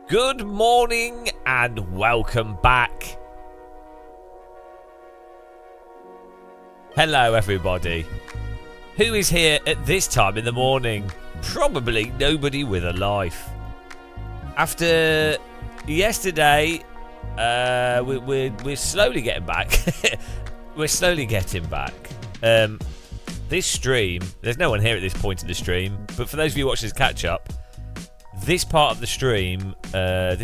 Good morning and welcome back. Hello everybody. Who is here at this time in the morning? Probably nobody with a life. After yesterday, we're slowly getting back. We're slowly getting back. This stream, there's no one here at this point in the stream, but for those of you watching this catch up, this part of the stream, we're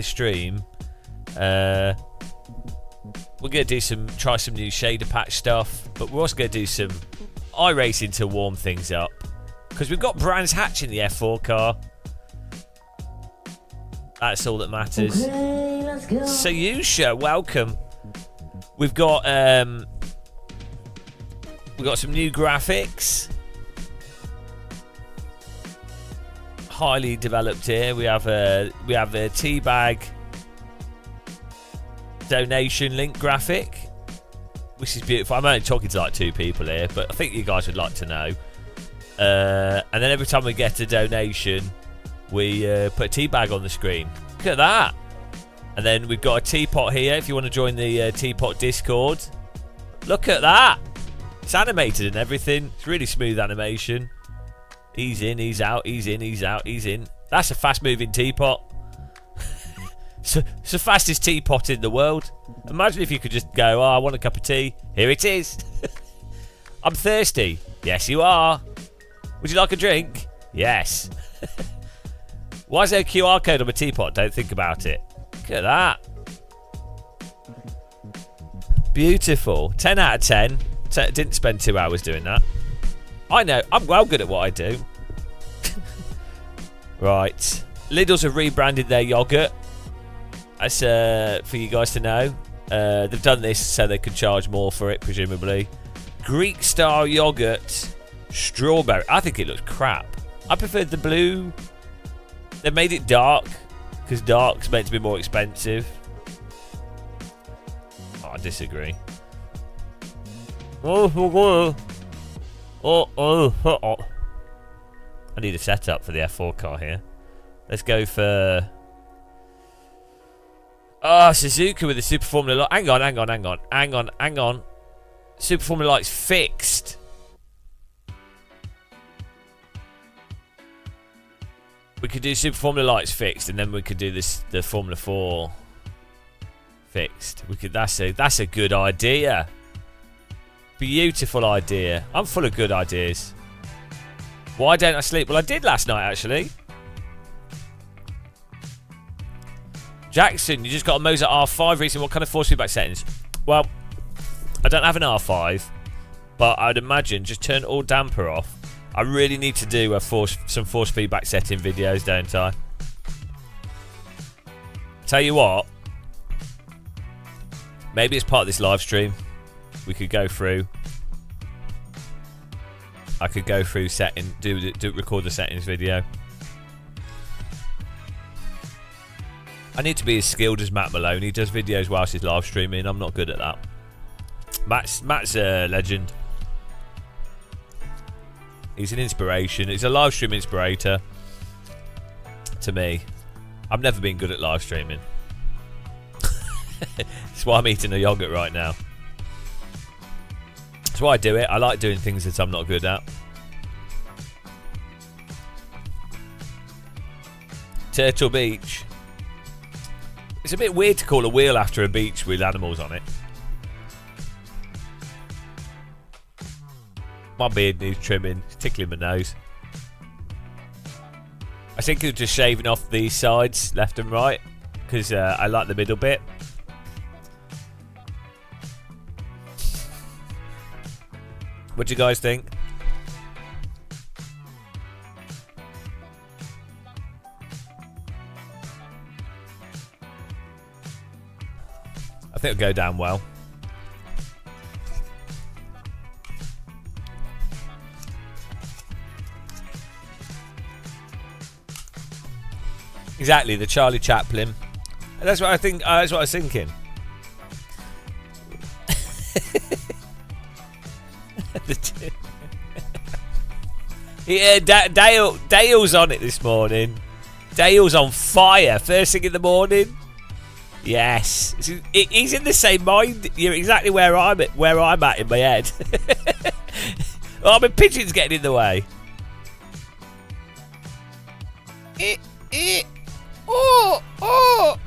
gonna do try some new shader patch stuff, but we're also gonna do some iRacing to warm things up because we've got Brands Hatch in the F4 car. That's all that matters. Okay, let's go. Sayusha, welcome. We've got some new graphics. Highly developed here. We have a teabag donation link graphic, which is beautiful. I'm only talking to like 2 people here, but I think you guys would like to know. And then every time we get a donation, we put a teabag on the screen. Look at that. And then we've got a teapot here if you want to join the teapot Discord. Look at that. It's animated and everything. It's really smooth animation. He's in, he's out, he's in, he's out, he's in. That's a fast-moving teapot. It's the fastest teapot in the world. Imagine if you could just go, oh, I want a cup of tea. Here it is. I'm thirsty. Yes, you are. Would you like a drink? Yes. Why is there a QR code on a teapot? Don't think about it. Look at that. Beautiful. 10 out of 10. Didn't spend 2 hours doing that. I know, I'm well good at what I do. Right. Lidl's have rebranded their yoghurt. That's for you guys to know. They've done this so they can charge more for it, presumably. Greek style yoghurt. Strawberry. I think it looks crap. I preferred the blue. They made it dark, because dark's meant to be more expensive. Oh, I disagree. I need a setup for the F4 car here. Let's go for Suzuka with the Super Formula Light. Hang on. Super Formula Light's fixed. We could do Super Formula Lights fixed, and then we could do the Formula 4 fixed. We could. That's a good idea. Beautiful idea. I'm full of good ideas. Why don't I sleep? Well, I did last night, actually. Jackson, you just got a Mozart R5 recently. What kind of force feedback settings? Well, I don't have an R5, but I'd imagine just turn all damper off. I really need to do some force feedback setting videos, don't I? Tell you what. Maybe it's part of this live stream. We could go through. I could go through record the settings video. I need to be as skilled as Matt Malone. He does videos whilst he's live streaming. I'm not good at that. Matt's a legend. He's an inspiration. He's a live stream inspirator to me. I've never been good at live streaming. That's why I'm eating a yogurt right now. That's why I do it. I like doing things that I'm not good at. Turtle Beach. It's a bit weird to call a wheel after a beach with animals on it. My beard needs trimming. It's tickling my nose. I think it's just shaving off these sides, left and right, because I like the middle bit. What do you guys think? I think it'll go down well. Exactly, the Charlie Chaplin. And that's what I think. That's what I was thinking. Yeah, Dale's on it this morning. Dale's on fire first thing in the morning. Yes, he's in the same mind. You're exactly where I'm at in my head. Oh, my pigeon's getting in the way. Oh.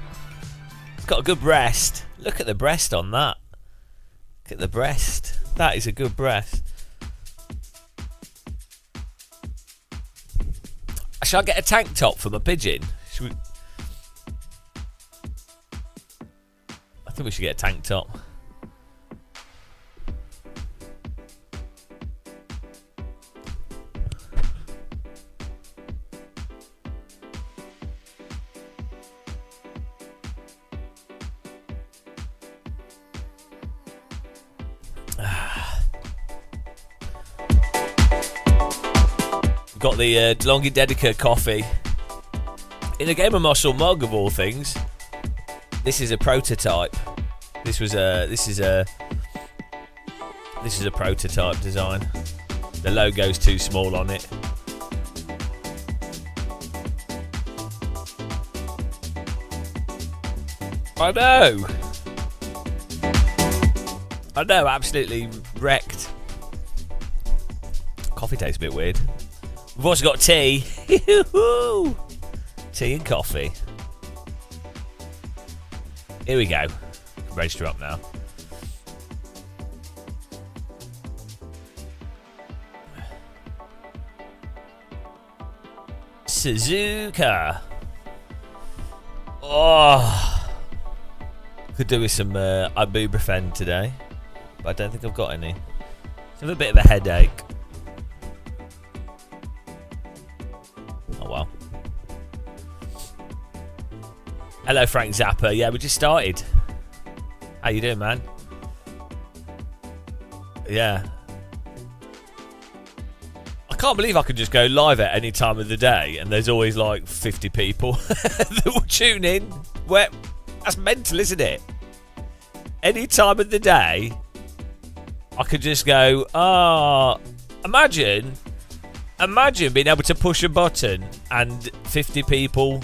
It's got a good breast. Look at the breast on that. Look at the breast. That is a good breast. Shall I get a tank top for my pigeon? I think we should get a tank top. Got the DeLonghi Dedica coffee in a Game of Muscle mug of all things. This is a prototype. This is a prototype design. The logo's too small on it. I know, absolutely wrecked. Coffee tastes a bit weird. We've also got tea. Tea and coffee. Here we go. Register up now. Suzuka. Oh. Could do with some ibuprofen today. But I don't think I've got any. I have a bit of a headache. Oh well. Hello Frank Zappa. Yeah, we just started. How you doing, man? Yeah. I can't believe I can just go live at any time of the day and there's always like 50 people that will tune in. That's mental, isn't it? Any time of the day, I could just go, imagine being able to push a button and 50 people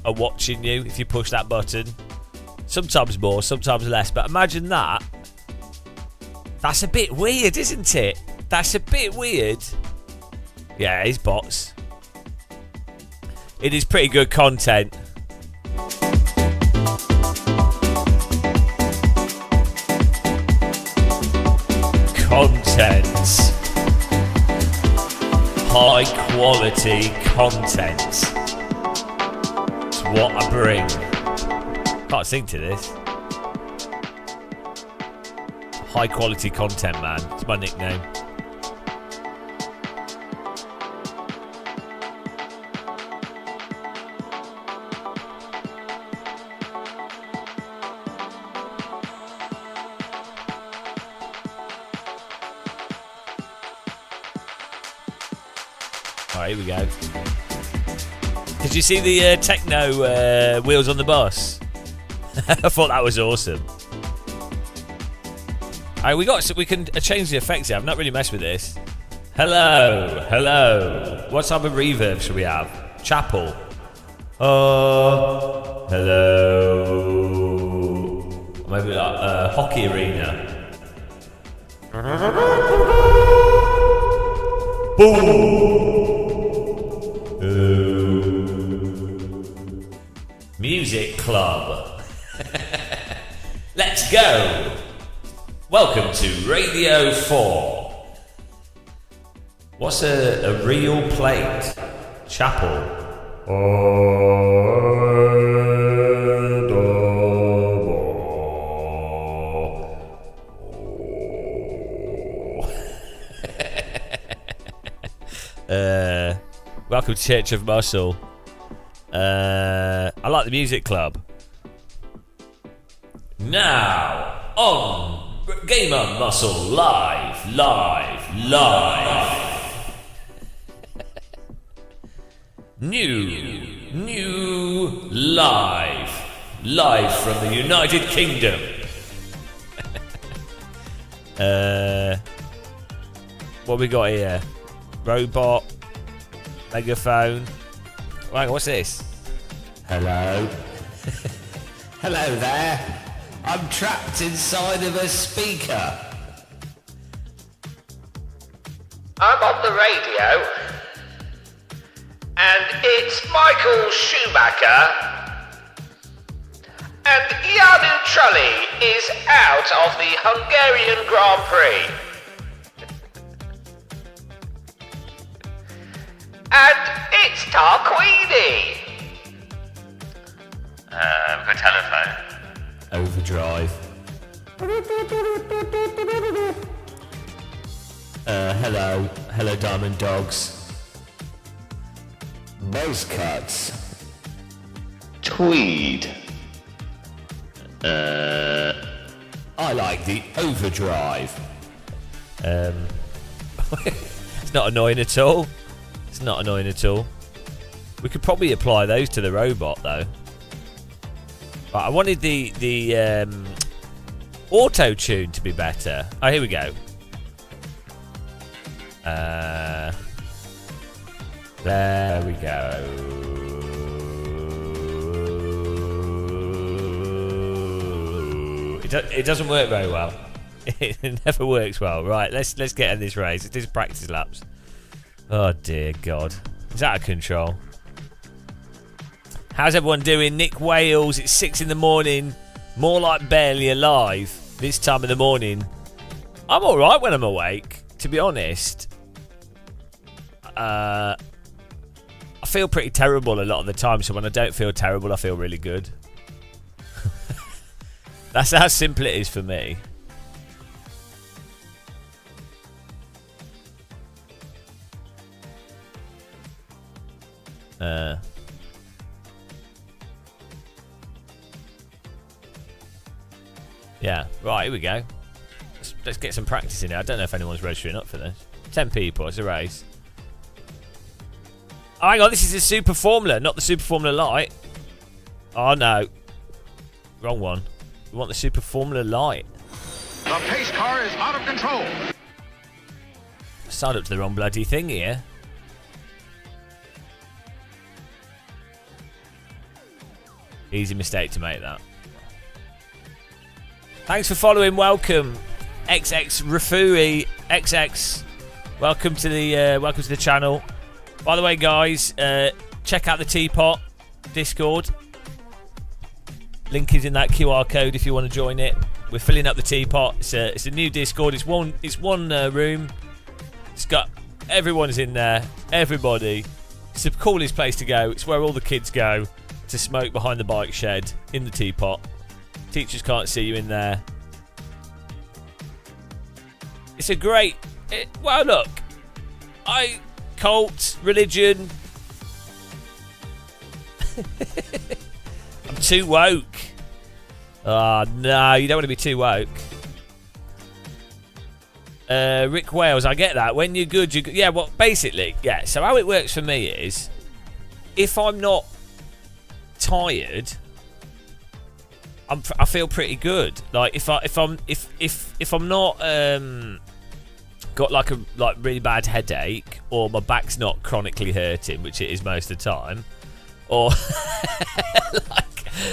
are watching you if you push that button. Sometimes more, sometimes less, but imagine that. That's a bit weird, isn't it? That's a bit weird. Yeah, it's bots. It is pretty good content. Content. High quality content. It's what I bring. Can't sing to this. High quality content, man. It's my nickname. Alright, here we go. Did you see the techno wheels on the bus? I thought that was awesome. Alright, we can change the effects here. I've not really messed with this. Hello. What type of reverb should we have? Chapel. Oh, hello. Maybe like hockey arena. Boom. Music club. Let's go. Welcome to Radio 4. What's a real plate? Chapel. Welcome to Church of Muscle. I like the music club. Now on Gamer Muscle live. New live from the United Kingdom. What we got here? Robot, megaphone. Hang on, what's this? Hello? Hello there. I'm trapped inside of a speaker. I'm on the radio, and it's Michael Schumacher, and Janu Trulli is out of the Hungarian Grand Prix. And it's Tarquini. We've got a telephone. Overdrive. Hello Diamond Dogs. Buzz cuts. Tweed. I like the overdrive. It's not annoying at all. It's not annoying at all. We could probably apply those to the robot though. Right, I wanted the auto tune to be better. Oh, here we go. There we go. It doesn't work very well. It never works well. Right, let's get in this race. Let's do some practice laps. Oh dear God, it's out of control. How's everyone doing? Nick Wales, it's 6 in the morning. More like barely alive this time of the morning. I'm alright when I'm awake, to be honest. I feel pretty terrible a lot of the time, so when I don't feel terrible, I feel really good. That's how simple it is for me. Yeah, right, here we go. Let's get some practice in here. I don't know if anyone's registering up for this. 10 people, it's a race. Oh, hang on, this is the Super Formula, not the Super Formula Light. Oh, no. Wrong one. We want the Super Formula Light. The pace car is out of control. Signed up to the wrong bloody thing here. Easy mistake to make that. Thanks for following. Welcome, XX Rafui XX. Welcome to the channel. By the way, guys, check out the Teapot Discord. Link is in that QR code if you want to join it. We're filling up the Teapot. It's a new Discord. It's one room. It's got everyone's in there. Everybody. It's the coolest place to go. It's where all the kids go to smoke behind the bike shed in the Teapot. Teachers can't see you in there. It's a great... well, look. Cult, religion. I'm too woke. Oh, no, you don't want to be too woke. Rick Wales, I get that. When you're good, you're good. Yeah, well, basically, yeah. So how it works for me is, if I'm not tired... I feel pretty good. Like if I'm not got like a really bad headache, or my back's not chronically hurting, which it is most of the time, or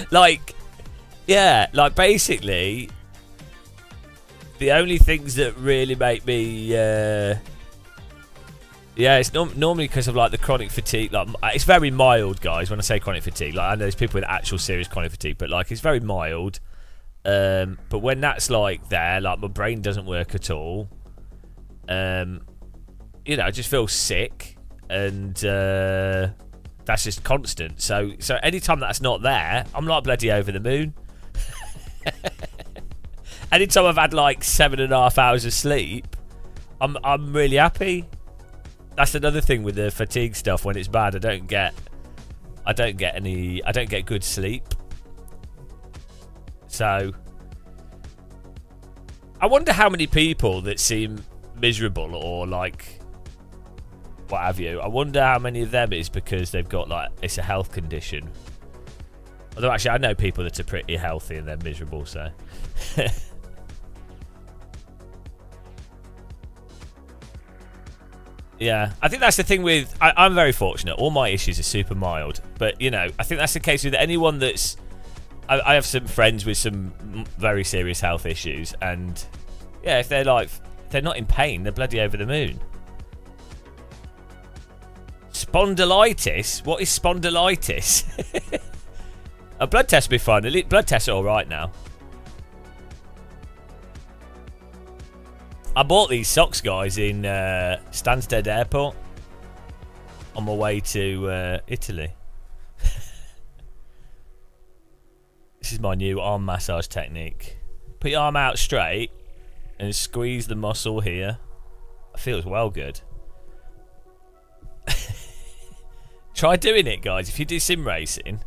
like basically the only things that really make me it's normally because of like the chronic fatigue. Like it's very mild, guys. When I say chronic fatigue, like I know there's people with actual serious chronic fatigue, but like it's very mild. But when that's like there, like my brain doesn't work at all. I just feel sick, and that's just constant. So anytime that's not there, I'm like bloody over the moon. Anytime I've had like 7.5 hours of sleep, I'm really happy. That's another thing with the fatigue stuff. When it's bad, I don't get good sleep. So I wonder how many people that seem miserable or like what have you. I wonder how many of them is because they've got like it's a health condition. Although actually I know people that are pretty healthy and they're miserable, so Yeah, I think that's the thing with... I'm very fortunate. All my issues are super mild. But, you know, I think that's the case with anyone that's... I have some friends with some very serious health issues. And, yeah, if they're not in pain, they're bloody over the moon. Spondylitis? What is spondylitis? A blood test will be fine. Blood tests are alright now. I bought these socks, guys, in Stansted Airport on my way to Italy. This is my new arm massage technique. Put your arm out straight and squeeze the muscle here. It feels well good. Try doing it, guys. If you do sim racing,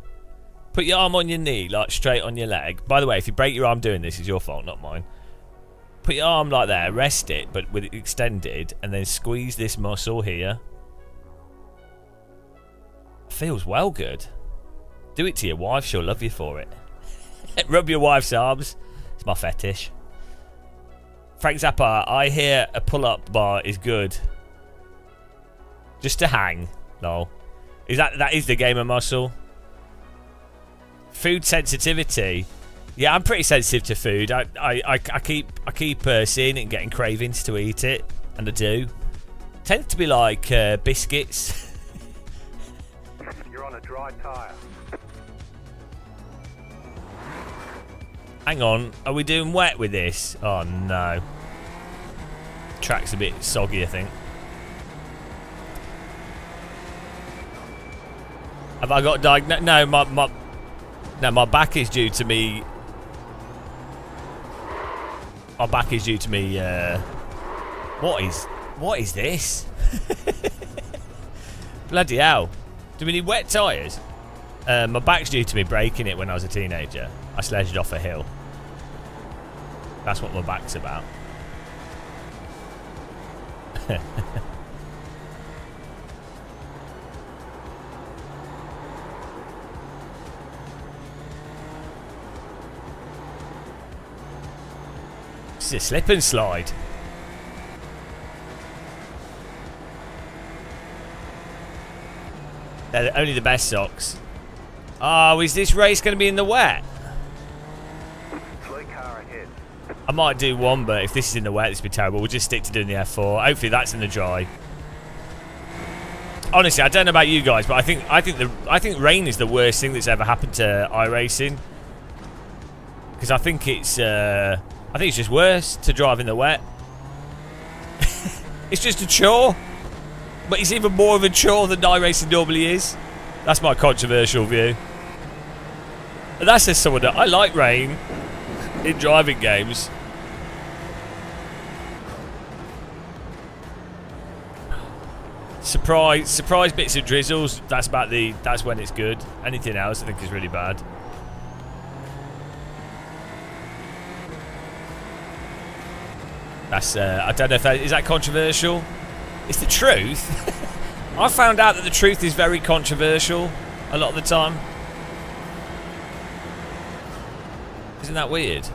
put your arm on your knee, like straight on your leg. By the way, if you break your arm doing this, it's your fault, not mine. Put your arm like there, rest it, but with it extended, and then squeeze this muscle here. Feels well good. Do it to your wife, she'll love you for it. Rub your wife's arms. It's my fetish. Frank Zappa, I hear a pull-up bar is good. Just to hang, lol. Is that is the gamer muscle? Food sensitivity. Yeah, I'm pretty sensitive to food. I keep seeing it and getting cravings to eat it, and I do. Tend to be like biscuits. You're on a dry tire. Hang on, are we doing wet with this? Oh no. Track's a bit soggy, I think. Have I got diagnosed? No, my back is due to me. My back is due to me. What is this? Bloody hell! Do we need wet tyres? My back's due to me breaking it when I was a teenager. I sledged off a hill. That's what my back's about. It's a slip and slide. They're only the best socks. Oh, is this race going to be in the wet? Slow car ahead. I might do one, but if this is in the wet, this would be terrible. We'll just stick to doing the F4. Hopefully that's in the dry. Honestly, I don't know about you guys, but I think rain is the worst thing that's ever happened to iRacing. Because I think it's just worse to drive in the wet. It's just a chore, but it's even more of a chore than iRacing normally is. That's my controversial view. And that says someone that I like rain in driving games. Surprise bits of drizzles. That's when it's good. Anything else I think is really bad. That's I don't know if is that controversial. It's the truth. I found out that the truth is very controversial a lot of the time. Isn't that weird?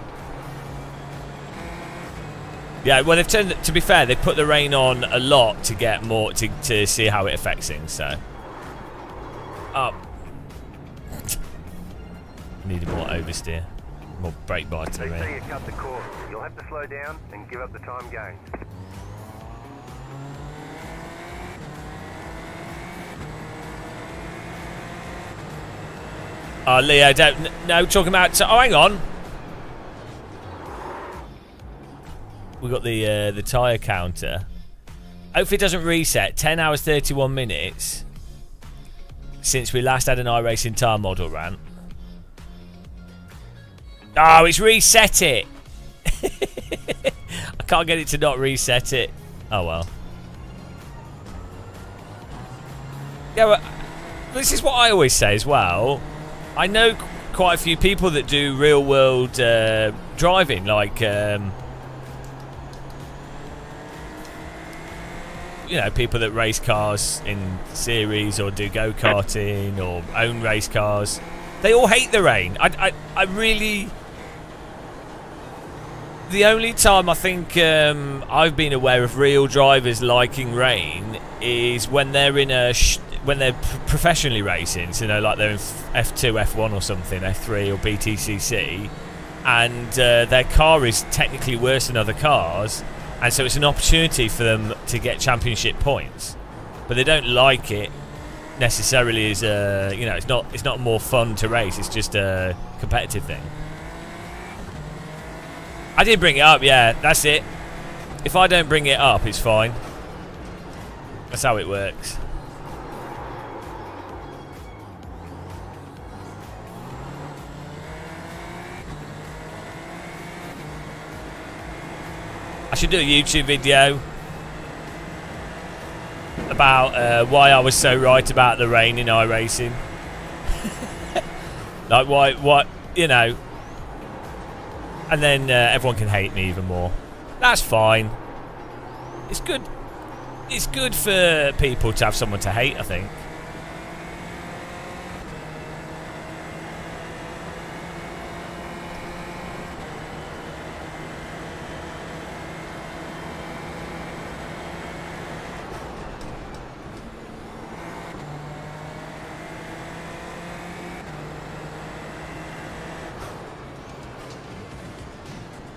Yeah, well, they've turned. To be fair, they've put the rain on a lot to get more to see how it affects things. So, needed more oversteer, more brake bar to They me. say you cut the course. You'll have to slow down and give up the time gained. Oh, Leo, no, talking about. Oh, hang on. We got the tyre counter. Hopefully it doesn't reset. 10 hours 31 minutes since we last had an iRacing tyre model rant. Oh, it's reset it. I can't get it to not reset it. Oh well. Yeah, well, this is what I always say as well. I know quite a few people that do real world driving, like you know, people that race cars in series or do go-karting or own race cars. They all hate the rain. I really The only time I think I've been aware of real drivers liking rain is when they're in when they're professionally racing, so like they're in F2, F1 or something, F3 or BTCC, and their car is technically worse than other cars, and so it's an opportunity for them to get championship points, but they don't like it necessarily as it's not more fun to race. It's just a competitive thing. I did bring it up, yeah, that's it. If I don't bring it up, it's fine. That's how it works. I should do a YouTube video about why I was so right about the rain in iRacing. Like why, you know. And then everyone can hate me even more. That's fine. It's good. It's good for people to have someone to hate, I think.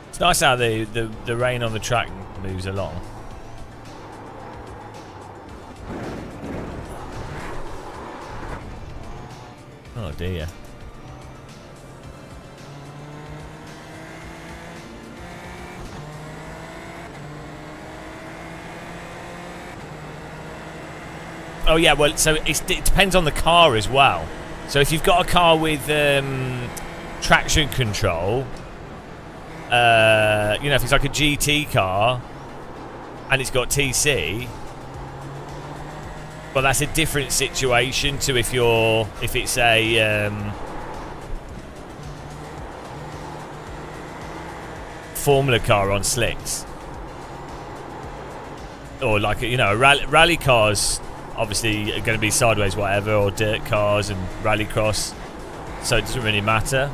It's nice how the rain on the track moves along. Oh dear. Oh yeah, well, so it depends on the car as well. So if you've got a car with traction control, if it's like a GT car and it's got TC, well, that's a different situation to if it's a Formula car on slicks, or like a rally cars. Obviously, are going to be sideways, whatever, or dirt cars and rallycross. So it doesn't really matter.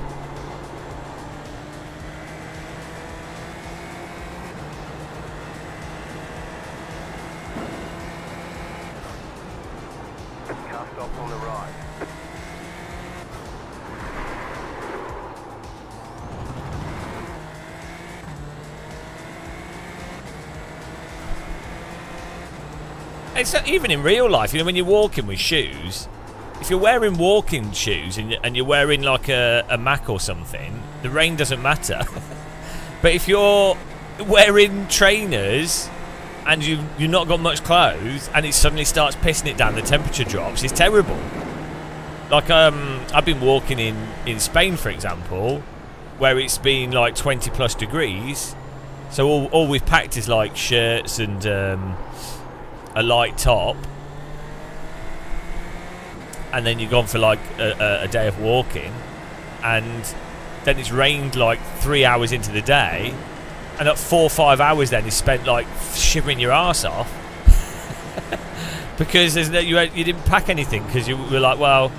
It's not, even in real life, when you're walking with shoes, if you're wearing walking shoes and you're wearing like a Mac or something, the rain doesn't matter. But if you're wearing trainers and you've not got much clothes and it suddenly starts pissing it down, the temperature drops, it's terrible. Like I've been walking in Spain, for example, where it's been like 20 plus degrees, so all we've packed is like shirts and a light top, and then you've gone for like a day of walking, and then it's rained like 3 hours into the day, and at 4 or 5 hours then is spent like shivering your arse off because you didn't pack anything because you were like, well,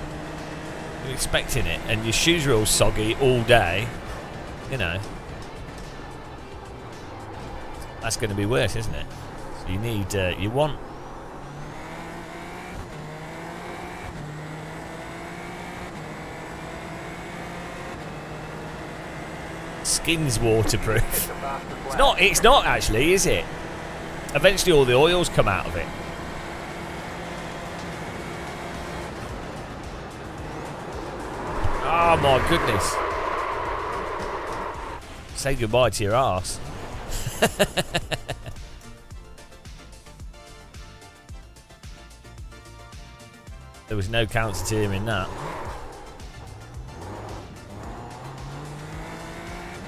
you're expecting it, and your shoes are all soggy all day, that's going to be worse, isn't it? You need, you want skin's waterproof. It's not actually, is it? Eventually all the oils come out of it. Oh my goodness. Say goodbye to your arse. There was no counter to him in that.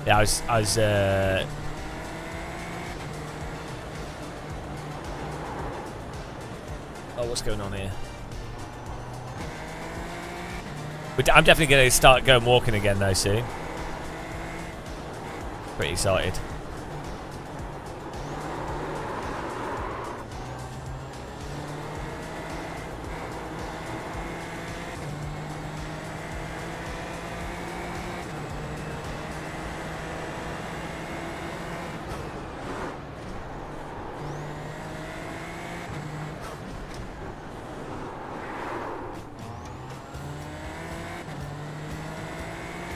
Yeah, I was oh, what's going on here? But I'm definitely going to start going walking again though soon. Pretty excited.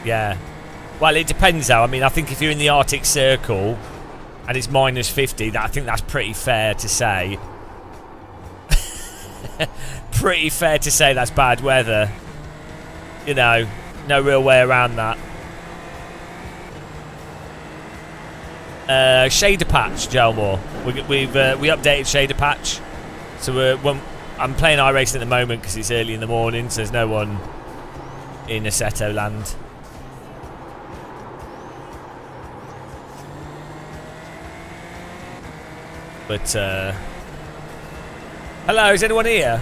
Yeah. Well, it depends though. I mean, I think if you're in the Arctic Circle and it's minus 50, I think that's pretty fair to say. Pretty fair to say that's bad weather. You know, no real way around that. Shader patch, Gelmore. We updated shader patch. So I'm playing iRacing at the moment because it's early in the morning, so there's no one in Assetto land. But hello, is anyone here?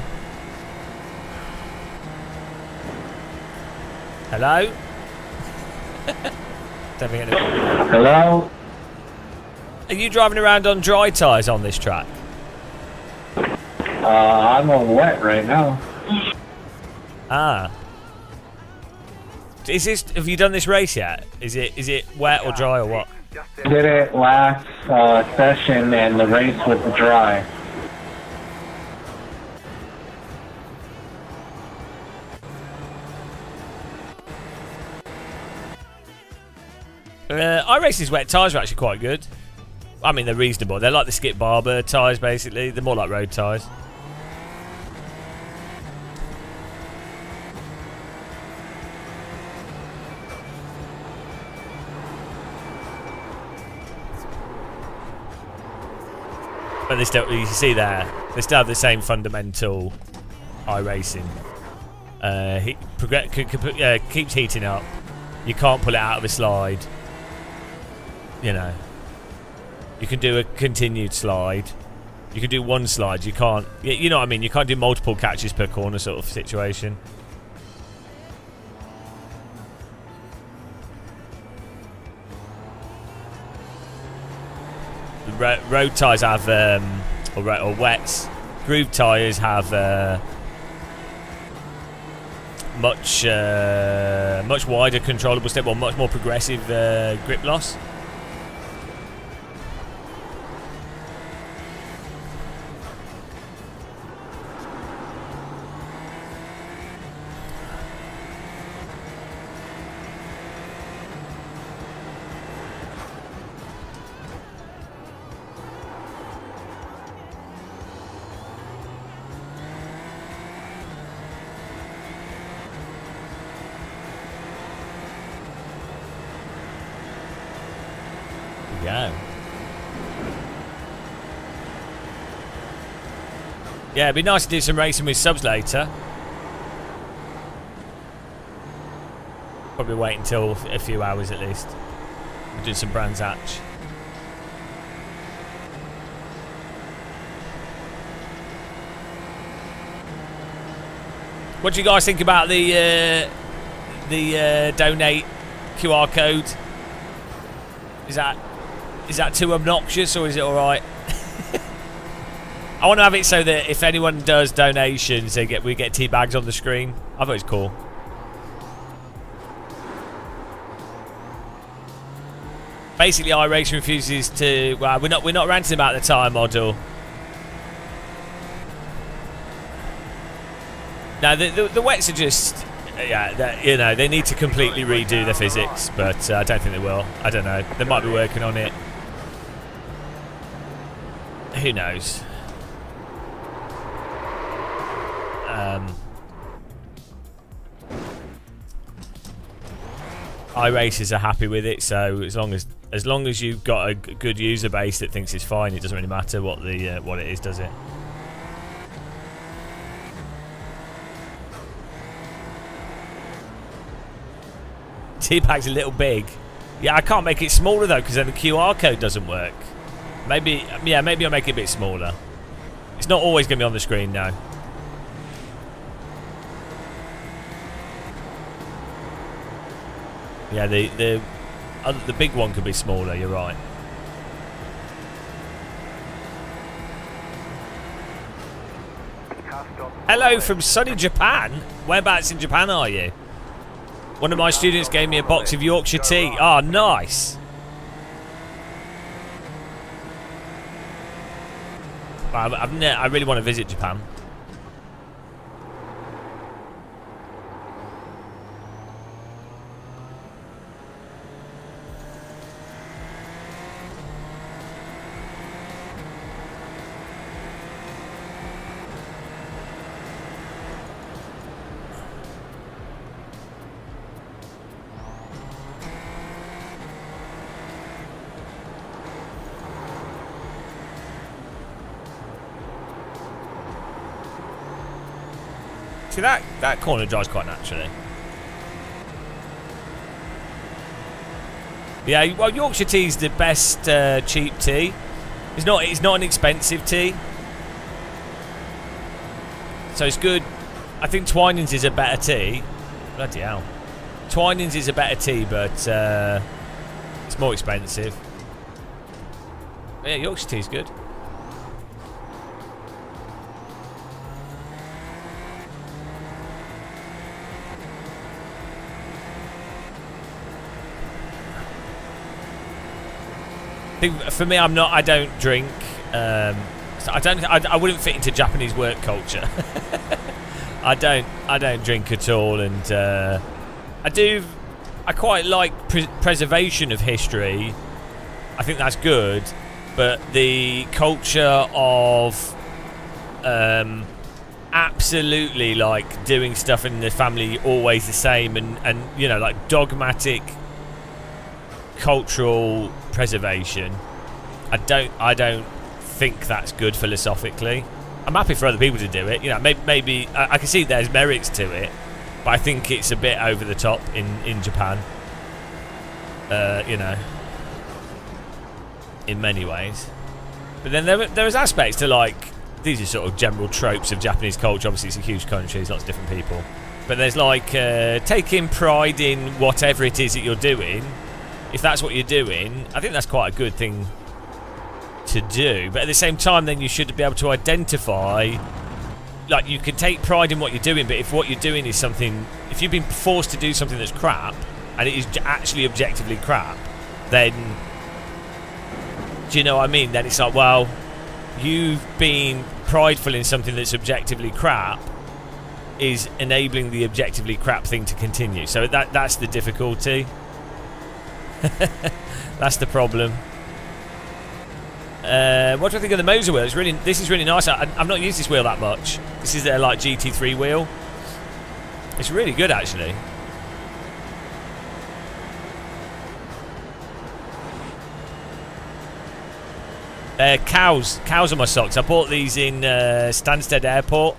Hello? Don't think anyone. Hello? Are you driving around on dry tyres on this track? I'm on wet right now. Ah. Have you done this race yet? Is it wet or dry or what? Did it last session and the race was dry. iRacing's wet tyres are actually quite good. I mean, they're reasonable. They're like the Skip Barber tyres, basically. They're more like road tyres. But they still, you can see there, they still have the same fundamental iRacing. Keeps heating up. You can't pull it out of a slide. You know. You can do a continued slide. You can do one slide. You can't. You know what I mean? You can't do multiple catches per corner sort of situation. The road tyres have, or wets. Groove tyres have much wider controllable step, or much more progressive grip loss. Go. Yeah, it'd be nice to do some racing with subs later. Probably wait until a few hours at least. We'll do some Brands Hatch. What do you guys think about the donate QR code? Is that too obnoxious, or is it alright? I want to have it so that if anyone does donations, we get tea bags on the screen. I thought it was cool. Basically, iRacing refuses to. Well, we're not ranting about the tyre model. No, the wets are just. Yeah, you know, they need to completely redo the physics, but I don't think they will. I don't know. They might be working on it. Who knows? iRacers are happy with it, so as long as you've got a good user base that thinks it's fine, it doesn't really matter what it is, does it? T-Bag's a little big. Yeah, I can't make it smaller though, because then the QR code doesn't work. Maybe I'll make it a bit smaller. It's not always going to be on the screen now. Yeah, the big one could be smaller. You're right. Hello from sunny Japan. Whereabouts in Japan are you? One of my students gave me a box of Yorkshire tea. Oh, nice. I really want to visit Japan. See, that corner drives quite naturally. Yeah, well, Yorkshire tea's the best cheap tea. It's not an expensive tea, so it's good. I think Twinings is a better tea. Bloody hell, Twinings is a better tea, but it's more expensive. But yeah, Yorkshire tea's good. For me, I don't drink. So I wouldn't fit into Japanese work culture. I don't drink at all, and I quite like preservation of history. I think that's good, but the culture of absolutely like doing stuff in the family always the same, and you know, like dogmatic cultural preservation, I don't think that's good philosophically. I'm happy for other people to do it, you know. Maybe I can see there's merits to it, but I think it's a bit over the top in Japan, you know, in many ways. But then there is aspects to, like, these are sort of general tropes of Japanese culture. Obviously it's a huge country, there's lots of different people, but there's like taking pride in whatever it is that you're doing. If that's what you're doing, I think that's quite a good thing to do. But at the same time, then you should be able to identify, like, you can take pride in what you're doing, but if what you're doing is something, if you've been forced to do something that's crap, and it is actually objectively crap, then, do you know what I mean? Then it's like, well, you've been prideful in something that's objectively crap, is enabling the objectively crap thing to continue. So that's the difficulty. That's the problem. What do I think of the Moser wheel? This is really nice. I've not used this wheel that much. This is their like GT3 wheel. It's really good actually. Cows on my socks. I bought these in Stansted Airport.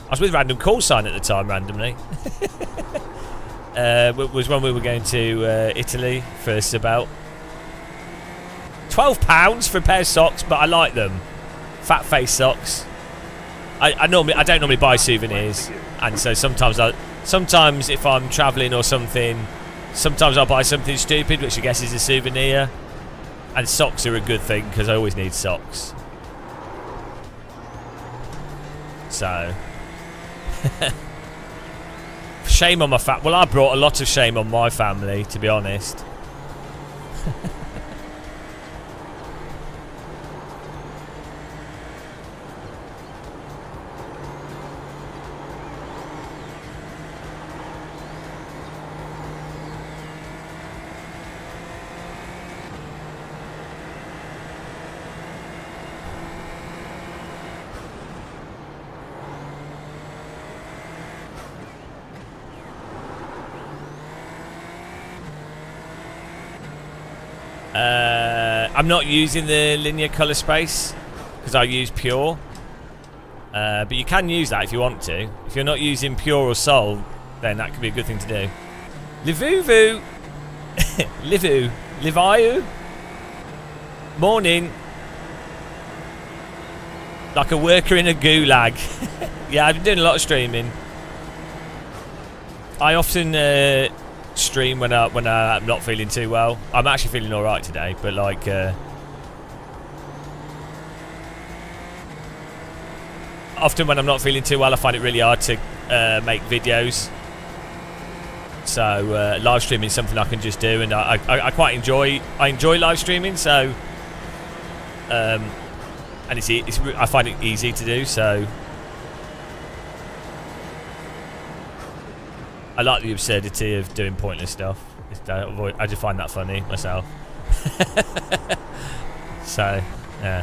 I was with random call sign at the time, randomly. Was when we were going to Italy for about £12 for a pair of socks, but I like them. Fat face socks. I don't normally buy souvenirs, and so sometimes if I'm travelling or something, sometimes I'll buy something stupid, which I guess is a souvenir. And socks are a good thing because I always need socks. So. Shame on my well, I brought a lot of shame on my family, to be honest. I'm not using the linear colour space because I use pure, but you can use that if you want to. If you're not using pure or sol, then that could be a good thing to do. Livuvu, Livu, Livayu, morning. Like a worker in a gulag. Yeah, I've been doing a lot of streaming. I often stream when I'm not feeling too well. I'm actually feeling all right today, but like often when I'm not feeling too well, I find it really hard to make videos. So live streaming is something I can just do, and I quite enjoy live streaming. So and I find it easy to do. So I like the absurdity of doing pointless stuff. I just find that funny myself. So, yeah.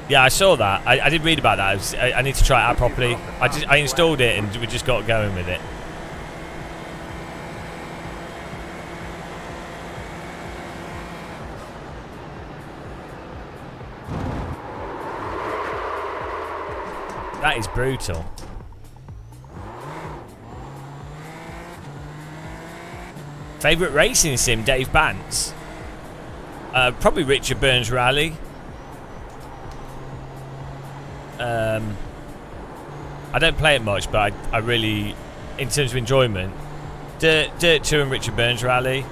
Yeah, I saw that. I did read about that. I need to try it out properly. I installed it and we just got going with it. That is brutal. Favourite racing sim, Dave Bance? Probably Richard Burns Rally. I don't play it much, but I really, in terms of enjoyment, Dirt 2 and Richard Burns Rally.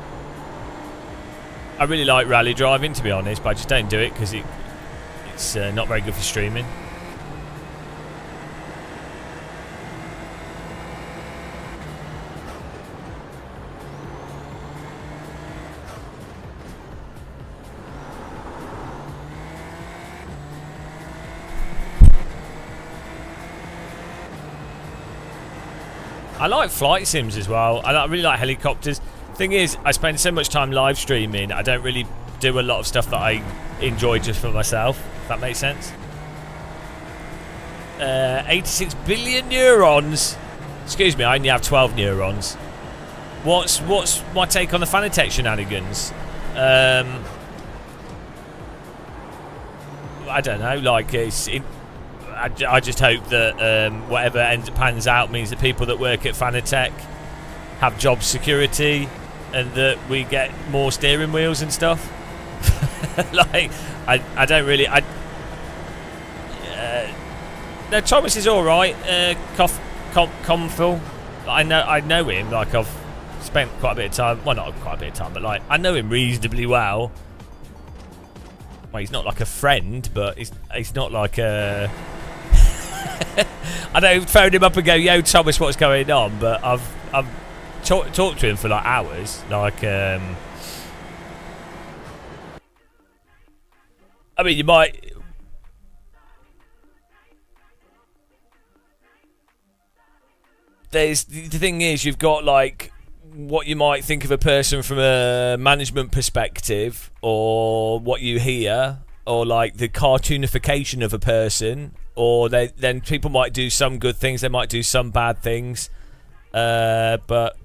I really like rally driving, to be honest, but I just don't do it because it's not very good for streaming. I like flight sims as well. I really like helicopters. Thing is, I spend so much time live streaming, I don't really do a lot of stuff that I enjoy just for myself, if that makes sense. 86 billion neurons. Excuse me, I only have 12 neurons. What's my take on the Fanatec shenanigans? I don't know, like I just hope that whatever pans out means that people that work at Fanatec have job security and that we get more steering wheels and stuff. Like, I don't really. No, Thomas is all right. Comfil, I know him. Like, I've spent quite a bit of time. Well, not quite a bit of time, but like I know him reasonably well. Well, he's not like a friend, but he's not like a. I don't phone him up and go, "Yo, Thomas, what's going on?" But I've talked to him for like hours. Like, I mean, you might. The thing is, you've got like what you might think of a person from a management perspective, or what you hear, or like the cartoonification of a person, or then people might do some good things, they might do some bad things, but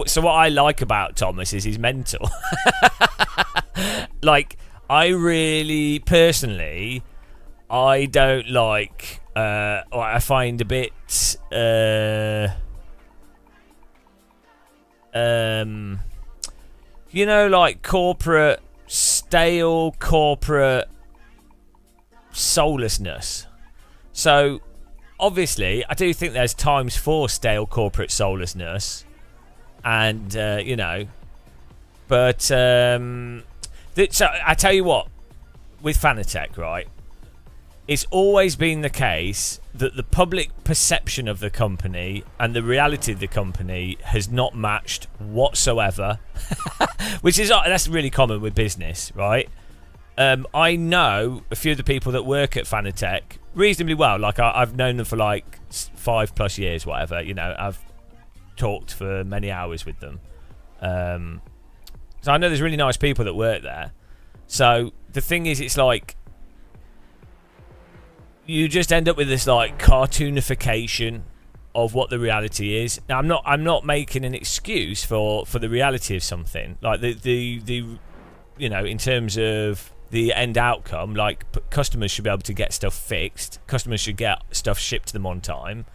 so what I like about Thomas is he's mental. Like, I really personally, I don't like, or I find a bit you know, like stale corporate soullessness. So obviously I do think there's times for stale corporate soullessness, and you know, but so I tell you what, with Fanatec, right, it's always been the case that the public perception of the company and the reality of the company has not matched whatsoever. Which is, that's really common with business, right? I know a few of the people that work at Fanatec reasonably well. Like, I've known them for like 5+ years, whatever. You know, I've talked for many hours with them. So I know there's really nice people that work there. So the thing is, it's like, you just end up with this like cartoonification of what the reality is. Now, I'm not making an excuse for the reality of something. Like the you know, in terms of the end outcome, like customers should be able to get stuff fixed. Customers should get stuff shipped to them on time.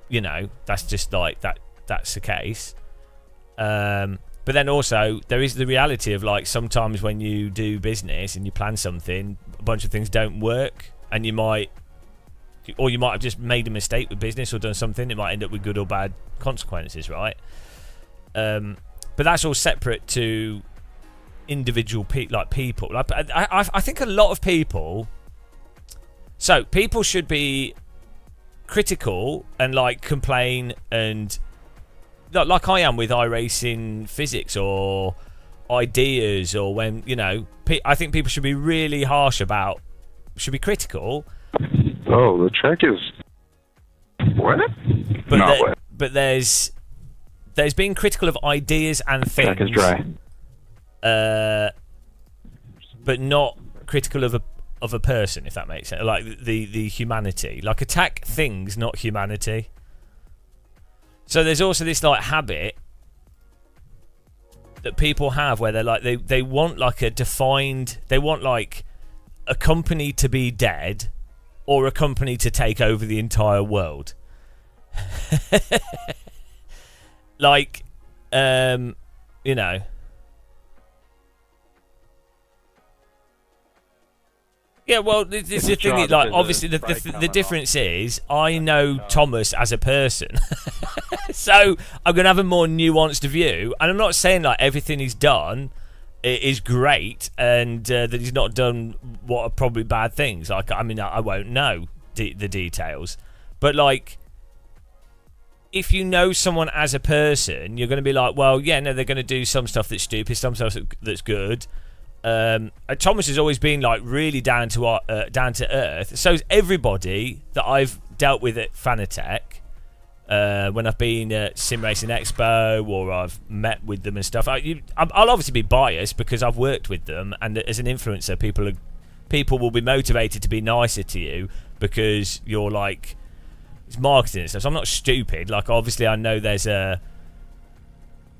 You know, that's just like that's the case. But then also there is the reality of, like, sometimes when you do business and you plan something, a bunch of things don't work. And you might have just made a mistake with business or done something. It might end up with good or bad consequences, right? But that's all separate to individual people. Like, I think a lot of people. So people should be critical and like complain, and like I am with iRacing physics or ideas, or when, you know, I think people should be really harsh about. Should be critical. Oh, the track is wet? But there's been critical of ideas and things. Track is dry. But not critical of a person, if that makes sense. Like the humanity. Like, attack things, not humanity. So there's also this like habit that people have where they're like they want like a defined, they want like a company to be dead or a company to take over the entire world. Like, you know. Yeah, well, this is the thing. Like, obviously, the difference is I know Thomas as a person, so I'm gonna have a more nuanced view. And I'm not saying like everything he's done is great, and that he's not done what are probably bad things. Like, I mean, I won't know the details, but like, if you know someone as a person, you're gonna be like, well, yeah, no, they're gonna do some stuff that's stupid, some stuff that's good. Thomas has always been like really down to earth. So is everybody that I've dealt with at Fanatec. When I've been at Sim Racing Expo or I've met with them and stuff, I'll obviously be biased because I've worked with them, and as an influencer, people will be motivated to be nicer to you because you're like, it's marketing and stuff. So I'm not stupid. Like, obviously, I know there's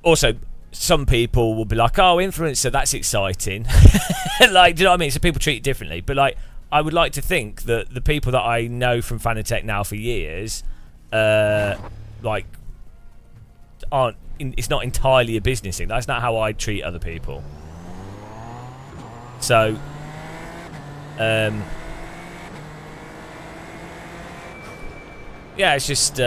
also. Some people will be like, oh, influencer, that's exciting. Like, do you know what I mean? So people treat it differently. But, like, I would like to think that the people that I know from Fanatec now for years, like, aren't... It's not entirely a business thing. That's not how I treat other people. So, yeah, it's just...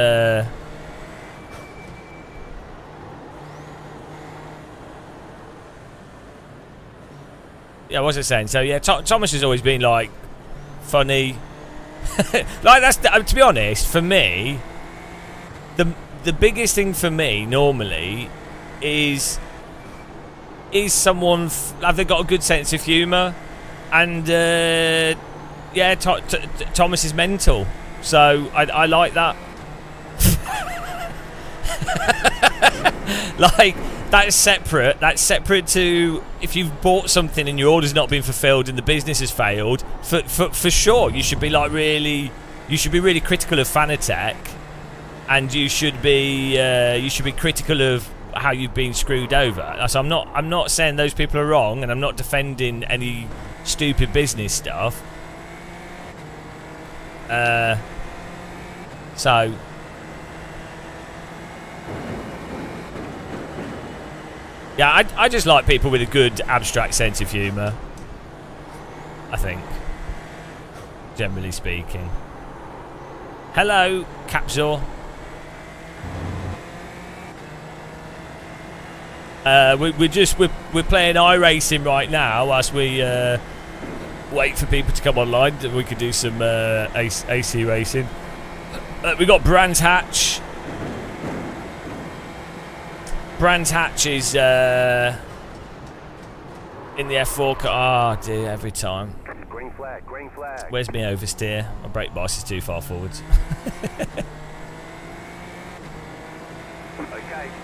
Yeah, what was I saying? So yeah, Thomas has always been like funny. Like, that's to be honest, for me, the biggest thing for me normally is someone have they got a good sense of humour, and yeah, Thomas is mental, so I like that. Like, that's separate to if you've bought something and your order's not been fulfilled and the business has failed. For sure, you should be like really critical of Fanatec, and you should be critical of how you've been screwed over. So I'm not saying those people are wrong, and I'm not defending any stupid business stuff. So. Yeah, I just like people with a good abstract sense of humour, I think, generally speaking. Hello, Capsule. We're playing iRacing right now as we wait for people to come online. We could do some AC racing. We got Brands Hatch. Brands Hatch is in the F4 car. Oh dear, every time. Green flag, green flag. Where's my oversteer? My brake bias is too far forwards. Okay,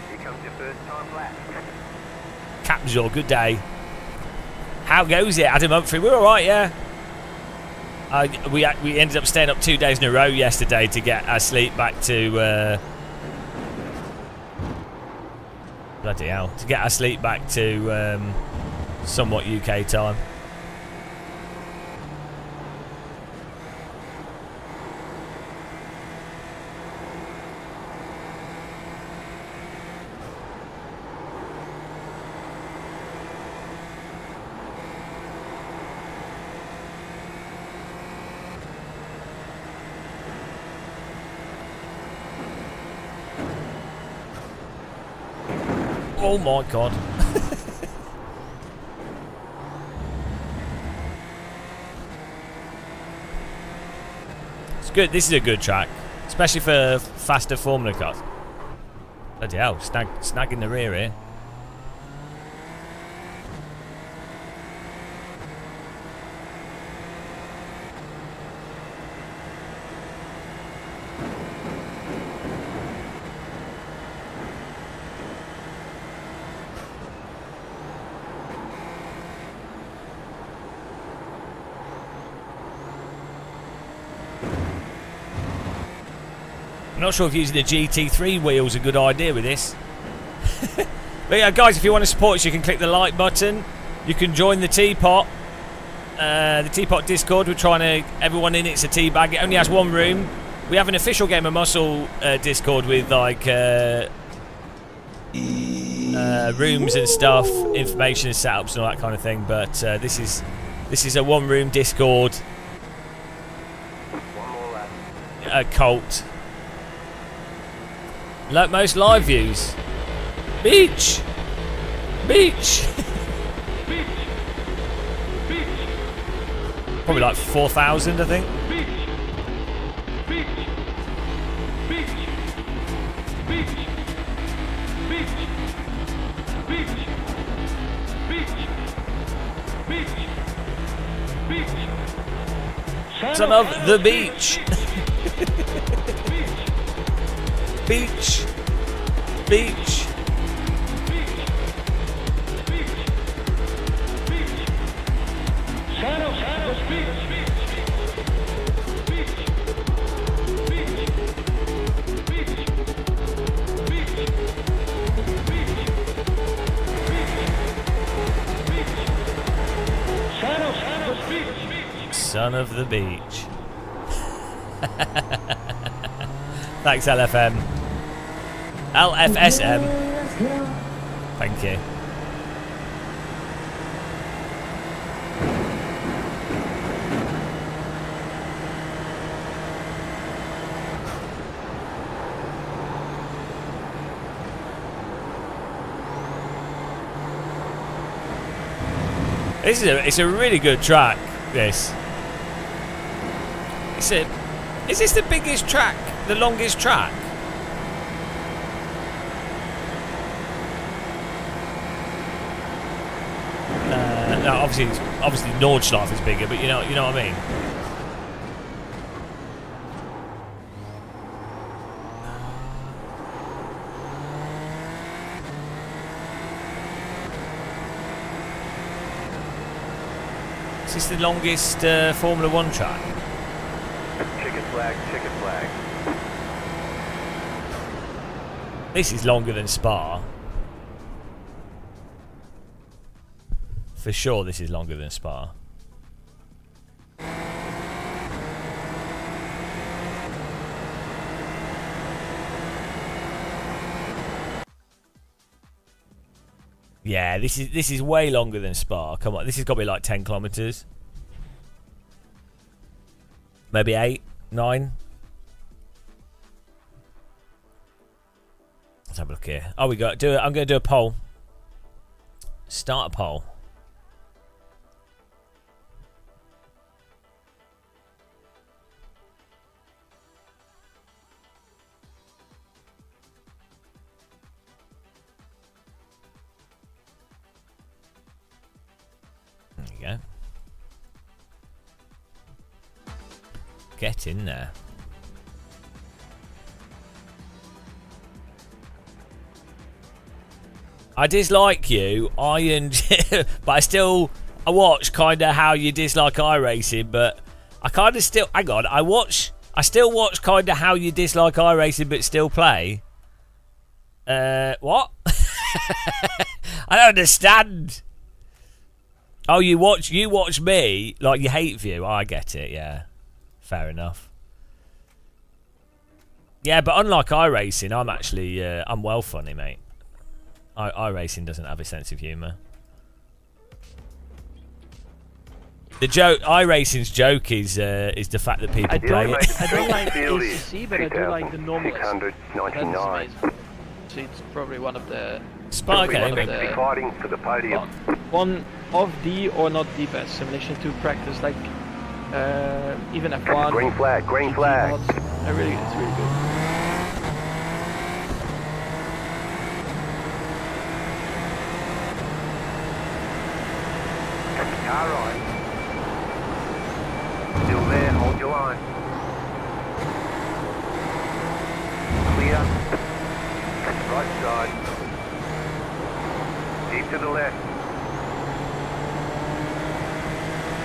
here comes your first time lap. Capsule, good day. How goes it, Adam Humphrey? We're alright, yeah. We ended up staying up 2 days in a row yesterday to get our sleep back to... bloody hell. To get our sleep back to somewhat UK time. Oh my god. It's good. This is a good track, especially for faster Formula cars. Bloody hell, snagging the rear here. I'm not sure if using the GT3 wheel's a good idea with this. But yeah, guys, if you want to support us, you can click the like button. You can join the teapot. the Teapot Discord. We're trying to everyone in it's a teabag. It only has one room. We have an official Game of Muscle Discord with like rooms and stuff, information and setups and all that kind of thing. But this is a one-room Discord. Cult. Most live views. Beach. Probably like 4,000, I think. Son of the beach. Beach. Son of the beach. Thanks, LFM. LFSM. Thank you. It's a really good track, this. Is this the biggest track? The longest track? No, obviously Nordschleife is bigger, but you know what I mean. Is this the longest Formula 1 track? Chicken flag. This is longer than Spa. For sure this is longer than Spa. Yeah, this is way longer than Spa. Come on, this has got to be like 10 kilometers. Maybe 8, 9. Let's have a look here. Oh, we got I'm going to do a poll. Start a poll. There you go. Get in there. I dislike you, but I watch kind of how you dislike iRacing, but I kind of still, hang on, I still watch kind of how you dislike iRacing, but still play. What? I don't understand. Oh, you watch me, like you hate View. Oh, I get it, yeah. Fair enough. Yeah, but unlike iRacing, I'm actually, I'm well funny, mate. iRacing doesn't have a sense of humour. The joke, iRacing's joke is the fact that people play it. I don't like ACC, but I do like the normal. 699. So it's probably one of the. Spark Fighting for the podium. One of the or not the best simulation to practice, like even F1. Green flag. It's really good. Car right. Still there, hold your line. Clear. Right side. Keep to the left.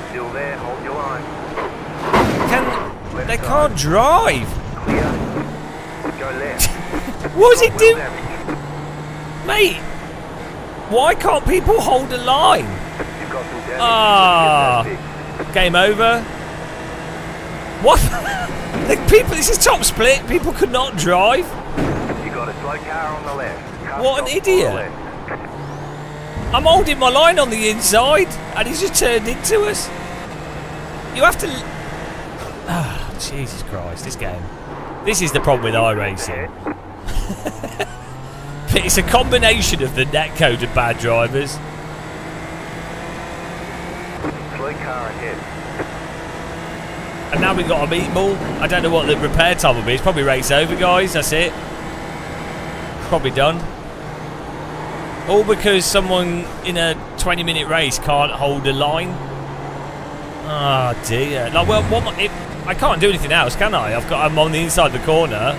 Still there, hold your line. They can't drive. Clear. Go left. What does it do? Mate, why can't people hold a line? You've got some damage. Ah. Game over. What? Like people, this is top split. People could not drive. You got a slow car on the left. Car What an stop on the idiot. left. I'm holding my line on the inside, and he's just turned into us. You have to. Ah, Jesus Christ! This game. This is the problem with iRacing. It's a combination of the netcode and bad drivers. Slow car ahead. And now we've got a meatball. I don't know what the repair time will be. It's probably race over, guys. That's it. Probably done. All because someone in a 20-minute race can't hold a line. Oh dear. Like, well, I can't do anything else, can I? I'm on the inside of the corner.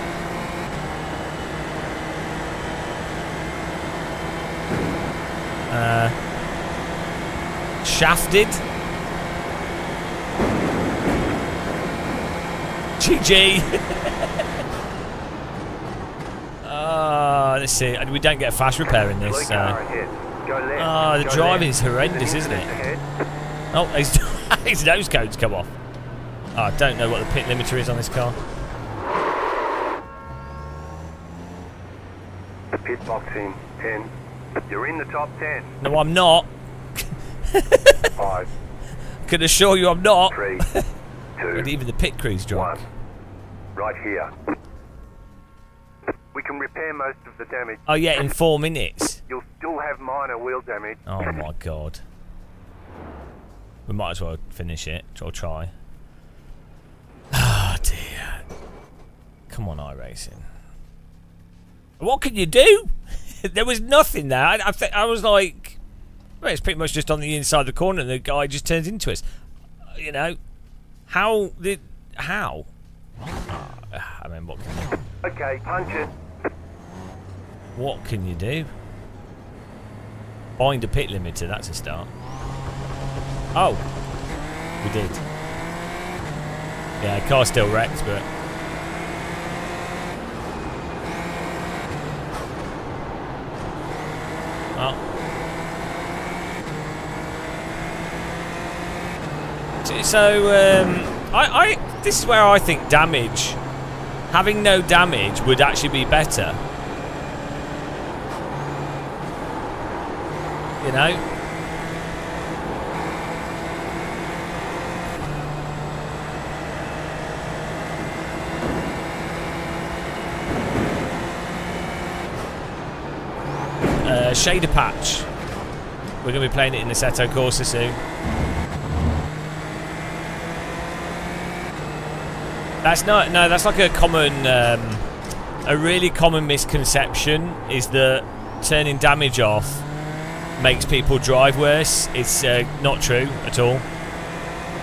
Shafted. GG. Let's see. We don't get a fast repair in this. Slow car ahead. Go left. The Go driving left. is horrendous, isn't it? Ahead. Oh, his nose code's come off. Oh, I don't know what the pit limiter is on this car. Pit box in 10. You're in the top 10. No, I'm not. 5, Can assure you I'm not. 3, 2, And even the pit crew's drunk. 1. Right here. We can repair most of the damage. Oh yeah, in 4 minutes. You'll still have minor wheel damage. Oh my god. We might as well finish it. Or try. Oh dear. Come on, iRacing. What can you do? There was nothing there. I was like, well, it's pretty much just on the inside of the corner and the guy just turns into us. You know? How? I mean, what can you, Okay, punch it. what can you do? Bind a pit limiter, that's a start. Oh. We did. Yeah, car's still wrecked, but... Oh. So, this is where I think damage, having no damage would actually be better. You know? Shader patch. We're going to be playing it in the Assetto Corsa soon. That's not, no, that's like a common, a really common misconception is that turning damage off makes people drive worse. It's not true at all.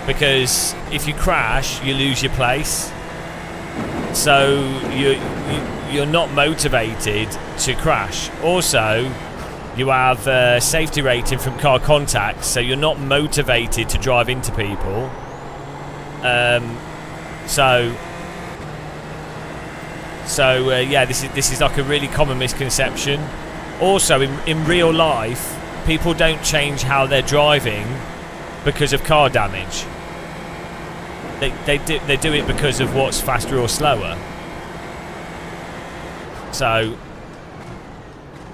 Because if you crash, you lose your place. So you're not motivated to crash. Also, you have safety rating from car contacts, so you're not motivated to drive into people. Yeah, this is like a really common misconception. Also, in real life, people don't change how they're driving because of car damage. They do it because of what's faster or slower. So,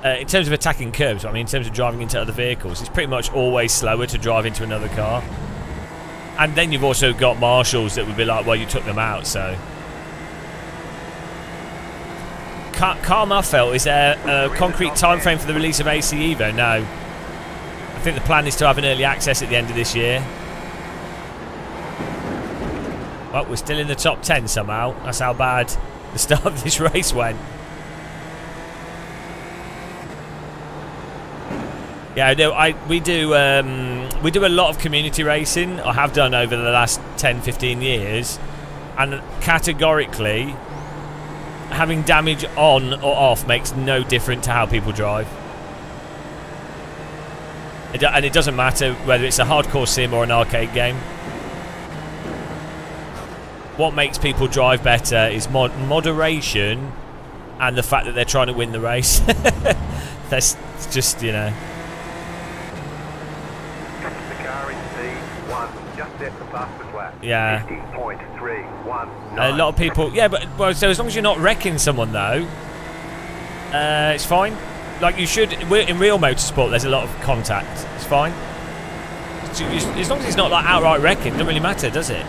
in terms of attacking curbs, I mean, in terms of driving into other vehicles, it's pretty much always slower to drive into another car. And then you've also got marshals that would be like, well, you took them out, so... Carl Muffelt, is there a concrete time frame for the release of AC Evo? No. I think the plan is to have an early access at the end of this year. Well, we're still in the top 10 somehow. That's how bad the start of this race went. Yeah, no, we do a lot of community racing. I have done over the last 10-15 years, and categorically, having damage on or off makes no difference to how people drive. And it doesn't matter whether it's a hardcore sim or an arcade game. What makes people drive better is moderation and the fact that they're trying to win the race. That's just, you know. The car in C1, just set the fastest lap. Yeah. 50.319. A lot of people, yeah, but well, so as long as you're not wrecking someone though, it's fine. Like you should, in real motorsport, there's a lot of contact. It's fine. As long as it's not like outright wrecking, it doesn't really matter, does it?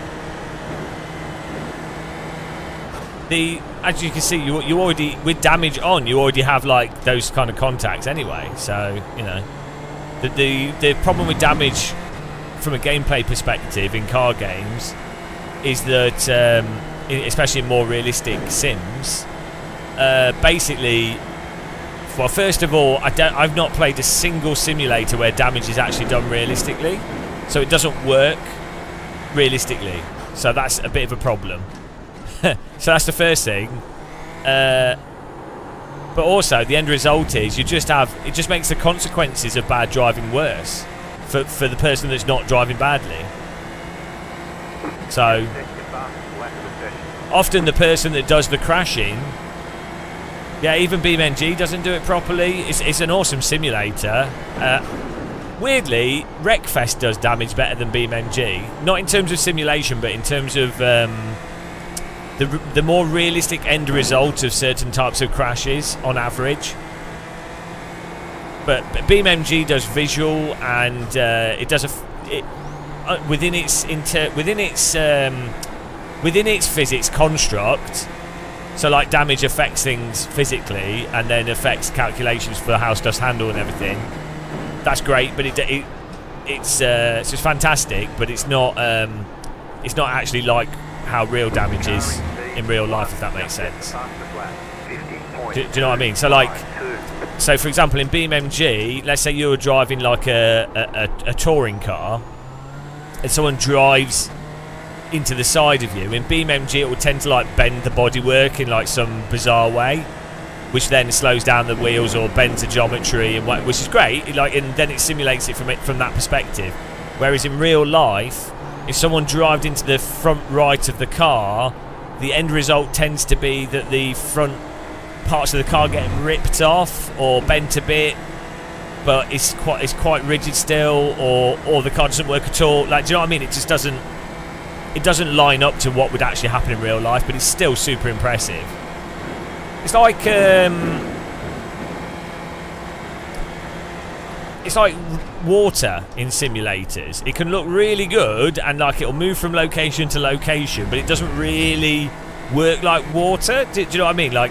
As you can see, you already, with damage on, you already have like those kind of contacts anyway. So you know, the problem with damage from a gameplay perspective in car games is that, especially in more realistic sims, basically, well, first of all, I've not played a single simulator where damage is actually done realistically, so it doesn't work realistically. So that's a bit of a problem. So that's the first thing. But also, the end result is it just makes the consequences of bad driving worse for the person that's not driving badly. So often the person that does the crashing, yeah, even BeamNG doesn't do it properly. It's an awesome simulator. Weirdly, Wreckfest does damage better than BeamNG. Not in terms of simulation, but in terms of the more realistic end result of certain types of crashes on average. But BeamNG does visual, and it does within its physics construct. So like damage affects things physically, and then affects calculations for how stuff's handled and everything. That's great, but it's just fantastic. But it's not actually like how real damage is in real life, if that makes sense. Do you know what I mean? So like, so for example, in BeamNG, let's say you were driving like a touring car, and someone drives into the side of you. In BeamNG, it will tend to like bend the bodywork in like some bizarre way, which then slows down the wheels or bends the geometry, and which is great. And then it simulates it from that perspective. Whereas in real life, if someone drove into the front right of the car, the end result tends to be that the front parts of the car get ripped off or bent a bit, but it's quite rigid still, or the car doesn't work at all. Like, do you know what I mean? It just doesn't line up to what would actually happen in real life, but it's still super impressive. It's like water in simulators. It can look really good, and like it'll move from location to location, but it doesn't really work like water. Do you know what I mean? Like,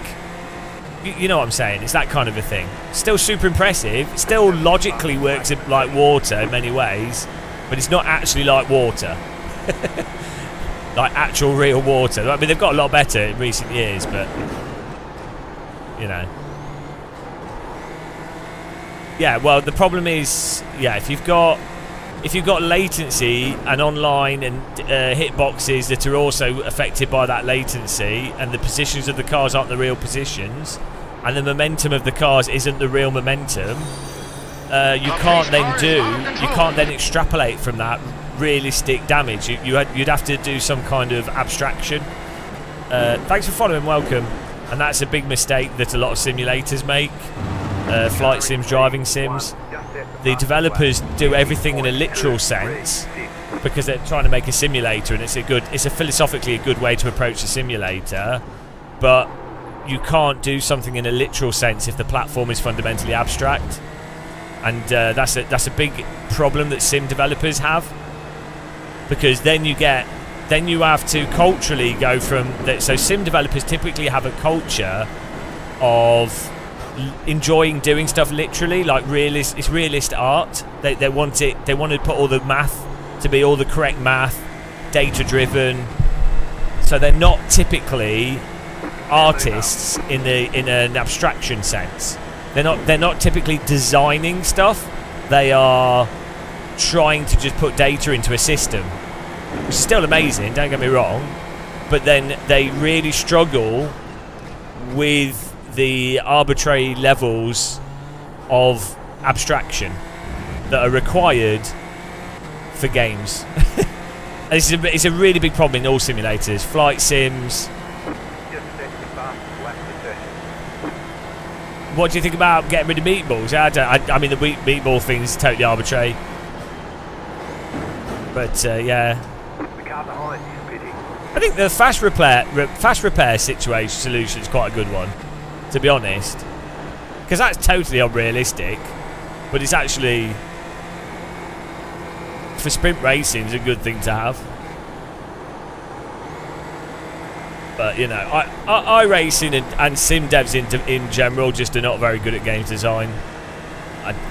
you know what I'm saying? It's that kind of a thing. Still super impressive. It still logically works like water in many ways, but it's not actually like water. Like actual real water. I mean, they've got a lot better in recent years, but you know. Yeah, well, the problem is, yeah, if you've got latency and online and hitboxes that are also affected by that latency, and the positions of the cars aren't the real positions, and the momentum of the cars isn't the real momentum, you can't then extrapolate from that realistic damage. You'd have to do some kind of abstraction. Thanks for following, welcome. And that's a big mistake that a lot of simulators make. Flight sims, driving sims. The developers do everything in a literal sense because they're trying to make a simulator, and it's a philosophically a good way to approach a simulator. But you can't do something in a literal sense if the platform is fundamentally abstract, and that's a big problem that sim developers have, because then you have to culturally go from that. So sim developers typically have a culture of enjoying doing stuff literally, like it's realist art. They want to put all the math to be all the correct math, data driven. So they're not typically artists in an abstraction sense. They're not typically designing stuff. They are trying to just put data into a system, which is still amazing, don't get me wrong, but then they really struggle with the arbitrary levels of abstraction that are required for games. And it's a really big problem in all simulators, flight sims. What do you think about getting rid of meatballs? I mean, the meatball thing's totally arbitrary. But yeah, The car behind is pitting. I think the fast repair solution is quite a good one, to be honest, because that's totally unrealistic. But it's actually, for sprint racing, is a good thing to have. But you know, iRacing and sim devs in general just are not very good at games design.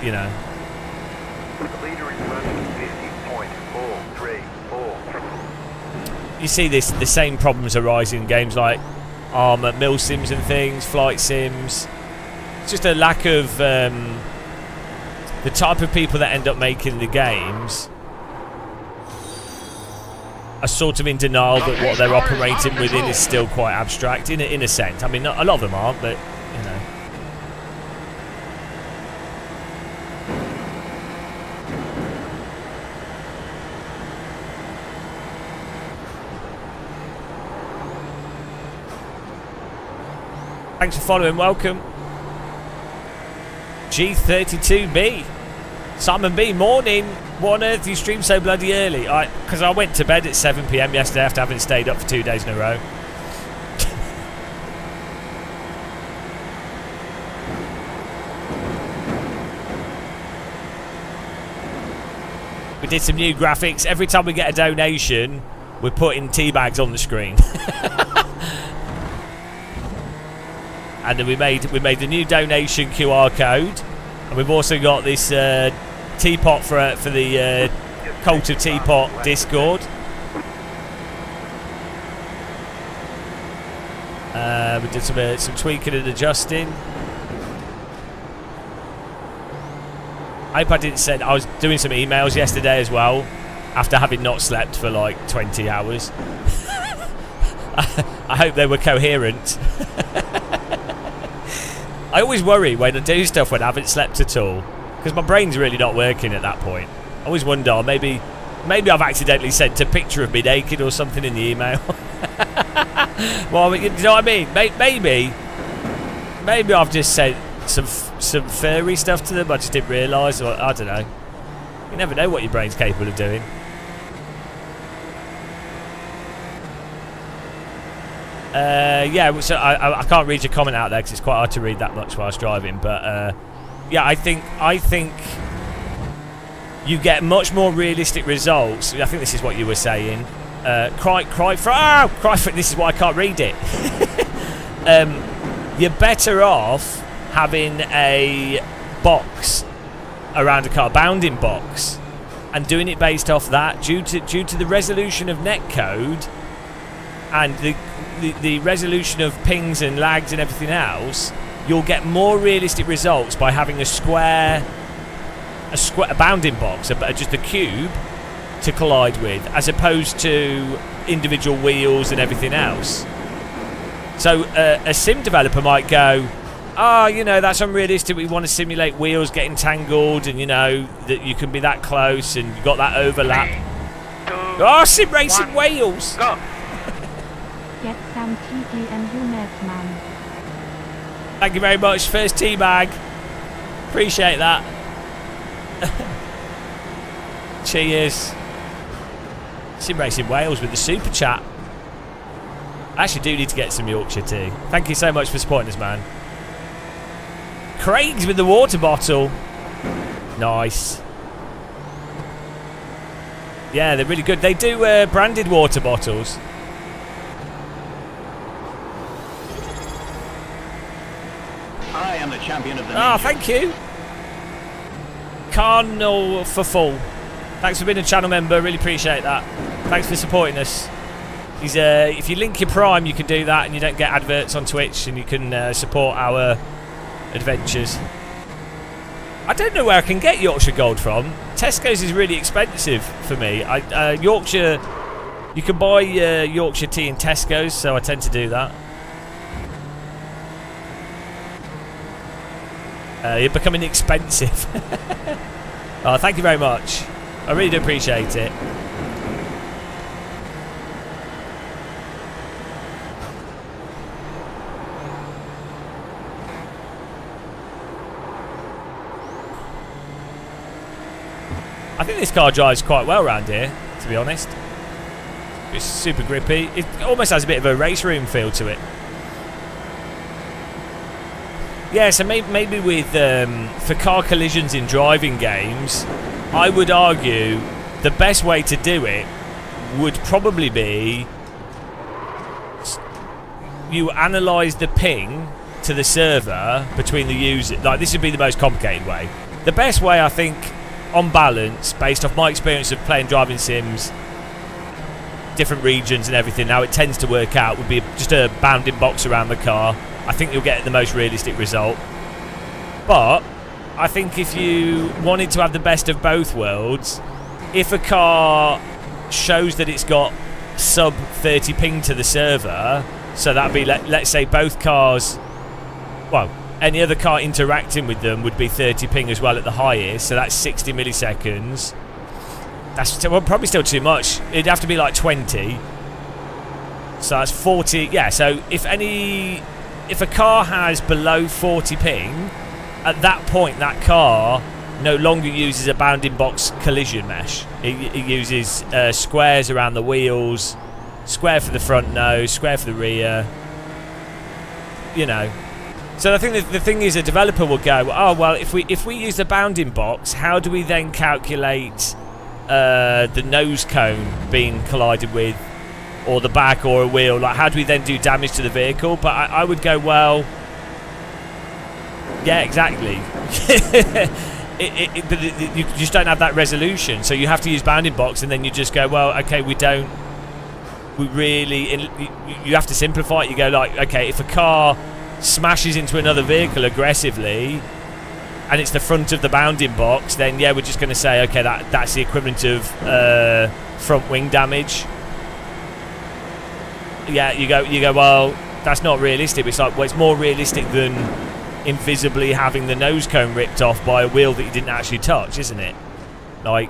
You know. The leader is running 50.434. You see the same problems arise in games like mill sims and things, flight sims. It's just a lack of the type of people that end up making the games are sort of in denial that what they're operating within is still quite abstract in a sense. I mean, a lot of them aren't, but you know. Thanks for following. Welcome. G32B. Simon B. Morning. What on earth do you stream so bloody early? Because I went to bed at 7 PM yesterday after having stayed up for 2 days in a row. We did some new graphics. Every time we get a donation, we're putting tea bags on the screen. And then we made the new donation QR code, and we've also got this teapot for the Cult of Teapot Discord. We did some tweaking and adjusting. I hope I didn't send. I was doing some emails yesterday as well, after having not slept for like 20 hours. I hope they were coherent. I always worry when I do stuff when I haven't slept at all, because my brain's really not working at that point. I always wonder, maybe I've accidentally sent a picture of me naked or something in the email. Well, you know what I mean? Maybe I've just sent some furry stuff to them. I just didn't realise, or I don't know. You never know what your brain's capable of doing. Yeah, so I can't read your comment out there because it's quite hard to read that much while I was driving. But yeah, I think you get much more realistic results. I think this is what you were saying. Cry for. This is why I can't read it. You're better off having a box around a car, bounding box, and doing it based off that due to the resolution of netcode and the resolution of pings and lags and everything else. You'll get more realistic results by having a square bounding box, just a cube to collide with, as opposed to individual wheels and everything else. So a sim developer might go, you know, that's unrealistic. We want to simulate wheels getting tangled, and you know that you can be that close, and you've got that overlap. Sim racing wheels. Go. Get some TGM units, man. Thank you very much. First teabag. Appreciate that. Cheers. Sim Racing Wales with the super chat. I actually do need to get some Yorkshire tea. Thank you so much for supporting us, man. Craig's with the water bottle. Nice. Yeah, they're really good. They do branded water bottles. I am the champion of the ninja. Thank you. Carnal for full. Thanks for being a channel member. Really appreciate that. Thanks for supporting us. If you link your Prime, you can do that, and you don't get adverts on Twitch, and you can support our adventures. I don't know where I can get Yorkshire Gold from. Tesco's is really expensive for me. Yorkshire, you can buy Yorkshire tea in Tesco's, so I tend to do that. You're becoming expensive. Oh, thank you very much. I really do appreciate it. I think this car drives quite well around here. to be honest. It's super grippy. It almost has a bit of a race room feel to it. Yeah, so maybe with for car collisions in driving games, I would argue the best way to do it would probably be you analyse the ping to the server between the user. Like, this would be the most complicated way. The best way, I think, on balance, based off my experience of playing driving sims, different regions and everything, how it tends to work out would be just a bounding box around the car. I think you'll get the most realistic result. But I think if you wanted to have the best of both worlds, if a car shows that it's got sub 30 ping to the server, so that'd be, let's say both cars, well, any other car interacting with them would be 30 ping as well at the highest, so that's 60 milliseconds. That's probably still too much. It'd have to be like 20. So that's 40. Yeah, so if a car has below 40 ping, at that point that car no longer uses a bounding box collision mesh. It uses squares around the wheels, square for the front nose, square for the rear, you know. So I think the thing is, a developer will go, oh well, if we use the bounding box, how do we then calculate the nose cone being collided with, or the back or a wheel? Like, how do we then do damage to the vehicle? But I would go, well, yeah, exactly. But you just don't have that resolution, so you have to use bounding box, and then you just go, well, okay, you have to simplify it. You go like, okay, if a car smashes into another vehicle aggressively and it's the front of the bounding box, then yeah, we're just going to say, okay, that's the equivalent of front wing damage. Yeah, you go, well, that's not realistic. It's like, well, it's more realistic than invisibly having the nose cone ripped off by a wheel that you didn't actually touch, isn't it? Like,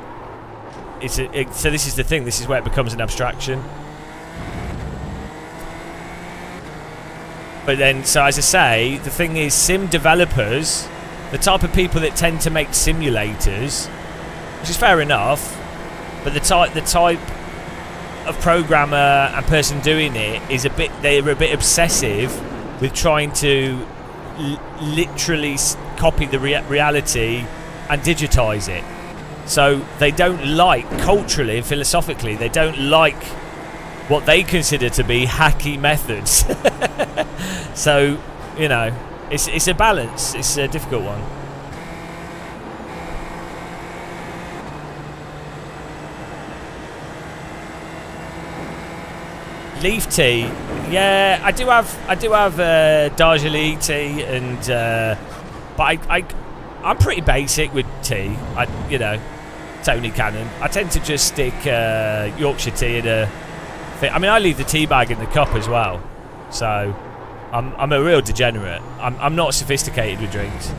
so this is the thing. This is where it becomes an abstraction. But then, so as I say, the thing is, sim developers, the type of people that tend to make simulators, which is fair enough, but the type of programmer and person doing it is they're a bit obsessive with trying to literally copy the reality and digitize it. So they don't like, culturally and philosophically, they don't like what they consider to be hacky methods. So, you know, it's a balance. It's a difficult one. Leaf tea, yeah, I do have Darjeeling tea, and but I'm pretty basic with tea. Tony Cannon. I tend to just stick Yorkshire tea in a thing. I mean, I leave the tea bag in the cup as well, so I'm a real degenerate. I'm not sophisticated with drinks.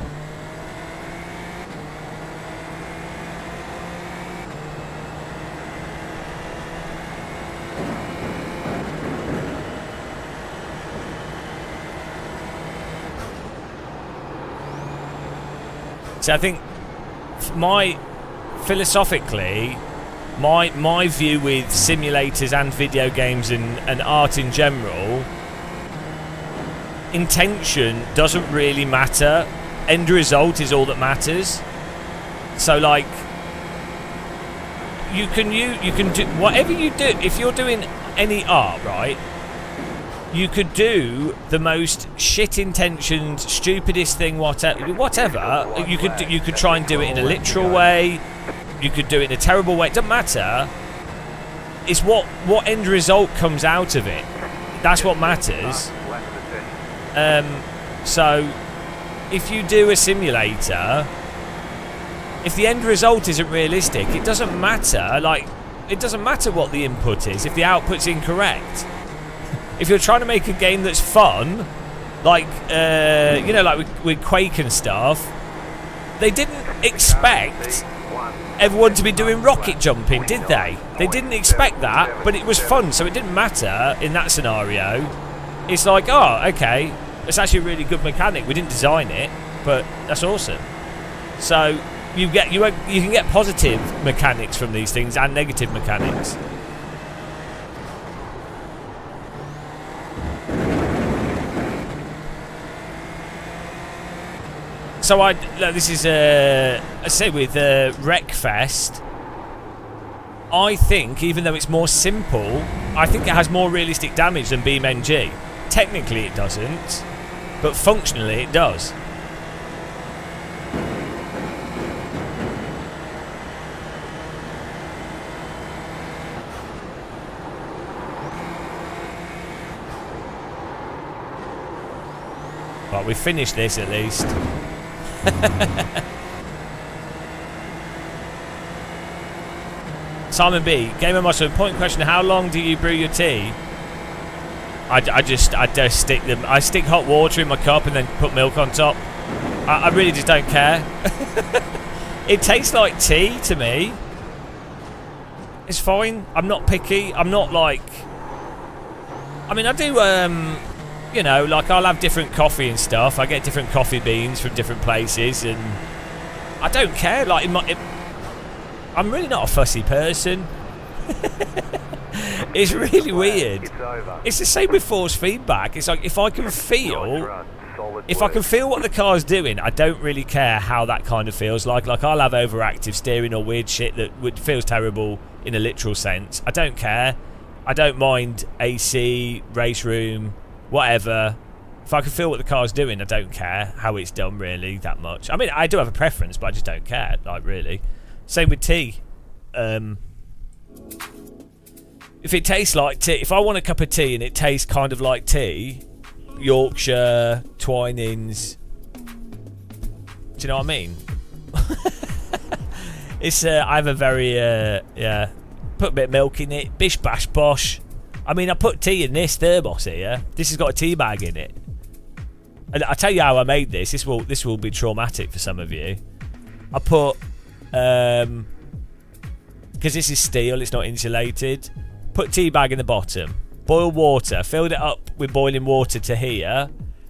So I think philosophically, my view with simulators and video games and art in general, intention doesn't really matter. End result is all that matters. So like, you can do whatever you do. If you're doing any art, right, you could do the most shit-intentioned, stupidest thing, whatever. You could try and do it in a literal way. You could do it in a terrible way. It doesn't matter. It's what end result comes out of it. That's what matters. So, if you do a simulator, if the end result isn't realistic, it doesn't matter. Like, it doesn't matter what the input is if the output's incorrect. If you're trying to make a game that's fun, like like with Quake and stuff, they didn't expect everyone to be doing rocket jumping, did they? They didn't expect that, but it was fun, so it didn't matter in that scenario. It's like, oh, okay, it's actually a really good mechanic. We didn't design it, but that's awesome. So you can get positive mechanics from these things and negative mechanics. So this is I say with Wreckfest, I think even though it's more simple, I think it has more realistic damage than BeamNG. Technically it doesn't, but functionally it does. Right, we've finished this at least. Simon B, Game of Muscle. Point question: how long do you brew your tea? I just stick them. I stick hot water in my cup and then put milk on top. I really just don't care. It tastes like tea to me. It's fine. I'm not picky. I'm not like. I mean, I do. You know, like I'll have different coffee and stuff. I get different coffee beans from different places, and I don't care. Like, I'm really not a fussy person. It's really weird. It's the same with force feedback. It's like if I can feel what the car's doing, I don't really care how that kind of feels. Like I'll have overactive steering or weird shit that feels terrible in a literal sense. I don't care. I don't mind AC, race room, whatever. If I can feel what the car's doing, I don't care how it's done really that much. I mean, I do have a preference, but I just don't care, like, really. Same with tea. If it tastes like tea, if I want a cup of tea and it tastes kind of like tea, Yorkshire, Twinings, do you know what I mean? It's I have a very yeah, put a bit of milk in it, bish bash bosh. I mean, I put tea in this thermos here. This has got a tea bag in it. And I'll tell you how I made this. This will be traumatic for some of you. I put because this is steel, it's not insulated. Put tea bag in the bottom, boiled water, filled it up with boiling water to here.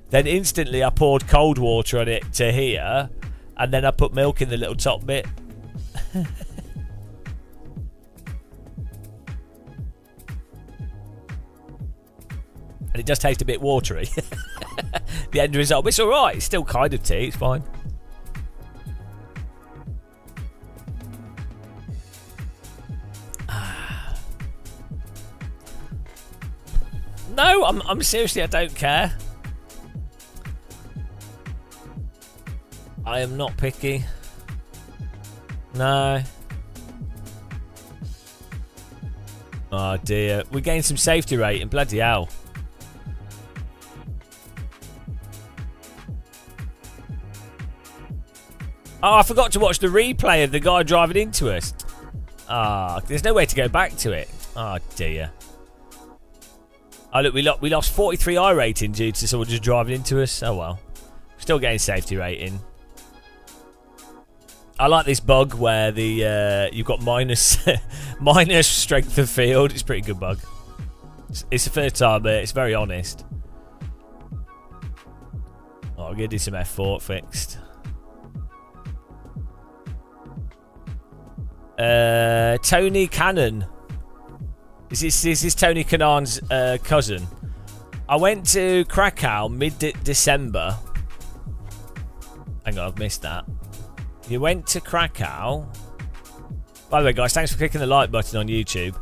Then instantly I poured cold water on it to here, and then I put milk in the little top bit. And it does taste a bit watery. The end result, it's alright. It's still kind of tea, it's fine. No, I'm seriously, I don't care. I am not picky. No. Oh dear. We gained some safety rating, bloody hell. Oh, I forgot to watch the replay of the guy driving into us. Ah, there's no way to go back to it. Oh dear. Oh look, we lost 43 I rating due to someone just driving into us. Oh well. Still getting safety rating. I like this bug where the you've got minus strength of field. It's a pretty good bug. It's the first time, it's very honest. Oh, I'm gonna do some F4 fixed. Tony Cannon. Is this Tony Cannon's cousin? I went to Krakow mid-December. Hang on, I've missed that. You went to Krakow. By the way, guys, thanks for clicking the like button on YouTube.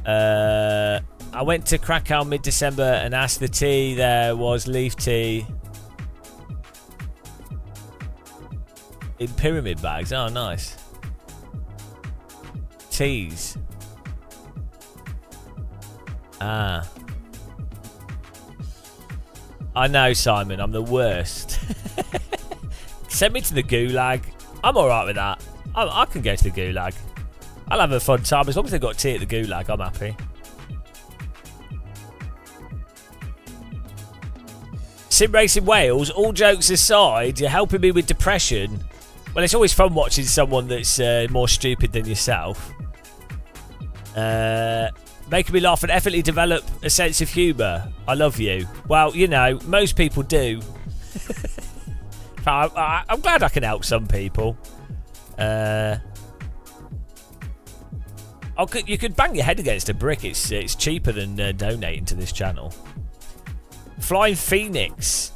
I went to Krakow mid-December and asked the tea there was leaf tea in pyramid bags. Oh, nice. Teas. Ah. I know, Simon, I'm the worst. Send me to the gulag. I'm alright with that. I can go to the gulag. I'll have a fun time. As long as they've got tea at the gulag, I'm happy. Sim Racing Wales, all jokes aside, you're helping me with depression. Well, it's always fun watching someone that's more stupid than yourself. Making me laugh and effortlessly develop a sense of humour. I love you. Well, you know, most people do. I'm glad I can help some people. You could bang your head against a brick. It's cheaper than donating to this channel. Flying Phoenix.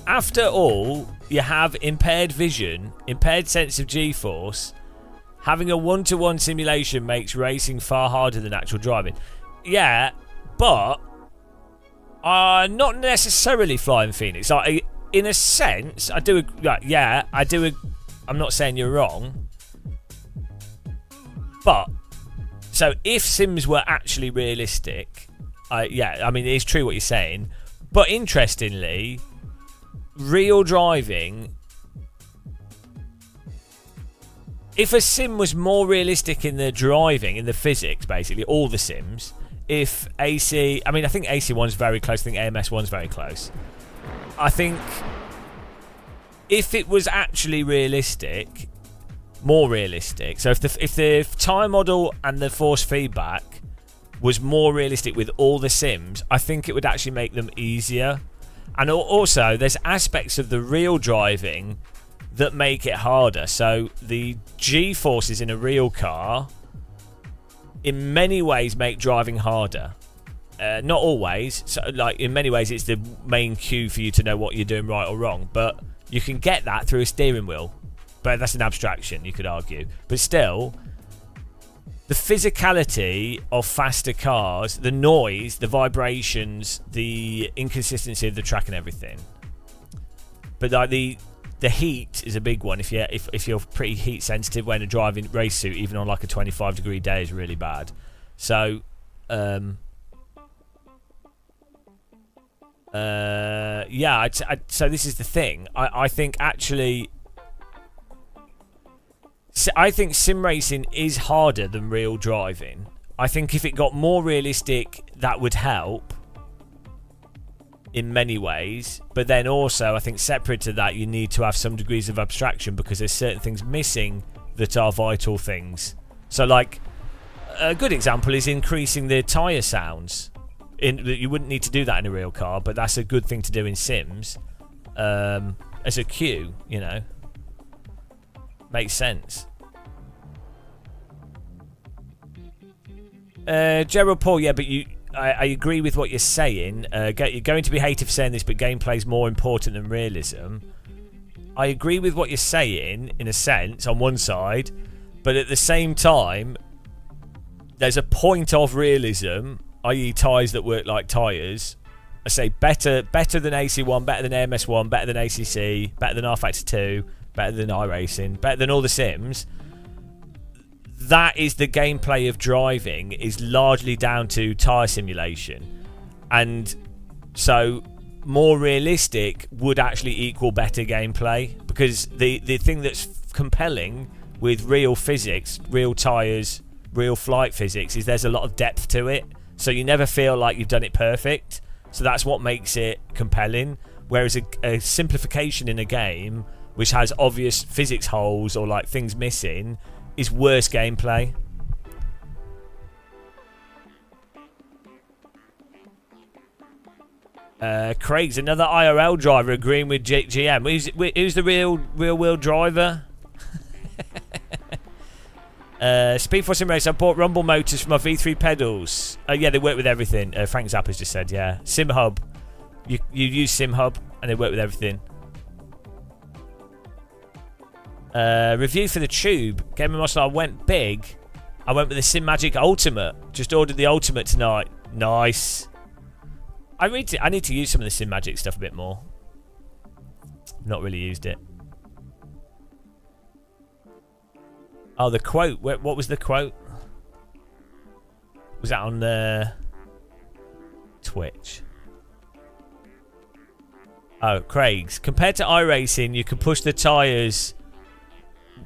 After all, you have impaired vision, impaired sense of G-force. Having a one-to-one simulation makes racing far harder than actual driving. Yeah, but not necessarily Flying Phoenix. In a sense, I do. Yeah, I do. I'm not saying you're wrong, but so if Sims were actually realistic, yeah, I mean it is true what you're saying. But interestingly, real driving. If a sim was more realistic in the driving, in the physics, basically all the sims. If AC, I mean, I think AC1's very close. I think AMS1's very close. I think if it was actually realistic, more realistic. So if the time model and the force feedback was more realistic with all the sims, I think it would actually make them easier. And also, there's aspects of the real driving that make it harder. So the G-forces in a real car, in many ways, make driving harder. Not always. So, like in many ways, it's the main cue for you to know what you're doing right or wrong. But you can get that through a steering wheel. But that's an abstraction, you could argue. But still, the physicality of faster cars, the noise, the vibrations, the inconsistency of the track and everything. But like the heat is a big one. If you're pretty heat sensitive when a driving race suit, even on like a 25-degree day, is really bad. So, yeah. So this is the thing. I think actually, I think sim racing is harder than real driving. I think if it got more realistic, that would help in many ways. But then also, I think separate to that, you need to have some degrees of abstraction because there's certain things missing that are vital things. So like, a good example is increasing the tyre sounds. You wouldn't need to do that in a real car, but that's a good thing to do in sims. As a cue, you know. Makes sense. Gerald Paul, yeah, but I agree with what you're saying. You're going to be hated for saying this, but gameplay is more important than realism. I agree with what you're saying, in a sense, on one side, but at the same time, there's a point of realism, i.e. tyres that work like tyres. I say better than AC1, better than AMS1, better than ACC, better than rFactor 2, better than iRacing, better than all the sims. That is the gameplay of driving, is largely down to tyre simulation. And so more realistic would actually equal better gameplay, because the thing that's compelling with real physics, real tyres, real flight physics, is there's a lot of depth to it. So you never feel like you've done it perfect. So that's what makes it compelling. Whereas a simplification in a game, which has obvious physics holes or like things missing, is worse gameplay. Craig's another IRL driver agreeing with GM. Who's the real world driver? Speed Force Sim Race. I bought rumble motors for my V3 pedals. Yeah, they work with everything. Frank Zappa's just said, yeah. Sim Hub. You use Sim Hub and they work with everything. Review for the Tube. Game of Muscle. I went big. I went with the Sim Magic Ultimate. Just ordered the Ultimate tonight. Nice. I need to use some of the Sim Magic stuff a bit more. Not really used it. Oh, the quote. What was the quote? Was that on Twitch? Oh, Craig's. Compared to iRacing, you can push the tyres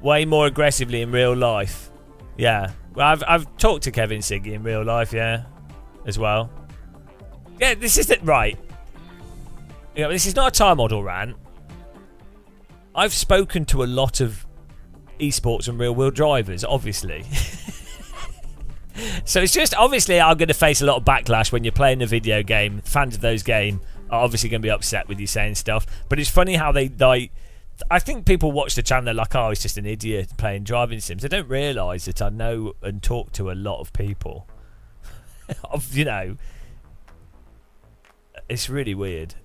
way more aggressively in real life. Yeah. Well, I've talked to Kevin Siggy in real life, yeah, as well. Yeah, this isn't right. You know, this is not a time model rant. I've spoken to a lot of esports and real world drivers, obviously. So it's just, obviously I'm going to face a lot of backlash when you're playing a video game. Fans of those games are obviously going to be upset with you saying stuff. But it's funny how they I think people watch the channel, they're like, oh, he's just an idiot playing driving sims. They don't realise that I know and talk to a lot of people. You know, it's really weird.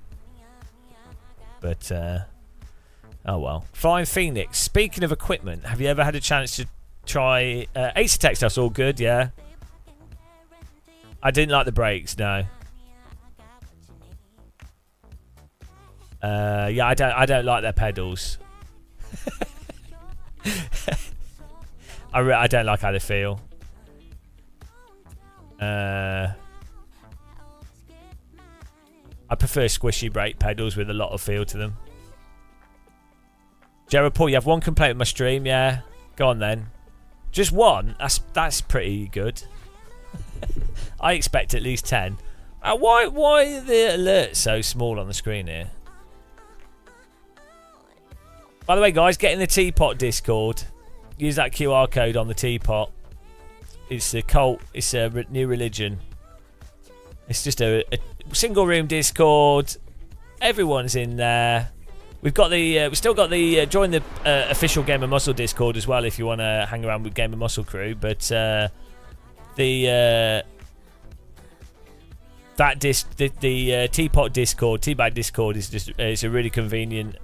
But, oh well. Flying Phoenix, speaking of equipment, have you ever had a chance to try... Assetto stuff's all good, yeah. I didn't like the brakes, no. Yeah, I don't like their pedals. I don't like how they feel. I prefer squishy brake pedals with a lot of feel to them. Gerald Paul, you have one complaint with my stream, yeah? Go on then. Just one? That's pretty good. I expect at least 10. Why are the alerts so small on the screen here? By the way, guys, get in the Teapot Discord. Use that QR code on the Teapot. It's a cult. It's a new religion. It's just a single room Discord. Everyone's in there. We've still got the join the official Game of Muscle Discord as well if you want to hang around with Game of Muscle crew. But the Teapot Discord, Teabag Discord is just it's a really convenient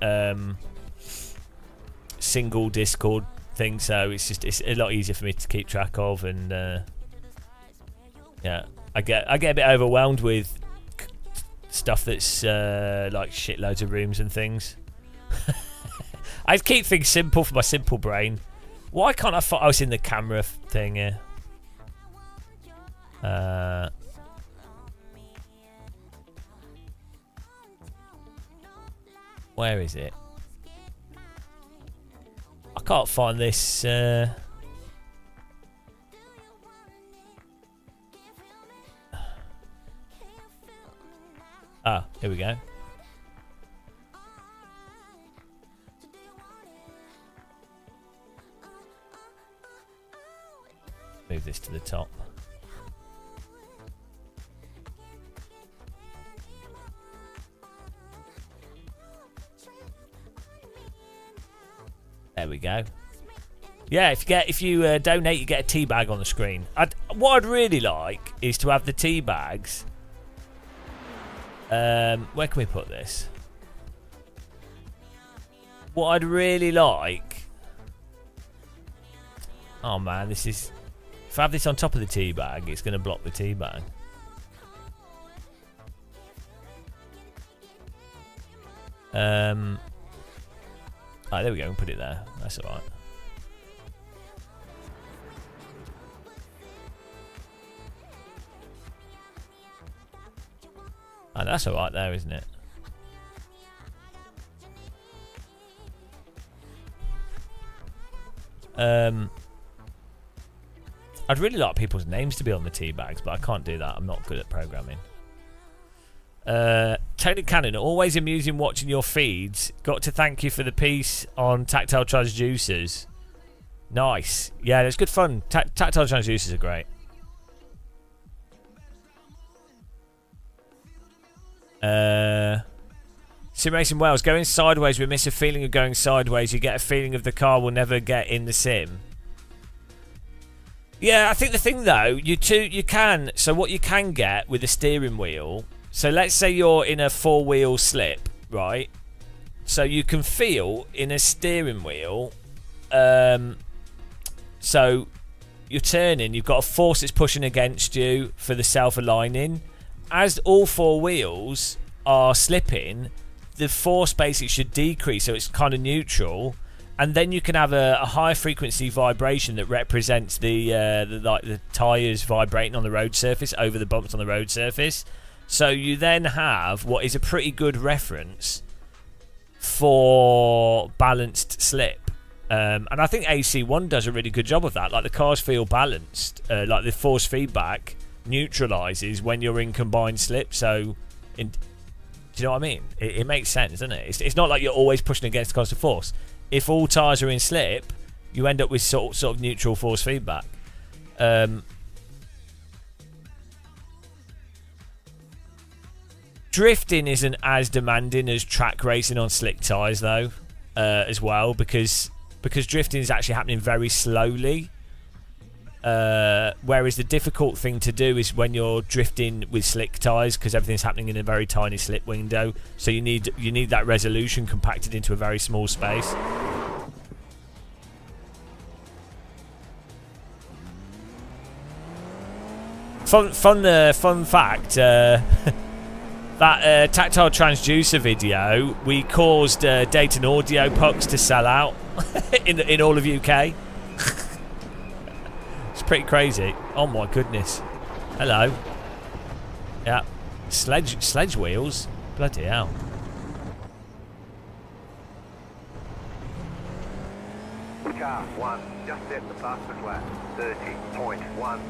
single Discord thing, so it's a lot easier for me to keep track of, and yeah, I get a bit overwhelmed with stuff that's like shitloads of rooms and things. I keep things simple for my simple brain. Why can't I I was in the camera thing here. Where is it? I can't find this. Ah, here we go. Move this to the top. There we go. Yeah, if you donate, you get a tea bag on the screen. What I'd really like is to have the tea bags. Where can we put this? What I'd really like. Oh man, this is. If I have this on top of the tea bag, it's going to block the tea bag. Alright, there we go. We can put it there. That's alright. Oh, that's alright there, isn't it? I'd really like people's names to be on the tea bags, but I can't do that. I'm not good at programming. Tony Cannon, always amusing watching your feeds. Got to thank you for the piece on tactile transducers. Nice. Yeah, it's good fun. Tactile transducers are great. Sim Racing Wales, going sideways, we miss a feeling of going sideways. You get a feeling of the car will never get in the sim. Yeah, I think the thing though, you can. So what you can get with a steering wheel. So let's say you're in a 4-wheel slip, right? So you can feel in a steering wheel. So you're turning. You've got a force that's pushing against you for the self-aligning. As all 4 wheels are slipping, the force basically should decrease, so it's kind of neutral, and then you can have a high frequency vibration that represents the tires vibrating on the road surface over the bumps on the road surface. So you then have what is a pretty good reference for balanced slip, and I think AC1 does a really good job of that. Like the cars feel balanced, like the force feedback neutralizes when you're in combined slip. So do you know what I mean? It makes sense, doesn't it? It's not like you're always pushing against the constant force. If all tires are in slip, you end up with sort of neutral force feedback. Drifting isn't as demanding as track racing on slick tires though. as well, because drifting is actually happening very slowly. Whereas the difficult thing to do is when you're drifting with slick tyres, because everything's happening in a very tiny slip window. So you need that resolution compacted into a very small space. Fun fact. That tactile transducer video, we caused Dayton Audio pucks to sell out in all of UK. It's pretty crazy. Oh my goodness. Hello. Yeah. Sledge wheels. Bloody hell. Car 1, just set the fastest lap. 30.17.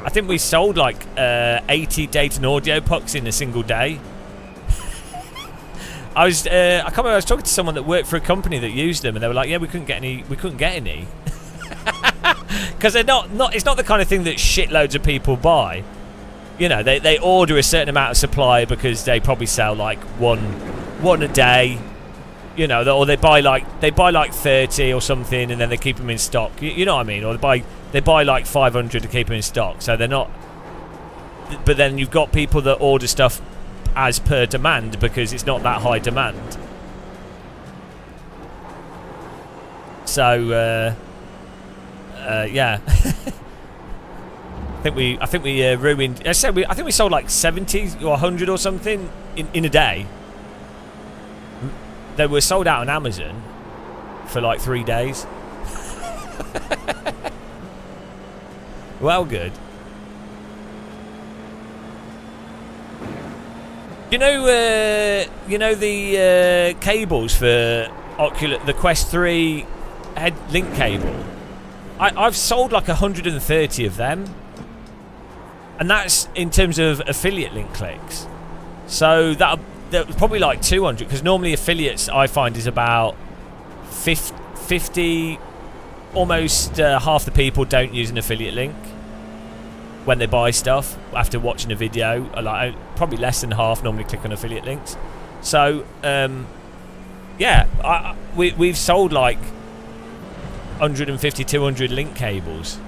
I think we sold like 80 Dayton Audio pucks in a single day. I can't remember, I was talking to someone that worked for a company that used them, and they were like, yeah, we couldn't get any. Because they're not it's not the kind of thing that shitloads of people buy. You know, they order a certain amount of supply because they probably sell like one a day. You know, or they buy like 30 or something, and then they keep them in stock. You know what I mean? Or they buy like 500 to keep them in stock. So they're not. But then you've got people that order stuff as per demand because it's not that high demand. So yeah. I think we ruined. I think we sold like 70 or 100 or something in a day. They were sold out on Amazon for like 3 days. Well, good. You know the cables for the Quest 3 head link cable. I've sold like 130 of them, and that's in terms of affiliate link clicks. So that probably like 200, because normally affiliates I find is about 50. Almost half the people don't use an affiliate link when they buy stuff after watching a video. Like probably less than half normally click on affiliate links. So yeah, we've sold like 150, 200 link cables.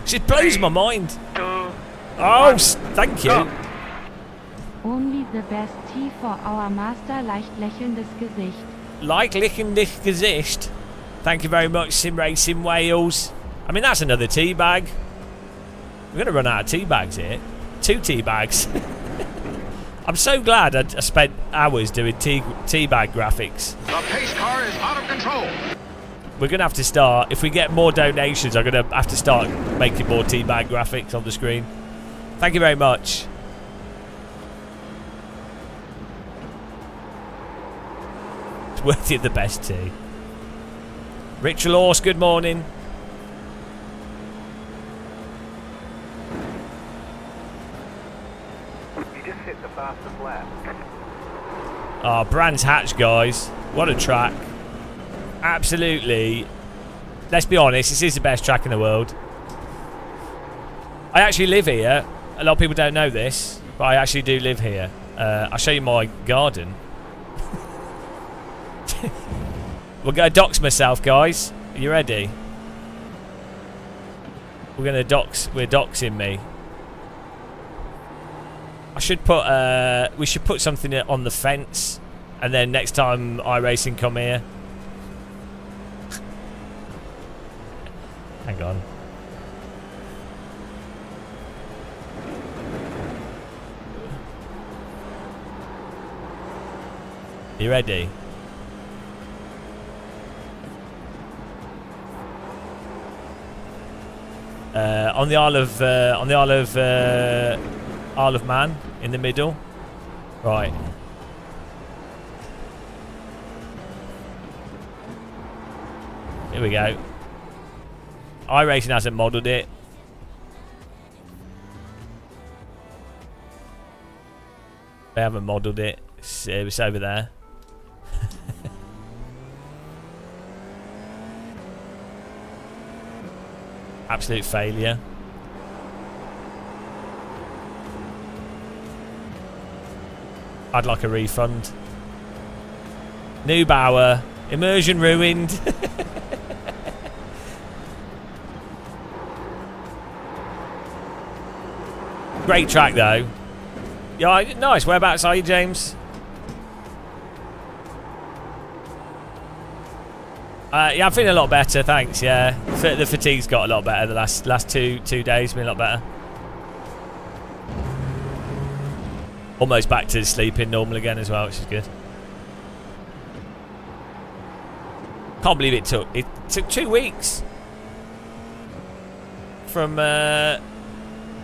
It blows my mind. Oh, thank you. Only the best tea for our master, leicht lächelndes Gesicht. Like lächelndes Gesicht. Thank you very much, Sim Racing Wales. I mean, that's another tea bag. We're going to run out of tea bags here. 2 tea bags. I'm so glad I spent hours doing tea bag graphics. The pace car is out of control. We're going to have to start, if we get more donations, I'm going to have to start making more tea bag graphics on the screen. Thank you very much. It's worthy of the best tea. Ritual Horse, good morning. You just hit the fastest lap. Ah, Brands Hatch, guys. What a track. Absolutely. Let's be honest, this is the best track in the world. I actually live here. A lot of people don't know this, but I actually do live here. I'll show you my garden. We're going to dox myself, guys. Are you ready? We're going to dox. We're doxing me. I should put. We should put something on the fence, and then next time iRacing come here. Hang on. You ready? On the Isle of Man in the middle. Right. Here we go. iRacing hasn't modelled it. They haven't modelled it. It's over there. Absolute failure. I'd like a refund. Neubauer. Immersion ruined. Great track though. Yeah, nice. Whereabouts are you, James? Yeah, I'm feeling a lot better, thanks. Yeah, the fatigue's got a lot better. The last two days been a lot better. Almost back to sleeping normal again as well, which is good. Can't believe it took 2 weeks from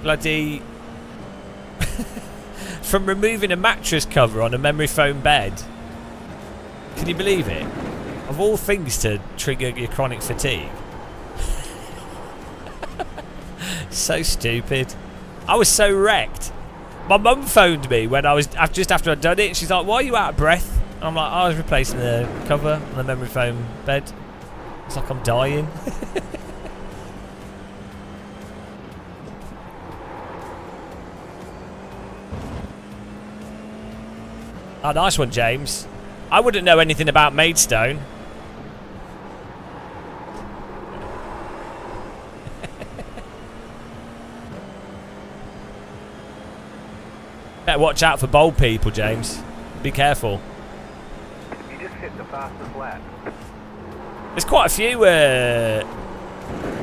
bloody from removing a mattress cover on a memory foam bed. Can you believe it? Of all things to trigger your chronic fatigue. So stupid. I was so wrecked. My mum phoned me when I was just after I'd done it. She's like, "Why are you out of breath?" I'm like, "I was replacing the cover on the memory foam bed." It's like I'm dying. Oh, nice one, James. I wouldn't know anything about Maidstone. Better watch out for bold people, James. Be careful. You just hit the fastest lap. There's quite a few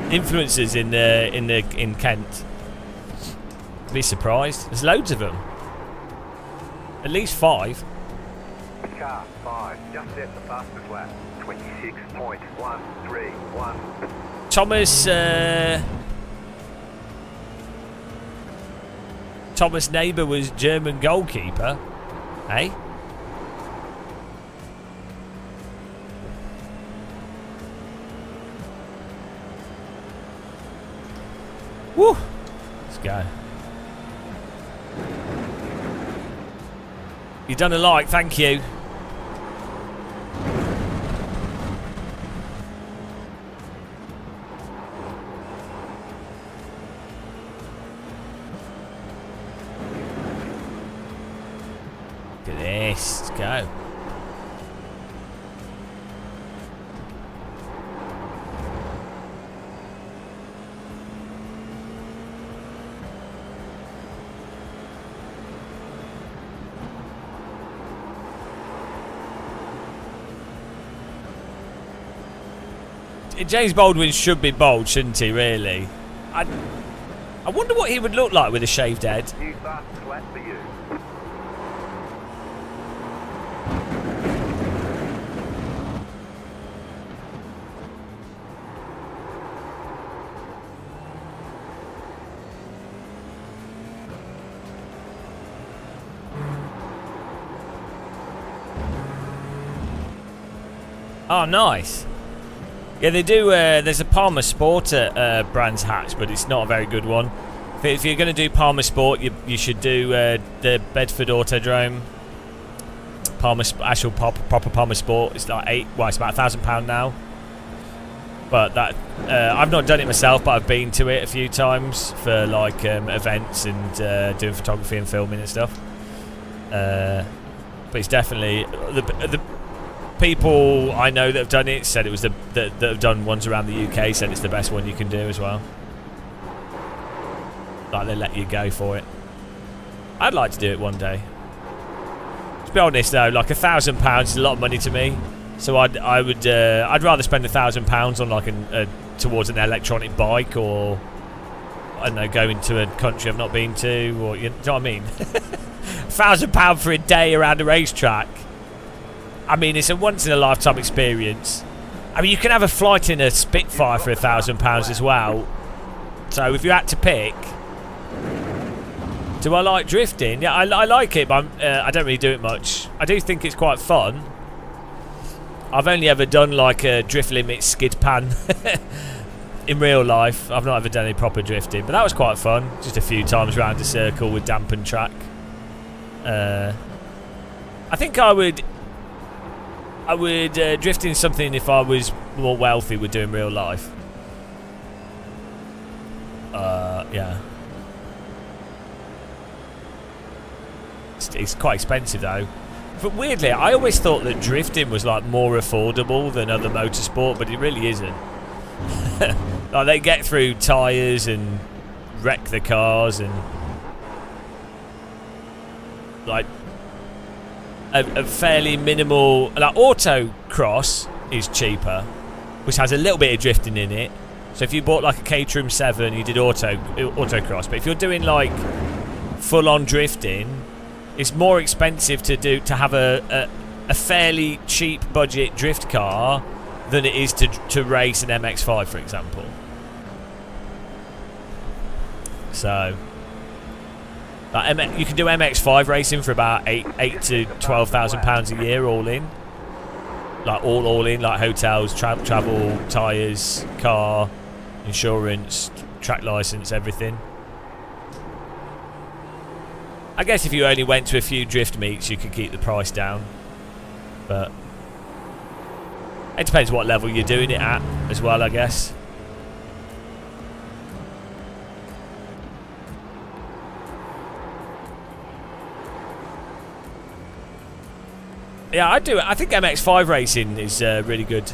influencers in Kent. Be surprised. There's loads of them. At least 5. Car 5, just hit the fastest lap. 26.131. Thomas Neighbour was German goalkeeper. Hey? Woo! Let's go. You done a like, thank you. Look at this. Let's go. James Baldwin should be bold, shouldn't he, really? I wonder what he would look like with a shaved head. New fastest lap for you. Oh, nice. Yeah, they do. There's a Palmer Sport at Brands Hatch, but it's not a very good one. If you're going to do Palmer Sport, you should do the Bedford Autodrome. Actual proper Palmer Sport. It's like it's about £1,000 now. But that I've not done it myself, but I've been to it a few times for like events and doing photography and filming and stuff. But it's definitely the people I know that have done it said it was that have done ones around the UK said it's the best one you can do as well. Like they let you go for it. I'd like to do it one day. To be honest though, like £1,000 is a lot of money to me. So I'd rather spend £1,000 on like towards an electronic bike, or I don't know, going to a country I've not been to, or you know what I mean. £1,000 for a day around a racetrack. I mean, it's a once in a lifetime experience. I mean, you can have a flight in a Spitfire for £1,000 as well. So if you had to pick, do I like drifting? Yeah, I like it, but I don't really do it much. I do think it's quite fun. I've only ever done like a drift limit skid pan in real life. I've not ever done any proper drifting, but that was quite fun. Just a few times around a circle with dampened track. I think I would drift in something if I was more wealthy with doing real life. Yeah. It's quite expensive though. But weirdly, I always thought that drifting was like more affordable than other motorsport, but it really isn't. Like they get through tyres and wreck the cars, and like a fairly minimal. Like autocross is cheaper, which has a little bit of drifting in it. So if you bought like a Caterham 7, you did autocross. But if you're doing like full-on drifting, it's more expensive to have a fairly cheap budget drift car than it is to race an MX-5, for example. So like you can do MX-5 racing for about eight to £12,000 a year, all in. Like all in, like hotels, travel, tyres, car, insurance, track license, everything. I guess if you only went to a few drift meets, you could keep the price down. But it depends what level you're doing it at as well, I guess. Yeah, I do. I think MX-5 racing is really good.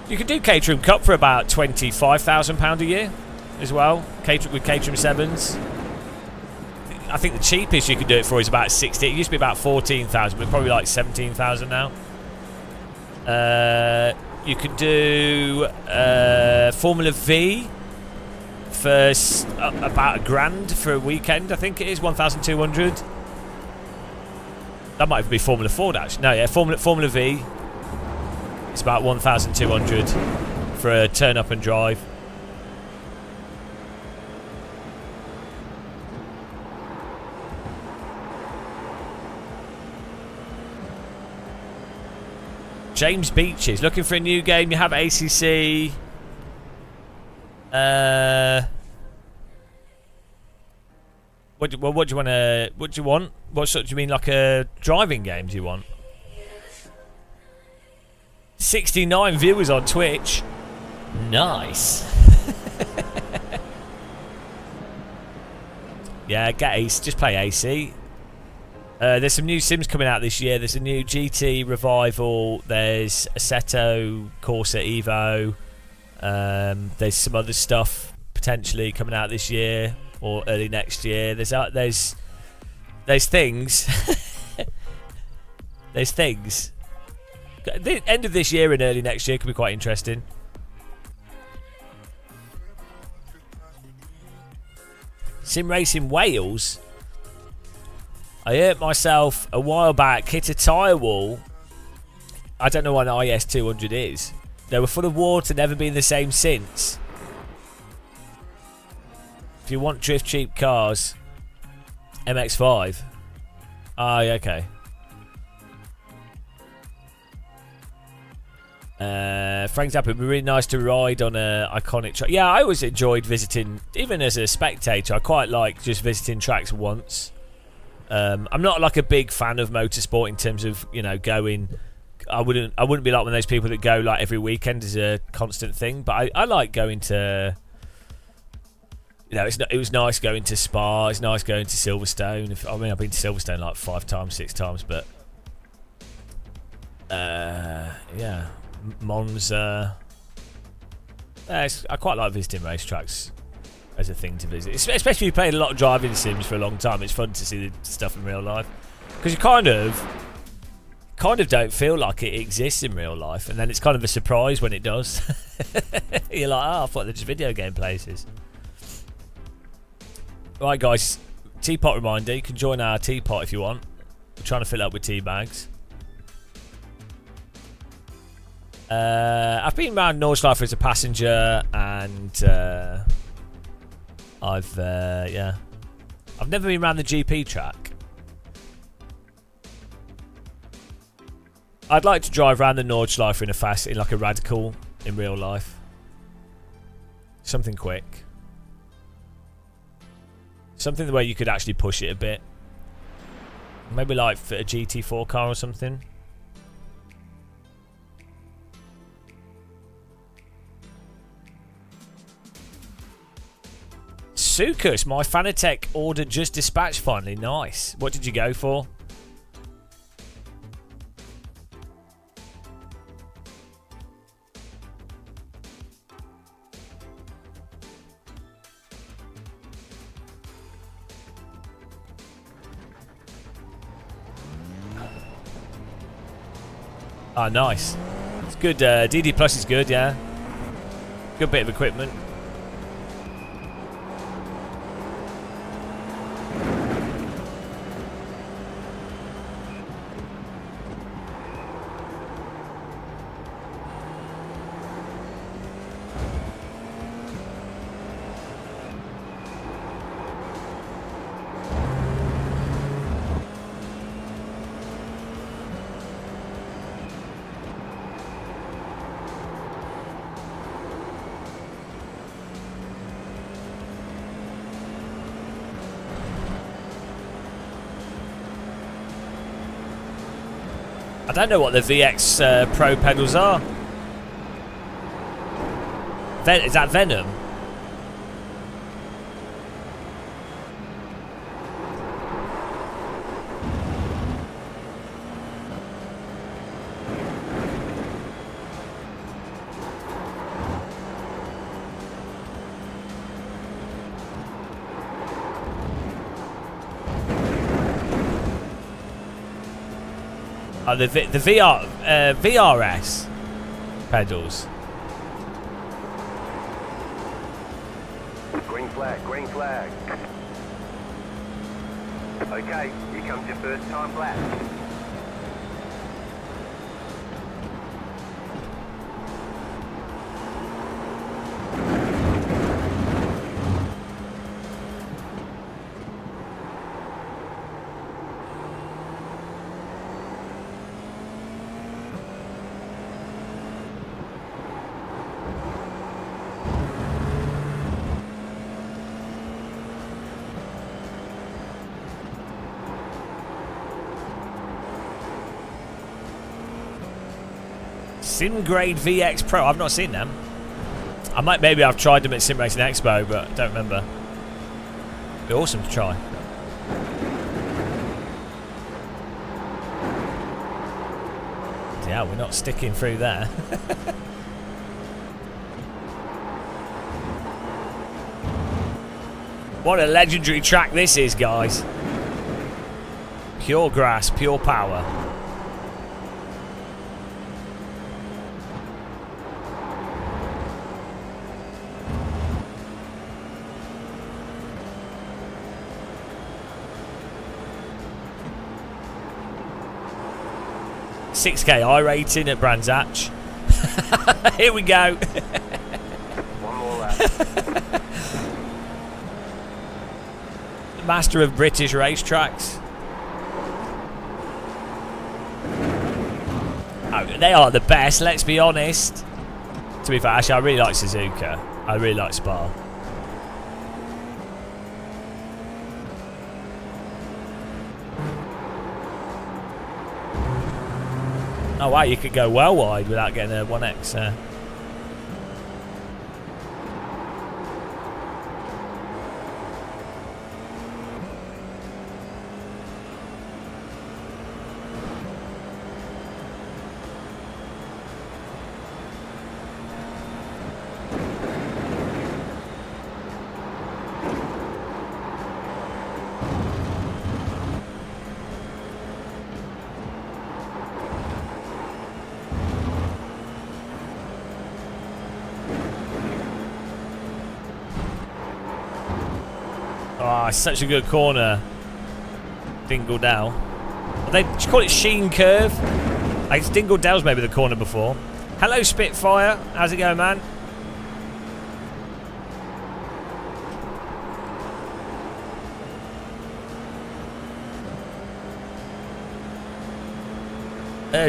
You can do Caterham Cup for about £25,000 a year as well, with Caterham 7s. I think the cheapest you could do it for is about 60. It used to be about 14,000, but probably like 17,000 now. You could do Formula V for about £1,000 for a weekend. I think it is 1,200. That might even be Formula Ford, actually. No, yeah, Formula V. It's about 1,200 for a turn up and drive. James Beaches looking for a new game. You have ACC. What do you want to? What do you want? What sort do you mean? Like a driving game? Do you want? 69 viewers on Twitch. Nice. Yeah, get AC. Just play AC. There's some new Sims coming out this year. There's a new GT Revival. There's Assetto, Corsa Evo. There's some other stuff potentially coming out this year or early next year. There's things. There's things. The end of this year and early next year could be quite interesting. Sim Racing Wales. I hurt myself a while back, hit a tyre wall. I don't know what an IS200 is. They were full of water, never been the same since. If you want drift cheap cars, MX-5. Ah, okay. Frank's up. It'd be really nice to ride on a iconic track. Yeah, I always enjoyed visiting, even as a spectator. I quite like just visiting tracks once. I'm not like a big fan of motorsport in terms of, you know, going. I wouldn't be like one of those people that go like every weekend as a constant thing. But I like going to. You know, it was nice going to Spa. It's nice going to Silverstone. I've been to Silverstone like 5 times, 6 times, but yeah, Monza. I quite like visiting racetracks as a thing to visit, especially if you played a lot of driving sims for a long time. It's fun to see the stuff in real life because you kind of don't feel like it exists in real life, and then it's kind of a surprise when it does. You're like, oh, I thought they're just video game places. Right, guys, teapot reminder, you can join our teapot if you want. We're trying to fill it up with tea bags. I've been around Nordschleife as a passenger, and I've never been around the GP track. I'd like to drive around the Nordschleife in like a radical in real life. Something quick. Something where you could actually push it a bit. Maybe like for a GT4 car or something. Sukus, my Fanatec order just dispatched finally. Nice. What did you go for? Oh, nice. It's good. DD Plus is good, yeah. Good bit of equipment. I don't know what the VX Pro pedals are. Is that Venom? Oh, the VRS pedals. Green flag, green flag. Okay, here comes your first time lap. Simgrade VX Pro. I've not seen them. Maybe I've tried them at Sim Racing Expo, but I don't remember. Be awesome to try. Yeah, we're not sticking through there. What a legendary track this is, guys. Pure grass, pure power. $6K I rating at Brands Hatch. Here we go. One more lap. Master of British racetracks. Oh, they are the best, let's be honest. To be fair, actually, I really like Suzuka. I really like Spa. Oh wow, you could go well wide without getting a 1X. Oh, it's such a good corner. Dingle Dell. They call it Sheen Curve. I guess Dingle Dell's maybe the corner before. Hello, Spitfire. How's it going, man?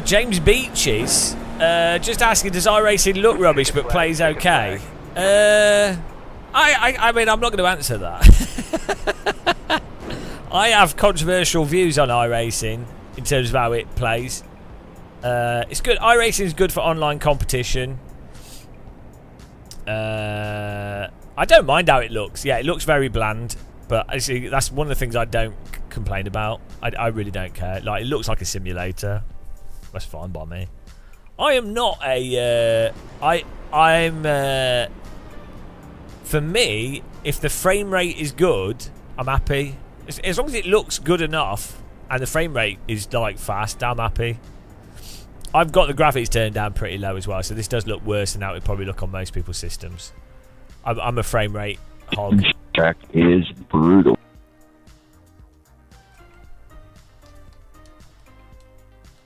James Beaches just asking, does iRacing look rubbish but plays okay? I mean, I'm not going to answer that. I have controversial views on iRacing in terms of how it plays. It's good. iRacing is good for online competition. I don't mind how it looks. Yeah, it looks very bland, but actually, that's one of the things I don't complain about. I really don't care. Like, it looks like a simulator. That's fine by me. I am not a. For me, if the frame rate is good, I'm happy. As long as it looks good enough and the frame rate is like fast, I'm happy. I've got the graphics turned down pretty low as well, so this does look worse than how it would probably look on most people's systems. I'm a frame rate hog. This track is brutal.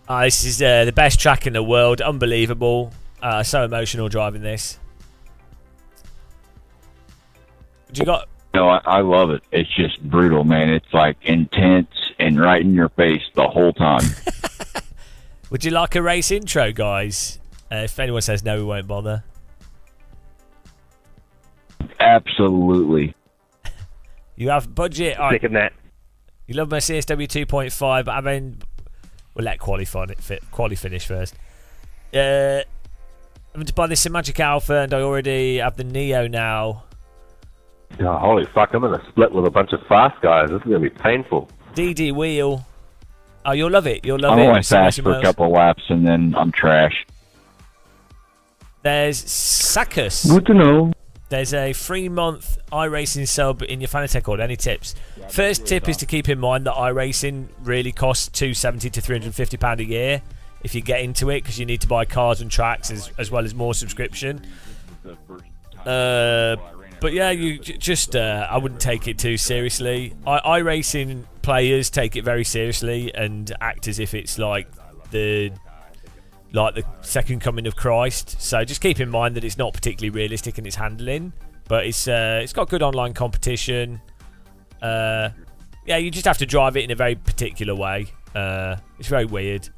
This is the best track in the world. Unbelievable. So emotional driving this. What you got? No, I love it. It's just brutal, man. It's like intense and right in your face the whole time. Would you like a race intro, guys? If anyone says no, we won't bother. Absolutely. You have budget. Right. Thinking that. You love my CSW 2.5, but I mean, we'll let quali finish first. I'm to buy this Magic Alpha, and I already have the Neo now. Oh, holy fuck, I'm in a split with a bunch of fast guys. This is going to be painful. DD wheel. Oh, you'll love it. You'll love I'm it. only fast for a couple laps and then I'm trash. There's Sakus. Good to know. There's a 3-month iRacing sub in your Fanatec order. Any tips? First tip is to keep in mind that iRacing really costs $270 to £350 a year if you get into it, because you need to buy cars and tracks as well as more subscription. But yeah, you just I wouldn't take it too seriously. iRacing players take it very seriously and act as if it's like the second coming of Christ. So just keep in mind that it's not particularly realistic in its handling, but it's got good online competition. Yeah, you just have to drive it in a very particular way. It's very weird,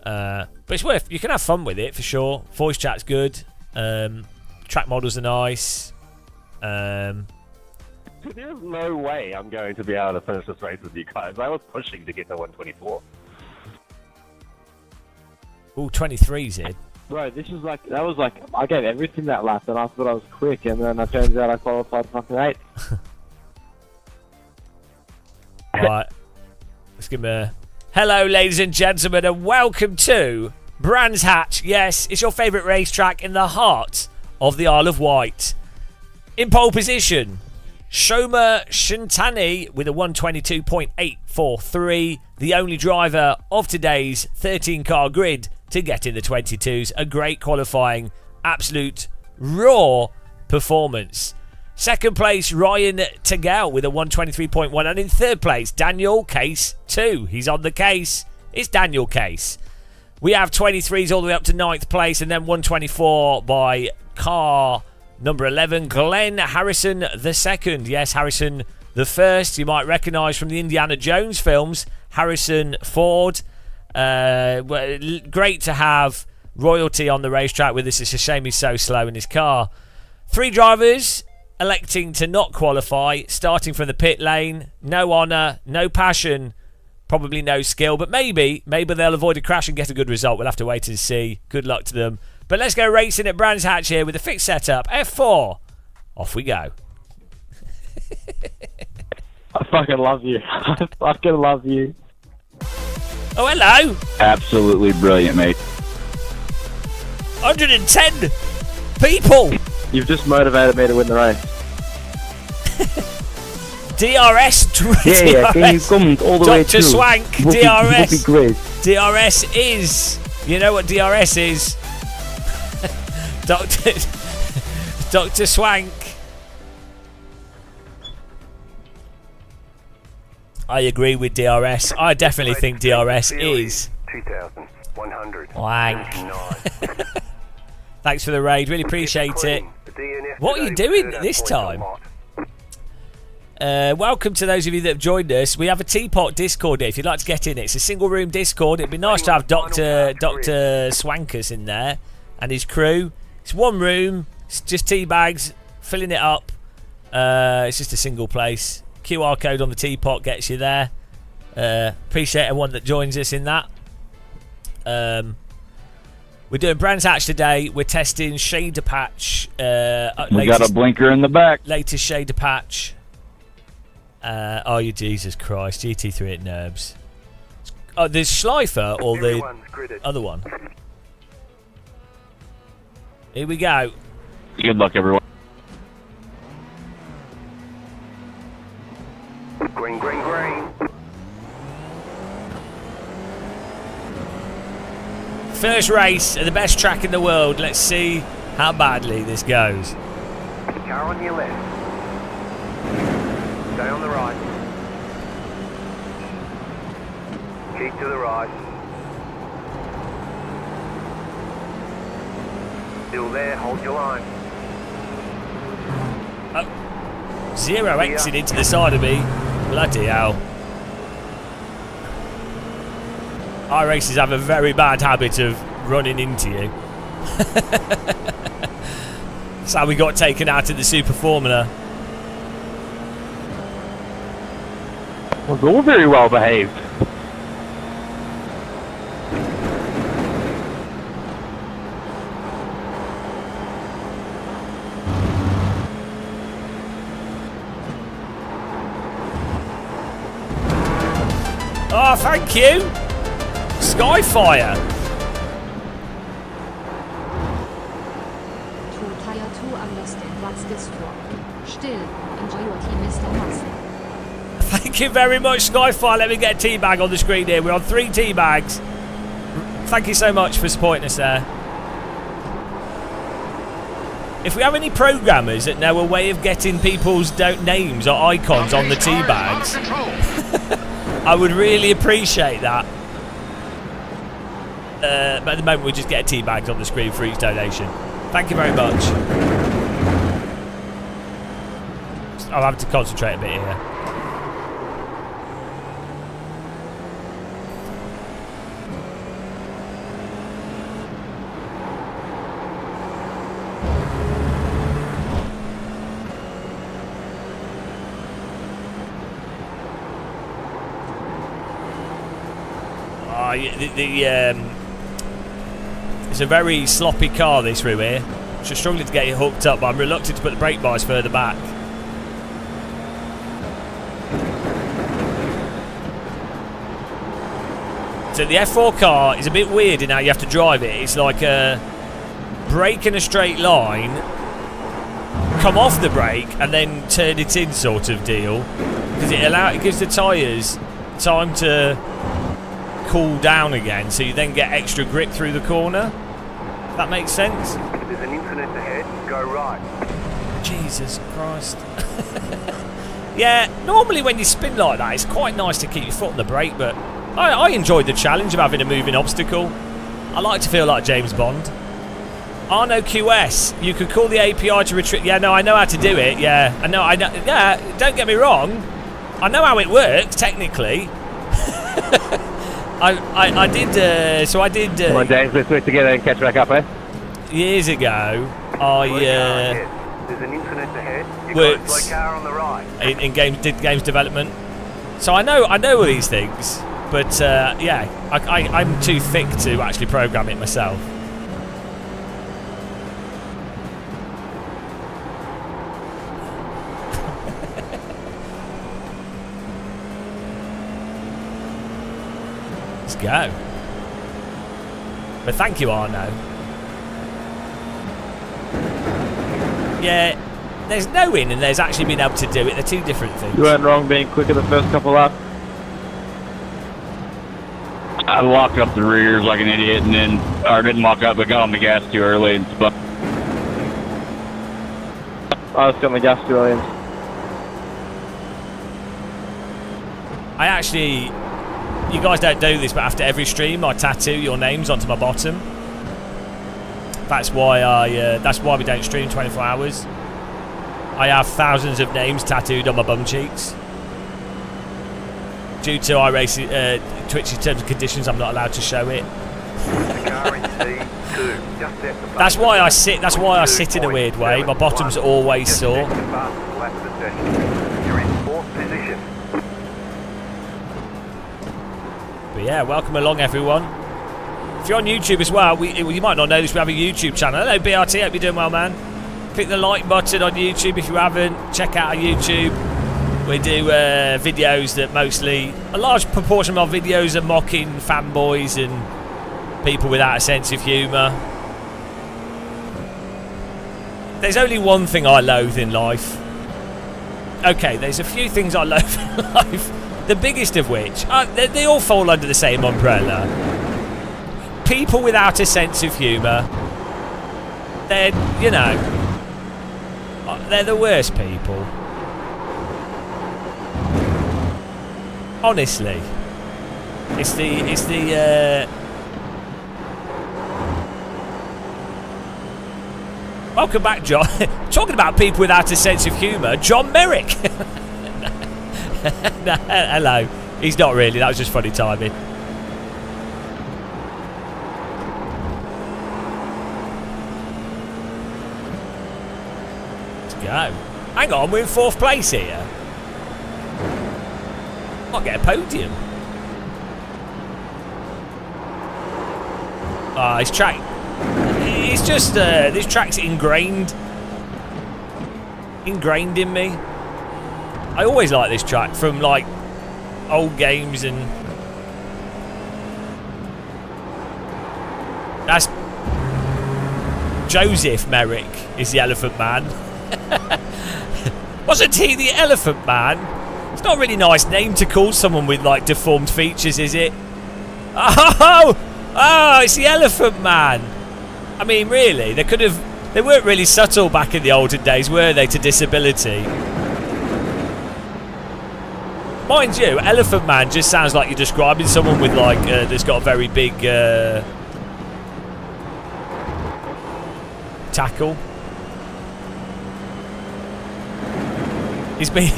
but it's worth. You can have fun with it for sure. Voice chat's good. Track models are nice. There's no way I'm going to be able to finish this race with you guys. I was pushing to get to 124. Ooh, 23's it. Bro, that was like, I gave everything that lap and I thought I was quick, and then it turns out I qualified fucking 8. Right. Let's give him a... Hello, ladies and gentlemen, and welcome to Brands Hatch. Yes, it's your favourite racetrack in the heart of the Isle of Wight. In pole position, Shoma Shintani with a 122.843, the only driver of today's 13-car grid to get in the 22s. A great qualifying, absolute raw performance. Second place, Ryan Tegel with a 123.1, and in third place, Daniel Case 2. He's on the case. It's Daniel Case. We have 23s all the way up to 9th place, and then 124 by car number 11, Glenn Harrison II. Yes, Harrison the first, you might recognise from the Indiana Jones films. Harrison Ford. Great to have royalty on the racetrack with us. It's a shame he's so slow in his car. 3 drivers electing to not qualify, starting from the pit lane. No honour, no passion, probably no skill, but maybe they'll avoid a crash and get a good result. We'll have to wait and see. Good luck to them. But let's go racing at Brands Hatch here with a fixed setup. F4. Off we go. I fucking love you. I fucking love you. Oh, hello. Absolutely brilliant, mate. 110 people. You've just motivated me to win the race. DRS. Yeah, can you come all the way Dr. through? Swank. Would DRS. be great. DRS is. You know what DRS is? Dr. Swank. I agree with DRS. I definitely think DRS is 2,100. wank. Thanks for the raid. Really appreciate it. What are you doing this time? Welcome to those of you that have joined us. We have a Teapot Discord here if you'd like to get in it. It's a single room Discord. It'd be nice to have Dr. Swankus in there and his crew. It's one room. It's just tea bags, filling it up. It's just a single place. QR code on the Teapot gets you there. Appreciate everyone that joins us in that. We're doing Brands Hatch today. We're testing shader patch. We got a blinker in the back. Latest shader patch. Oh, you Jesus Christ. GT3 at Nerbs. Oh, there's Schleifer or the other one. Here we go. Good luck, everyone. Green, green, green. First race at the best track in the world. Let's see how badly this goes. Car on your left. Stay on the right. Keep to the right. Still there, hold your line. Oh, zero exit into the side of me. Bloody hell. Our races have a very bad habit of running into you. That's how we got taken out of the Super Formula. Was all very well behaved. Oh, thank you. Skyfire. Tire 2 understand what's this for. Still, enjoy your team, Mr. Muscle. Thank you very much, Skyfire. Let me get a tea bag on the screen here. We're on 3 tea bags. Thank you so much for supporting us there. If we have any programmers that know a way of getting people's names or icons on the tea bags, I would really appreciate that. But at the moment, we just get tea bags on the screen for each donation. Thank you very much. I'll have to concentrate a bit here. It's a very sloppy car, this through here. Just struggling to get it hooked up, but I'm reluctant to put the brake bars further back. So the F4 car is a bit weird in how you have to drive it. It's like a brake in a straight line, come off the brake and then turn it in sort of deal, because it gives the tyres time to cool down again, so you then get extra grip through the corner. That makes sense. There's an infinite ahead, go right. Jesus Christ. Yeah, normally when you spin like that, it's quite nice to keep your foot on the brake, but I enjoyed the challenge of having a moving obstacle. I like to feel like James Bond. Arno QS, you could call the API to retrieve. Yeah, no, I know how to do it. Yeah, I know. Yeah, don't get me wrong. I know how it works technically. I did. So I did. Come on, James, let's work together and catch back up, eh? Years ago, There's an infinite ahead. You worked got a slow car on the right. in games development. So I know all these things, but yeah, I'm too thick to actually program it myself. Let's go. But thank you, Arno. Yeah, there's knowing and there's actually being able to do it. They're two different things. You weren't wrong being quicker the first couple laps. I locked up the rears like an idiot, and then, or didn't lock up, but got on the gas too early and spun. I was on the gas too early. I actually, you guys don't do this, but after every stream, I tattoo your names onto my bottom. That's why we don't stream 24 hours. I have thousands of names tattooed on my bum cheeks. Due to iRacing, Twitch's terms and conditions, I'm not allowed to show it. That's why I sit. That's why I sit in a weird way. My bottom's always sore. You're in 4th position. But yeah, welcome along, everyone. If you're on YouTube as well, you might not know this, we have a YouTube channel. Hello, BRT, hope you're doing well, man. Click the like button on YouTube if you haven't. Check out our YouTube. We do videos that mostly, a large proportion of our videos are mocking fanboys and people without a sense of humour. There's only one thing I loathe in life. Okay, there's a few things I loathe in life. The biggest of which, they all fall under the same umbrella. people without a sense of humour, they're, you know, they're the worst people. Honestly. It's the welcome back, John. Talking about people without a sense of humour, John Merrick. No, hello. He's not really, that was just funny timing. Let's go. Hang on, we're in 4th place here. Might get a podium. Ah, this track. It's just this track's ingrained in me. I always like this track from like old games, and that's Joseph Merrick is the Elephant Man. Wasn't he the Elephant Man? It's not a really nice name to call someone with like deformed features, is it? Oh, it's the Elephant Man. I mean, really, they weren't really subtle back in the olden days, were they, to disability? Mind you, Elephant Man just sounds like you're describing someone with like that's got a very big tackle. It's me.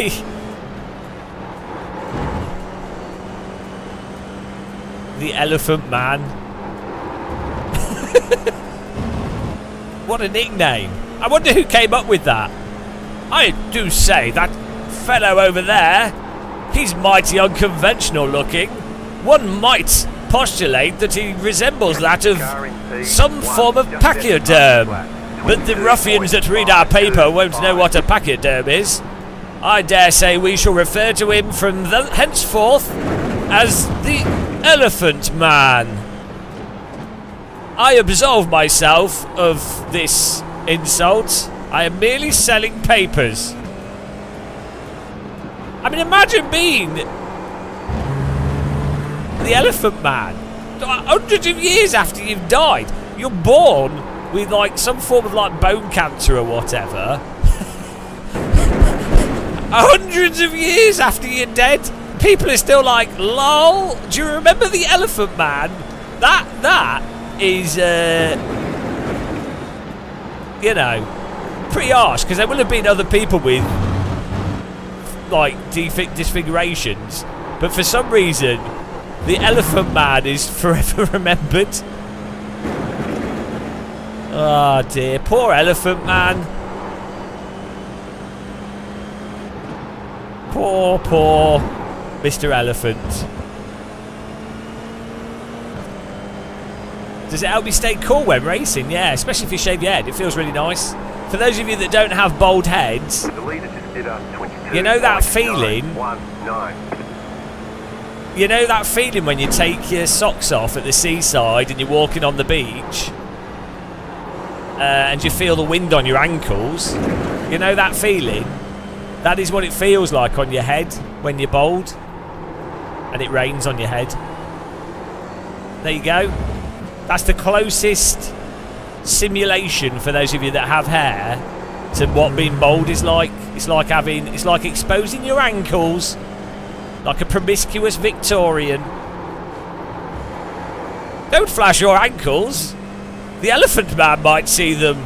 The Elephant Man. What a nickname. I wonder who came up with that. I do say that fellow over there, he's mighty unconventional looking. One might postulate that he resembles that of some form of pachyderm. But the ruffians that read our paper won't know what a pachyderm is. I dare say we shall refer to him from henceforth as the Elephant Man. I absolve myself of this insult. I am merely selling papers. I mean, imagine being the Elephant Man. Hundreds of years after you've died, you're born with like some form of like bone cancer or whatever. Hundreds of years after you're dead, people are still like, lol, do you remember the Elephant Man? That is, you know, pretty harsh, because there will have been other people with like disfigurations, but for some reason the Elephant Man is forever remembered. Oh dear, poor Elephant Man. Poor Mr. Elephant. Does it help you stay cool when racing? Yeah, especially if you shave your head. It feels really nice. For those of you that don't have bald heads, you know that feeling? You know that feeling when you take your socks off at the seaside and you're walking on the beach and you feel the wind on your ankles? You know that feeling? That is what it feels like on your head when you're bald and it rains on your head. There you go. That's the closest simulation for those of you that have hair to what being bald is like. It's like exposing your ankles like a promiscuous Victorian. Don't flash your ankles. The Elephant Man might see them.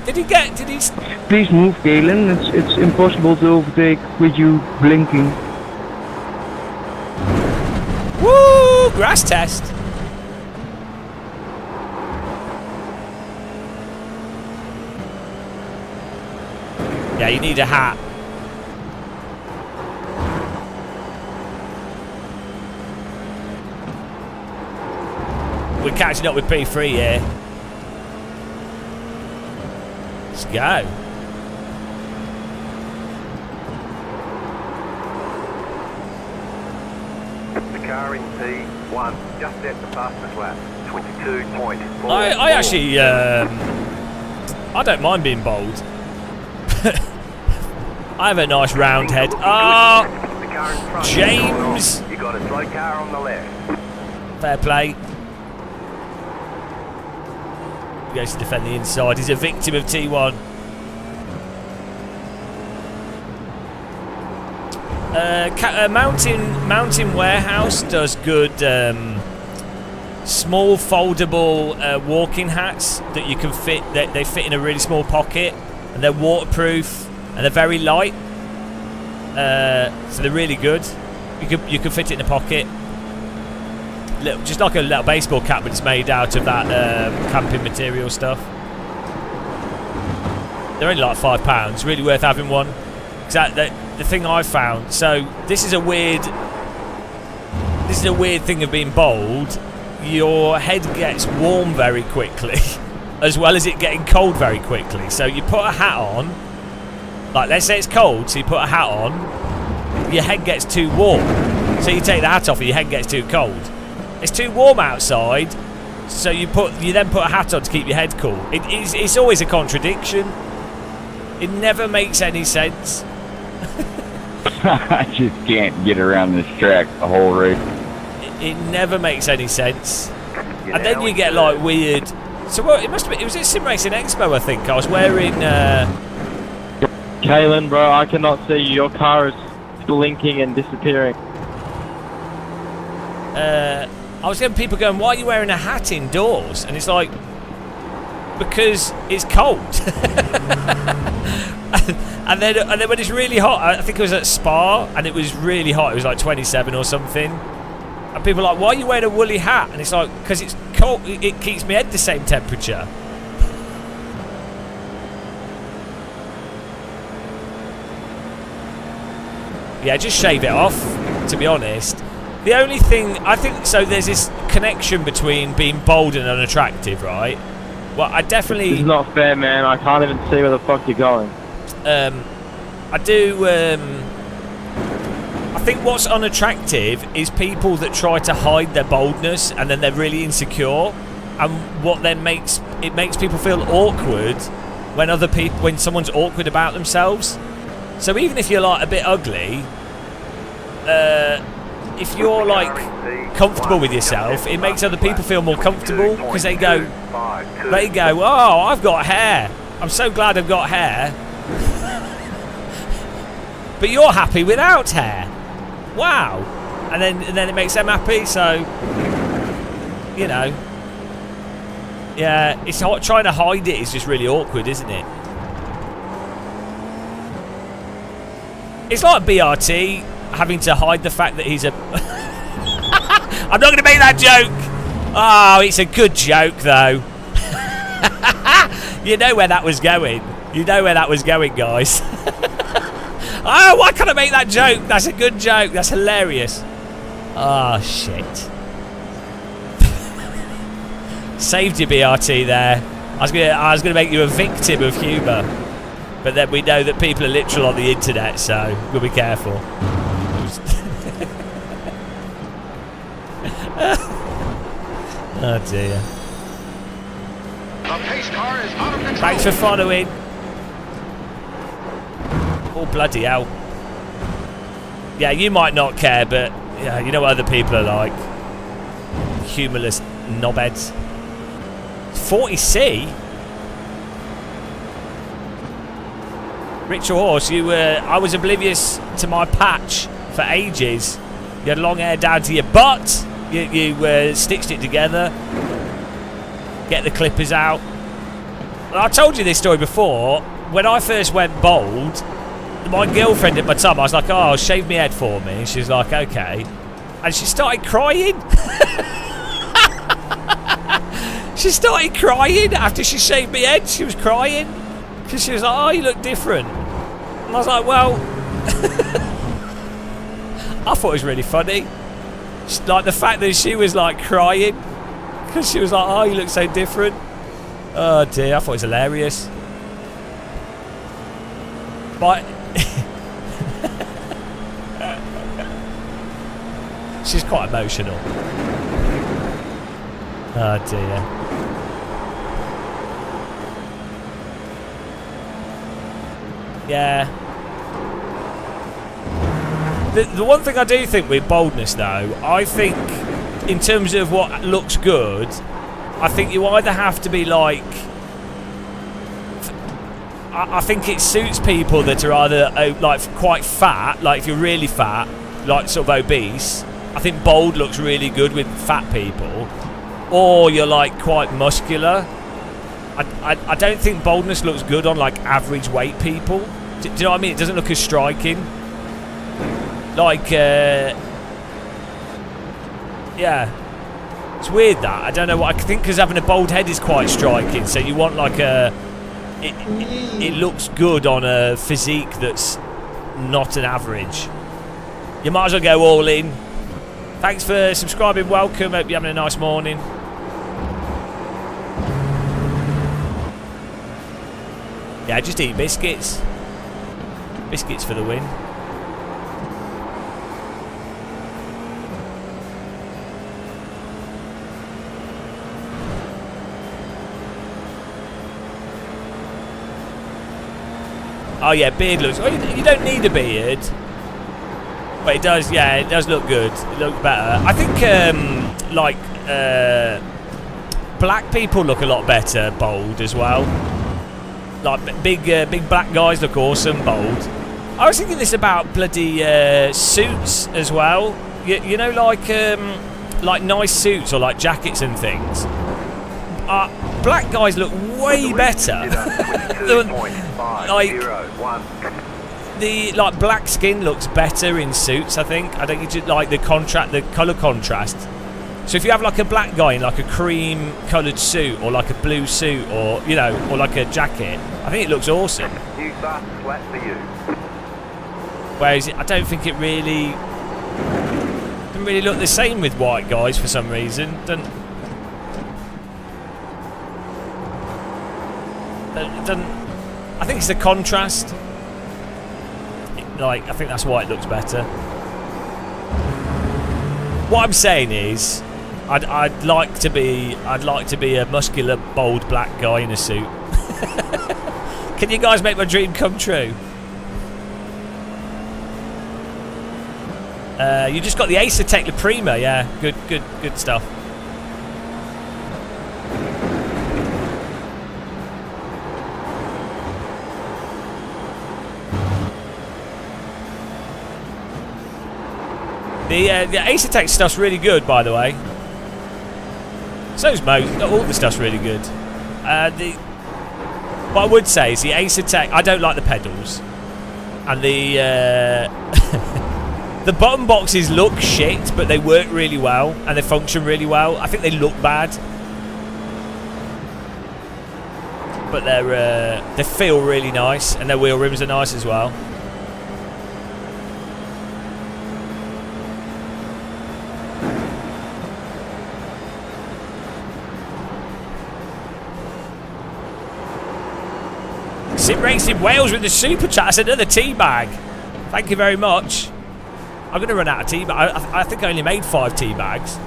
Did he? Please move, Galen. It's impossible to overtake with you blinking. Woo! Grass test. Yeah, you need a hat. We're catching up with P3 here. Let's go. The car in P1 just at the fastest lap, 22.4. I actually, I don't mind being bold. I have a nice round head. Oh, car in front. James. You got a slow car on the left. Fair play. He goes to defend the inside. He's a victim of T1. Mountain Warehouse does good small foldable walking hats that you can fit. They fit in a really small pocket, and they're waterproof and they're very light. So they're really good. You can fit it in a pocket. Just like a little baseball cap, but it's made out of that camping material stuff. They're only like £5. Really worth having one. Exactly. The thing I found. So this is a weird thing of being bald. Your head gets warm very quickly, as well as it getting cold very quickly. So you put a hat on. Like, let's say it's cold, so you put a hat on. Your head gets too warm. So you take the hat off, and your head gets too cold. It's too warm outside, so you then put a hat on to keep your head cool. It's always a contradiction. It never makes any sense. I just can't get around this track the whole race. It never makes any sense. And then you get like weird. So what? It was at Sim Racing Expo, I think. I was wearing. Kalen, bro, I cannot see you. Your car is blinking and disappearing. I was getting people going, "Why are you wearing a hat indoors?" And it's like, because it's cold. and then when it's really hot, I think it was at Spa, and it was really hot. It was like 27 or something. And people are like, "Why are you wearing a woolly hat?" And it's like, because it's cold. It keeps my head the same temperature. Yeah, just shave it off, to be honest. The only thing, I think, so there's this connection between being bold and unattractive, right? Well, I definitely... This is not fair, man. I can't even see where the fuck you're going. I do... I think what's unattractive is people that try to hide their boldness and then they're really insecure. And what then makes people feel awkward when someone's awkward about themselves. So even if you're like a bit ugly... if you're like comfortable with yourself, it makes other people feel more comfortable because they go, "Oh, I've got hair. I'm so glad I've got hair." But you're happy without hair. Wow. And then it makes them happy. So, you know, yeah, it's hard, trying to hide it is just really awkward, isn't it? It's like BRT. Having to hide the fact that he's a... I'm not going to make that joke. Oh, it's a good joke, though. You know where that was going. You know where that was going, guys. Oh, why can't I make that joke? That's a good joke. That's hilarious. Oh, shit. Saved your BRT there. I was going to make you a victim of humour. But then we know that people are literal on the internet, so we'll be careful. Oh dear. The pace car is out of control. Thanks for following. Oh bloody hell. Yeah, you might not care, but yeah, you know what other people are like. Humorless knobheads. 40C? Richard Horse, I was oblivious to my patch for ages. You had long hair down to your butt. You stitched it together. Get the clippers out. I told you this story before. When I first went bald, my girlfriend at my time, I was like, "Oh, shave my head for me." And she's like, "Okay." And she started crying. She started crying after she shaved my head. She was crying because she was like, "Oh, you look different." And I was like, "Well," I thought it was really funny. Like the fact that she was like crying because she was like, "Oh, you look so different." Oh dear, I thought it was hilarious. But she's quite emotional. Oh dear. Yeah. The one thing I do think with boldness, though, I think in terms of what looks good, I think you either have to be like... I think it suits people that are either like quite fat, like if you're really fat, like sort of obese. I think bold looks really good with fat people. Or you're like quite muscular. I don't think boldness looks good on like average weight people. Do you know what I mean? It doesn't look as striking. Like, yeah. It's weird that. I don't know what I think, because having a bold head is quite striking. So you want like a... It looks good on a physique that's not an average. You might as well go all in. Thanks for subscribing. Welcome. Hope you're having a nice morning. Yeah, just eat biscuits. Biscuits for the win. Oh yeah, beard looks... Oh, you don't need a beard. But it does, yeah, it does look good. It looks better. I think, black people look a lot better bold as well. Like, big black guys look awesome bold. I was thinking this about bloody suits as well. You know, like nice suits or like jackets and things. Black guys look way better. Like black skin looks better in suits. I think you just like the colour contrast. So if you have like a black guy in like a cream coloured suit or like a blue suit or or like a jacket, I think it looks awesome. Whereas I don't think it really doesn't really look the same with white guys for some reason. I think it's the contrast. I think that's why it looks better. What I'm saying is, I'd like to be a muscular, bold black guy in a suit. Can you guys make my dream come true? You just got the Assetto La Prima, yeah. Good stuff. The Assetto stuff's really good, by the way. So's all the stuff's really good. What I would say is the Assetto, I don't like the pedals, and the the button boxes look shit, but they work really well and they function really well. I think they look bad, but they feel really nice, and their wheel rims are nice as well. Sim Racing Wales with the super chat. That's another tea bag. Thank you very much. I'm going to run out of tea bags. I think I only made 5 tea bags.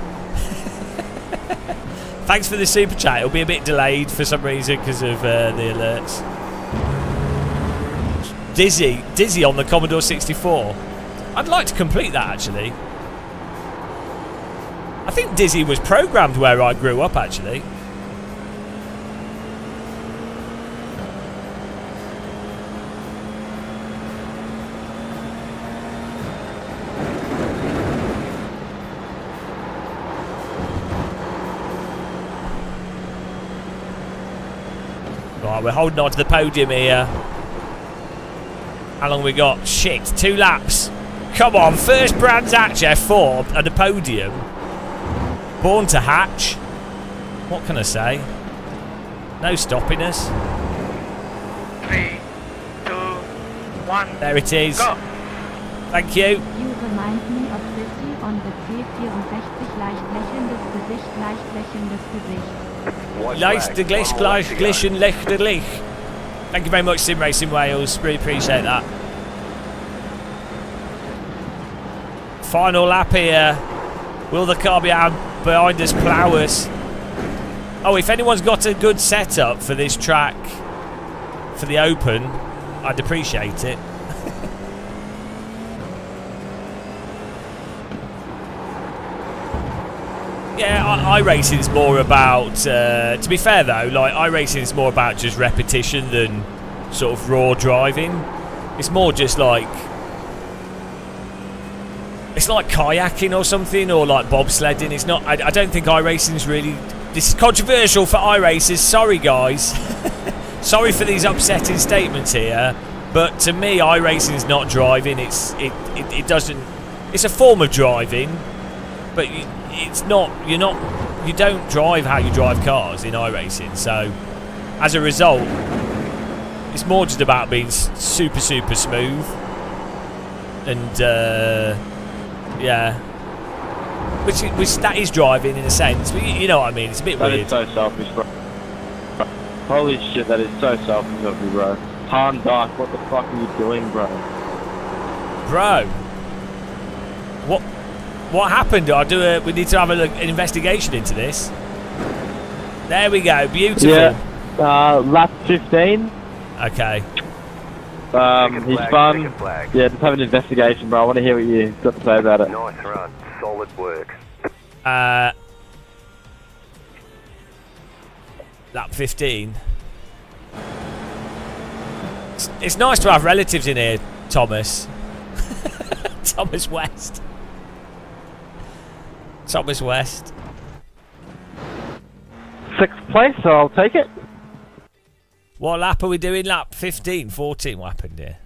Thanks for the super chat. It'll be a bit delayed for some reason because of the alerts. Dizzy on the Commodore 64. I'd like to complete that actually. I think Dizzy was programmed where I grew up actually. Right, we're holding on to the podium here. How long we got? Shit, 2 laps. Come on, first Brands Hatch F4 at the podium. Born to hatch. What can I say? No stopping us. 3, 2, 1. There it is. Go. Thank you. You remind me of Sissy on the C64, leicht lächelndes Gesicht, leicht lächelndes Gesicht. Gleich. Thank you very much, Sim Racing Wales. Really appreciate that. Final lap here. Will the car behind us plough us? Oh, if anyone's got a good setup for this track, for the Open, I'd appreciate it. Yeah, iRacing is more about. To be fair though, like iRacing is more about just repetition than sort of raw driving. It's more just like. It's like kayaking or something, or like bobsledding. It's not. I don't think iRacing is really. This is controversial for iRacers. Sorry, guys. Sorry for these upsetting statements here. But to me, iRacing is not driving. It doesn't. It's a form of driving, but it's not. You don't drive how you drive cars in iRacing. So, as a result, it's more just about being super smooth and. Yeah, which that is driving in a sense, but you know what I mean. It's a bit weird. That is so selfish, bro. Holy shit, that is so selfish of you, bro. Han Dark, what the fuck are you doing, bro? Bro, what happened? We need to have an investigation into this. There we go, beautiful. Yeah, lap 15. Okay. He's fun. Yeah, just have an investigation, bro. I want to hear what you got to say about it. Nice run. Solid work. Lap 15. It's nice to have relatives in here, Thomas. Thomas West. Thomas West. 6th place, so I'll take it. What lap are we doing? Lap 15, 14? What happened here?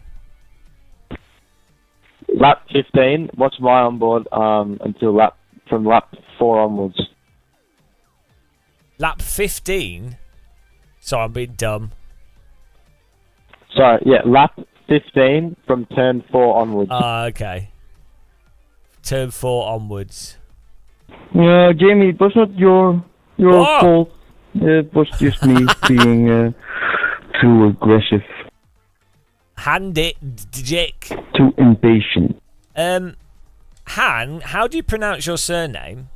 Lap 15. Watch my onboard until from lap 4 onwards. Lap 15? Sorry, I'm being dumb. Sorry, yeah, lap 15 from turn 4 onwards. Okay. Turn 4 onwards. Jamie, it was not your fault. It was just me being too aggressive. Hand it, Dick. Too impatient. Han, how do you pronounce your surname?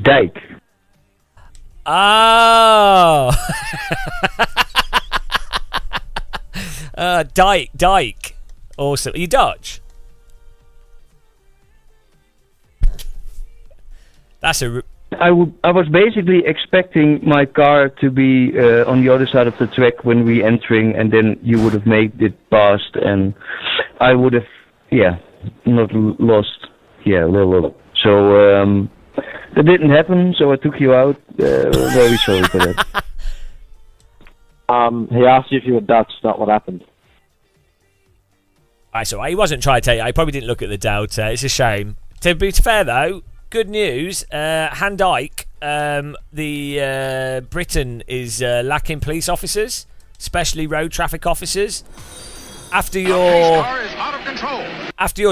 Dyke. Oh. Dyke. Awesome. Are you Dutch? That's a... I was basically expecting my car to be on the other side of the track when we entering, and then you would have made it past, and I would have, not lost, So that didn't happen. So I took you out. Very sorry for that. He asked you if you were Dutch. Not what happened. So he wasn't trying to tell you. He probably didn't look at the Delta. It's a shame. To be fair though. Good news, Han Dyke, Britain is lacking police officers, especially road traffic officers. After your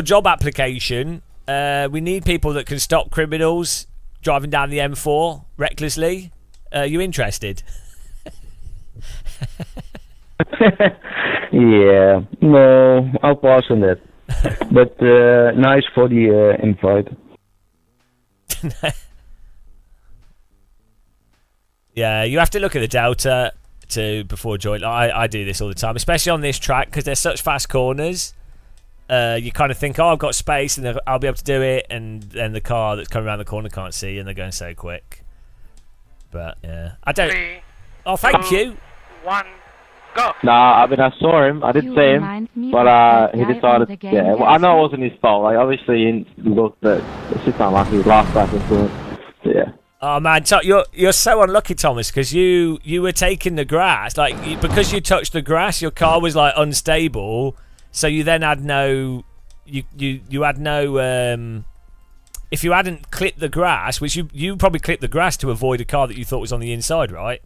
job application, we need people that can stop criminals driving down the M4 recklessly. You interested? Yeah, no, I'll pass on that. But nice for the invite. Yeah, you have to look at the Delta before joint. I do this all the time, especially on this track because they're such fast corners. You kind of think, I've got space and I'll be able to do it, and then the car that's coming around the corner can't see, and they're going so quick. But yeah, I don't. 3, oh, thank 2, you. 1, go. Nah, I mean I saw him. I did see him, but he decided. Yeah, well, I know it wasn't his fault. Like obviously he looked, but it's just unlucky. Last back into it. Yeah. Oh man, you're so unlucky, Thomas, because you were taking the grass, because you touched the grass, your car was like unstable, so you then had no, you had no. If you hadn't clipped the grass, which you probably clipped the grass to avoid a car that you thought was on the inside, right?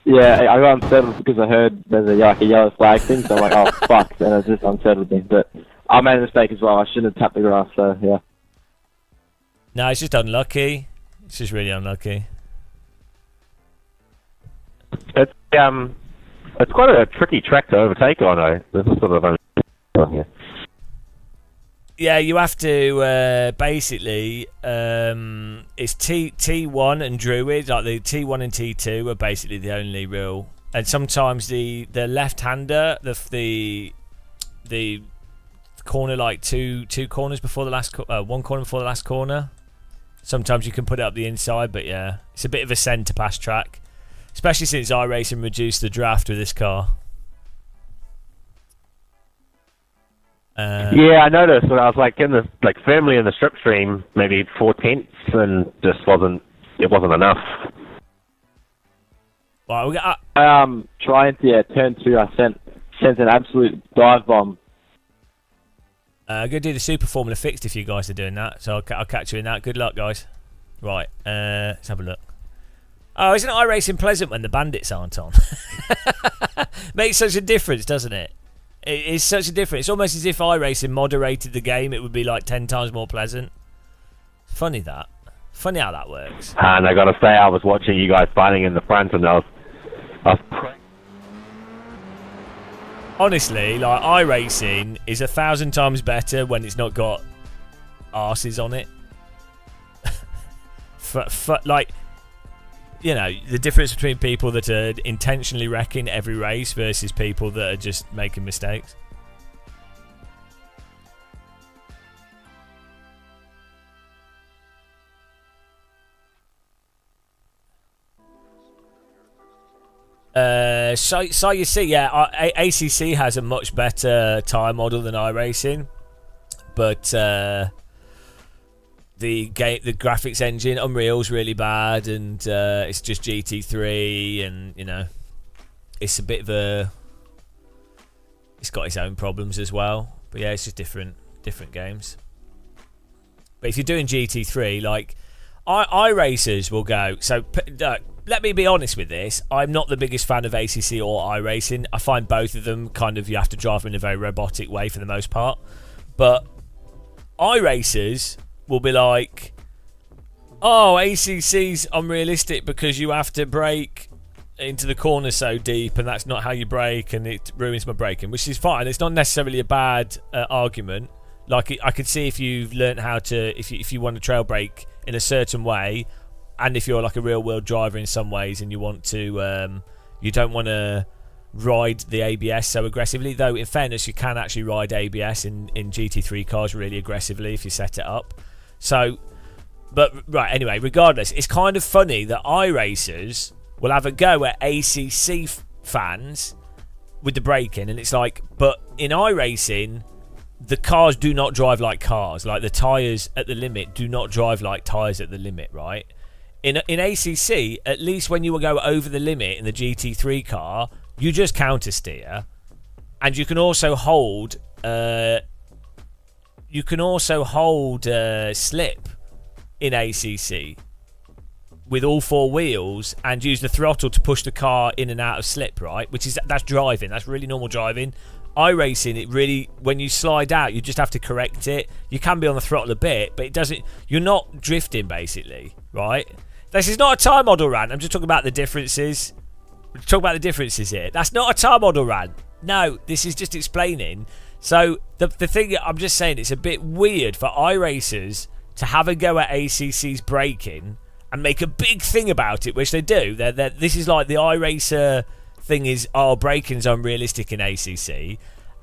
Yeah, I got unsettled because I heard there's a yellow flag thing, so I'm like, oh fuck, and it just unsettled me. But I made a mistake as well. I shouldn't have tapped the grass, so yeah. No, it's just unlucky. It's just really unlucky. It's quite a tricky track to overtake on, though. This is sort of Yeah, you have to basically. It's T1 and Druid, like the T1 and T2 are basically the only real. And sometimes the left-hander, the corner like two corners before the last one corner before the last corner. Sometimes you can put it up the inside, but yeah, it's a bit of a centre pass track, especially since iRacing reduced the draft with this car. Yeah, I noticed when I was firmly in the strip stream, maybe 4/10, and just wasn't enough. Well, we got trying to turn 2. I sent an absolute dive bomb. I'm going to do the Super Formula Fixed if you guys are doing that, so I'll catch you in that. Good luck, guys. Right, let's have a look. Oh, isn't iRacing pleasant when the bandits aren't on? Makes such a difference, doesn't it? It's such a difference. It's almost as if iRacing moderated the game. It would be like 10 times more pleasant. Funny that. Funny how that works. And I got to say, I was watching you guys fighting in the front, and I was honestly, like, iRacing is 1,000 times better when it's not got arses on it. Like, you know, the difference between people that are intentionally wrecking every race versus people that are just making mistakes. So you see, yeah, ACC has a much better tyre model than iRacing, but the graphics engine, Unreal's really bad, and it's just GT3, and you know, it's a bit of a, it's got its own problems as well. But yeah, it's just different games. But if you're doing GT3, like iRacers will go. So let me be honest with this. I'm not the biggest fan of ACC or iRacing. I find both of them kind of, you have to drive them in a very robotic way for the most part. But iRacers will be like, oh, ACC's unrealistic because you have to brake into the corner so deep, and that's not how you brake, and it ruins my braking, which is fine. It's not necessarily a bad argument. Like, I could see if you've learned how to, if you want to trail brake in a certain way, and if you're like a real world driver in some ways, and you want to, you don't want to ride the ABS so aggressively. Though in fairness, you can actually ride ABS in GT3 cars really aggressively if you set it up. So, but right, anyway, regardless, it's kind of funny that iRacers will have a go at ACC fans with the braking, and it's like, but in iRacing, the cars do not drive like cars. Like, the tyres at the limit do not drive like tyres at the limit, right? In ACC, at least when you will go over the limit in the GT3 car, you just counter steer, and you can also hold slip in ACC with all four wheels, and use the throttle to push the car in and out of slip, right? That's driving. That's really normal driving. iRacing, it really, when you slide out, you just have to correct it. You can be on the throttle a bit, but it doesn't. You're not drifting, basically, right? This is not a tyre model rant. I'm just talking about the differences. We're talking about the differences here. That's not a tyre model rant. No, this is just explaining. So the thing, I'm just saying, it's a bit weird for iRacers to have a go at ACC's braking and make a big thing about it, which they do. This is like the iRacer thing is, oh, braking's unrealistic in ACC,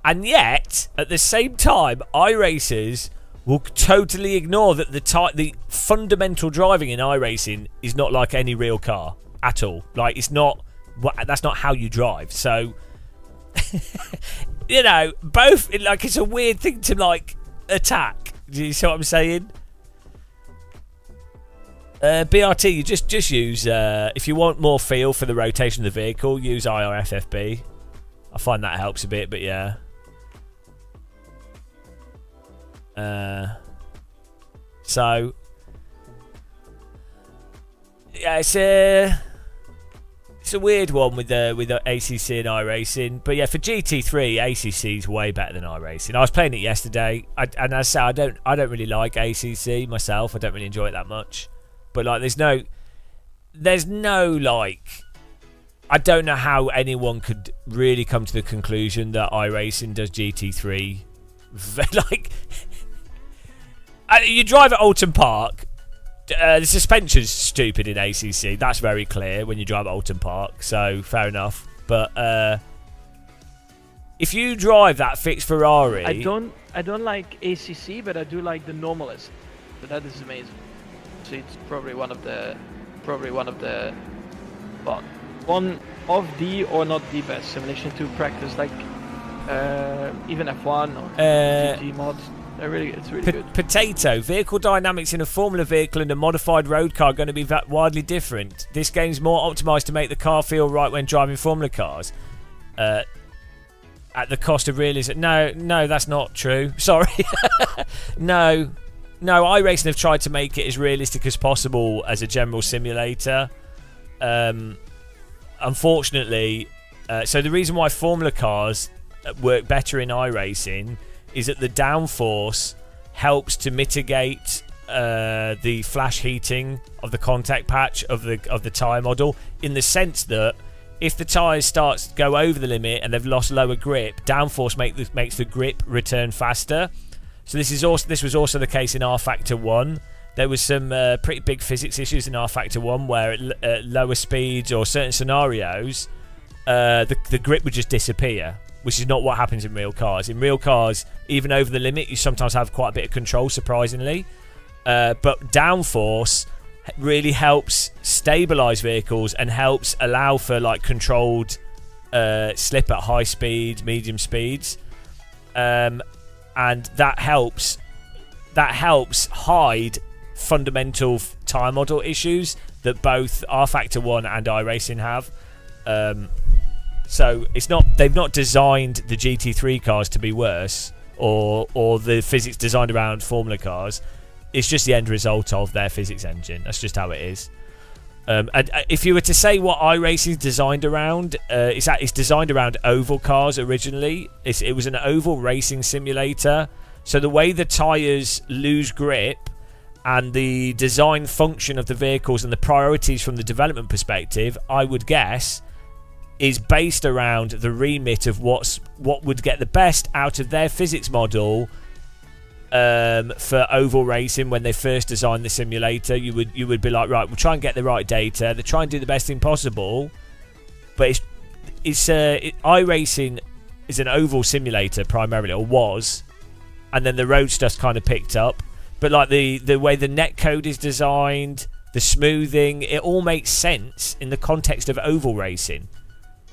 and yet at the same time, iRacers will totally ignore that the fundamental driving in iRacing is not like any real car at all. Like, it's not. That's not how you drive. So, you know, both, like, it's a weird thing to like attack. Do you see what I'm saying? BRT, you just use, if you want more feel for the rotation of the vehicle, use IRFFB. I find that helps a bit, but yeah. So, yeah, it's a weird one with the ACC and iRacing, but yeah, for GT3, ACC is way better than iRacing. I was playing it yesterday, and as I say, I don't really like ACC myself. I don't really enjoy it that much. But like, there's no like, I don't know how anyone could really come to the conclusion that iRacing does GT3. Like, you drive at Alton Park, the suspension's stupid in ACC. That's very clear when you drive at Alton Park. So fair enough. But if you drive that fixed Ferrari, I I don't like ACC, but I do like the Normalist. So that is amazing. So it's probably one of the, well, one of the or not the best simulation to practice, like even F1 or GT mods. It's really good. Potato. Vehicle dynamics in a Formula vehicle and a modified road car are going to be widely different. This game's more optimised to make the car feel right when driving Formula cars. At the cost of realism. No, that's not true. Sorry. No, iRacing have tried to make it as realistic as possible as a general simulator. Unfortunately, so the reason why Formula cars work better in iRacing is that the downforce helps to mitigate the flash heating of the contact patch of the tyre model, in the sense that if the tyres start to go over the limit and they've lost lower grip, downforce makes the grip return faster. So this was also the case in R Factor 1. There was some pretty big physics issues in R Factor 1 where at lower speeds or certain scenarios, the grip would just disappear, which is not what happens in real cars. In real cars, even over the limit, you sometimes have quite a bit of control, surprisingly. But downforce really helps stabilize vehicles and helps allow for like controlled slip at high speeds, medium speeds, and that helps hide fundamental tyre model issues that both R Factor 1 and iRacing have. So they've not designed the GT3 cars to be worse, or the physics designed around Formula cars. It's just the end result of their physics engine. That's just how it is. And if you were to say what iRacing is designed around, it's designed around oval cars originally. It was an oval racing simulator. So the way the tyres lose grip and the design function of the vehicles and the priorities from the development perspective, I would guess, is based around the remit of what would get the best out of their physics model. For oval racing, when they first designed the simulator, you would be like, right, we'll try and get the right data. They try and do the best thing possible, but iRacing is an oval simulator primarily, or was, and then the road stuff's kind of picked up. But like the way the netcode is designed, the smoothing, it all makes sense in the context of oval racing.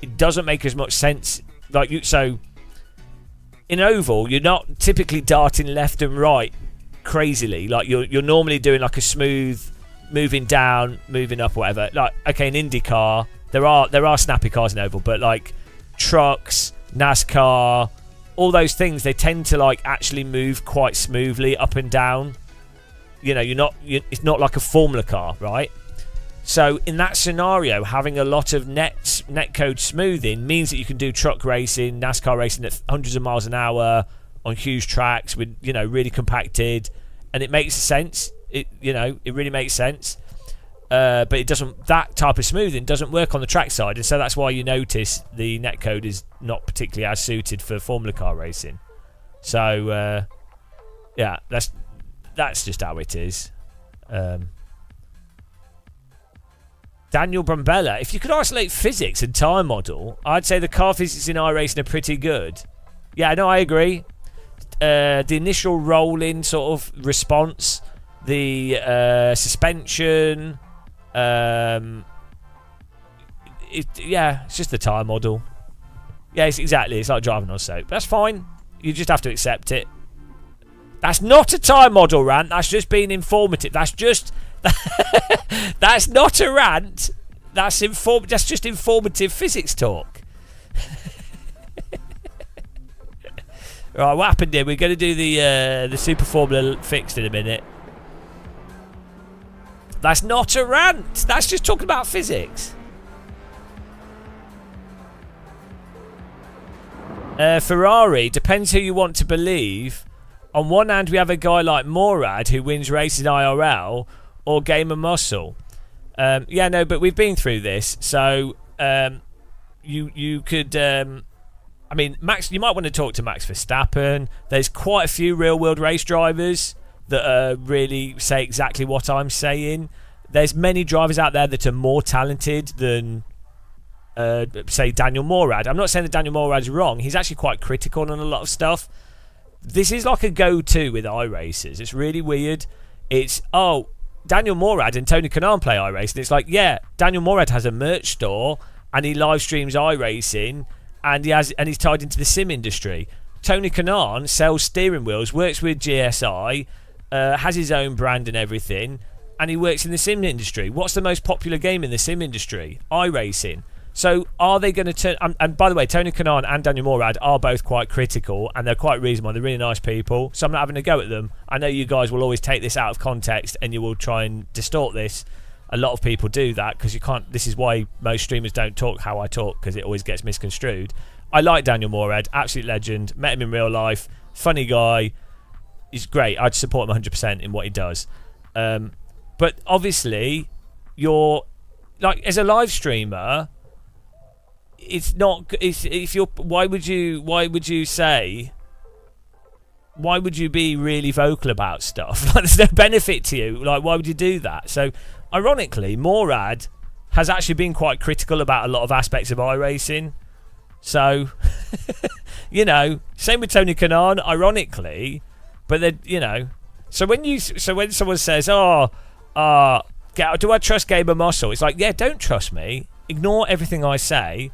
It doesn't make as much sense so. In oval, you're not typically darting left and right crazily. Like you're normally doing like a smooth moving down, moving up, or whatever. Like, okay, in IndyCar, there are snappy cars in oval, but like trucks, NASCAR, all those things, they tend to like actually move quite smoothly up and down. It's not like a Formula car, right? So in that scenario, having a lot of netcode smoothing means that you can do truck racing, NASCAR racing at hundreds of miles an hour on huge tracks with, really compacted, and it makes sense. It really makes sense. But it doesn't. That type of smoothing doesn't work on the track side, and so that's why you notice the netcode is not particularly as suited for Formula car racing. So yeah, that's just how it is. Daniel Brambella, if you could isolate physics and tyre model, I'd say the car physics in iRacing are pretty good. Yeah, no, I agree. The initial roll-in sort of response, the suspension, it's just the tyre model. Yeah, it's like driving on soap. That's fine. You just have to accept it. That's not a tyre model rant. That's just being informative. That's not a rant. That's just informative physics talk. Right, what happened here? We're going to do the Super Formula fixed in a minute. That's not a rant. That's just talking about physics. Ferrari, depends who you want to believe. On one hand, we have a guy like Morad who wins races in IRL, or Gamer Muscle. Yeah, no, but we've been through this. So you could... I mean, Max. You might want to talk to Max Verstappen. There's quite a few real-world race drivers that really say exactly what I'm saying. There's many drivers out there that are more talented than, say, Daniel Morad. I'm not saying that Daniel Morad is wrong. He's actually quite critical on a lot of stuff. this is like a go-to with iRacers. It's really weird. It's Daniel Morad and Tony Kanaan play iRacing. It's like, yeah, Daniel Morad has a merch store and he live streams iRacing and he's tied into the sim industry. Tony Kanaan sells steering wheels, works with GSI, has his own brand and everything, and he works in the sim industry. What's the most popular game in the sim industry? iRacing. So are they going to turn... and by the way, Tony Kanaan and Daniel Morad are both quite critical, and they're quite reasonable. They're really nice people, so I'm not having a go at them. I know you guys will always take this out of context, and you will try and distort this. A lot of people do that, because you can't... This is why most streamers don't talk how I talk, because it always gets misconstrued. I like Daniel Morad, absolute legend. Met him in real life. Funny guy. He's great. I'd support him 100% in what he does. But obviously, you're... Like, as a live streamer... It's not. If you're. Why would you say? Why would you be really vocal about stuff? Like, there's no benefit to you. Like, why would you do that? So, ironically, Morad has actually been quite critical about a lot of aspects of iRacing. So, you know, same with Tony Kanaan. Ironically, but then So when someone says, "Do I trust Gamer Muscle?" It's like, yeah, don't trust me. Ignore everything I say.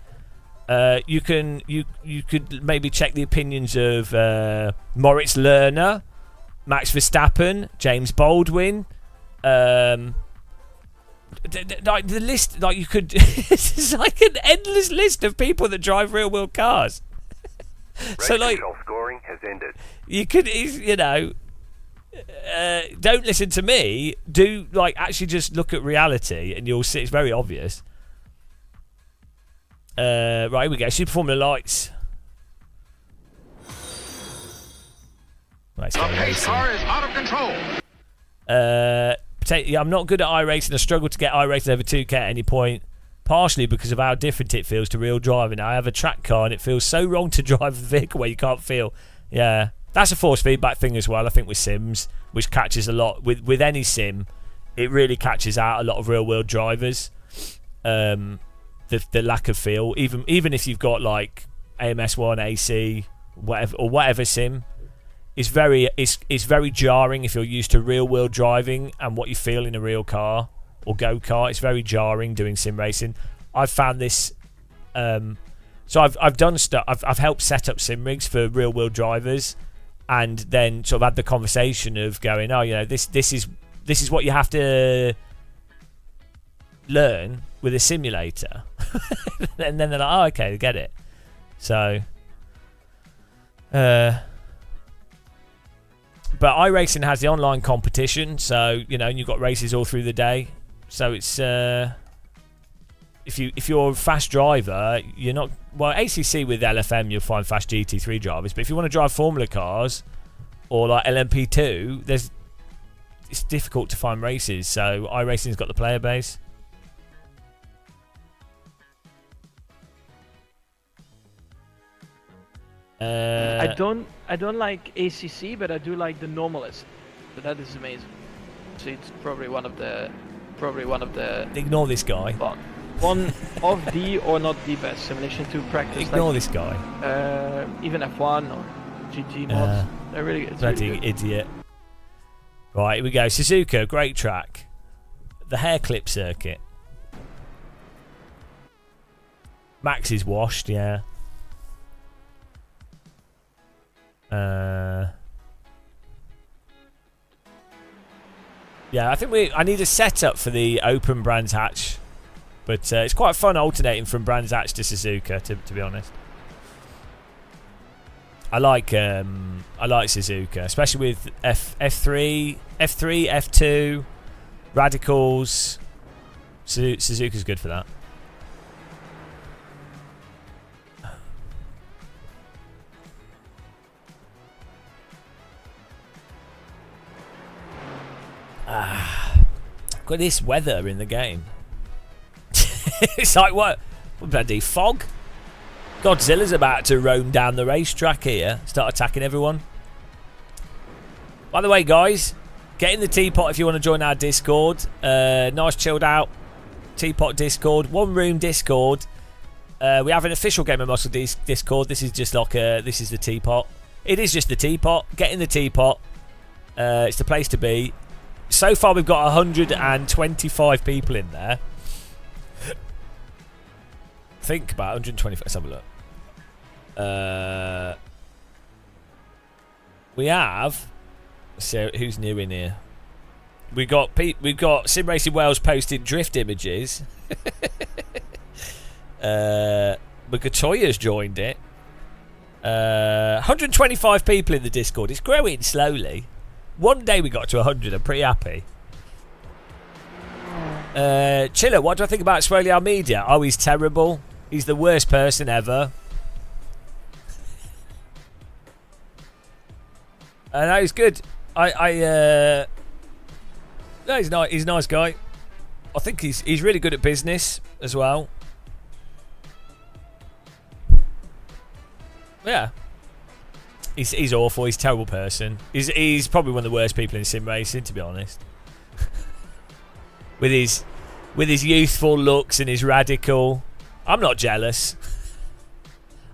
You could maybe check the opinions of Moritz Lerner, Max Verstappen, James Baldwin. Like the list, like you could. It's like an endless list of people that drive real world cars. So like, scoring has ended. You could, don't listen to me. Do actually just look at reality, and you'll see it's very obvious. Right, here we go. Super Formula Lights. Right, the pace car is out of control. I'm not good at iRacing. I struggle to get iRacing over 2K at any point, partially because of how different it feels to real driving. I have a track car and it feels so wrong to drive a vehicle where you can't feel. Yeah, that's a force feedback thing as well, I think, with sims, which catches a lot. With any sim, it really catches out a lot of real world drivers. The lack of feel, even if you've got like AMS1, AC, whatever sim, is very jarring if you're used to real world driving and what you feel in a real car or go-kart. It's very jarring doing sim racing. I've found this. So I've done stuff. I've helped set up sim rigs for real world drivers, and then sort of had the conversation of going, this is what you have to learn with a simulator. And then they're like, okay, get it. So but iRacing has the online competition, so and you've got races all through the day. So it's if you're a fast driver, you're not ACC with LFM, you'll find fast GT3 drivers, but if you want to drive Formula cars or like LMP2, it's difficult to find races. So iRacing's got the player base. I don't like ACC, but I do like the normalist. So that is amazing. So it's probably one of the. Ignore this guy. One of the or not the best simulation to practice. Ignore this guy. Even F1 or GT mods. They're really good. Bloody idiot. Right, here we go. Suzuka, great track. The hair clip circuit. Max is washed, yeah. Yeah, I think I need a setup for the open Brands Hatch, but it's quite fun alternating from Brands Hatch to Suzuka. To be honest, I like Suzuka, especially with F3, F2, Radicals. Suzuka's good for that. Got this weather in the game. It's like what bloody fog. Godzilla's about to roam down the racetrack here, start attacking everyone. By the way, guys, get in the teapot if you want to join our Discord. Nice chilled out teapot Discord, one room Discord. We have an official Game of Muscle Discord. This is just like this is the teapot. It is just the teapot. Get in the teapot. It's the place to be. So far, we've got 125 people in there. Think about 125. Let's have a look. We have. Let's see who's new in here. We've got Sim Racing Wales posting drift images. Mugatoya's joined it. 125 people in the Discord. It's growing slowly. One day we got to 100. I'm pretty happy. Chiller, what do I think about Swoley Media? Oh, he's terrible. He's the worst person ever. No, he's good. No, he's not. He's a nice guy. I think he's really good at business as well. Yeah. He's awful. He's a terrible person. He's probably one of the worst people in sim racing, to be honest. with his youthful looks and his radical. I'm not jealous.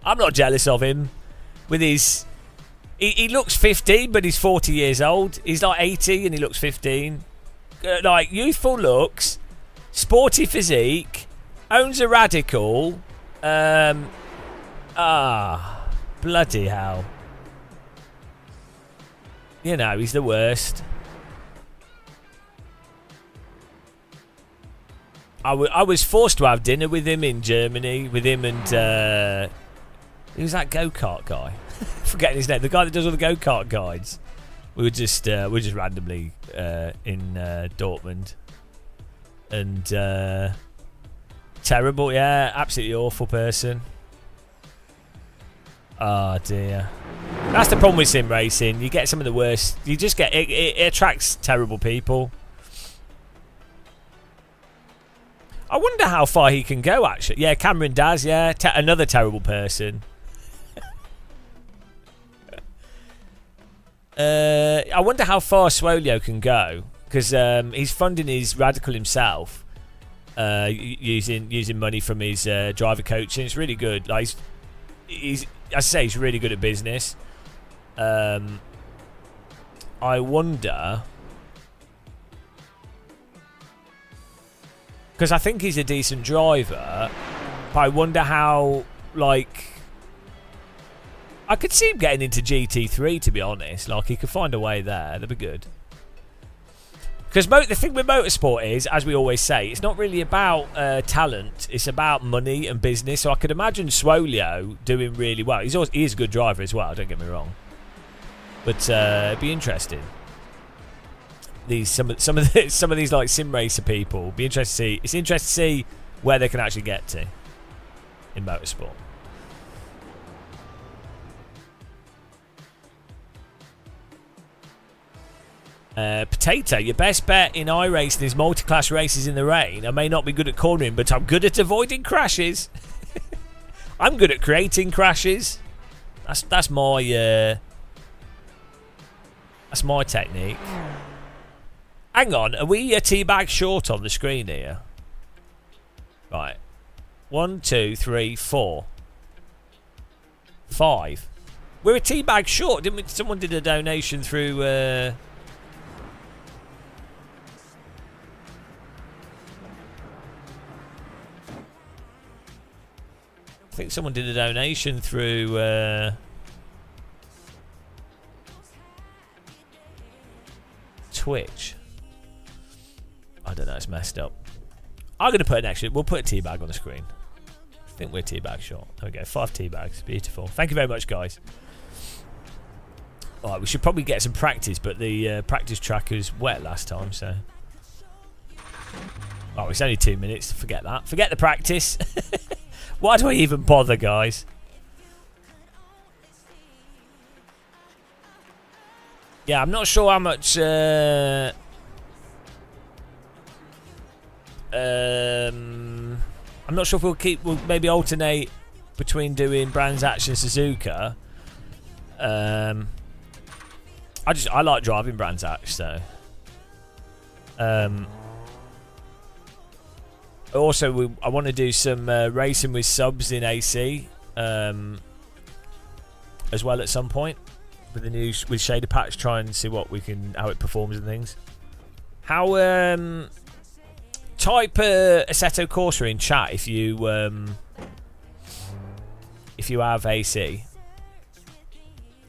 I'm not jealous of him. With his, he looks 15, but he's 40 years old. He's like 80 and he looks 15. Like youthful looks, sporty physique, owns a radical. Bloody hell. You know, he's the worst. I was forced to have dinner with him in Germany, with him and who's that go-kart guy? Forgetting his name. The guy that does all the go-kart guides. We were just randomly in Dortmund, and terrible. Yeah, absolutely awful person. Oh dear. That's the problem with sim racing. You get some of the worst. You just get it attracts terrible people. I wonder how far he can go, actually. Yeah, Cameron Daz, yeah. Another terrible person. I wonder how far Swolio can go. Because he's funding his radical himself. Using money from his driver coaching. It's really good. Like, he's I say he's really good at business. I wonder... Because I think he's a decent driver, but I wonder how, like... I could see him getting into GT3, to be honest. Like, he could find a way there. That'd be good. Because the thing with motorsport is, as we always say, it's not really about talent. It's about money and business. So I could imagine Swolio doing really well. He is a good driver as well, don't get me wrong. But it'd be interesting. Some of these like sim racer people. Be interesting to see. It's interesting to see where they can actually get to in motorsport. Potato, your best bet in iRacing is multi-class races in the rain. I may not be good at cornering, but I'm good at avoiding crashes. I'm good at creating crashes. That's my technique. Hang on, are we a teabag short on the screen here? Right. 1, 2, 3, 4. 5. We're a teabag short, didn't we? Someone did a donation through... I think someone did a donation through... Twitch. I don't know, it's messed up. I'm going to put an extra... We'll put a teabag on the screen. I think we're teabag short. There we go, 5 teabags. Beautiful. Thank you very much, guys. Alright, we should probably get some practice, but the practice track was wet last time, so... Oh, it's only 2 minutes. Forget that. Forget the practice. Why do I even bother, guys? Yeah, I'm not sure how much... I'm not sure if we'll maybe alternate between doing Brands Hatch and Suzuka. I like driving Brands Hatch, so. Also, I want to do some racing with subs in AC as well at some point. with the new with shader patch, try and see what how it performs and things. How type Assetto Corsa in chat if you have AC,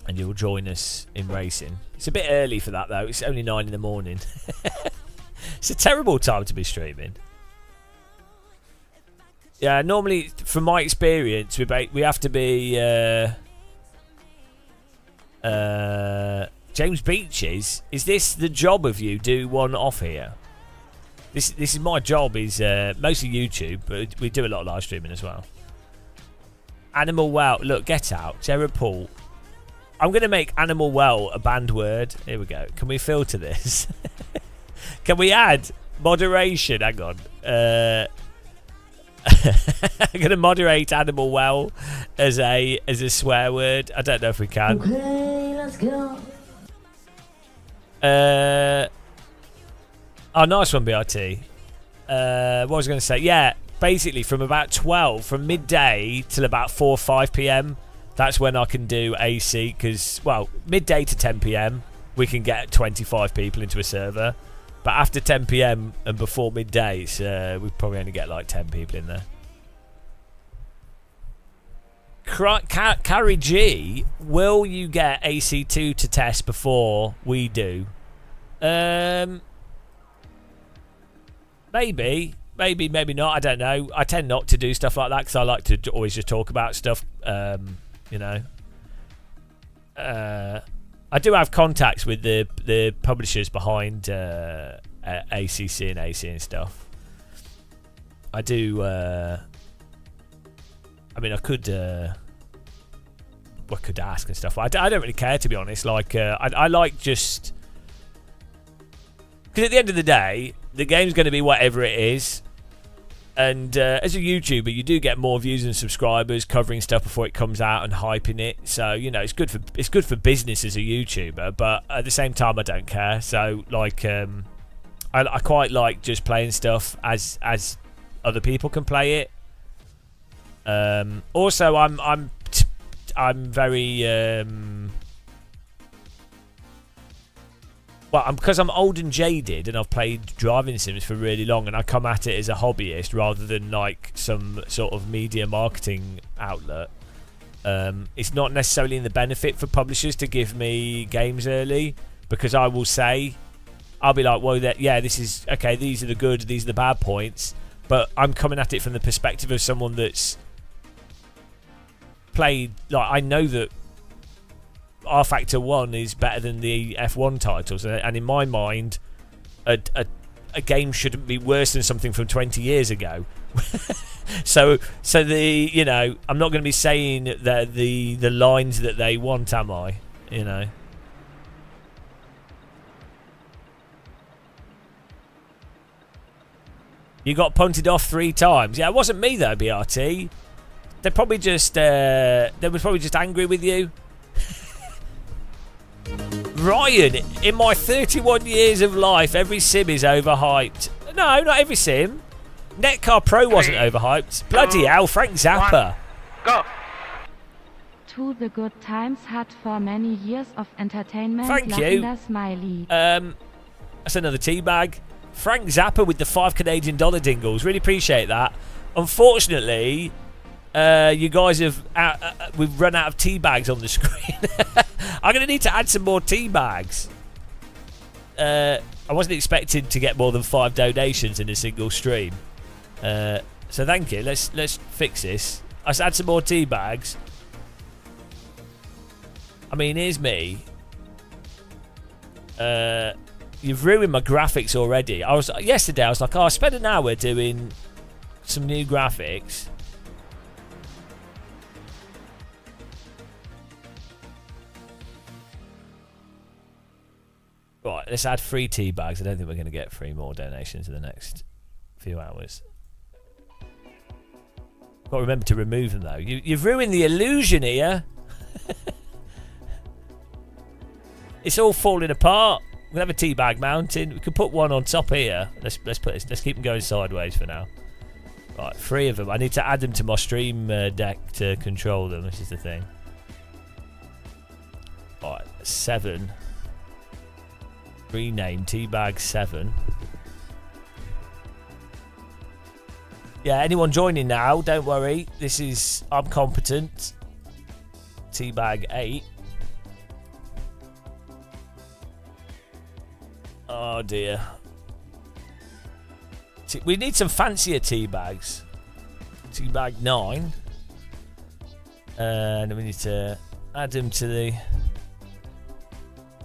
and you'll join us in racing. It's a bit early for that though. It's only 9 in the morning. It's a terrible time to be streaming. Yeah, normally, from my experience, we have to be James Beaches. Is this the job of you? Do one off here. This is my job. Is mostly YouTube, but we do a lot of live streaming as well. Animal well. Look, get out, Jared Paul. I'm gonna make animal well a banned word. Here we go. Can we filter this? Can we add moderation? Hang on. I'm gonna moderate animal well as a swear word. I don't know if we can. Okay, let's go. Oh, nice one, BRT. What was I going to say? Yeah, basically from about 12, from midday till about 4 or 5 p.m. That's when I can do AC, because, well, midday to 10 p.m. we can get 25 people into a server. But after 10 p.m. and before midday, we probably only get like 10 people in there. Carrie G, will you get AC2 to test before we do? Maybe, maybe not. I don't know. I tend not to do stuff like that because I like to always just talk about stuff. You know. I do have contacts with the publishers behind ACC and AC and stuff. I do. I mean, I could ask and stuff. I don't really care, to be honest. Like, I like just because at the end of the day, the game's going to be whatever it is. And as a YouTuber, you do get more views and subscribers covering stuff before it comes out and hyping it. So you know, it's good for business as a YouTuber. But at the same time, I don't care. So like, I quite like just playing stuff as other people can play it. Also, I'm very well, because I'm old and jaded, and I've played driving sims for really long, and I come at it as a hobbyist rather than like some sort of media marketing outlet. It's not necessarily in the benefit for publishers to give me games early, because I will say, I'll be like, well, yeah, this is okay. These are the good, these are the bad points. But I'm coming at it from the perspective of someone that's played. Like, I know that R Factor 1 is better than the F1 titles, and in my mind, a game shouldn't be worse than something from 20 years ago. so the, you know, I'm not going to be saying that the lines that they want, am I? You know. You got punted off 3 times. Yeah, it wasn't me though, BRT. They're probably just they were probably just angry with you. Ryan, in my 31 years of life, every sim is overhyped. No, not every sim. Netcar Pro wasn't overhyped. Bloody hell, Frank Zappa. Go. To the good times had for many years of entertainment. Thank you. Smiley. That's another teabag. Frank Zappa with the $5 Canadian dingles. Really appreciate that. Unfortunately, you guys have we've run out of tea bags on the screen. I'm going to need to add some more tea bags. I wasn't expecting to get more than 5 donations in a single stream. So thank you. Let's fix this. Let's add some more tea bags. I mean, here's me. You've ruined my graphics already. Yesterday I was like, oh, I spent an hour doing some new graphics. Right, let's add 3 tea bags. I don't think we're going to get 3 more donations in the next few hours. Got to remember to remove them though. You've ruined the illusion here. It's all falling apart. We can have a tea bag mountain. We could put one on top here. Let's put this. Let's keep them going sideways for now. Right, 3 of them. I need to add them to my stream deck to control them. This is the thing. Right. 7. Rename Teabag 7. Yeah, anyone joining now, don't worry. I'm competent. Teabag 8. Oh dear. We need some fancier tea bags. Teabag 9. And we need to add them to the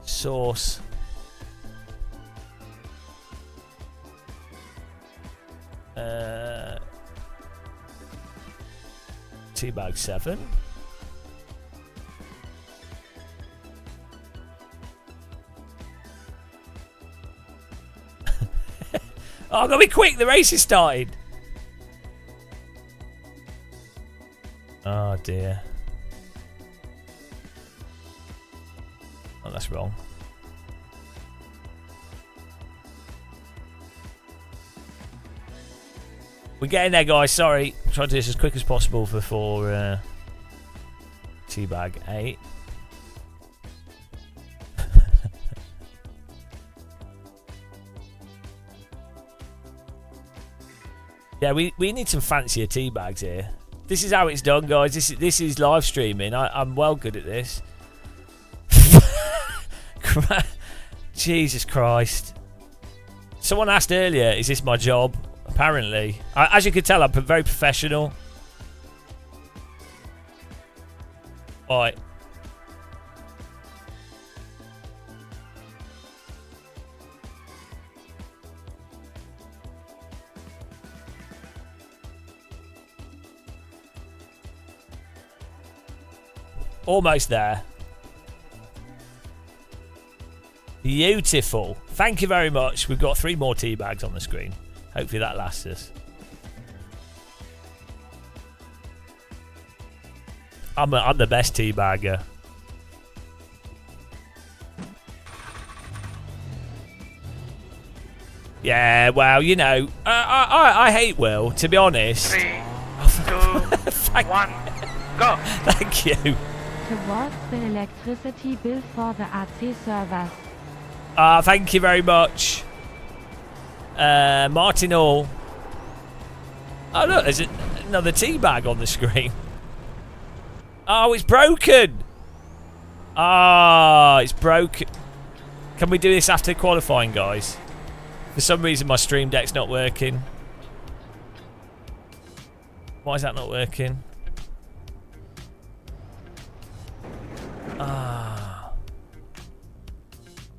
sauce. Teabag 7. Oh, gotta be quick, the race is starting. Oh dear. Oh, that's wrong. We're getting there, guys. Sorry. Try to do this as quick as possible before Teabag 8. Yeah, we need some fancier tea bags here. This is how it's done, guys. This is live streaming. I'm well good at this. Jesus Christ. Someone asked earlier, is this my job? Apparently. As you can tell, I'm very professional. Alright. Almost there. Beautiful. Thank you very much. We've got 3 more tea bags on the screen. Hopefully that lasts us. I'm the best tea bagger. Yeah, well, you know, I hate Will, to be honest. 3, 2, 1, go. Thank you. Towards the electricity bill for the AC servers. Thank you very much. Martin Hall. Oh look, there's another tea bag on the screen. Oh, it's broken. Ah, it's broken. Can we do this after qualifying, guys? For some reason my stream deck's not working. Why is that not working? Ah.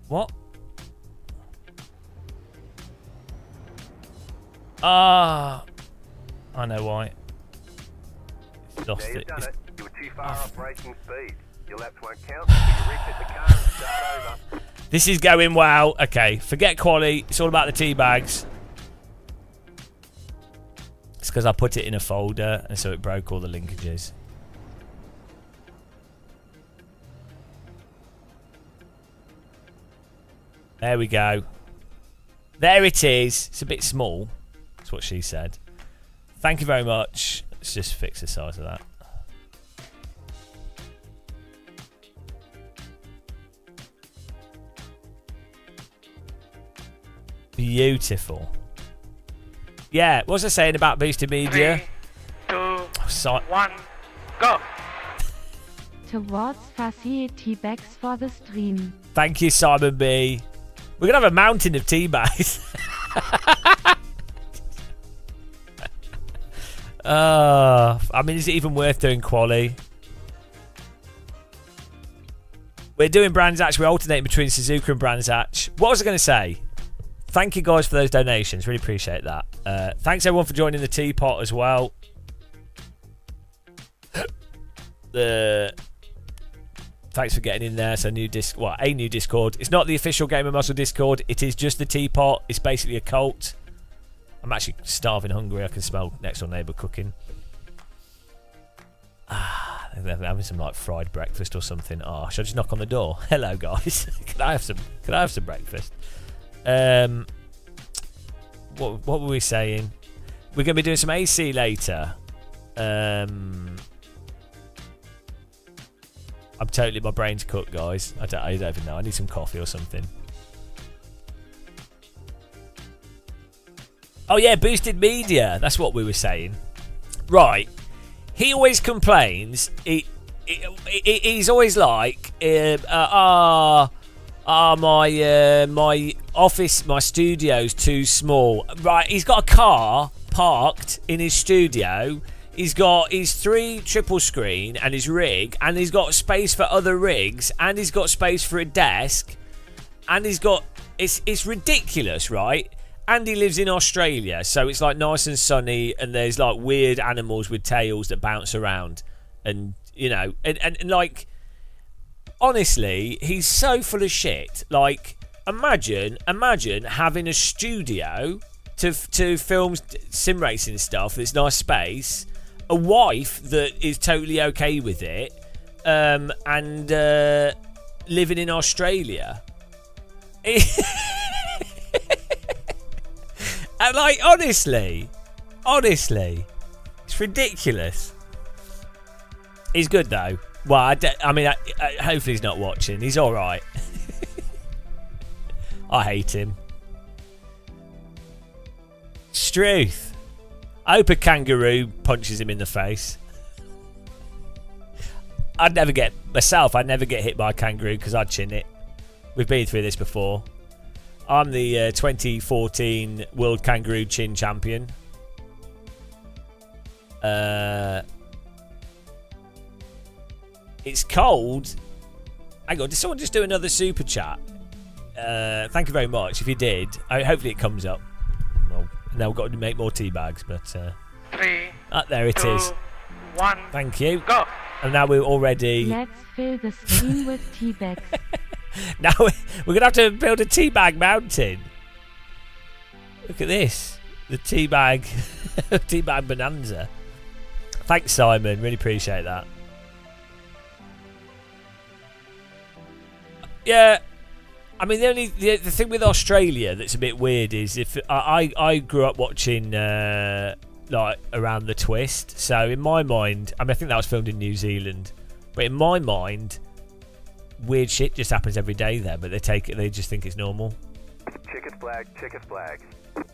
What? Ah. I know why. It's lost it. You were too far off racing speed. Your laps won't count, so you reset the car and start over. This is going well. Okay, forget quali. It's all about the tea bags. It's because I put it in a folder, and so it broke all the linkages. There we go. There it is. It's a bit small. That's what she said. Thank you very much. Let's just fix the size of that. Beautiful. Yeah, what was I saying about boosted media? 3, 2, 1, go. Towards facility bags for the stream. Thank you, Simon B. We're going to have a mountain of tea bags. I mean, is it even worth doing quali? We're doing Brands Hatch. We're alternating between Suzuka and Brands Hatch. What was I going to say? Thank you guys for those donations. Really appreciate that. Thanks everyone for joining the teapot as well. Thanks for getting in there. So a new Discord. It's not the official Gamer Muscle Discord. It is just the teapot. It's basically a cult. I'm actually starving hungry. I can smell next door neighbour cooking. They're having some like fried breakfast or something. Oh, should I just knock on the door? Hello guys. Can I have some breakfast? What were we saying? We're going to be doing some AC later. I'm I'm totally, my brain's cooked, guys. I don't even know. I need some coffee or something. Oh yeah, boosted media. That's what we were saying. Right. He always complains. He's always like, my office, my studio's too small. Right, he's got a car parked in his studio. He's got his 3 triple screen and his rig, and he's got space for other rigs, and he's got space for a desk, and he's got... It's ridiculous, right? And he lives in Australia, so it's like nice and sunny, and there's like weird animals with tails that bounce around, and you know, and like, honestly, he's so full of shit. Like, imagine having a studio to film sim racing stuff. There's nice space, a wife that is totally okay with it, and living in Australia. And like, honestly, it's ridiculous. He's good though. Well, hopefully he's not watching. He's all right. I hate him. Struth. I hope a kangaroo punches him in the face. I'd never get hit by a kangaroo because I'd chin it. We've been through this before. I'm the 2014 World Kangaroo Chin Champion. It's cold. Hang on, did someone just do another super chat? Thank you very much. If you did, hopefully it comes up. Well, now we've got to make more tea bags, but 3, there it 2, is. 1. Thank you. Go. And now we're already. Let's fill the screen with tea bags. Now we're gonna have to build a teabag mountain. Look at this, the teabag bonanza. Thanks, Simon. Really appreciate that. Yeah, I mean the thing with Australia that's a bit weird is if I grew up watching like Around the Twist, so in my mind, I think that was filmed in New Zealand, but in my mind, weird shit just happens every day there, but they just think it's normal. Checkered flag.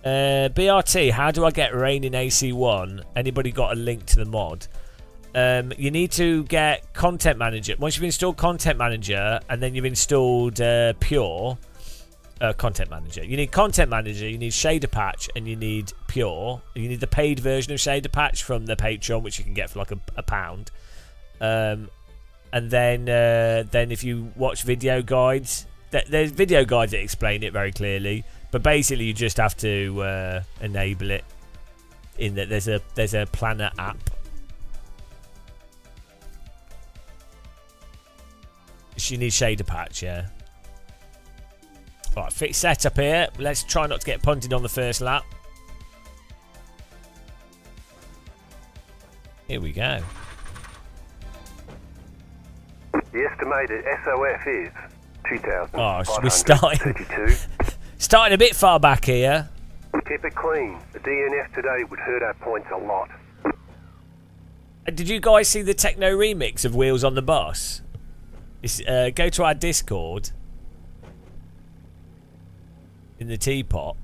BRT, how do I get rain in AC1? Anybody got a link to the mod? You need to get Content Manager. Once you've installed Content Manager and then you've installed Pure Content Manager, you need Content Manager, you need Shader Patch, and you need Pure. You need the paid version of Shader Patch from the Patreon, which you can get for like a pound. And then if you watch video guides, there's video guides that explain it very clearly. But basically, you just have to enable it. In that there's a planner app. You need Shader Patch, yeah. Right, fix setup here. Let's try not to get punted on the first lap. Here we go. The estimated SOF is 2,000. Oh, we're starting a bit far back here. Keep it clean. The DNF today would hurt our points a lot. Did you guys see the techno remix of Wheels on the Bus? Go to our Discord in the teapot,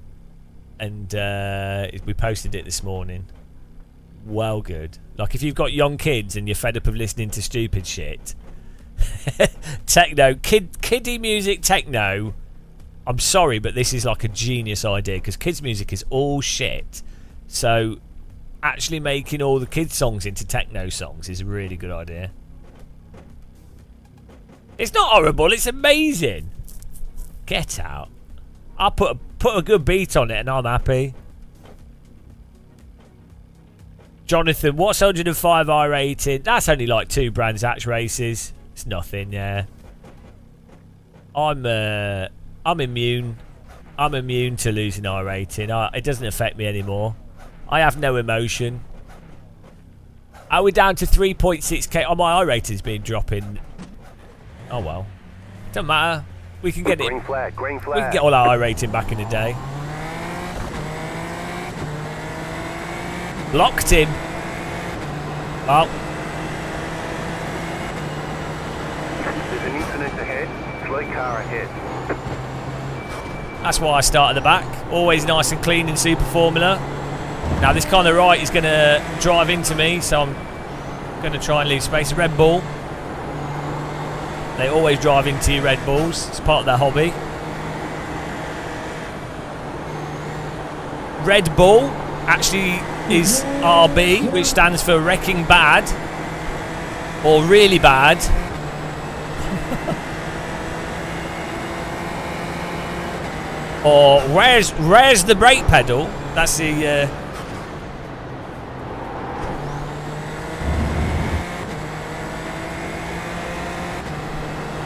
and we posted it this morning. Well, good. Like if you've got young kids and you're fed up of listening to stupid shit. Techno, kiddie music techno. I'm sorry, but this is like a genius idea because kids music is all shit. So actually making all the kids songs into techno songs is a really good idea. It's not horrible, it's amazing. Get out. I'll put a good beat on it and I'm happy. Jonathan, what's 105i rated? That's only like 2 Brands Hatch races. It's nothing, yeah. I'm immune. I'm immune to losing I rating. It doesn't affect me anymore. I have no emotion. Are we down to 3.6k? Oh, my I rating's been dropping. Oh well. Doesn't matter. We can get it. Green flag. We can get all our I rating back in a day. Blocked him. Oh. Ugly car ahead. That's why I start at the back. Always nice and clean in Super Formula. Now this kind of right is going to drive into me, so I'm going to try and leave space. Red Bull. They always drive into you, Red Bulls. It's part of their hobby. Red Bull actually is RB, which stands for wrecking bad or really bad. Or where's the brake pedal? That's the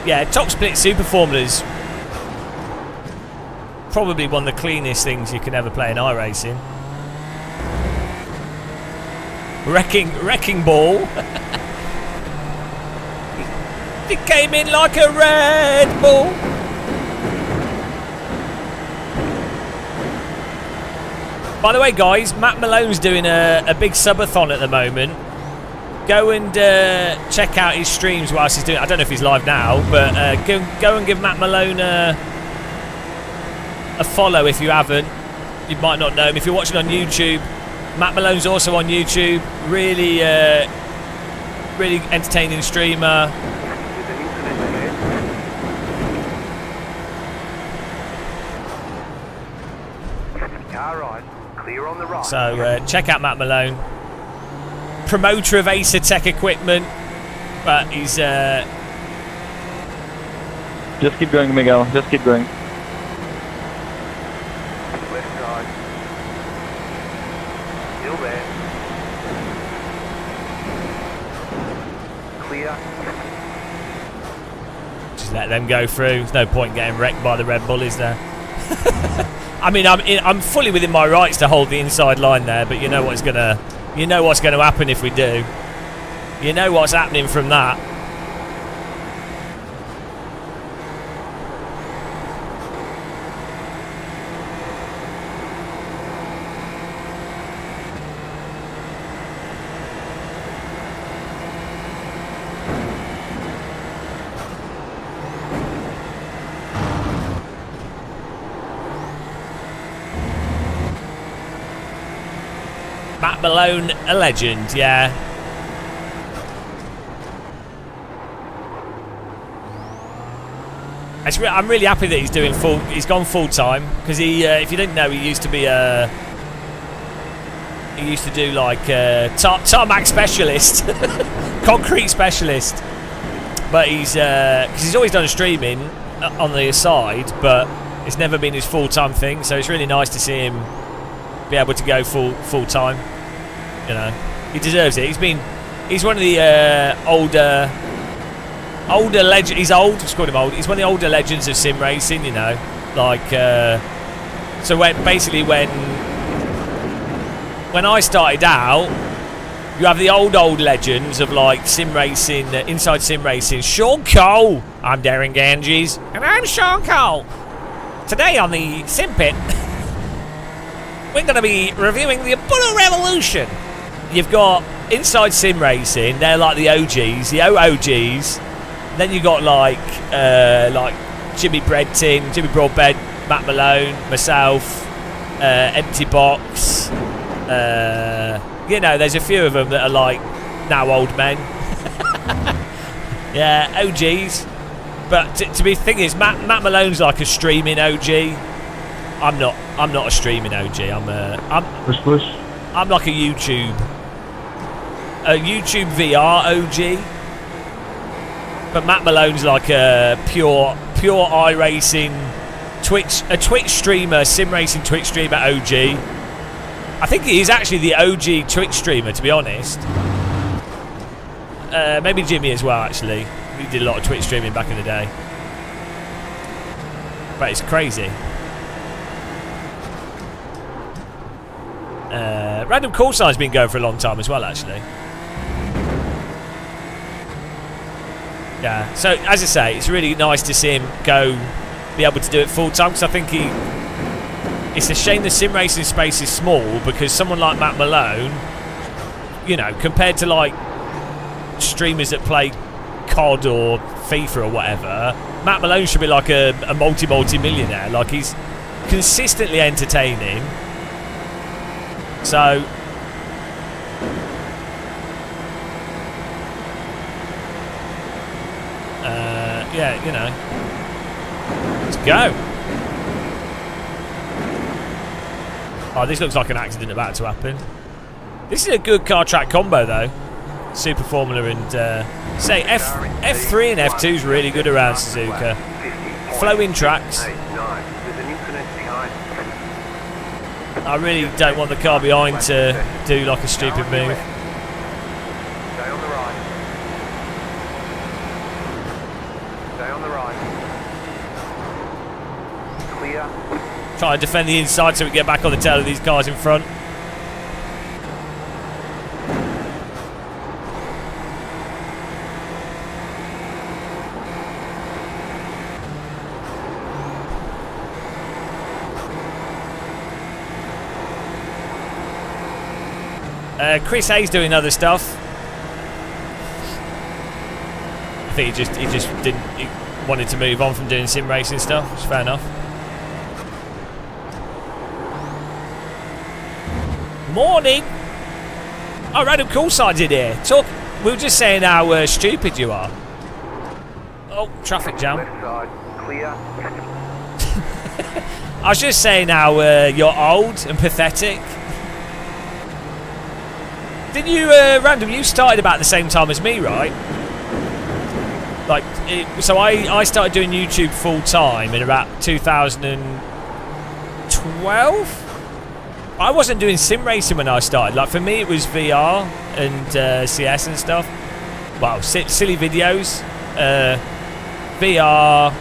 yeah, top split Super Formula's probably one of the cleanest things you can ever play in iRacing. Wrecking ball. It came in like a Red Bull. By the way, guys, Matt Malone's doing a big subathon at the moment. Go and check out his streams whilst he's doing it. I don't know if he's live now, but go and give Matt Malone a follow if you haven't. You might not know him. If you're watching on YouTube, Matt Malone's also on YouTube. Really, really entertaining streamer. Car right, clear on the right. So check out Matt Malone. Promoter of Acer Tech Equipment, but he's Just keep going, Miguel. Just keep going. Left side. Still there. Clear. just let them go through. There's no point getting wrecked by the Red Bull, is there? I mean, I'm fully within my rights to hold the inside line there, but you know what's gonna happen if we do. You know what's happening from that. Matt Malone, a legend, yeah. I'm really happy that he's doing he's gone full time, because he, if you didn't know, he used to be he used to do like tarmac specialist, concrete specialist. But he's because he's always done streaming on the side, but it's never been his full time thing. So it's really nice to see him be able to go full time. You know, he deserves it. He's one of the older legends. He's old. Let's call him old. He's one of the older legends of sim racing. You know, like so when I started out, you have the old legends of like sim racing, inside sim racing. Sean Cole. I'm Darren Ganges, and I'm Sean Cole. Today on the Sim Pit, we're going to be reviewing the Apollo Revolution. You've got inside sim racing. They're like the OGs, the OOGs. Then you got like Jimmy Broadbent, Matt Malone, myself, Empty Box. You know, there's a few of them that are like now old men. Yeah, OGs. But to be the thing is, Matt Malone's like a streaming OG. I'm not a streaming OG. I'm like a YouTube VR OG. But Matt Malone's like a pure iRacing a Twitch streamer, sim racing Twitch streamer OG. I think he's actually the OG Twitch streamer, to be honest. Maybe Jimmy as well, actually. He did a lot of Twitch streaming back in the day. But it's crazy. Random Corsa has been going for a long time as well, actually. Yeah, so as I say, it's really nice to see him be able to do it full time, because I think it's a shame the sim racing space is small, because someone like Matt Malone, you know, compared to like streamers that play COD or FIFA or whatever, Matt Malone should be like a multi-millionaire. Like, he's consistently entertaining. So, yeah, you know, let's go. Oh, this looks like an accident about to happen. This is a good car track combo though. Super Formula and say F3 and F2 is really good around Suzuka. Flowing tracks. I really don't want the car behind to do like a stupid move. Stay on the right. Stay on the right. Clear. Try to defend the inside so we get back on the tail of these cars in front. Chris Hayes doing other stuff. I think he just didn't. He wanted to move on from doing sim racing stuff. Which is fair enough. Morning. Oh, Random Coolside's in here. We were just saying how stupid you are. Oh, traffic jam. Left side. Clear. I was just saying how you're old and pathetic. Didn't you, Random, you started about the same time as me, right? Like, so I started doing YouTube full time in about 2012? I wasn't doing sim racing when I started. Like, for me it was VR and CS and stuff. Well, silly videos. VR,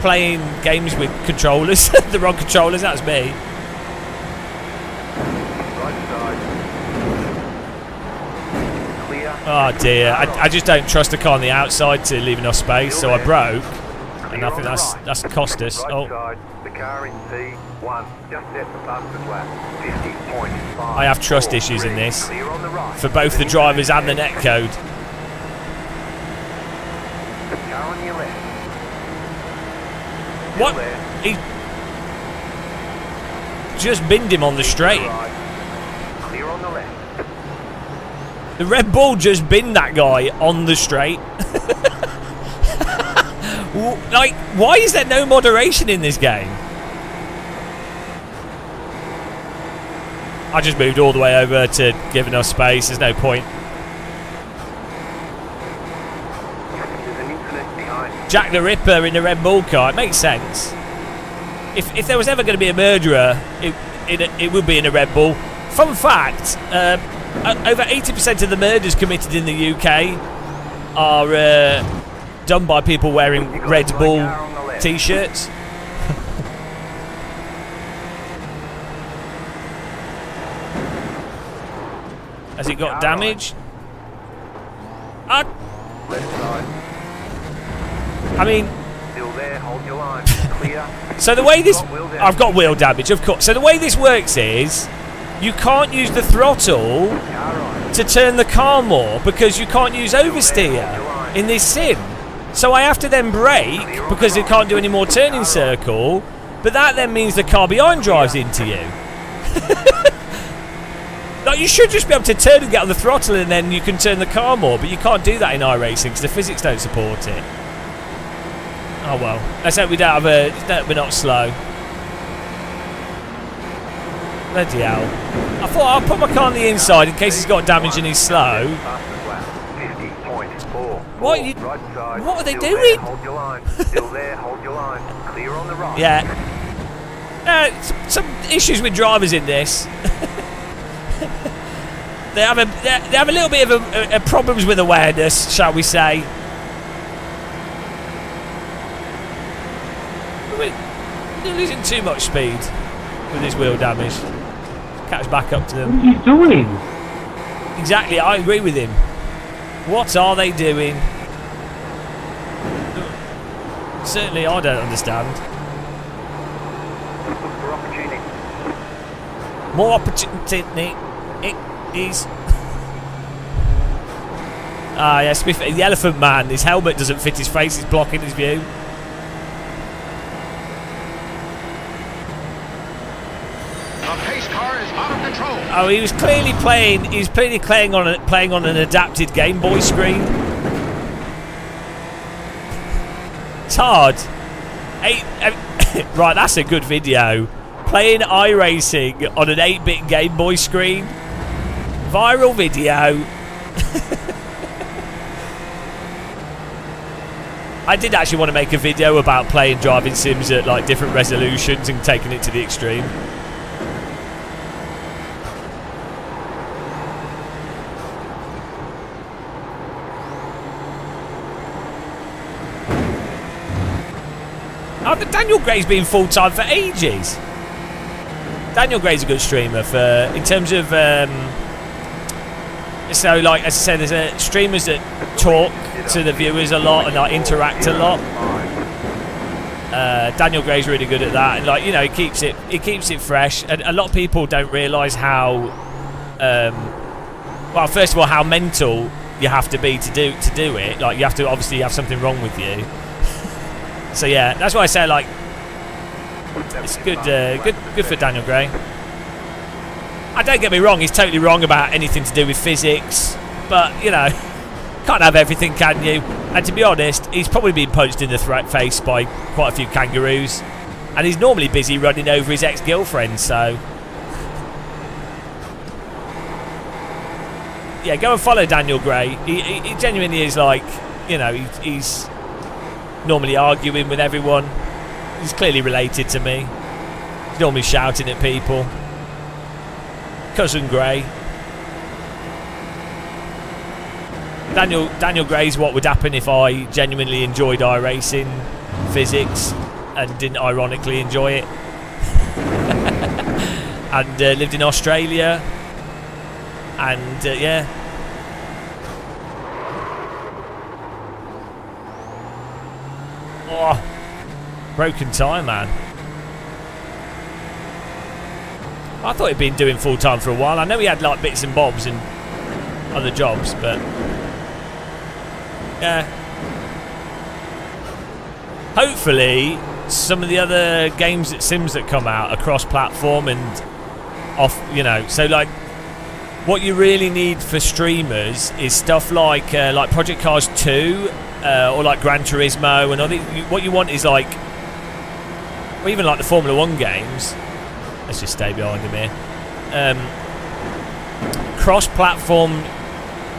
playing games with controllers, the wrong controllers, that was me. Oh dear, I just don't trust the car on the outside to leave enough space, so I broke, and I think that's cost us. Oh. The car in P1, just set the fastest lap, 50.5. I have trust issues in this, for both the drivers and the netcode. The car on your left. What? He just binned him on the straight. Clear on the left. The Red Bull just binned that guy on the straight. Like, why is there no moderation in this game? I just moved all the way over to give enough space. There's no point. There's an incident behind. Jack the Ripper in the Red Bull car. It makes sense. If there was ever going to be a murderer, it would be in a Red Bull. Fun fact. Over 80% of the murders committed in the UK are done by people wearing Red Bull t-shirts. Has it got damage? Left side. I mean, Still there, hold your line. Clear. so the way this... I've got wheel damage, of course. So the way this works is... You can't use the throttle to turn the car more because you can't use oversteer in this sim. So I have to then brake because it can't do any more turning circle, but that then means the car behind drives into you. Like, you should just be able to turn and get on the throttle and then you can turn the car more, but you can't do that in iRacing because the physics don't support it. Oh well. Let's hope we don't have we're not slow. Bloody hell. I thought I'll put my car on the inside in case he's got damage and he's slow. What are they doing? Hold your line. Still there, hold your line. Clear on the right. Yeah. Some issues with drivers in this. they have a little bit of a problems with awareness, shall we say. They're losing too much speed with this wheel damage. Catch back up to them. What are you doing? Exactly, I agree with him. What are they doing? Certainly I don't understand. More opportunity. It is. Ah, yeah, Smith, the Elephant Man. His helmet doesn't fit his face. It's blocking his view. The pace car is out of control. Oh, he was clearly playing. He was clearly playing on an adapted Game Boy screen. It's hard. Right, that's a good video. Playing iRacing on an 8-bit Game Boy screen. Viral video. I did actually want to make a video about playing driving sims at like different resolutions and taking it to the extreme. Oh, Daniel Gray's been full-time for ages. Daniel Gray's a good streamer in terms of so like as I said, there's streamers that talk to the viewers a lot and like interact a lot. Daniel Gray's really good at that, and like, you know, he keeps it fresh, and a lot of people don't realise how well, first of all, how mental you have to be to do it. Like, you have to obviously have something wrong with you. So yeah, that's why I say, like, it's good for Daniel Gray. Don't get me wrong, he's totally wrong about anything to do with physics, but you know, can't have everything, can you? And to be honest, he's probably been punched in the face by quite a few kangaroos, and he's normally busy running over his ex-girlfriend. So yeah, go and follow Daniel Gray. He genuinely is, like, you know, he's normally arguing with everyone. He's clearly related to me. He's normally shouting at people. Cousin Gray. Daniel Gray's what would happen if I genuinely enjoyed iRacing physics and didn't ironically enjoy it. And lived in Australia. And yeah. Oh, broken time, man. I thought he'd been doing full time for a while. I know he had like bits and bobs and other jobs, but yeah. Hopefully, some of the other sims that come out are cross-platform and off. You know, so like, what you really need for streamers is stuff like Project Cars 2 or like Gran Turismo, and what you want is like, or even like the Formula 1 games. Let's just stay behind him here. Cross-platform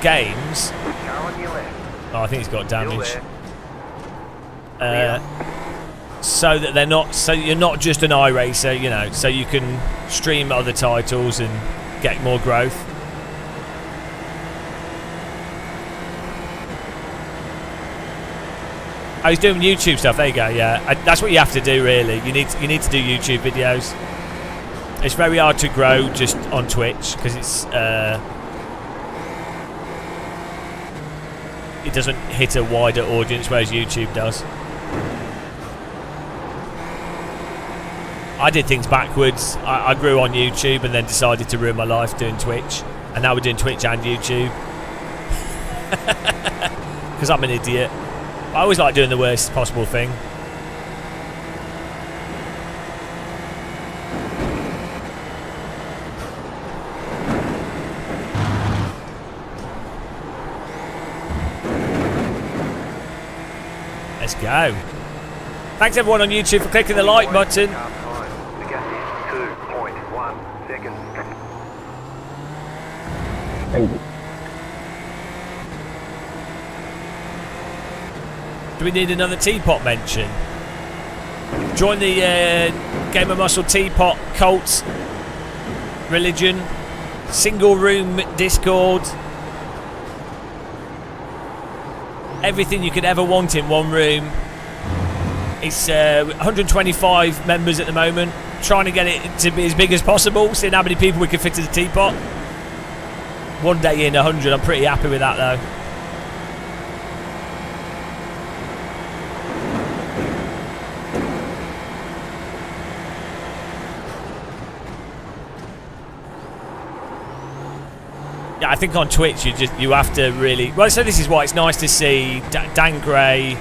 games. Oh, I think he's got damage. So that they're not. So you're not just an iRacer, you know. So you can stream other titles and get more growth. Oh, he's doing YouTube stuff. There you go. Yeah, that's what you have to do. Really, you need to do YouTube videos. It's very hard to grow just on Twitch because it doesn't hit a wider audience, whereas YouTube does. I did things backwards. I grew on YouTube and then decided to ruin my life doing Twitch, and now we're doing Twitch and YouTube because I'm an idiot. I always like doing the worst possible thing. Let's go. Thanks everyone on YouTube for clicking the like button. 2.1 seconds. Do we need another teapot mention? Join the Gamer Muscle Teapot cult religion. Single room Discord. Everything you could ever want in one room. It's 125 members at the moment. Trying to get it to be as big as possible. Seeing how many people we can fit in the teapot. One day in 100. I'm pretty happy with that though. Yeah, I think on Twitch you have to really. Well, so this is why it's nice to see Dan Gray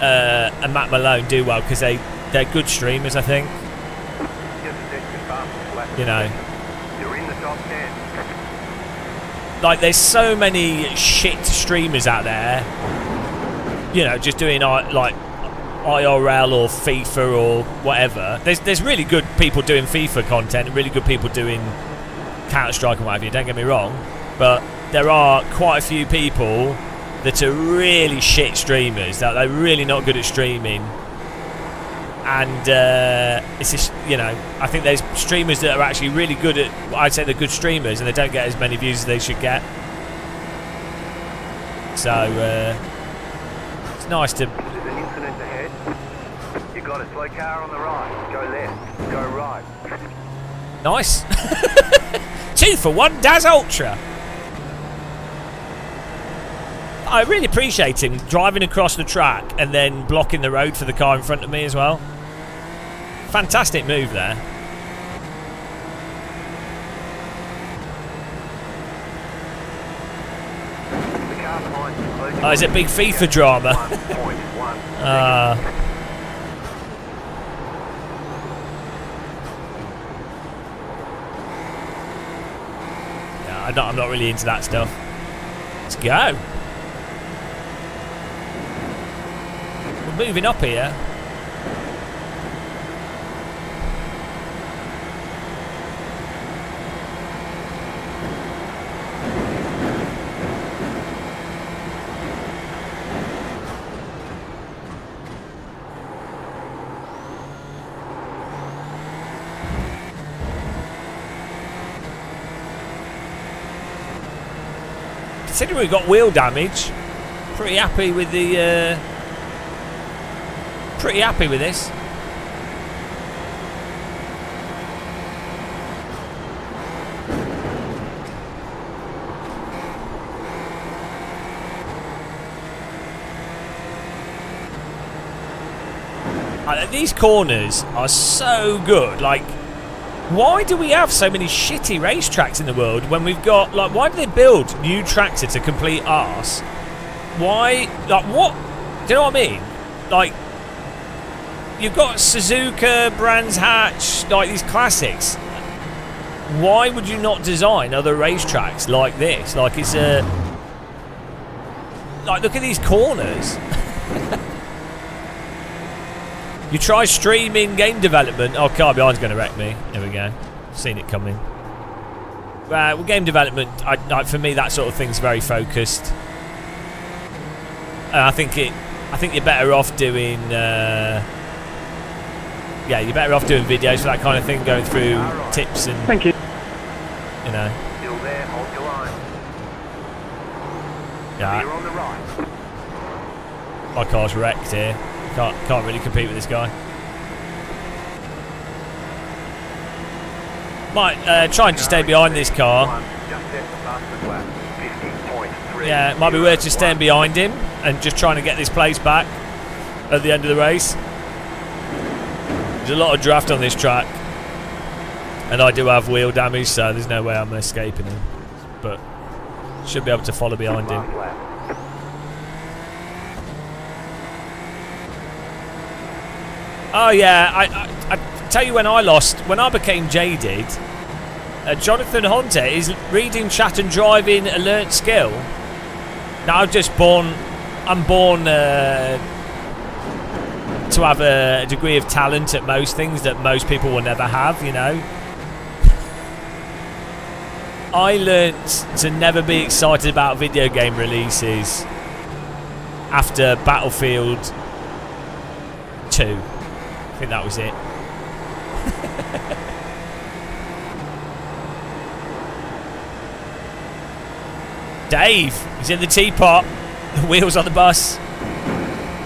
and Matt Malone do well, because they're good streamers, I think. You know. You're in the top 10. Like, there's so many shit streamers out there, you know, just doing like IRL or FIFA or whatever. There's really good people doing FIFA content and really good people doing Counter-Strike and what have you, don't get me wrong, but there are quite a few people that are really shit streamers, that they're really not good at streaming, and it's just, you know, I think there's streamers that are actually really good at, I'd say they're good streamers, and they don't get as many views as they should get. So it's nice to. There's an incident ahead. You've got a slow car on the right. Go left. Go right. Nice. 2 for 1 Daz Ultra. I really appreciate him driving across the track and then blocking the road for the car in front of me as well. Fantastic move there. Oh, is it big FIFA drama? I'm not really into that stuff. Let's go. We're moving up here. Considering we've got wheel damage, pretty happy with the. Pretty happy with this. These corners are so good. Like, why do we have so many shitty racetracks in the world when we've got, like, why do they build new tracks to complete arse? Why, like, what? Do you know what I mean? Like, you've got Suzuka, Brands Hatch, like these classics. Why would you not design other racetracks like this? Like, it's a. Like, look at these corners. You try streaming game development. Oh, car behind's going to wreck me. There we go. Seen it coming. Well, game development, for me, that sort of thing's very focused. I think you're better off doing. Yeah, you're better off doing videos for that kind of thing, going through tips and. Thank you. You know. Still there, hold your line. Yeah. You're on the right. My car's wrecked here. Can't really compete with this guy. Might try and just stay behind this car. Yeah, it might be worth just staying behind him and just trying to get this place back at the end of the race. There's a lot of draft on this track, and I do have wheel damage, so there's no way I'm escaping him. But should be able to follow behind him. Oh yeah, I tell you, when I became jaded, Jonathan Hunter is reading chat and driving alert skill. Now I'm born to have a degree of talent at most things that most people will never have, you know. I learnt to never be excited about video game releases after Battlefield 2. I think that was it. Dave, he's in the teapot. The wheels on the bus.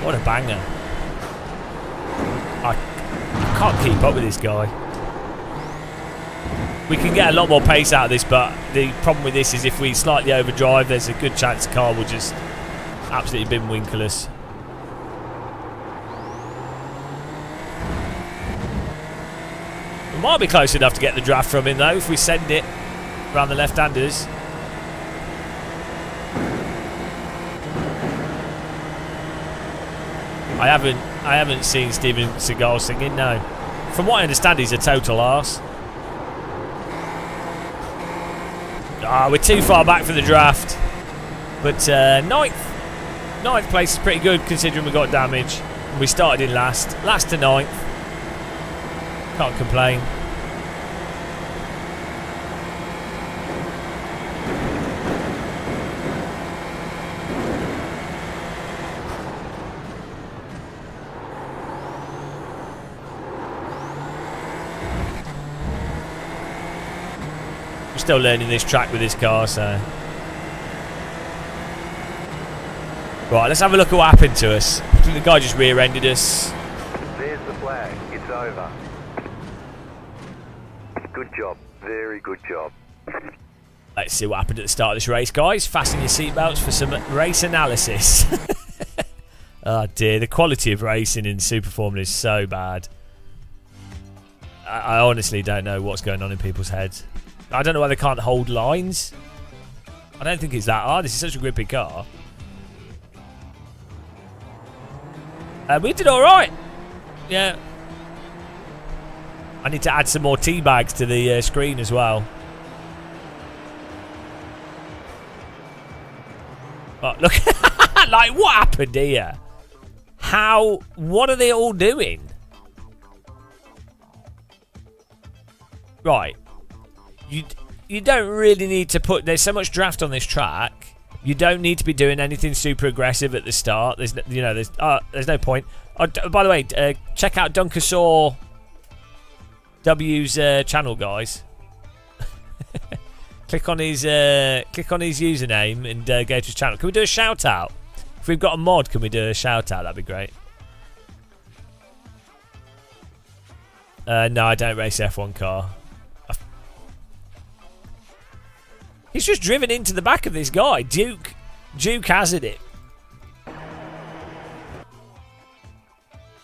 What a banger. I can't keep up with this guy. We can get a lot more pace out of this, but the problem with this is if we slightly overdrive, there's a good chance the car will just absolutely bin winkle us. We might be close enough to get the draft from him though if we send it around the left-handers. I haven't seen Steven Seagal singing. No. From what I understand, he's a total arse. We're too far back for the draft. But ninth place is pretty good considering we got damage. We started in last to ninth. Can't complain. Still learning this track with this car, so right, let's have a look at what happened to us. I think the guy just rear-ended us. There's the flag. It's over. Good job. Very good job. Let's see what happened at the start of this race, guys. Fasten your seatbelts for some race analysis. Oh dear, the quality of racing in Super Formula is so bad. I honestly don't know what's going on in people's heads. I don't know why they can't hold lines. I don't think it's that hard. This is such a grippy car. We did alright. Yeah. I need to add some more tea bags to the screen as well. Oh, look. Like, what happened here? What are they all doing? Right. You don't really need to put... There's so much draft on this track. You don't need to be doing anything super aggressive at the start. There's no point. Oh, by the way, check out Dunkersaw W's channel, guys. click on his username and go to his channel. Can we do a shout out? If we've got a mod, can we do a shout out? That'd be great. No, I don't race F1 car. He's just driven into the back of this guy. Duke hazard it.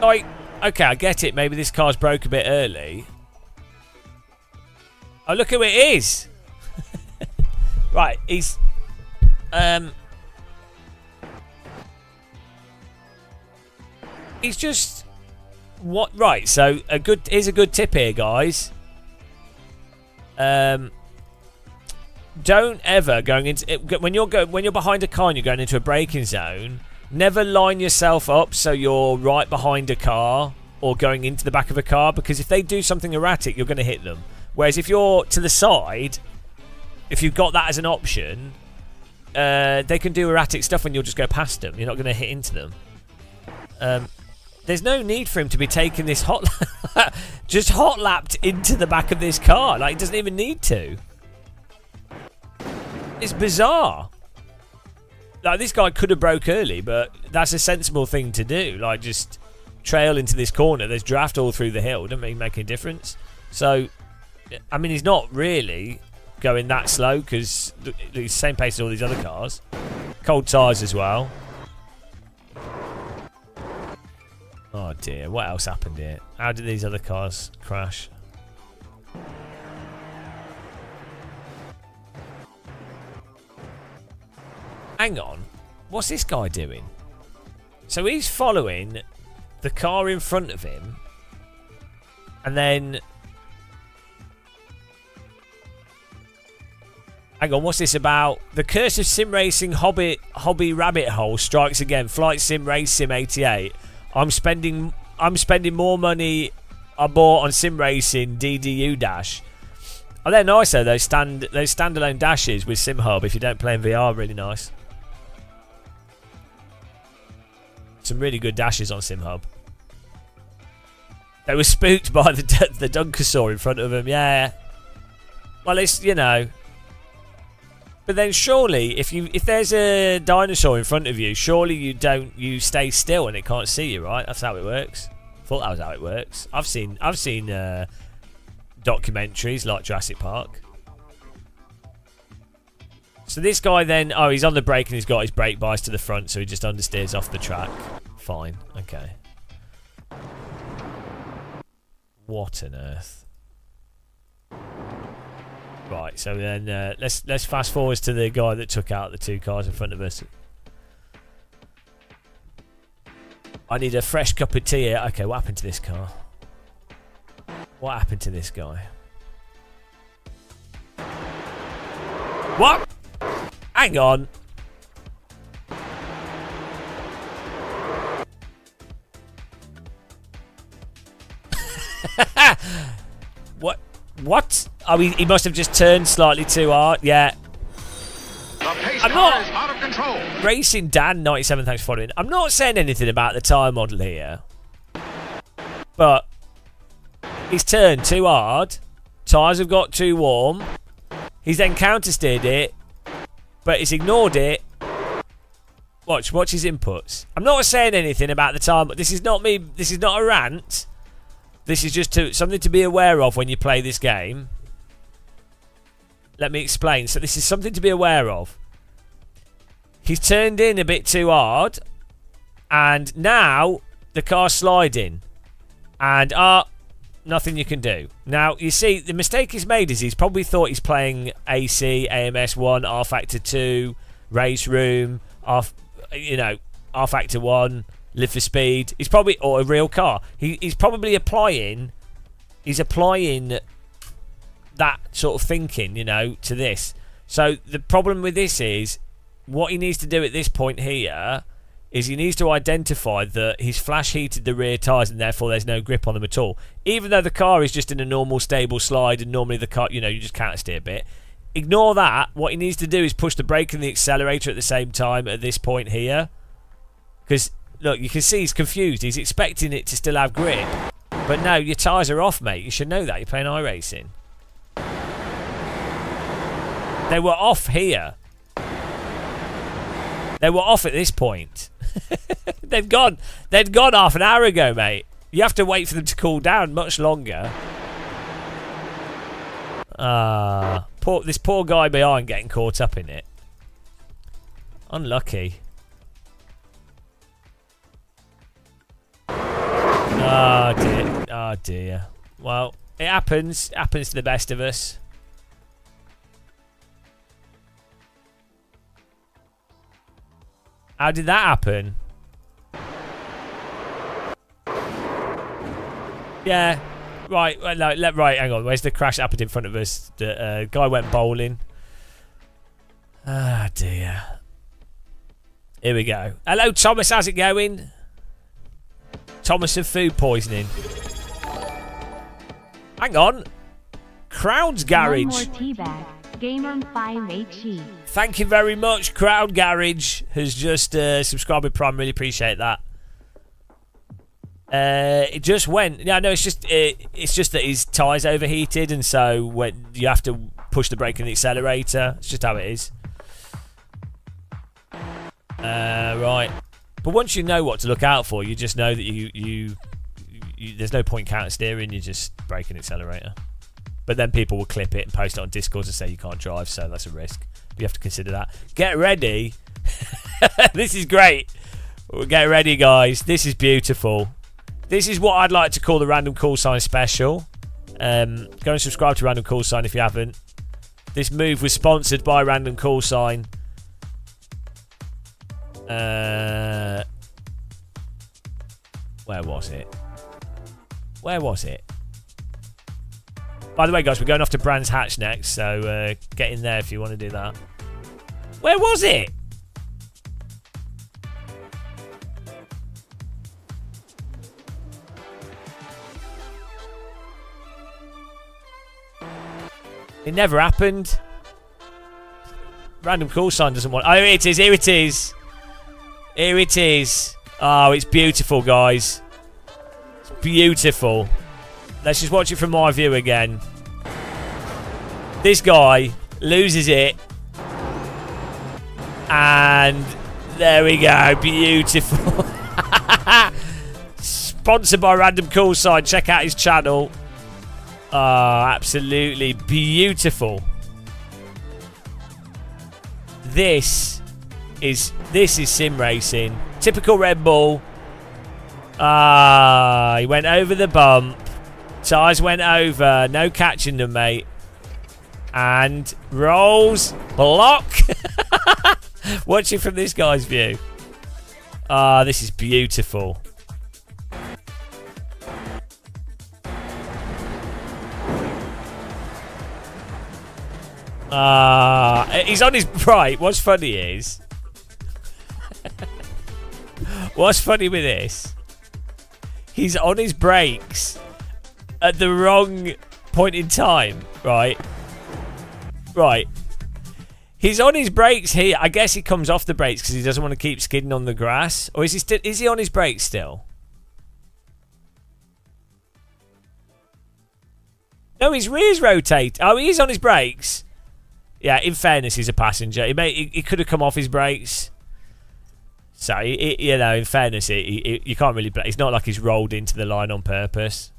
Like, okay, I get it. Maybe this car's broke a bit early. Oh, look who it is. Right, he's... He's just... What? Right, so here's a good tip here, guys. Don't ever when you're behind a car and you're going into a braking zone, never line yourself up so you're right behind a car or going into the back of a car, because if they do something erratic, you're going to hit them. Whereas if you're to the side, if you've got that as an option, they can do erratic stuff and you'll just go past them. You're not going to hit into them. There's no need for him to be taking this just hot lapped into the back of this car. Like, he doesn't even need to. It's bizarre. Like, this guy could have broke early, but that's a sensible thing to do. Like, just trail into this corner. There's draft all through the hill. It doesn't make any difference. So, I mean, he's not really going that slow because he's the same pace as all these other cars. Cold tyres as well. Oh dear, what else happened here? How did these other cars crash? Hang on, what's this guy doing? So he's following the car in front of him, and then... Hang on, what's this about? The curse of sim racing hobby rabbit hole strikes again. Flight sim race sim 88. I'm spending more money I bought on sim racing DDU dash. Oh, they're nice though. Those standalone dashes with Sim Hub. If you don't play in VR, really nice. Some really good dashes on Sim Hub. They were spooked by the Dunkersaw in front of them. Yeah. Well, it's, you know. But then surely, if there's a dinosaur in front of you, surely you stay still and it can't see you, right? That's how it works. I thought that was how it works. I've seen documentaries like Jurassic Park. So this guy then, oh, he's on the brake and he's got his brake bias to the front, so he just understeers off the track. Fine, okay. What on earth? Right, so then let's fast forward to the guy that took out the two cars in front of us. I need a fresh cup of tea here. Okay, what happened to this car? What happened to this guy? What? Hang on. What? What? Oh, he must have just turned slightly too hard. Yeah. I'm not out of control. Racing Dan 97. Thanks for following. I'm not saying anything about the tyre model here, but he's turned too hard. Tyres have got too warm. He's then counter-steered it, but he's ignored it. Watch his inputs. I'm not saying anything about the tyre. This is not me. This is not a rant. This is just something to be aware of when you play this game. Let me explain. So this is something to be aware of. He's turned in a bit too hard, and now the car's sliding, and nothing you can do. Now you see the mistake he's made is he's probably thought he's playing AC, AMS 1, R Factor 2, Race Room, R Factor 1, Live for Speed. He's probably, or a real car. He's probably applying. He's applying that sort of thinking, to this. So the problem with this is, what he needs to do at this point here is he needs to identify that he's flash heated the rear tyres and therefore there's no grip on them at all. Even though the car is just in a normal stable slide and normally the car, you just counter steer a bit. Ignore that. What he needs to do is push the brake and the accelerator at the same time at this point here. Because, look, you can see he's confused. He's expecting it to still have grip. But no, your tyres are off, mate. You should know that. You're playing iRacing. They were off here. They were off at this point. They'd gone half an hour ago, mate. You have to wait for them to cool down much longer. This poor guy behind getting caught up in it. Unlucky. Oh dear. Oh dear. Well, it happens. It happens to the best of us. How did that happen? Yeah. Right. Well, no, right. Hang on. Where's the crash that happened in front of us? The guy went bowling. Ah, dear. Here we go. Hello, Thomas. How's it going? Thomas of food poisoning. Hang on. Crowd's Garage. One more tea bag. Gamer 5HE. Thank you very much. Crowd Garage has just subscribed with Prime. Really appreciate that. It just went. Yeah, no, it's just that his tyres overheated, and so when you have to push the brake and the accelerator. It's just how it is. Right. But once you know what to look out for, you just know that you there's no point counter steering. You just brake and accelerator. But then people will clip it and post it on Discord and say you can't drive, so that's a risk. You have to consider that. Get ready. This is great. Get ready, guys. This is beautiful. This is what I'd like to call the Random Call Sign special. Go and subscribe to Random Call Sign if you haven't. This move was sponsored by Random Call Sign. Where was it? Where was it? By the way, guys, we're going off to Brands Hatch next, so get in there if you want to do that. Where was it? It never happened. Random Call Sign doesn't want... Oh, here it is, here it is. Here it is. Oh, it's beautiful, guys. It's beautiful. Let's just watch it from my view again. This guy loses it. And there we go. Beautiful. Sponsored by Random Call Sign. Check out his channel. Oh, absolutely beautiful. This is sim racing. Typical Red Bull. He went over the bump. Tyres went over. No catching them, mate. And rolls. Block. Watch it from this guy's view. This is beautiful. He's on his... Right, what's funny is... what's funny with this? He's on his brakes at the wrong point in time, right? Right. He's on his brakes here. I guess he comes off the brakes because he doesn't want to keep skidding on the grass. Or is he on his brakes still? No, his rear's rotate. Oh, he's on his brakes. Yeah, in fairness, he's a passenger. He could have come off his brakes. So, you know, in fairness, you can't really... It's not like he's rolled into the line on purpose.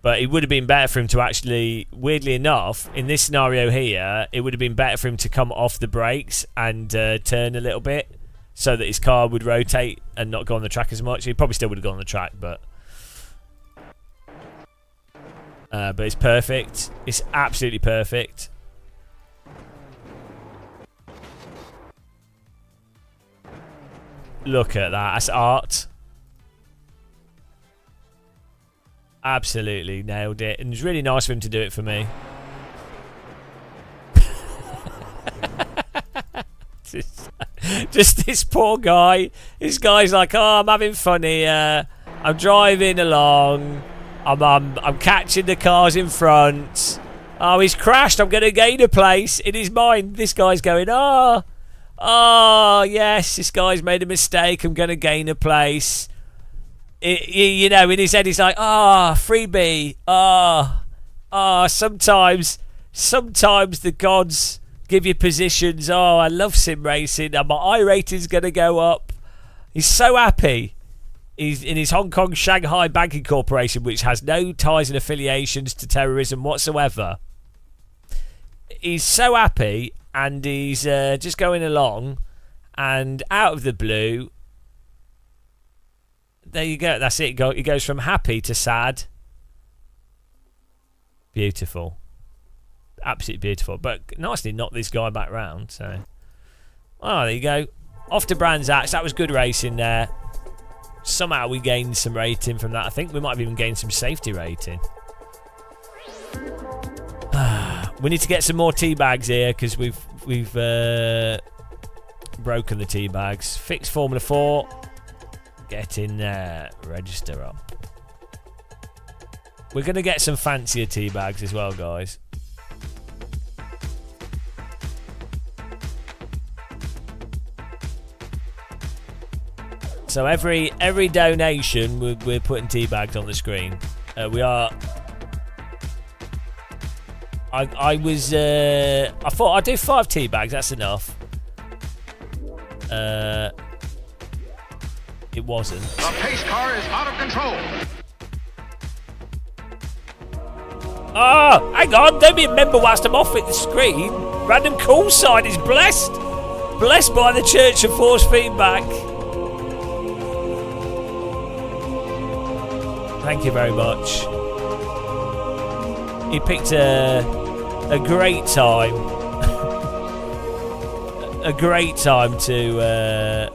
But it would have been better for him to actually... Weirdly enough, in this scenario here, it would have been better for him to come off the brakes and turn a little bit so that his car would rotate and not go on the track as much. He probably still would have gone on the track, but it's perfect. It's absolutely perfect. Look at that. That's art. Absolutely nailed it. And it's really nice for him to do it for me. just this poor guy. This guy's like, oh, I'm having fun here. I'm driving along. I'm catching the cars in front. Oh, he's crashed. I'm going to gain a place. In his mind, this guy's going, oh, yes, this guy's made a mistake. I'm going to gain a place. You know, in his head, he's like, freebie. Sometimes the gods give you positions. Oh, I love sim racing. And my I rating's going to go up. He's so happy. He's in his Hong Kong Shanghai Banking Corporation, which has no ties and affiliations to terrorism whatsoever. He's so happy, and he's just going along, and out of the blue, there you go. That's it. He goes from happy to sad. Beautiful. Absolutely beautiful. But nicely knocked this guy back round. So, there you go. Off to Brands Hatch. That was good racing there. Somehow we gained some rating from that. I think we might have even gained some safety rating. We need to get some more tea bags here because we've broken the tea bags. Fix Formula 4. Get in there. Register up. We're going to get some fancier tea bags as well, guys. So every donation, we're putting tea bags on the screen. We are... I thought I'd do 5 tea bags. That's enough. It wasn't. The pace car is out of control. Oh, hang on. Don't be a member whilst I'm off at the screen. Random call sign is blessed. Blessed by the Church of Force Feedback. Thank you very much. He picked a great time. A great time to...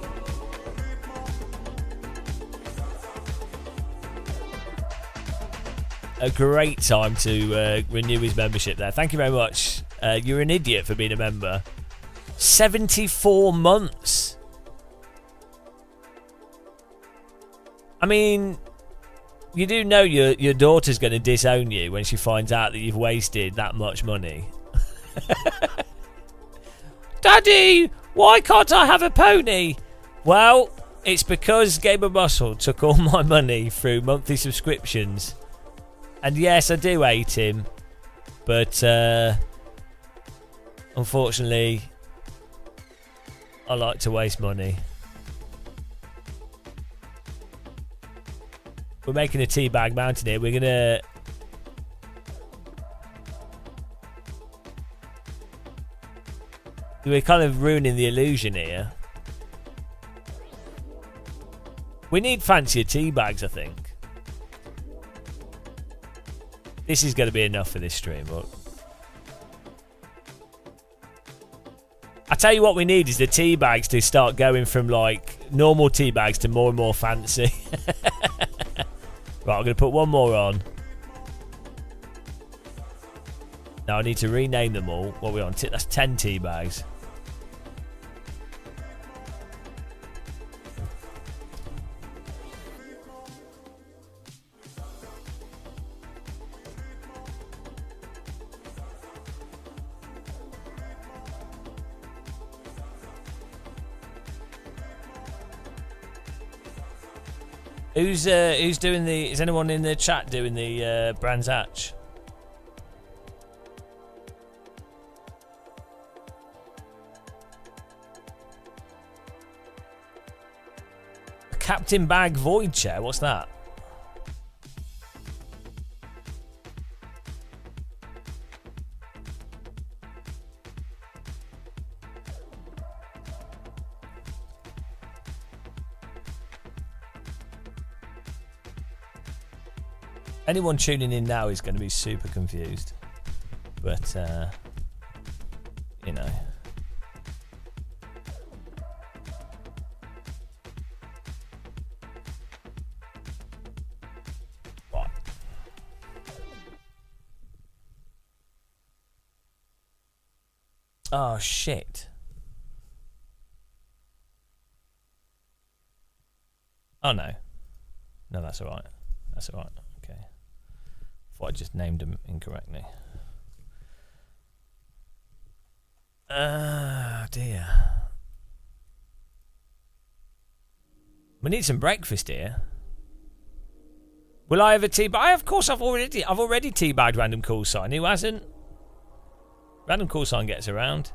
a great time to renew his membership there. Thank you very much. You're an idiot for being a member. 74 months. I mean, you do know your daughter's going to disown you when she finds out that you've wasted that much money. Daddy, why can't I have a pony? Well, it's because Game of Muscle took all my money through monthly subscriptions. And yes, I do hate him, but unfortunately, I like to waste money. We're making a teabag mountain here. We're gonna... We're kind of ruining the illusion here. We need fancier tea bags, I think. This is going to be enough for this stream, but I tell you what we need is the tea bags to start going from like normal tea bags to more and more fancy. Right, I'm going to put one more on. Now I need to rename them all. What are we on? That's 10 tea bags. Who's doing the? Is anyone in the chat doing the Brands Hatch? Captain Bag Void Chair. What's that? Anyone tuning in now is going to be super confused, but you know. What? Oh shit. Oh no. No, that's alright. That's alright. Okay. Thought I just named them incorrectly. Dear. We need some breakfast here. Will I ever teabag? Of course, I've already teabagged Random Call Sign. Who hasn't? Random Call Sign gets around.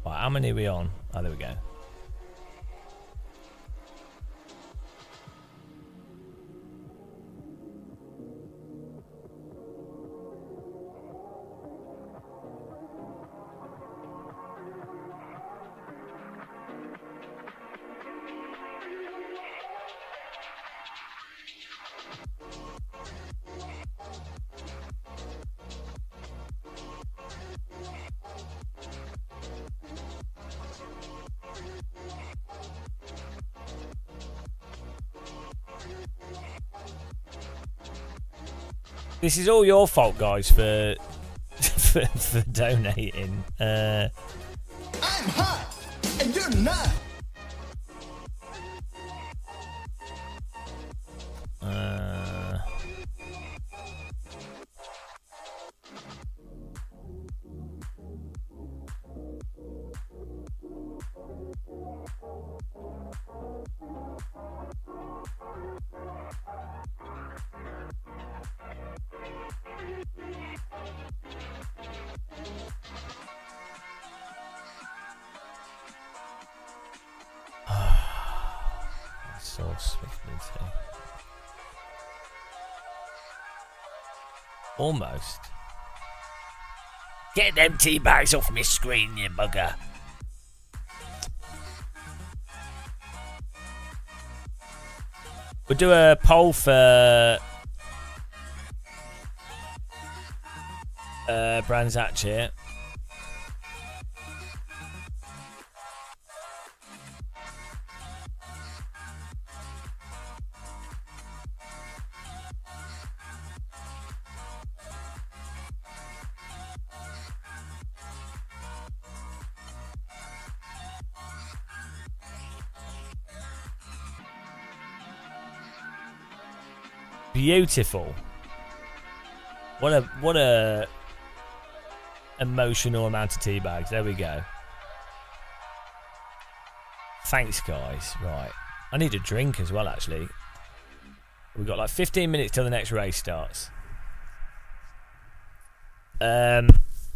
Right, how many are we on? Oh, there we go. This is all your fault, guys, for for donating. I'm hot, and you're not. So swiftly too. Almost. Get them tea bags off my screen, you bugger. We'll do a poll for Brands Hatch here. Beautiful. What a emotional amount of tea bags. There we go. Thanks, guys. Right. I need a drink as well, actually. We've got like 15 minutes till the next race starts. Yeah,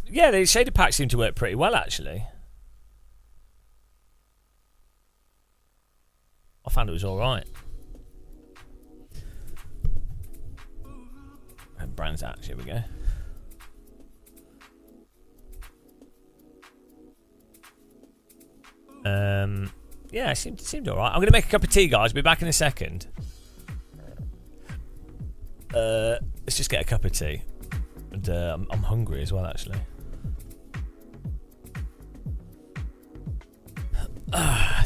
the shader pack seemed to work pretty well, actually. I found it was alright. Brands Hatch, here we go. Yeah, it seemed alright. I'm going to make a cup of tea, guys. Be back in a second. Let's just get a cup of tea. And I'm hungry as well, actually.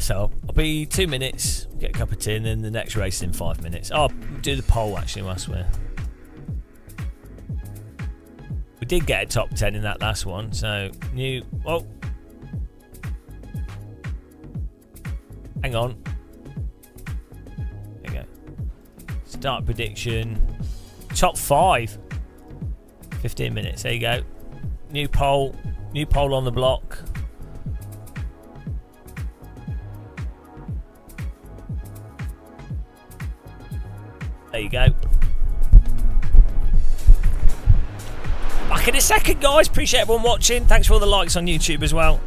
So I'll be 2 minutes, get a cup of tea, and then the next race in 5 minutes. Oh, I'll do the poll actually whilst we did get a top 10 in that last one. So new. Oh, hang on. There you go. Start prediction. Top 5. 15 minutes. There you go. New poll. New poll on the block. There you go. Back in a second, guys. Appreciate everyone watching. Thanks for all the likes on YouTube as well.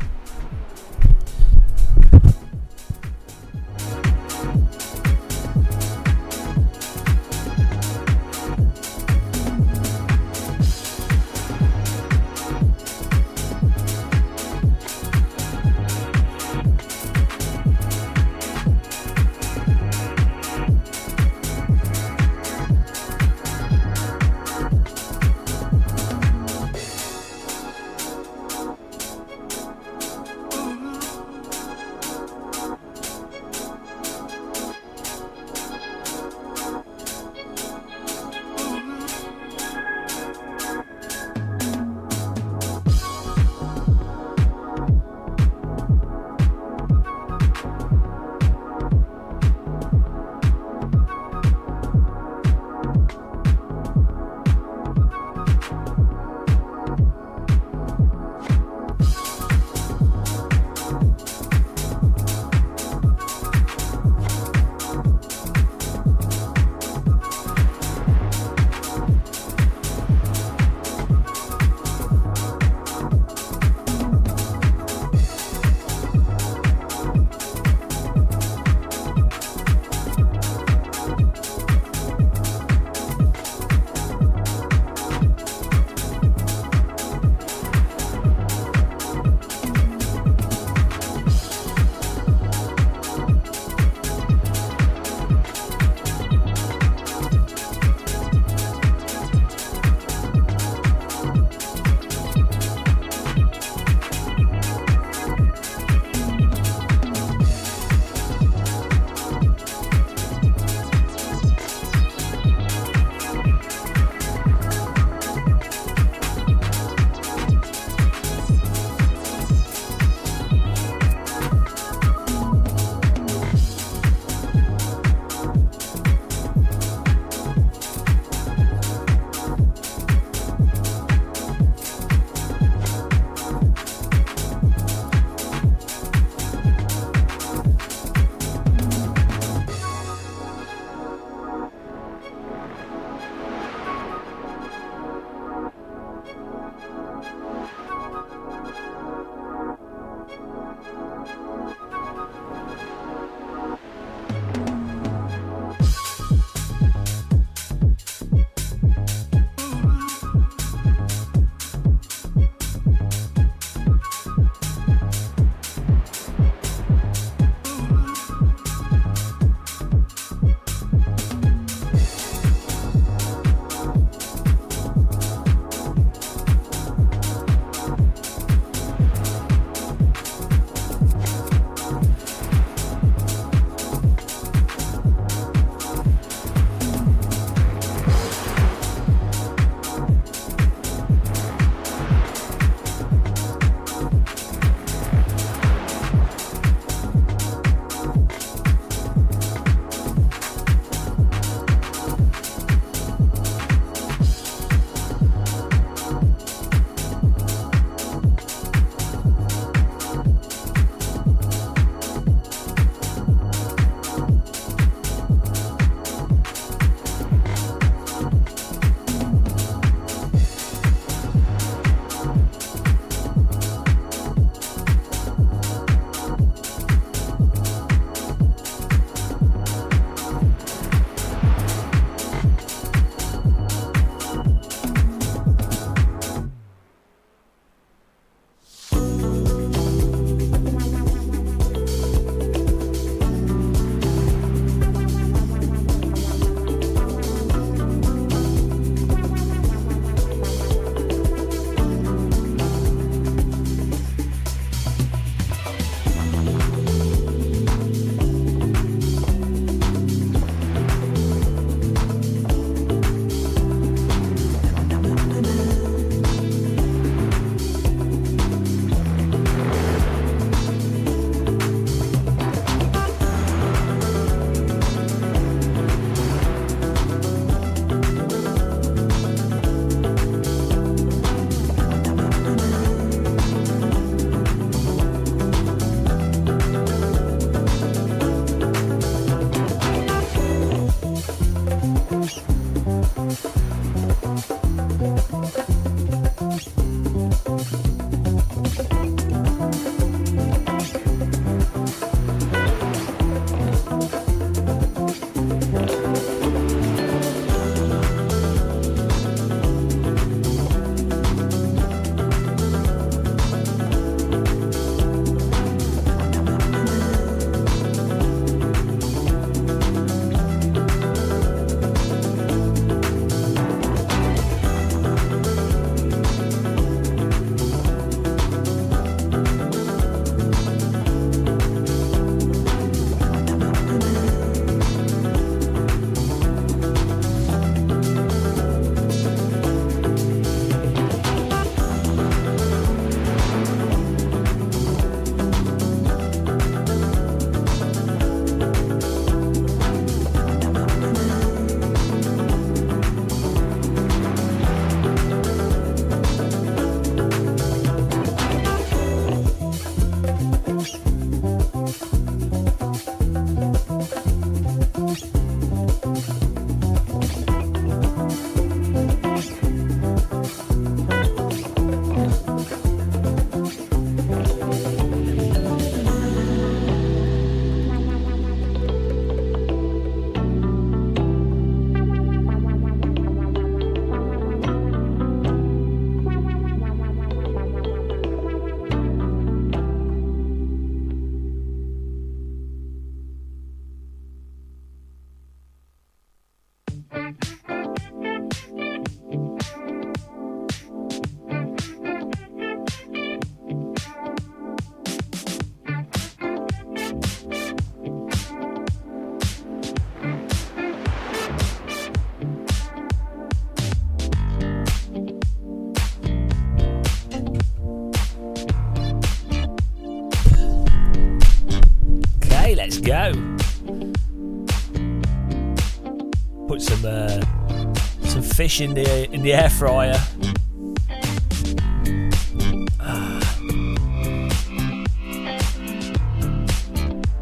Put some fish in the air fryer.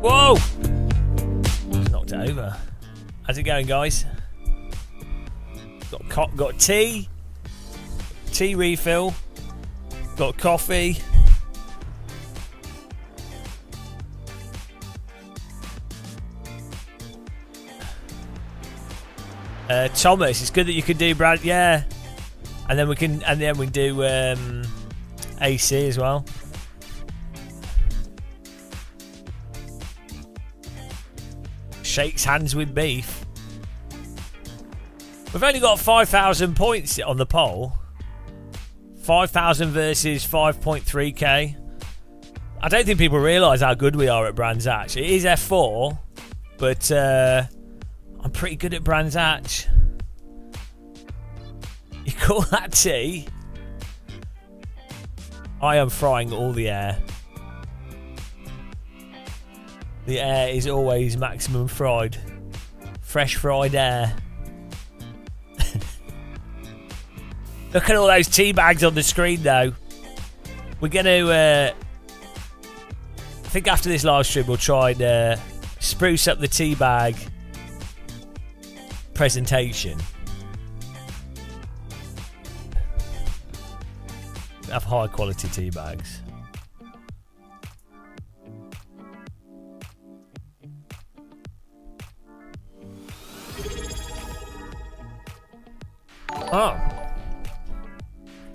Whoa! Just knocked it over. How's it going, guys? Got tea refill. Got coffee. Thomas, it's good that you can do Brad. Yeah, and then we do AC as well. Shakes hands with beef. We've only got 5,000 points on the poll. 5,000 versus 5.3k. I don't think people realise how good we are at Brands Hatch. It is F4, but I'm pretty good at Brands Hatch. You call that tea? I am frying all the air. The air is always maximum fried. Fresh fried air. Look at all those tea bags on the screen though. We're going to... I think after this live stream we'll try and spruce up the tea bag presentation. Have high quality tea bags. Oh.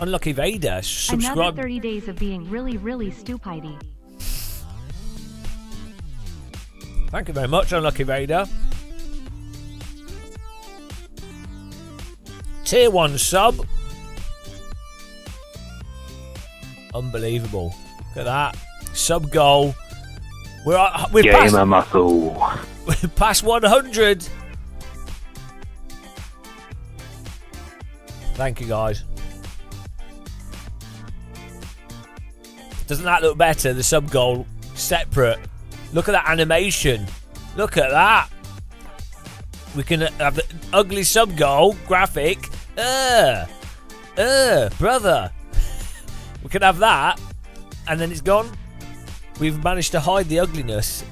Unlucky Vader. Subscribe. Another 30 days of being really, really stupidity. Thank you very much, Unlucky Vader. Tier 1 sub. Unbelievable. Look at that. Sub goal. We're Gamer muscle. We're past 100. Thank you, guys. Doesn't that look better? The sub goal separate. Look at that animation. Look at that. We can have the ugly sub goal graphic. Brother. We can have that, and then it's gone. We've managed to hide the ugliness.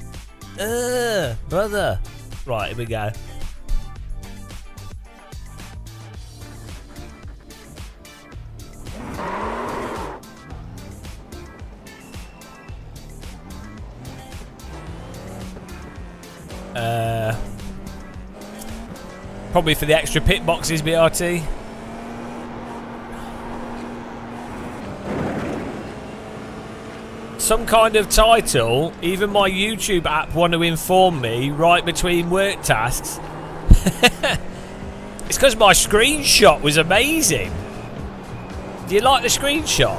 Brother. Right, here we go. Probably for the extra pit boxes, BRT. Some kind of title. Even my YouTube app want to inform me right between work tasks. It's because my screenshot was amazing. Do you like the screenshot?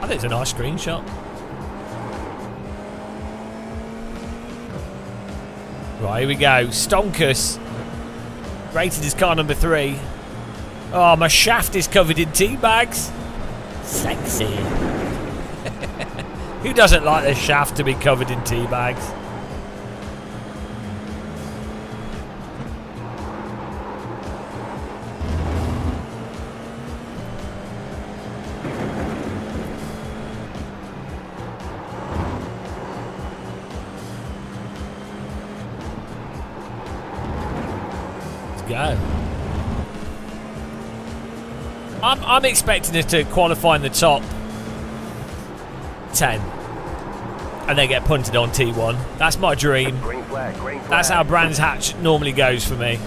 I think it's a nice screenshot. Right, here we go. Stonkus. Rated as car number 3. Oh, my shaft is covered in tea bags. Sexy. Who doesn't like their shaft to be covered in tea bags? Go. I'm expecting us to qualify in the top 10 and then get punted on T1. That's my dream. Green flag, green flag. That's how Brands Hatch normally goes for me.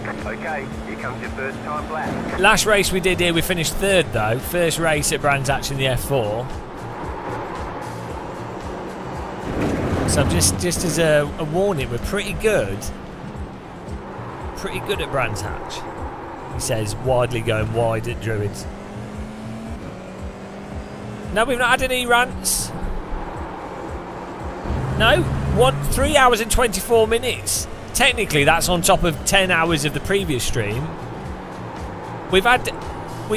Okay, here comes your first time black. Last race we did here, we finished 3rd though. First race at Brands Hatch in the F4. So just as a warning, we're pretty good. Pretty good at Brands Hatch. He says, widely going wide at Druids. No, we've not had any rants. No? 3 hours and 24 minutes. Technically, that's on top of 10 hours of the previous stream. We've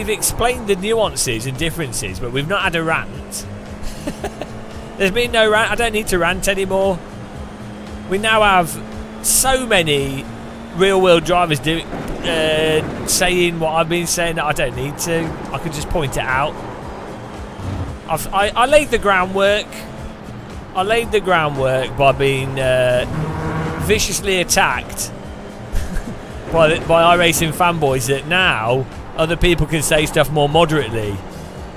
explained the nuances and differences, but we've not had a rant. There's been no rant. I don't need to rant anymore. We now have so many real-world drivers saying what I've been saying that I don't need to. I can just point it out. I laid the groundwork. I laid the groundwork by being viciously attacked by iRacing fanboys that now other people can say stuff more moderately.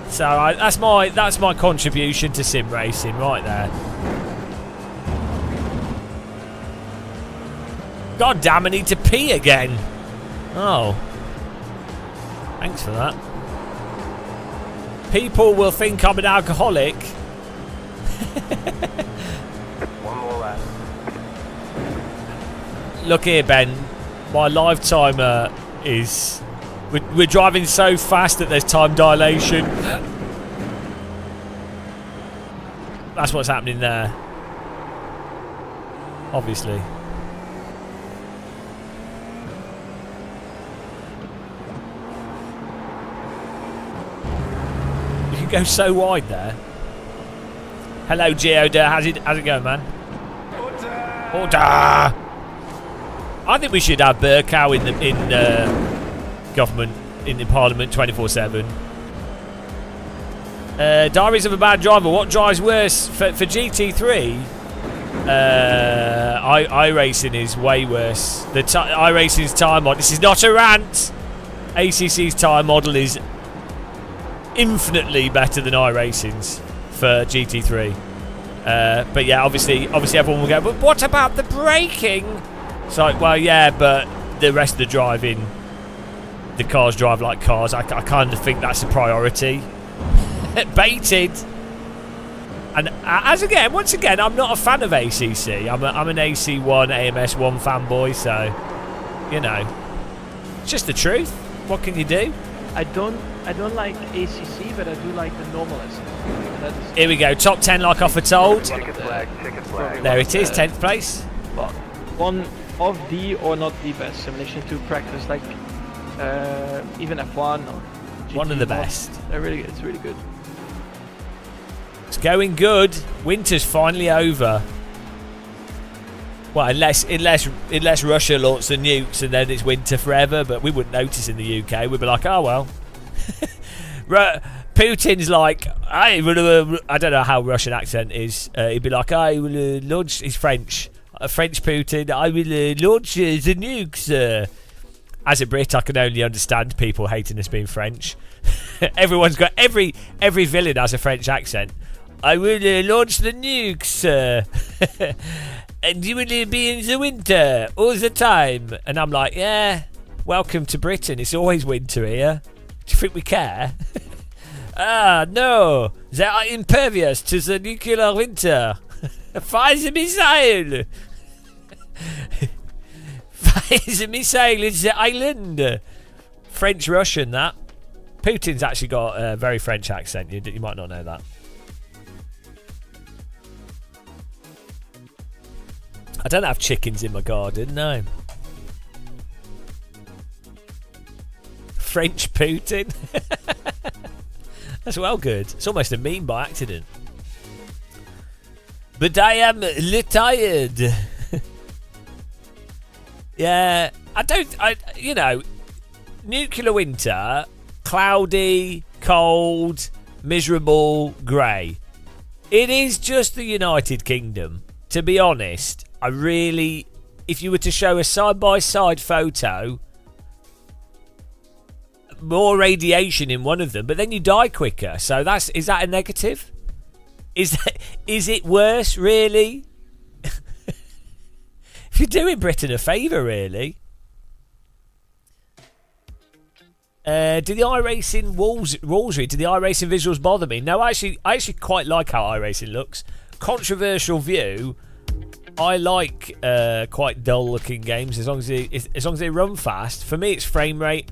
So that's my contribution to sim racing right there. God damn, I need to pee again. Oh. Thanks for that. People will think I'm an alcoholic. One more lap. Look here, Ben. My live timer is... We're driving so fast that there's time dilation. That's what's happening there. Obviously. You can go so wide there. Hello, Geoda. How's it going, man? Order! I think we should have Burkow in government, in the Parliament 24/7. Diaries of a Bad Driver. What drives worse for GT3? iRacing is way worse. The iRacing's tyre model. This is not a rant. ACC's tyre model is infinitely better than iRacing's for GT3. But yeah, obviously everyone will go, but what about the braking? It's like, well, yeah, but the rest of the driving, the cars drive like cars. I kind of think that's a priority. Baited. And once again, I'm not a fan of ACC. I'm an AC1, AMS1 fanboy, so, you know, it's just the truth. What can you do? I don't like ACC, but I do like the normalist. Here we go, top 10 like I foretold. Ticket flag. There it is, 10th place. Well, one of the or not the best simulation to practice, like even F1 or GT one of the best. They're really good. It's really good. It's going good. Winter's finally over. Well, unless Russia launch the nukes and then it's winter forever, but we wouldn't notice in the UK. We'd be like, oh well. Putin's like, I don't know how Russian accent is. He'd be like, I will launch. He's French. French Putin. I will launch the nukes. As a Brit, I can only understand people hating us being French. Everyone's got every villain has a French accent. I will launch the nukes, and you will be in the winter all the time. And I'm like, yeah, welcome to Britain. It's always winter here. Do you think we care? No, they are impervious to the nuclear winter. Fire the missile. Fire the missile in the island. French-Russian, that. Putin's actually got a very French accent. You might not know that. I don't have chickens in my garden, no. French Putin. That's well good. It's almost a meme by accident. But I am retired. Yeah, you know, nuclear winter, cloudy, cold, miserable, grey. It is just the United Kingdom. To be honest, if you were to show a side-by-side photo, more radiation in one of them, but then you die quicker. So is that a negative? Is it worse, really? If you're doing Britain a favour, really. Do the iRacing Wolseley, do the iRacing visuals bother me? No, I actually quite like how iRacing looks. Controversial view. I like quite dull-looking games as long as they run fast. For me, it's frame rate.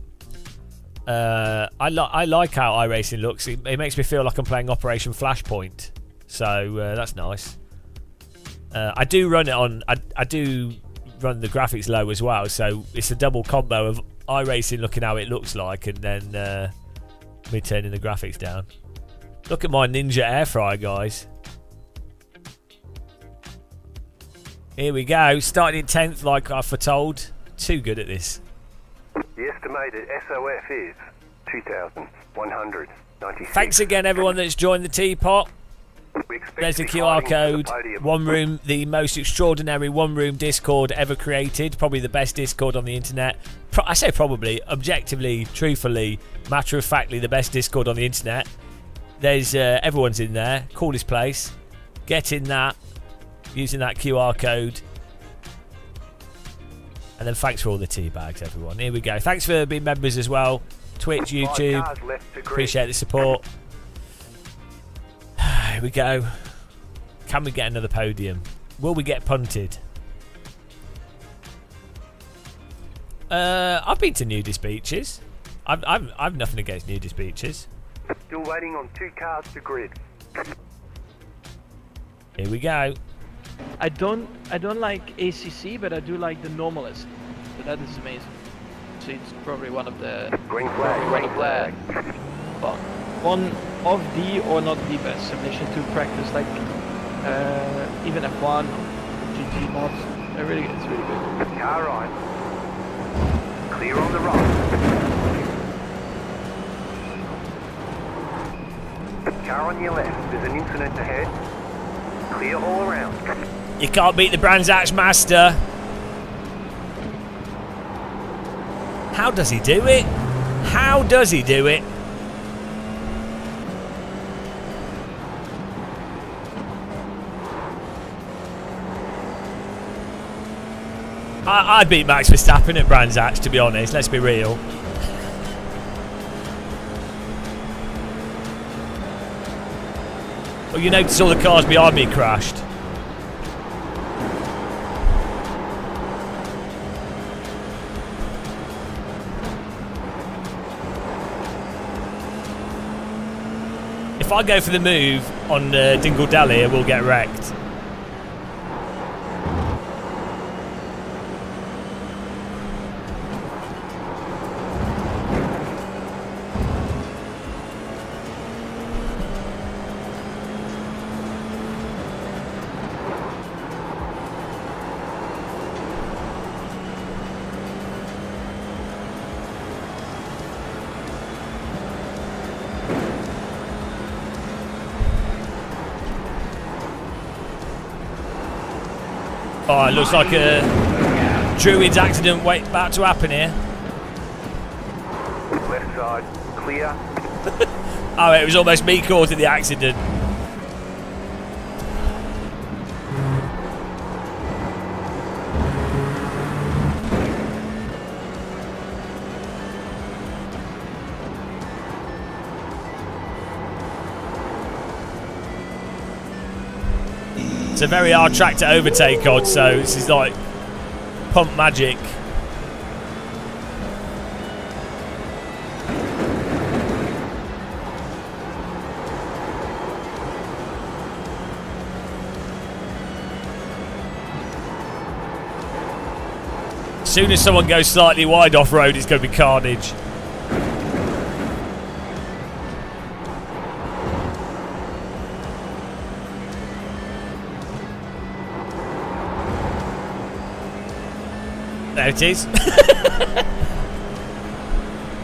I like how iRacing looks. It makes me feel like I'm playing Operation Flashpoint. So that's nice. I do run it on. I do run the graphics low as well. So it's a double combo of iRacing looking how it looks like, and then me turning the graphics down. Look at my Ninja air fryer, guys. Here we go. Starting in 10th, like I foretold. Too good at this. The estimated SOF is 2,196. Thanks again, everyone that's joined the teapot. There's the QR code. One Room, the most extraordinary one-room Discord ever created. Probably the best Discord on the internet. I say probably, objectively, truthfully, matter-of-factly, the best Discord on the internet. There's everyone's in there. Coolest place. Get in that using that QR code. And then thanks for all the tea bags, everyone. Here we go. Thanks for being members as well. Twitch, YouTube. Appreciate the support. Here we go. Can we get another podium? Will we get punted? I've been to nudist beaches. I've nothing against nudist beaches. Still waiting on 2 cars to grid. Here we go. I don't like ACC, but I do like the Normalist. So that is amazing. So it's probably one of the green flag. Well, one of the or not the best simulation to practice, like even F1 or GT mods. It's really good. Car right. Clear on the right. Car on your left. There's an incident ahead. Clear all around. You can't beat the Brands Hatch Master. How does he do it? How does he do it? I'd beat Max Verstappen at Brands Hatch, to be honest. Let's be real. Well, you notice all the cars behind me crashed. If I go for the move on Dingle Dally, it will get wrecked. Oh, it looks like a Druid's accident about to happen here. Left side, clear. Oh, it was almost me causing the accident. It's a very hard track to overtake on, so this is like pump magic. As soon as someone goes slightly wide off-road, it's going to be carnage. There it is.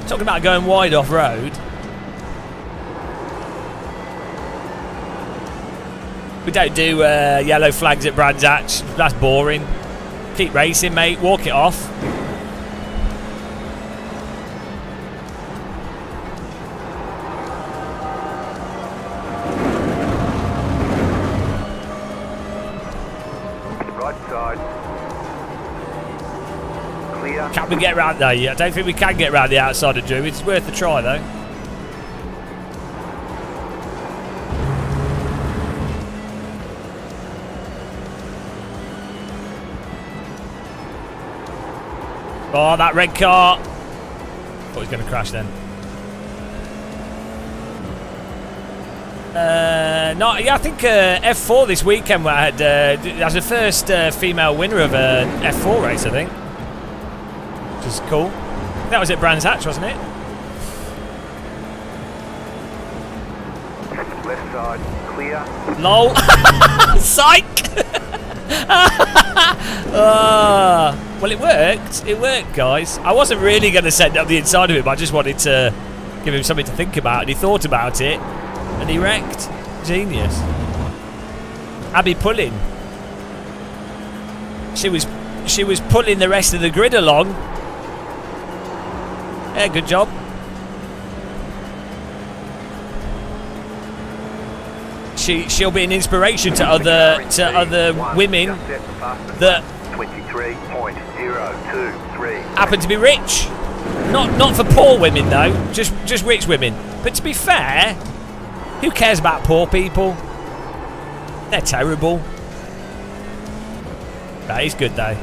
Talking about going wide off-road. We don't do yellow flags at Brands Hatch. That's boring. Keep racing, mate. Walk it off. Right side. Clear. Can we get round there? I don't think we can get round the outside of Drew. It's worth a try, though. Oh, that red car. Thought he was going to crash then. No, yeah, I think F4 this weekend we had as the first female winner of a F4 race, I think. Which is cool. That was at Brands Hatch, wasn't it? Left side, clear. LOL. Psych. Well, it worked. It worked, guys. I wasn't really going to send up the inside of it, but I just wanted to give him something to think about, and he thought about it, and he wrecked. Genius. Abby pulling. She was pulling the rest of the grid along. Yeah, good job. She'll be an inspiration to other women that 23.023 happen to be rich. Not for poor women though, just rich women. But to be fair, who cares about poor people? They're terrible. That is good though.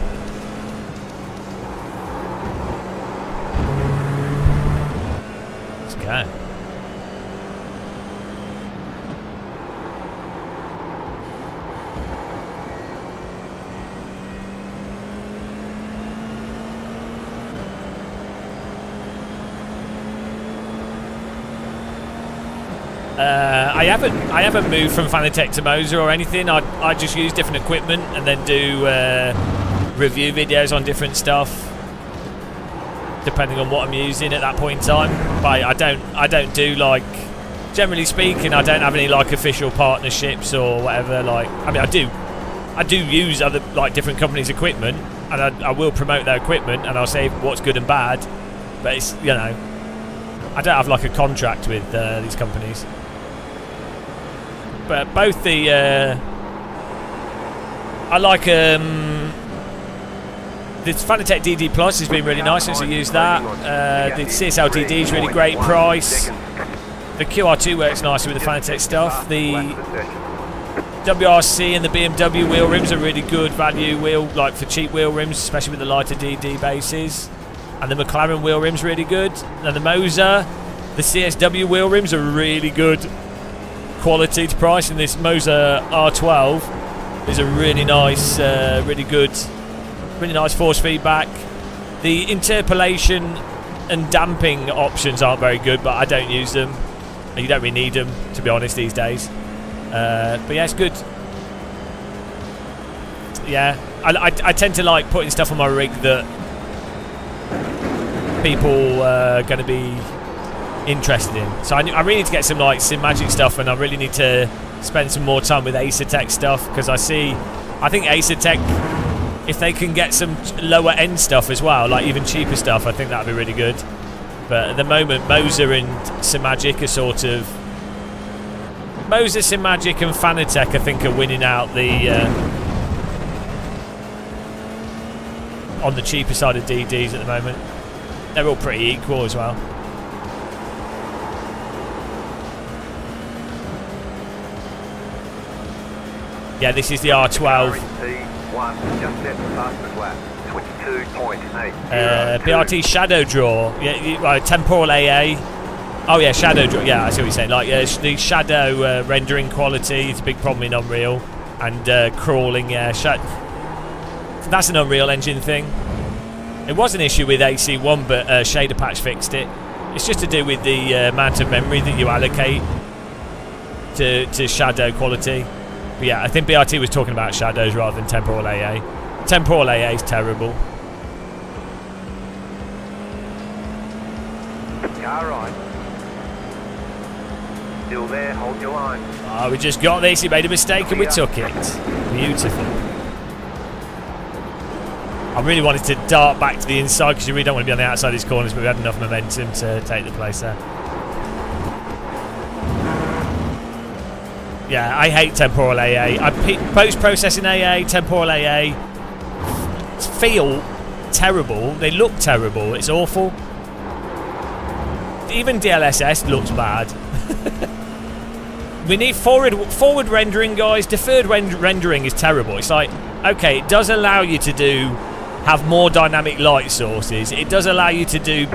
Let's go. I haven't moved from Fanatec to Moser or anything. I just use different equipment and then do review videos on different stuff, depending on what I'm using at that point in time. But I don't do, like, generally speaking, I don't have any like official partnerships or whatever. Like, I mean, I do use other, like, different companies' equipment, and I will promote their equipment and I'll say what's good and bad. But it's, you know, I don't have like a contract with these companies. But both the I like the Fanatec DD Plus has been really nice since I used that. The CSL DD is really great price. The QR2 works nicely with the Fanatec stuff. The WRC and the BMW wheel rims are really good value wheel, like for cheap wheel rims, especially with the lighter DD bases. And the McLaren wheel rims really good. And the Moser, the CSW wheel rims are really good quality to price, and this Moser R12 is a really nice, really nice force feedback. The interpolation and damping options aren't very good, but I don't use them. You don't really need them, to be honest, these days. But yeah, it's good. Yeah, I tend to like putting stuff on my rig that people are going to be interested in. So I really need to get some like Sim Magic stuff, and I really need to spend some more time with Assetto stuff, because I think Assetto, if they can get some lower end stuff as well, like even cheaper stuff, I think that would be really good. But at the moment, Moser and Sim Magic are sort of Moser, Sim Magic and Fanatec, I think, are winning out the on the cheaper side of DDs at the moment. They're all pretty equal as well. Yeah, this is the R12. BRT Shadow Draw. Yeah, right, Temporal AA. Oh yeah, Shadow Draw. Yeah, I see what you're saying. Like, the shadow rendering quality is a big problem in Unreal, and crawling. Yeah, that's an Unreal Engine thing. It was an issue with AC1, but Shader Patch fixed it. It's just to do with the amount of memory that you allocate to shadow quality. But yeah, I think BRT was talking about shadows rather than Temporal AA. Temporal AA is terrible. Car right. Still there, hold your line. Oh, we just got this, he made a mistake and we took it. Beautiful. I really wanted to dart back to the inside, because you really don't want to be on the outside of these corners, but we had enough momentum to take the place there. Yeah, I hate Temporal AA. Post-processing AA, Temporal AA feel terrible. They look terrible. It's awful. Even DLSS looks bad. We need forward rendering, guys. Deferred rendering is terrible. It's like, okay, it does allow you to have more dynamic light sources. It does allow you to do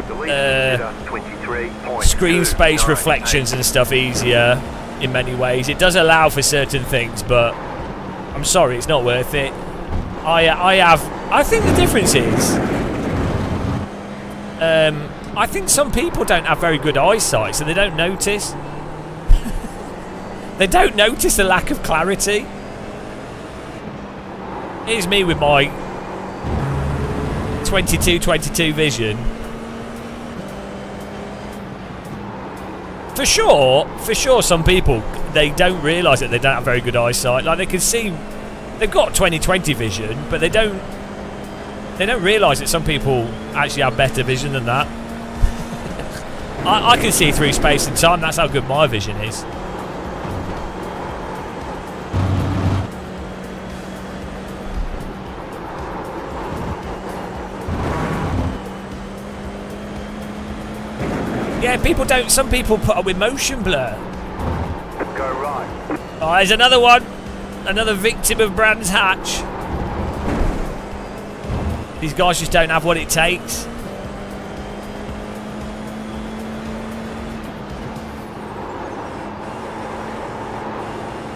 screen space reflections and stuff easier in many ways. It does allow for certain things, but I'm sorry, it's not worth it. I think the difference is I think some people don't have very good eyesight, so they don't notice. They don't notice the lack of clarity. Here's me with my 22 vision. For sure, some people, they don't realise that they don't have very good eyesight. Like, they can see, they've got 20/20 vision, but they don't realise that some people actually have better vision than that. I can see through space and time. That's how good my vision is. Yeah, people don't. Some people put up with motion blur. Go right. Oh, there's another one. Another victim of Brands Hatch. These guys just don't have what it takes.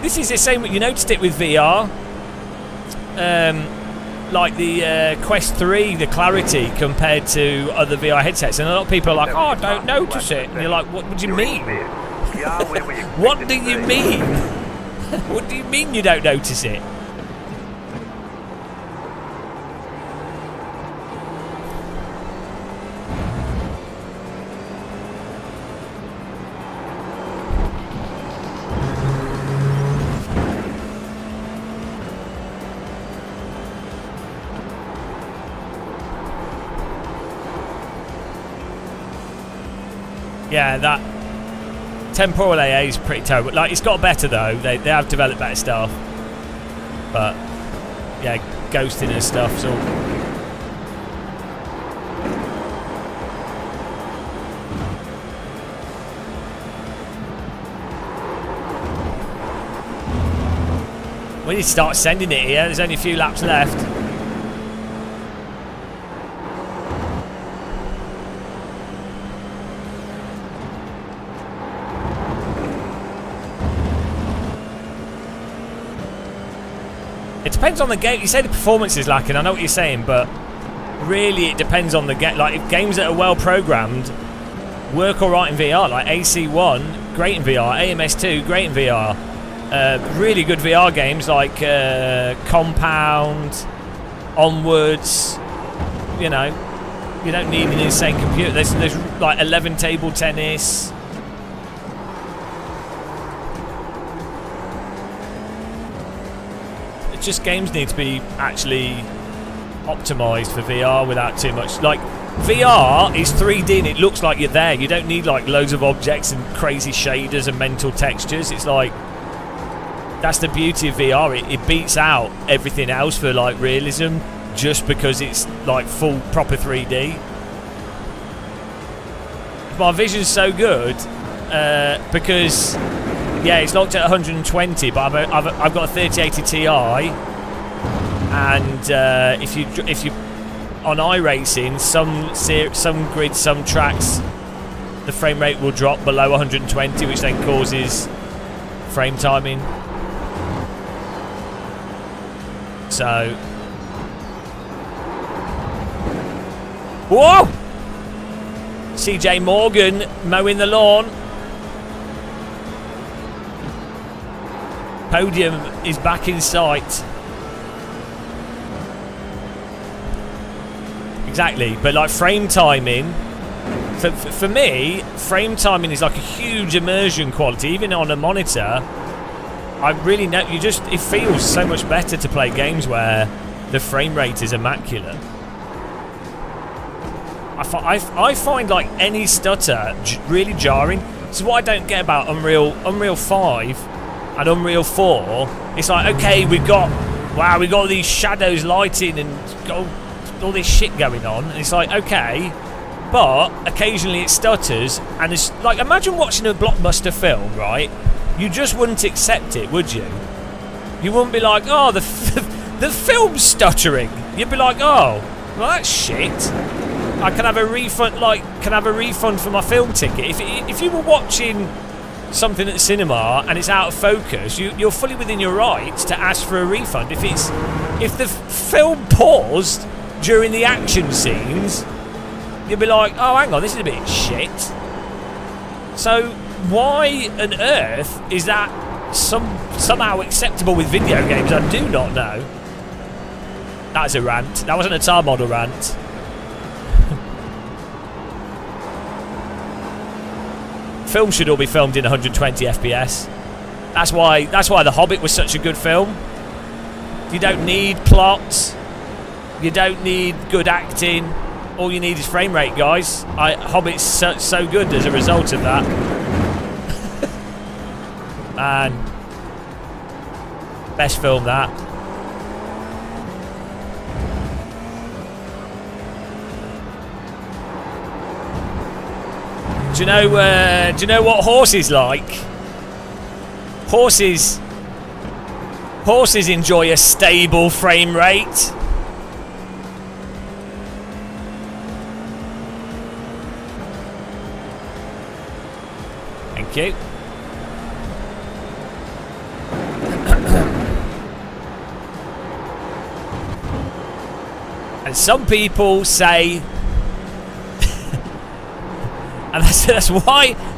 This is the same. You noticed it with VR. Like the Quest 3, the clarity compared to other VR headsets, and a lot of people are like, "Oh, I don't notice it," and you're like, "What do you mean? What do you mean? What do you mean you don't notice it?" Yeah, that temporal AA is pretty terrible. Like, it's got better though. They have developed better stuff, but yeah, ghosting and stuff. So we need to start sending it here. There's only a few laps left. It depends on the game. You say the performance is lacking. I know what you're saying, but really it depends on the game. Like, if games that are well programmed work alright in VR, like AC1, great in VR, AMS2, great in VR. Really good VR games like Compound, Onwards. You know, you don't need an insane computer. There's like 11 table tennis. Just games need to be actually optimized for VR without too much. Like, VR is 3D and it looks like you're there. You don't need like loads of objects and crazy shaders and mental textures. It's like, that's the beauty of VR. It beats out everything else for like realism, just because it's like full proper 3D. My vision's so good because yeah, it's locked at 120, but I've got a 3080 Ti, and if you on iRacing, some grids, some tracks, the frame rate will drop below 120, which then causes frame timing. So, whoa! CJ Morgan mowing the lawn. Podium is back in sight. Exactly, but like frame timing, for me, frame timing is like a huge immersion quality. Even on a monitor, I really know it feels so much better to play games where the frame rate is immaculate. I find like any stutter really jarring. This is what I don't get about Unreal 5 and Unreal 4. It's like, okay, we've got all these shadows, lighting, and all this shit going on. And it's like, okay, but occasionally it stutters, and it's like, imagine watching a blockbuster film, right? You just wouldn't accept it, would you? You wouldn't be like, oh, the film's stuttering. You'd be like, oh, well, that's shit. I can have a refund. For my film ticket. If you were watching something at the cinema and it's out of focus, you're fully within your rights to ask for a refund. If the film paused during the action scenes, you'd be like, oh, hang on, this is a bit shit. So why on earth is that somehow acceptable with video games? I do not know. That's a rant. That wasn't a tar model rant. Film should all be filmed in 120 FPS. That's why The Hobbit was such a good film. You don't need plots. You don't need good acting. All you need is frame rate, guys. Hobbit's so good as a result of that. And best film that. Do you know what horses like? Horses enjoy a stable frame rate. Thank you. And some people say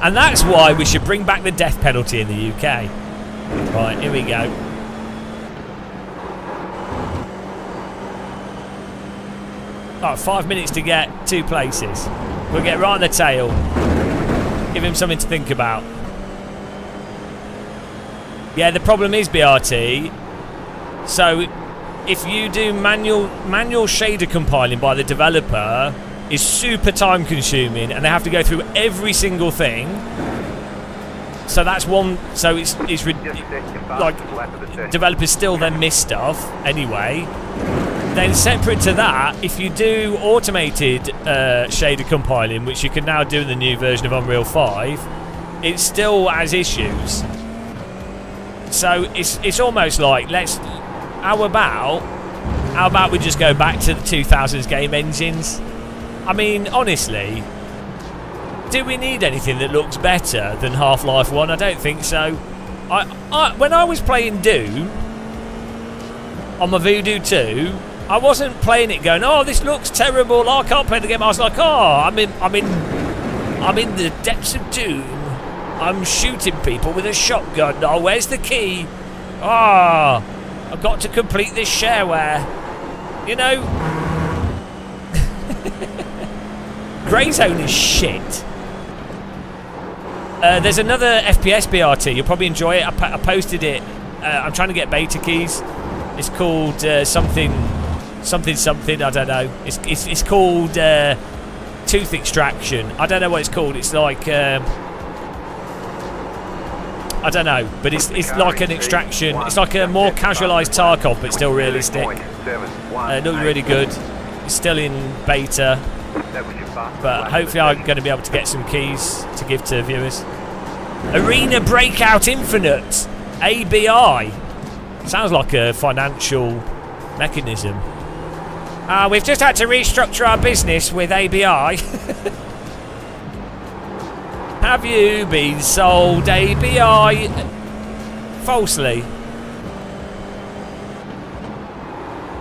and that's why we should bring back the death penalty in the UK. Right, here we go. Right, 5 minutes to get 2 places. We'll get right on the tail. Give him something to think about. Yeah, the problem is, BRT, so if you do manual shader compiling by the developer, is super time consuming and they have to go through every single thing. So that's one. So it's like developers still then miss stuff anyway. Then separate to that, if you do automated shader compiling, which you can now do in the new version of Unreal 5, it still has issues. So it's almost like how about we just go back to the 2000s game engines? I mean, honestly, do we need anything that looks better than Half-Life 1? I don't think so. When I was playing Doom on my Voodoo 2, I wasn't playing it going, oh, this looks terrible, I can't play the game. I was like, oh, I'm in the depths of Doom. I'm shooting people with a shotgun. Oh, where's the key? Ah, oh, I've got to complete this shareware. You know? Greyzone is shit. There's another FPS BRT. You'll probably enjoy it. I posted it. I'm trying to get beta keys. It's called something. I don't know. It's called Tooth Extraction. I don't know what it's called. It's like I don't know, but it's like an extraction. It's like a more casualised Tarkov, but still realistic. It looks really good. It's still in beta. But hopefully I'm going to be able to get some keys to give to viewers. Arena Breakout Infinite ABI. Sounds like a financial mechanism. We've just had to restructure our business with ABI. Have you been sold ABI falsely?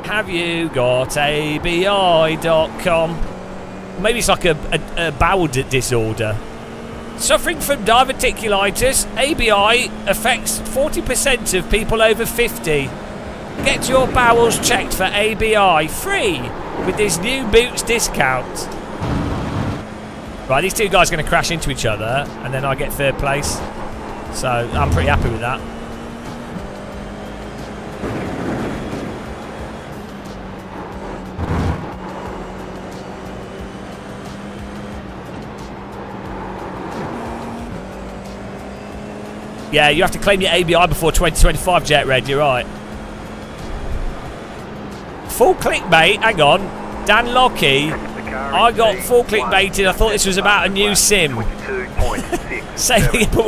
Have you got ABI.com? Maybe it's like a bowel disorder. Suffering from diverticulitis, ABI affects 40% of people over 50. Get your bowels checked for ABI free with this new Boots discount. Right, these two guys are going to crash into each other and then I get third place. So I'm pretty happy with that. Yeah, you have to claim your ABI before 2025, Jet Red, you're right. Full clickbait, hang on. Dan Lockie, I got full clickbaited. I thought this was about a new sim. Same thing, but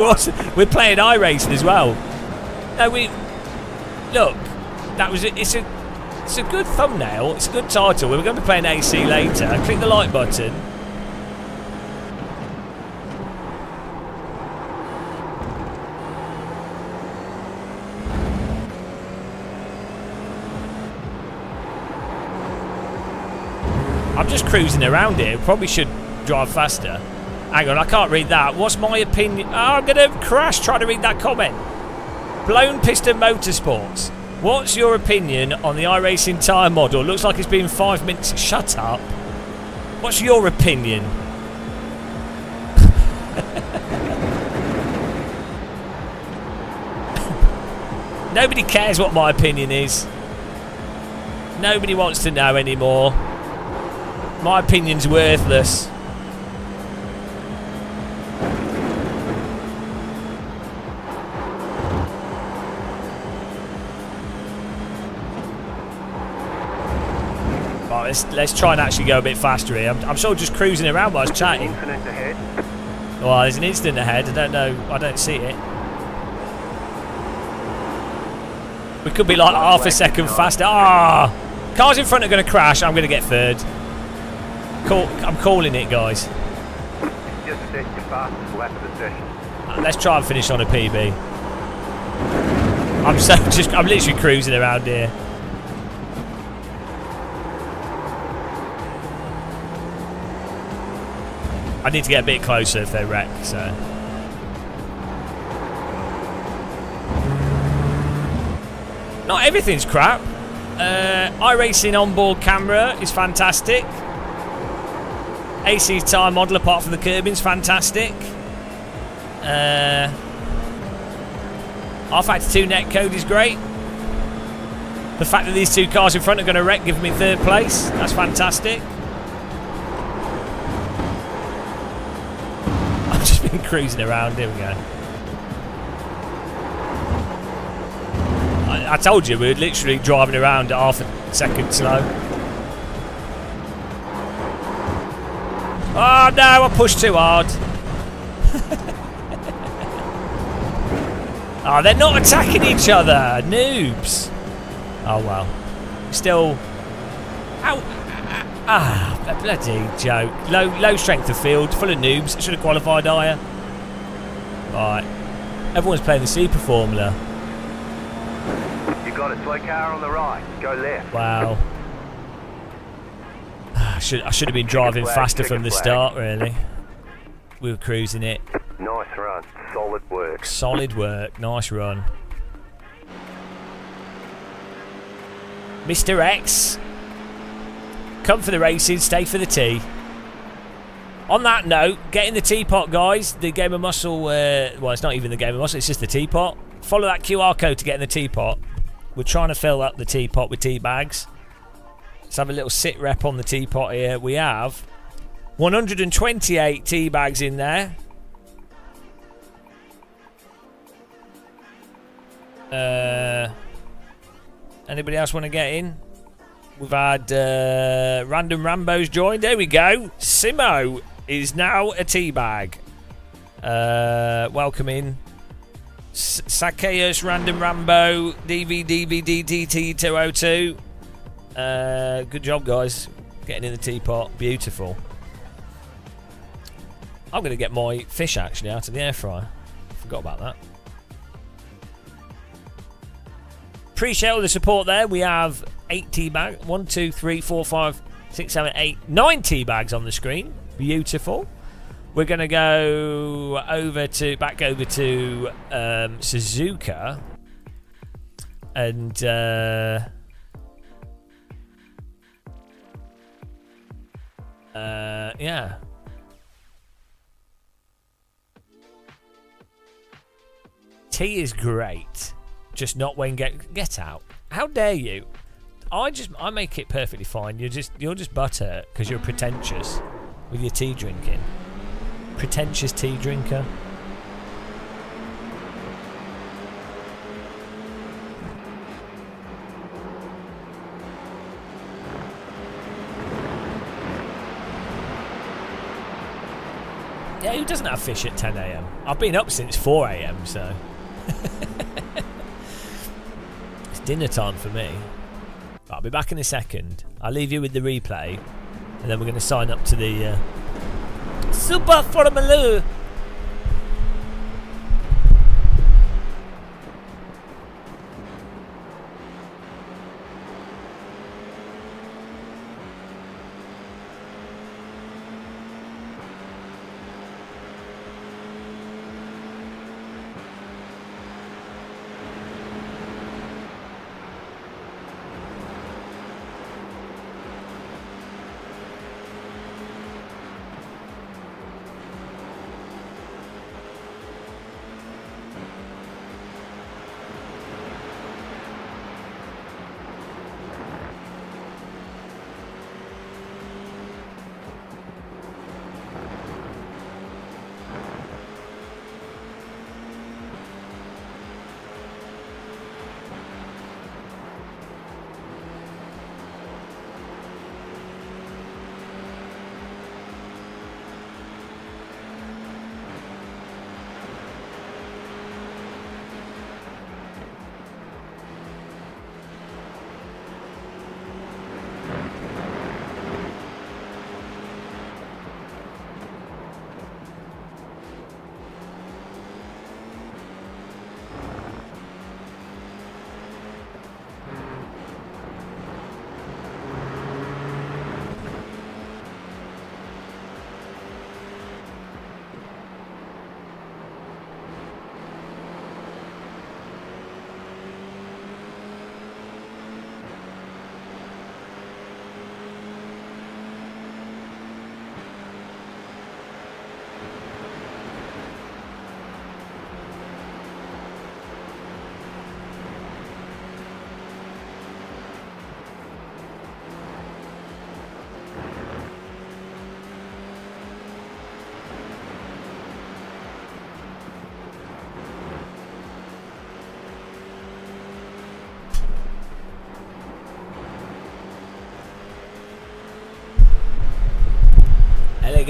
we're playing iRacing as well. No, look, that was it's a good thumbnail, it's a good title. We're going to be playing AC later. Click the like button. I'm just cruising around here. Probably should drive faster. Hang on, I can't read that. What's my opinion? Oh, I'm going to crash trying to read that comment. Blown Piston Motorsports. What's your opinion on the iRacing tyre model? Looks like it's been 5 minutes. Shut up. What's your opinion? Nobody cares what my opinion is. Nobody wants to know anymore. My opinion's worthless. Let's try and actually go a bit faster here. I'm sort of just cruising around while I was chatting. Well, there's an incident ahead. I don't know. I don't see it. We could be like half a second faster. Ah! Cars in front are going to crash. I'm going to get third. I'm calling it, guys. Just set your fastest lap of the session. Let's try and finish on a PB. I'm literally cruising around here. I need to get a bit closer if they're wrecked, so. Not everything's crap. iRacing onboard camera is fantastic. AC's tyre model, apart from the curbing's fantastic. R-Factor 2 netcode is great. The fact that these two cars in front are going to wreck gives me third place. That's fantastic. I've just been cruising around. Here we go. I told you we were literally driving around at half a second slow. Oh no, I pushed too hard. Oh, they're not attacking each other. Noobs. Oh well. Still. Ow. Ah, a bloody joke. Low strength of field, full of noobs. Should have qualified higher. Right. Everyone's playing the Super Formula. You got a slow car on the right. Go left. Wow. I should have been driving faster from the start, really. We were cruising it. Nice run. Solid work. Solid work. Nice run. Mr. X. Come for the racing, stay for the tea. On that note, get in the teapot, guys. The Game of Muscle, well, it's not even the Game of Muscle, it's just the teapot. Follow that QR code to get in the teapot. We're trying to fill up the teapot with tea bags. Let's have a little sit rep on the teapot here. We have 128 tea bags in there. Anybody else want to get in? We've had Random Rambo's joined. There we go. Simo is now a teabag. Welcome in. Sakeus Random Rambo DVDVDTT202. Good job, guys. Getting in the teapot. Beautiful. I'm going to get my fish actually out of the air fryer. Forgot about that. Appreciate all the support there. We have 8 tea bags. 1, 2, 3, 4, 5, 6, 7, 8, 9 tea bags on the screen. Beautiful. We're going to go back over to Suzuka. And yeah. Tea is great. Just not when get out. How dare you? I make it perfectly fine. You're just butthurt because you're pretentious with your tea drinking. Pretentious tea drinker. Yeah, who doesn't have fish at 10 AM? I've been up since 4 AM, so it's dinner time for me. I'll be back in a second. I'll leave you with the replay, and then we're going to sign up to the Super Formula.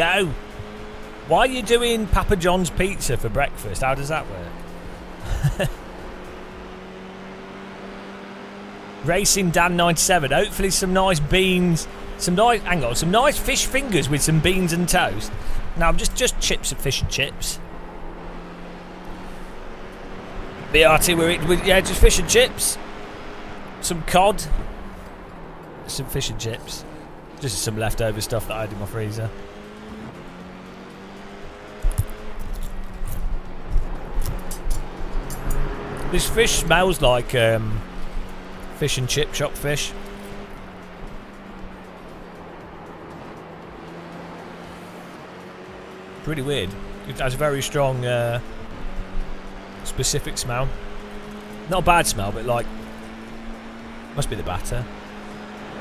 go. Why are you doing Papa John's pizza for breakfast? How does that work? Racing Dan 97. Hopefully some nice beans. Some nice fish fingers with some beans and toast. Now just chips and fish and chips. BRT, yeah, just fish and chips. Some cod. Some fish and chips. Just some leftover stuff that I had in my freezer. This fish smells like fish and chip shop fish. Pretty weird. It has a very strong specific smell. Not a bad smell, but like must be the batter.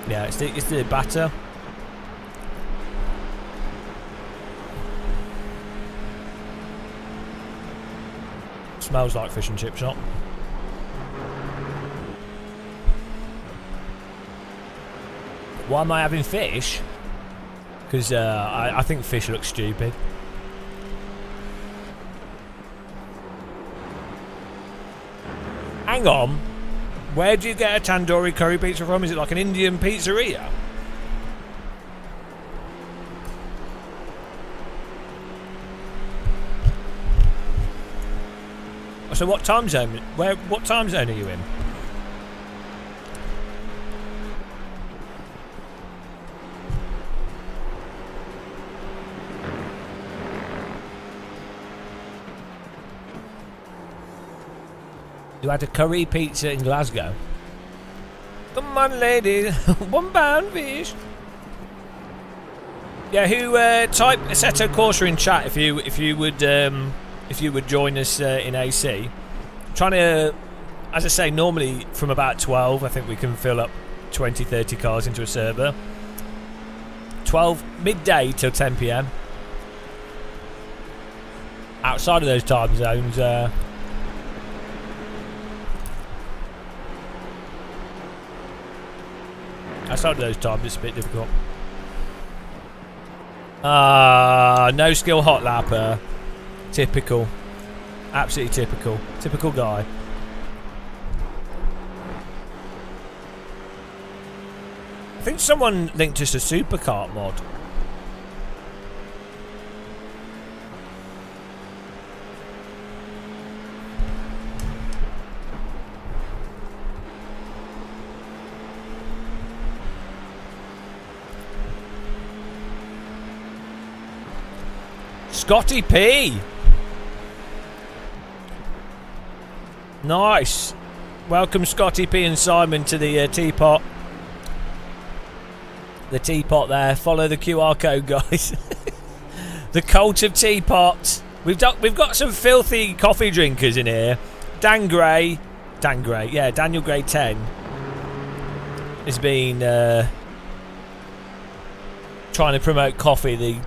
Yeah, it's the batter. Smells like fish and chip shop. Why am I having fish? Because I think fish looks stupid. Hang on. Where do you get a tandoori curry pizza from? Is it like an Indian pizzeria? So what time zone? What time zone are you in? You had a curry pizza in Glasgow. Come on, ladies, £1 fish. Yeah, who type Assetto Corsa in chat if you would join us in AC. I'm trying to, as I say, normally from about 12, I think we can fill up 20, 30 cars into a server. 12 midday till 10 PM. Outside of those time zones, outside of those times, it's a bit difficult. No skill hot lapper. Typical. Absolutely typical. Typical guy. I think someone linked us a supercart mod. Scotty P. Nice. Welcome Scotty P and Simon to the teapot. The teapot there. Follow the QR code, guys. The cult of teapots. We've got some filthy coffee drinkers in here. Dan Gray, yeah, Daniel Gray 10 has been trying to promote coffee, the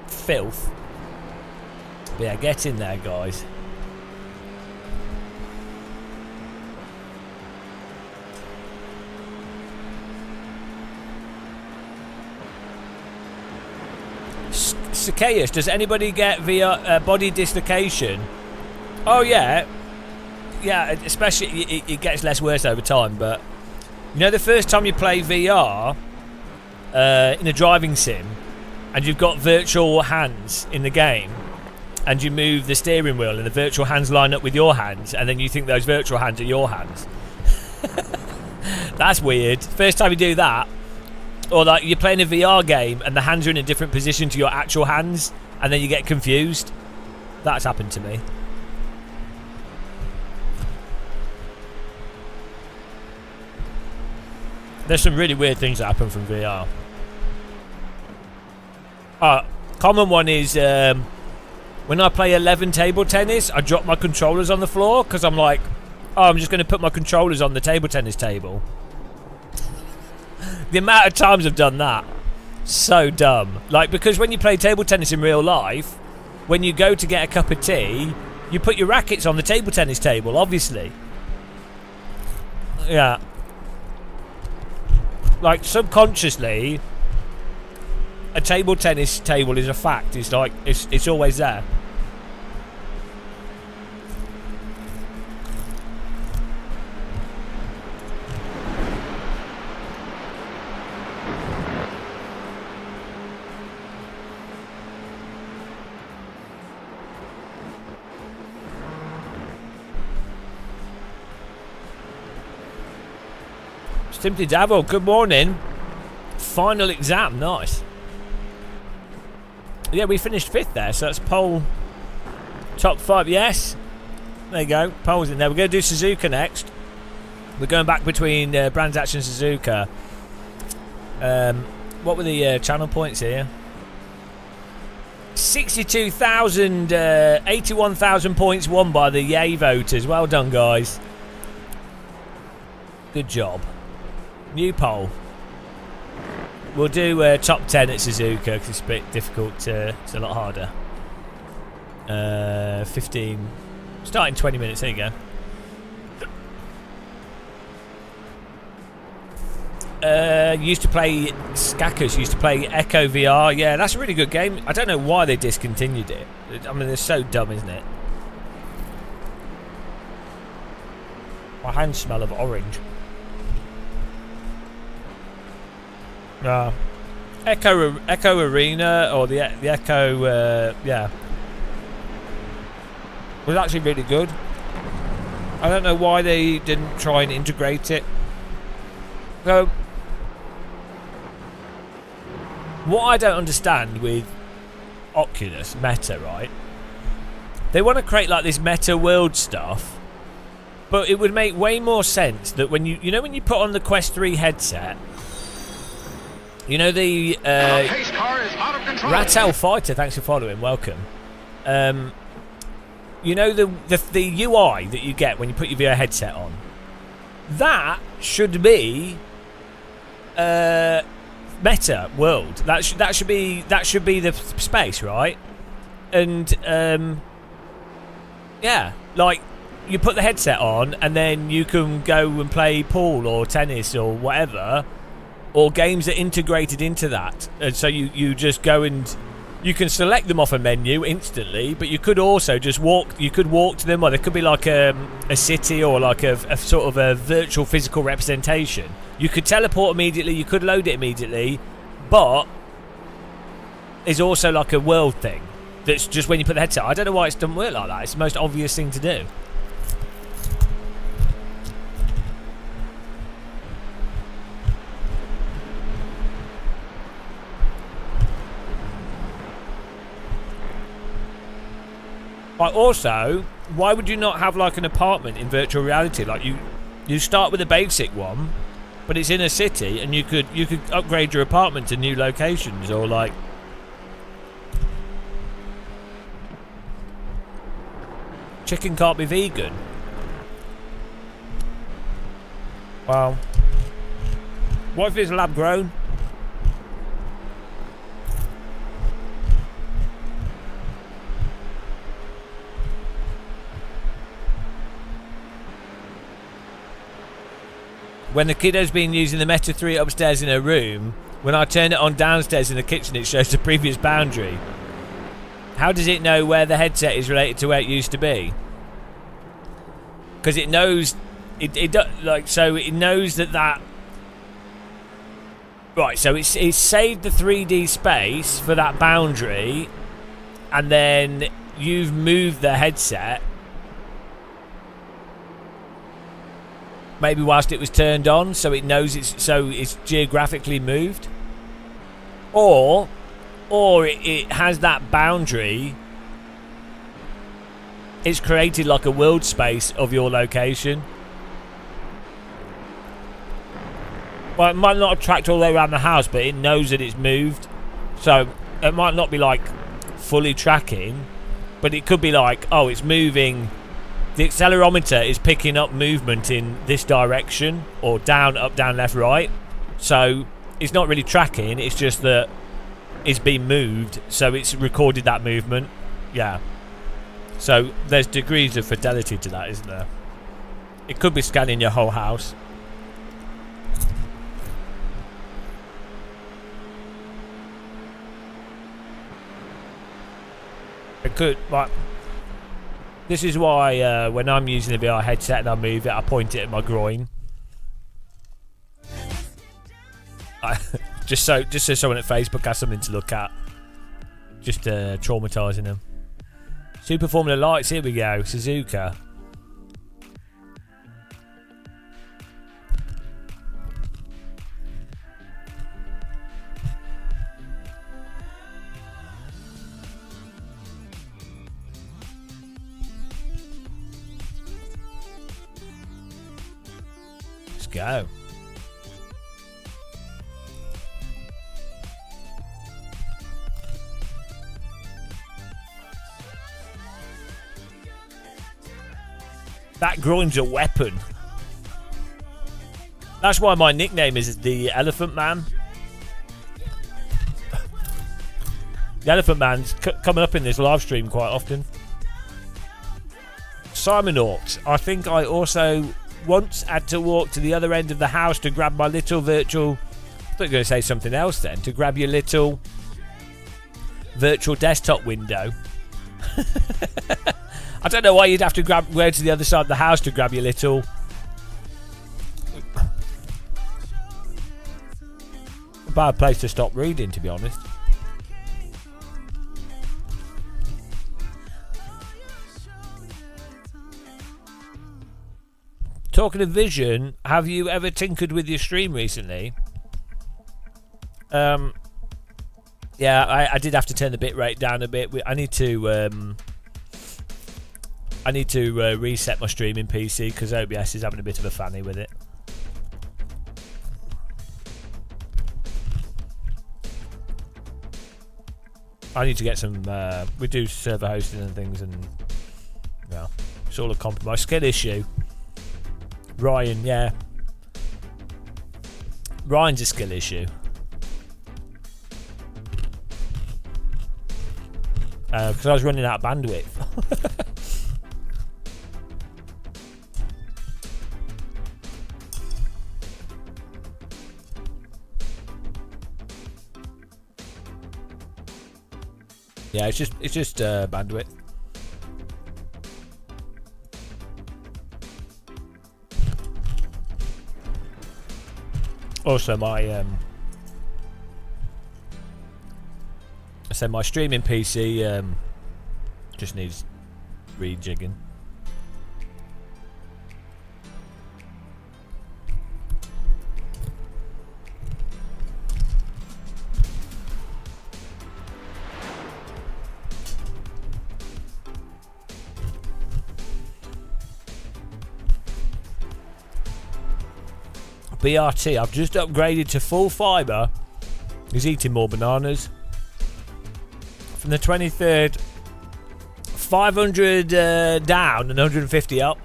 filth. But yeah, get in there, guys. Zacchaeus, does anybody get VR body dislocation? Oh yeah, especially it gets less worse over time. But you know, the first time you play VR in a driving sim, and you've got virtual hands in the game, and you move the steering wheel, and the virtual hands line up with your hands, and then you think those virtual hands are your hands. That's weird. First time you do that. Or like you're playing a VR game and the hands are in a different position to your actual hands, and then you get confused. That's happened to me. There's some really weird things that happen from VR. Common one is when I play 11 table tennis, I drop my controllers on the floor because I'm like, oh, I'm just going to put my controllers on the table tennis table. The amount of times I've done that, so dumb. Like, because when you play table tennis in real life, when you go to get a cup of tea, you put your rackets on the table tennis table, obviously. Yeah. Like, subconsciously, a table tennis table is a fact. It's like it's always there. Simply Davo, good morning. Final exam, nice. Yeah, we finished 5th there, so that's pole top 5, yes. There you go, pole's in there. We're going to do Suzuka next. We're going back between Brands Hatch and Suzuka. What were the channel points here? 62,000, 81,000 points won by the Yay voters. Well done, guys. Good job. New pole. We'll do top 10 at Suzuka because it's a bit difficult. It's a lot harder. 15. Starting 20 minutes. There you go. Used to play Skackers. Used to play Echo VR. Yeah, that's a really good game. I don't know why they discontinued it. I mean, they're so dumb, isn't it? My hands smell of orange. Echo Arena or the Echo, yeah, was actually really good. I don't know why they didn't try and integrate it. So, what I don't understand with Oculus Meta, right? They want to create like this Meta world stuff, but it would make way more sense that when you know when you put on the Quest 3 headset. You know the Ratel Fighter, thanks for following, welcome. You know the UI that you get when you put your VR headset on? That should be Meta World. That should be the space, right? And yeah, like you put the headset on and then you can go and play pool or tennis or whatever. Or games that are integrated into that, and so you just go and you can select them off a menu instantly, but you could also just walk. You could walk to them, or there could be like a city or like a sort of a virtual physical representation. You could teleport immediately. You could load it immediately, but there's also like a world thing that's just when you put the headset. I don't know why it doesn't work like that. It's the most obvious thing to do. But also, why would you not have like an apartment in virtual reality? Like you start with a basic one, but it's in a city, and you could upgrade your apartment to new locations, or like. Chicken can't be vegan. Well, what if it's lab grown? When the kiddo's been using the Meta 3 upstairs in her room, when I turn it on downstairs in the kitchen, it shows the previous boundary. How does it know where the headset is related to where it used to be? Because it knows, it knows that. Right, so it's saved the 3D space for that boundary, and then you've moved the headset. Maybe whilst it was turned on, so it knows it's geographically moved, or it has that boundary. It's created like a world space of your location. Well, it might not have tracked all the way around the house, but it knows that it's moved. So it might not be like fully tracking, but it could be like, oh, it's moving. The accelerometer is picking up movement in this direction, or down, up, down, left, right. So it's not really tracking, it's just that it's been moved, so it's recorded that movement. Yeah. So there's degrees of fidelity to that, isn't there? It could be scanning your whole house. could, like, this is why when I'm using the VR headset and I move it, I point it at my groin. Just so someone at Facebook has something to look at. Just traumatising them. Super Formula Lights, here we go. Suzuka. Let's go. That groin's a weapon. That's why my nickname is the Elephant Man. The Elephant Man's coming up in this live stream quite often. Simon Orks. I think I also once had to walk to the other end of the house to grab my little virtual... I thought you were going to say something else then. To grab your little virtual desktop window. I don't know why you'd have to go to the other side of the house to grab your little... A bad place to stop reading, to be honest. Talking of vision, have you ever tinkered with your stream recently? Yeah, I did have to turn the bitrate down a bit. I need to reset my streaming PC because OBS is having a bit of a fanny with it. I need to get some... we do server hosting and things, and... yeah, it's all a compromise. Skill issue. Ryan, yeah. Ryan's a skill issue. Because I was running out of bandwidth. Yeah, it's just bandwidth. Also, my my streaming PC just needs rejigging. BRT, I've just upgraded to full fibre. He's eating more bananas. From the 23rd, 500 down and 150 up.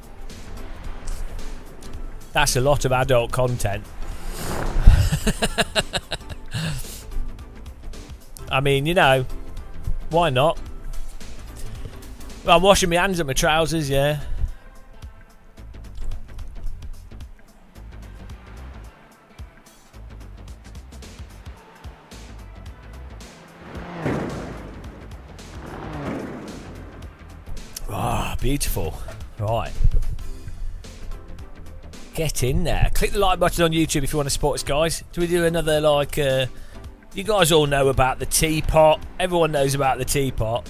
That's a lot of adult content. I mean, you know, why not? Well, I'm washing my hands at my trousers, yeah. Beautiful. Right. Get in there. Click the like button on YouTube if you want to support us, guys. Do we do another, like, you guys all know about the teapot. Everyone knows about the teapot.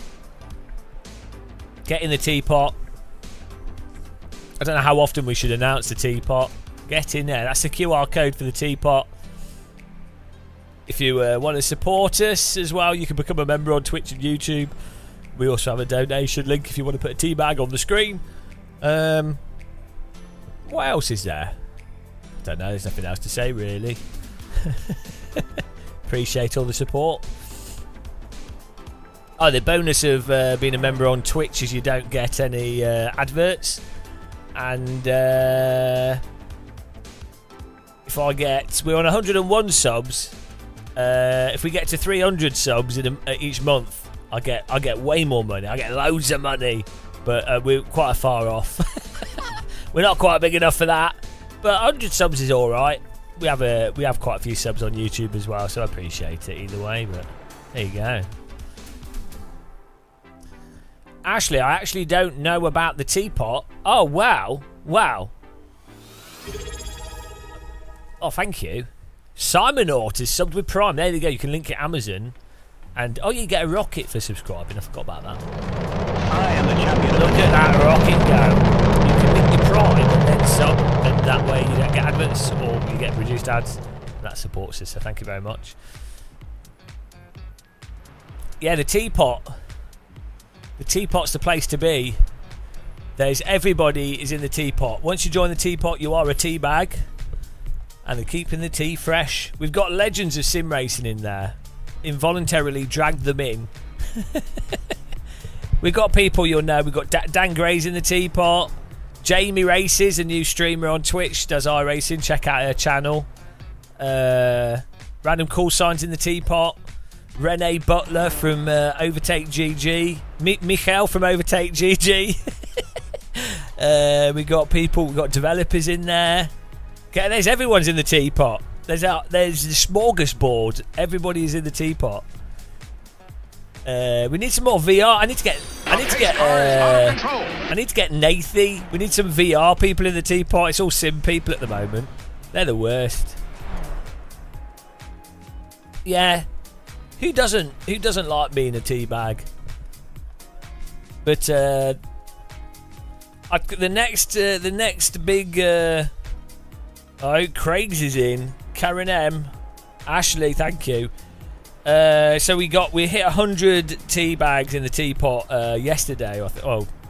Get in the teapot. I don't know how often we should announce the teapot. Get in there. That's the QR code for the teapot. If you want to support us as well, you can become a member on Twitch and YouTube. We also have a donation link if you want to put a tea bag on the screen. What else is there? Don't know, there's nothing else to say really. Appreciate all the support. Oh, the bonus of being a member on Twitch is you don't get any adverts. And if I get... We're on 101 subs. If we get to 300 subs each month, I get way more money. I get loads of money, but we're quite far off. We're not quite big enough for that, but 100 subs is all right. We have quite a few subs on YouTube as well, so I appreciate it either way. But there you go. Ashley, I actually don't know about the teapot. Oh, wow. Wow. Oh, thank you. Simon Ort is subbed with Prime. There you go. You can link it Amazon. And, oh, you get a rocket for subscribing. I forgot about that. I am the champion. Look at that rocket go. You can link your Prime and then sub. And that way you don't get adverts or you get reduced ads. That supports us, so thank you very much. Yeah, the teapot. The teapot's the place to be. Everybody is in the teapot. Once you join the teapot, you are a tea bag. And they're keeping the tea fresh. We've got legends of sim racing in there. Involuntarily dragged them in. We've got people you'll know. We've got Dan Gray's in the teapot. Jamie Races, a new streamer on Twitch, does iRacing. Check out her channel. Random Call Signs in the teapot. Renee Butler from Overtake GG. Michael from Overtake GG. We got people. We got developers in there. Okay, everyone's in the teapot. There's the smorgasbord. Everybody's in the teapot. We need some more VR. I need to get Nathy. We need some VR people in the teapot. It's all sim people at the moment. They're the worst. Yeah. Who doesn't like being a tea bag? But the next big Craig's is in. Karen M. Ashley, thank you. So we hit 100 tea bags in the teapot yesterday.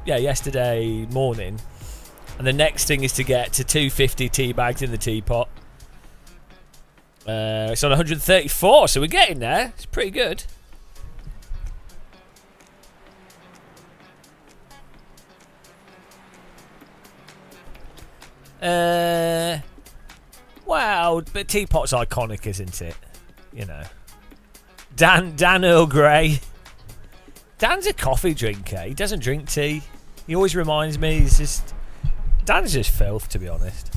Yesterday morning. And the next thing is to get to 250 tea bags in the teapot. It's on 134, so we're getting there. It's pretty good. Wow, but teapot's iconic, isn't it? You know. Dan Earl Grey. Dan's a coffee drinker. He doesn't drink tea. He always reminds me. Dan's just filth, to be honest.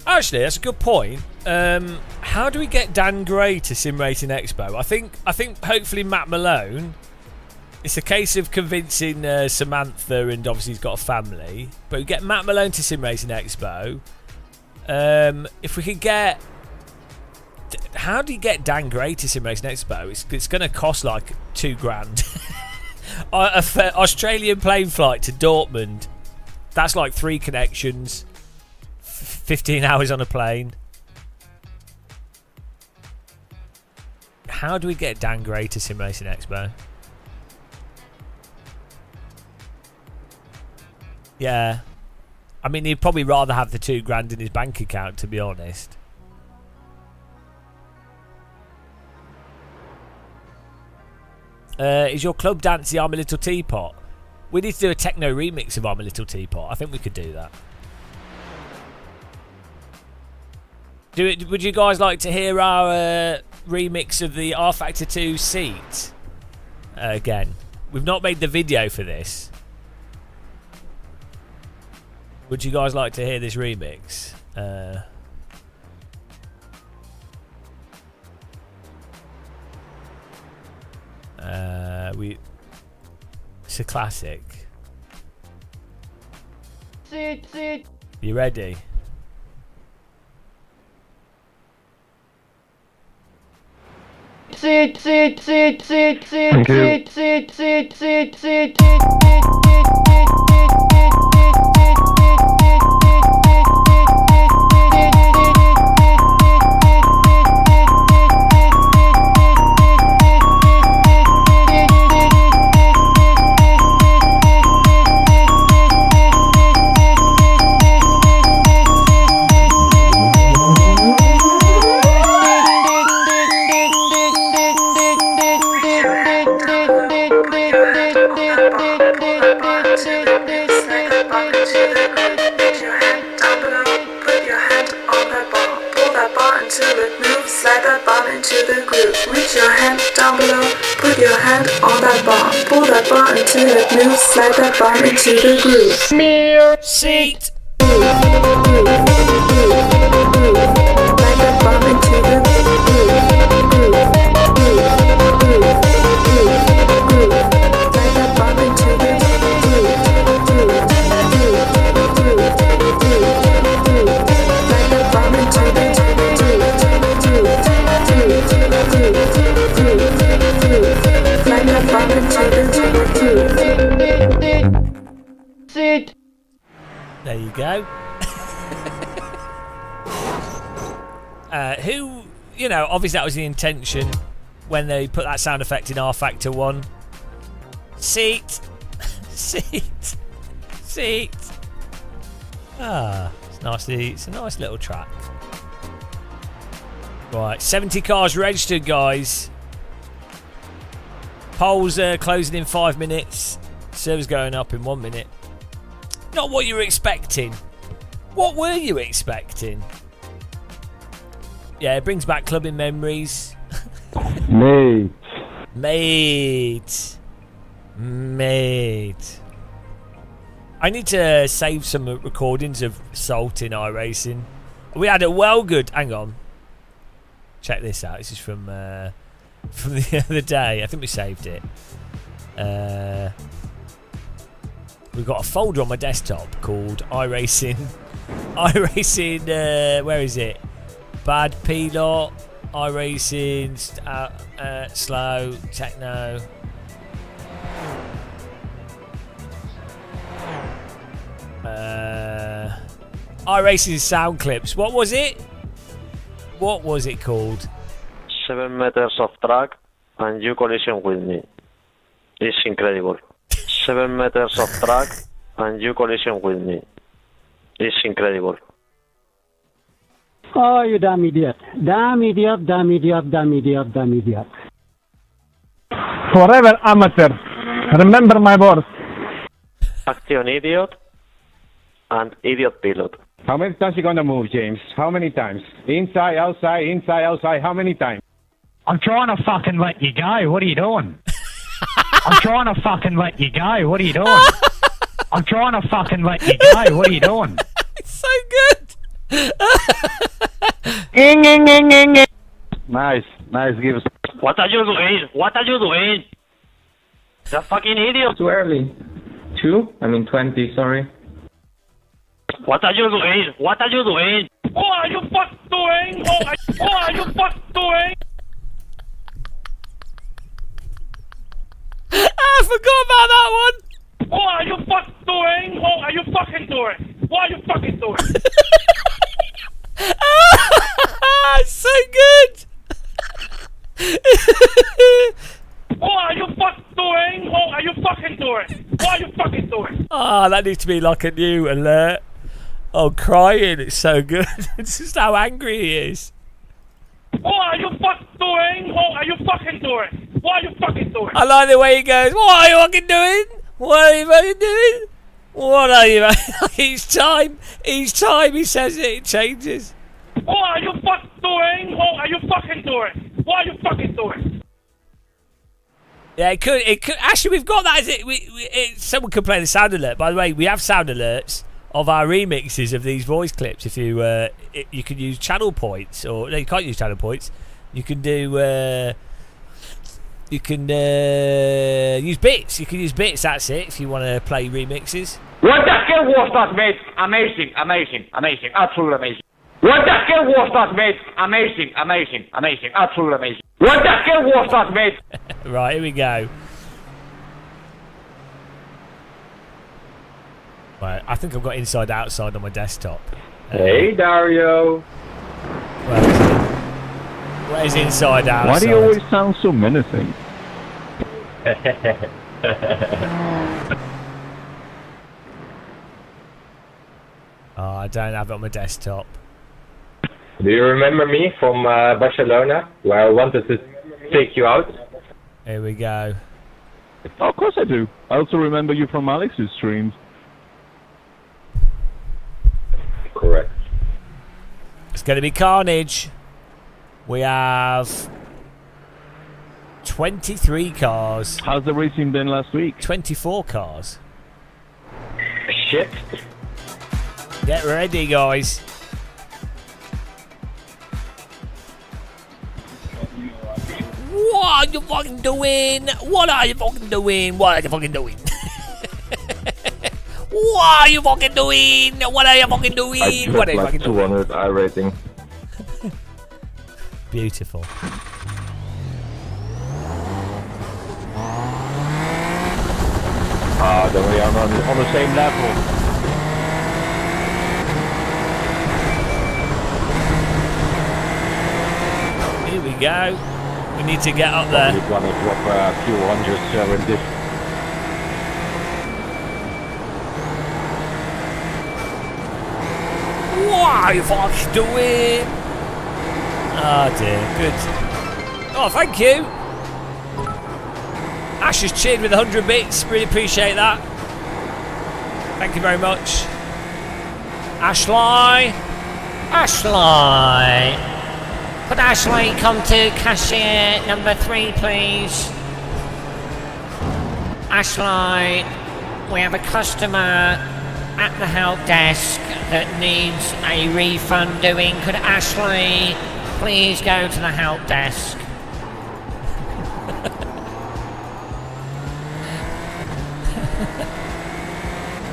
Actually, that's a good point. How do we get Dan Gray to Sim Racing Expo? I think hopefully Matt Malone. It's a case of convincing Samantha, and obviously he's got a family. But we get Matt Malone to Sim Racing Expo. If we could get, how do you get Dan Gray to Sim Racing Expo? It's going to cost like $2,000. Australian plane flight to Dortmund. That's like 3 connections. 15 hours on a plane. How do we get Dan Gray to Sim Racing Expo? Yeah. I mean, he'd probably rather have the $2,000 in his bank account, to be honest. Is your club dance the I'm a Little Teapot? We need to do a techno remix of I'm a Little Teapot. I think we could do that. Would you guys like to hear our remix of the R Factor 2 seat? Again, we've not made the video for this. Would you guys like to hear this remix? It's a classic. Sit. You ready? Sit. Slide that bar into the groove. Reach your hand down below. Put your hand on that bar. Pull that bar until it moves. Slide that bar into the groove. Smear seat. Slide that bar into the groove. Slide that bar into the Who, you know, obviously that was the intention when they put that sound effect in R Factor 1. Seat. Seat. Seat. It's a nice little track. Right, 70 cars registered, guys. Polls closing in 5 minutes. Servers going up in 1 minute. Not what you were expecting. What were you expecting? Yeah, it brings back clubbing memories. Mate. I need to save some recordings of Salt in iRacing. We had a well good. Hang on. Check this out. This is from the other day. I think we saved it. We've got a folder on my desktop called iRacing. Where is it? Bad Pilot, iRacing, slow, techno. iRacing sound clips. What was it? What was it called? 7 meters of track and you collision with me. It's incredible. 7 meters of track and you collision with me. It's incredible. Oh, you damn idiot. Damn idiot, damn idiot, damn idiot, damn idiot. Forever amateur. Remember my words. Action idiot and idiot pilot. How many times you gonna move, James? How many times? Inside, outside, how many times? I'm trying to fucking let you go. What are you doing? I'm trying to fucking let you go. What are you doing? I'm trying to fucking let you go. What are you doing? It's so good. Nice, give us. What are you doing? What are you doing? The fucking idiot. Too early. 20, sorry. What are you doing? What are you doing? What are you fuck doing? What are you fuck doing? I forgot about that one. What are you fuck doing? What are you fucking doing? What are you fucking doing? So good. What are you fuck doing? What are you fucking doing? What are you fucking doing? That needs to be like a new alert. Oh, crying. It's so good. It's just how angry he is. What are you fuck doing? What are you fucking doing? What are you fucking doing? I like the way he goes, what are you fucking doing? What are you fucking doing? What are you each time he says it changes. What are you fuck doing? What are you fucking doing? What are you fucking doing? Yeah, it could. Actually, we've got that. Is it? Someone could play the sound alert. By the way, we have sound alerts of our remixes of these voice clips. If you you can use channel points, or no, you can't use channel points. You can do. You can use bits. You can use bits. That's it. If you want to play remixes. What the hell was that, mate? Amazing, absolutely amazing. What the hell was that, mate? Amazing, absolutely amazing. What the hell was that, mate? Right, here we go. Right, I think I've got inside outside on my desktop. Hey, Dario. Where's inside outside? Why do you always sound so menacing? I don't have it on my desktop. Do you remember me from Barcelona, where I wanted to take you out? Here we go. Of course I do. I also remember you from Alex's streams. Correct. It's going to be carnage. We have 23 cars. How's the racing been last week? 24 cars. Shit. Get ready, guys. What are you fucking doing? What are you fucking doing? What are you fucking doing? What are you fucking doing? What are you fucking doing? What are you fucking doing? 200 iRating. Beautiful. Then we are on the same level. go. We need to get up there. Probably gonna drop a few hundred in this. What are you fucking doing? Oh dear, good. Oh, thank you. Ash has cheered with 100 bits. Really appreciate that. Thank you very much. Ashley. Ashley. Could Ashley come to cashier number 3, please? Ashley, we have a customer at the help desk that needs a refund doing. Could Ashley please go to the help desk?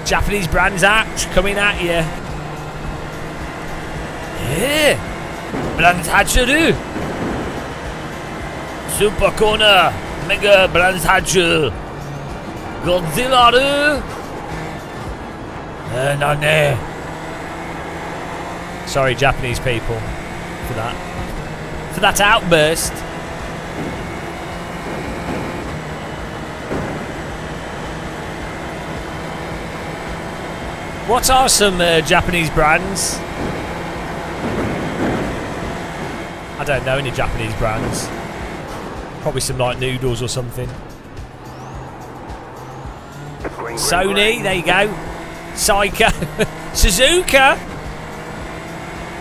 Japanese Brands Act coming at you. Yeah. Brands Hatcheru. Super Corner. Mega Brands Hatcheru. Godzilla. Nane. Sorry, Japanese people, for that. For that outburst. What are some Japanese brands? I don't know any Japanese brands. Probably some like noodles or something. Sony, there you go. Psycho. Suzuka.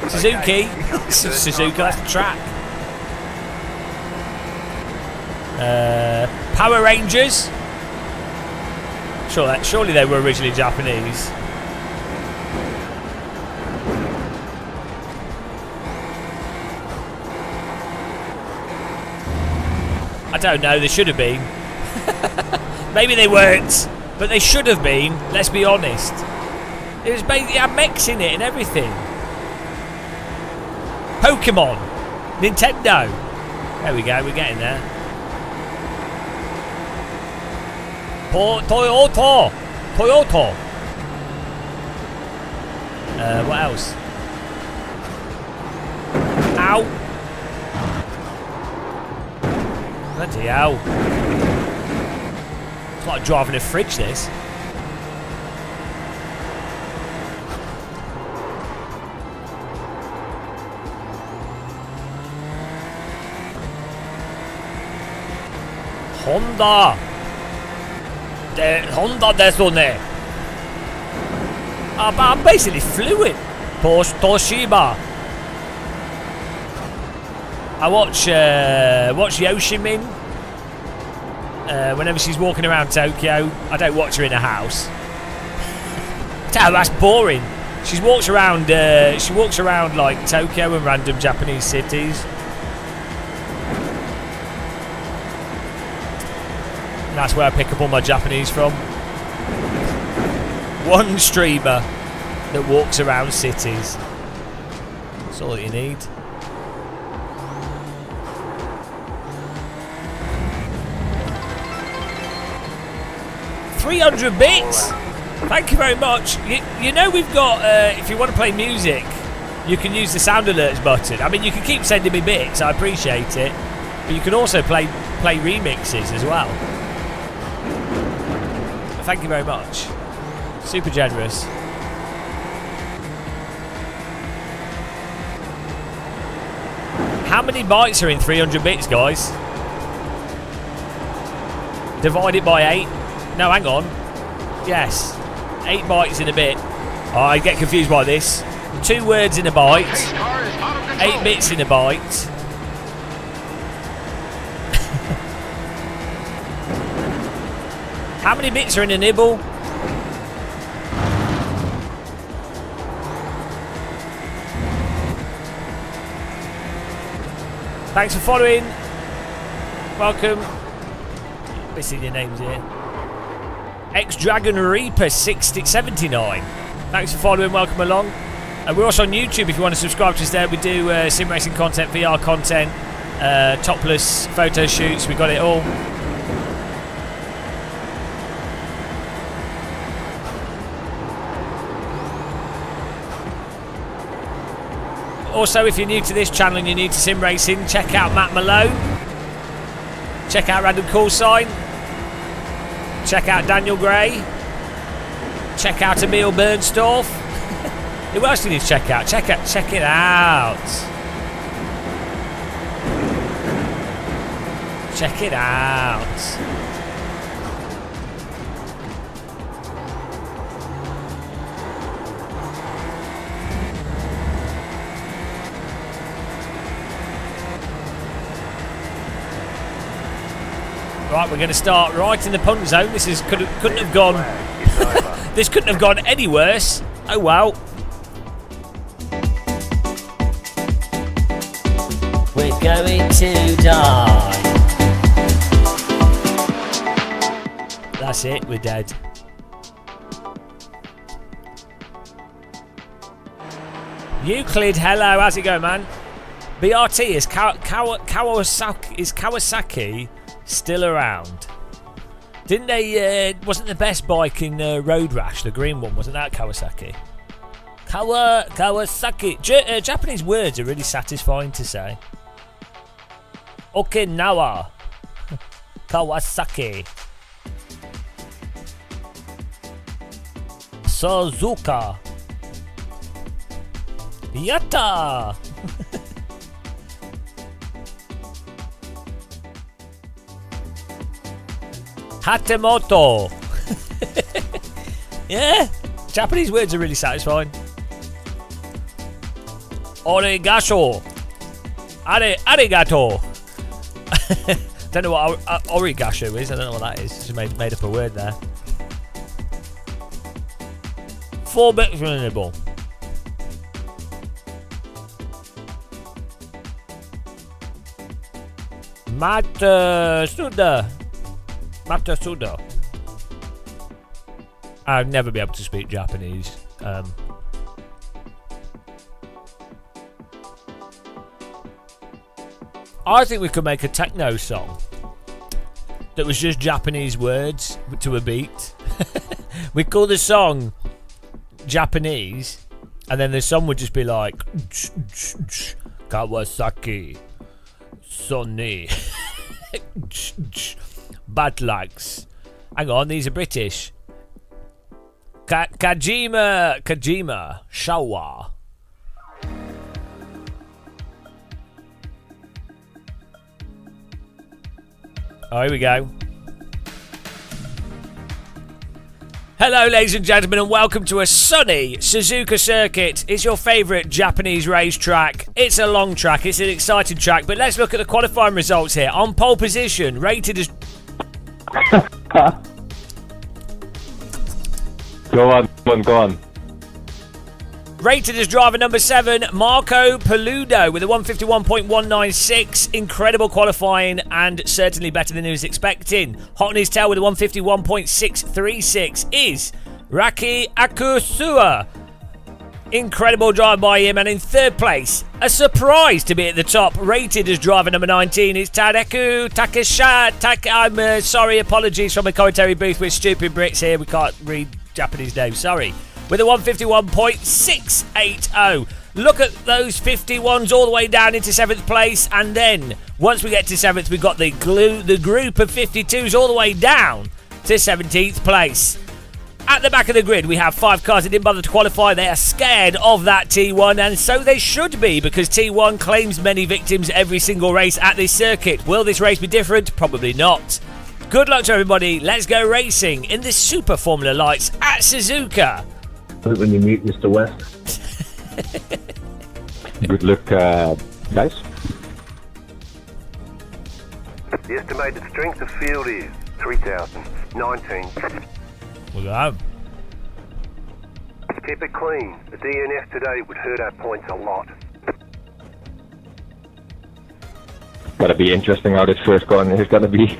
Suzuki. Suzuka, that's the track. Power Rangers. Surely they were originally Japanese. I don't know, they should have been. Maybe they weren't, but they should have been, let's be honest. It was basically, it had mechs in it and everything. Pokemon. Nintendo. There we go, we're getting there. Toyota. What else? Ow. Bloody hell. It's like driving a fridge, this. Honda. Honda desu ne. I'm basically fluent. Toshiba. I watch Yoshimin whenever she's walking around Tokyo. I don't watch her in a house. Damn, that's boring. She walks around like Tokyo and random Japanese cities. And that's where I pick up all my Japanese from. One streamer that walks around cities. That's all you need. $300 bits. Thank you very much. You know we've got. If you want to play music, you can use the sound alerts button. I mean, you can keep sending me bits. I appreciate it, but you can also play remixes as well. Thank you very much. Super generous. How many bytes are in 300 bits, guys? Divide it by 8. No, hang on. Yes. 8 bytes in a bit. Oh, I get confused by this. 2 words in a byte. 8 bits in a byte. How many bits are in a nibble? Thanks for following. Welcome. Missing your names here. X-Dragon Reaper 79. Thanks for following. Welcome along. And we're also on YouTube if you want to subscribe to us there. We do sim racing content, VR content, topless photo shoots. We got it all. Also, if you're new to this channel and you're new to sim racing, check out Matt Malone. Check out Random Call Sign. Check out Daniel Gray. Check out Emil Bernstorff. Who else do you need to check out? Check it out. Check it out. Right, we're going to start right in the punt zone. This is couldn't have gone. This couldn't have gone any worse. Oh well. We're going to die. That's it. We're dead. Euclid, hello. How's it going, man? BRT is Kawasaki still around? Didn't they? Wasn't the best bike in Road Rash the green one? Wasn't that Kawasaki? Kawasaki. Japanese words are really satisfying to say. Okinawa. Kawasaki. Suzuka. Yatta. Hatemoto. Yeah, Japanese words are really satisfying. Origasho. Arigato. Don't know what origasho is. I don't know what that is. Just made up a word there. 4 bits renewable. Matsuda. I'd never be able to speak Japanese. I think we could make a techno song that was just Japanese words to a beat. We call the song Japanese, and then the song would just be like Kawasaki, Sony, Batlags. Hang on, these are British. Kajima, Shawa. Oh, here we go. Hello, ladies and gentlemen, and welcome to a sunny Suzuka circuit. It's your favourite Japanese racetrack. It's a long track, it's an exciting track, but let's look at the qualifying results here. On pole position, rated as... Go on. Rated as driver number 7, Marco Paludo with a 151.196. Incredible qualifying and certainly better than he was expecting. Hot on his tail with a 151.636 is Raki Akusua. Incredible drive by him. And in third place, a surprise to be at the top, rated as driver number 19, is Tadeku Takesha. I'm sorry, apologies from the commentary booth. We're stupid Brits here. We can't read Japanese names. Sorry. With a 151.680. Look at those 51s all the way down into 7th place, and then once we get to 7th, we've got the group of 52s all the way down to 17th place. At the back of the grid, we have 5 cars that didn't bother to qualify. They are scared of that T1, and so they should be, because T1 claims many victims every single race at this circuit. Will this race be different? Probably not. Good luck to everybody. Let's go racing in the Super Formula Lights at Suzuka. When you mute Mr. West. Good luck, guys. The estimated strength of field is 3,019. We'll go home. Keep it clean. The DNF today would hurt our points a lot. Gotta be interesting how this first corner is gonna be.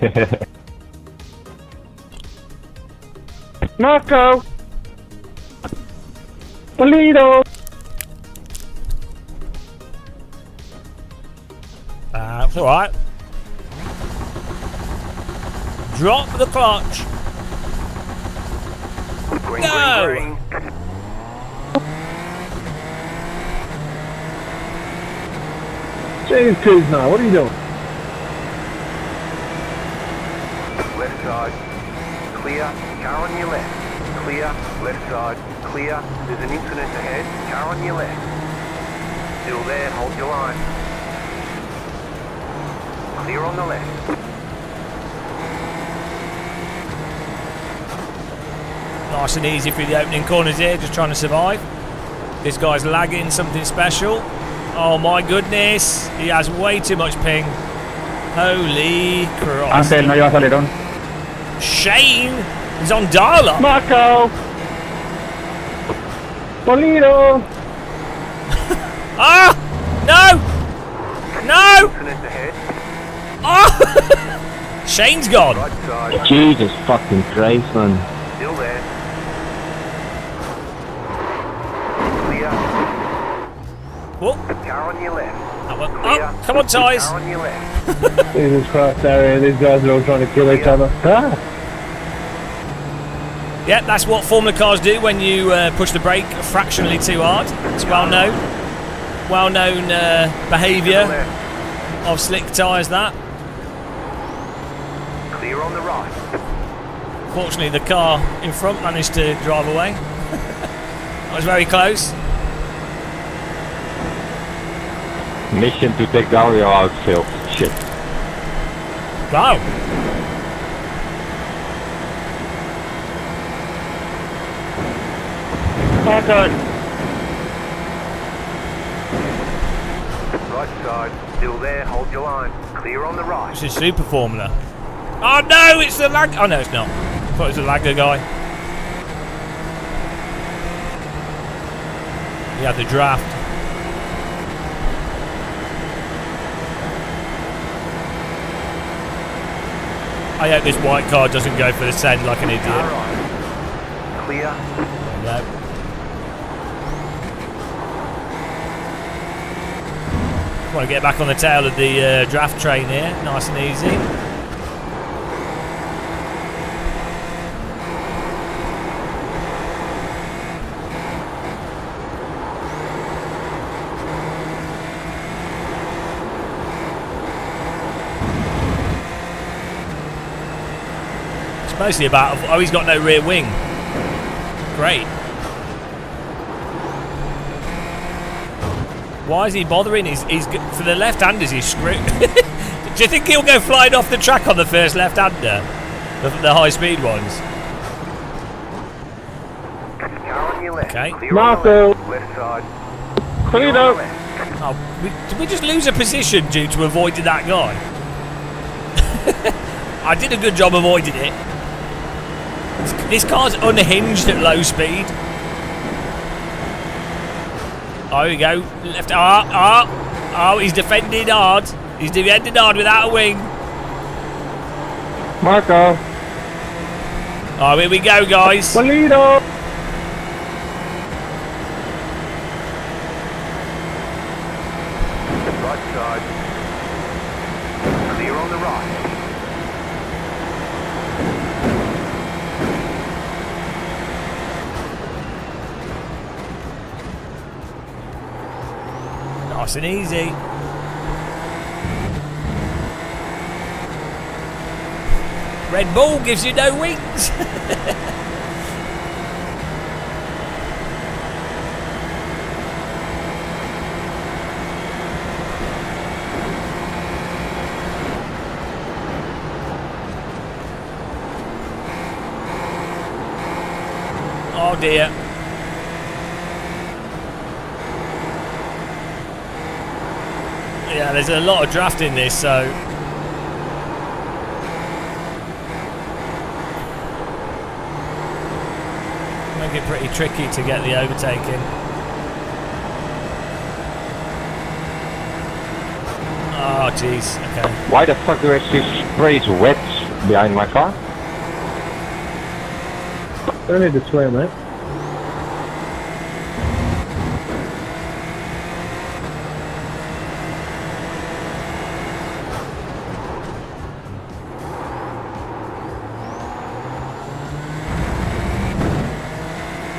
Marco! Polito! That's alright. Drop the clutch. Green, Go! green, green. These kids now, what are you doing? Left side. Clear. Car on your left. Clear. Left side. Clear. There's an incident ahead. Car on your left. Still there. Hold your line. Clear on the left. Nice and easy through the opening corners here, just trying to survive. This guy's lagging something special. Oh my goodness, he has way too much ping. Holy Christ. Ángel, no llevas alerón. Shane is on dial-up. Marco! Polito! Ah! No! No! Incident ahead. Oh! Shane's gone. Right side. Jesus fucking Christ, man. Still there. Clear. Whoa. Car on your left. Oh, come on, Ties. Car on your left. Jesus Christ, area. These guys are all trying to kill each other. Ah! Yeah, that's what Formula cars do when you push the brake fractionally too hard. It's well known. Well known behaviour of slick tyres, that. Clear on the right. Fortunately, the car in front managed to drive away. That was very close. Mission to take down your outfield. Shit. Wow. Okay. Right side. Still there. Hold your line. Clear on the right. This is Super Formula. Oh no, it's the lag. Oh no, it's not. I thought it was the lagger guy. He had the draft. I hope this white car doesn't go for the send like an idiot. Right. Clear. No. Want to get back on the tail of the draft train here, nice and easy. It's mostly about, oh, he's got no rear wing. Great. Why is he bothering? He's for the left-handers, he's screwed. Do you think he'll go flying off the track on the first left-hander? The high-speed ones? Car on your left. Okay. Clear Marco! on the left side. Clean up! Oh, did we just lose a position due to avoiding that guy? I did a good job avoiding it. This car's unhinged at low speed. Oh, here we go. Left. Oh, he's defending hard. He's defending hard without a wing. Marco! Oh, here we go, guys. Polito! Right side. Clear on the right. Nice and easy. Red Bull gives you no wings. Oh dear. Yeah, there's a lot of draft in this, so make it pretty tricky to get the overtaking. Oh jeez, okay. Why the fuck do I see sprays wet behind my car? Don't need to swear, mate.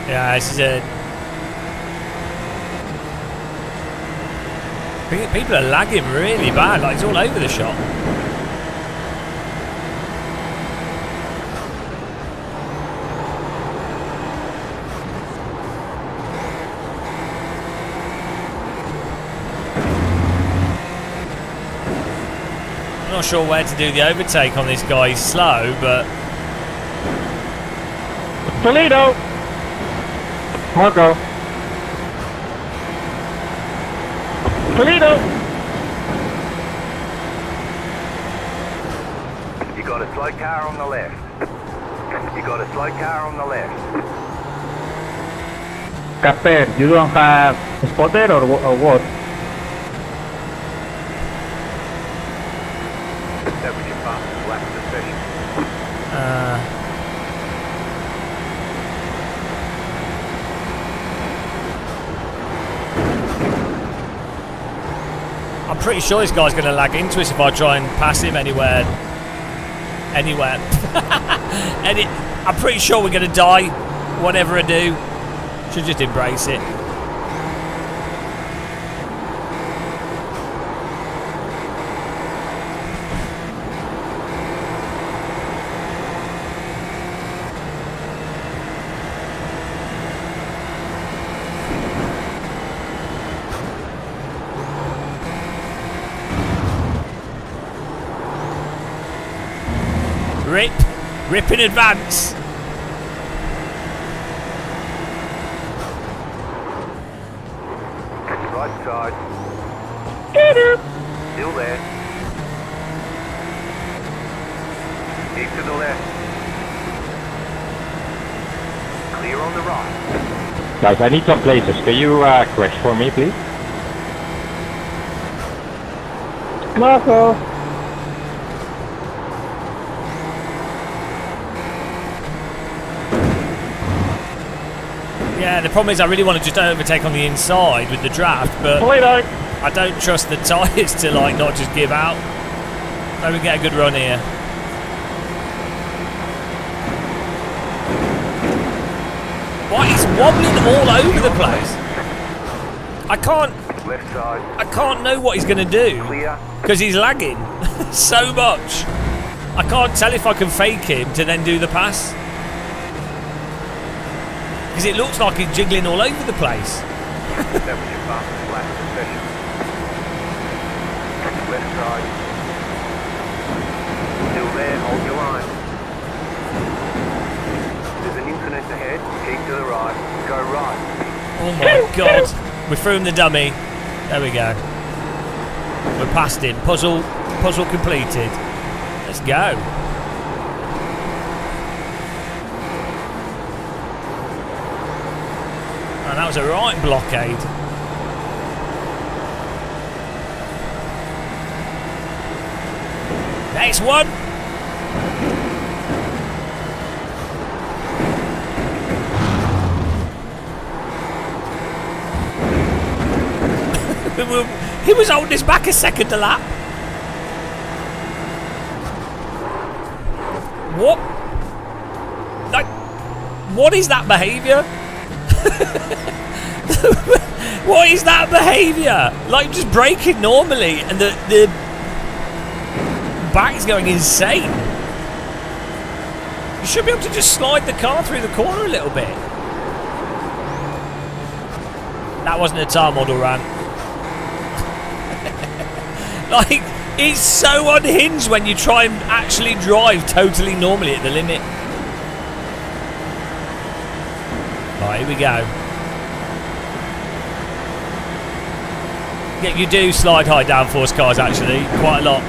Yeah, this is a People are lagging really bad, like it's all over the shop. I'm not sure where to do the overtake on this guy. He's slow, but... Toledo! Marco. Toledo! You got a slow car on the left. You got a slow car on the left. Captain, you don't have a spotter or what? That was your fastest lap of the session. I'm pretty sure this guy's going to lag into us if I try and pass him anywhere. I'm pretty sure we're going to die, whatever I do. Should just embrace it. Rip in advance. Right side. Still there. Keep to the left. Clear on the right. Guys, I need some places. Can you crash for me, please? Marco. Yeah, the problem is I really want to just overtake on the inside with the draft, but Toledo! I don't trust the tyres to like not just give out. Maybe get a good run here. Why he's wobbling all over the place? I can't know what he's going to do because he's lagging so much. I can't tell if I can fake him to then do the pass. Because it looks like he's jiggling all over the place. That was your fastest lap of the session. Left side. Still there, hold your line. There's an incident ahead, keep to the right, go right. Oh my god. We threw him the dummy. There we go. We're past him. Puzzle completed. Let's go. And that was a right blockade. Next one. He was holding us back a second a lap. What? Like, what is that behaviour? What is that behaviour? Like just braking normally and the back's going insane. You should be able to just slide the car through the corner a little bit. That wasn't a tar model rant. Like, it's so unhinged when you try and actually drive totally normally at the limit. Right, here we go. Yeah, you do slide high downforce cars actually, quite a lot.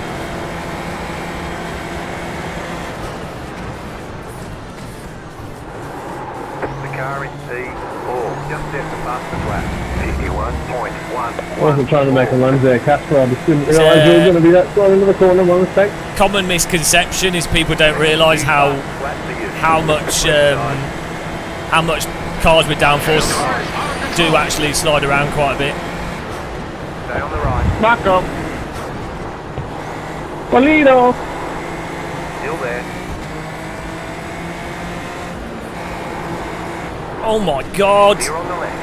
The car in P4, just set the fastest lap. 51.1. I wasn't trying to make a lunge there, Casper. I just didn't realise you were going to be that far into the corner, my mistake. Common misconception is people don't realise how much cars with downforce do actually slide around quite a bit. Stay on the right. Marco! Toledo! Still there. Oh my god! Clear on the left.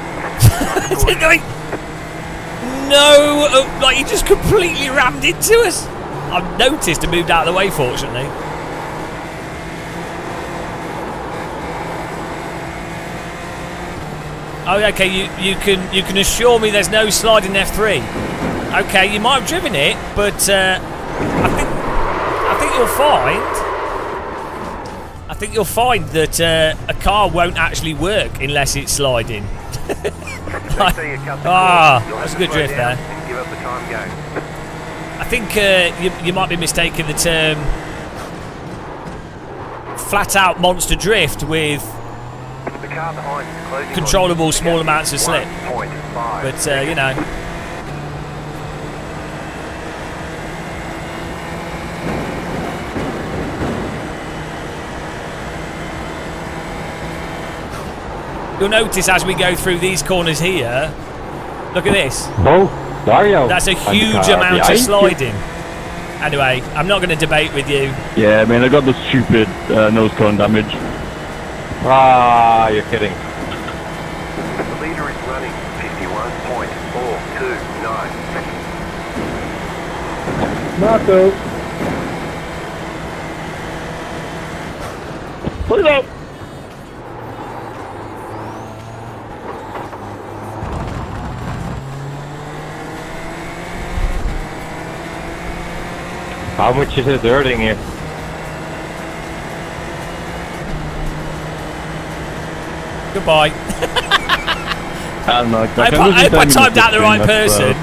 no! Like, he just completely rammed into us. I've noticed and moved out of the way, fortunately. Oh, okay. You can assure me there's no slide in F3. Okay, you might have driven it, but I think you'll find. I think you'll find that a car won't actually work unless it's sliding. That's a good drift there. Give up the time game. I think you might be mistaking the term flat out monster drift with The car behind is closing controllable on small amounts of slip. 1.5. But you know. You'll notice as we go through these corners here, look at this. Oh, Dario. That's a huge amount of sliding. Anyway, I'm not going to debate with you. Yeah, man, I got the stupid nose cone damage. Ah, you're kidding. The leader is running 51.429. Marco. Put it up. How much is it hurting here? Goodbye. I don't know. I hope I timed out the right person.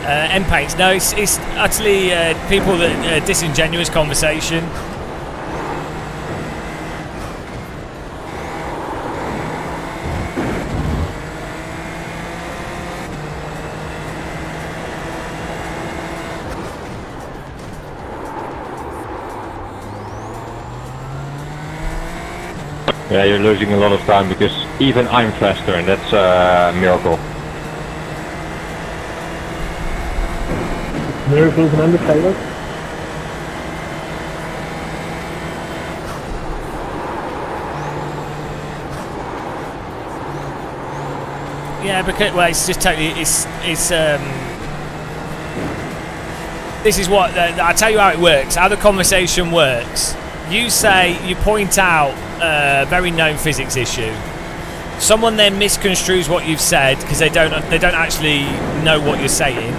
End paints. No, it's utterly people that disingenuous conversation. Yeah, you're losing a lot of time because even I'm faster, and that's a miracle. Miracles and undertailers? Yeah, because well, it's just totally this is what I'll tell you how it works. How the conversation works. You point out a very known physics issue. Someone then misconstrues what you've said because they don't actually know what you're saying.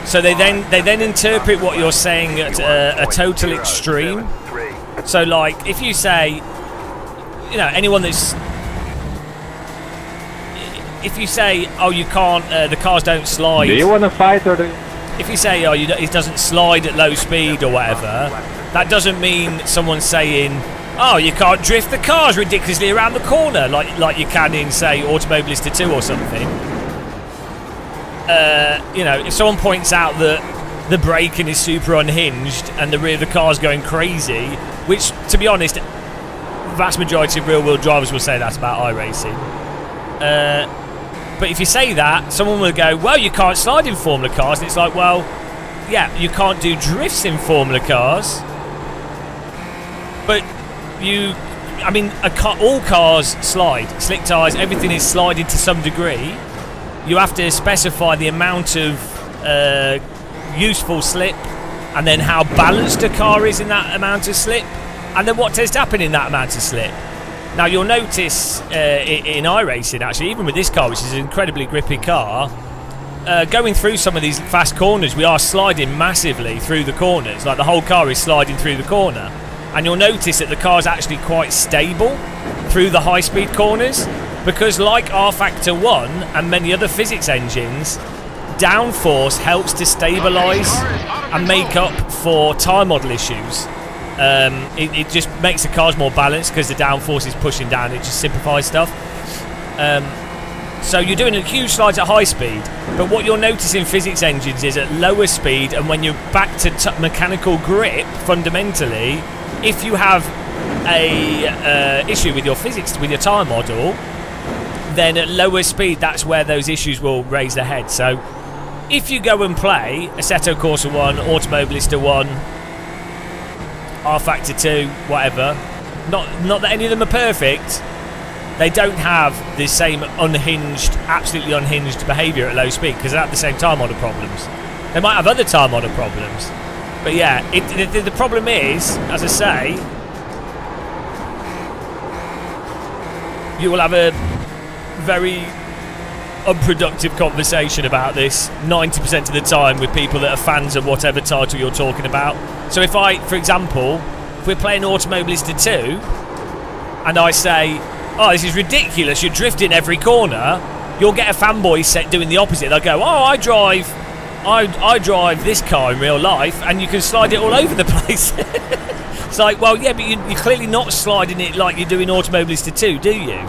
So they then interpret what you're saying at a total extreme. So like if you say, you know, anyone that's, if you say, oh, you can't, the cars don't slide. Do you want to fight or do you? If you say, oh, it doesn't slide at low speed or whatever, that doesn't mean someone's saying, oh, you can't drift the cars ridiculously around the corner like you can in, say, Automobilista 2 or something. You know, if someone points out that the braking is super unhinged and the rear of the car's going crazy, which, to be honest, the vast majority of rear-wheel drivers will say that about iRacing. But if you say that, someone will go, well, you can't slide in Formula cars. And it's like, well, yeah, you can't do drifts in Formula cars. But all cars slide. Slick tyres, everything is sliding to some degree. You have to specify the amount of useful slip and then how balanced a car is in that amount of slip and then what tends to happen in that amount of slip. Now you'll notice in iRacing, actually, even with this car, which is an incredibly grippy car, going through some of these fast corners, we are sliding massively through the corners. Like the whole car is sliding through the corner. And you'll notice that the car's actually quite stable through the high-speed corners because like R-Factor 1 and many other physics engines, downforce helps to stabilise and make up for tyre model issues. It just makes the cars more balanced because the downforce is pushing down. It just simplifies stuff. So you're doing a huge slides at high speed, but what you'll notice in physics engines is at lower speed, and when you're back to mechanical grip, fundamentally, if you have a issue with your physics, with your tyre model, then at lower speed, that's where those issues will raise their head. So if you go and play Assetto Corsa 1, Automobilista 1, R Factor 2, whatever, not that any of them are perfect, they don't have the same unhinged, absolutely unhinged behaviour at low speed because they have the same tyre model problems. They might have other tyre model problems. But yeah, the problem is, as I say, you will have a very unproductive conversation about this 90% of the time with people that are fans of whatever title you're talking about. So if I, for example, if we're playing Automobilista 2 and I say, oh, this is ridiculous, you're drifting every corner, you'll get a fanboy set doing the opposite. They'll go, oh, I drive this car in real life and you can slide it all over the place. It's like, well, yeah, but you're clearly not sliding it like you do in Automobilista 2, do you?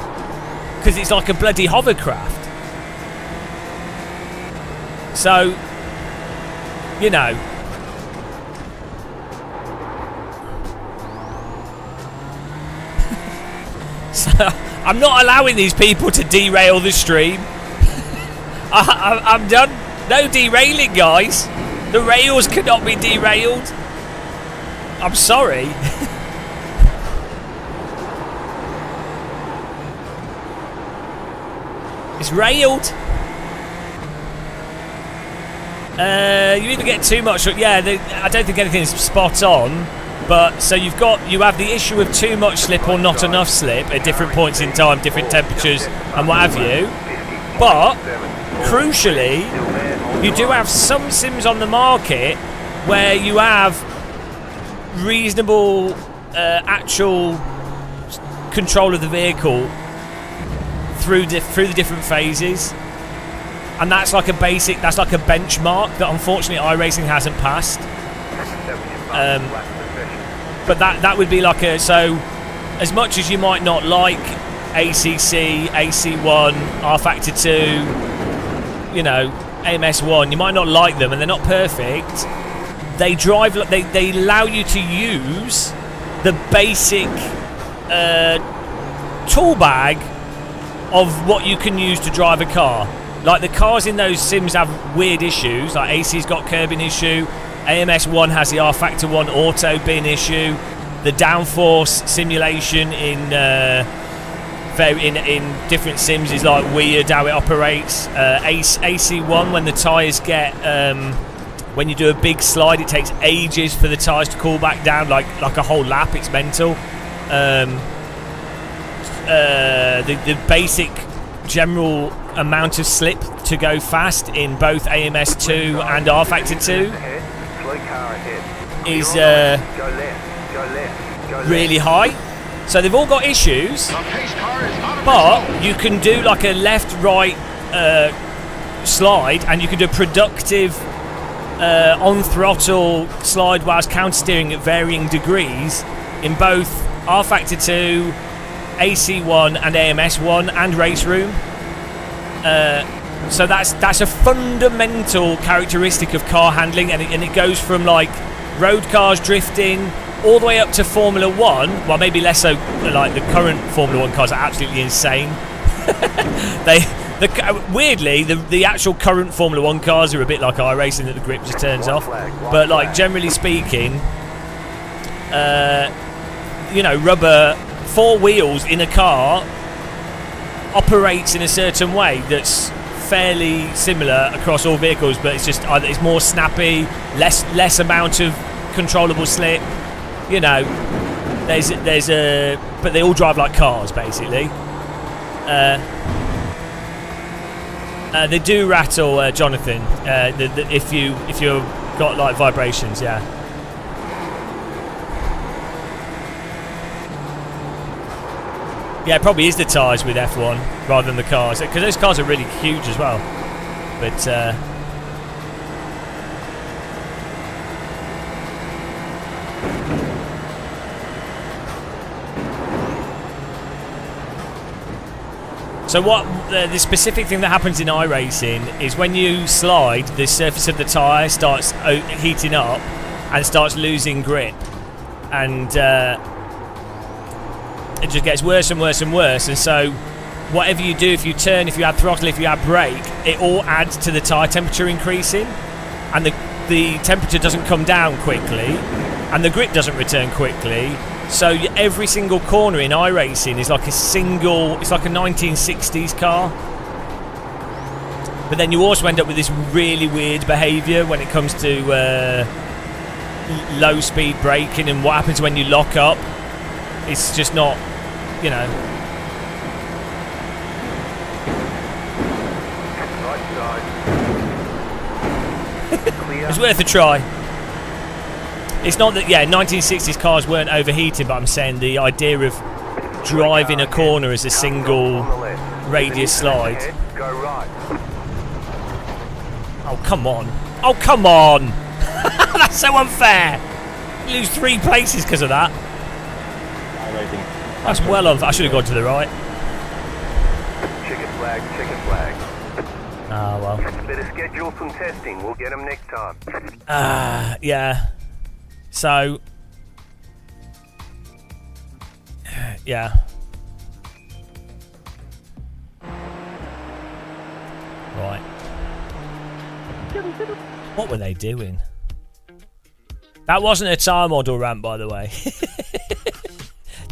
Because it's like a bloody hovercraft. So, you know. So, I'm not allowing these people to derail the stream. I'm done. No derailing, guys. The rails cannot be derailed. I'm sorry. It's railed. You either get too much, or, yeah. I don't think anything's spot on. But so you have the issue of too much slip or not enough slip at different points in time, different temperatures, and what have you. But crucially, you do have some sims on the market where you have reasonable actual control of the vehicle through the different phases, and that's like a benchmark that unfortunately iRacing hasn't passed. But that would be like so as much as you might not like ACC, AC1, R Factor 2, you know, AMS1, you might not like them and they're not perfect. They allow you to use the basic tool bag of what you can use to drive a car. Like the cars in those sims have weird issues, like AC's got curbing issue, AMS1 has the R Factor 1 auto bin issue, the downforce simulation in different sims is like weird how it operates. AC1, when the tyres get when you do a big slide, it takes ages for the tyres to cool back down, like a whole lap. It's mental. The basic general amount of slip to go fast in both AMS2 and R Factor 2 is really high. So they've all got issues, but you can do like a left-right slide, and you can do a productive on-throttle slide whilst counter-steering at varying degrees in both R Factor 2, AC1 and AMS1 and Race Room. So that's a fundamental characteristic of car handling, and it goes from like road cars drifting all the way up to Formula 1. Well, maybe less so. Like the current Formula 1 cars are absolutely insane. Weirdly, the actual current Formula 1 cars are a bit like iRacing, that the grip just turns off. But like generally speaking, you know, rubber 4 wheels in a car operates in a certain way that's fairly similar across all vehicles, but it's just either it's more snappy, less amount of controllable slip. You know, there's a, but they all drive like cars basically. They do rattle, Jonathan. If you've got like vibrations, yeah. Yeah, it probably is the tyres with F1 rather than the cars, because those cars are really huge as well. But So what the specific thing that happens in iRacing is when you slide, the surface of the tyre starts heating up and starts losing grip, and it just gets worse and worse and worse. And so whatever you do, if you turn, if you add throttle, if you add brake, it all adds to the tyre temperature increasing, and the temperature doesn't come down quickly, and the grip doesn't return quickly. So every single corner in iRacing is like it's like a 1960s car. But then you also end up with this really weird behaviour when it comes to low speed braking, and what happens when you lock up. It's just not, you know. It's worth a try. It's not that, 1960s cars weren't overheating, but I'm saying the idea of driving a corner as a single radius slide. Oh, come on. Oh, come on. That's so unfair. You lose 3 places because of that. That's well unfair. I should have gone to the right. Chicken flag. Ah, well. Better schedule some testing. We'll get them next time. Yeah. So, yeah. Right. What were they doing? That wasn't a tyre model rant, by the way.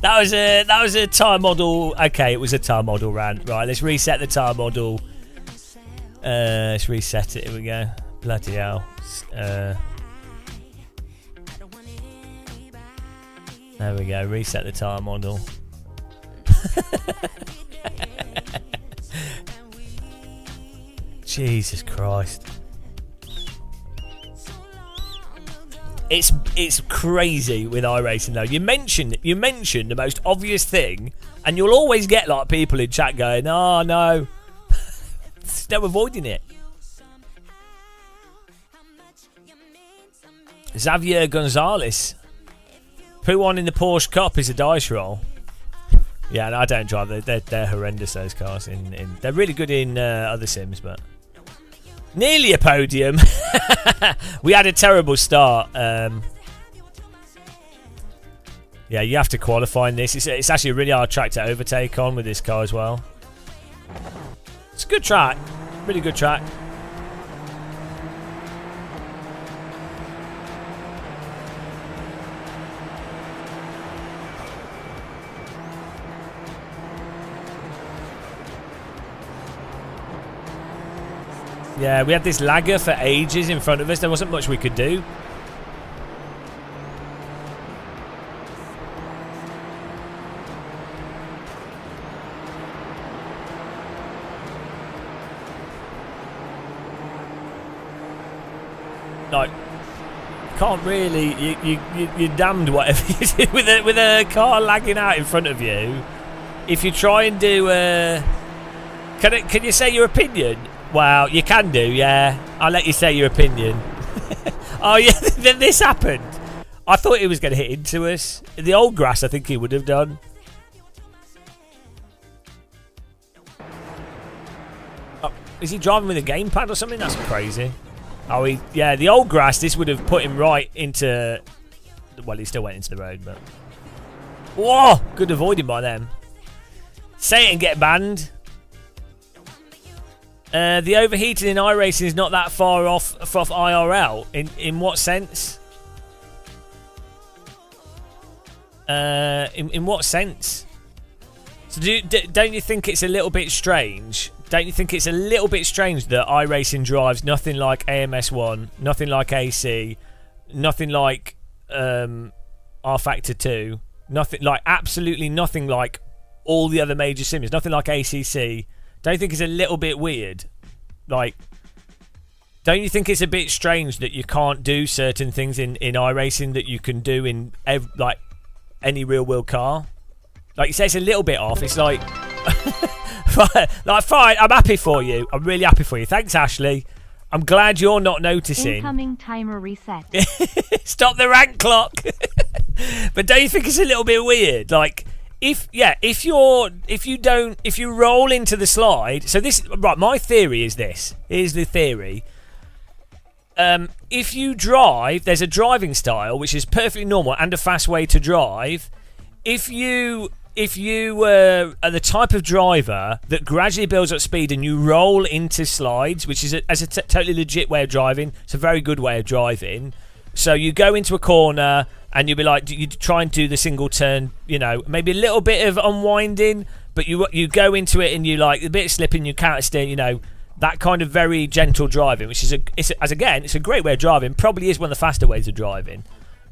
That was a tyre model. Okay, it was a tyre model rant. Right, let's reset the tyre model. Let's reset it. Here we go. Bloody hell. There we go. Reset the tyre model. Jesus Christ. It's crazy with iRacing though. You mention the most obvious thing, and you'll always get like people in chat going, "Oh no." Still avoiding it. Xavier Gonzalez. Put one in the Porsche Cup is a dice roll. Yeah, no, I don't drive. They're horrendous, those cars. They're really good in other sims, but nearly a podium. We had a terrible start. Yeah, you have to qualify in this. It's actually a really hard track to overtake on with this car as well. It's a good track. Really good track. Yeah, we had this lagger for ages in front of us. There wasn't much we could do. Like, can't really. You're damned whatever you do with a car lagging out in front of you. If you try and do can you say your opinion? Well, you can do, yeah. I'll let you say your opinion. Oh, yeah, then this happened. I thought he was going to hit into us. In the old grass, I think he would have done. Oh, is he driving with a gamepad or something? That's crazy. Oh, yeah, the old grass, this would have put him right into... Well, he still went into the road, but... Whoa! Good avoiding by them. Say it and get banned. The overheating in iRacing is not that far off IRL. In what sense? In what sense? So don't you think it's a little bit strange? Don't you think it's a little bit strange that iRacing drives nothing like AMS1, nothing like AC, nothing like R Factor 2, nothing like absolutely nothing like all the other major sims, nothing like ACC? Don't you think it's a little bit weird? Like, don't you think it's a bit strange that you can't do certain things in iRacing that you can do in like any real world car? Like, you say it's a little bit off. It's like, like, fine, I'm happy for you. I'm really happy for you. Thanks, Ashley. I'm glad you're not noticing. Incoming timer reset. Stop the rank clock. But don't you think it's a little bit weird? Like, if you roll into the slide, so this right, my theory is this. Here's the theory. If you drive, there's a driving style which is perfectly normal and a fast way to drive. If you are the type of driver that gradually builds up speed and you roll into slides, which is a totally legit way of driving, it's a very good way of driving. So you go into a corner and you'll be like, you try and do the single turn, maybe a little bit of unwinding, but you go into it and you like a bit of slipping, you counter steer, that kind of very gentle driving, which is it's a great way of driving. Probably is one of the faster ways of driving,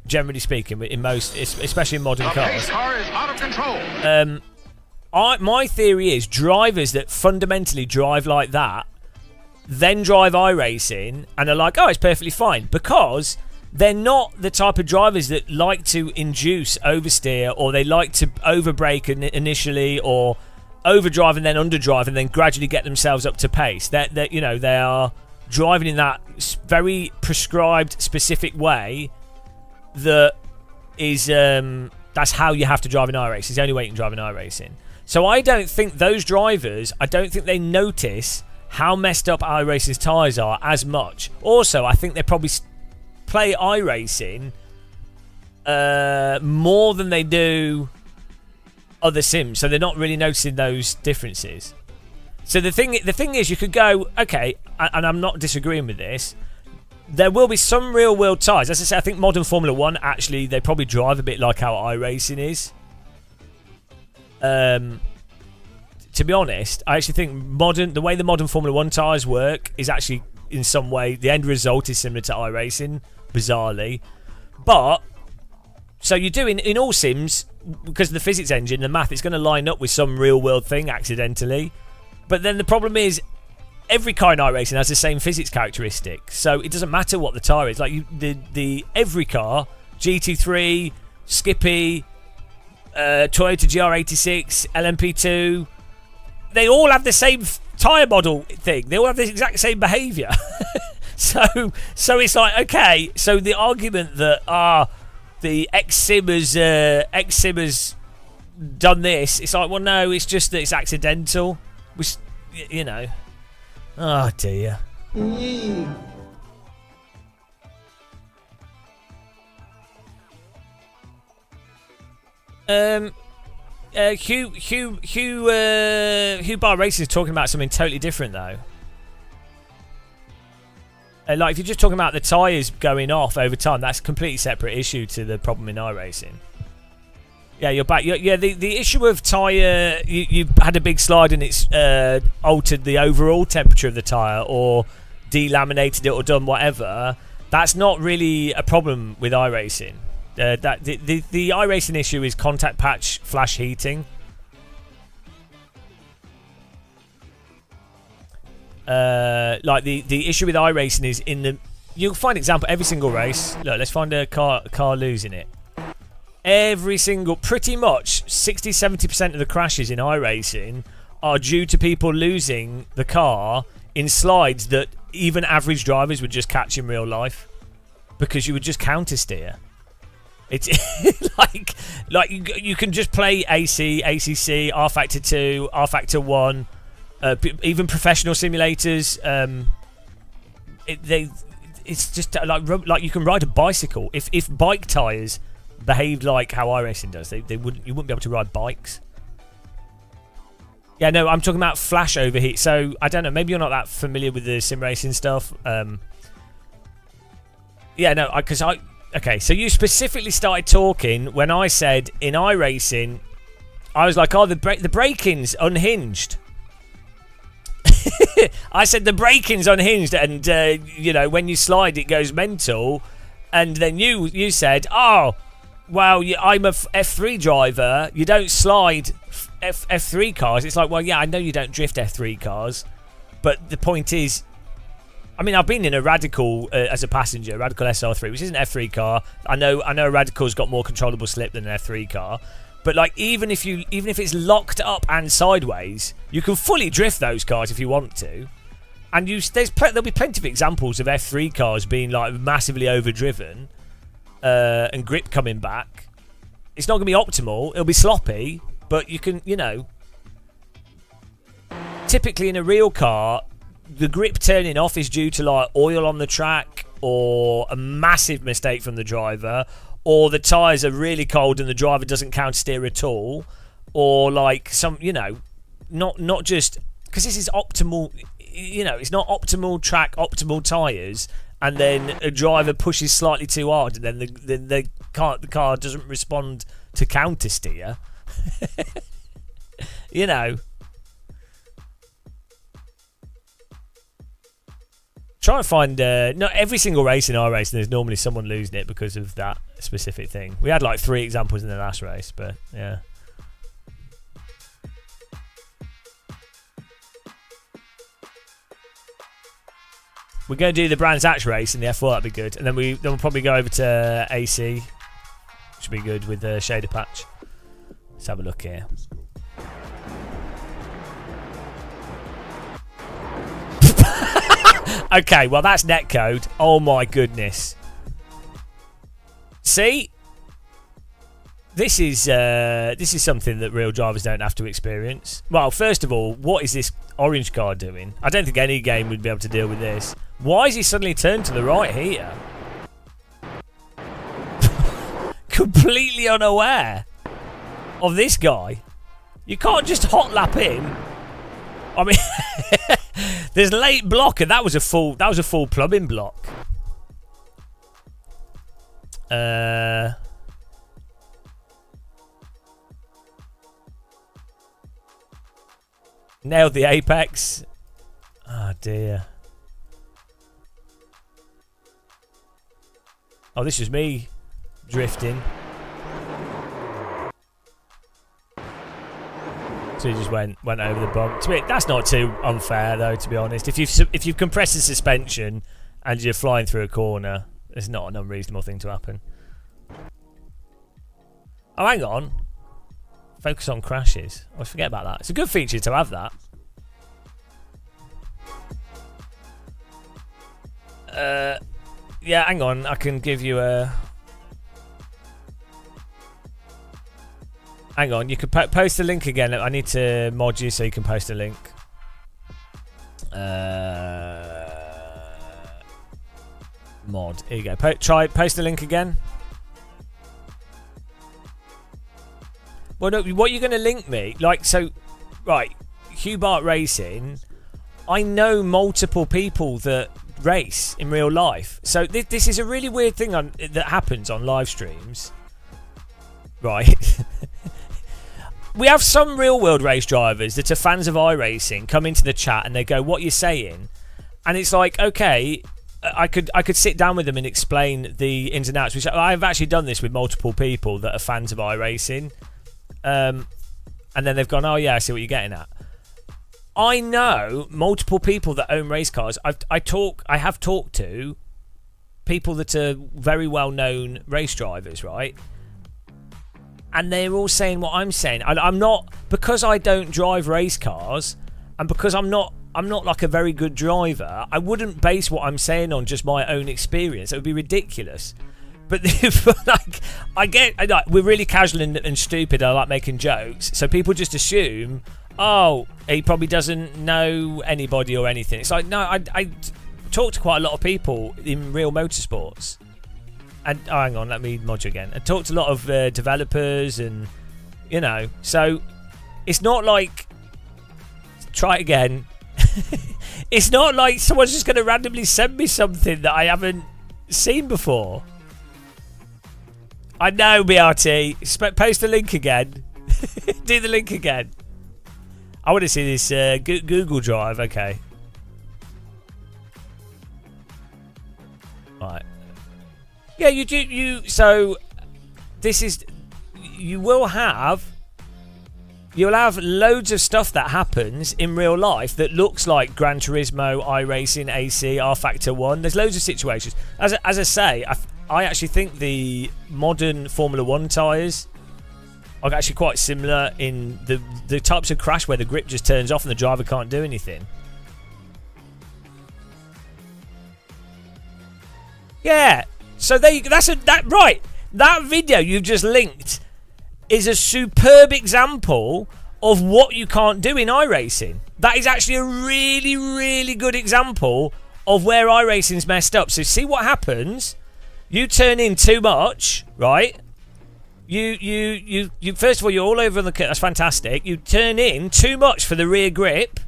generally speaking, in most, especially in modern cars. The pace car is out of control. My theory is drivers that fundamentally drive like that, then drive iRacing and are like, oh, it's perfectly fine, because they're not the type of drivers that like to induce oversteer, or they like to overbrake initially, or overdrive and then underdrive and then gradually get themselves up to pace. They are driving in that very prescribed, specific way. That is, that's how you have to drive in iRacing. It's the only way you can drive in iRacing. So I don't think those drivers, they notice how messed up iRacing's tyres are as much. Also, I think they probably play iRacing more than they do other sims, so they're not really noticing those differences. So the thing is, you could go, okay, and I'm not disagreeing with this, there will be some real world tyres. As I say, I think modern Formula 1, actually, they probably drive a bit like how iRacing is. To be honest, I actually think the way the modern Formula 1 tyres work is actually, in some way, the end result is similar to iRacing, bizarrely. But, so you do in all sims, because of the physics engine, the math, it's going to line up with some real world thing accidentally. But then the problem is, every car in iRacing has the same physics characteristic, so it doesn't matter what the tyre is. Like every car, GT3, Skippy, Toyota GR86, LMP2, they all have the same tyre model thing. They all have the exact same behaviour. so it's like, okay, so the argument that the ex-sim has done this, it's like, well, no, it's just that it's accidental, which, oh dear. Hugh Bar Racing is talking about something totally different though. Like, if you're just talking about the tyres going off over time, that's a completely separate issue to the problem in iRacing. Yeah, you're back. The issue of tyre, you've had a big slide and it's altered the overall temperature of the tyre, or delaminated it, or done whatever. That's not really a problem with iRacing. The iRacing issue is contact patch flash heating. Like the issue with iRacing is you'll find example every single race. Look, let's find a car losing it. Pretty much 60-70% of the crashes in iRacing are due to people losing the car in slides that even average drivers would just catch in real life, because you would just counter steer. It's like you can just play AC, ACC, R Factor 2, R Factor 1, even professional simulators. It's just like you can ride a bicycle. If bike tyres behaved like how iRacing does, you wouldn't be able to ride bikes. Yeah, no, I'm talking about flash overheat. So I don't know, maybe you're not that familiar with the sim racing stuff. Yeah, no, okay, so you specifically started talking when I said in iRacing, I was like, oh, the braking's unhinged. I said the braking's unhinged, and when you slide it goes mental. And then you said, oh, well, I'm a F3 driver, you don't slide F3 cars. It's like, well, yeah, I know you don't drift F3 cars, but the point is, I mean, I've been in a Radical as a passenger, Radical SR3, which is an F3 car. I know a Radical's got more controllable slip than an F3 car, but like even if it's locked up and sideways, you can fully drift those cars if you want to. And there'll be plenty of examples of F3 cars being like massively overdriven, and grip coming back. It's not going to be optimal. It'll be sloppy, But you can, typically in a real car, the grip turning off is due to like oil on the track or a massive mistake from the driver, or the tyres are really cold and the driver doesn't counter steer at all, or like some, not just because this is optimal, it's not optimal track, optimal tyres, and then a driver pushes slightly too hard and then the car doesn't respond to counter steer. Try and find not every single race in our race there's normally someone losing it because of that specific thing. We had like 3 examples in the last race, but yeah. We're going to do the Brands Hatch race in the F4, that'd be good. And then we'll probably go over to AC. Should be good with the shader patch. Let's have a look here. Okay, well that's netcode. Oh my goodness. See? This is something that real drivers don't have to experience. Well, first of all, what is this orange car doing? I don't think any game would be able to deal with this. Why is he suddenly turned to the right here? Completely unaware of this guy. You can't just hot lap in. I mean, there's late block, and that was a full plumbing block. Nailed the apex. Oh dear. Oh, this was me drifting. So he just went over the bump. That's not too unfair though, to be honest. If you've compressed the suspension and you're flying through a corner, it's not an unreasonable thing to happen. Oh, hang on. Focus on crashes. I always forget about that. It's a good feature to have that. Yeah, hang on. I can give you a... Hang on. You could post the link again. I need to mod you so you can post a link. Mod. Here you go. Post the link again. Well, no, what you're going to link me? Like, so, right, Hubart Racing, I know multiple people that race in real life. So this is a really weird thing that happens on live streams. Right. We have some real world race drivers that are fans of iRacing come into the chat and they go, what you're saying? And it's like, okay, I could sit down with them and explain the ins and outs, which I've actually done this with multiple people that are fans of iRacing. And then they've gone, oh yeah, I see what you're getting at. I know multiple people that own race cars. I have talked to people that are very well known race drivers, right? And they're all saying what I'm saying. I'm not, because I don't drive race cars, and because I'm not like a very good driver, I wouldn't base what I'm saying on just my own experience. It would be ridiculous. But like, we're really casual and stupid. I like making jokes, so people just assume, oh, he probably doesn't know anybody or anything. It's like, no, I talk to quite a lot of people in real motorsports. And oh, hang on, let me mod you again. I talked to a lot of developers, and so it's not like, try it again. It's not like someone's just going to randomly send me something that I haven't seen before. I know, BRT. Post the link again. Do the link again. I want to see this Google Drive. Okay. Right. Yeah, you do. So this is. You'll have loads of stuff that happens in real life that looks like Gran Turismo, iRacing, AC, R Factor 1. There's loads of situations. As I say, I actually think the modern Formula 1 tyres are actually quite similar in the types of crash where the grip just turns off and the driver can't do anything. Yeah. So there you go. Right. That video you've just linked is a superb example of what you can't do in iRacing. That is actually a really, really good example of where iRacing's messed up. So see what happens. You turn in too much, right? You first of all, you're all over on the curb. That's fantastic. You turn in too much for the rear grip,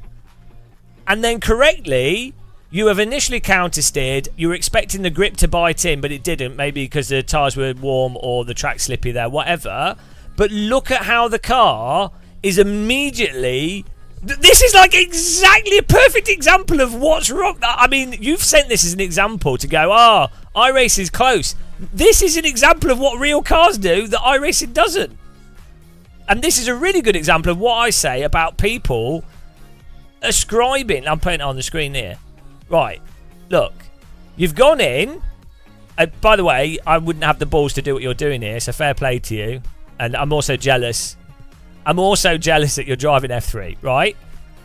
and then correctly, you have initially counter-steered. You were expecting the grip to bite in, but it didn't. Maybe because the tyres were warm or the track slippy there, whatever. But look at how the car is immediately... This is like exactly a perfect example of what's wrong. I mean, you've sent this as an example to go, iRacing is close. This is an example of what real cars do that iRacing doesn't. And this is a really good example of what I say about people ascribing... I'm putting it on the screen here. Right, look. You've gone in... by the way, I wouldn't have the balls to do what you're doing here, so fair play to you. And I'm also jealous. I'm also jealous that you're driving F3, right?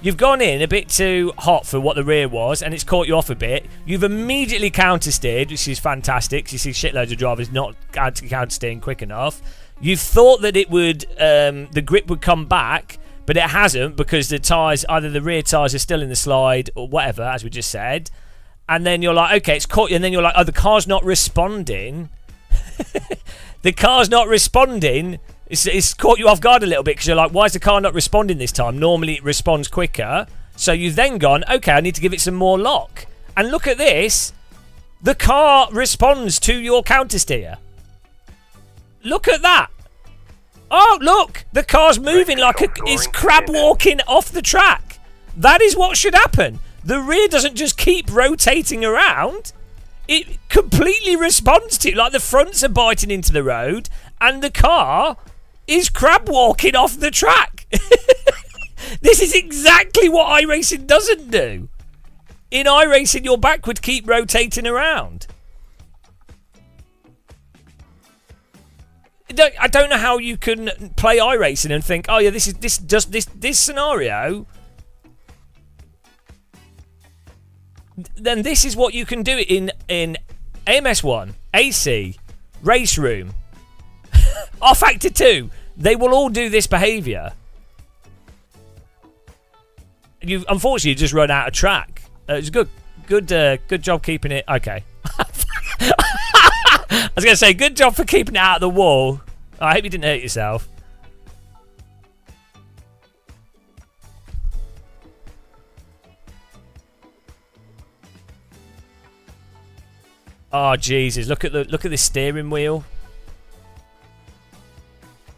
You've gone in a bit too hot for what the rear was, and it's caught you off a bit. You've immediately counter-steered, which is fantastic. You see shitloads of drivers not counter-steering quick enough. You've thought that it would, the grip would come back, but it hasn't because the tyres, either the rear tyres are still in the slide or whatever, as we just said. And then you're like, okay, it's caught you. And then you're like, the car's not responding. The car's not responding. It's caught you off guard a little bit because you're like, why is the car not responding this time? Normally it responds quicker. So you've then gone, okay, I need to give it some more lock. And look at this. The car responds to your counter steer. Look at that. Oh, look. The car's moving like it's crab walking off the track. That is what should happen. The rear doesn't just keep rotating around. It completely responds to it. Like the fronts are biting into the road and the car is crab walking off the track. This is exactly what iRacing doesn't do. In iRacing, your back would keep rotating around. I don't know how you can play iRacing and think, oh yeah, this scenario. Then this is what you can do in AMS1, AC, Race Room, R-Factor 2. They will all do this behaviour. You've unfortunately just run out of track. It's good job keeping it. Okay. I was going to say, good job for keeping it out of the wall. I hope you didn't hurt yourself. Oh Jesus! Look at the steering wheel.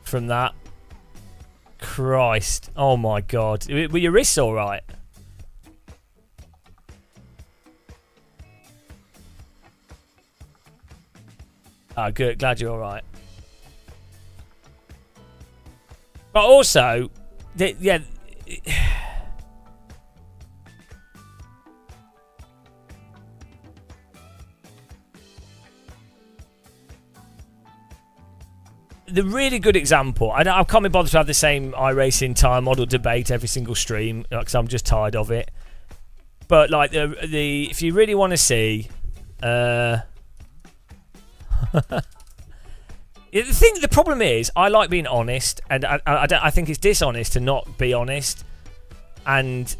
From that. Christ. Oh my God. Were your wrists all right? Ah, good. Glad you're all right. But also, yeah. The really good example, I can't be bothered to have the same iRacing tyre model debate every single stream because I'm just tired of it. But like if you really want to see, the problem is I like being honest, and I think it's dishonest to not be honest, and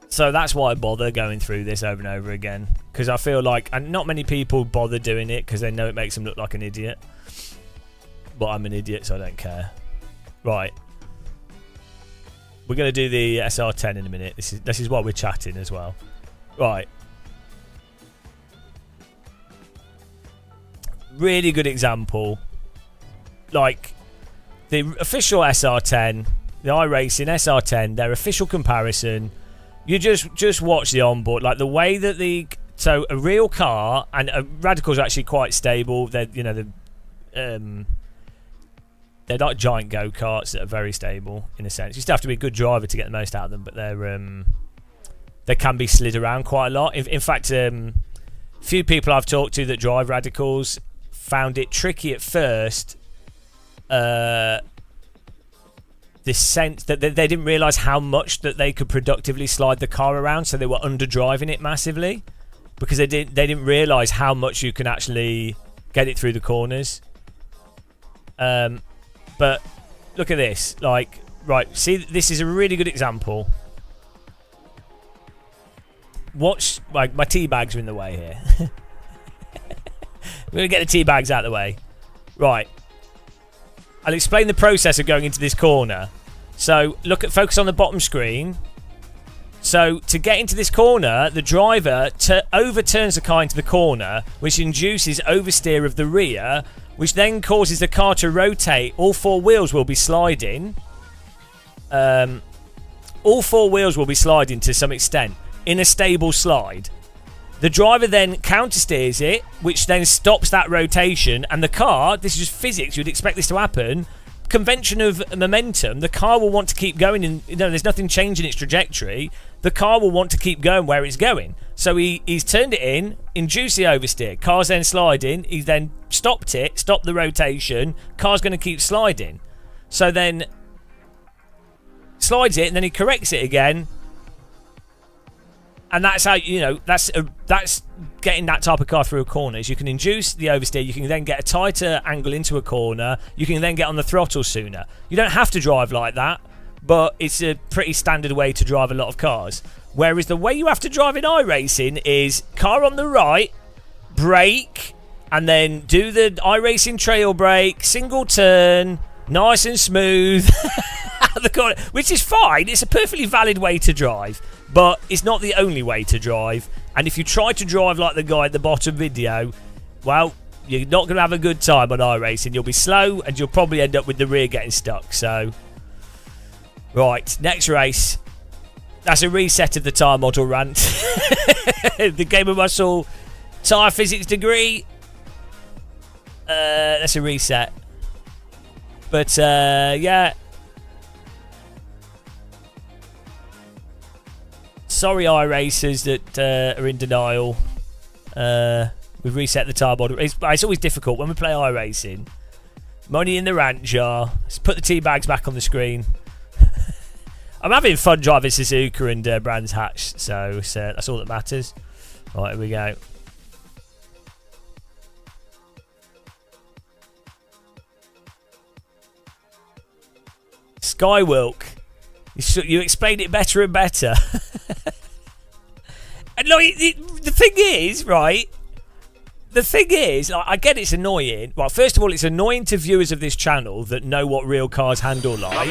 so that's why I bother going through this over and over again. Because I feel like, and not many people bother doing it because they know it makes them look like an idiot. But I'm an idiot, so I don't care. Right. We're going to do the SR10 in a minute. This is why we're chatting as well. Right. Really good example. Like, the official SR10, the iRacing SR10, their official comparison. You just watch the onboard, like the way that so a real car, and Radicals are actually quite stable. They're they're like giant go-karts that are very stable in a sense. You still have to be a good driver to get the most out of them, but they can be slid around quite a lot. In fact, few people I've talked to that drive Radicals found it tricky at first. This sense that they didn't realise how much that they could productively slide the car around, so they were underdriving it massively because they didn't realise how much you can actually get it through the corners. But look at this. Like, right, see, this is a really good example. Watch, like, my tea bags are in the way here. We're going to get the tea bags out of the way. Right. I'll explain the process of going into this corner. So, focus on the bottom screen. So, to get into this corner, the driver overturns the car into the corner, which induces oversteer of the rear, which then causes the car to rotate. All 4 wheels will be sliding. All 4 wheels will be sliding to some extent in a stable slide. The driver then countersteers it, which then stops that rotation, and the car, this is just physics, you'd expect this to happen, convention of momentum, the car will want to keep going, and there's nothing changing its trajectory. The car will want to keep going where it's going. So he's turned it in, induced the oversteer, car's then sliding, he's then stopped the rotation, car's going to keep sliding. So then slides it, and then he corrects it again. And that's how, that's getting that type of car through a corner. Is you can induce the oversteer, you can then get a tighter angle into a corner, you can then get on the throttle sooner. You don't have to drive like that, but it's a pretty standard way to drive a lot of cars. Whereas the way you have to drive in iRacing is car on the right, brake, and then do the iRacing trail brake, single turn, nice and smooth, out the corner, which is fine. It's a perfectly valid way to drive. But it's not the only way to drive. And if you try to drive like the guy at the bottom video, well, you're not going to have a good time on iRacing. You'll be slow and you'll probably end up with the rear getting stuck. So, right, next race. That's a reset of the tyre model rant. The Game of Muscle tyre physics degree. That's a reset. But, yeah. Sorry, iRacers that are in denial. We've reset the tyre model. It's always difficult when we play iRacing. Money in the rant jar. Let's put the tea bags back on the screen. I'm having fun driving Suzuka and Brands Hatch, so that's all that matters. Right, here we go. Skywilk. You explained it better and better. And like, the thing is, right? The thing is, I get it's annoying. Well, first of all, it's annoying to viewers of this channel that know what real cars handle like.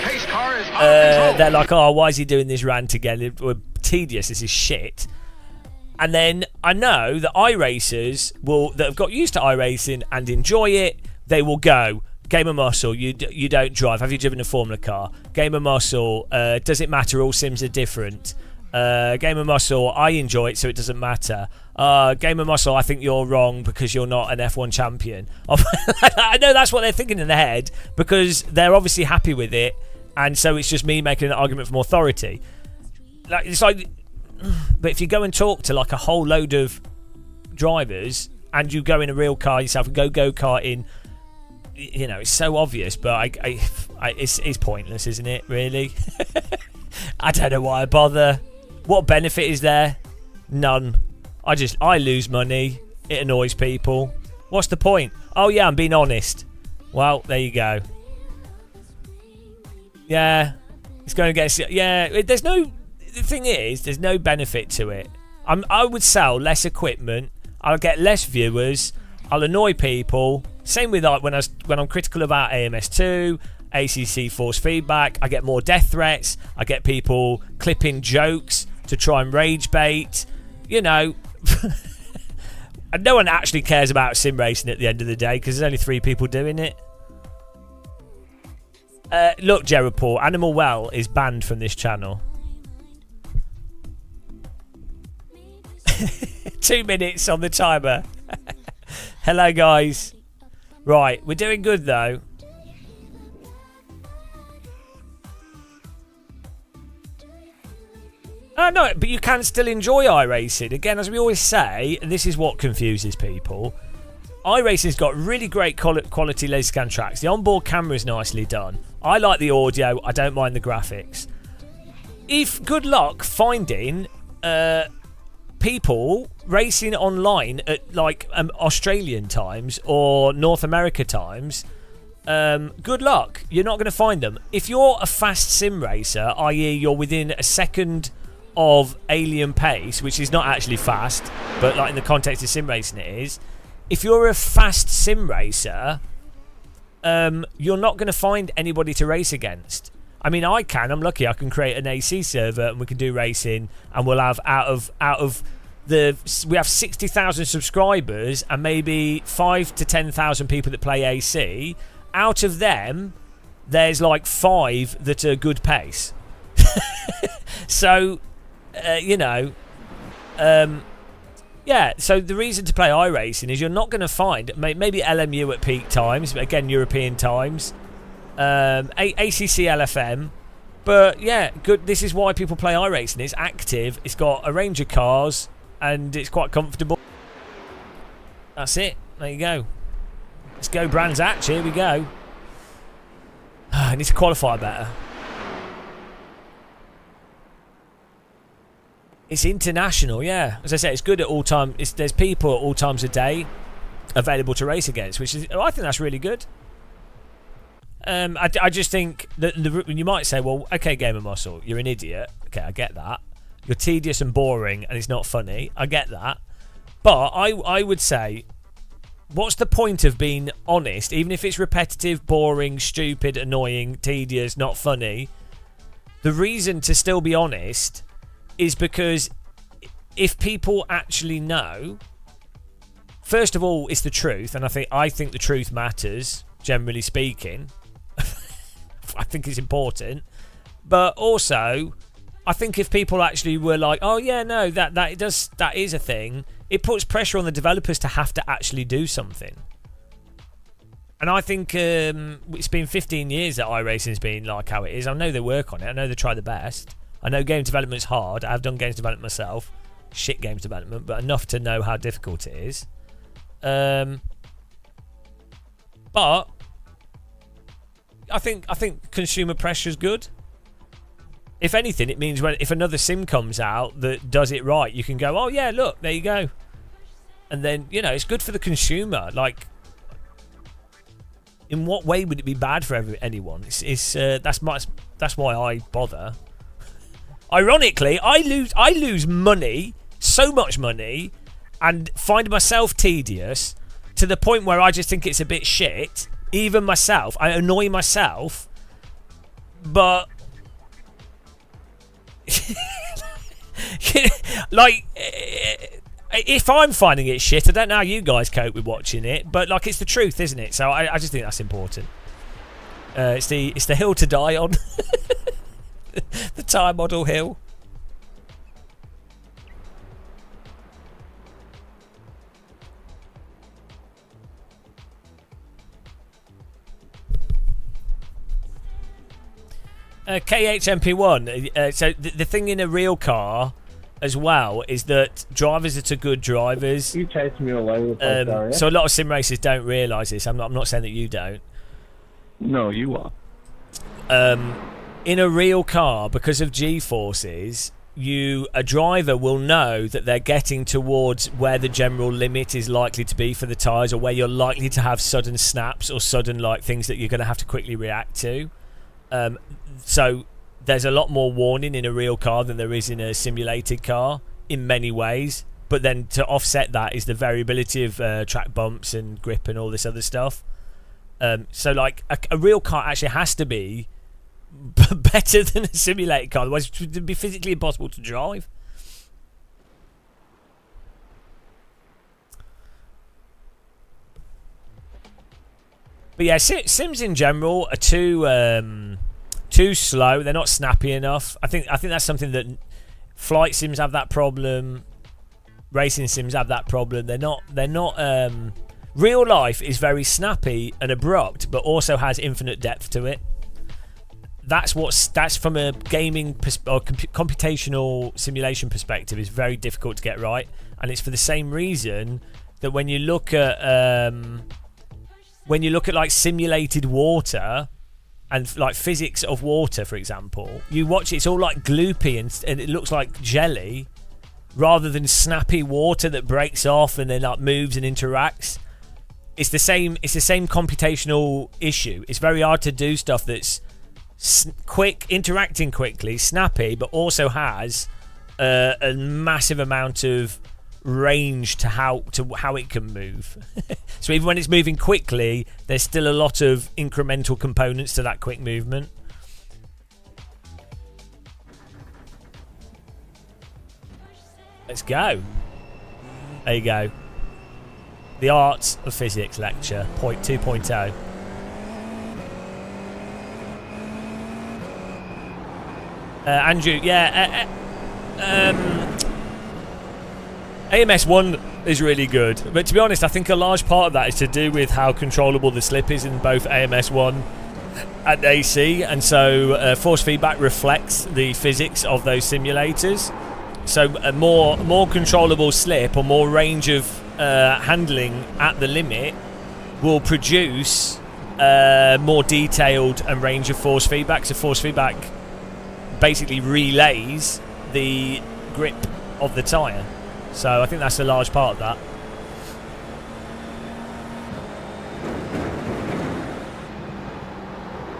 They're like, oh, why is he doing this rant again? We're tedious. This is shit. And then I know that iRacers that have got used to iRacing and enjoy it, they will go, Game of Muscle, you don't drive. Have you driven a Formula car? Game of Muscle, does it matter? All sims are different. Game of Muscle, I enjoy it, so it doesn't matter. Game of Muscle, I think you're wrong because you're not an F1 champion. I know that's what they're thinking in their head because they're obviously happy with it, and so it's just me making an argument from authority. But if you go and talk to like a whole load of drivers and you go in a real car yourself and go karting, it's so obvious, but it's pointless, isn't it? Really? I don't know why I bother. What benefit is there? None. I lose money. It annoys people. What's the point? Oh yeah, I'm being honest. Well, there you go. Yeah, it's going to get. Yeah, there's no. The thing is, there's no benefit to it. I would sell less equipment. I'll get less viewers. I'll annoy people. Same with like when I'm critical about AMS2, ACC force feedback. I get more death threats. I get people clipping jokes to try and rage bait. And no one actually cares about sim racing at the end of the day because there's only 3 people doing it. Look, Gerald Paul, Animal Well is banned from this channel. 2 minutes on the timer. Hello, guys. Right, we're doing good though. No, but you can still enjoy iRacing. Again, as we always say, and this is what confuses people, iRacing's got really great quality laser scan tracks. The onboard camera is nicely done. I like the audio. I don't mind the graphics. Good luck finding people racing online at like Australian times or North America times, good luck. You're not going to find them. If you're a fast sim racer, i.e. you're within a second of alien pace, which is not actually fast, but like in the context of sim racing it is. If you're a fast sim racer, you're not going to find anybody to race against. I mean, I'm lucky. I can create an AC server and we can do racing, and we'll have we have 60,000 subscribers and maybe 5 to 10,000 people that play AC. Out of them, there's like 5 that are good pace. So, yeah, so the reason to play iRacing is you're not going to find maybe LMU at peak times, but again, European times, ACC LFM, but yeah, good. This is why people play iRacing. It's active, it's got a range of cars, and it's quite comfortable. That's it. There you go. Let's go, Brands Hatch. Here we go. I need to qualify better. It's international, yeah. As I say, it's good at all time. There's people at all times of day available to race against, which is, I think that's really good. I just think that you might say, well, okay, Gamer Muscle, you're an idiot. Okay, I get that. You're tedious and boring, and it's not funny. I get that. But I would say, what's the point of being honest, even if it's repetitive, boring, stupid, annoying, tedious, not funny? The reason to still be honest is because if people actually know, first of all, it's the truth, and I think the truth matters, generally speaking. I think it's important. But also, I think if people actually were like, oh yeah, no, that is a thing, it puts pressure on the developers to have to actually do something. And I think it's been 15 years that iRacing's been like how it is. I know they work on it. I know they try the best. I know game development's hard. I've done games development myself. Shit games development, but enough to know how difficult it is. But I think consumer pressure is good. If anything, it means if another sim comes out that does it right, you can go, oh yeah, look, there you go. And then, it's good for the consumer. Like, in what way would it be bad for anyone? That's why I bother. Ironically, I lose money, so much money, and find myself tedious to the point where I just think it's a bit shit. Even myself, I annoy myself, but like, if I'm finding it shit, I don't know how you guys cope with watching it, but like, it's the truth, isn't it? So I just think that's important. It's the hill to die on. The tyre model hill. KHMP1. So the thing in a real car as well is that drivers that are good drivers. You chased me away with that car, yeah? So a lot of sim racers don't realise this. I'm not saying that you don't. No, you are. In a real car, because of G-forces, a driver will know that they're getting towards where the general limit is likely to be for the tyres, or where you're likely to have sudden snaps or sudden like things that you're going to have to quickly react to. So there's a lot more warning in a real car than there is in a simulated car in many ways. But then to offset that is the variability of track bumps and grip and all this other stuff. So like a real car actually has to be better than a simulated car, otherwise it would be physically impossible to drive. But yeah, sims in general are too slow. They're not snappy enough. I think that's something that flight sims have that problem. Racing sims have that problem. They're not. Real life is very snappy and abrupt, but also has infinite depth to it. That's from a gaming or computational simulation perspective is very difficult to get right, and it's for the same reason that when you look at like simulated water and like physics of water, for example, you watch it's all like gloopy and it looks like jelly, rather than snappy water that breaks off and then like moves and interacts. It's the same computational issue. It's very hard to do stuff that's quick, interacting quickly, snappy, but also has a massive amount of range to how it can move. So even when it's moving quickly, there's still a lot of incremental components to that quick movement. Let's go. There you go. The Art of Physics lecture, 2.0. Andrew, yeah. AMS1 is really good. But to be honest, I think a large part of that is to do with how controllable the slip is in both AMS1 and AC. And so force feedback reflects the physics of those simulators. So a more controllable slip or more range of handling at the limit will produce more detailed and range of force feedback. So force feedback basically relays the grip of the tyre. So I think that's a large part of that.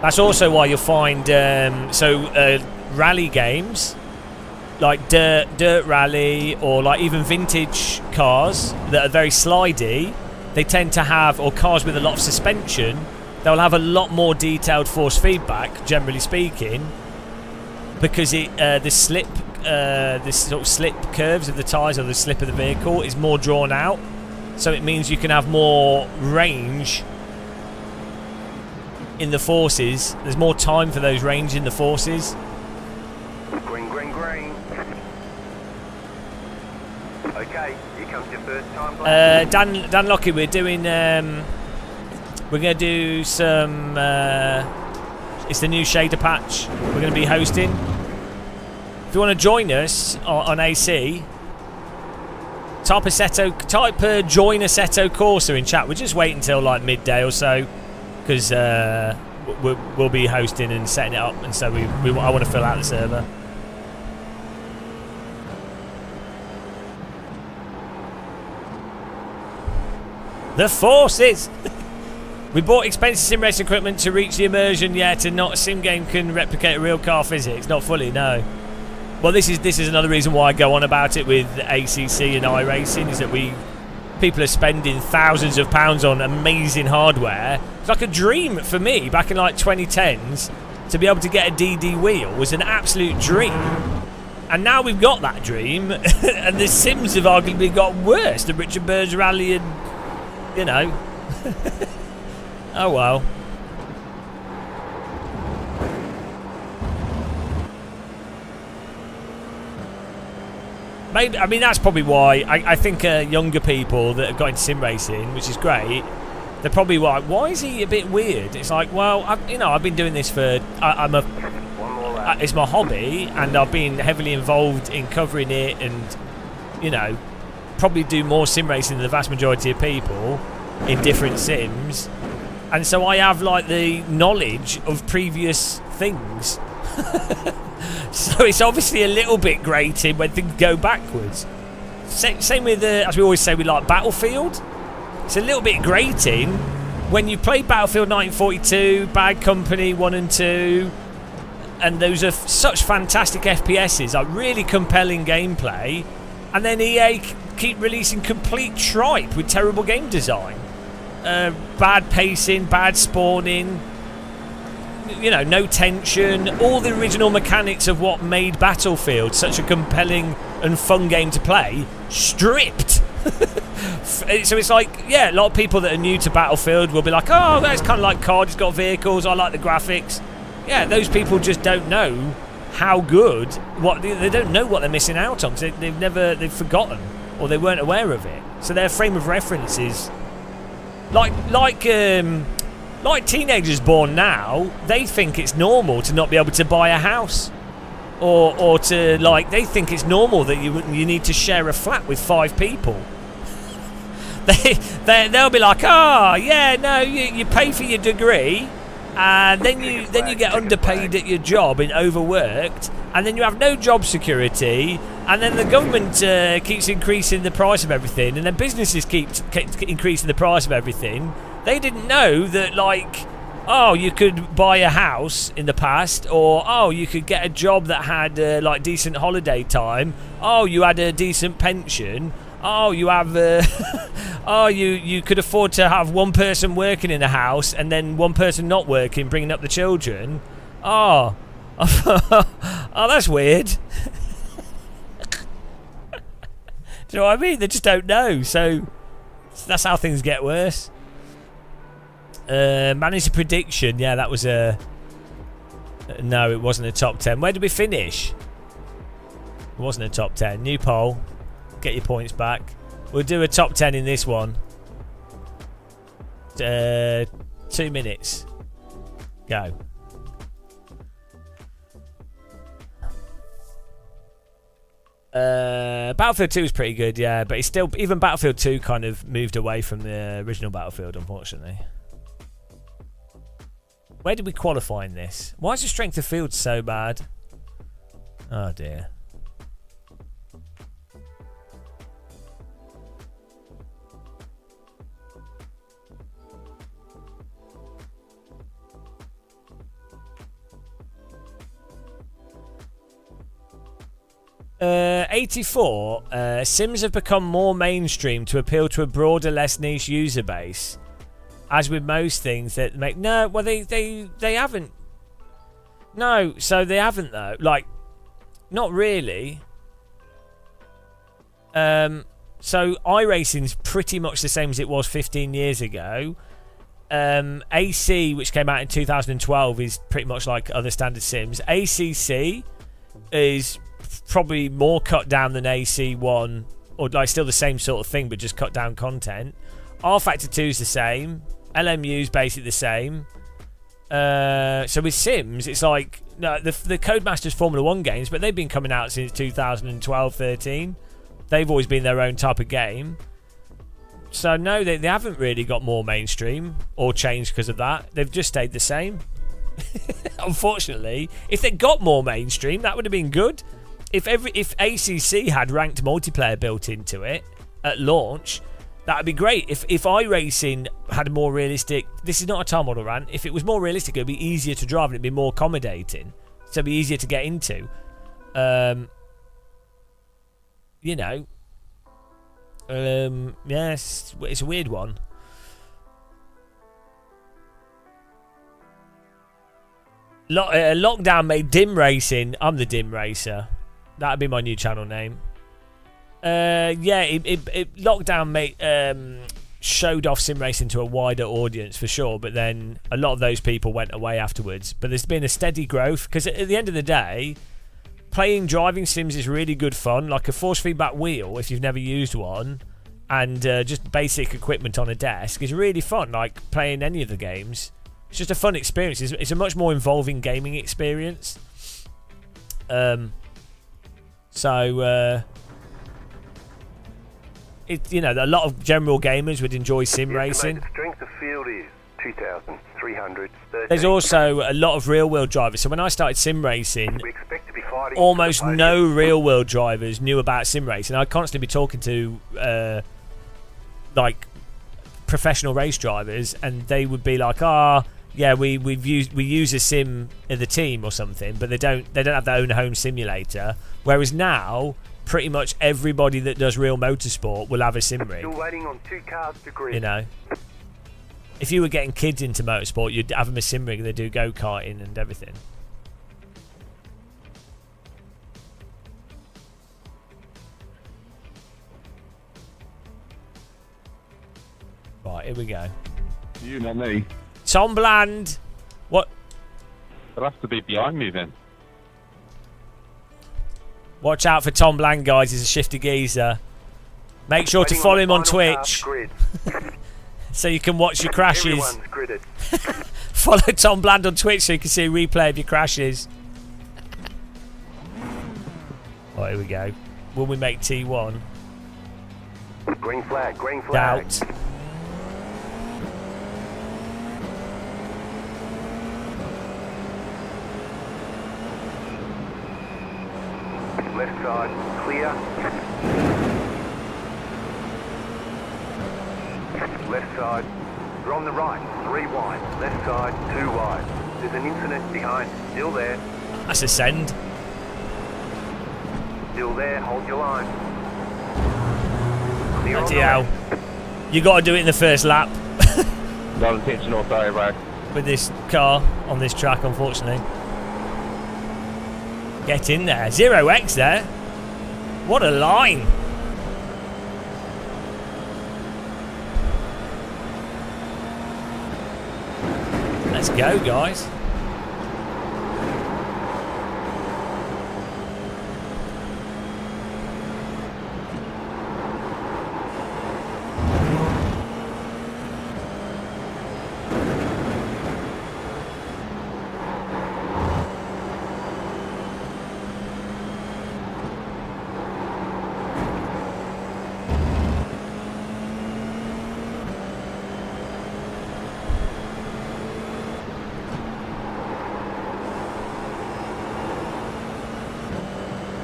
That's also why you'll find rally games like dirt rally or like even vintage cars that are very slidey, they tend to have, or cars with a lot of suspension, they'll have a lot more detailed force feedback, generally speaking, because this sort of slip curves of the tyres or the slip of the vehicle is more drawn out, so it means you can have more range in the forces. There's more time for those range in the forces. Green. Okay, here comes your first time. Dan Lockie, we're doing. We're gonna do some. It's the new shader patch. We're gonna be hosting. If you want to join us on AC, type join Assetto Corsa in chat. We'll just wait until like midday or so, because we'll be hosting and setting it up, and so I want to fill out the server. The forces. We bought expensive sim race equipment to reach the immersion yet, and not a sim game can replicate real car physics. Not fully, no. Well, this is another reason why I go on about it with ACC and iRacing, is that people are spending thousands of pounds on amazing hardware. It's like a dream for me back in like 2010s to be able to get a DD wheel was an absolute dream. And now we've got that dream, and the sims have arguably got worse. The Richard Burns Rally and, you know. Oh well. Maybe, I mean, that's probably why I think younger people that have got into sim racing, which is great, they're probably like, why is he a bit weird? It's like, well, I've been doing this for, it's my hobby, and I've been heavily involved in covering it, and, you know, probably do more sim racing than the vast majority of people in different sims. And so I have like the knowledge of previous things. So it's obviously a little bit grating when things go backwards. Same with, as we always say, with like Battlefield. It's a little bit grating when you play Battlefield 1942, Bad Company 1 and 2, and those are such fantastic FPSs, like really compelling gameplay, and then EA keep releasing complete tripe with terrible game design. Bad pacing, bad spawning, you know, no tension, all the original mechanics of what made Battlefield such a compelling and fun game to play, stripped. So it's like, yeah, a lot of people that are new to Battlefield will be like, oh, that's kind of like COD, it's got vehicles, I like the graphics. Yeah, those people just don't know how good, they don't know what they're missing out on, because they've forgotten, or they weren't aware of it. So their frame of reference is like teenagers born now, they think it's normal to not be able to buy a house, or to, like, they think it's normal that you need to share a flat with 5 people. They'll be like, oh yeah, no, you pay for your degree, and then you get underpaid at your job and overworked, and then you have no job security, and then the government keeps increasing the price of everything, and then businesses keep increasing the price of everything. They didn't know that, like, oh, you could buy a house in the past, or oh, you could get a job that had like decent holiday time. Oh, you had a decent pension. Oh, you have oh, you could afford to have one person working in a house and then one person not working, bringing up the children. Oh, oh, that's weird. Do you know what I mean? They just don't know. So that's how things get worse. Manage a prediction. Yeah, that was a... No, it wasn't a top 10. Where did we finish? It wasn't a top 10. New poll. Get your points back. We'll do a top 10 in this one. 2 minutes. Go. Battlefield 2 is pretty good, yeah, but it's still... Even Battlefield 2 kind of moved away from the original Battlefield, unfortunately. Where did we qualify in this? Why is the strength of field so bad? Oh dear. Uh, 84. Sims have become more mainstream to appeal to a broader, less niche user base. As with most things that make... No, well, they haven't. No, so they haven't, though. Like, not really. So iRacing's pretty much the same as it was 15 years ago. AC, which came out in 2012, is pretty much like other standard sims. ACC is probably more cut down than AC1, or like still the same sort of thing, but just cut down content. R Factor 2 is the same. LMU is basically the same. So with Sims, it's like no, the Codemasters Formula 1 games, but they've been coming out since 2012-13. They've always been their own type of game. So no, they haven't really got more mainstream or changed because of that. They've just stayed the same. Unfortunately, if they got more mainstream, that would have been good. If ACC had ranked multiplayer built into it at launch, that would be great. If iRacing had a more realistic... This is not a time model rant. If it was more realistic, it would be easier to drive and it'd be more accommodating. So it'd be easier to get into. You know. Yes, it's a weird one. Lockdown made Dim Racing. I'm the Dim Racer. That'd be my new channel name. Yeah, Lockdown showed off sim racing to a wider audience for sure, but then a lot of those people went away afterwards. But there's been a steady growth because at the end of the day, playing driving sims is really good fun. Like a force feedback wheel, if you've never used one, and just basic equipment on a desk is really fun. Like playing any of the games, it's just a fun experience. It's a much more involving gaming experience. You know, a lot of general gamers would enjoy sim racing. Strength of field is 2,313. There's also a lot of real-world drivers. So when I started sim racing, almost no real-world drivers knew about sim racing. I'd constantly be talking to like professional race drivers, and they would be like, yeah, we use a sim in the team or something, but they don't have their own home simulator. Whereas now, pretty much everybody that does real motorsport will have a sim rig. Still waiting on 2 cars to grid. You know, if you were getting kids into motorsport, you'd have them a sim rig and they do go-karting and everything. Right, here we go. You, not me. Tom Bland. What? It'll have to be behind me then. Watch out for Tom Bland, guys. He's a shifty geezer. Make sure to follow him on Twitch so you can watch your crashes. Follow Tom Bland on Twitch so you can see a replay of your crashes. Oh, here we go. Will we make T1? Green flag, green flag. Doubt. left side, clear. Left side, you're on the right, 3 wide. Left side, 2 wide. There's an incident behind, still there. That's a send. Still there, hold your line. Clear on Bloody the hell. You got to do it in the first lap. Not intentional, sorry, bro. With this car on this track, unfortunately. Get in there. 0x there. What a line. Let's go, guys.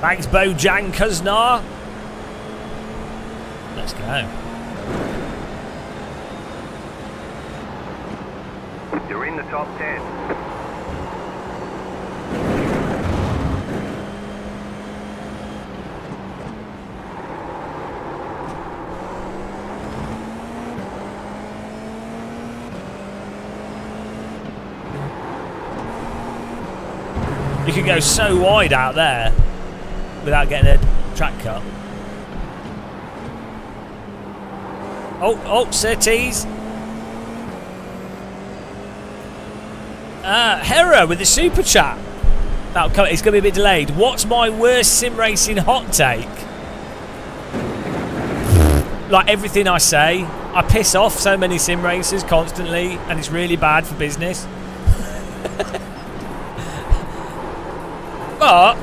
Thanks, Bojang Kuznar. Let's go. You're in the top 10. You can go so wide out there without getting a track cut. Oh, Surtees. Hera with the super chat. That'll come, it's going to be a bit delayed. What's my worst sim racing hot take? Like everything I say, I piss off so many sim racers constantly, and it's really bad for business. But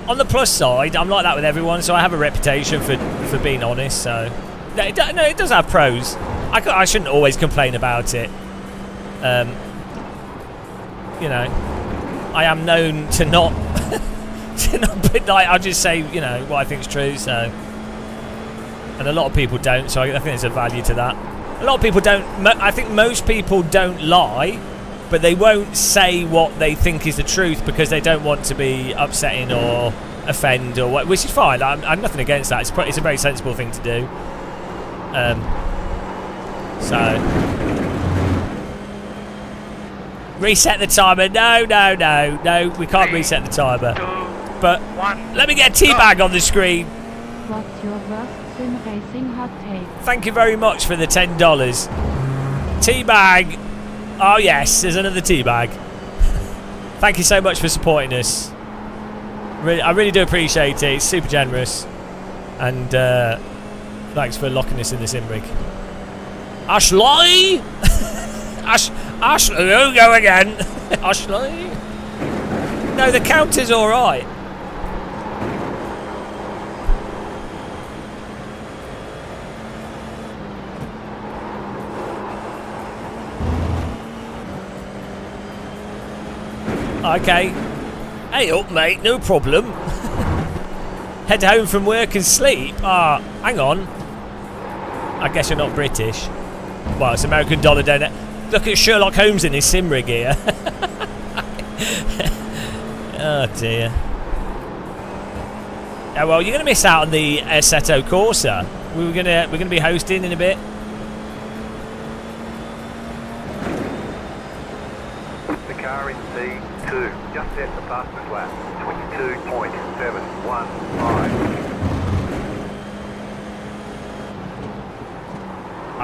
on the plus side, I'm like that with everyone, so I have a reputation for being honest. So no, it does have pros. I shouldn't always complain about it. You know, I am known to not but like I'll just say, you know, what I think is true. So, and a lot of people don't. So I think there's a value to that. A lot of people don't. I think most people don't lie, but they won't say what they think is the truth because they don't want to be upsetting or offend or what, which is fine. I'm nothing against that. It's a very sensible thing to do. So reset the timer. No, we can't reset the timer. But let me get a teabag on the screen. What's your worst sim racing hot take? Thank you very much for the $10. Teabag. Oh yes, there's another teabag. Thank you so much for supporting us. I really do appreciate it. It's super generous. And thanks for locking us in the sim rig. Ashley! Ashley, here we go again. Ashley? No, the counter's alright. Okay. Hey up, mate, no problem. Head home from work and sleep? Hang on. I guess you're not British. Well, it's American dollar, don't it? Look at Sherlock Holmes in his sim rig here. Oh dear. Yeah, well, you're going to miss out on the Assetto Corsa. We're going to be hosting in a bit. The car in C2 just set the fastest lap. 22.715.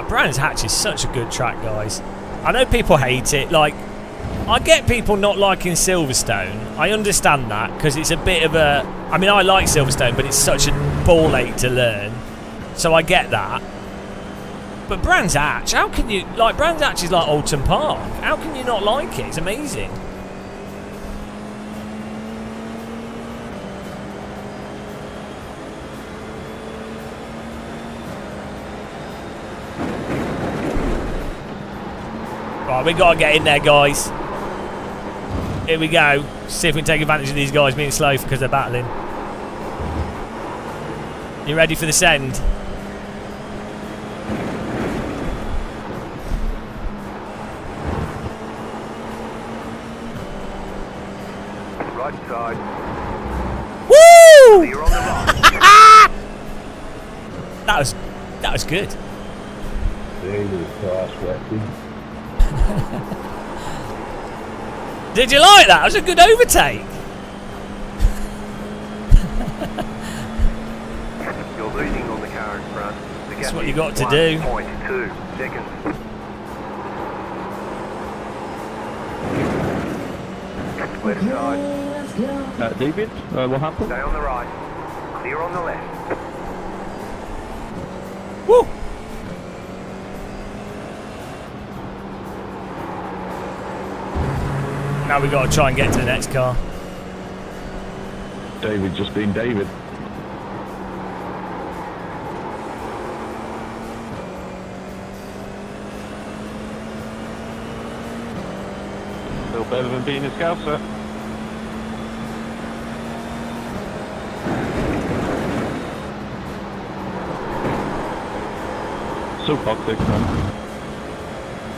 Brands Hatch is such a good track, guys. I know people hate it. Like, I get people not liking Silverstone. I understand that because it's a bit of a... I mean, I like Silverstone, but it's such a ball ache to learn. So I get that. But Brands Hatch, how can you... Like, Brands Hatch is like Alton Park. How can you not like it? It's amazing. Right, we got to get in there, guys. Here we go. See if we can take advantage of these guys being slow because they're battling. You ready for the send? Right side. Woo! Clear on the right. That was good. Did you like that? That was a good overtake. You're leading on the car in front. The That's gap what is you got to do. 1.2 seconds. Left side. David, what happened? Stay on the right. Clear on the left. Woo! Now we got to try and get to the next car. David just being David. Still better than being a Scouser. So toxic, man.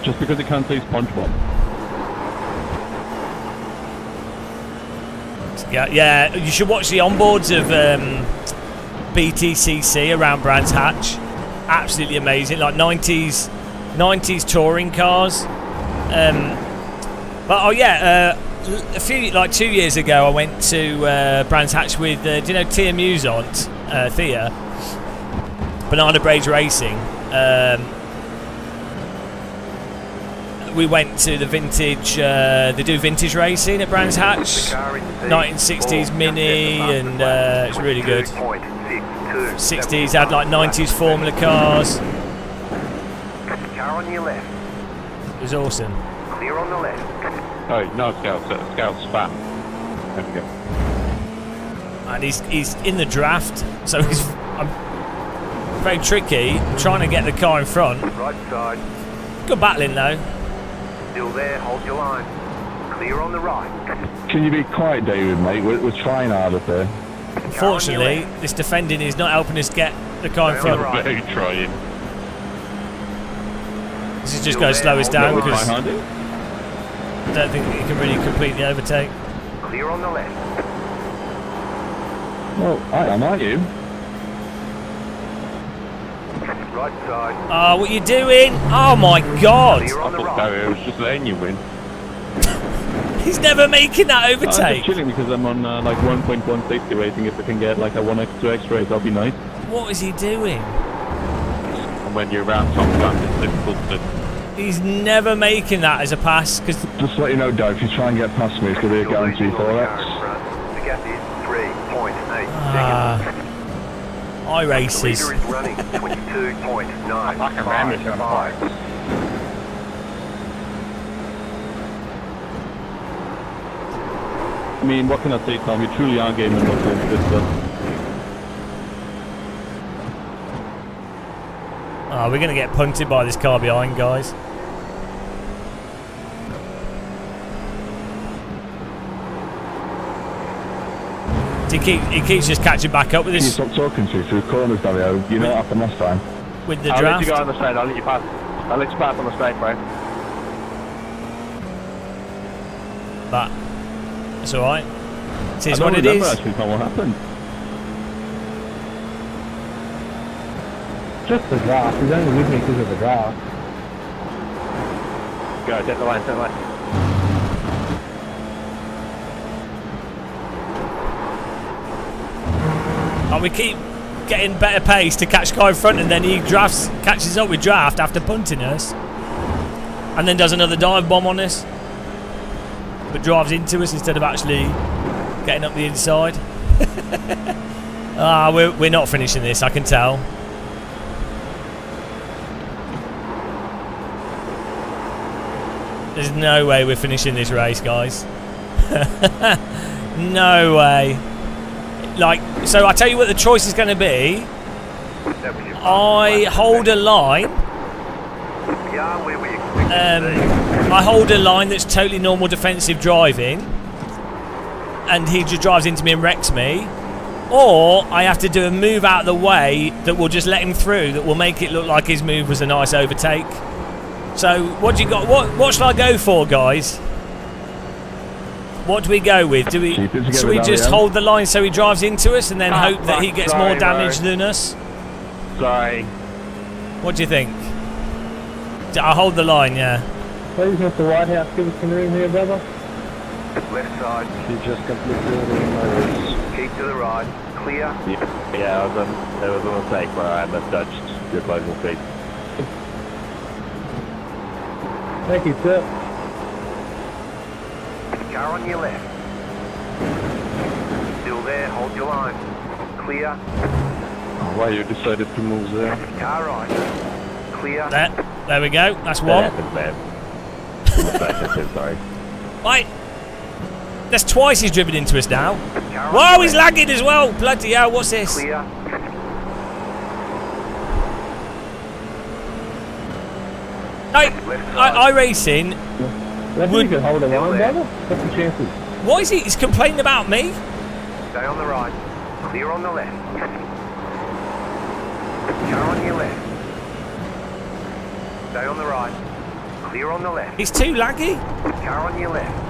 Just because he can't say SpongeBob. Yeah, you should watch the onboards of BTCC around Brands Hatch. Absolutely amazing, like 90s touring cars. But a few 2 years ago, I went to Brands Hatch with do you know Tia Musont, Thea, Banana Braids Racing. We went to the vintage. They do vintage racing at Brands Hatch, 1960s Mini, and it's really good. 60s had like 90s Formula cars. Car on your left. It was awesome. Clear on the left. Oh, no Scouts, Scouts spam. There we go. And he's in the draft, so I'm very tricky. I'm trying to get the car in front. Right side. Good battling though. Still there, hold your line. Clear on the right. Can you be quiet, David, mate? We're trying hard up there. Unfortunately, this defending is not helping us get the car in front. Very trying. This is just going to slow us down because I Handy? don't think we can really complete the overtake. Clear on the left. Well, I am, aren't you? Right side. Oh, what are you doing? Oh my God! Clear on the I right. was just letting you win. He's never making that I'm overtake. just chilling because I'm on like 1.1 safety rating. If I can get like a 1 extra X-ray, that'll be nice. What is he doing? And when you're around top time, it's difficult to... He's never making that as a pass because Just to let you know, Dave, if you try and get past me, it's going to be a guarantee You're losing on the car 4X. in front. The gap is 3.8 seconds. iRaces. Leader is running 22.955. I mean, what can I say, Tom? You truly are gaming with this stuff. Oh, we're going to get punted by this car behind, guys. He keeps just catching back up with Can you this stop talking to me through corners, Dario? You know what happened last time? with the I'll draft. let you go on the straight. I'll let you pass. I'll let you pass on the straight, bro. But it's all right. It is I what don't it remember is. actually, Tom, what happened. Just the draft. He's only with me because of the draft. Go, set the line, set the line. And we keep getting better pace to catch car in front, and then he catches up with draft after punting us, and then does another dive bomb on us, but drives into us instead of actually getting up the inside. We're not finishing this, I can tell. There's no way we're finishing this race, guys. No way. So I tell you what the choice is going to be. I hold a line. I hold a line that's totally normal defensive driving, and he just drives into me and wrecks me. or I have to do a move out of the way that will just let him through, that will make it look like his move was a nice overtake. So what do you got? What should I go for, guys? What do we go with? Should we just hold the line so he drives into us and then hope that he gets more damage than us? Sorry. What do you think? I'll hold the line, yeah. Please, Mr. Whitehouse, give us some room here, brother. Left side. She just completely reversed. Keep to the right. Clear. Yeah, it was a mistake where I misjudged your closing speed. Thank you, sir. Car on your left. Still there, hold your line. Clear. Why you decided to move there? Car right. Clear. There we go, that's one. That happens, man. Sorry. Right. That's twice he's driven into us now. Whoa, he's lagging as well. Bloody hell, what's this? Clear. iRacing You can hold the line, brother. What's the chances? Why is he's complaining about me? Stay on the right. Clear on the left. Car on your left. Stay on the right. Clear on the left. He's too laggy. Car on your left.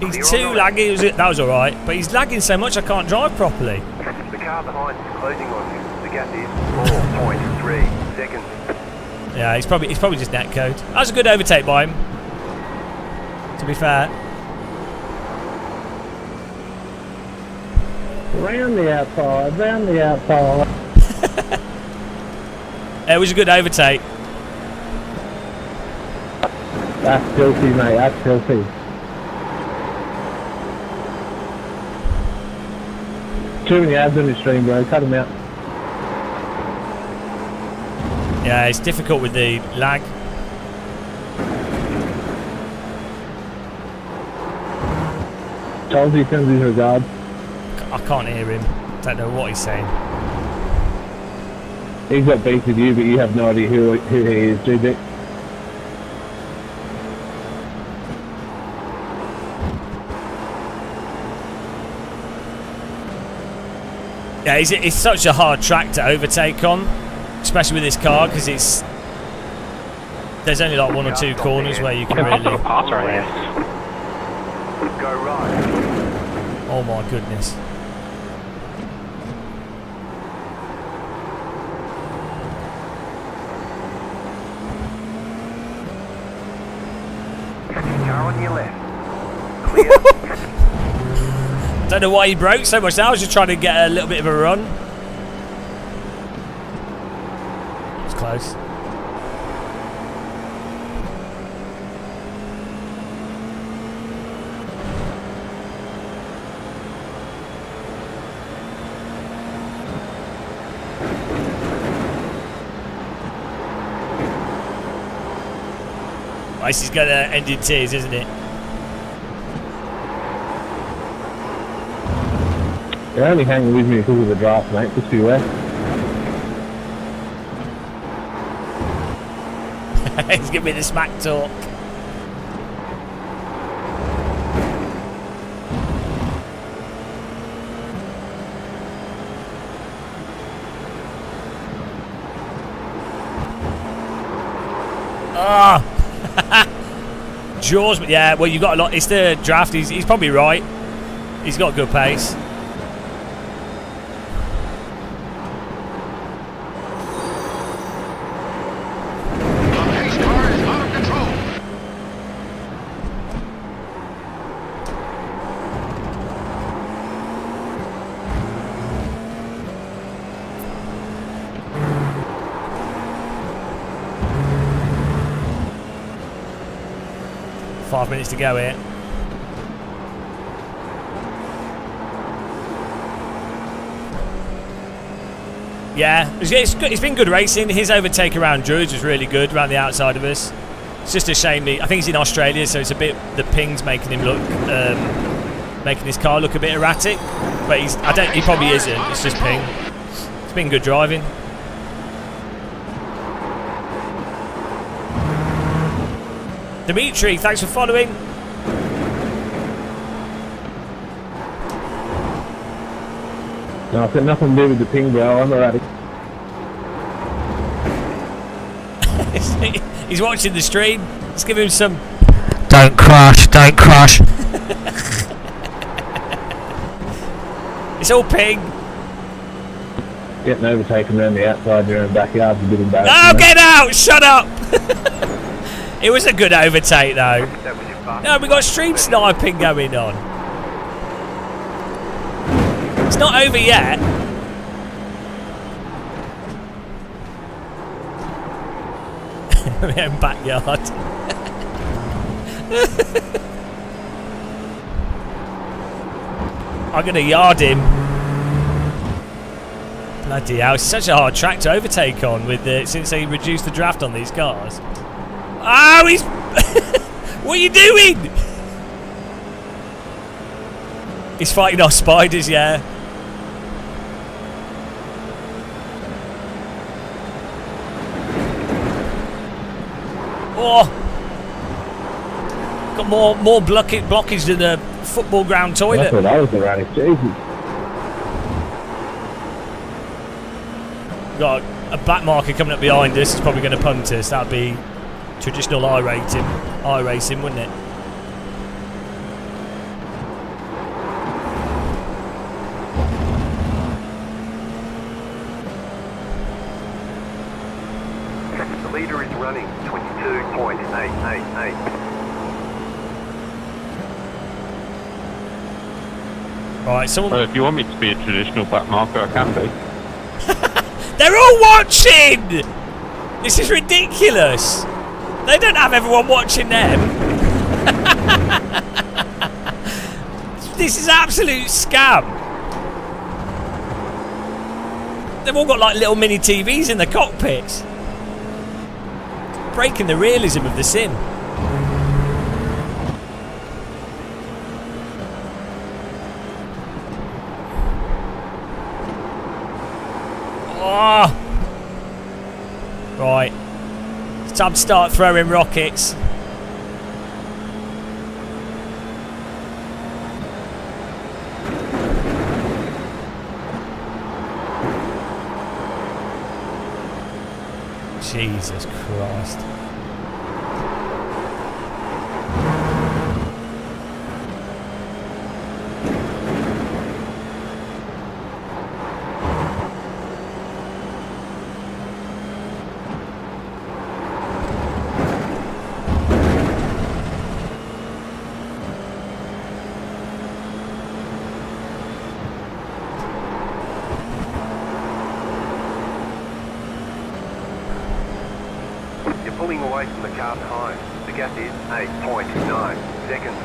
He's too laggy. That was alright, but he's lagging so much I can't drive properly. The car behind is closing on you. The gap is 4.3 seconds. Yeah, he's probably just netcode. That was a good overtake by him, to be fair. Round the outside, round the outside. It was a good overtake. That's filthy, mate. That's filthy. Too many abs on his stream, bro. Cut him out. Yeah, it's difficult with the lag. Charles, he sends his regards. I can't hear him. Don't know what he's saying. He's got beef with you, but you have no idea who he is, GD. Yeah, it's such a hard track to overtake on, especially with this car, because there's only like one or two corners where you can really. Go right. Oh my goodness. Car on your left. Don't know why he broke so much now. I was just trying to get a little bit of a run. It's close. This is going to end in tears, isn't it? You're only hanging with me because of the draft, mate. Just be aware. He's giving me the smack talk. Ah! Jaws, yeah, well, you've got a lot. It's the draft. He's probably right. He's got good pace. .5 minutes to go here. Yeah, it's been good racing. His overtake around Druids was really good around the outside of us. It's just a shame. I think he's in Australia, so it's a bit the ping's making him look, making his car look a bit erratic. But he probably isn't. It's just ping. It's been good driving. Dimitri, thanks for following. No, I've got nothing to do with the ping, bro. I'm alright. He's watching the stream. Let's give him some. Don't crash, don't crash. It's all ping. Getting overtaken around the outside during the backyard's a bit embarrassing. No, get out! Shut up! It was a good overtake though. No, we got stream sniping going on. It's not over yet. My own backyard. I'm gonna yard him. Bloody hell, it's such a hard track to overtake on with since they reduced the draft on these cars. Oh, he's... What are you doing? He's fighting off spiders, yeah. Oh! Got more blockage than a football ground toilet. That's what I was erratic, Jesus. Got a back marker coming up behind us. It's probably going to punt us. That'd be traditional iRacing, wouldn't it? The leader is running 22.888. Right, someone. Well, if you want me to be a traditional back marker, I can be. They're all watching! This is ridiculous. They don't have everyone watching them. This is absolute scam. They've all got like little mini TVs in the cockpits. Breaking the realism of the sim. Oh. Right. It's time to start throwing rockets. Jesus Christ. Pulling away from the car behind. The gap is 8.9 seconds.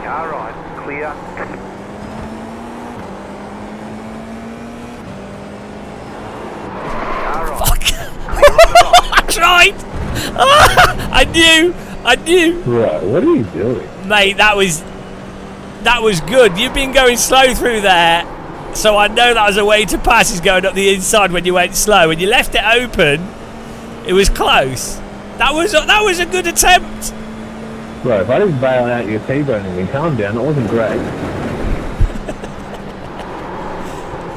Car right, clear. Car right. Fuck! I tried! I knew! Right, what are you doing? Mate, that was good. You've been going slow through there, so I know that was a way to pass. Is going up the inside when you went slow, and you left it open. It was close. That was a good attempt. Right, if I didn't bail out your T-boning me, calm down. It wasn't great.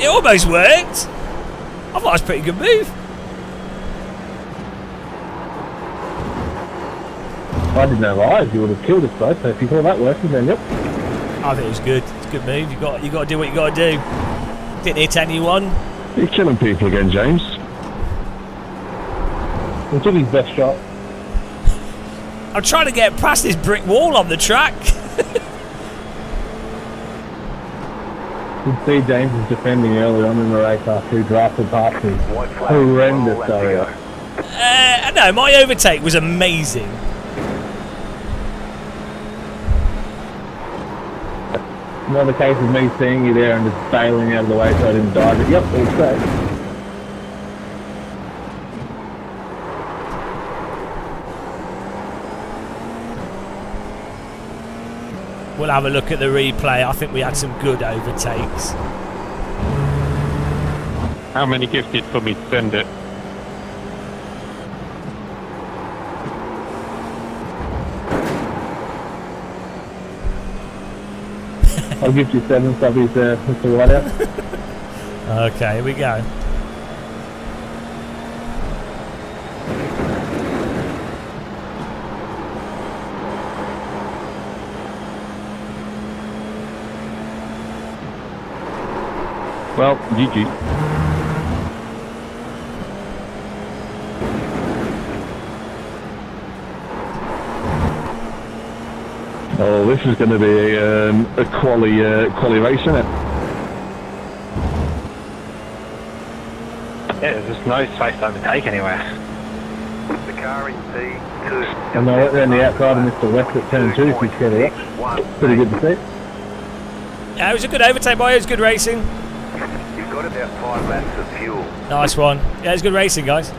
It almost worked. I thought it was a pretty good move. If I didn't have eyes, you would have killed us both. So if you thought that working, then yep. I think it was good. It's a good move. You got to do what you got to do. Didn't hit anyone. You're killing people again, James. He took his best shot. I'm trying to get past this brick wall on the track. You can see James was defending early on in the race after he drafted past him. Horrendous area. No, my overtake was amazing. Another case of me seeing you there and just bailing out of the way so I didn't die. But yep, all safe. We'll have a look at the replay. I think we had some good overtakes. How many gifted for me to send it? I'll give you 7 subbies there, Mr. Whiteout. Okay, here we go. Well, GG. Oh, this is going to be a quali race, isn't it? Yeah, there's no space to overtake anywhere. The car in P2. And they're on the outside of Mr. West at turn 2 if you get it up. Pretty good to see. Yeah, it was a good overtake by you. It was good racing. You've got about 5 laps of fuel. Nice one. Yeah, it was good racing, guys.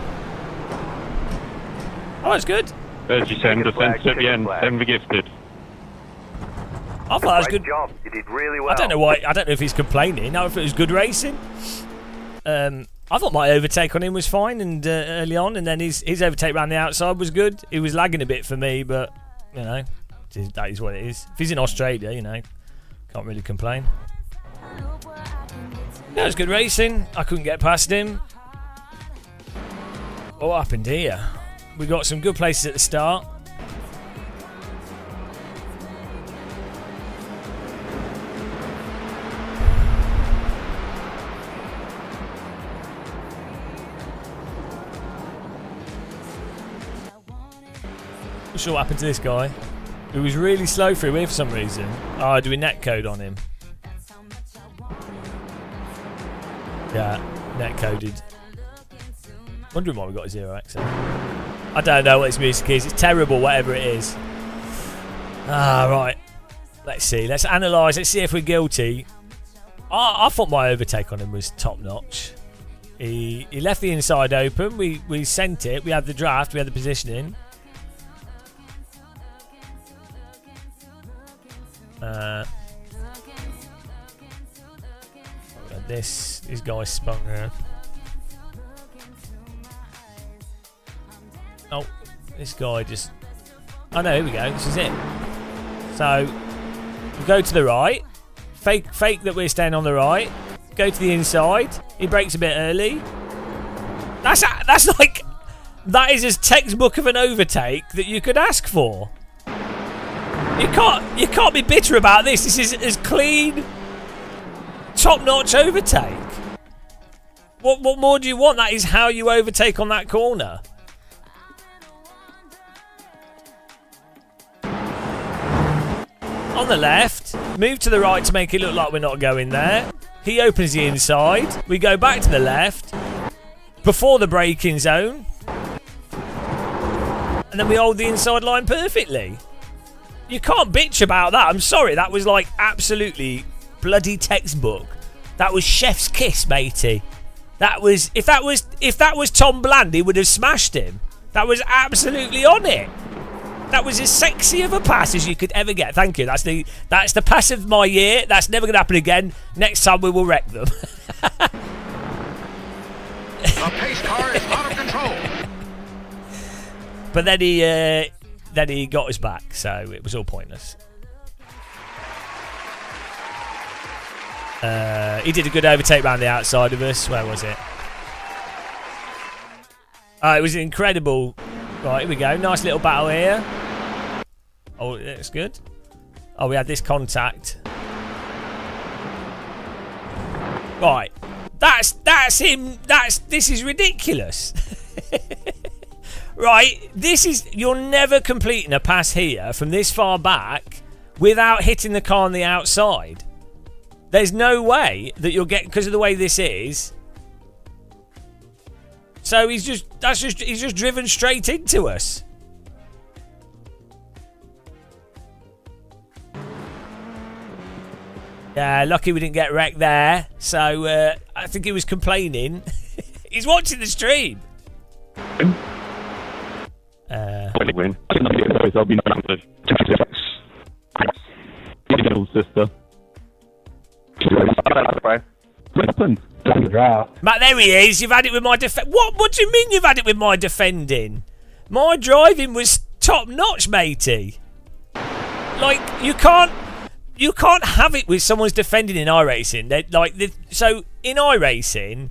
Oh, it's good. There's your 7 defense at the end. 7 gifted. I thought that was good. Great job. You did really well. I don't know why. I don't know if he's complaining. I if it was good racing. I thought my overtake on him was fine and early on, and then his overtake around the outside was good. He was lagging a bit for me, but you know, that is what it is. If he's in Australia, you know, can't really complain. Yeah, it was good racing. I couldn't get past him. What happened here? We got some good places at the start. Not sure what happened to this guy. He was really slow through here for some reason. Oh, do we netcode on him? Yeah, netcoded. Wondering why we got a 0x. I don't know what this music is. It's terrible, whatever it is. Ah, right. Let's see. Let's analyse. Let's see if we're guilty. I thought my overtake on him was top notch. He left the inside open. We sent it. We had the draft. We had the positioning. These guys spun around. Oh, this guy just. Oh no, here we go. This is it. So we go to the right. Fake that we're staying on the right. Go to the inside. He brakes a bit early. That's like that is as textbook of an overtake that you could ask for. You can't be bitter about this. This is as clean, top-notch overtake. What more do you want? That is how you overtake on that corner. On the left, move to the right to make it look like we're not going there. He opens the inside. We go back to the left before the braking zone, and then we hold the inside line perfectly. You can't bitch about that. I'm sorry. That was like absolutely bloody textbook. That was chef's kiss, matey. That was if that was Tom Bland, he would have smashed him. That was absolutely on it. That was as sexy of a pass as you could ever get. Thank you. That's the pass of my year. That's never going to happen again. Next time we will wreck them. The pace car is out of control. But then he got us back, so it was all pointless. He did a good overtake round the outside of us. Where was it? It was incredible. Right, here we go. Nice little battle here. Oh, that's good. Oh, we had this contact. Right. That's him. This is ridiculous. Right, you're never completing a pass here from this far back without hitting the car on the outside. There's no way that you'll get, because of the way this is. So he's just driven straight into us. Yeah, lucky we didn't get wrecked there. So I think he was complaining. He's watching the stream. Win. I'll be nice. Sister. What happened? Matt, there he is. You've had it with my What do you mean you've had it with my defending? My driving was top notch, matey. Like, you can't. you can't have it with someone's defending in iRacing. So in iRacing,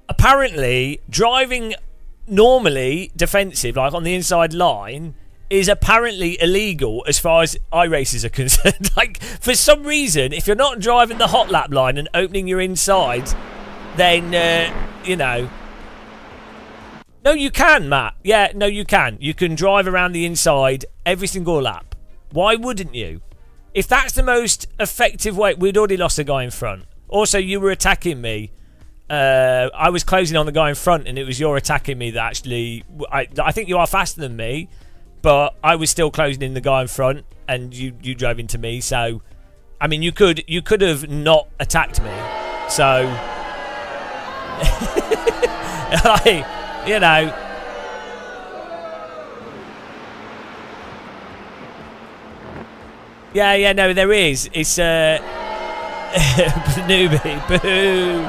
apparently driving normally defensive, like on the inside line, is apparently illegal as far as iRacers are concerned. Like, for some reason, if you're not driving the hot lap line and opening your inside, then, you know... No, you can, Matt. Yeah, no, you can. You can drive around the inside every single lap. Why wouldn't you? If that's the most effective way... We'd already lost a guy in front. Also, you were attacking me. I was closing on the guy in front, and it was your attacking me that actually... I think you are faster than me, but I was still closing in the guy in front, and you drove into me. So, I mean, you could have not attacked me. So, like, you know. Yeah, no, there is. It's newbie, boo.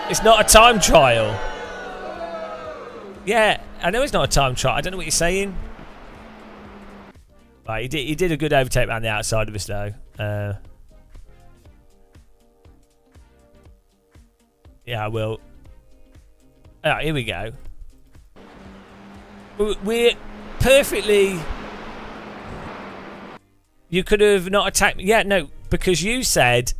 It's not a time trial. Yeah, I know it's not a time trial. I don't know what you're saying. Right, he did a good overtake around the outside of us though. Yeah, I will. Alright, here we go. We're perfectly... You could have not attacked me. Yeah, no, because you said...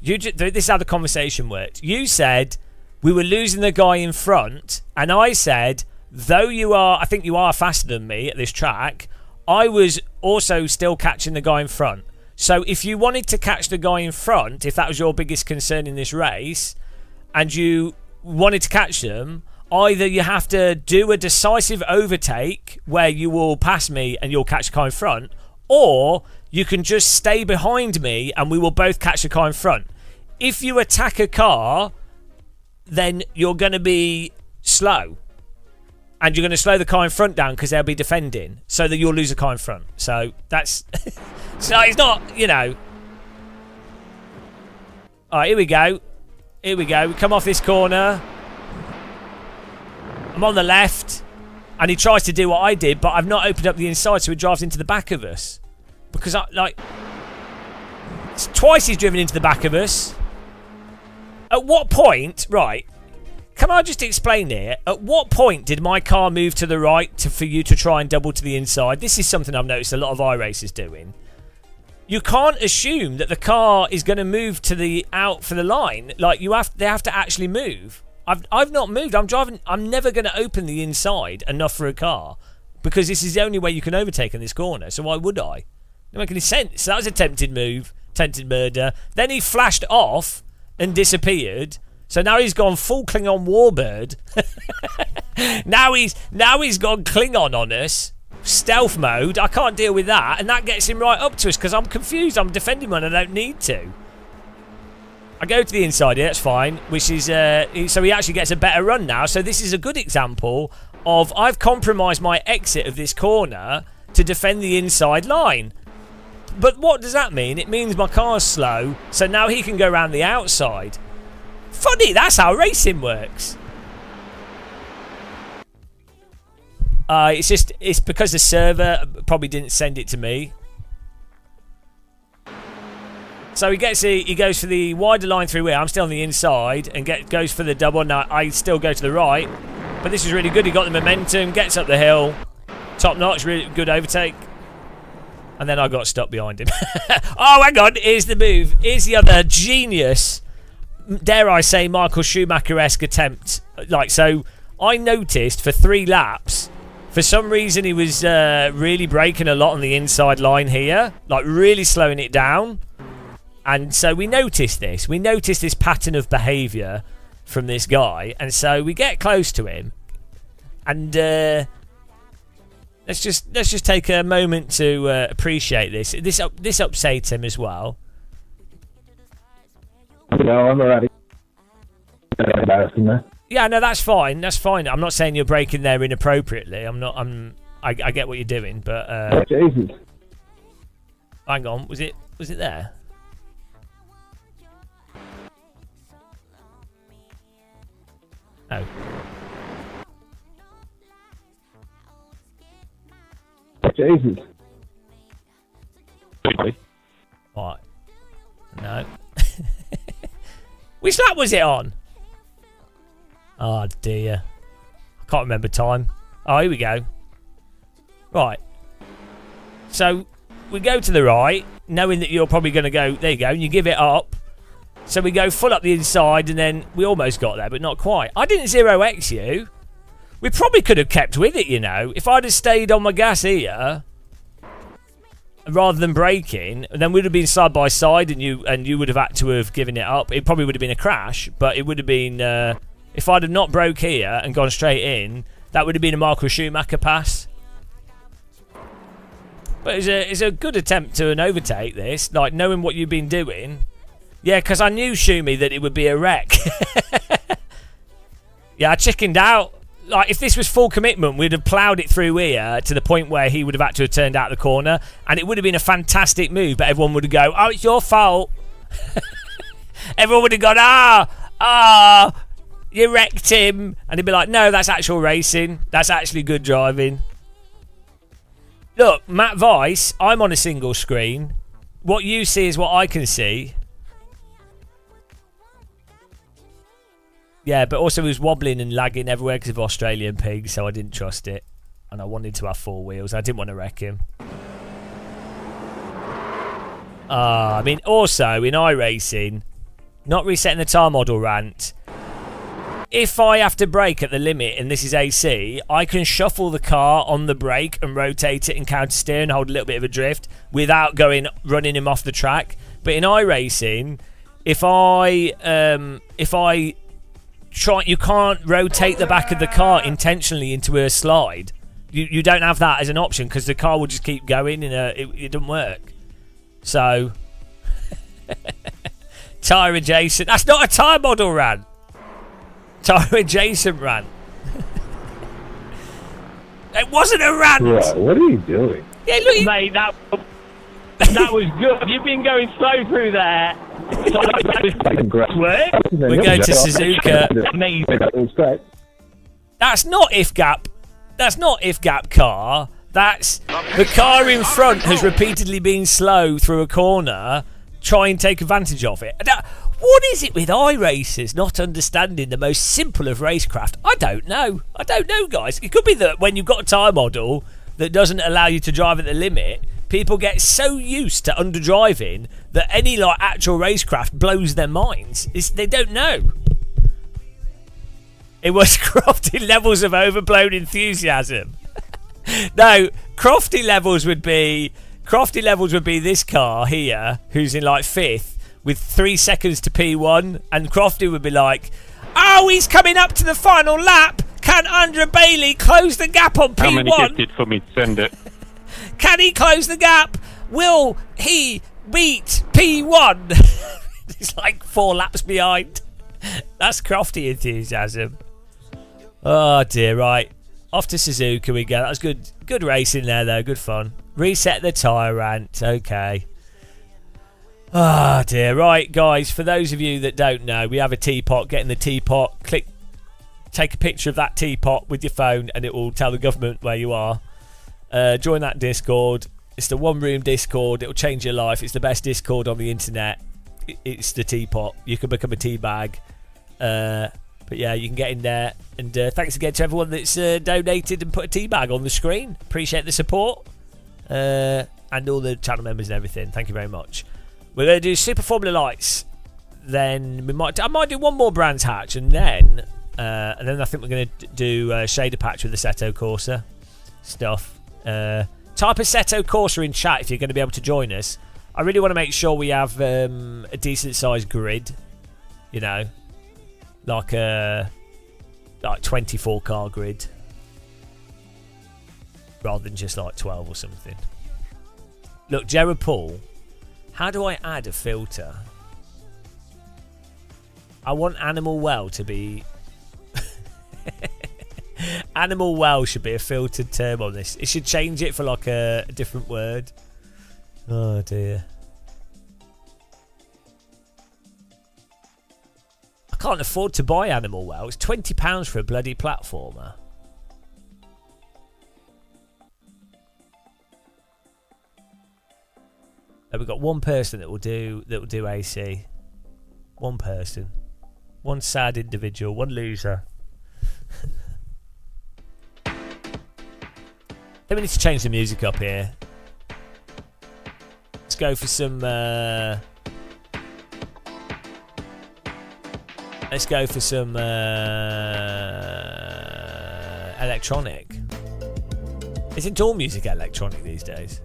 This is how the conversation worked. You said we were losing the guy in front, and I said, though I think you are faster than me at this track, I was also still catching the guy in front. So if you wanted to catch the guy in front, if that was your biggest concern in this race, and you wanted to catch them, either you have to do a decisive overtake where you will pass me and you'll catch the car in front, or you can just stay behind me and we will both catch the car in front. If you attack a car, then you're going to be slow. And you're going to slow the car in front down because they'll be defending. So that you'll lose the car in front. So that's... so it's not, you know... Alright, here we go. Here we go. We come off this corner. I'm on the left. And he tries to do what I did, but I've not opened up the inside, so he drives into the back of us. Because, twice he's driven into the back of us. At what point... Right. Can I just explain here? At what point did my car move to the right for you to try and double to the inside? This is something I've noticed a lot of iRacers doing. You can't assume that the car is going to move to the out for the line. Like, they have to actually move. I've not moved. I'm driving. I'm never going to open the inside enough for a car because this is the only way you can overtake in this corner. So why would I? Doesn't make any sense. So that was a tempted move, tempted murder. Then he flashed off and disappeared. So now he's gone full Klingon warbird. now he's gone Klingon on us. Stealth mode. I can't deal with that. And that gets him right up to us because I'm confused. I'm defending when I don't need to. I go to the inside here. That's fine. Which is... so he actually gets a better run now. So this is a good example of I've compromised my exit of this corner to defend the inside line. But what does that mean? It means my car's slow. So now he can go around the outside. Funny, that's how racing works. It's because the server probably didn't send it to me. So he goes for the wider line through here. I'm still on the inside and goes for the double. Now I still go to the right, but this is really good. He got the momentum, gets up the hill, top notch, really good overtake, and then I got stuck behind him. Oh, hang on, here's the move. Here's the other genius. Dare I say, Michael Schumacher-esque attempt. Like, so I noticed for 3 laps, for some reason he was really braking a lot on the inside line here, like really slowing it down. And so we noticed this. We noticed this pattern of behaviour from this guy, and so we get close to him, and let's just take a moment to appreciate this. This upsets him as well. No, I'm already. Embarrassing there. Yeah, no, that's fine. That's fine. I'm not saying you're breaking there inappropriately. I get what you're doing, but oh, Jesus. Hang on, was it there? No. Jesus. Right. No. Which lap was it on? Oh dear. I can't remember time. Oh, here we go. Right. So, we go to the right, knowing that you're probably going to go... There you go, and you give it up. So we go full up the inside, and then we almost got there, but not quite. I didn't 0x you. We probably could have kept with it, you know. If I'd have stayed on my gas here, rather than braking, then we'd have been side by side, and you would have had to have given it up. It probably would have been a crash, but it would have been... if I'd have not broke here and gone straight in, that would have been a Michael Schumacher pass. But it's a good attempt to an overtake, this. Like, knowing what you've been doing. Yeah, because I knew, Shumi, that it would be a wreck. Yeah, I chickened out. Like, if this was full commitment, we'd have ploughed it through here to the point where he would have had to have turned out the corner, and it would have been a fantastic move, but everyone would have go, oh, it's your fault. Everyone would have gone, you wrecked him. And he'd be like, no, that's actual racing. That's actually good driving. Look, Matt Weiss, I'm on a single screen. What you see is what I can see. Yeah, but also he was wobbling and lagging everywhere because of Australian pig, so I didn't trust it. And I wanted to have 4 wheels. I didn't want to wreck him. I mean, also, in iRacing, not resetting the tyre model rant, if I have to brake at the limit and this is AC, I can shuffle the car on the brake and rotate it and counter steer and hold a little bit of a drift without running him off the track. But in iRacing, if I try, you can't rotate the back of the car intentionally into a slide. You don't have that as an option because the car will just keep going and it doesn't work. So tyre adjacent. That's not a tyre model rant. Tyre adjacent rant. It wasn't a rant. Right, what are you doing? Yeah, look, Mate, that was good. You've been going slow through there. We're going to Suzuka. That's not if gap. That's not if gap car. That's the car in front has repeatedly been slow through a corner. Try and take advantage of it. What is it with iRacers not understanding the most simple of racecraft? I don't know. I don't know, guys. It could be that when you've got a tyre model that doesn't allow you to drive at the limit, people get so used to underdriving that any like actual racecraft blows their minds. They don't know. It was crofty levels of overblown enthusiasm. No, crofty levels would be this car here, who's in like 5th, with 3 seconds to P1, and Crofty would be like, oh, he's coming up to the final lap. Can Andrea Bailey close the gap on P1? How many gifted for me to send it? Can he close the gap? Will he beat P1? He's like 4 laps behind. That's Crofty enthusiasm. Oh dear, right. Off to Suzuka we go. That was good. Good racing there though, good fun. Reset the tyre rant, okay. Ah, dear. Right, guys, for those of you that don't know, we have a teapot. Get in the teapot, take a picture of that teapot with your phone, and it will tell the government where you are. Join that Discord. It's the one-room Discord. It'll change your life. It's the best Discord on the internet. It's the teapot. You can become a tea bag. But yeah, you can get in there. And thanks again to everyone that's donated and put a tea bag on the screen. Appreciate the support. And all the channel members and everything. Thank you very much. We're going to do Super Formula Lights. Then I might do one more Brands Hatch, and then I think we're going to do Shader Patch with the Assetto Corsa stuff. Type Assetto Corsa in chat if you're going to be able to join us. I really want to make sure we have a decent sized grid. You know, like a 24 car grid, rather than just like 12 or something. Look, Jared Paul. How do I add a filter? I want Animal Well to be... Animal Well should be a filtered term on this. It should change it for like a different word. Oh dear. I can't afford to buy Animal Well. It's £20 for a bloody platformer. we've got one person that will do AC. One person. One sad individual. One loser. Then we need to change the music up here. Let's go for some. Let's go for some electronic. Isn't all music electronic these days?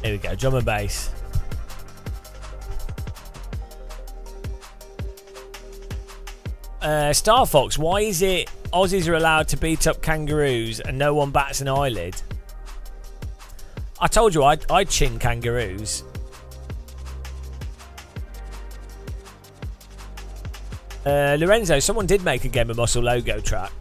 Here we go, drum and bass. Star Fox, why is it Aussies are allowed to beat up kangaroos and no one bats an eyelid? I told you I'd chin kangaroos. Lorenzo, someone did make a Game of Muscle logo track.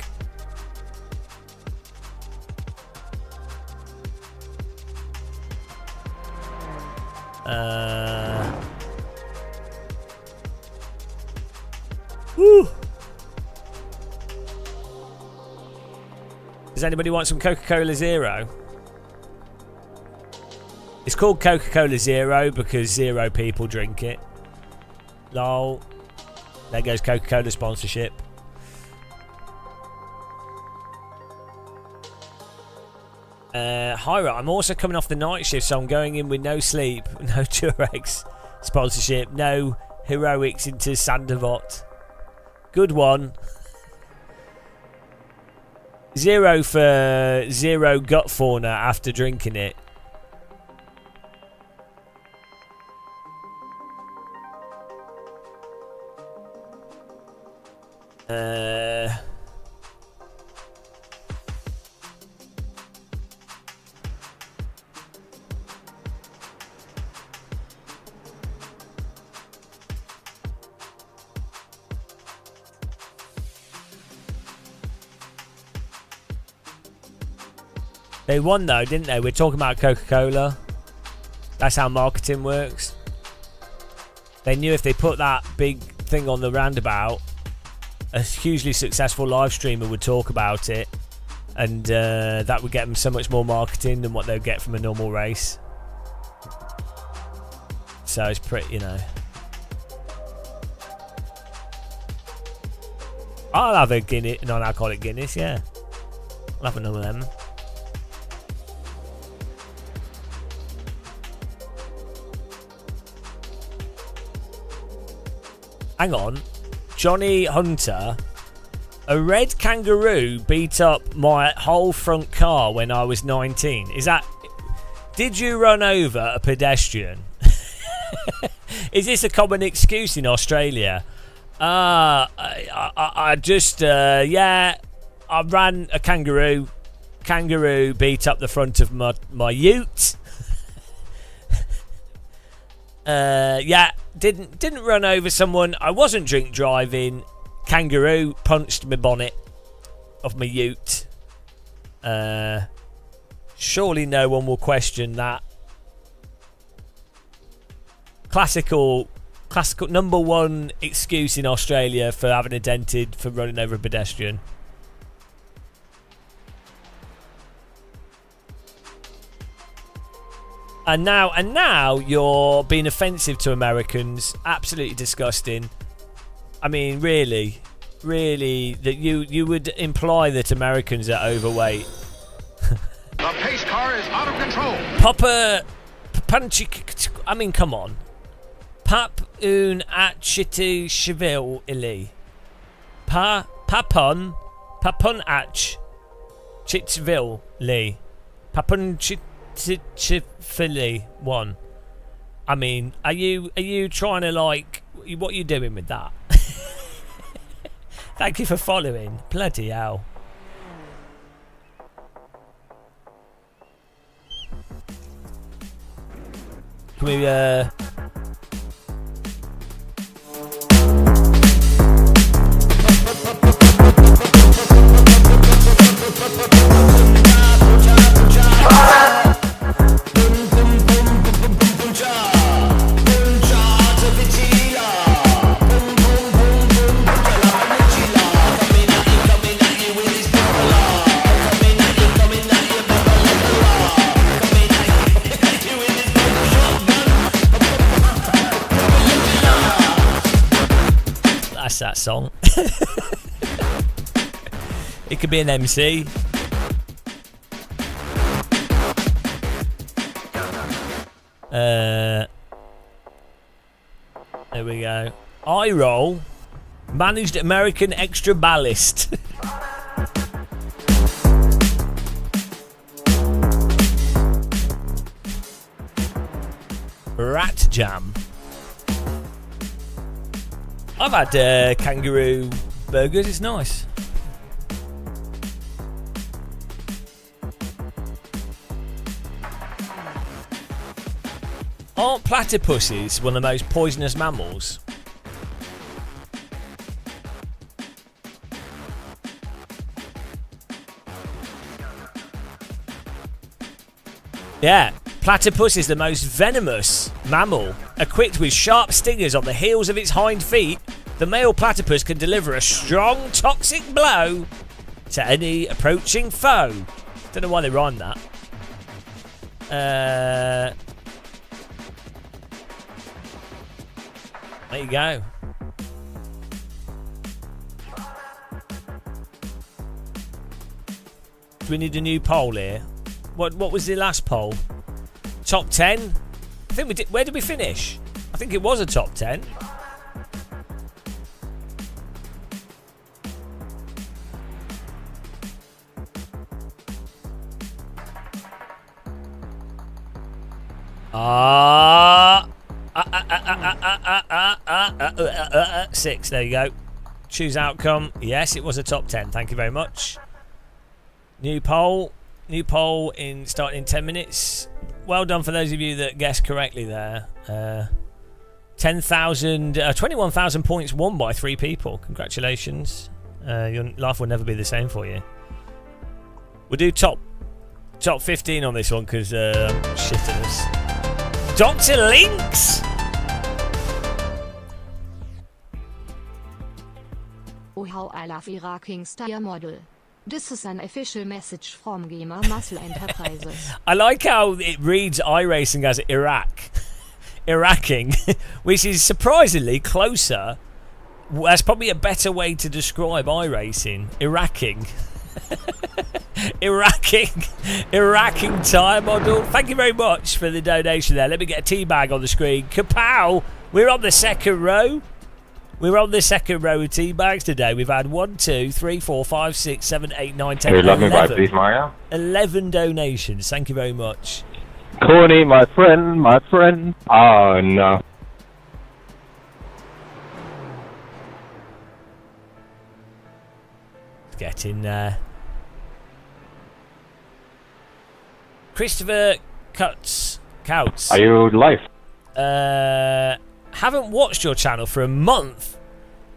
Woo. Does anybody want some Coca-Cola Zero? It's called Coca-Cola Zero because 0 people drink it. Lol. There goes Coca-Cola sponsorship. Hyra, I'm also coming off the night shift, so I'm going in with no sleep, no Durex sponsorship, no heroics into Sandavot. Good one. 0 for 0 gut fauna after drinking it. They won though, didn't they? We're talking about Coca-Cola. That's how marketing works. They knew if they put that big thing on the roundabout, a hugely successful live streamer would talk about it, and that would get them so much more marketing than what they'd get from a normal race. So it's pretty, you know. I'll have a Guinness, non-alcoholic Guinness, yeah. I'll have another of them. Hang on. Johnny Hunter. A red kangaroo beat up my whole front car when I was 19. Is that... Did you run over a pedestrian? Is this a common excuse in Australia? I just... yeah, I ran a kangaroo. Kangaroo beat up the front of my ute. Yeah, didn't run over someone. I wasn't drink driving. Kangaroo punched my bonnet of my ute. Surely no one will question that. Classical number one excuse in Australia for having a dented for running over a pedestrian. And now you're being offensive to Americans. Absolutely disgusting. I mean, really, that you would imply that Americans are overweight. The pace car is out of control. Papa Punchy. I mean, come on. Pap un at chitty cheville illy. Papun ach chitville lee. Papun chitchifili one. I mean, are you trying to like? What are you doing with that? Thank you for following. Bloody hell. Can we that's that song. It could be an MC. There we go. Eye roll. Managed American extra ballast. Rat jam. I've had kangaroo burgers. It's nice. Aren't platypuses one of the most poisonous mammals? Yeah, platypus is the most venomous mammal. Equipped with sharp stingers on the heels of its hind feet, the male platypus can deliver a strong, toxic blow to any approaching foe. Don't know why they rhymed that. There you go. Do we need a new poll here? What was the last poll? Top 10? I think we did. Where did we finish? I think it was a top 10. Six, there you go. Choose outcome. Yes, it was a top 10. Thank you very much. New poll in starting in 10 minutes. Well done for those of you that guessed correctly there. 21,000 points won by 3 people. Congratulations. Your life will never be the same for you. We'll do top 15 on this one because shit at us. Dr. Lynx! Oh, how I love Iraqing style model. This is an official message from Gamer Muscle Enterprises. I like how it reads iRacing as Iraq. Iraqing, which is surprisingly closer. That's probably a better way to describe iRacing. Iraqing. Iraqing tyre model. Thank you very much for the donation there. Let me get a tea bag on the screen. Kapow! We're on the second row. We're on the second row of tea bags today. We've had 1, 2, 3, 4, 5, 6, 7, 8, 9, 10, 11 donations. Thank you very much. Corny, my friend. Oh, no. Get in there. Christopher Couts. Are you live? Haven't watched your channel for a month,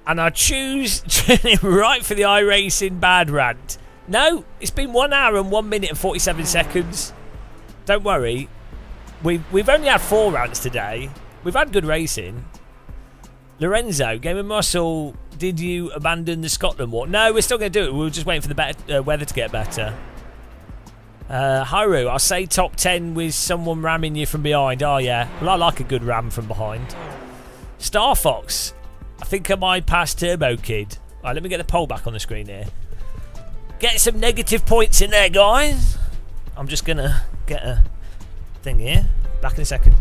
and I choose right for the iRacing bad rant. No, it's been 1 hour and 1 minute and 47 seconds. Don't worry, we've only had 4 rants today. We've had good racing. Lorenzo, Game of Muscle, did you abandon the Scotland war? No, we're still going to do it. We were just waiting for the weather to get better. Hyru, I'll say top 10 with someone ramming you from behind. Oh yeah, well I like a good ram from behind. Star Fox, I think I might pass Turbo Kid. Alright, let me get the poll back on the screen here. Get some negative points in there, guys. I'm just gonna get a thing here. Back in a second.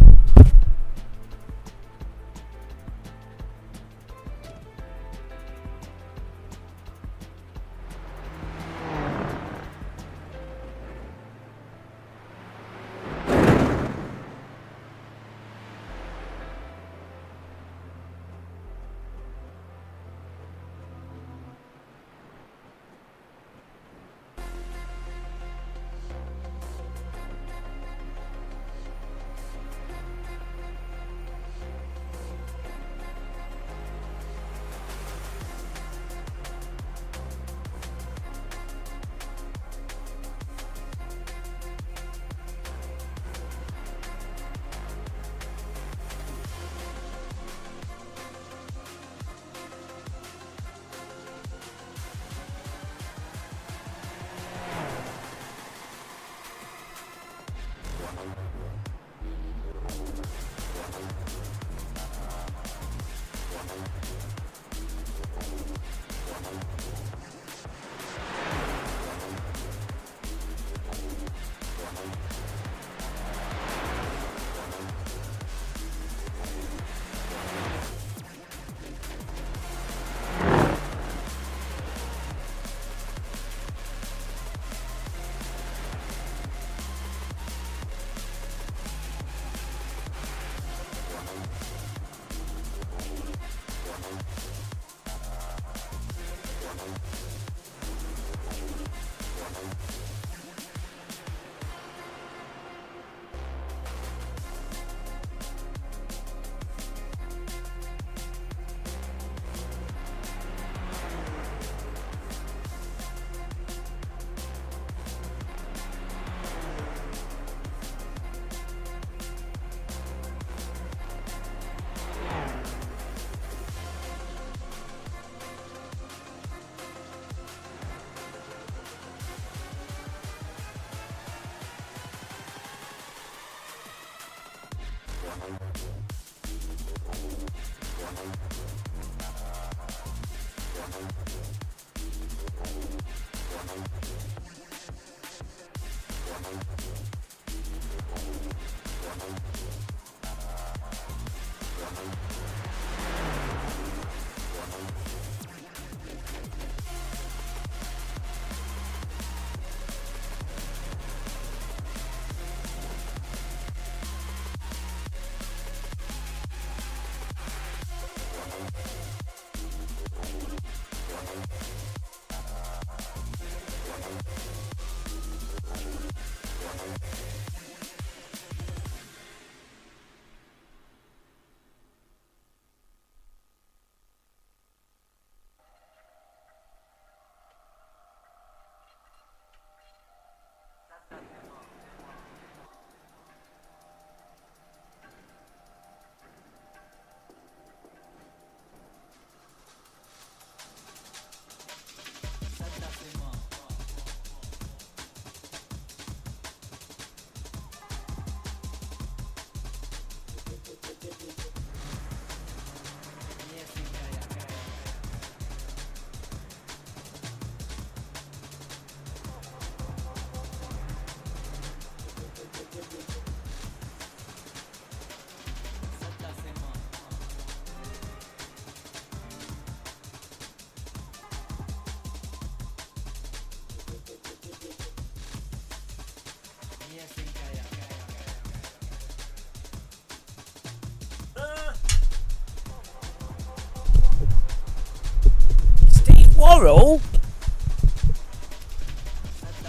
Worrell?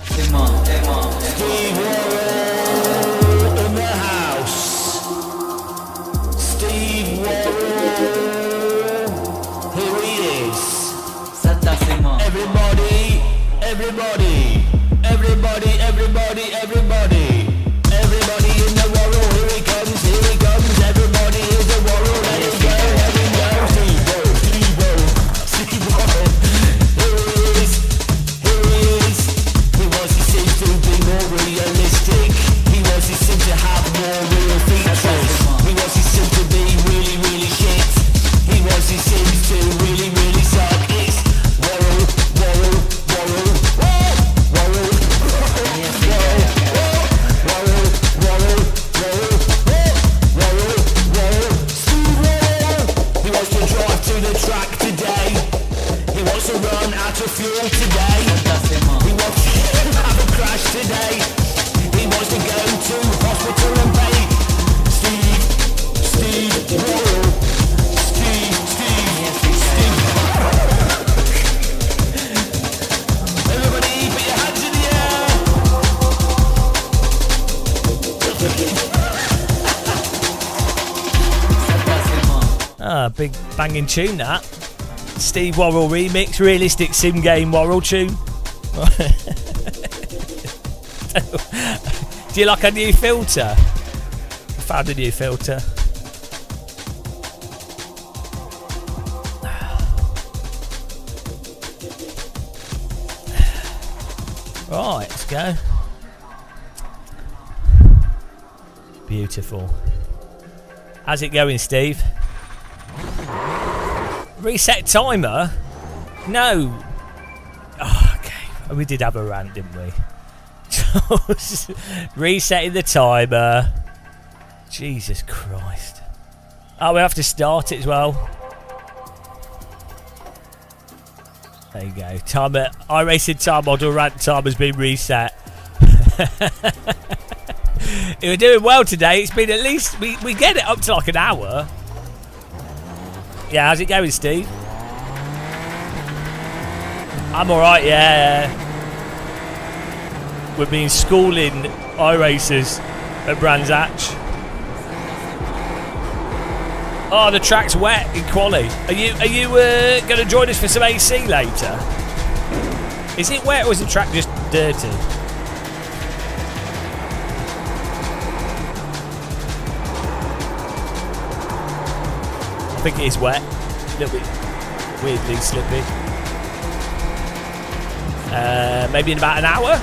Steve Worrell in the house. Steve Worrell, here he is. Everybody, everybody, everybody, everybody, everybody, everybody in the Worrell, here he comes, here he comes. Everybody is a Worrell, let it go, let it go. Steve Worrell, Steve Worrell, Steve Worrell. Realistic. He seemed to have more real features. He seemed to be really, really shit. He seems to really, really suck. It's Worrell, Worrell, Worrell, Worrell, Worrell, Worrell, Worrell, Steve Worrell. He wants to drive to the track today. He wants to run out of fuel today. He wants to have a crash today. He wants to go to hospital and pay. Steve Worrell. Steve. Everybody put your hands in the air. Big banging tune that. Steve Worrell remix, realistic sim game Worrell tune. Do you like a new filter? I found a new filter. Right, let's go. Beautiful. How's it going, Steve? Reset timer? No. Oh, okay. We did have a rant, didn't we? Resetting the timer. Jesus Christ. Oh, we have to start it as well. There you go. Timer. iRacing time model rant time has been reset. We're doing well today. It's been at least we get it up to like an hour. Yeah, how's it going, Steve? I'm alright, yeah. We've been schooling iRacers at Brands Hatch. Oh, the track's wet in quali. Are you going to join us for some AC later? Is it wet or is the track just dirty? I think it is wet. A little bit weirdly slippy. Maybe in about an hour.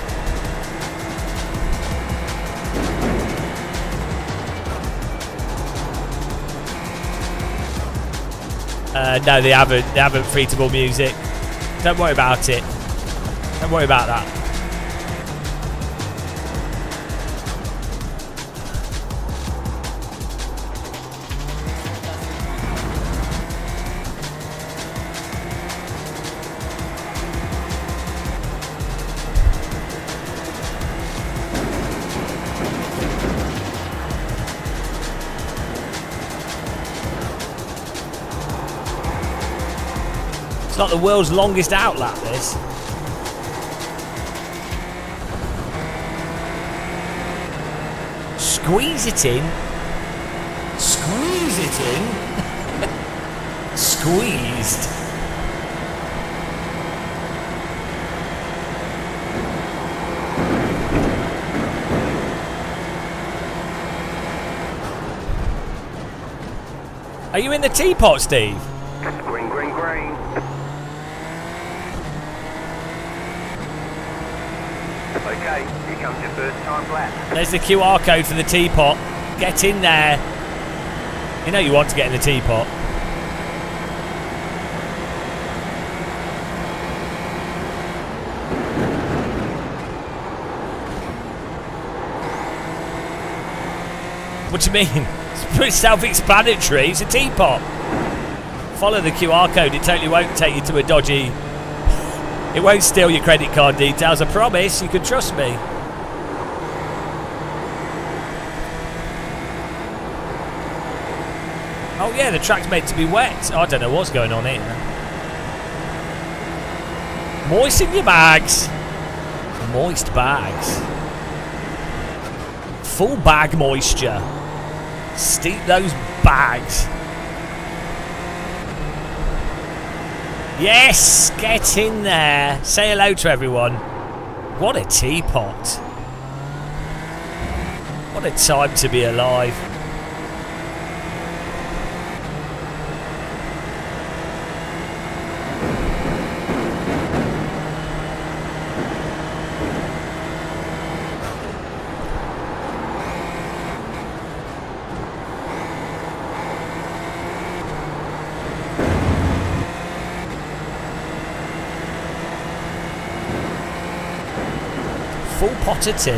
No, they haven't. They haven't free-to-ball music. Don't worry about it. Don't worry about that. It's like the world's longest outlap, this. Squeeze it in. Squeeze it in. Squeezed. Are you in the teapot, Steve? Green, green, green. Okay, here comes your first time lap. There's the QR code for the teapot. Get in there. You know you want to get in the teapot. What do you mean? It's pretty self-explanatory. It's a teapot. Follow the QR code. It totally won't take you to a dodgy... It won't steal your credit card details, I promise. You can trust me. Oh yeah, the track's meant to be wet. I don't know what's going on here. Moisten your bags. Moist bags. Full bag moisture. Steep those bags. Yes, get in there. Say hello to everyone. What a teapot. What a time to be alive. Full pot of tea.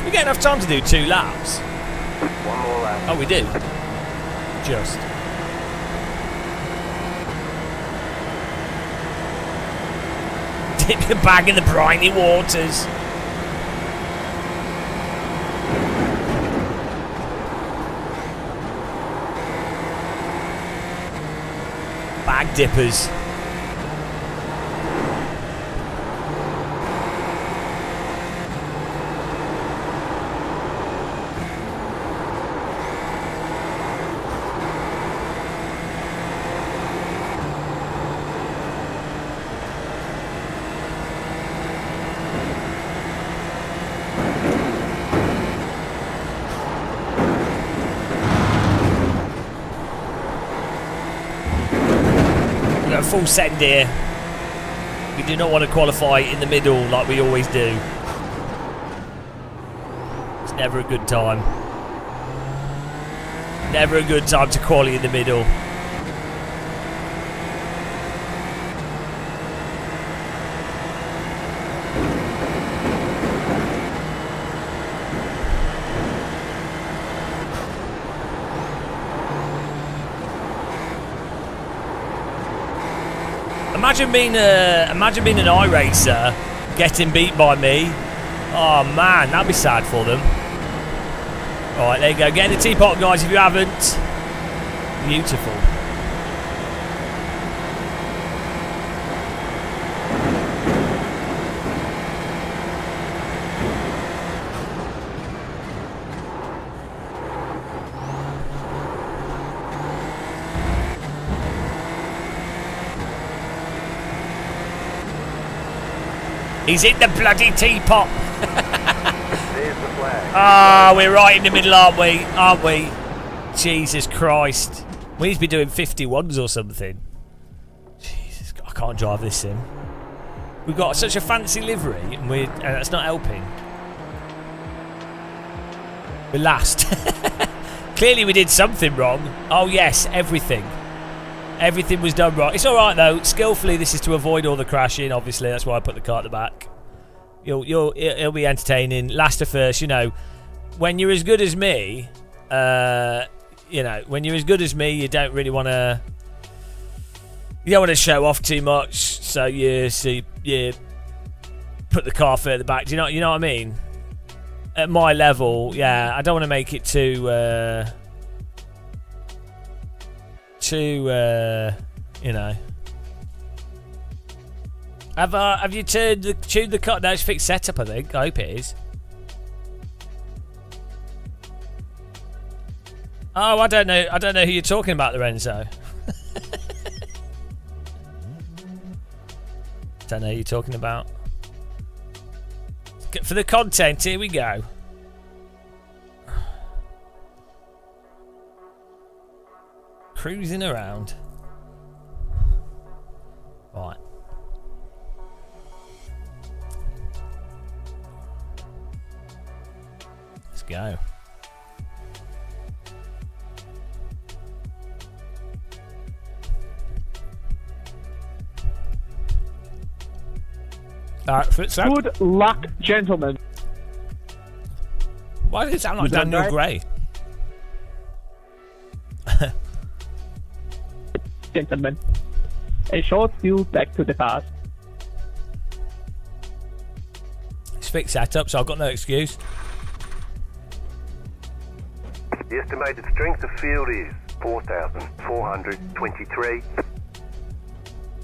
We get enough time to do 2 laps. One more lap. Oh, we do. Just. Dip your bag in the briny waters. Bag dippers. Full send here. We do not want to qualify in the middle like we always do. It's never a good time. Never a good time to quali in the middle. Imagine being an iRacer, getting beat by me. Oh man, that'd be sad for them. Alright, there you go. Get in the teapot, guys, if you haven't. Beautiful. He's in the bloody teapot. There's the flag. Ah, we're right in the middle, aren't we? Aren't we? Jesus Christ. We need to be doing 51s or something. Jesus, I can't drive this sim. We've got such a fancy livery, and that's not helping. We're last. Clearly we did something wrong. Oh yes, everything. Everything was done right. It's alright though. Skillfully, this is to avoid all the crashing, obviously. That's why I put the car at the back. It'll be entertaining. Last to first, you know. When you're as good as me, when you're as good as me, you don't really want to... You don't want to show off too much, so you put the car further back. Do you know what I mean? At my level, yeah, I don't want to make it too, you know. Have you tuned the car? No, it's fixed setup, I think. I hope it is. Oh, I don't know who you're talking about, Lorenzo. Don't know who you're talking about. For the content, here we go. Cruising around. Right. Let's go. Good luck, gentlemen. Why does it sound like Daniel Gray? Gentlemen, a short view back to the past. It's fixed setup, so I've got no excuse. The estimated strength of field is 4,423.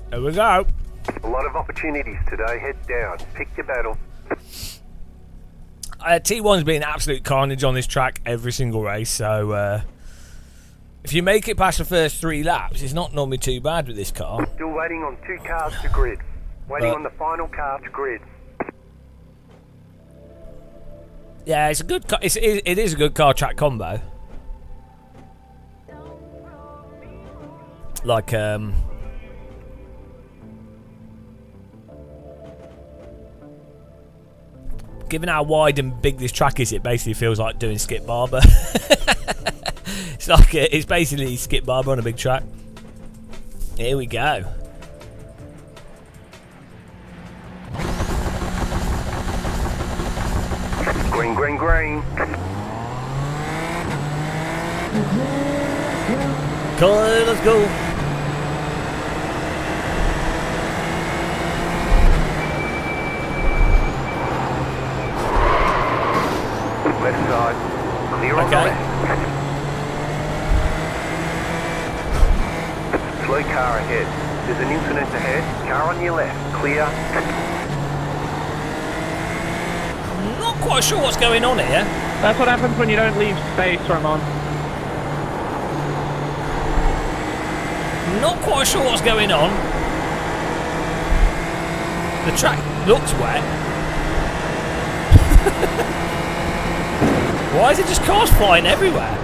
There we go. A lot of opportunities today. Head down. Pick your battle. T1's been absolute carnage on this track every single race, so if you make it past the first 3 laps, it's not normally too bad with this car. Still waiting on 2 cars to grid. Waiting on the final car to grid. Yeah, it's a good car. It is a good car track combo. Like given how wide and big this track is, it basically feels like doing Skip Barber. It's basically Skip Barber on a big track. Here we go. Green, green, green. Come on, let's go. Left side. Clear on the left. Slow car ahead. There's an incident ahead. Car on your left. Clear. Not quite sure what's going on here. That's what happens when you don't leave space, Ramon. Not quite sure what's going on. The track looks wet. Why is it just cars flying everywhere?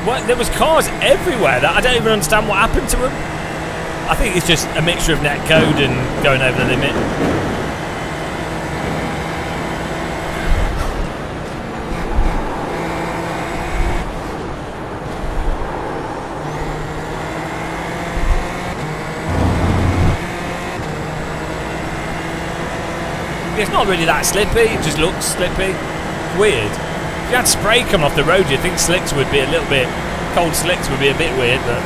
Well, there was cars everywhere. I don't even understand what happened to them. I think it's just a mixture of netcode and going over the limit. It's not really that slippy, it just looks slippy. Weird. If you had spray coming off the road, you'd think slicks would be a little bit... Cold slicks would be a bit weird, but...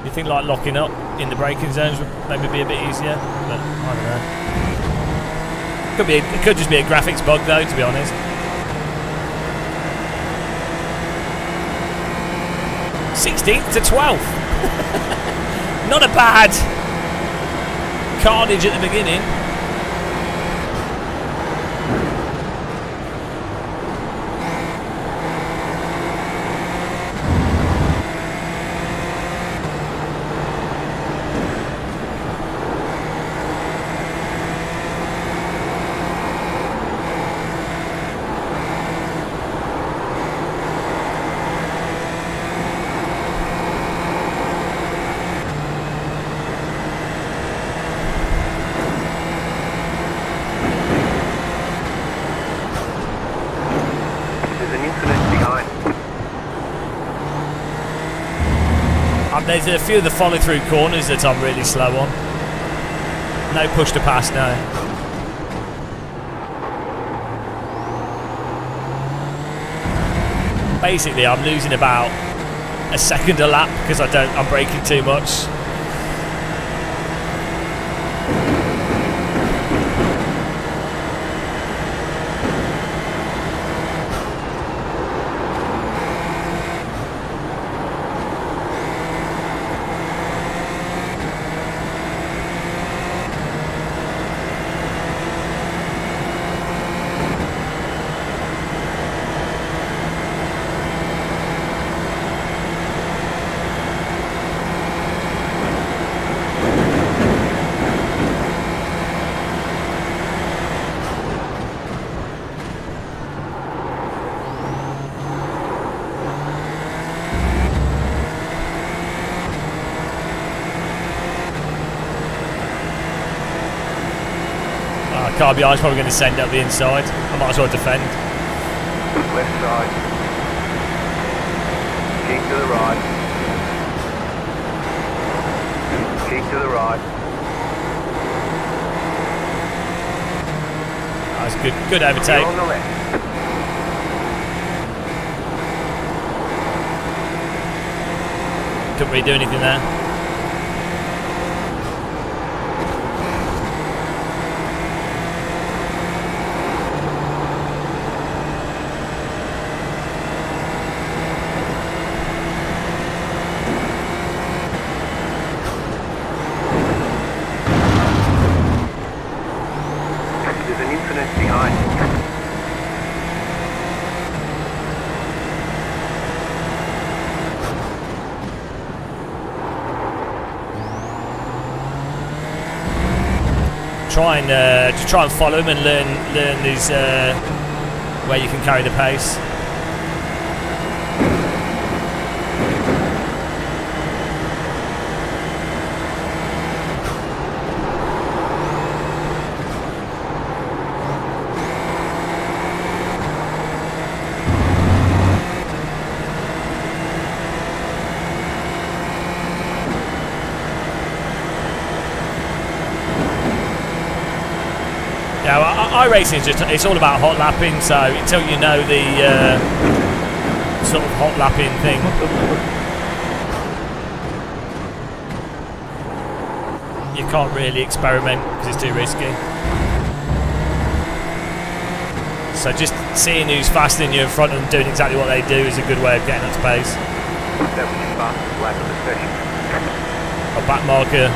You think like locking up in the braking zones would maybe be a bit easier, but I don't know. It could just be a graphics bug though, to be honest. 16th to 12th. Not a bad carnage at the beginning. There's a few of the follow-through corners that I'm really slow on. No push to pass now. Basically, I'm losing about a second a lap because I'm braking too much. Car behind's probably going to send up the inside. I might as well defend. Left side. Keep to the right. Keep to the right. That's good. Good overtake. On the left. Couldn't really do anything there. Just try and follow him and learn his where you can carry the pace. iRacing is it's all about hot lapping, so until you know the sort of hot lapping thing, you can't really experiment because it's too risky. So just seeing who's faster than you in front and doing exactly what they do is a good way of getting up to pace. That was your fastest lap of the session. A back marker.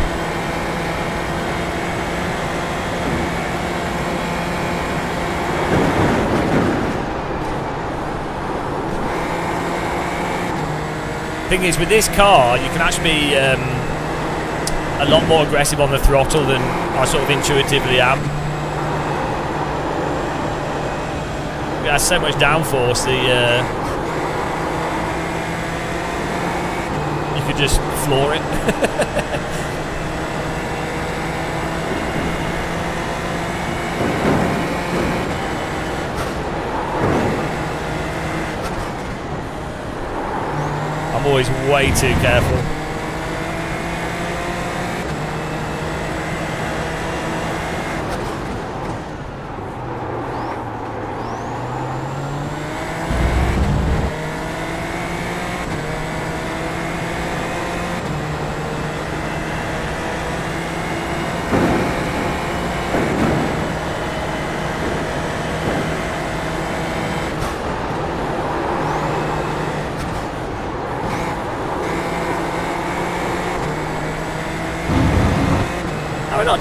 Thing is, with this car, you can actually be a lot more aggressive on the throttle than I sort of intuitively am. It has so much downforce, you could just floor it. I'm always way too careful.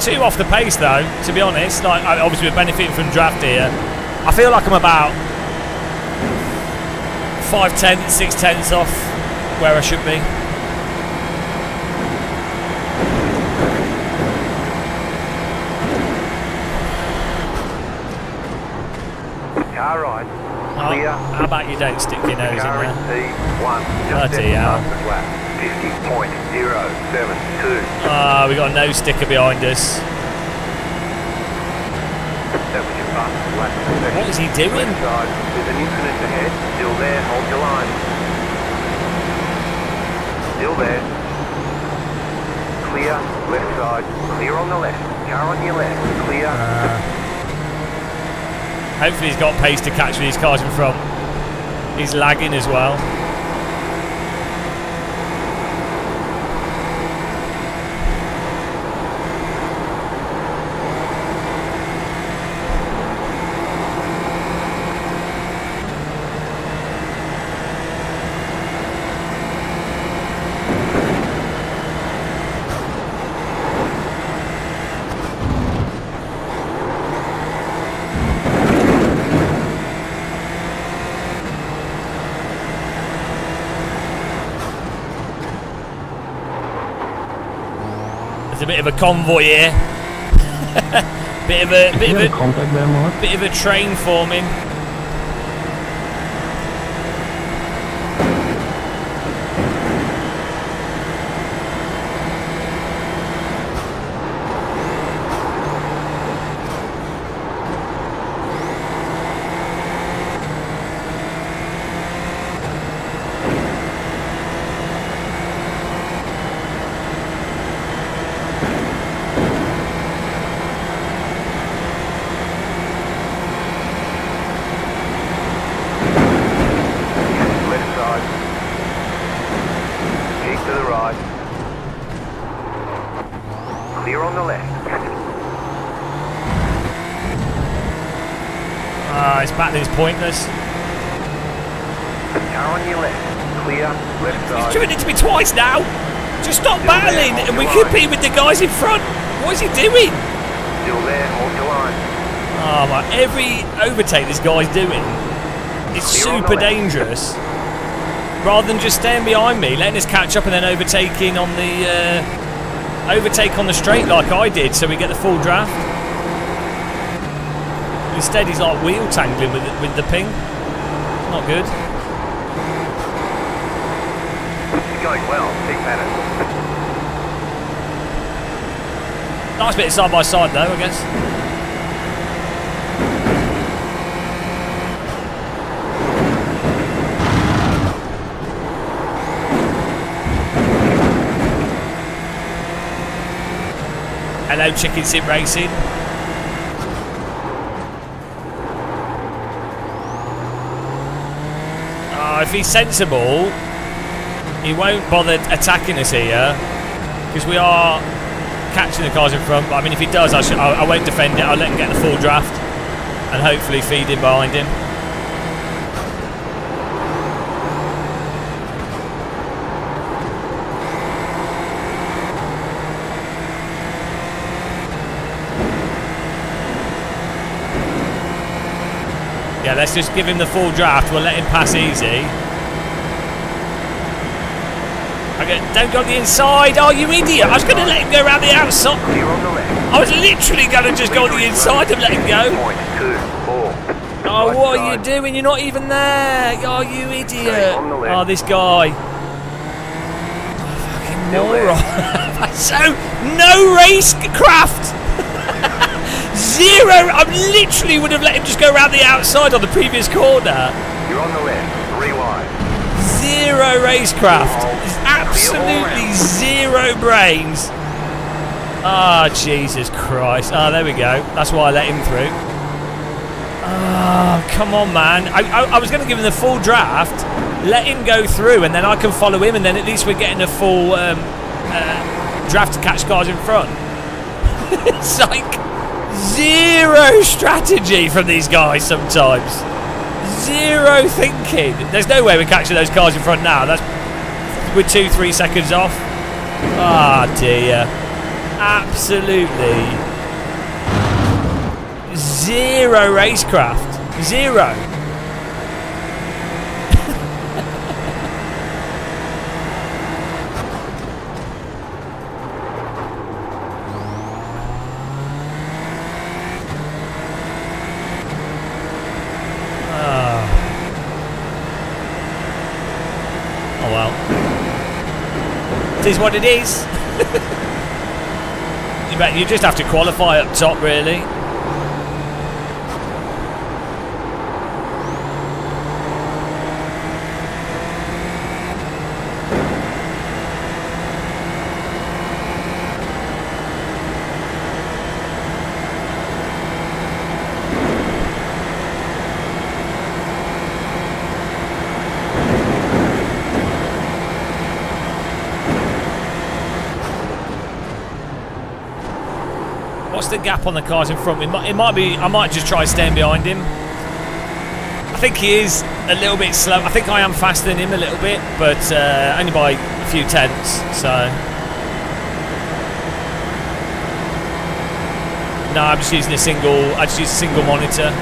too off the pace though, to be honest. Like, obviously we're benefiting from draft here. I feel like I'm about 5/10, 6/10 off where I should be. Car right. Clear. How about you don't stick your nose in Car there? in T1. Bloody hell. 50.072. Ah, we got a nose sticker behind us. That was your fastest lap in the session. What is he doing? Left side. There's an incident ahead. Still there. Hold your line. Still there. Clear. Left side. Clear on the left. Car on your left. Clear. Hopefully he's got pace to catch with these cars in front. He's lagging as well. A bit of a convoy here. bit of a train forming. Clear on the left. His battling's pointless. Car on your left. Clear. Left side. He's doing it to me twice now. Just stop battling and we compete with the guys in front. What is he doing? Still there. Hold your line. Oh my! Every overtake this guy's doing is super dangerous. Rather than just staying behind me, letting us catch up and then overtaking on the overtake on the straight like I did, so we get the full draft. Instead, he's like wheel tangling with the ping. Not good. It's going well. Keep at it. Nice bit of side by side though, I guess. Hello, Chicken Sim Racing. If he's sensible, he won't bother attacking us here, because we are catching the cars in front. But I mean, if he does, I won't defend it. I'll let him get the full draft and hopefully feed in behind him. Yeah, let's just give him the full draft. We'll let him pass easy. Okay, don't go on the inside. Oh, you idiot. I was going to let him go around the outside. I was literally going to just go on the inside and let him go. Oh, what are you doing? You're not even there. Oh, you idiot. Oh, this guy. Fucking moron. So, no racecraft. Zero! I literally would have let him just go around the outside on the previous corner. You're on the left. Rewind. Zero racecraft. Absolutely zero brains. Ah, oh, Jesus Christ. Ah, oh, there we go. That's why I let him through. Ah, oh, come on, man. I was going to give him the full draft, let him go through, and then I can follow him, and then at least we're getting a full draft to catch cars in front. It's like zero strategy from these guys sometimes. Zero thinking. There's no way we're catching those cars in front now. We're 2-3 seconds off. Ah, dear. absolutely zero racecraft. Zero. Oh well. It is what it is. You just have to qualify up top, really. What's the gap on the cars in front? It might be. I might just try staying behind him. I think he is a little bit slow. I think I am faster than him a little bit, but only by a few tenths. So no, I'm just using a single. I just use a single monitor.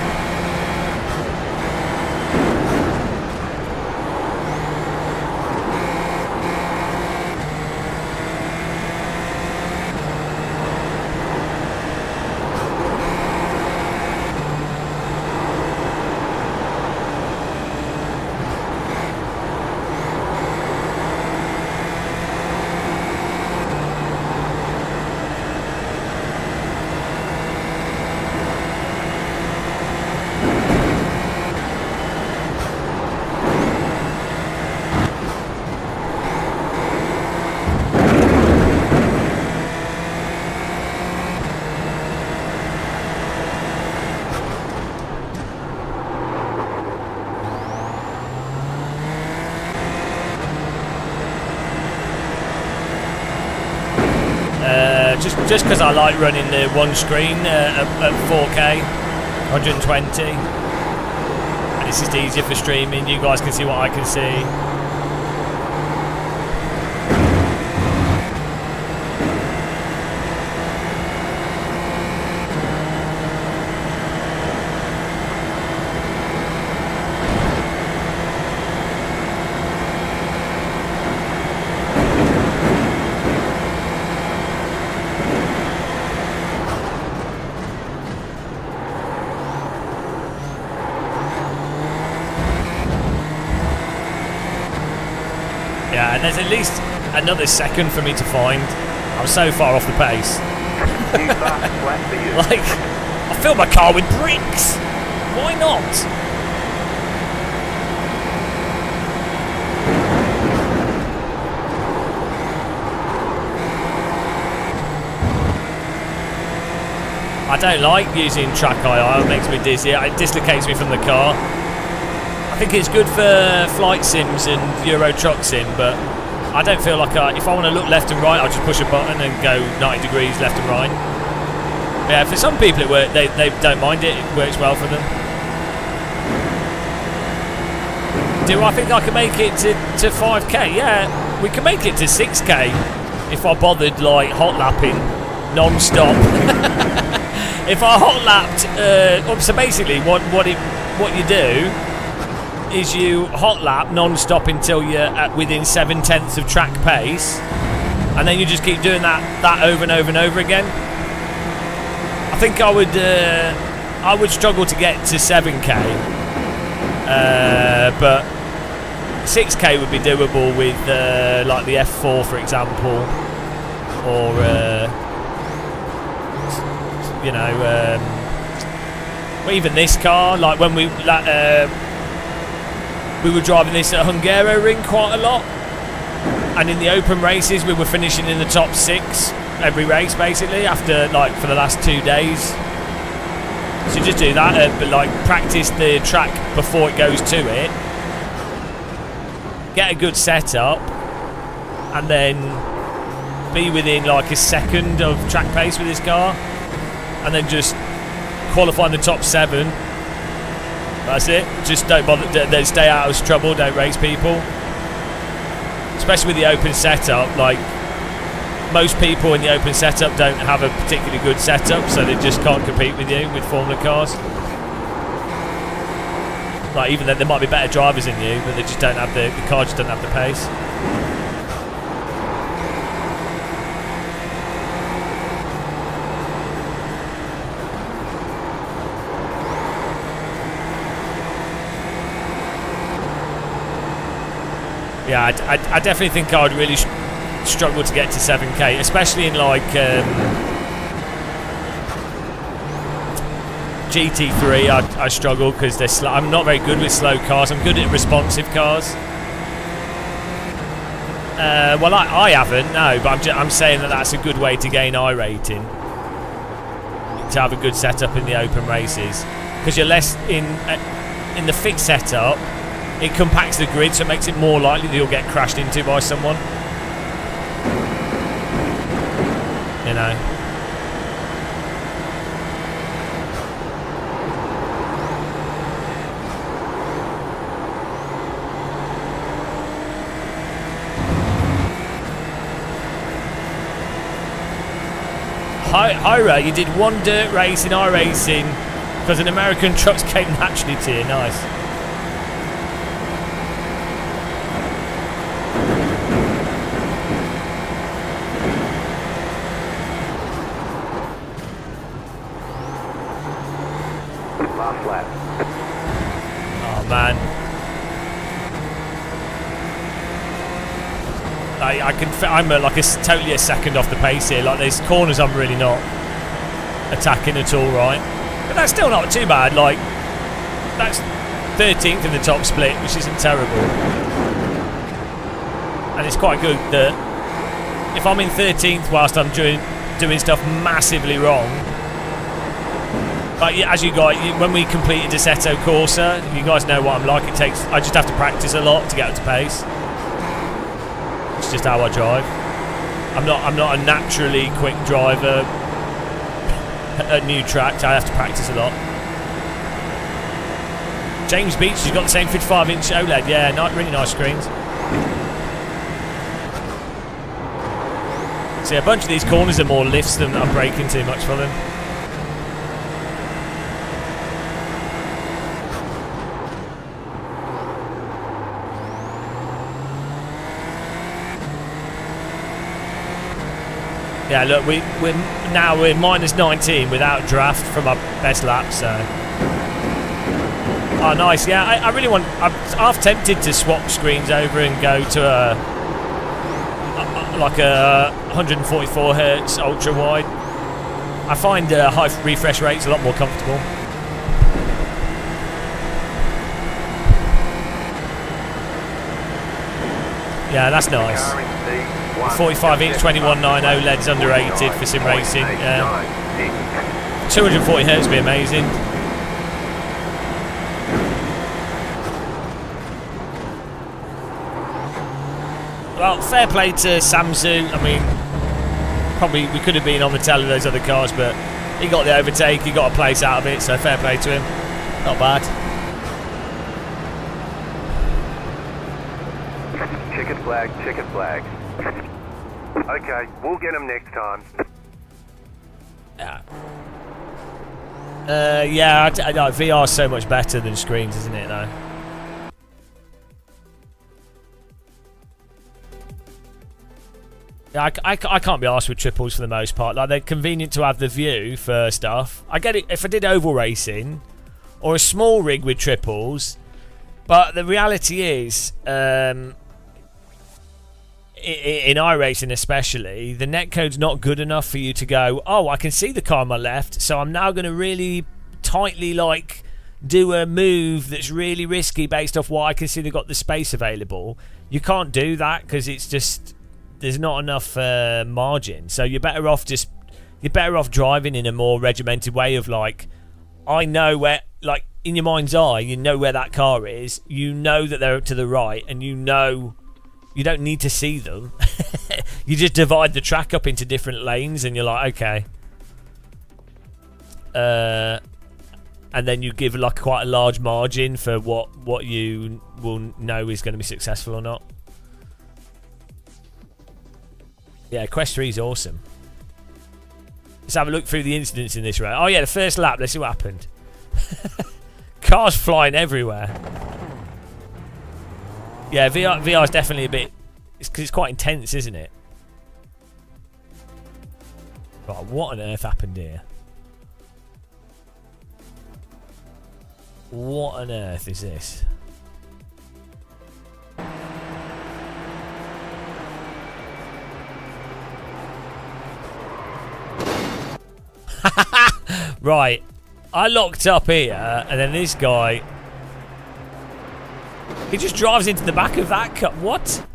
Just because I like running the one screen at 4K, 120, and it's just easier for streaming. You guys can see what I can see. Yeah, and there's at least another second for me to find. I'm so far off the pace. Like, I fill my car with bricks. Why not? I don't like using track IR. It makes me dizzy. It dislocates me from the car. I think it's good for flight sims and Euro Truck Sim, but I don't feel like if I want to look left and right, I'll just push a button and go 90 degrees left and right. Yeah, for some people it works. They don't mind it. It works well for them. Do I think I can make it to 5k? Yeah, we can make it to 6k if I bothered like hot lapping non-stop. If I hot lapped, so basically what you do is you hot lap non-stop until you're at within 7/10 of track pace, and then you just keep doing that over and over and over again. I think I would struggle to get to 7k, but 6k would be doable with like the F4 for example, or you know, well, even this car, like when we were driving this at Hungaroring quite a lot, and in the open races we were finishing in the top 6 every race basically after like for the last 2 days. So just do that, but like practice the track before it goes to it, get a good setup, and then be within like a second of track pace with this car, and then just qualify in the top 7. That's it. Just don't bother. Don't stay out of trouble. Don't race people, especially with the open setup. Like most people in the open setup don't have a particularly good setup, so they just can't compete with you with Formula cars. Like, even though there might be better drivers than you, but they just don't have the car just doesn't have the pace. Yeah, I definitely think I would really struggle to get to 7k, especially in like GT3. I struggle because they're slow. I'm not very good with slow cars. I'm good at responsive cars. Well, I haven't, no, but I'm saying that that's a good way to gain I rating, to have a good setup in the open races, because you're less in the fixed setup. It compacts the grid, so it makes it more likely that you'll get crashed into by someone. You know. Hyra, you did one dirt race in iRacing because an American trucks came naturally to you. Nice. Last lap. Oh man, I'm totally a second off the pace here. Like, there's corners I'm really not attacking at all, right? But that's still not too bad. Like, that's 13th in the top split, which isn't terrible, and it's quite good that if I'm in 13th whilst I'm doing stuff massively wrong. But yeah, as you guys, when we completed Assetto Corsa, you guys know what I'm like. I just have to practice a lot to get up to pace. It's just how I drive. I'm not a naturally quick driver at new tracks. I have to practice a lot. James Beach has got the same 55-inch OLED. Yeah, really nice screens. See, a bunch of these corners are more lifts than I'm braking too much for them. Yeah, look, we're minus 19 without draft from our best lap, so. Oh, nice. Yeah, I really want. I'm half tempted to swap screens over and go to a 144 hertz ultra wide. I find high refresh rates a lot more comfortable. Yeah, that's nice. 45-inch 21.9 OLED's underrated for sim racing. 240 hertz would be amazing. Well, fair play to Samsu. I mean, probably we could have been on the tail of those other cars, but he got the overtake, he got a place out of it, so fair play to him. Not bad. Chicken flag, chicken flag. Okay, we'll get him next time. Yeah. Yeah, VR is so much better than screens, isn't it, though? Yeah, I can't be arsed with triples for the most part. Like, they're convenient to have the view for stuff. I get it if I did oval racing or a small rig with triples, but the reality is, in iRacing especially, the netcode's not good enough for you to go, oh, I can see the car on my left, so I'm now going to really tightly, like, do a move that's really risky based off what I can see they've got the space available. You can't do that because it's just, there's not enough margin. So you're better off driving in a more regimented way of, like, I know where, like, in your mind's eye, you know where that car is, you know that they're to the right, and you know you don't need to see them. You just divide the track up into different lanes and you're like, okay. And then you give, like, quite a large margin for what you will know is going to be successful or not. Yeah, Quest 3 is awesome. Let's have a look through the incidents in this race. Oh yeah, the first lap. Let's see what happened. Cars flying everywhere. Yeah, VR is definitely a bit... It's because it's quite intense, isn't it? Right, what on earth happened here? What on earth is this? Right, I locked up here, and then this guy, he just drives into the back of that car. What?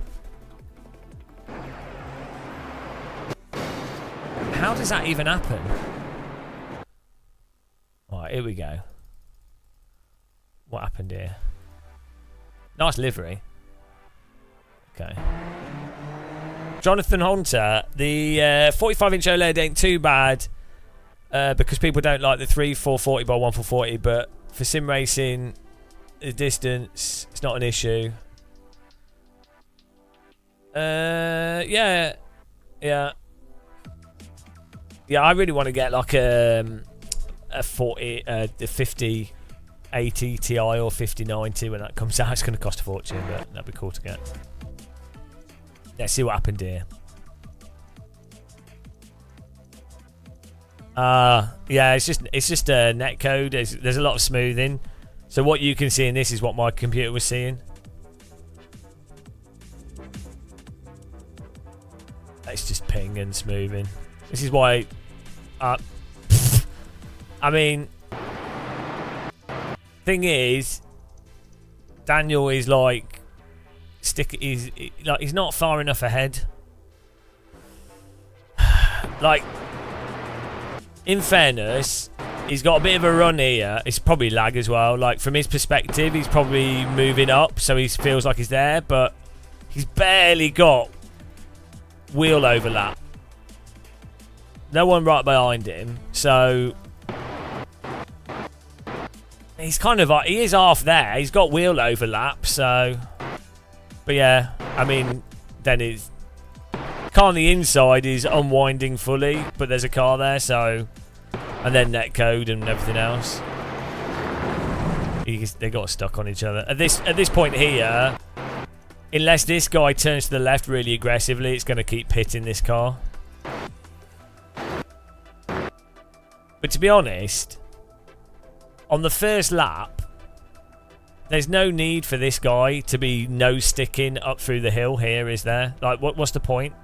How does that even happen? Right, here we go. What happened here? Nice livery. Okay. Jonathan Hunter, the 45-inch OLED ain't too bad. Because people don't like the 3440 by 1440, but for sim racing, the distance, it's not an issue. Yeah. I really want to get like a 5080 Ti or 5090 when that comes out. It's going to cost a fortune, but that'd be cool to get. Let's see what happened here. Yeah, it's just a net code. There's a lot of smoothing. So what you can see in this is what my computer was seeing. It's just ping and smoothing. This is why. I mean, thing is, Daniel is like he's not far enough ahead. Like. In fairness, he's got a bit of a run here. It's probably lag as well. Like, from his perspective, he's probably moving up, so he feels like he's there, but he's barely got wheel overlap. No one right behind him, so he's kind of like, he is half there. He's got wheel overlap, so... But yeah, I mean, then it's... Car on the inside is unwinding fully, but there's a car there, so... And then netcode and everything else. They got stuck on each other. At this point here, unless this guy turns to the left really aggressively, it's going to keep pitting this car. But to be honest, on the first lap, there's no need for this guy to be nose sticking up through the hill here, is there? Like, what's the point?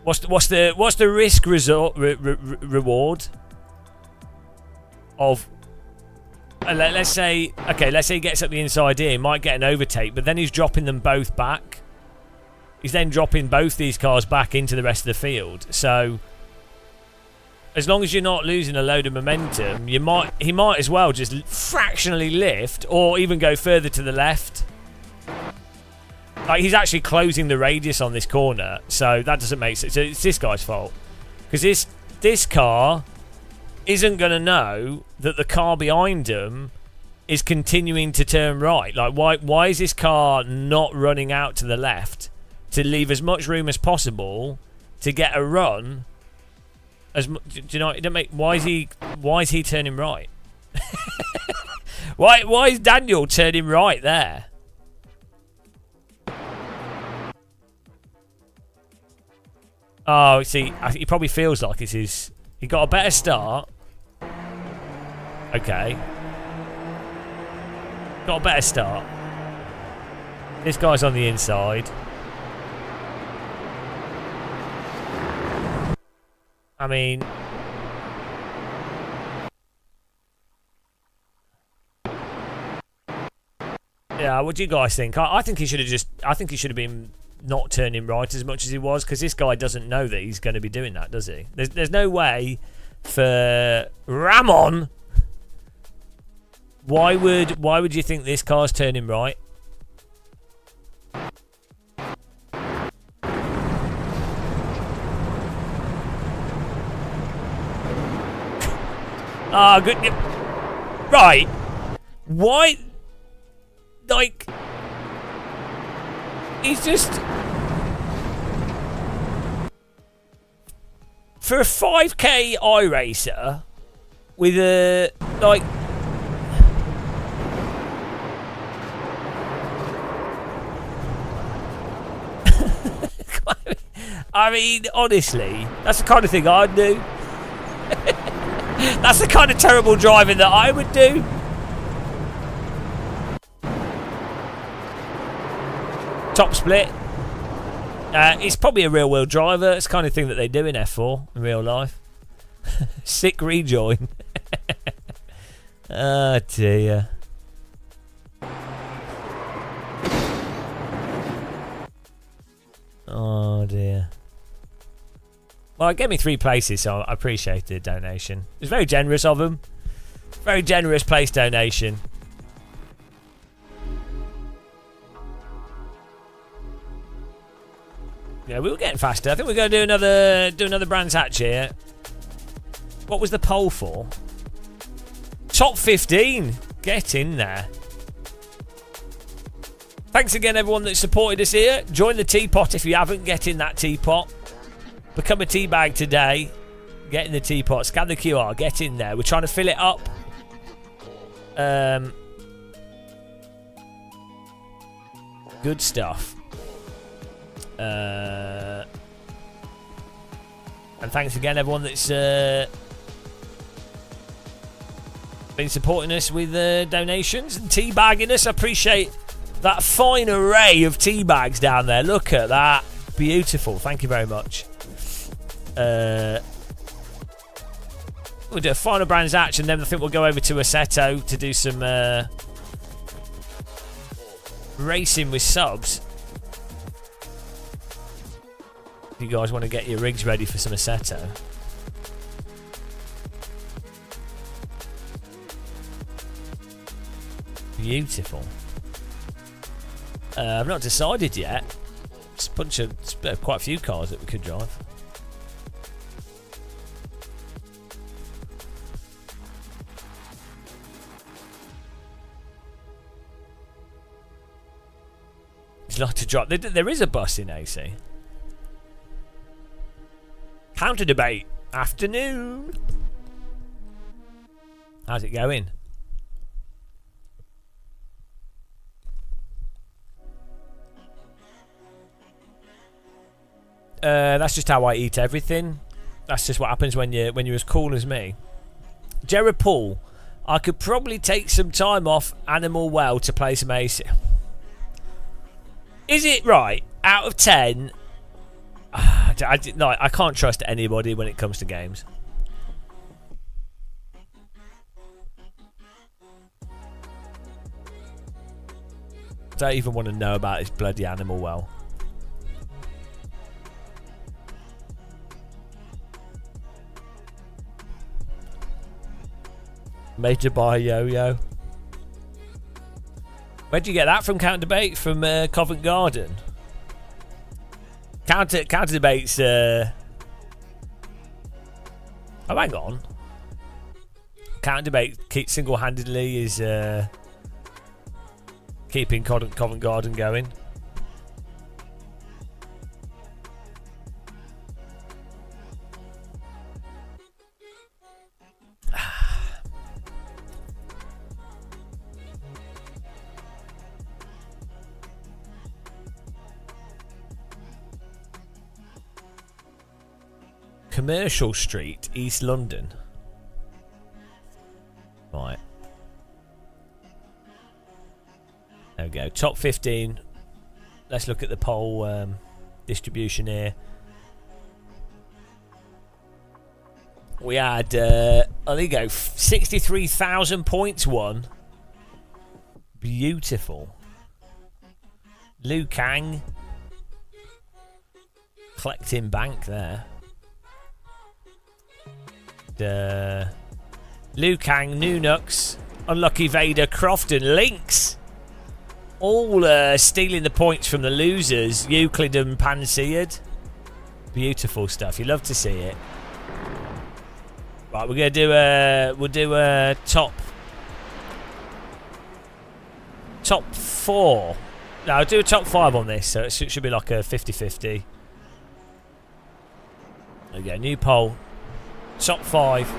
What's the risk reward of? Let's say he gets up the inside here, he might get an overtake, but then he's dropping them both back. He's then dropping both these cars back into the rest of the field. So as long as you're not losing a load of momentum, he might as well just fractionally lift or even go further to the left. Like, he's actually closing the radius on this corner, so that doesn't make sense. So it's this guy's fault, because this car isn't going to know that the car behind him is continuing to turn right. Like, why is this car not running out to the left to leave as much room as possible to get a run? Do you know? It don't make. Why is he turning right? Why is Daniel turning right there? Oh, see, he probably feels like it's his... He got a better start. Okay. Got a better start. This guy's on the inside. I mean... Yeah, what do you guys think? I think he should have just... I think he should have been... not turning right as much as he was, because this guy doesn't know that he's going to be doing that, does he? There's no way for Ramon. Why would you think this car's turning right? Ah, good. Right. Why? Like, he's just... for a 5k iRacer with a like. I mean, honestly, that's the kind of thing I'd do. That's the kind of terrible driving that I would do. Top split. It's probably a real-world driver. It's the kind of thing that they do in F4 in real life. Sick rejoin. Oh dear. Oh dear. Well, it gave me 3 places, so I appreciate the donation. It was very generous of them. Very generous place donation. Yeah, we were getting faster. I think we're going to do another Brands Hatch here. What was the poll for? Top 15. Get in there. Thanks again, everyone that supported us here. Join the teapot if you haven't. Get in that teapot. Become a teabag today. Get in the teapot. Scan the QR. Get in there. We're trying to fill it up. Good stuff. And thanks again, everyone that's been supporting us with donations and teabagging us. I appreciate that fine array of tea bags down there. Look at that. Beautiful. Thank you very much. We'll do a final Brands Hatch and then I think we'll go over to Assetto to do some racing with subs. If you guys want to get your rigs ready for some Assetto. Beautiful. I've not decided yet. It's quite a few cars that we could drive. It's like to drive. There is a bus in AC. Counter debate afternoon. How's it going? That's just how I eat everything. That's just what happens when you're as cool as me. Jared Paul, I could probably take some time off Animal Well to play some AC. Is it right? Out of 10, I can't trust anybody when it comes to games. I don't even want to know about this bloody Animal Well. Made to buy a yo-yo. Where'd you get that from, Counter Debate? From Covent Garden? Counter Debate's... Oh, hang on. Counter Debate single-handedly is keeping Covent Garden going. Commercial Street, East London. Right. There we go. Top 15. Let's look at the poll distribution here. We had, there you go, 63,000 points won. Beautiful. Liu Kang. Collecting bank there. Liu Kang, Nunux, Unlucky Vader, Crofton, Lynx. All stealing the points from the losers. Euclid and Panseared. Beautiful stuff. You love to see it. Right, we're gonna do we'll do a top 4. No, I'll do a top 5 on this, so it should be like a 50-50. There we go, new pole. Top 5.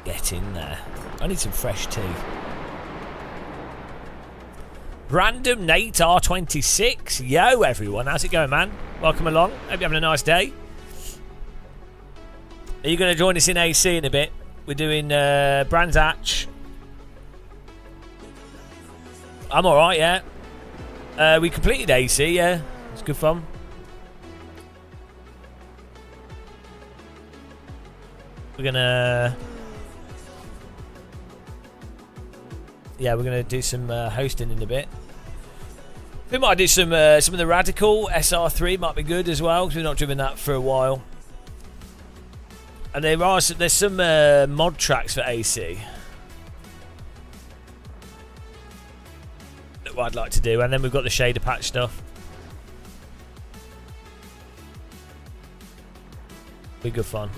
Get in there. I need some fresh tea. Random Nate R26. Yo, everyone. How's it going, man? Welcome along. Hope you're having a nice day. Are you going to join us in AC in a bit? We're doing Brands Hatch. I'm alright, yeah. We completed AC, yeah. It's good fun. We're gonna... Yeah, we're gonna do some hosting in a bit. We might do some of the Radical SR3 might be good as well, because we've not driven that for a while. And there's some mod tracks for AC that I'd like to do, and then we've got the shader patch stuff. Be good fun.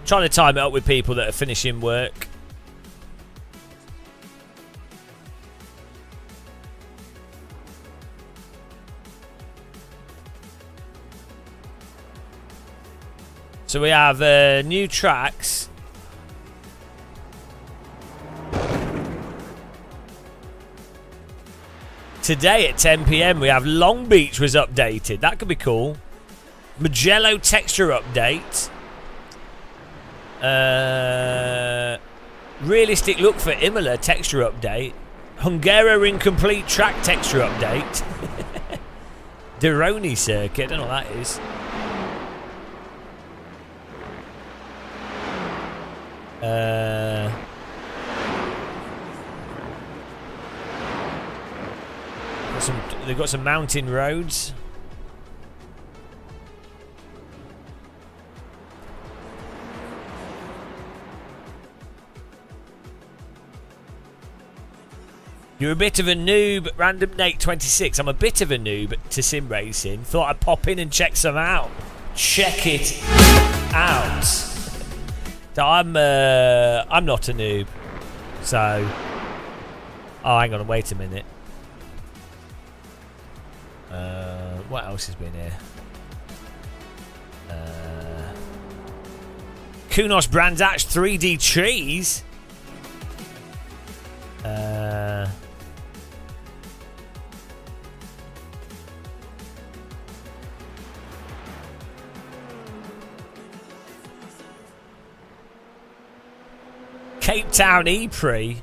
Trying to time it up with people that are finishing work. So we have new tracks. Today at 10 PM we have Long Beach was updated. That could be cool. Mugello texture update. Realistic look for Imola texture update. Hungaro incomplete track texture update. Deroni circuit. I don't know what that is. They've got some mountain roads. You're a bit of a noob, Random Nate 26. I'm a bit of a noob to sim racing. Thought I'd pop in and check some out. Check it out. So I'm not a noob. So, oh, hang on, wait a minute. What else has been here? Kunos Brands Hatch 3D trees. Cape Town E-Pre.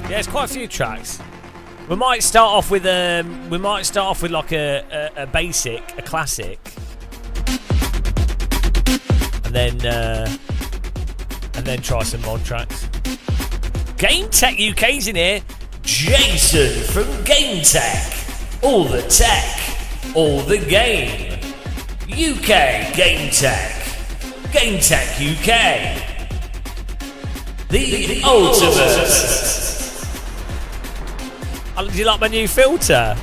Yeah, it's quite a few tracks. We might start off with like a basic, a classic, and then try some mod tracks. Game Tech UK's in here. Jason from Game Tech. All the tech, all the game. UK Game Tech. Game Tech UK. The ultimate. Oh, do you like my new filter?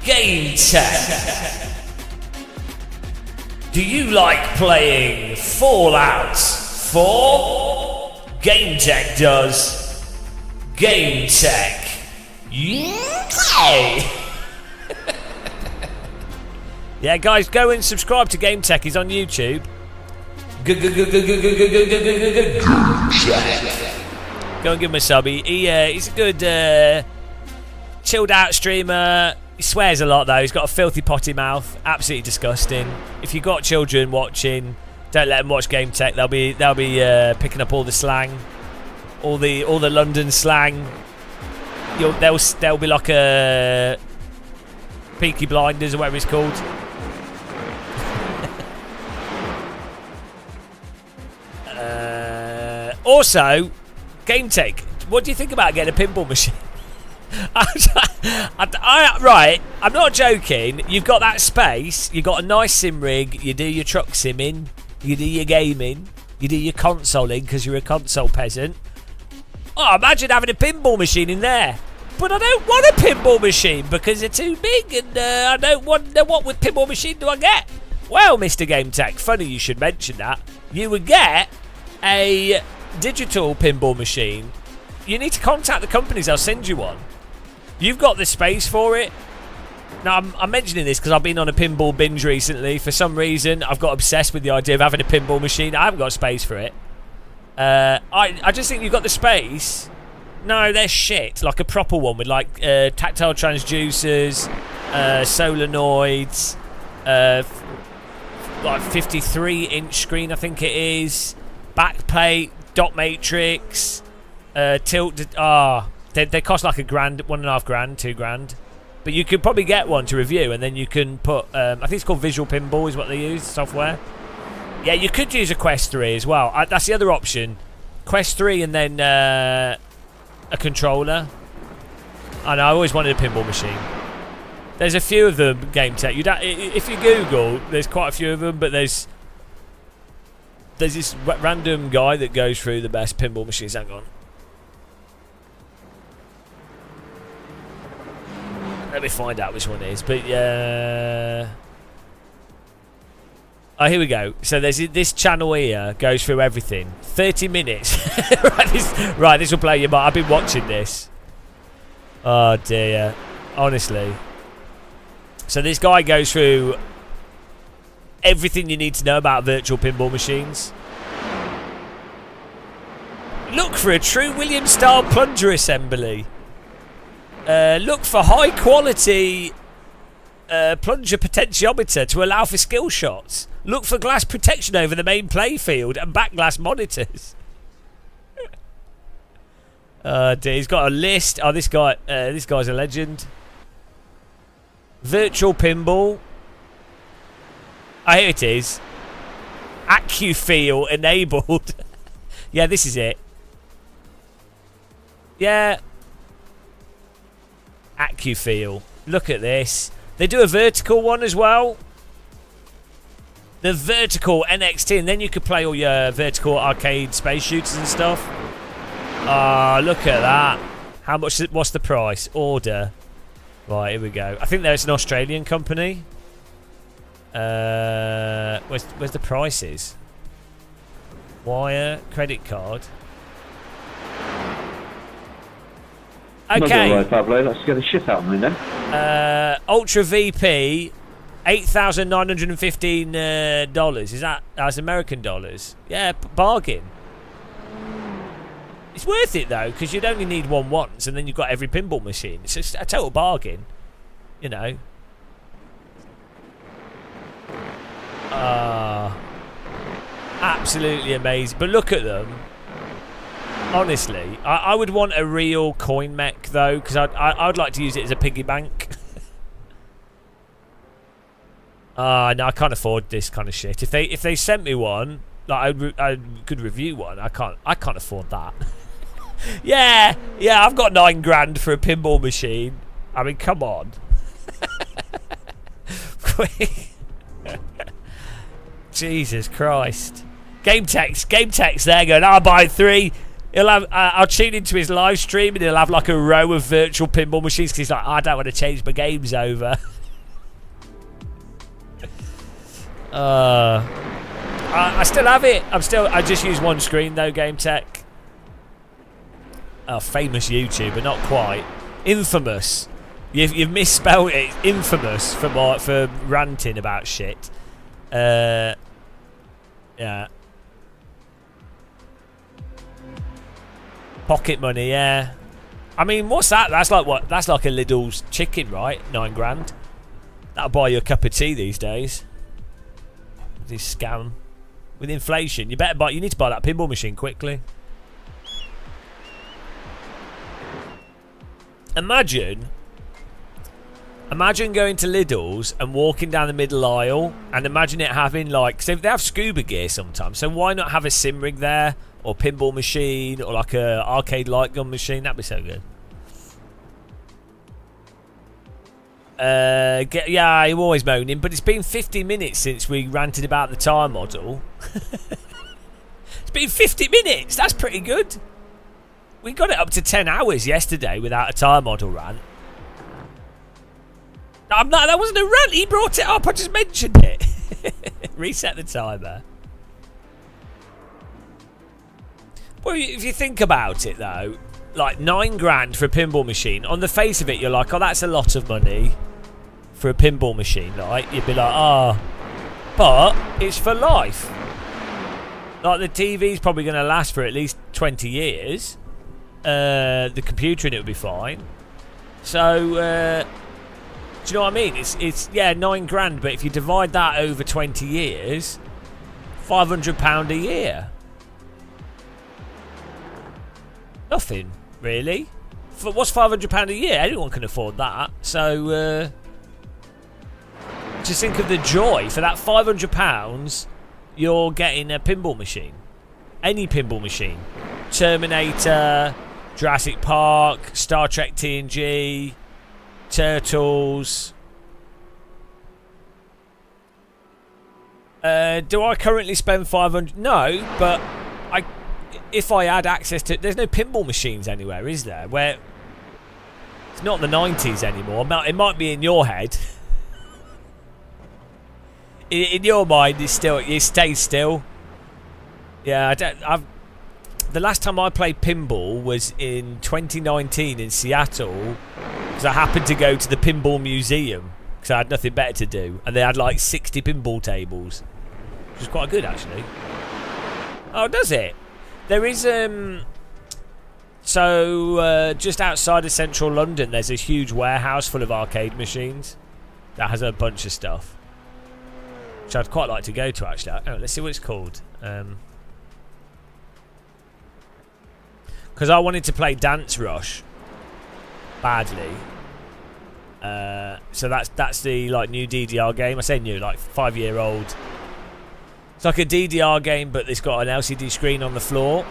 Game Tech. Do you like playing Fallout 4? Game Tech does. Game Tech. Yeah. Yeah, guys, go and subscribe to Game Tech. He's on YouTube. Go and give him a sub. He's a good chilled out streamer. He swears a lot though. He's got a filthy potty mouth. Absolutely disgusting. If you've got children watching, don't let them watch Game Tech. They'll be picking up all the slang, all the London slang. They'll be like a Peaky Blinders or whatever it's called. Also, Game Tech. What do you think about getting a pinball machine? Right, I'm not joking. You've got that space. You've got a nice sim rig. You do your truck simming. you do your gaming, you do your consoling because you're a console peasant. Oh, imagine having a pinball machine in there. But I don't want a pinball machine because they're too big, and I don't want. What with pinball machine do I get? Well, Mr. Game Tech, funny you should mention that. You would get a digital pinball machine. You need to contact the companies. I'll send you one. You've got the space for it. Now, I'm mentioning this because I've been on a pinball binge recently. For some reason, I've got obsessed with the idea of having a pinball machine. I haven't got space for it. I just think you've got the space. No, they're shit. Like a proper one with like tactile transducers, solenoids, like 53-inch screen, I think it is. Backplate, dot matrix, tilt. They cost like $1,000, $1,500, $2,000. But you could probably get one to review, and then you can put. I think it's called Visual Pinball, is what they use, software. Yeah, you could use a Quest 3 as well. That's the other option. Quest 3 and then a controller. I know, I always wanted a pinball machine. There's a few of them, Game Tech. If you Google, there's quite a few of them, but there's this random guy that goes through the best pinball machines. Hang on. Let me find out which one it is. But yeah. Oh, here we go. So there's this channel here goes through everything. 30 minutes. right, this will blow your mind. I've been watching this. Oh dear. Honestly. So this guy goes through everything you need to know about virtual pinball machines. Look for a true Williams-style plunger assembly. Look for high-quality plunger potentiometer to allow for skill shots. Look for glass protection over the main playfield and back glass monitors. Dear, he's got a list. Oh, this guy's a legend. Virtual pinball. Oh, here it is. AccuFeel enabled. Yeah, this is it. Yeah. AccuFeel. Look at this. They do a vertical one as well. The vertical NXT, and then you could play all your vertical arcade space shooters and stuff. Ah, look at that. How much? What's the price? Order. Right, here we go. I think there's an Australian company. Where's the prices? Wire, credit card. Okay. Right, Pablo. Let's get the shit out of me then. Ultra VP, $8,915. Is that's American dollars? Yeah, bargain. It's worth it though, because you'd only need one once, and then you've got every pinball machine. It's just a total bargain, you know. Absolutely amazing. But look at them. Honestly, I would want a real coin mech though, because I'd like to use it as a piggy bank. No, I can't afford this kind of shit. If they sent me one, like I could review one. I can't afford that. yeah, I've got $9,000 for a pinball machine. I mean, come on. Jesus Christ. Game Tech's there going, I'll buy 3. He'll have. I'll tune into his live stream and he'll have like a row of virtual pinball machines because he's like, I don't want to change my games over. I still have it. I just use one screen though. Game Tech. Oh, famous YouTuber, not quite. Infamous. You've misspelled it. Infamous for ranting about shit. Yeah. Pocket money, yeah. I mean, what's that? That's like what? That's like a Lidl's chicken, right? $9,000. That'll buy you a cup of tea these days. This scam. With inflation, you need to buy that pinball machine quickly. Imagine going to Lidl's and walking down the middle aisle, and imagine it having like, so they have scuba gear sometimes, so why not have a sim rig there, or pinball machine, or like a arcade light gun machine? That'd be so good. Yeah, you're always moaning, but it's been 50 minutes since we ranted about the tire model. It's been 50 minutes. That's pretty good. We got it up to 10 hours yesterday without a tyre model rant. I'm not. That wasn't a rant. He brought it up. I just mentioned it. Reset the timer. Well, if you think about it, though, like £9 for a pinball machine. On the face of it, you're like, oh, that's a lot of money for a pinball machine. Like, you'd be like, oh, but it's for life. Like, the TV's probably going to last for at least 20 years. The computer in it will be fine. So, do you know what I mean? It's yeah, £9, but if you divide that over 20 years, £500 a year. Nothing, really. What's £500 a year? Anyone can afford that. So, just think of the joy. For that £500, you're getting a pinball machine. Any pinball machine. Terminator, Jurassic Park, Star Trek TNG, Turtles. Do I currently spend 500? No, but if I had access to... There's no pinball machines anywhere, is there? Where it's not the 90s anymore. It might be in your head. In your mind, it stays still. Yeah, the last time I played pinball was in 2019 in Seattle, because I happened to go to the Pinball Museum because I had nothing better to do, and they had like 60 pinball tables, which was quite good actually. Oh, does it? There is just outside of central London, there's a huge warehouse full of arcade machines that has a bunch of stuff, which I'd quite like to go to actually. Oh, let's see what it's called. Because I wanted to play Dance Rush badly. So that's the like new DDR game. I say new, like 5-year-old. It's like a DDR game, but it's got an LCD screen on the floor.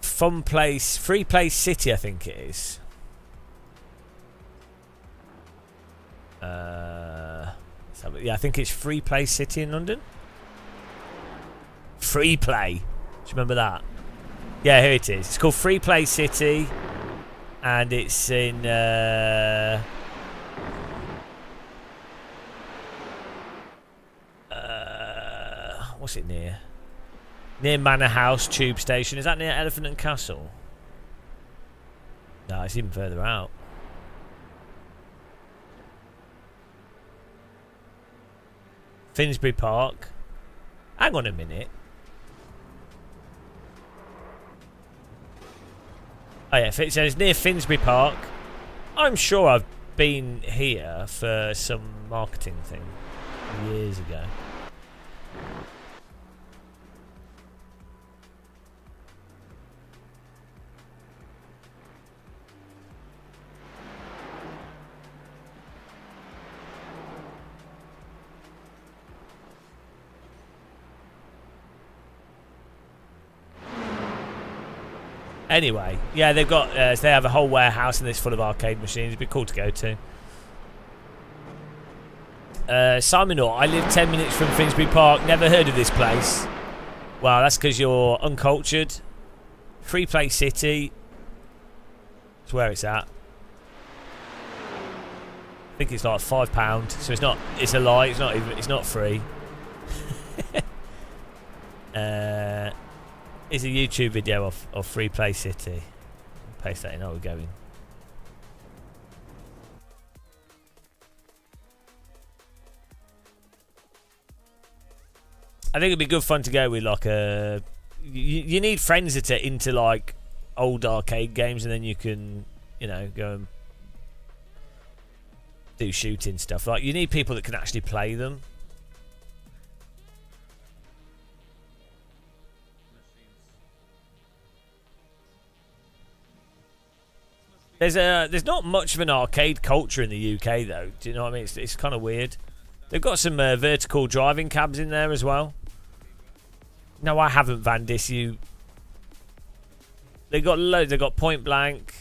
Fun Place, Free Place City, I think it is. Yeah, I think it's Free Place City in London. Free Play. Do you remember that? Yeah, here it is. It's called Free Play City, and it's in what's it near? Near Manor House Tube Station. Is that near Elephant and Castle? No, it's even further out. Finsbury Park. Hang on a minute. Oh yeah, so it's near Finsbury Park. I'm sure I've been here for some marketing thing years ago. Anyway, yeah, they've got they have a whole warehouse and it's full of arcade machines. It'd be cool to go to. Simon Orr, I live 10 minutes from Finsbury Park. Never heard of this place. Well, that's because you're uncultured. Free Play City. That's where it's at. I think it's like £5, so it's not. It's a lie. It's not even. It's not free. It's a YouTube video of Free Play City. Paste that in. How we're going. I think it'd be good fun to go with like a. You need friends that are into like old arcade games, and then you can, you know, go and do shooting stuff. Like you need people that can actually play them. There's not much of an arcade culture in the UK though. Do you know what I mean? It's kind of weird. They've got some vertical driving cabs in there as well. No, I haven't, Vandis. They got loads. They got Point Blank,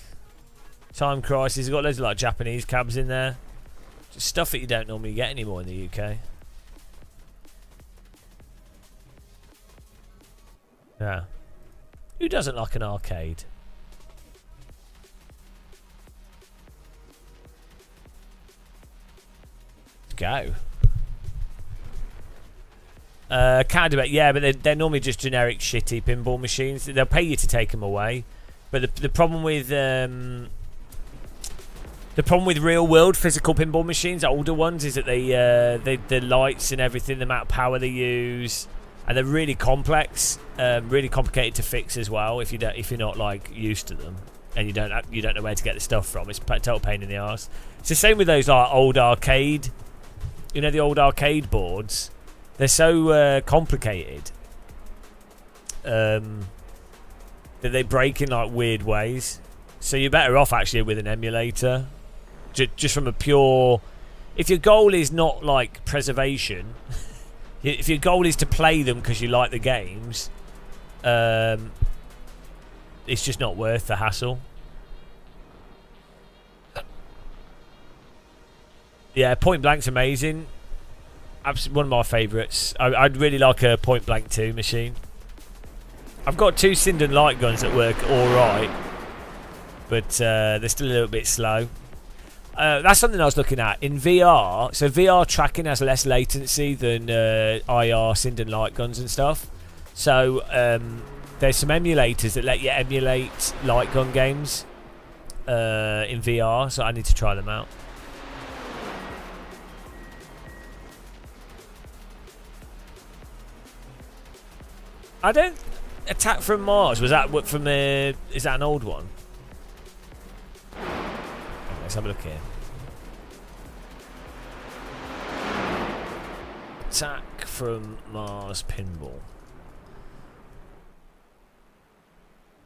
Time Crisis. They've got loads of like Japanese cabs in there. Just stuff that you don't normally get anymore in the UK. Yeah. Who doesn't like an arcade? Go. Canada, yeah, but they're normally just generic shitty pinball machines. They'll pay you to take them away, but the problem with real world physical pinball machines, older ones, is that the lights and everything, the amount of power they use, and they're really complex, really complicated to fix as well. If you're not like used to them, and you don't know where to get the stuff from, it's a total pain in the arse. It's the same with those like old arcade, the old arcade boards. They're so complicated that they break in like weird ways. So you're better off actually with an emulator, just from a pure. If your goal is not like preservation, if your goal is to play them because you like the games, it's just not worth the hassle. Yeah, Point Blank's amazing. One of my favourites. I'd really like a Point Blank 2 machine. I've got 2 Sinden light guns that work alright, but they're still a little bit slow. That's something I was looking at in VR. So VR tracking has less latency than IR Sinden light guns and stuff. So there's some emulators that let you emulate light gun games in VR. So I need to try them out. I don't. Attack from Mars, was that from is that an old one? Let's have a look here. Attack from Mars pinball.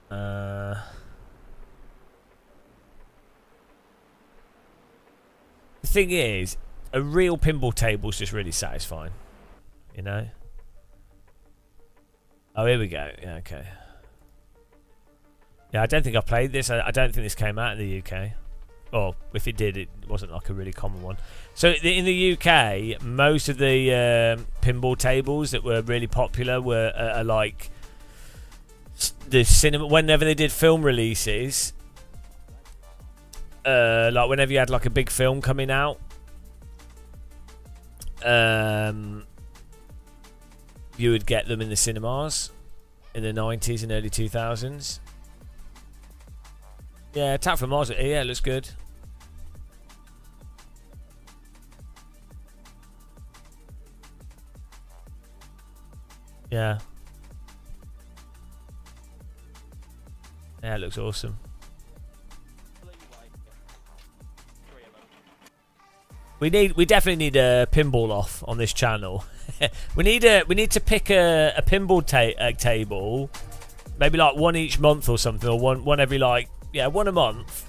The thing is, a real pinball table is just really satisfying, Oh, here we go. Yeah, okay. Yeah, I don't think I played this. I don't think this came out in the UK. Well, if it did, it wasn't like a really common one. So in the UK, most of the pinball tables that were really popular were like the cinema. Whenever they did film releases, like whenever you had like a big film coming out, you would get them in the cinemas in the 90s and early 2000s. Yeah, Attack from Mars. Yeah, it looks good. Yeah. Yeah, it looks awesome. We definitely need a pinball off on this channel. we need to pick a pinball table, maybe like one each month or something, or one every one a month,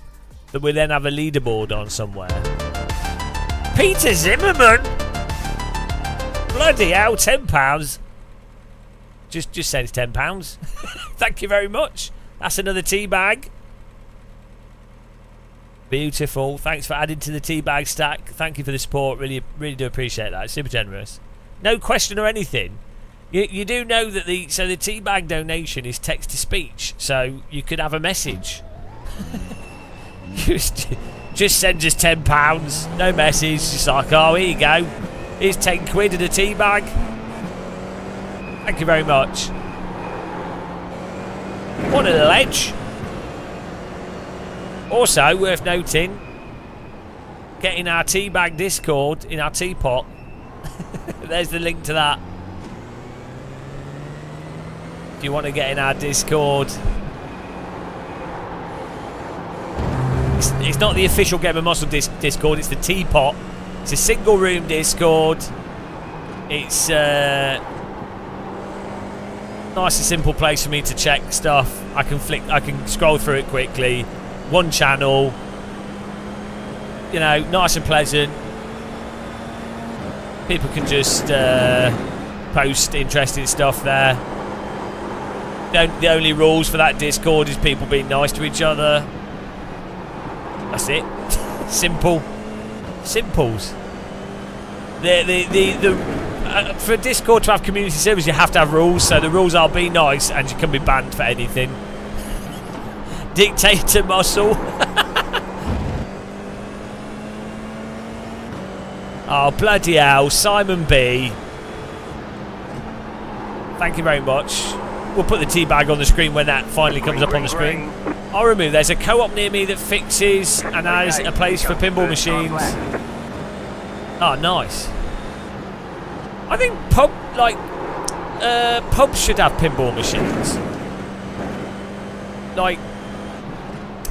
that we then have a leaderboard on somewhere. Peter Zimmerman, bloody hell, £10. Just sends £10. Thank you very much. That's another tea bag. Beautiful. Thanks for adding to the tea bag stack. Thank you for the support. Really do appreciate that. Super generous. No question or anything. You do know that the tea bag donation is text to speech, so you could have a message. just send us £10. No message. Just like, oh, here you go. Here's 10 quid in a tea bag. Thank you very much. What a ledge. Also, worth noting, getting our teabag Discord in our teapot. There's the link to that. If you want to get in our Discord. It's not the official Game of Muscle Discord, it's the teapot. It's a single room Discord. It's nice and simple place for me to check stuff. I can scroll through it quickly. One channel, nice and pleasant. People can just post interesting stuff there. the only rules for that Discord is people being nice to each other. That's it. Simple. Simples. For Discord to have community service, you have to have rules. So the rules are be nice, and you can be banned for anything. Dictator muscle. Oh, bloody hell. Simon B. Thank you very much. We'll put the tea bag on the screen when that finally comes up on the screen. I'll remove. There's a co-op near me that fixes and has a place for pinball machines. Oh, nice. I think pubs should have pinball machines. Like,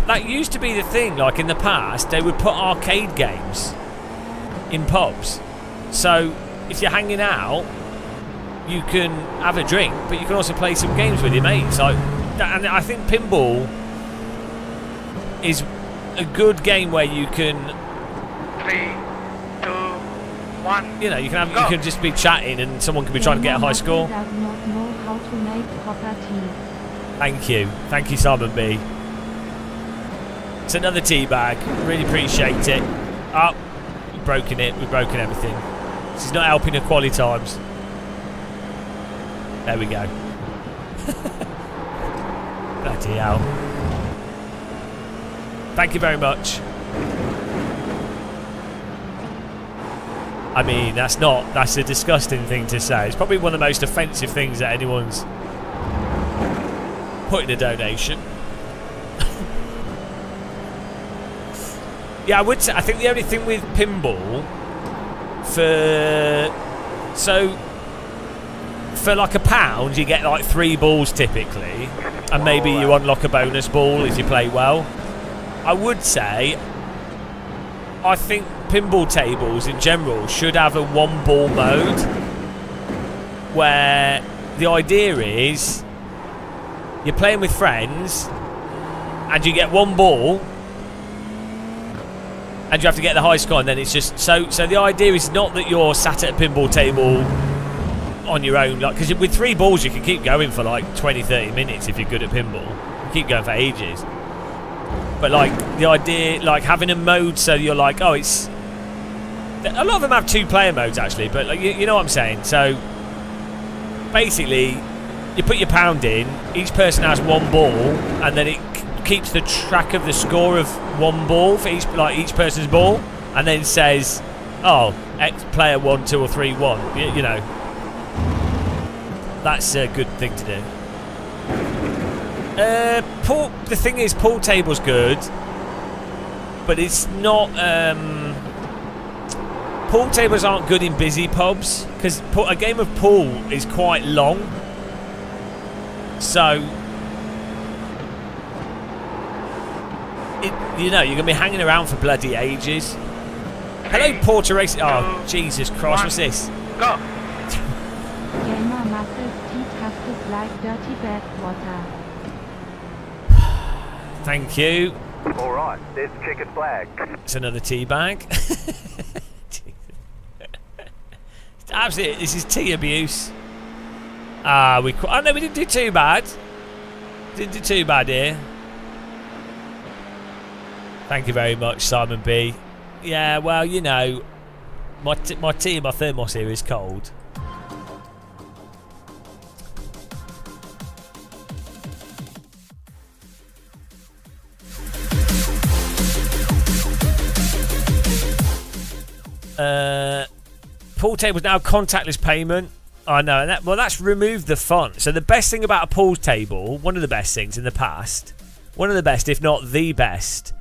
that used to be the thing. Like, in the past, they would put arcade games in pubs. So, if you're hanging out, you can have a drink, but you can also play some games with your mates. Like, and I think pinball is a good game where you can 3, 2, 1. You know, you can just be chatting and someone can be trying to get a high score. Does not know how to make proper tea. Thank you, Simon B. It's another tea bag. Really appreciate it. Oh, we've broken it. We've broken everything. This is not helping at quality times. There we go. Bloody hell. Thank you very much. I mean, that's a disgusting thing to say. It's probably one of the most offensive things that anyone's put in a donation. Yeah, I would say, I think the only thing with pinball for like £1 you get like 3 balls typically, and maybe you unlock a bonus ball if you play well. I would say I think pinball tables in general should have a 1 ball mode where the idea is you're playing with friends and you get 1 ball and you have to get the high score, and then it's just so the idea is not that you're sat at a pinball table on your own, like, because with 3 balls you can keep going for like 20-30 minutes if you're good at pinball. You keep going for ages. But like the idea, like having a mode so you're like, oh, it's a lot of them have 2-player modes actually, but like, you know what I'm saying. So basically you put your £1 in, each person has 1 ball, and then it keeps the track of the score of 1 ball for each person's ball, and then says, oh, X player 1, 2 or 3 won. You know, that's a good thing to do. The thing is, pool table's good, but it's not. Pool tables aren't good in busy pubs because a game of pool is quite long. So, you know, you're gonna be hanging around for bloody ages. Hello, Porter Race. Oh, Jesus Christ, what's this? Go. Gamer muscles tea tastes like dirty bathwater. Thank you. All right, there's the checkered flag. It's another tea bag. Absolutely, this is tea abuse. Oh no, we didn't do too bad. Didn't do too bad here. Thank you very much, Simon B. Yeah, well, you know, my tea in my thermos here is cold. Pool tables now contactless payment. I know, and that's removed the fun. So the best thing about a pool table, one of the best things in the past, one of the best, if not the best,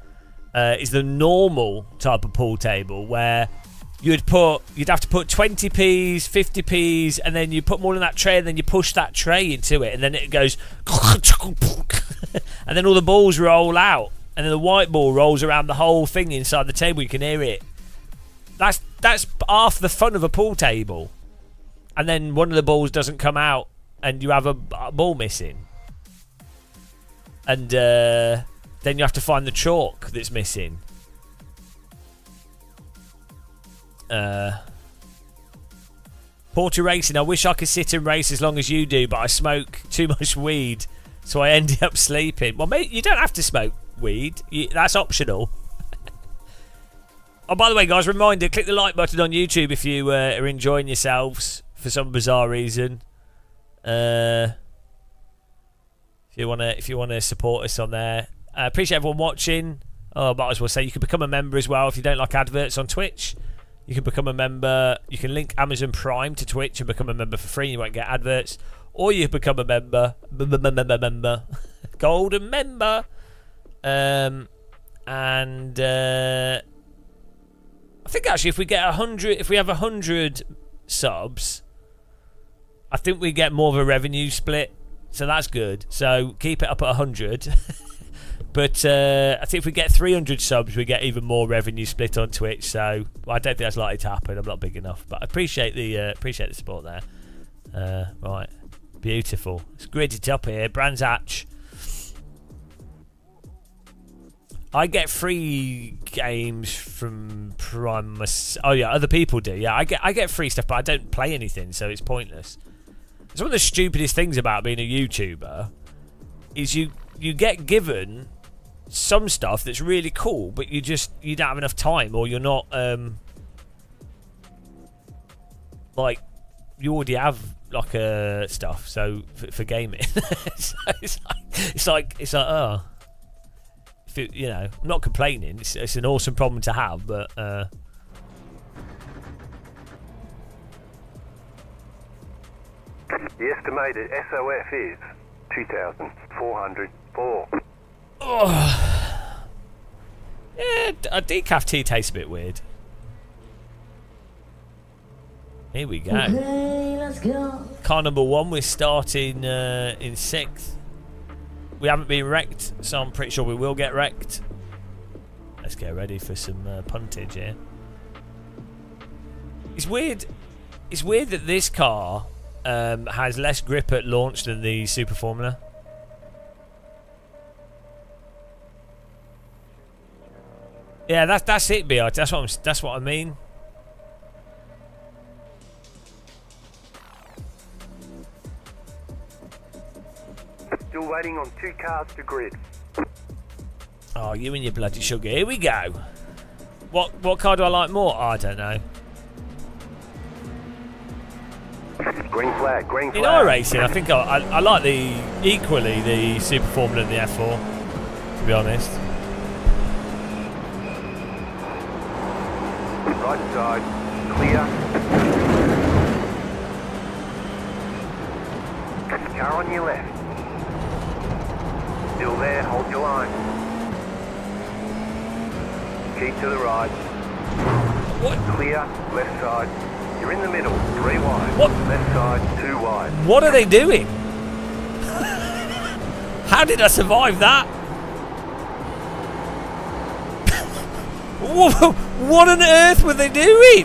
is the normal type of pool table where you'd have to put 20p's, 50p's, and then you put more in that tray, and then you push that tray into it, and then it goes, and then all the balls roll out, and then the white ball rolls around the whole thing inside the table. You can hear it. That's half the fun of a pool table. And then one of the balls doesn't come out and you have a ball missing. And then you have to find the chalk that's missing. Porter Racing, I wish I could sit and race as long as you do, but I smoke too much weed So I ended up sleeping. Well, mate, you don't have to smoke weed. That's optional. Oh, by the way, guys, reminder, click the like button on YouTube if you are enjoying yourselves for some bizarre reason. If you wanna support us on there. Appreciate everyone watching. Oh, I might as well say you can become a member as well if you don't like adverts on Twitch. You can become a member. You can link Amazon Prime to Twitch and become a member for free. You won't get adverts. Or you become a member. Golden member. I think actually if we get 100, if we have 100 subs, I think we get more of a revenue split. So that's good. So keep it up at 100. But I think if we get 300 subs, we get even more revenue split on Twitch. So I don't think that's likely to happen. I'm not big enough, but I appreciate the support there. Right, beautiful. It's gridded up here. Brands Hatch. I get free games from Prime. Oh yeah, other people do. Yeah, I get free stuff, but I don't play anything, so it's pointless. It's one of the stupidest things about being a YouTuber is you get given some stuff that's really cool, but you don't have enough time, or you're not like you already have like stuff. So for gaming, so it's like oh, you know, I'm not complaining. It's an awesome problem to have, but. The estimated SOF is 2,404. Oh. Yeah, a decaf tea tastes a bit weird. Here we go. Okay, let's go. Car number 1, we're starting in 6th. We haven't been wrecked, so I'm pretty sure we will get wrecked. Let's get ready for some puntage here. It's weird. It's weird that this car has less grip at launch than the Super Formula. Yeah, that's it, BR. That's what I mean. Still waiting on 2 cars to grid. Oh, you and your bloody sugar. Here we go. What car do I like more? Oh, I don't know. Green flag, green flag. In iRacing, I think I like equally the Super Formula and the F4, to be honest. Right side, clear. Car on your left. Still there, hold your line. Keep to the right. What? Clear, left side. You're in the middle, 3 wide. What? Left side, 2 wide. What are they doing? How did I survive that? What on earth were they doing?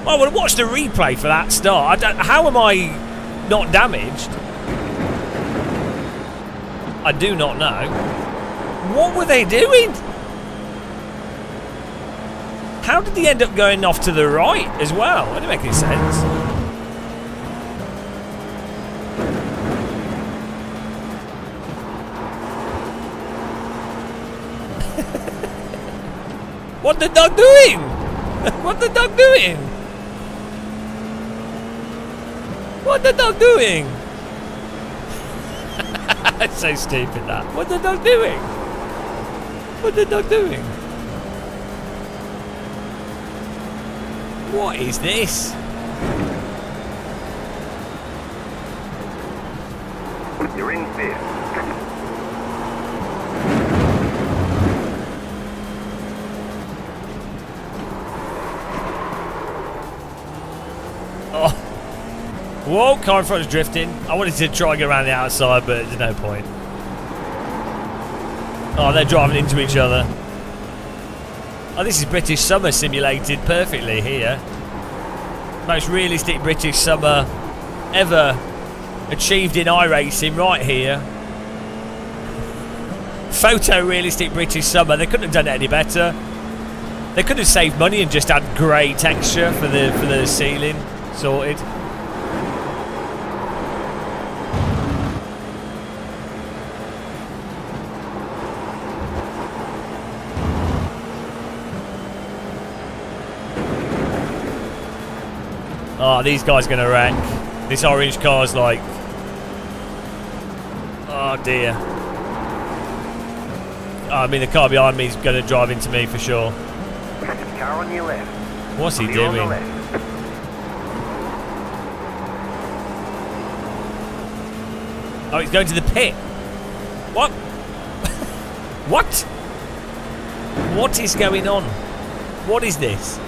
I would have watched a replay for that start. How am I not damaged? I do not know. What were they doing? How did he end up going off to the right as well? That didn't make any sense. What the dog doing? What the dog doing? What the dog doing? That's so stupid, that. What the dog doing? What the dog doing? What is this? You're in 5th. Oh. Whoa, car in front is drifting. I wanted to try and get around the outside, but there's no point. Oh, they're driving into each other. Oh, this is British summer simulated perfectly here. Most realistic British summer ever achieved in iRacing right here. Photorealistic British summer. They couldn't have done it any better. They could have saved money and just had grey texture for the ceiling sorted. Oh, these guys are going to wreck. This orange car's like... Oh, dear. I mean, the car behind me is going to drive into me for sure. Car on your left. What's he Clear on the doing? left. Oh, he's going to the pit. What? What? What is going on? What is this?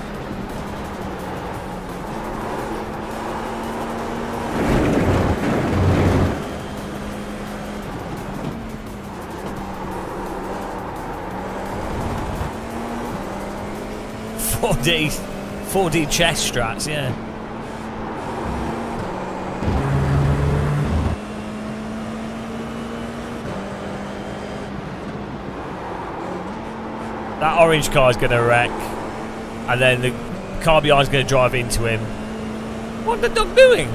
...4D chest strats, yeah. That orange car is going to wreck, and then the car behind is going to drive into him. What the dog doing?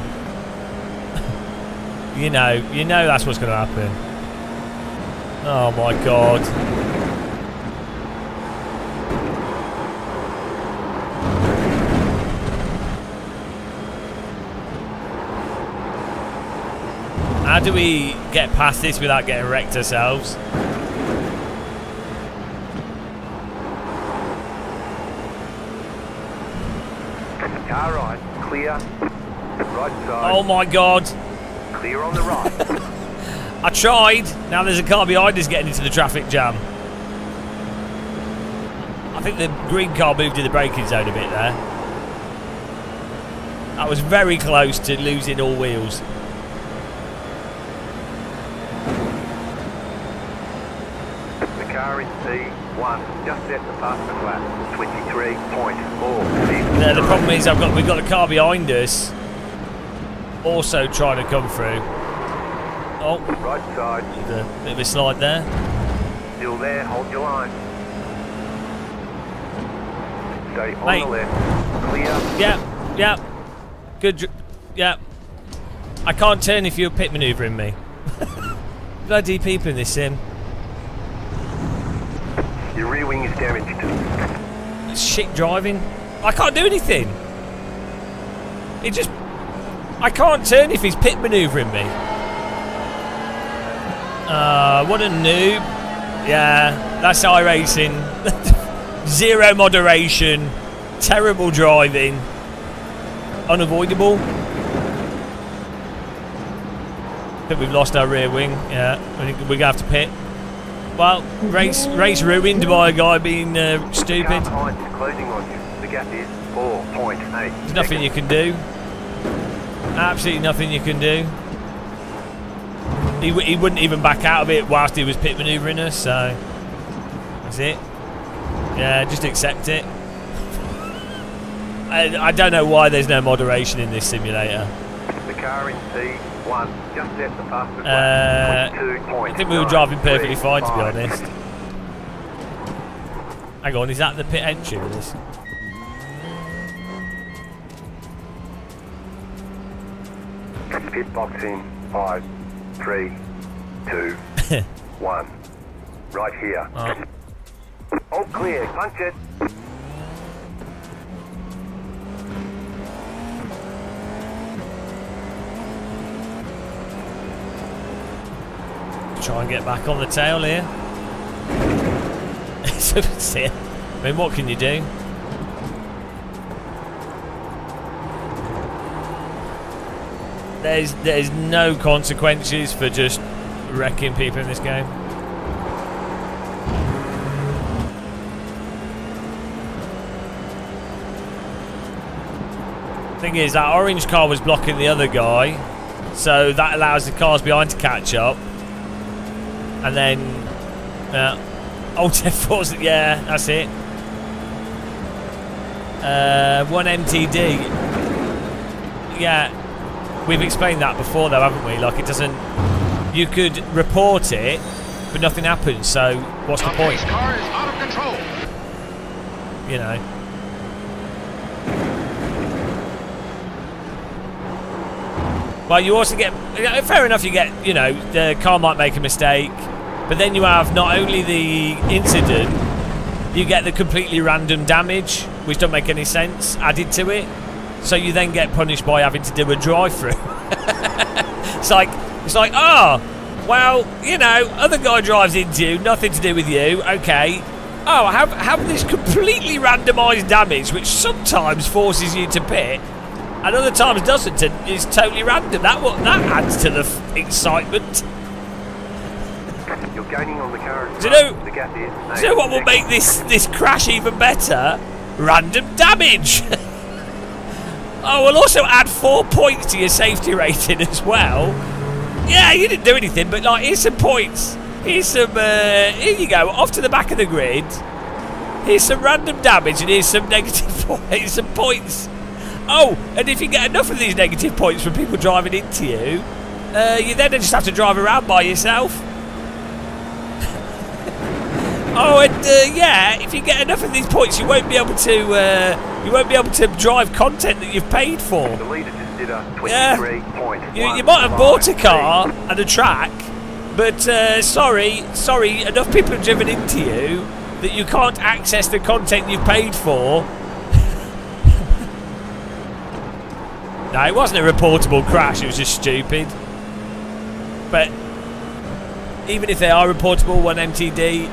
you know that's what's going to happen. Oh my god. How do we get past this without getting wrecked ourselves? Car right, clear. Right side. Oh my god. Clear on the right. I tried. Now there's a car behind us getting into the traffic jam. I think the green car moved to the braking zone a bit there. That was very close to losing all wheels. The car in P1, just set the fastest lap. 23.4. Yeah, the problem is we've got a car behind us also trying to come through. Oh, right side. A bit of a slide there. Still there, hold your line. Stay on Mate. the left. Clear. Yeah. Good. Yeah. I can't turn if you're pit manoeuvring me. Bloody people in this sim. Your rear wing is damaged. Shit driving. I can't do anything. I can't turn if he's pit manoeuvring me. What a noob. Yeah, that's iRacing. Zero moderation. Terrible driving. Unavoidable. I think we've lost our rear wing. Yeah, we're going to have to pit. Well, race ruined by a guy being stupid. Car behind is closing on you. The gap is 4.8. There's nothing you can do. Absolutely nothing you can do. He wouldn't even back out of it whilst he was pit manoeuvring us, so that's it. Yeah, just accept it. I don't know why there's no moderation in this simulator. The car in P1, just set the fastest lap. 22.9. I think we were driving perfectly fine, to be honest. Hang on, is that the pit entry with this? Pit box in 5, 3, 2, 1. Right here. Oh. All clear. Punch it. Try and get back on the tail here. I mean, what can you do? There's no consequences for just wrecking people in this game. Thing is, that orange car was blocking the other guy, so that allows the cars behind to catch up. And then, Alt F4's, yeah, that's it. 1 MTD. Yeah, we've explained that before though, haven't we? Like, it doesn't... You could report it, but nothing happens, so what's the point? This car is out of control. You know. Well, you also get... Fair enough, you get, you know, the car might make a mistake, but then you have not only the incident, you get the completely random damage, which don't make any sense, added to it. so you then get punished by having to do a drive-through. it's like, oh, well, you know, other guy drives into you, nothing to do with you, okay. Oh, have this completely randomised damage, which sometimes forces you to pit, and other times doesn't, and is totally random. That adds to the excitement. You're gaining on the current. Do you know, the gap is do you know what will make this crash even better? Random damage. Oh, we'll also add 4 points to your safety rating as well. Yeah, you didn't do anything, but like, here's some points. Here's some, here you go, off to the back of the grid. Here's some random damage, and here's some negative points, some points. Oh, and if you get enough of these negative points from people driving into you, you then just have to drive around by yourself. Oh, and yeah, if you get enough of these points, you won't be able to drive content that you've paid for. The leader just did a 23.1. You might have bought a car and a track, but sorry, enough people have driven into you that you can't access the content you've paid for. No, it wasn't a reportable crash, it was just stupid. But even if they are reportable, 1MTD,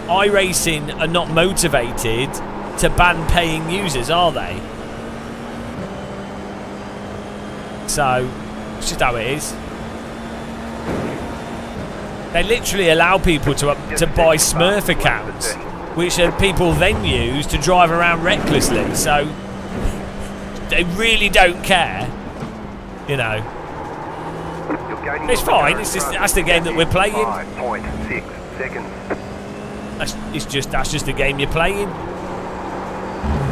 iRacing are not motivated to ban paying users, are they? So, it's just how it is. They literally allow people to buy Smurf accounts, which people then use to drive around recklessly. So, they really don't care, you know. It's fine. It's just that's the game that we're playing. 5.6 seconds. That's just the game you're playing.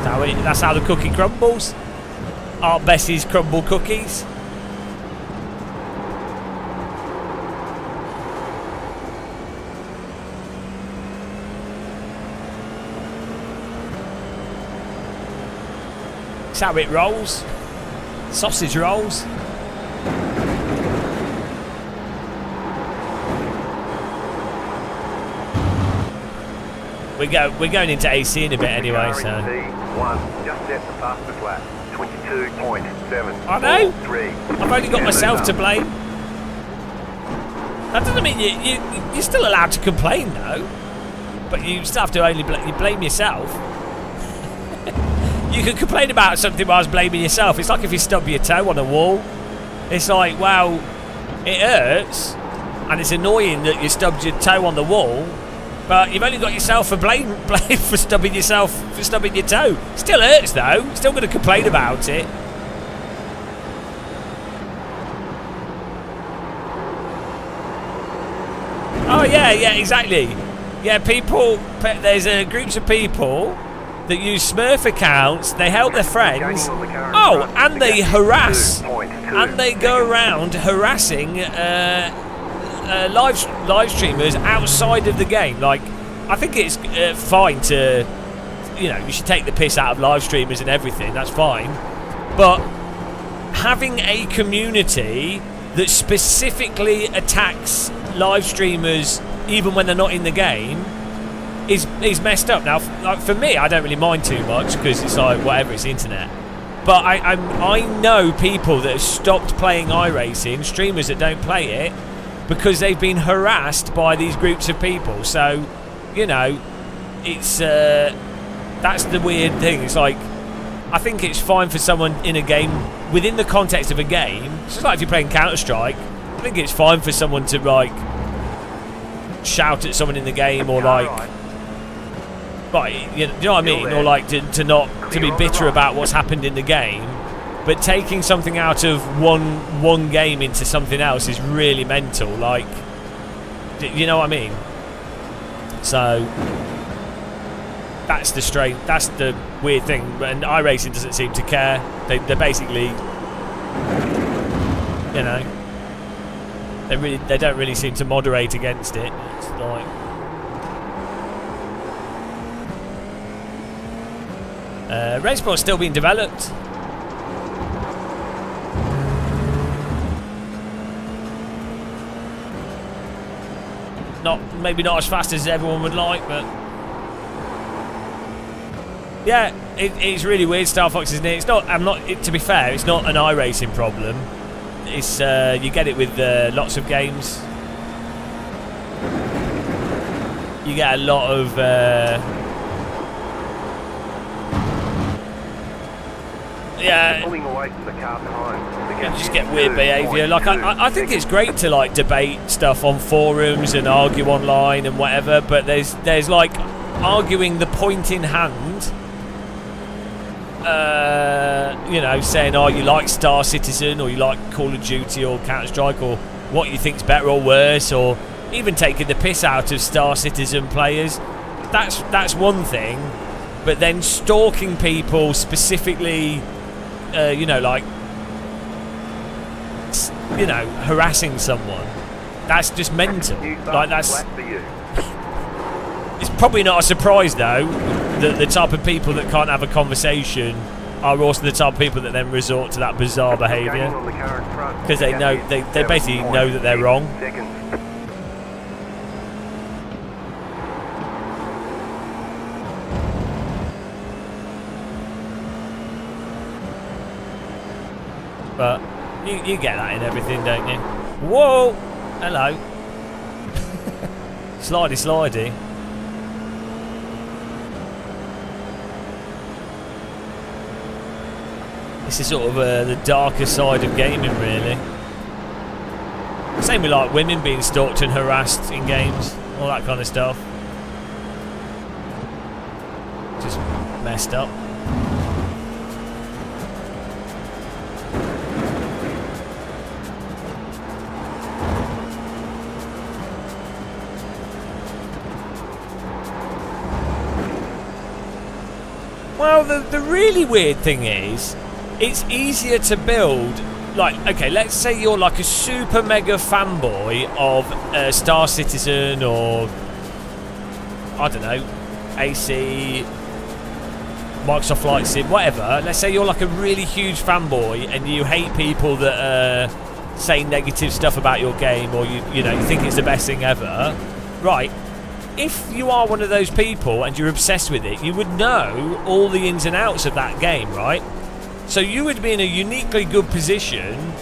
That's how the cookie crumbles. Aunt Bessie's crumble cookies. That's how it rolls. Sausage rolls. We're going into AC in a bit anyway, so. One just set the fastest lap. 22.7. I know. I've only got myself to blame. That doesn't mean you're still allowed to complain though, but you still have to only blame yourself. You can complain about something whilst blaming yourself. It's like if you stub your toe on a wall. It's like, well, it hurts, and it's annoying that you stubbed your toe on the wall, but you've only got yourself for blame for stubbing your toe. Still hurts though. Still going to complain about it. Oh yeah, exactly. Yeah, there's groups of people that use Smurf accounts. They help their friends. Oh, and they harass, and they go around harassing live streamers outside of the game. Like, I think it's fine to, you know, you should take the piss out of live streamers and everything. That's fine, but having a community that specifically attacks live streamers even when they're not in the game is messed up. Now, like, for me, I don't really mind too much because it's like whatever, it's the internet. But I know people that have stopped playing iRacing, streamers that don't play it, because they've been harassed by these groups of people. So, you know, it's that's the weird thing. It's like, I think it's fine for someone in a game, within the context of a game. It's just like if you're playing Counter-Strike, I think it's fine for someone to like shout at someone in the game, or like, you know what I mean, or like to be bitter about what's happened in the game. But taking something out of one game into something else is really mental. Like, you know what I mean? So that's the weird thing. And iRacing doesn't seem to care. They're basically, you know, they don't really seem to moderate against it. It's like, Raceport's still being developed. Maybe not as fast as everyone would like, but Yeah, it's really weird, Star Fox, isn't it? It's not. To be fair, it's not an iRacing problem. It's you get it with lots of games. You get a lot of. Yeah. Pulling away from the car behind. You just get weird behaviour. Like I think it's great to like debate stuff on forums and argue online and whatever, but there's like arguing the point in hand. You know, saying, oh, you like Star Citizen or you like Call of Duty or Counter-Strike, or what you think's better or worse, or even taking the piss out of Star Citizen players. That's one thing, but then stalking people specifically, you know, like, you know, harassing someone, that's just mental. Like, that's... It's probably not a surprise, though, that the type of people that can't have a conversation are also the type of people that then resort to that bizarre behaviour, because they know they basically know that they're wrong. But you get that in everything, don't you? Whoa! Hello. Slidey. This is sort of the darker side of gaming, really. Same with like women being stalked and harassed in games, all that kind of stuff. Just messed up. Well, the really weird thing is, it's easier to build, like, okay, let's say you're like a super mega fanboy of Star Citizen or, I don't know, AC, Microsoft Flight Sim, whatever. Let's say you're like a really huge fanboy and you hate people that say negative stuff about your game, or you know, you think it's the best thing ever. Right. If you are one of those people and you're obsessed with it, you would know all the ins and outs of that game, right? So you would be in a uniquely good position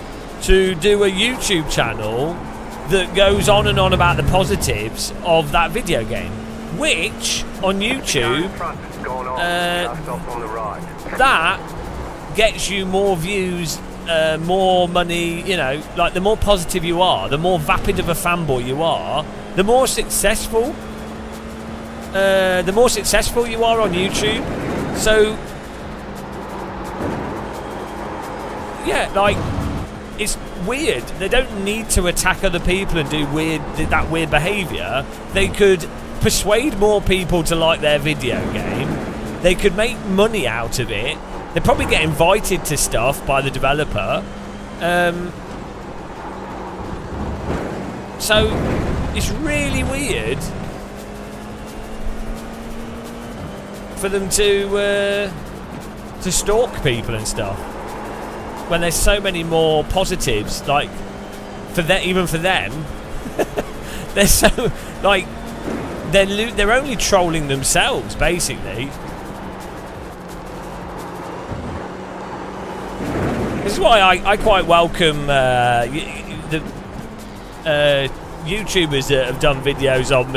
to do a YouTube channel that goes on and on about the positives of that video game, which on YouTube, that gets you more views, more money. You know, like, the more positive you are, the more vapid of a fanboy you are, the more successful you are on YouTube. So yeah, like, it's weird. They don't need to attack other people and do that weird behaviour. They could persuade more people to like their video game. They could make money out of it. They probably get invited to stuff by the developer. So it's really weird for them to stalk people and stuff, when there's so many more positives. Like, even for them, they're so, like, they're only trolling themselves, basically. This is why I quite welcome the YouTubers that have done videos on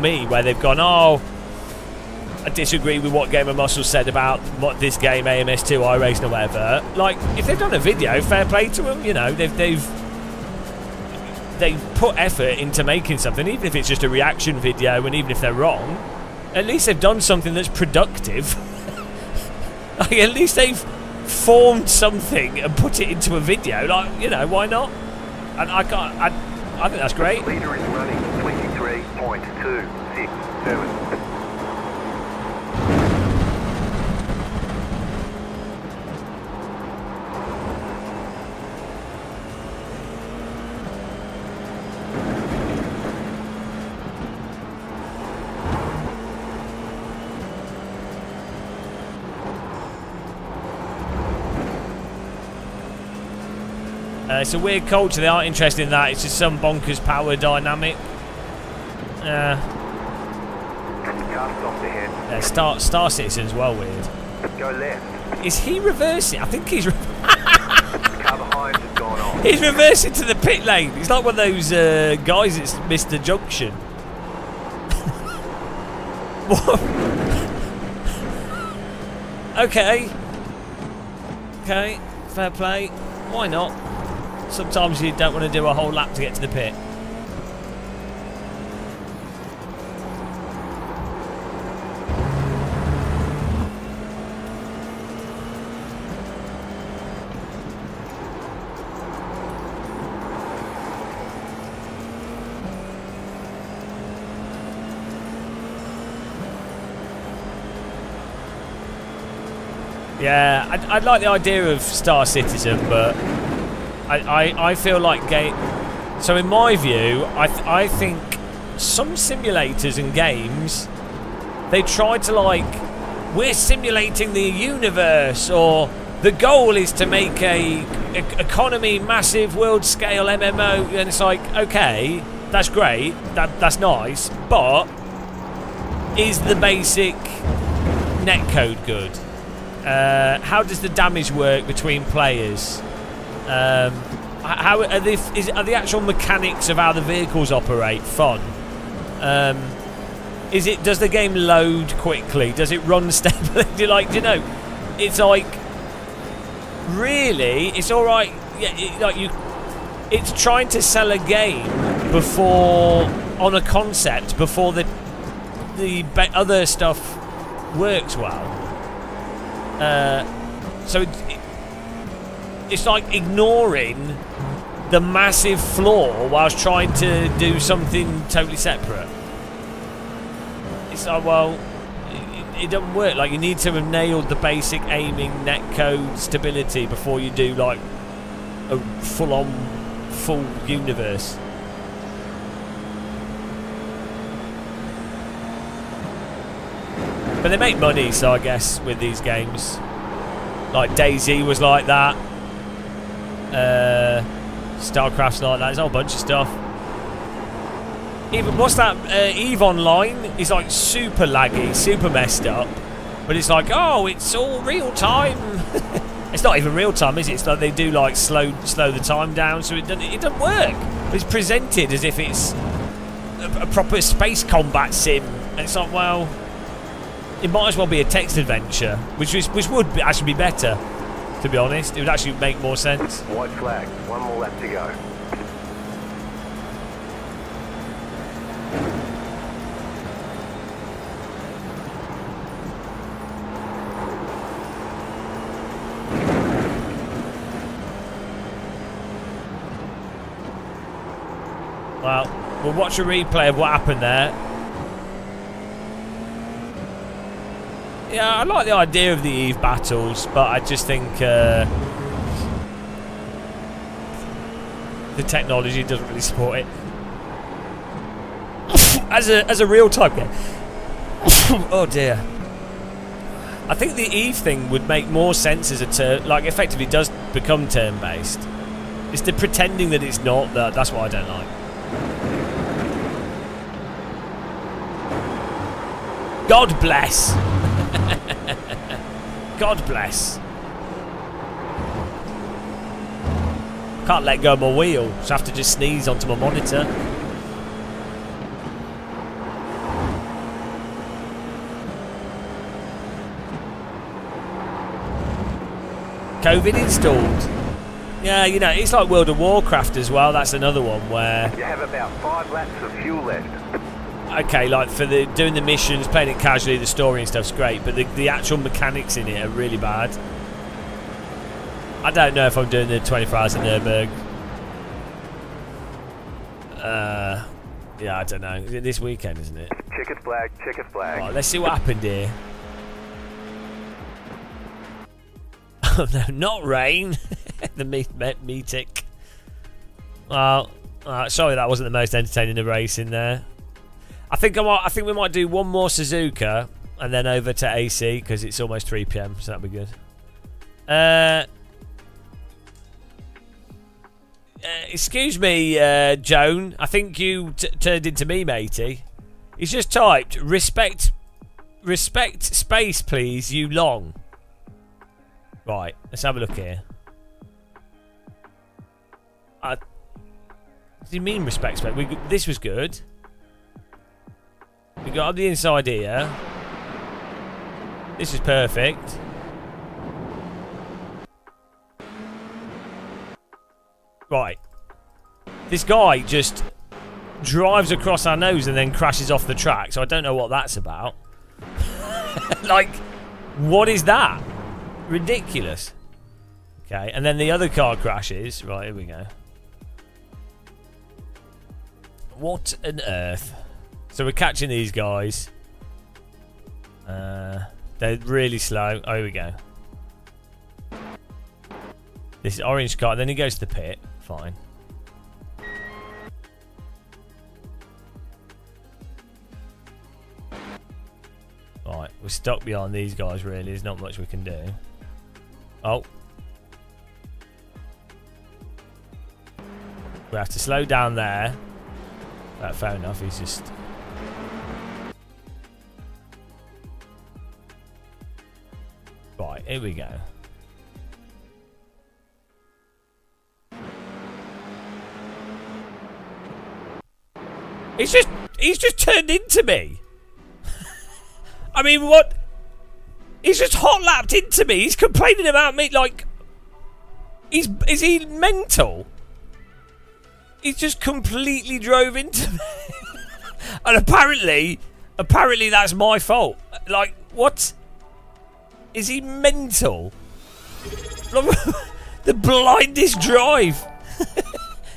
me where they've gone, oh, I disagree with what Gamer Muscle said about what this game, AMS2, iRacing or whatever. Like, if they've done a video, fair play to them. You know, they've put effort into making something, even if it's just a reaction video, and even if they're wrong, at least they've done something that's productive. Like, at least they've formed something and put it into a video. Like, you know, why not? And I think that's great. Leader is running 23.267. It's a weird culture. They aren't interested in that. It's just some bonkers power dynamic. Star Citizen's well weird. Go left. Is he reversing? I think he's. The car behind has gone off. He's reversing to the pit lane. He's like one of those guys that's missed the junction. What? Okay. Okay. Fair play. Why not? Sometimes you don't want to do a whole lap to get to the pit. Yeah, I'd like the idea of Star Citizen, but I feel like So in my view, I think some simulators and games, they try to like, we're simulating the universe, or the goal is to make a economy massive world scale MMO, and it's like, okay, that's great, that's nice, but is the basic netcode good? How does the damage work between players? How are the actual mechanics of how the vehicles operate fun? Does the game load quickly? Does it run stably? It's like, really, it's all right. Yeah, it's trying to sell a game on a concept before the other stuff works well. So it's like ignoring the massive flaw whilst trying to do something totally separate. It's like, well, it doesn't work. Like, you need to have nailed the basic aiming, netcode, stability before you do like a full universe. But they make money, so I guess with these games, like DayZ was like that. StarCraft's like that. There's a whole bunch of stuff. Even what's that? EVE Online is like super laggy, super messed up. But it's like, oh, it's all real time. It's not even real time, is it? It's like they do like slow the time down, so it doesn't work. But it's presented as if it's a proper space combat sim, and it's like, well, it might as well be a text adventure, which would actually be better, to be honest. It would actually make more sense. White flag. One more lap to go. Well, we'll watch a replay of what happened there. Yeah, I like the idea of the EVE battles, but I just think the technology doesn't really support it. as a real-time game. Oh dear. I think the EVE thing would make more sense as a turn, like effectively does become turn-based. It's the pretending that it's not, that's what I don't like. God bless. God bless. Can't let go of my wheel, so I have to just sneeze onto my monitor. COVID installed. Yeah, you know, it's like World of Warcraft as well. That's another one where You have about 5 laps of fuel left. okay, like for doing the missions, playing it casually, the story and stuff's great, but the actual mechanics in it are really bad. I don't know if I'm doing the 24 hours in Nürburgring. Yeah, I don't know. Is it this weekend, isn't it? Checkered flag, checkered flag. Right, let's see what happened here. Oh no, not rain. The metic. Well, sorry, that wasn't the most entertaining of race in there. I think we might do one more Suzuka and then over to AC because it's almost 3 PM, so that'll be good. Excuse me, Joan. I think you turned into me, matey. He's just typed respect respect space, please, you long. Right, let's have a look here. What do you mean respect space? This was good. We got up the inside here. This is perfect. Right. This guy just drives across our nose and then crashes off the track, so I don't know what that's about. Like, what is that? Ridiculous. Okay, and then the other car crashes. Right, here we go. What on earth? So we're catching these guys. They're really slow. Oh, here we go. This is orange car. Then he goes to the pit. Fine. Right, we're stuck behind these guys, really. There's not much we can do. Oh. We have to slow down there. Fair enough, he's just... Right, here we go. He's just turned into me. I mean, what? He's just hot lapped into me. He's complaining about me like... Is he mental? He just completely drove into me. And apparently that's my fault. Like, what? Is he mental? The blindest drive.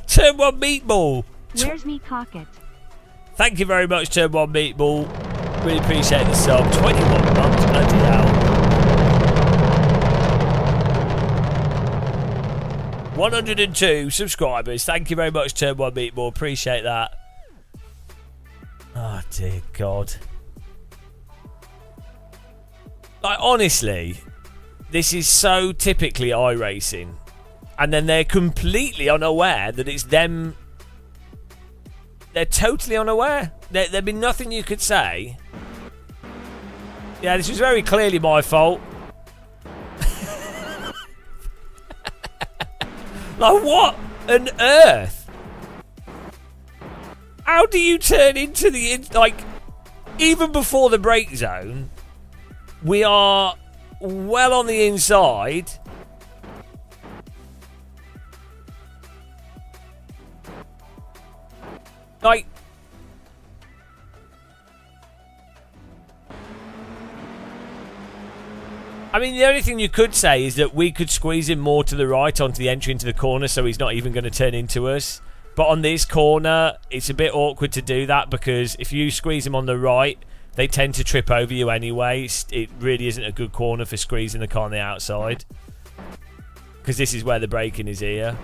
Turn 1 meatball. Where's me pocket? Thank you very much, Turn 1 meatball. Really appreciate the sub. 21 months, bloody hell. 102 subscribers. Thank you very much, Turn 1 meatball. Appreciate that. Oh, dear God. Like, honestly, this is so typically iRacing. And then they're completely unaware that it's them. They're totally unaware. There'd be nothing you could say. Yeah, this was very clearly my fault. Like, what on earth? How do you turn into the... Like, even before the brake zone, we are well on the inside. Like... I mean, the only thing you could say is that we could squeeze him more to the right onto the entry into the corner so he's not even going to turn into us. But on this corner, it's a bit awkward to do that because if you squeeze him on the right, they tend to trip over you anyway. It really isn't a good corner for squeezing the car on the outside. Because this is where the braking is here.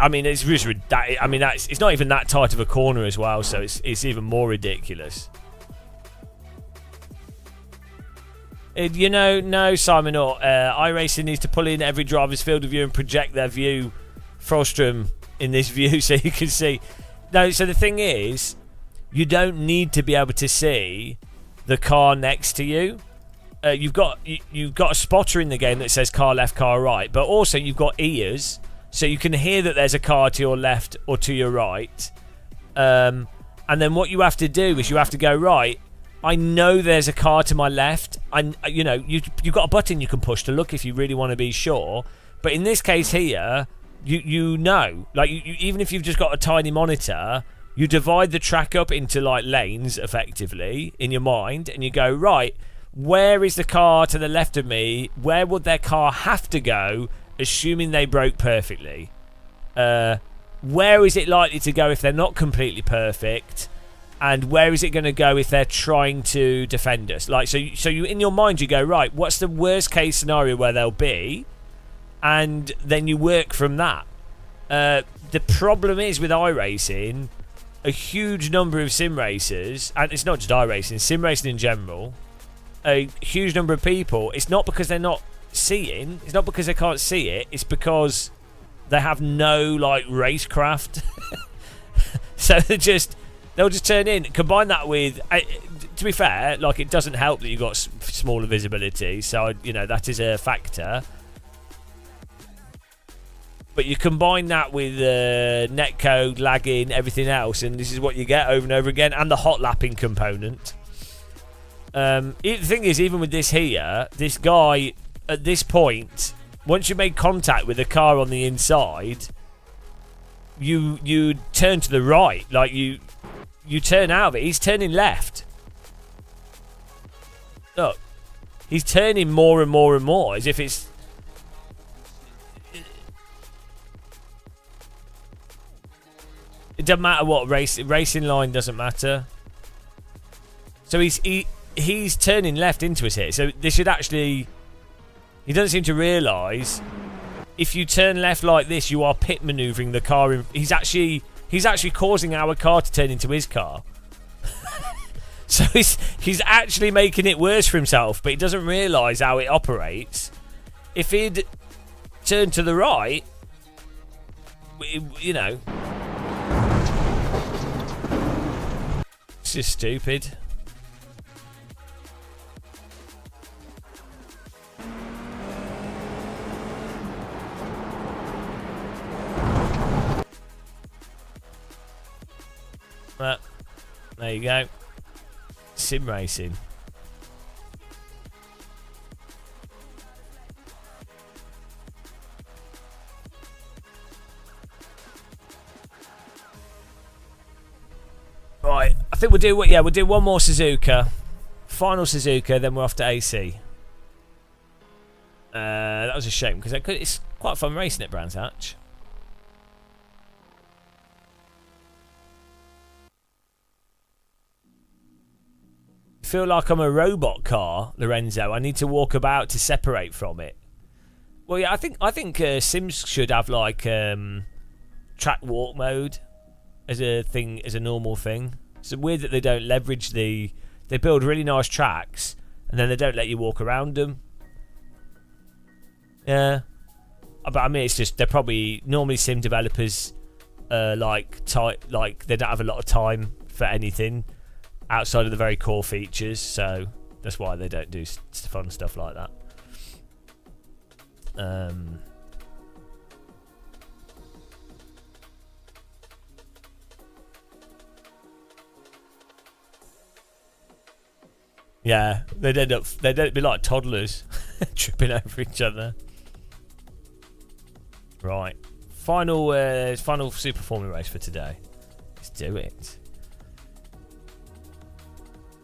I mean, it's just... I mean, it's not even that tight of a corner as well, so it's even more ridiculous. You know, no, Simon, iRacing needs to pull in every driver's field of view and project their view, Frostrom, in this view so you can see. No, so the thing is, you don't need to be able to see the car next to you. You've got a spotter in the game that says car left, car right, but also you've got ears, so you can hear that there's a car to your left or to your right. And then what you have to do is you have to go, right, I know there's a car to my left. You know, you've got a button you can push to look if you really want to be sure. But in this case here, you know, like even if you've just got a tiny monitor, you divide the track up into like lanes effectively in your mind, and you go, right, where is the car to the left of me? Where would their car have to go, assuming they broke perfectly? Where is it likely to go if they're not completely perfect? And where is it going to go if they're trying to defend us? Like, so you in your mind you go, right, what's the worst case scenario where they'll be, and then you work from that. The problem is with iRacing, a huge number of sim racers, and it's not just iRacing, sim racing in general, a huge number of people, it's not because they're not seeing, it's not because they can't see it, it's because they have no like racecraft. So they're just They'll just turn in. Combine that with, to be fair, like it doesn't help that you've got smaller visibility. So you know that is a factor. But you combine that with netcode, lagging, everything else, and this is what you get over and over again, and the hot lapping component. The thing is, even with this here, this guy, at this point, once you make contact with the car on the inside, you turn to the right. Like, you turn out of it. He's turning left. Look. He's turning more and more and more, as if it's... It doesn't matter what racing line doesn't matter. So he's turning left into us here. So this should actually... He doesn't seem to realise if you turn left like this, you are pit manoeuvring the car. He's actually causing our car to turn into his car. So he's actually making it worse for himself, but he doesn't realise how it operates. If he'd turned to the right, you know... It's just stupid. Well, there you go. Sim racing. Right, I think we'll do one more Suzuka. Final Suzuka, then we're off to AC. That was a shame because it's quite fun racing at Brands Hatch. I feel like I'm a robot car, Lorenzo. I need to walk about to separate from it. Well, yeah, I think Sims should have like track walk mode as a thing, as a normal thing. It's weird that they don't leverage they build really nice tracks and then they don't let you walk around them. Yeah, but I mean, it's just they're probably normally sim developers like they don't have a lot of time for anything outside of the very core features, so that's why they don't do fun stuff like that. Yeah, they'd be like toddlers tripping over each other. Right, final Super Formula race for today. Let's do it.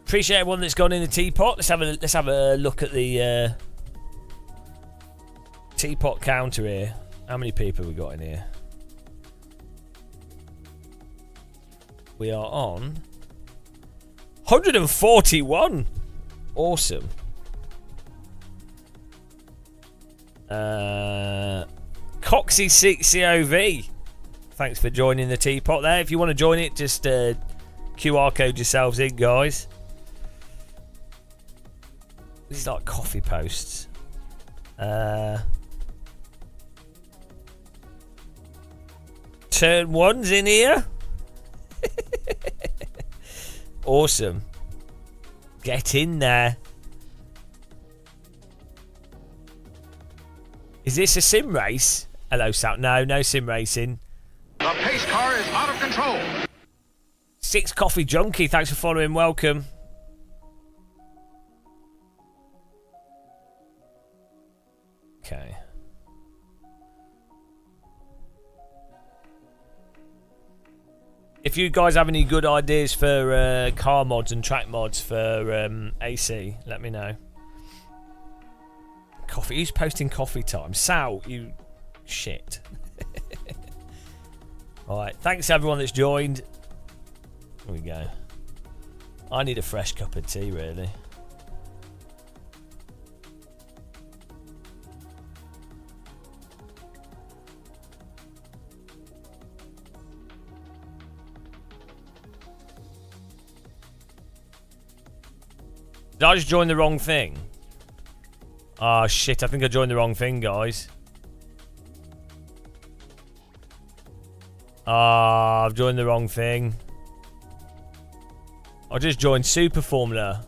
Appreciate everyone that's gone in the teapot. Let's have a look at the teapot counter here. How many people have we got in here? We are on 141. Awesome. Coxie COV. Thanks for joining the teapot there. If you want to join it, just QR code yourselves in, guys. These are like coffee posts. Turn one's in here. Awesome. Get in there. Is this a sim race? Hello, Sal. No sim racing. The pace car is out of control. 6 Coffee Junkie, thanks for following. Welcome. Okay. If you guys have any good ideas for car mods and track mods for AC, let me know. Coffee. Who's posting coffee time? Sal, you shit. Alright, thanks to everyone that's joined. Here we go. I need a fresh cup of tea, really. Did I just join the wrong thing? Oh shit, I think I joined the wrong thing, guys. I've joined the wrong thing. I just joined Super Formula.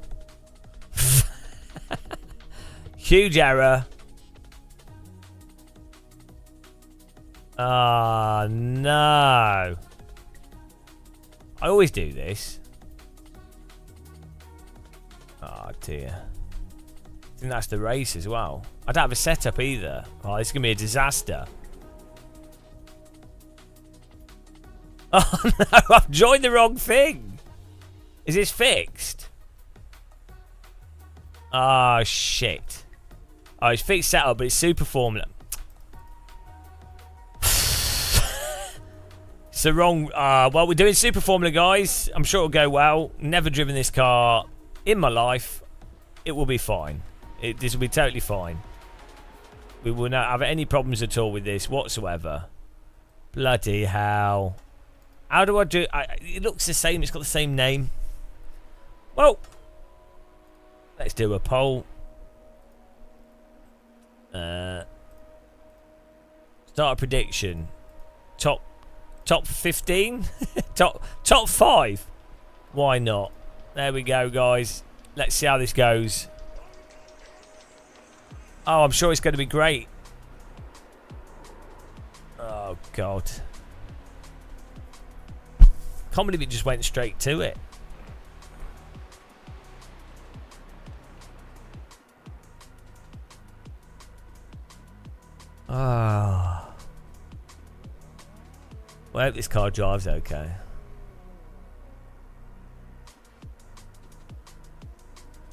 Huge error. Ah, no. I always do this. Oh, dear. I think that's the race as well. I don't have a setup either. Oh, this is going to be a disaster. Oh, no. I've joined the wrong thing. Is this fixed? Oh, shit. Oh, it's fixed setup, but it's Super Formula. It's the wrong... well, we're doing Super Formula, guys. I'm sure it'll go well. Never driven this car in my life. It will be fine. This will be totally fine. We will not have any problems at all with this whatsoever. Bloody hell. How do I do... it looks the same. It's got the same name. Well, let's do a poll. Start a prediction. Top 15? top 5? Why not? There we go, guys. Let's see how this goes. Oh, I'm sure it's going to be great. Oh, God. Can't believe it just went straight to it. Ah. Well, I hope this car drives okay.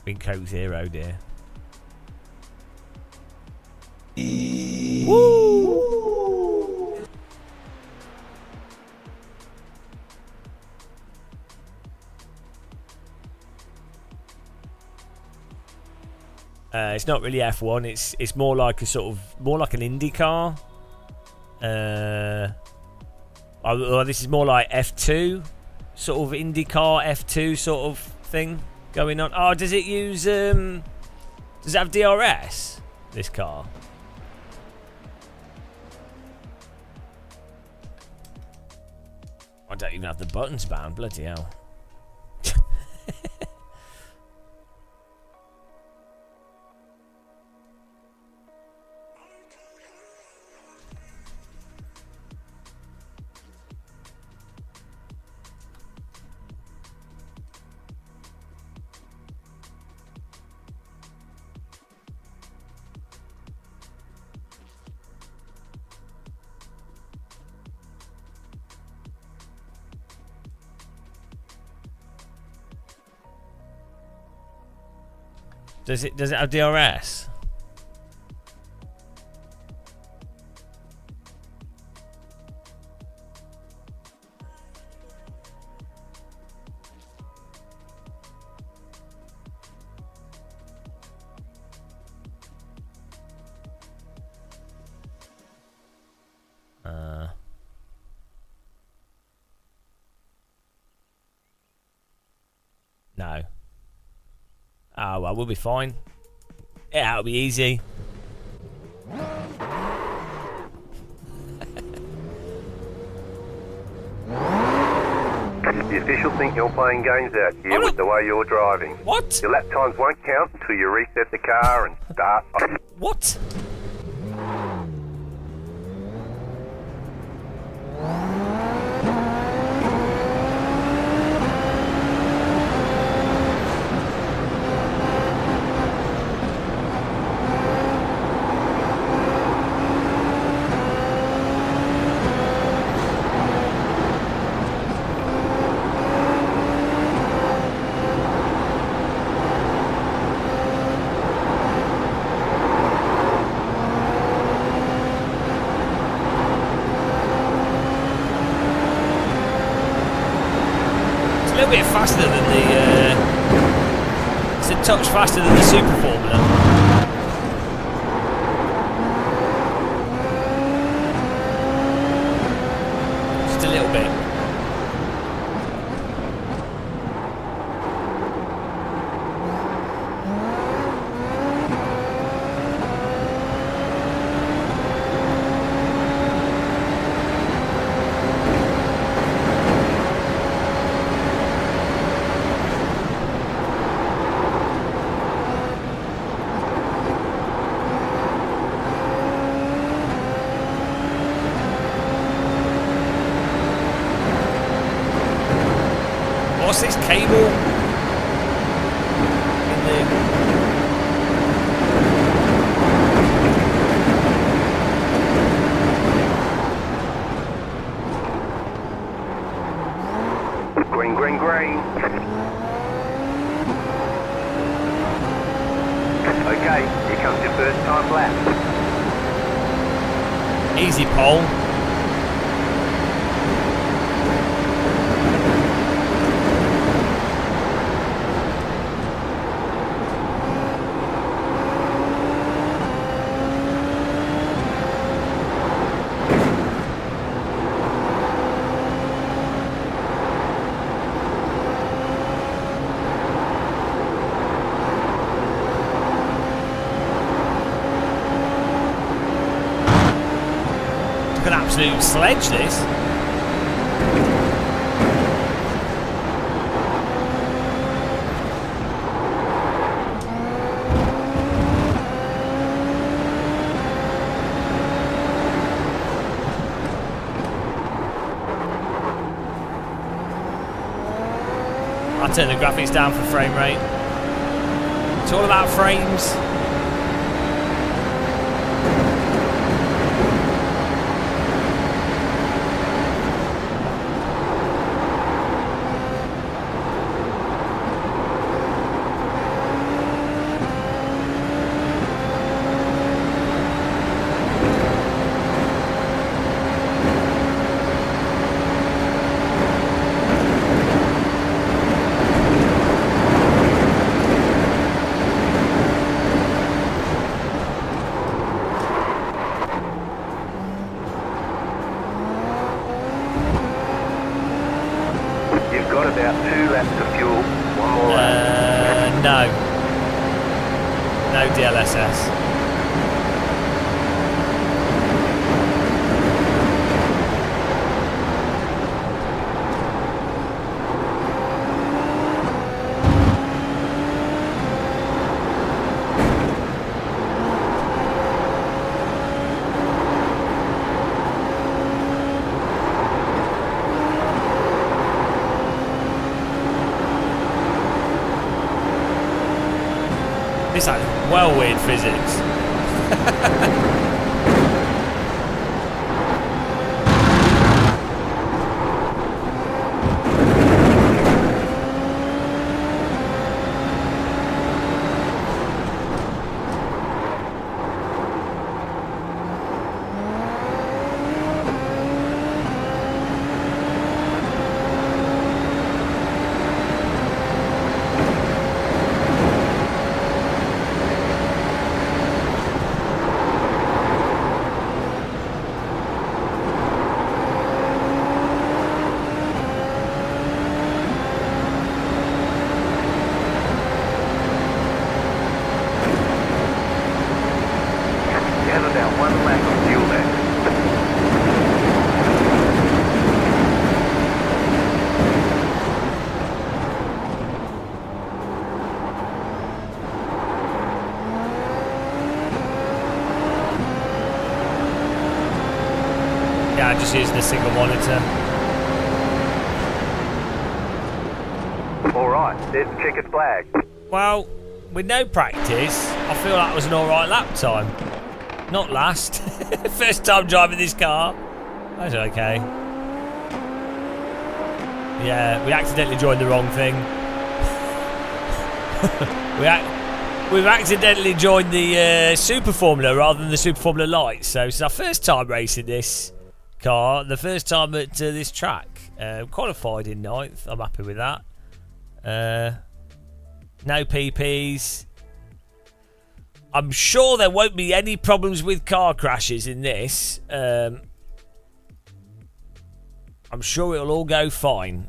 Been Coke Zero, dear. Woo! It's not really F1. It's more like a sort of an Indy car. Well, this is more like F2, sort of IndyCar F2 sort of thing going on. Oh, does it use does it have DRS? This car. I don't even have the buttons bound. Bloody hell. Does it have DRS? No. Oh, well, we'll be fine. Yeah, it'll be easy. The officials think you're playing games out here with the way you're driving. What? Your lap times won't count until you reset the car and start. What? Bit faster than the it's a touch faster than the Super Formula. Just a little bit. What's this cable? In the... Green, green, green. Okay, here comes your first time lap. Easy pole. An absolute sledge, this. I'll turn the graphics down for frame rate. It's all about frames. Got about 2 laps of fuel. One more lap. No. No DLSS. This has well weird physics. Yeah, just using a single monitor. Alright, there's the checkered flag. Well, with no practice, I feel that was an alright lap time. Not last. First time driving this car. That's okay. Yeah, we accidentally joined the wrong thing. We've accidentally joined the Super Formula rather than the Super Formula Light. So it's our first time racing this car. The first time at this track. Qualified in 9th. I'm happy with that. No PPs. I'm sure there won't be any problems with car crashes in this. I'm sure it'll all go fine.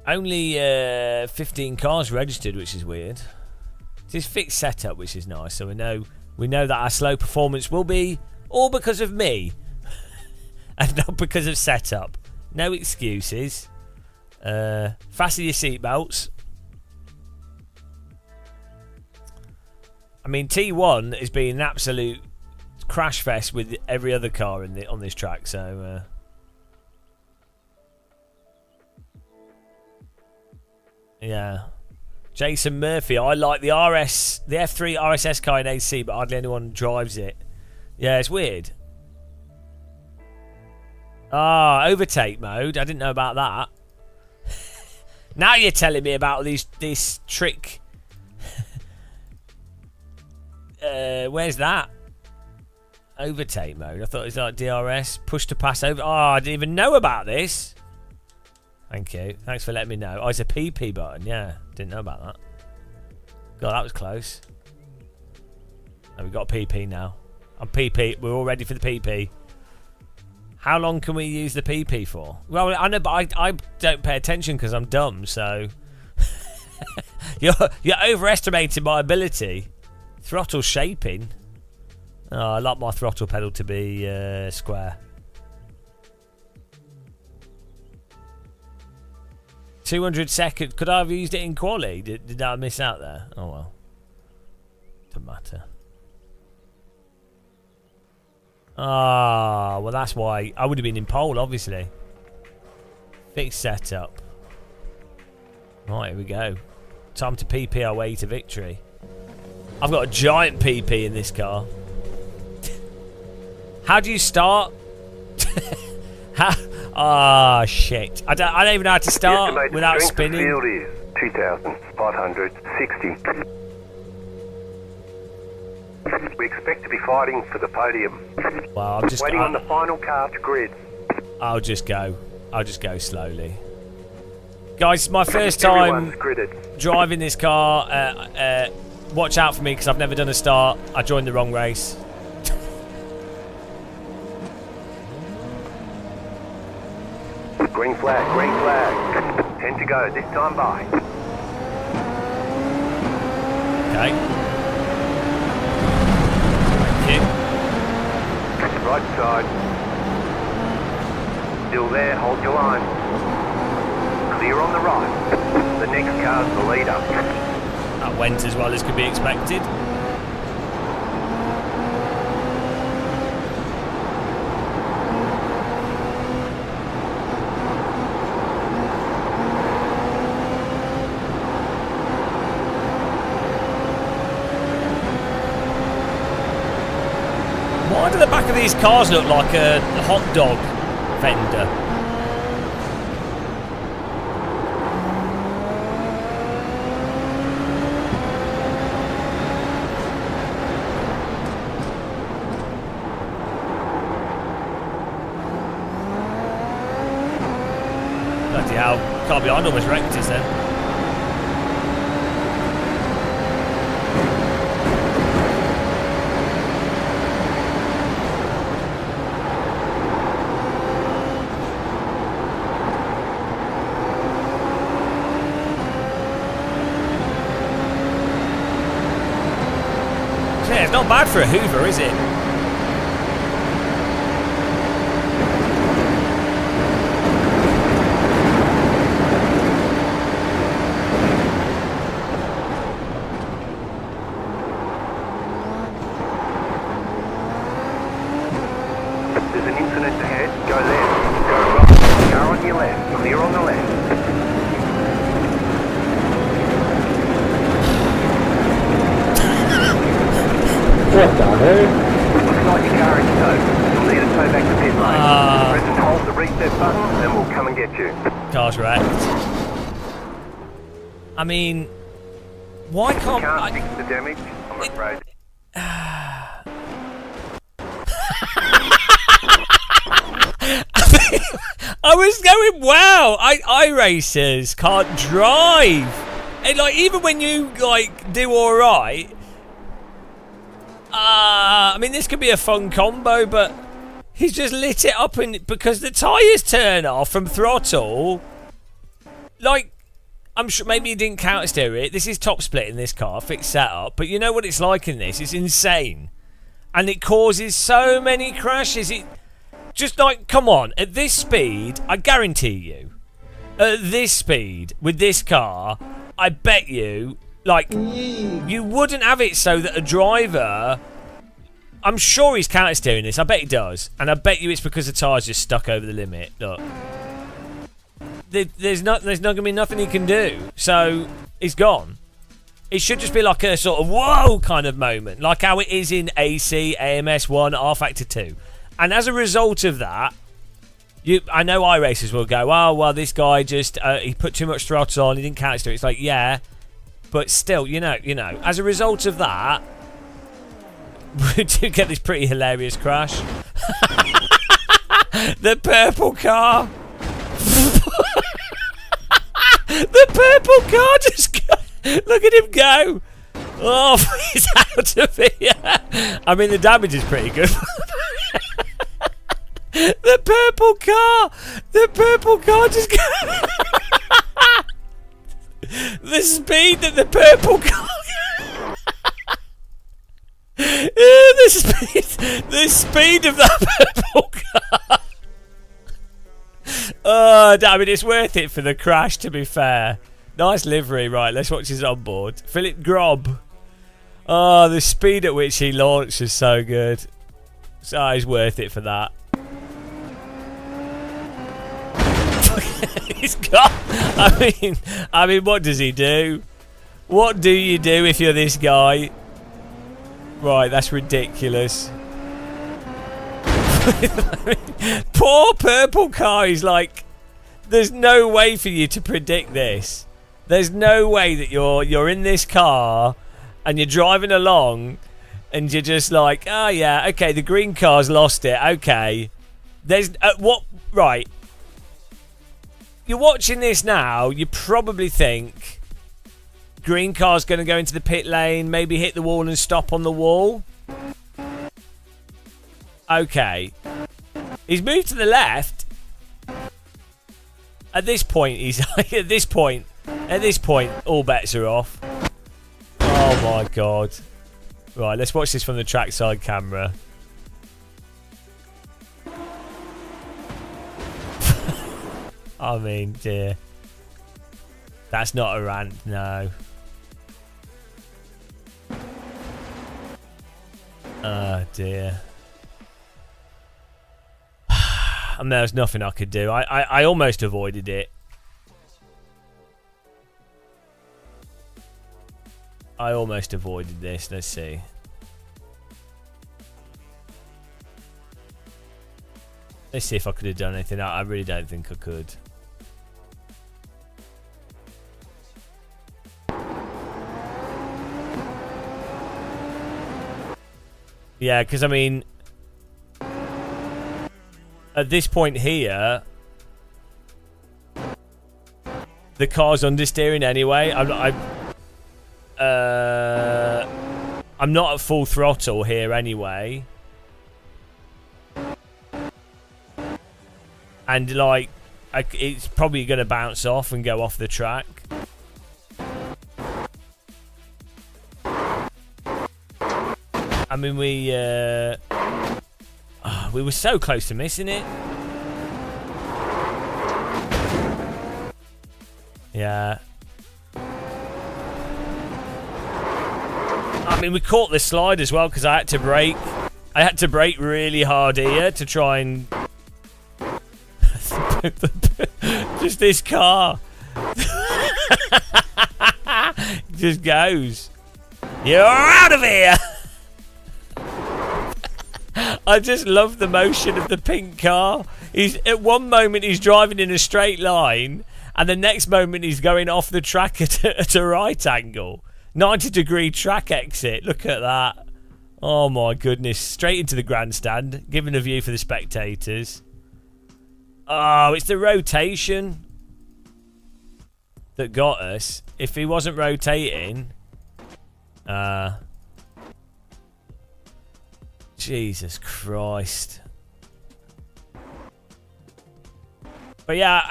Only 15 cars registered, which is weird. It's fixed setup, which is nice. So we know that our slow performance will be all because of me, and not because of setup. No excuses. Fasten your seatbelts. I mean, T1 has been an absolute crash fest with every other car on this track, so Yeah. Jason Murphy, I like the F3 RSS car in AC, but hardly anyone drives it. Yeah, it's weird. Ah, overtake mode. I didn't know about that. Now you're telling me about this trick. Where's that? Overtake mode. I thought it was like DRS. Push to pass over. Oh, I didn't even know about this. Thank you. Thanks for letting me know. Oh, it's a PP button. Yeah, didn't know about that. God, that was close. Oh, we've got a PP now. I'm PP. We're all ready for the PP. How long can we use the PP for? Well, I know, but I don't pay attention because I'm dumb, so... you're overestimating my ability. Throttle shaping. Oh, I like my throttle pedal to be square. 200 seconds. Could I have used it in quali? Did I miss out there? Oh well. Doesn't matter. Ah, well that's why I would have been in pole, obviously. Fixed setup. Right, here we go. Time to PP our way to victory. I've got a giant PP in this car. How do you start? Ah, shit. I don't even know how to start without spinning. The field is 2,560. We expect to be fighting for the podium. Well, I'm just waiting on the final car to grid. I'll just go slowly. Guys, it's my first time driving this car. Watch out for me because I've never done a start. I joined the wrong race. Green flag, green flag. 10 to go, this time by. Okay. Thank you. Right side. Still there, hold your line. Clear on the right. The next car's the leader. That went as well as could be expected. Why do the back of these cars look like a hot dog vendor? Bloody hell, can't be, I'd almost wrecked us then. Yeah, it's not bad for a Hoover, is it? There's an incident ahead. Go left. Go right. Car on your left. Clear on the left. What the hell? Looks like your car is towed. You'll need a tow back to pit lane. Press and hold the reset button and we'll come and get you. Car's wrecked. I mean, why can't I... fix the damage, I'm afraid. I was going, wow, iRacers can't drive. And like, even when you like do all right, I mean, this could be a fun combo, but he's just lit it up, and because the tyres turn off from throttle, like, I'm sure maybe he didn't counter steer it. This is top split in this car, fixed setup, but you know what it's like in this. It's insane, and it causes so many crashes. It just like, come on, at this speed, I guarantee you, at this speed with this car, I bet you. Like, you wouldn't have it so that a driver... I'm sure he's counter-steering this. I bet he does. And I bet you it's because the tyre's just stuck over the limit. Look. there's not going to be nothing he can do. So he's gone. It should just be like a sort of whoa kind of moment, like how it is in AC, AMS 1, R Factor 2. And as a result of that, I know iRacers will go, oh, well, this guy just, he put too much throttle on, he didn't catch it. It's like, yeah, but still, you know, as a result of that, we do get this pretty hilarious crash. The purple car. The purple car just look at him go. Oh, he's out of here. I mean, the damage is pretty good. The purple car just the speed that the purple car the speed of that purple car. Oh, I mean, it's worth it for the crash, to be fair. Nice livery. Right, let's watch his onboard. Philip Grob. Oh, the speed at which he launched is so good. So he's worth it for that. He's got. I mean, what does he do? What do you do if you're this guy? Right, that's ridiculous. Poor purple car. He's like, there's no way for you to predict this. There's no way that you're in this car and you're driving along and you're just like, oh yeah, okay, the green car's lost it. Okay, there's what? Right. You're watching this now, you probably think green car's going to go into the pit lane, maybe hit the wall and stop on the wall. Okay. He's moved to the left. At this point, at this point, all bets are off. Oh my God. Right, let's watch this from the trackside camera. I mean, dear. That's not a rant, no. Oh, dear. I mean, there's nothing I could do. I almost avoided it. I almost avoided this. Let's see. Let's see if I could have done anything. I really don't think I could. Yeah, because I mean, at this point here, the car's understeering anyway. I'm not at full throttle here anyway. And like, it's probably going to bounce off and go off the track. I mean, we were so close to missing it. Yeah. I mean, we caught the slide as well because I had to brake. I had to brake really hard here to try and just this car just goes. You're out of here. I just love the motion of the pink car. He's at one moment he's driving in a straight line, and the next moment he's going off the track at a right angle. 90-degree track exit. Look at that. Oh my goodness. Straight into the grandstand, giving a view for the spectators. Oh, it's the rotation that got us. If he wasn't rotating, Jesus Christ. But yeah,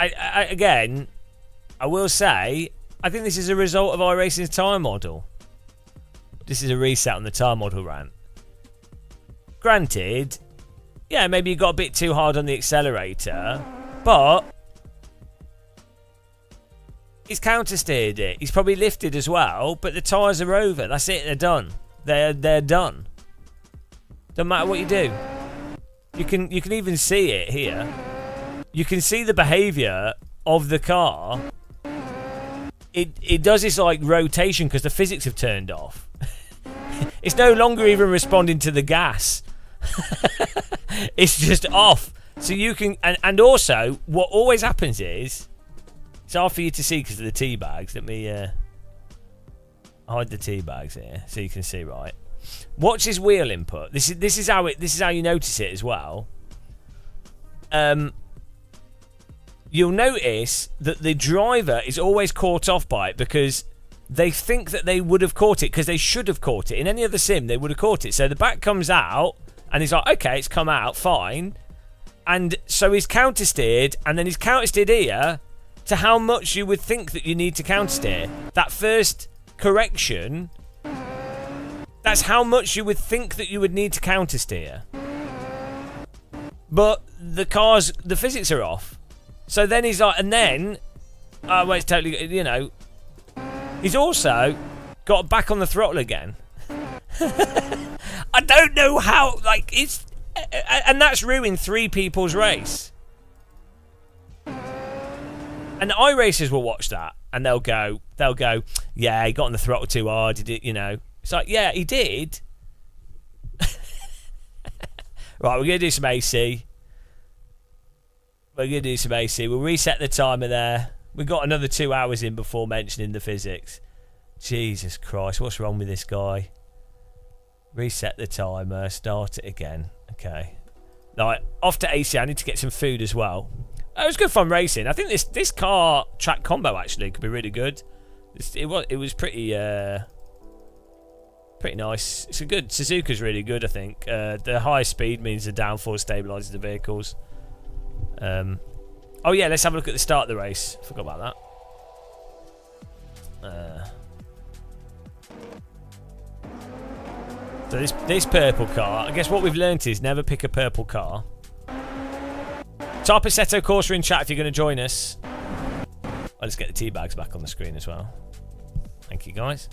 I will say, I think this is a result of iRacing's tyre model. This is a reset on the tyre model rant. Granted, yeah, maybe you got a bit too hard on the accelerator, but he's counter-steered it. He's probably lifted as well, but the tyres are over. That's it, they're done. They're done. Don't matter what you do. You can even see it here. You can see the behaviour of the car, it does this like rotation because the physics have turned off. It's no longer even responding to the gas. It's just off. So you can, and also what always happens is, it's hard for you to see because of the tea bags. Let me hide the tea bags here so you can see. Right, watch his wheel input. This is how you notice it as well. You'll notice that the driver is always caught off by it because they think that they would have caught it because they should have caught it. In any other sim, they would have caught it. So the back comes out and he's like, okay, it's come out, fine. And so he's countersteered, and then he's countersteered here to how much you would think that you need to countersteer. That first correction, that's how much you would think that you would need to countersteer. But the physics are off. So then he's like, and then, well, it's totally, you know, he's also got back on the throttle again. I don't know how, like, it's, and that's ruined 3 people's race. And the iRacers will watch that, and they'll go, yeah, he got on the throttle too hard, he did, you know. It's like, yeah, he did. Right, we're going to do some AC. We'll reset the timer there. We've got another 2 hours in before mentioning the physics. Jesus Christ, what's wrong with this guy? Reset the timer, start it again. Okay. Right, off to AC. I need to get some food as well. It was good fun racing. I think this car track combo actually could be really good. It was pretty nice. It's a good Suzuka's really good, I think. The high speed means the downforce stabilises the vehicles. Oh yeah, let's have a look at the start of the race. Forgot about that. So this purple car, I guess what we've learnt is never pick a purple car. Type Assetto Corsa in chat if you're going to join us. I'll just get the tea bags back on the screen as well. Thank you, guys.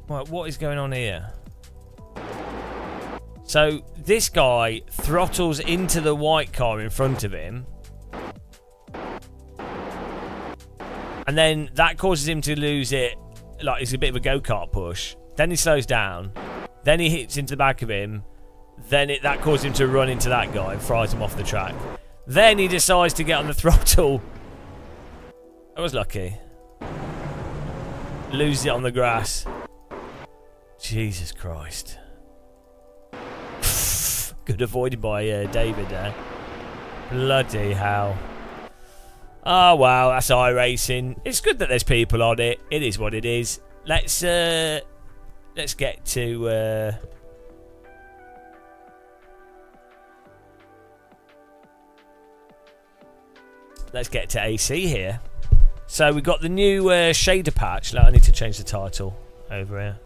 Right, what is going on here? So this guy throttles into the white car in front of him, and then that causes him to lose it. Like, it's a bit of a go-kart push. Then he slows down. Then he hits into the back of him. Then that causes him to run into that guy and fries him off the track. Then he decides to get on the throttle. I was lucky. Loses it on the grass. Jesus Christ. Good avoided by David there. Bloody hell. Oh wow, that's iRacing. It's good that there's people on it. It is what it is. Let's get to AC here. So we've got the new shader patch. I need to change the title over here.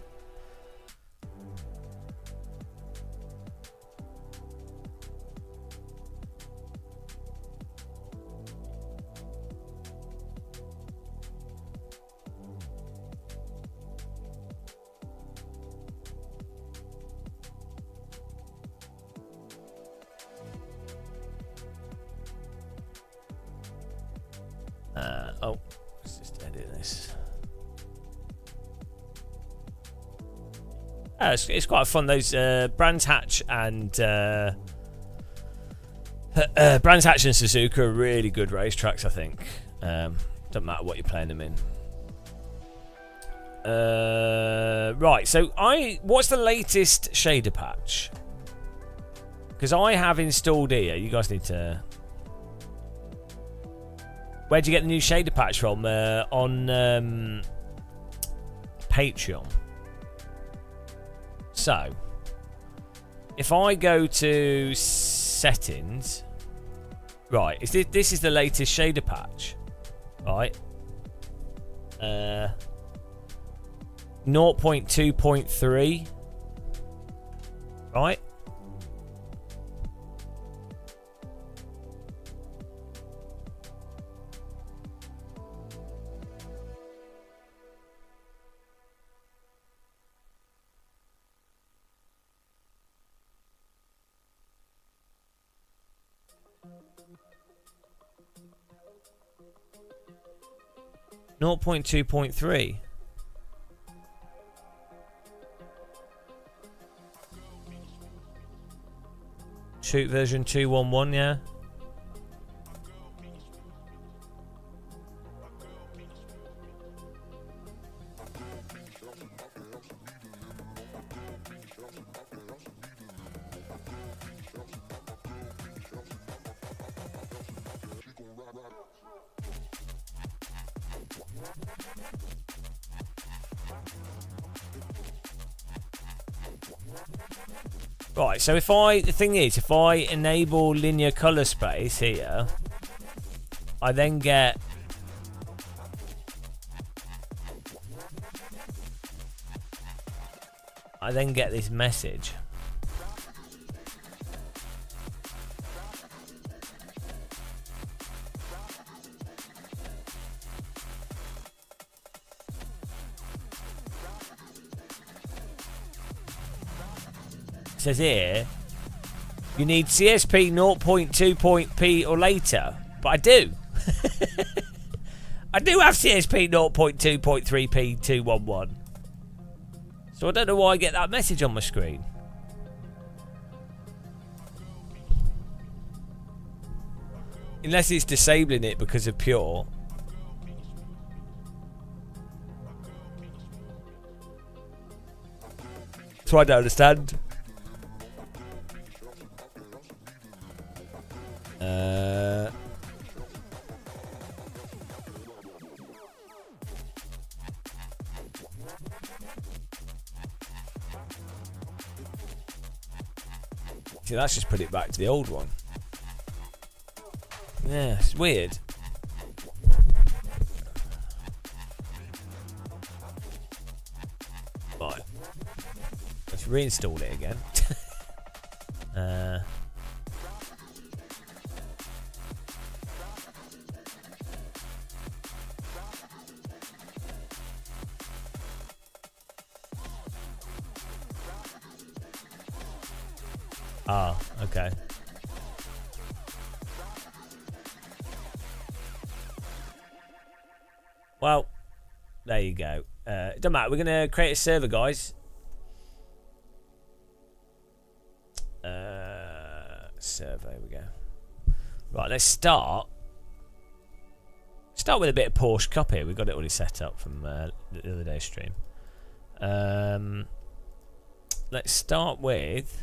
Let's just edit this. It's quite fun. Those Brands Hatch and Suzuka are really good racetracks, I think. Doesn't matter what you're playing them in. Right, so what's the latest shader patch? Because I have installed here. You guys need to. Where'd you get the new shader patch from? On Patreon. So, if I go to settings, right? This is the latest shader patch, right? 0.2.3, right? 0.2.3. Shoot version 2.1, yeah. Right, so the thing is, if I enable linear color space here, I then get this message. Says here, you need CSP 0.2.p or later, but I do. I do have CSP 0.2.3p 2.1. So I don't know why I get that message on my screen. Unless it's disabling it because of Pure. So I don't understand. See, that's just put it back to the old one. Yeah, it's weird. Right. Let's reinstall it again. Ah, okay. Well, there you go. It doesn't matter. We're going to create a server, guys. Server, here we go. Right, let's start. Start with a bit of Porsche Cup here. We've got it already set up from the other day's stream. Let's start with...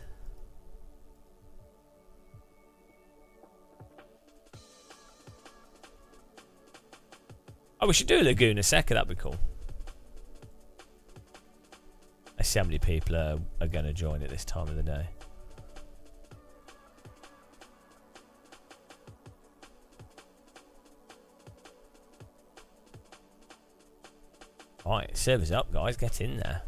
Oh, we should do a Laguna Seca, that'd be cool. Let's see how many people are going to join at this time of the day. Right, server's up, guys. Get in there.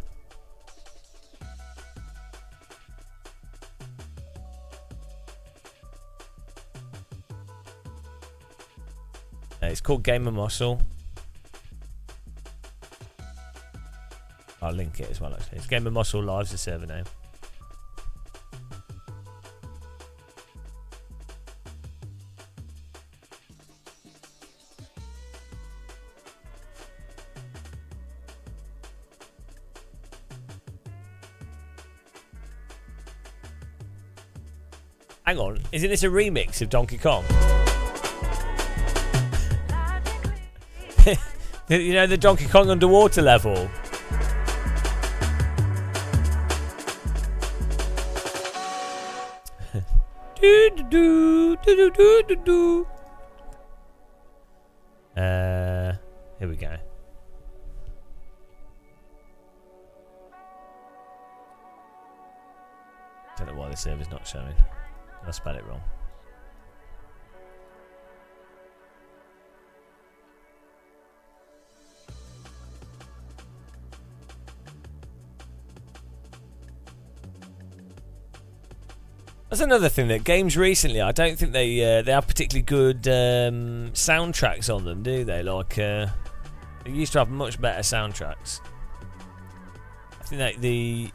It's called Gamer Muscle. I'll link it as well, actually. It's Gamer Muscle Live's the server name. Hang on, isn't this a remix of Donkey Kong? You know, the Donkey Kong underwater level? Here we go. Don't know why the server's not showing. I spelled it wrong. That's another thing, that games recently, I don't think they have particularly good soundtracks on them, do they? Like, they used to have much better soundtracks. I think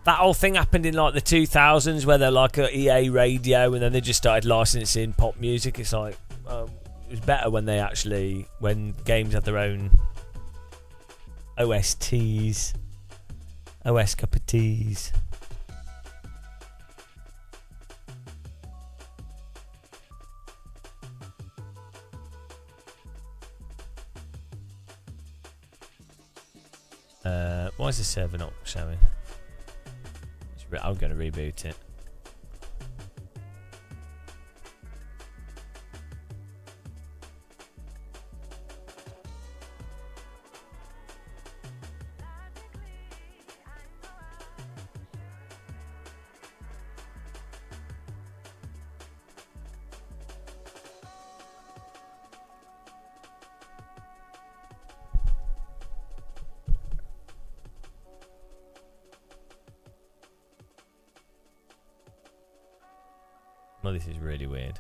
that whole thing happened in like the 2000s, where they're like a EA radio, and then they just started licensing pop music. It's like, was better when when games had their own OSTs, OS cup of teas. Why is the server not showing? I'm going to reboot it. Well, this is really weird.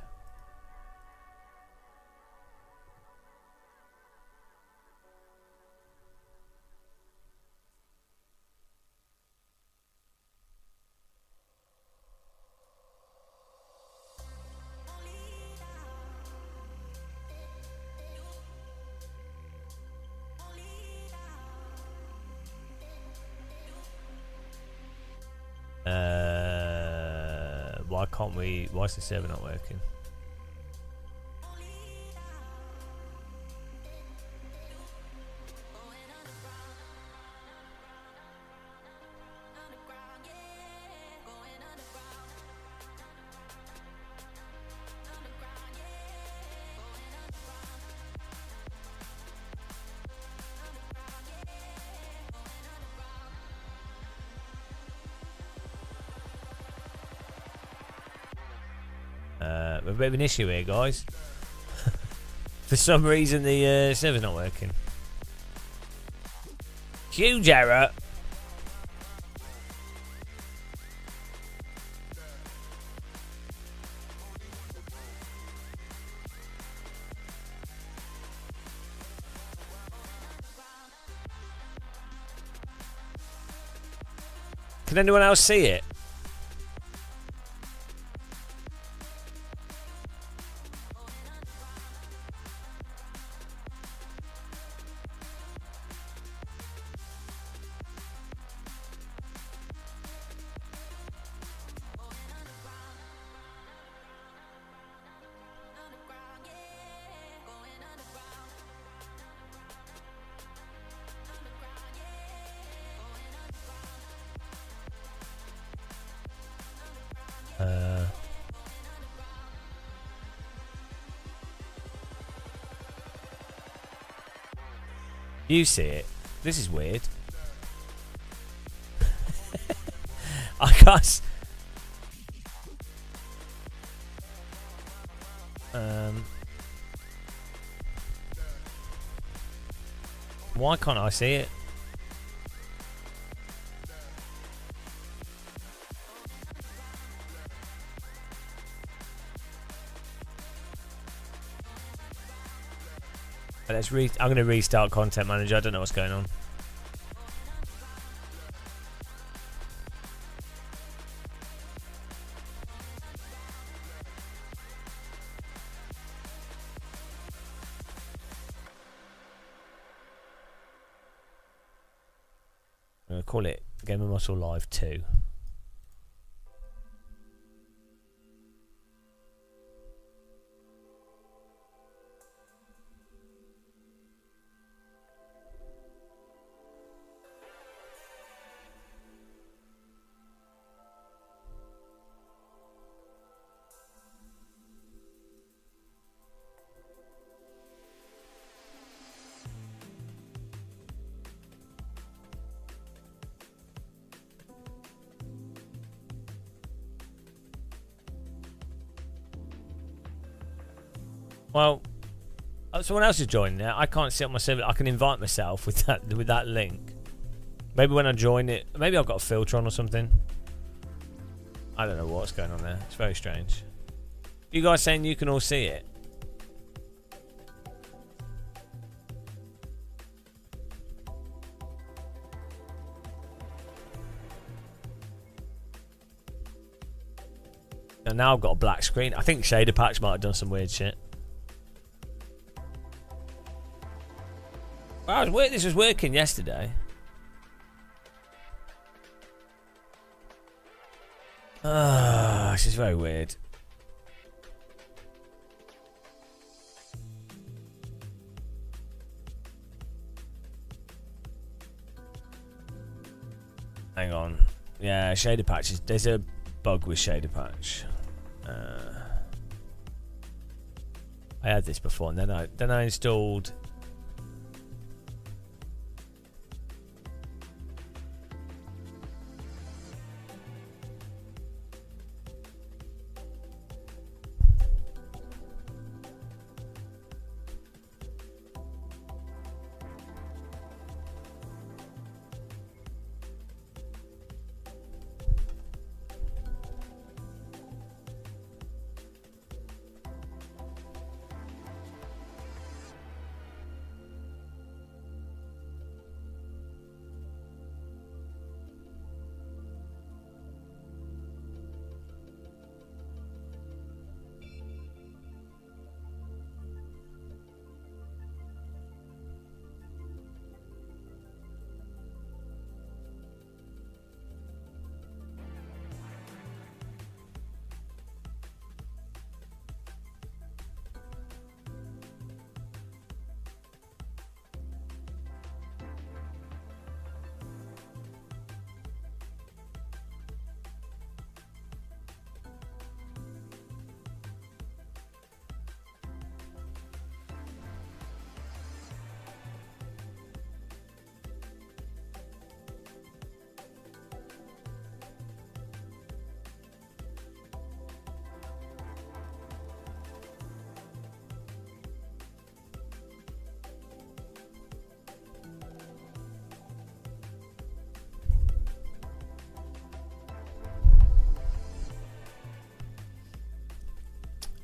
Why can't we? Why is the server not working? A bit of an issue here, guys. For some reason, the server's not working. Huge error. Can anyone else see it? You see it. This is weird. I can't. Why can't I see it? I'm going to restart Content Manager. I don't know what's going on. I'm going to call it Game of Muscle Live 2. Well, someone else is joining now. I can't see it on my server. I can invite myself with that link. Maybe when I join it, maybe I've got a filter on or something. I don't know what's going on there. It's very strange. You guys saying you can all see it? And now I've got a black screen. I think Shader Patch might have done some weird shit. Well, this was working yesterday. This is very weird. Hang on. Yeah, shader patches. There's a bug with shader patch. I had this before, and then I installed.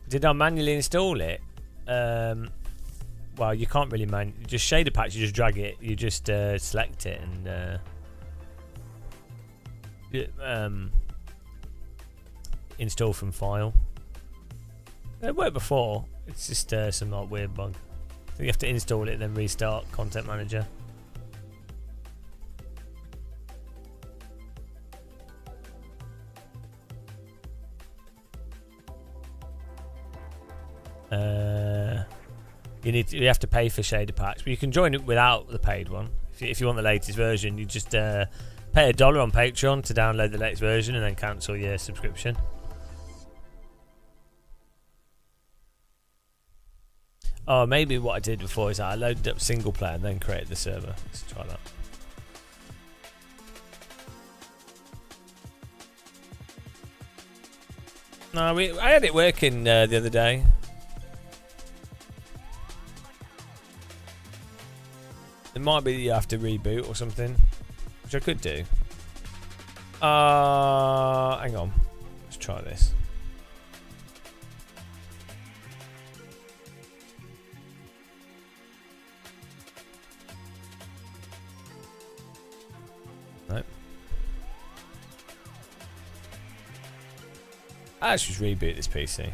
Did I manually install it? Well, you can't really just shader patch. You just drag it. You just select it and install from file. It worked before. It's just some like weird bug. So you have to install it and then restart Content Manager. You have to pay for shader packs, but you can join it without the paid one. If you want the latest version, you just pay $1 on Patreon to download the latest version and then cancel your subscription. Oh, maybe what I did before is I loaded up single player and then created the server. Let's try that. No, I had it working the other day. It might be that you have to reboot or something, which I could do. Hang on. Let's try this. Nope. Let's just reboot this PC.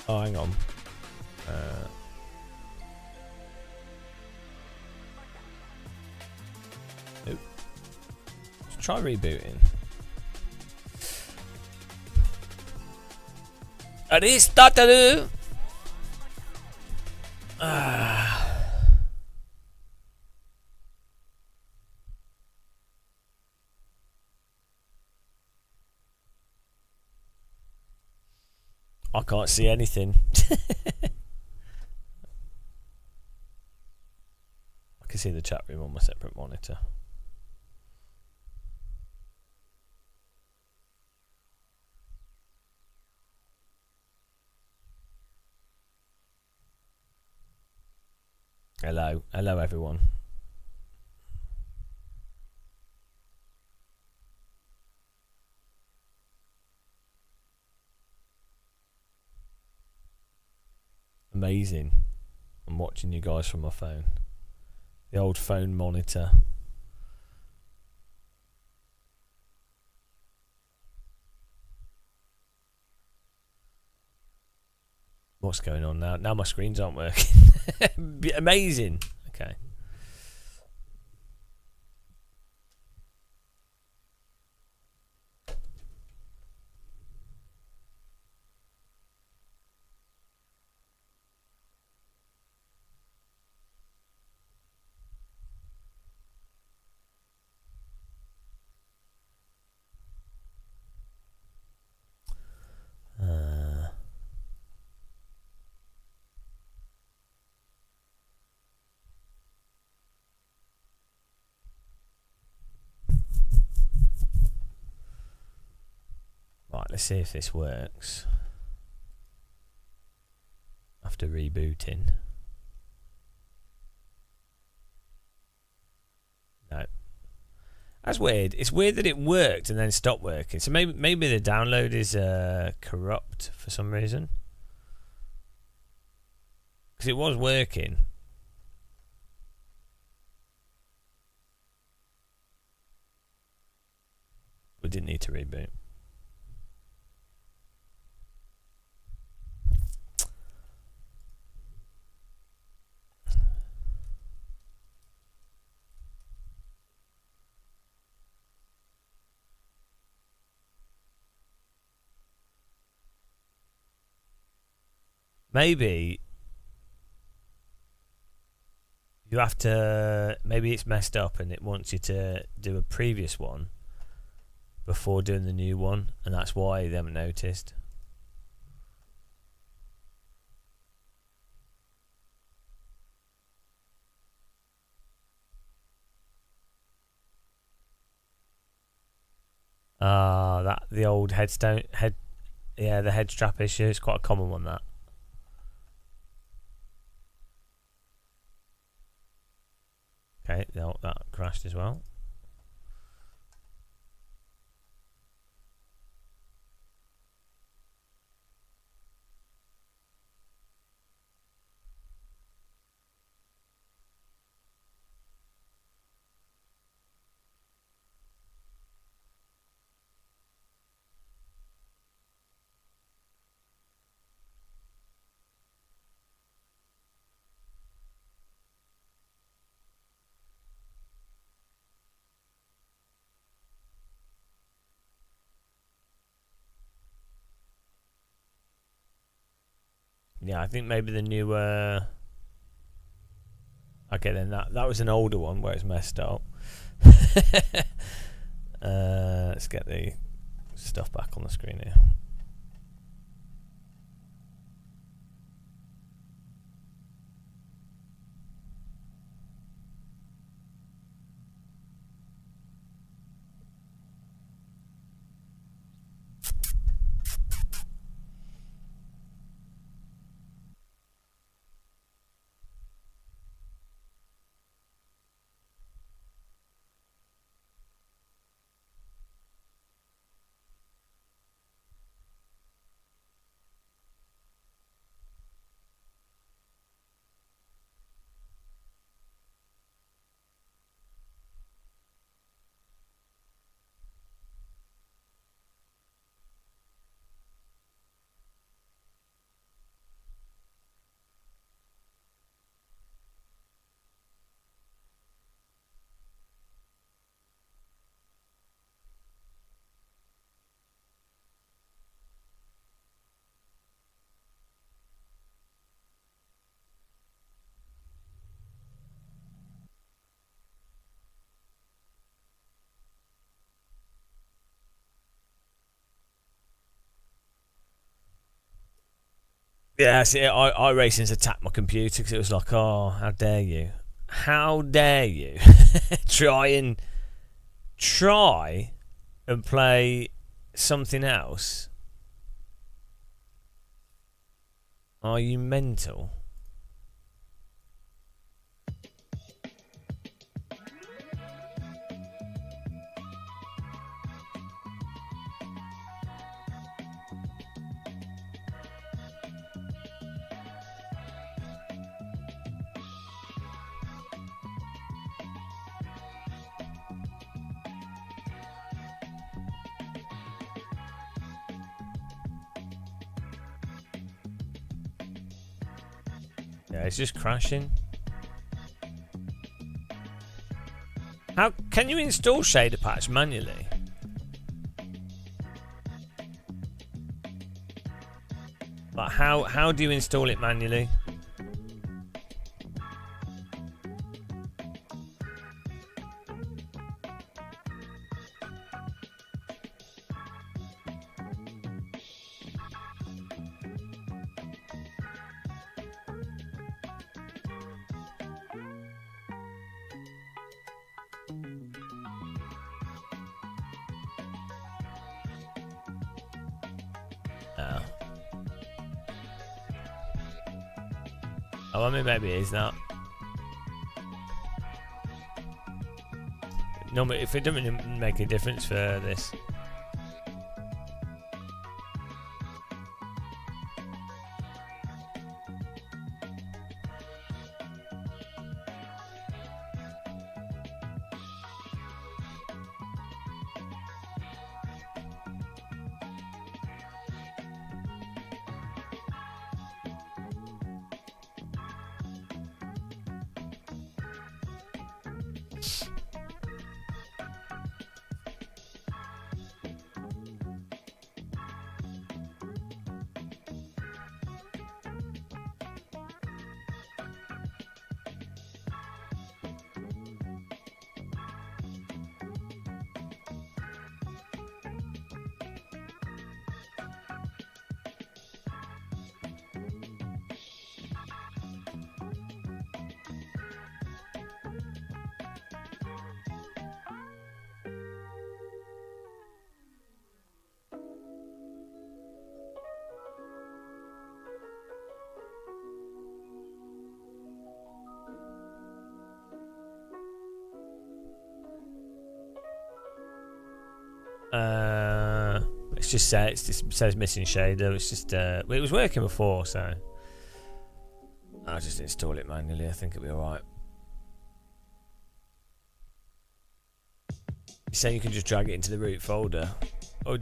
Oh, hang on. Nope. Let's try rebooting. Aristotle! I can't see anything. I can see the chat room on my separate monitor. Hello everyone. amazing. I'm watching you guys from my phone. The old phone monitor. What's going on now? Now my screens aren't working. Amazing. Okay. Right, let's see if this works. After rebooting. No. That's weird. It's weird that it worked and then stopped working. So maybe the download is corrupt for some reason. Because it was working. We didn't need to reboot. Maybe you have to, maybe it's messed up and it wants you to do a previous one before doing the new one, and that's why they haven't noticed. The old yeah, the head strap issue. It's quite a common one, that. Okay, that crashed as well. Yeah, I think maybe the new. Okay, then that was an older one where it's messed up. Let's get the stuff back on the screen here. Yeah, see, iRacing's attacked my computer because it was like, oh, how dare you? How dare you try and play something else? Are you mental? Yeah, it's just crashing. How can you install shader patch manually? Like how do you install it manually? Oh, I mean, maybe it is that. No, but if it doesn't make a difference for this. It's just says missing shader. It's just it was working before, so I'll just install it manually. I think it'll be alright. You say you can just drag it into the root folder? Oh.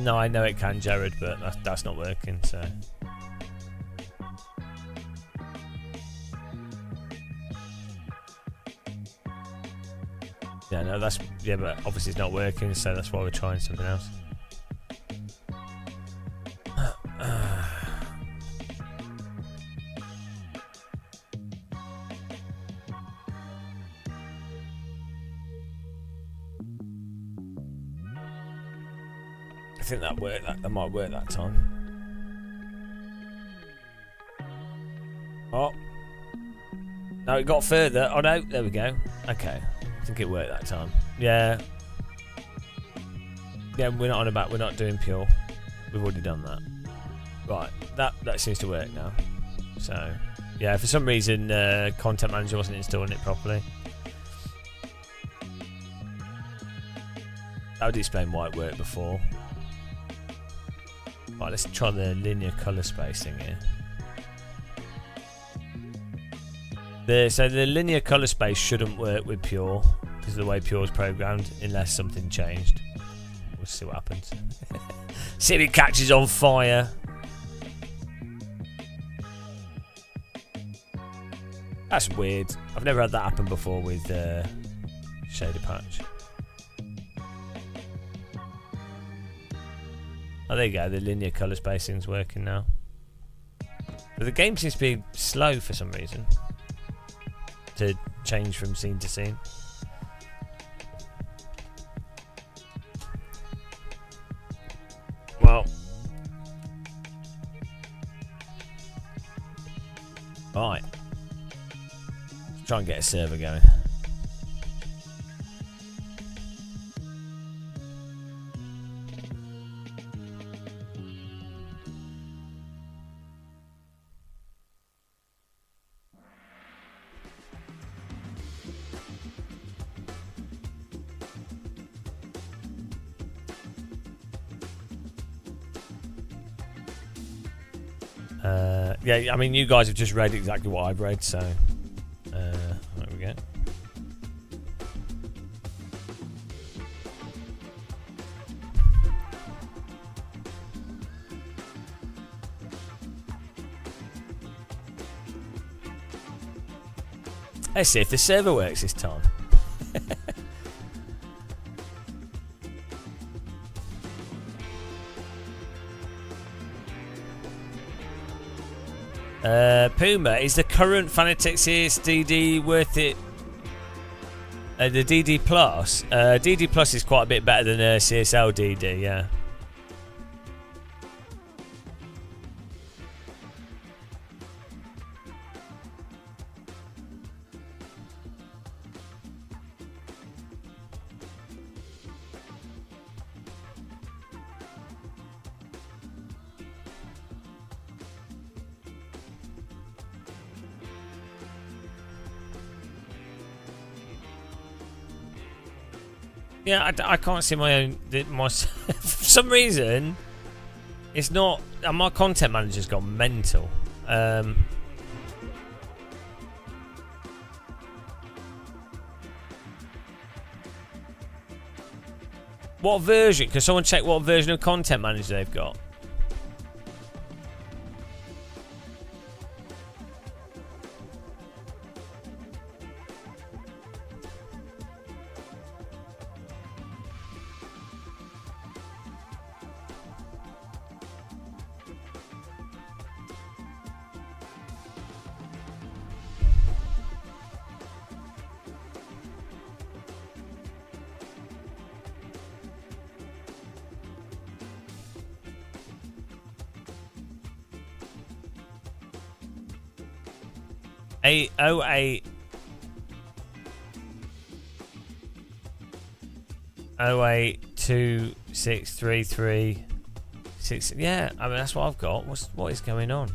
No, I know it can, Jared, but that's not working, so. Yeah, no, but obviously it's not working, so that's why we're trying something else. I think that worked. That might work that time. Oh no, it got further. Oh no, there we go. Okay, I think it worked that time. Yeah, we're not on about. We're not doing pure. We've already done that. Right, that seems to work now. So yeah, for some reason, Content Manager wasn't installing it properly. That would explain why it worked before. Right, let's try the linear colour spacing here. So the linear colour space shouldn't work with Pure because of the way Pure's programmed, unless something changed. We'll see what happens. See if it catches on fire. That's weird. I've never had that happen before with shader patch. Oh, there you go. The linear colour spacing's working now. But the game seems to be slow for some reason to change from scene to scene. Well, right. Let's try and get a server going. Yeah, I mean, you guys have just read exactly what I've read, so there we go. Let's see if the server works this time. Puma, is the current Fanatec DD worth it? The DD Plus? DD Plus is quite a bit better than CSL DD, yeah. Yeah, I can't see my own. For some reason, it's not. My content manager's gone mental. What version? Can someone check what version of content manager they've got? Eight. 0826336. Yeah, I mean that's what I've got. What is going on?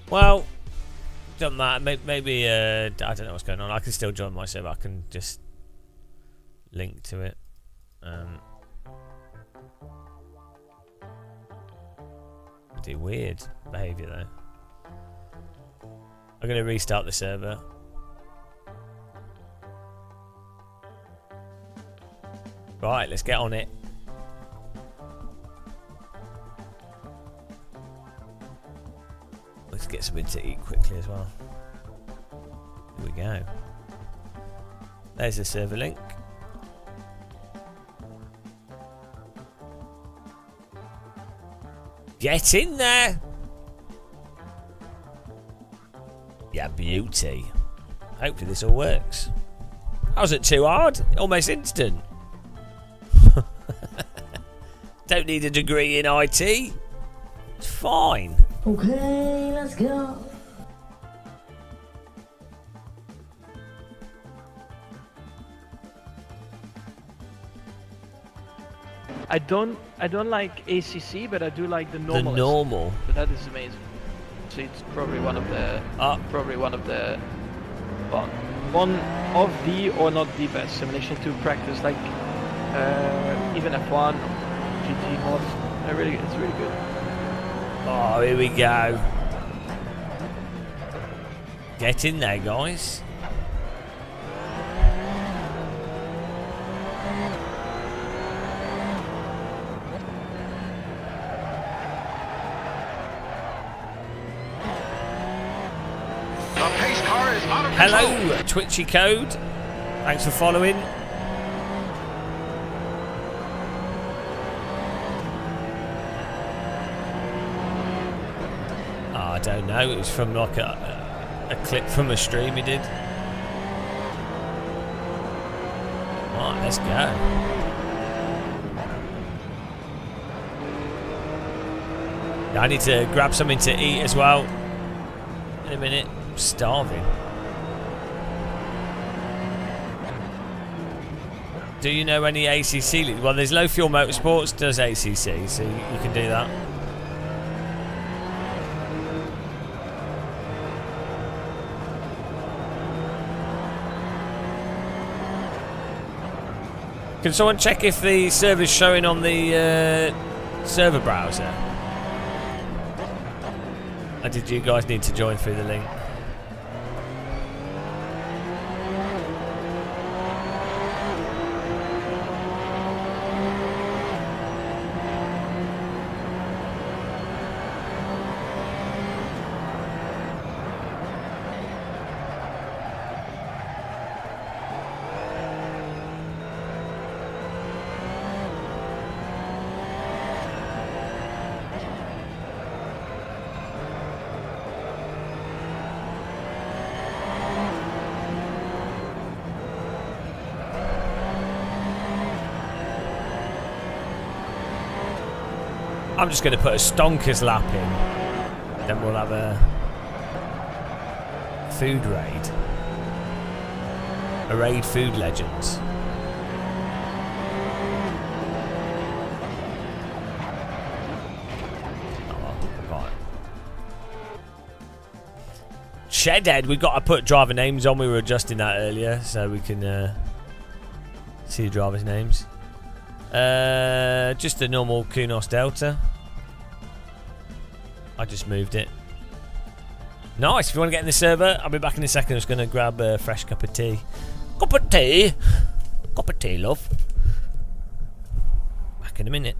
Well, doesn't matter. Maybe I don't know what's going on. I can still join my server. I can just link to it. Pretty weird behaviour though. I'm gonna restart the server. Right, let's get on it. Let's get something to eat quickly as well. Here we go. There's the server link. Get in there! Yeah, beauty. Hopefully this all works. That wasn't too hard. Almost instant. Don't need a degree in IT. It's fine. Okay, let's go. I don't like ACC, but I do like the normal. The normal. So that is amazing. So it's probably one of the well, one of the or not the best simulation to practice, like even F1, GT mods. It's really good. Oh, here we go. Get in there, guys. Hello, Twitchy Code. Thanks for following. I don't know. It was from like a clip from a stream he did. Right, let's go. I need to grab something to eat as well. In a minute. I'm starving. Do you know any ACC? Well, there's Low Fuel Motorsports does ACC, so you can do that. Can someone check if the server's showing on the server browser? Or did you guys need to join through the link? I'm just going to put a stonkers lap in. Then we'll have a food raid. A raid food legends. Oh, right. Shedhead, we've got to put driver names on. We were adjusting that earlier so we can see the drivers' names. Just a normal Kunos Delta. I just moved it. Nice. If you want to get in the server, I'll be back in a second. I'm just going to grab a fresh cup of tea. Cup of tea? Cup of tea, love. Back in a minute.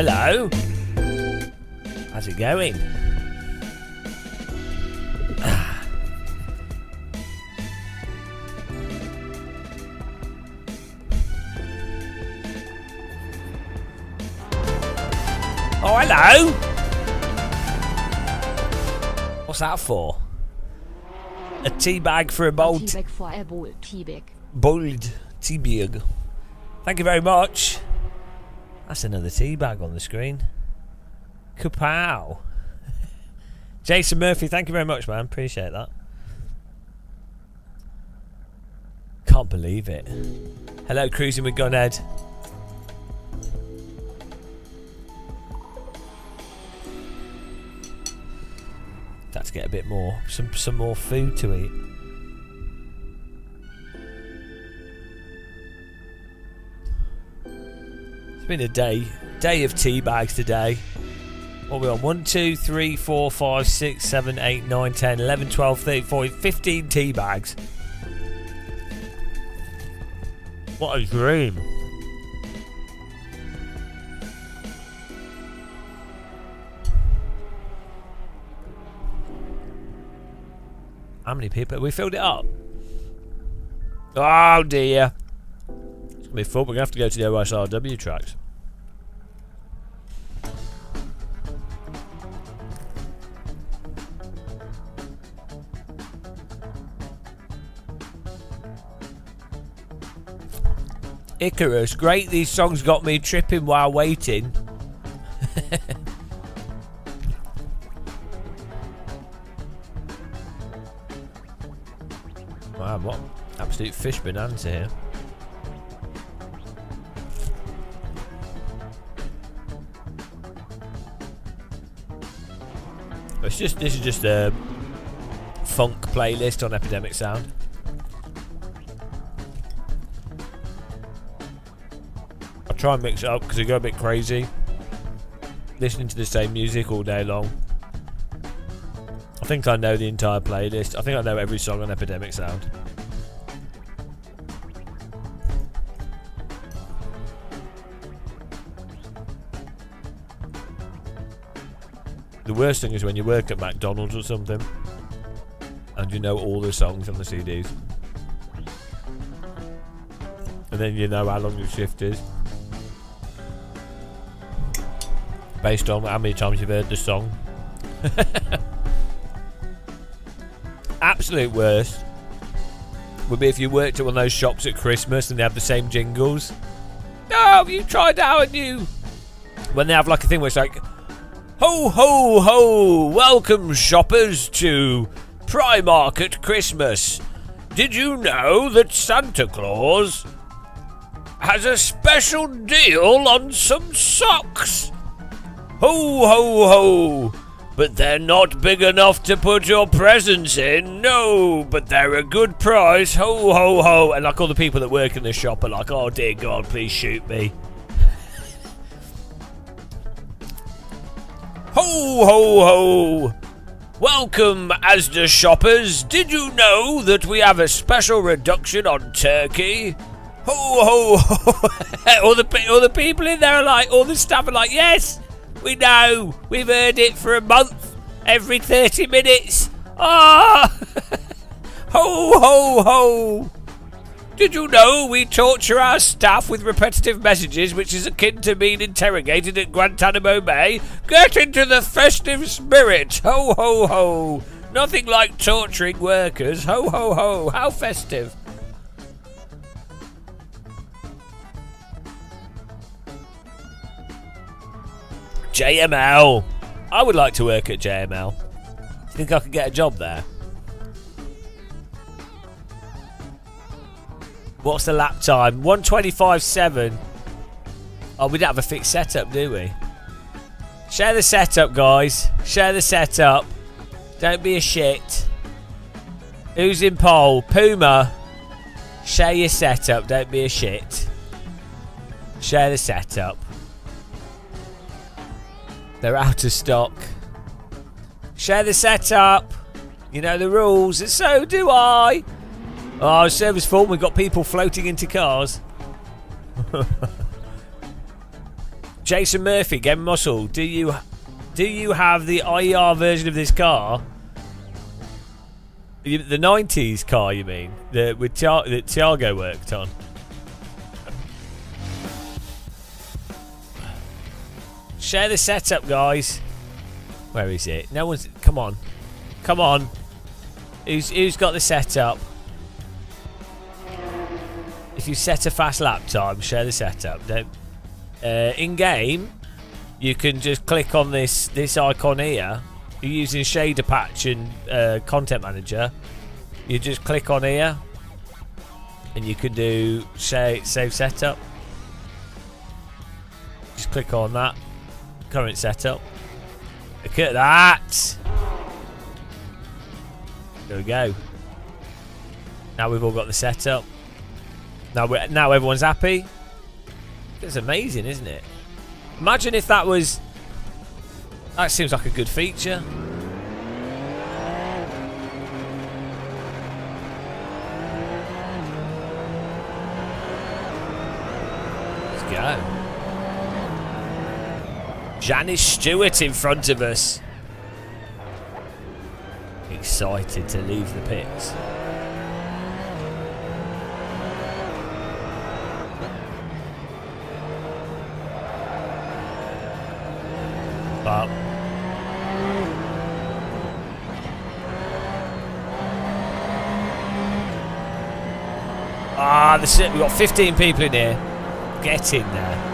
Hello. How's it going? Oh, hello. What's that for? A tea bag for a bold. Tea bag for a bold tea bag. Bold tea bag. Thank you very much. That's another tea bag on the screen. Kapow. Jason Murphy, thank you very much, man. Appreciate that. Can't believe it. Hello, Cruising with Gunhead. Had to get a bit more, some more food to eat. It's been a day of tea bags today. What are we on? 1, 2, 3, 4, 5, 6, 7, 8, 9, 10, 11, 12, 13, 14, 15 tea bags. What a dream. How many people? We filled it up. Oh dear. It's going to be fun. We're going to have to go to the OSRW tracks. Icarus. Great, these songs got me tripping while waiting. Wow, what absolute fish bonanza here. This is just a funk playlist on Epidemic Sound. I try and mix it up because I go a bit crazy listening to the same music all day long. I think I know the entire playlist. I think I know every song on Epidemic Sound. The worst thing is when you work at McDonald's or something and you know all the songs on the CDs. And then you know how long your shift is. Based on how many times you've heard the song. Absolute worst would be if you worked at one of those shops at Christmas and they have the same jingles. No, you tried out new. When they have like a thing where it's like, ho ho ho, welcome shoppers to Primark at Christmas. Did you know that Santa Claus has a special deal on some socks? Ho ho ho. But they're not big enough to put your presents in. No, but they're a good price. Ho, ho, ho. And like all the people that work in the shop are like, oh dear God, please shoot me. Ho, ho, ho. Welcome, Asda shoppers. Did you know that we have a special reduction on turkey? Ho, ho, ho. all the people in there are like, all the staff are like, yes. We know. We've heard it for a month. Every 30 minutes. Ah! Ho, ho, ho. Did you know we torture our staff with repetitive messages, which is akin to being interrogated at Guantanamo Bay? Get into the festive spirit. Ho, ho, ho. Nothing like torturing workers. Ho, ho, ho. How festive. JML. I would like to work at JML. Do you think I could get a job there? What's the lap time? 1:25.7. Oh, we don't have a fixed setup, do we? Share the setup, guys. Share the setup. Don't be a shit. Who's in poll? Puma. Share your setup. Don't be a shit. Share the setup. They're out of stock. Share the setup. You know the rules, and so do I. Oh, service form. We've got people floating into cars. Jason Murphy, Game Muscle, do you have the IR version of this car? The 90s car, you mean? That Thiago worked on? Share the setup, guys. Where is it? No one's... Come on. Come on. Who's got the setup? If you set a fast lap time, share the setup. Don't... in-game, you can just click on this icon here. You're using Shader Patch and Content Manager. You just click on here, and you can do save setup. Just click on that. Current setup. Look at that. There we go. Now we've all got the setup. Now everyone's happy. It's amazing, isn't it? Imagine if that was... That seems like a good feature. Let's go. Janice Stewart in front of us. Excited to leave the pits. But that's it. We've got 15 people in here. Get in there.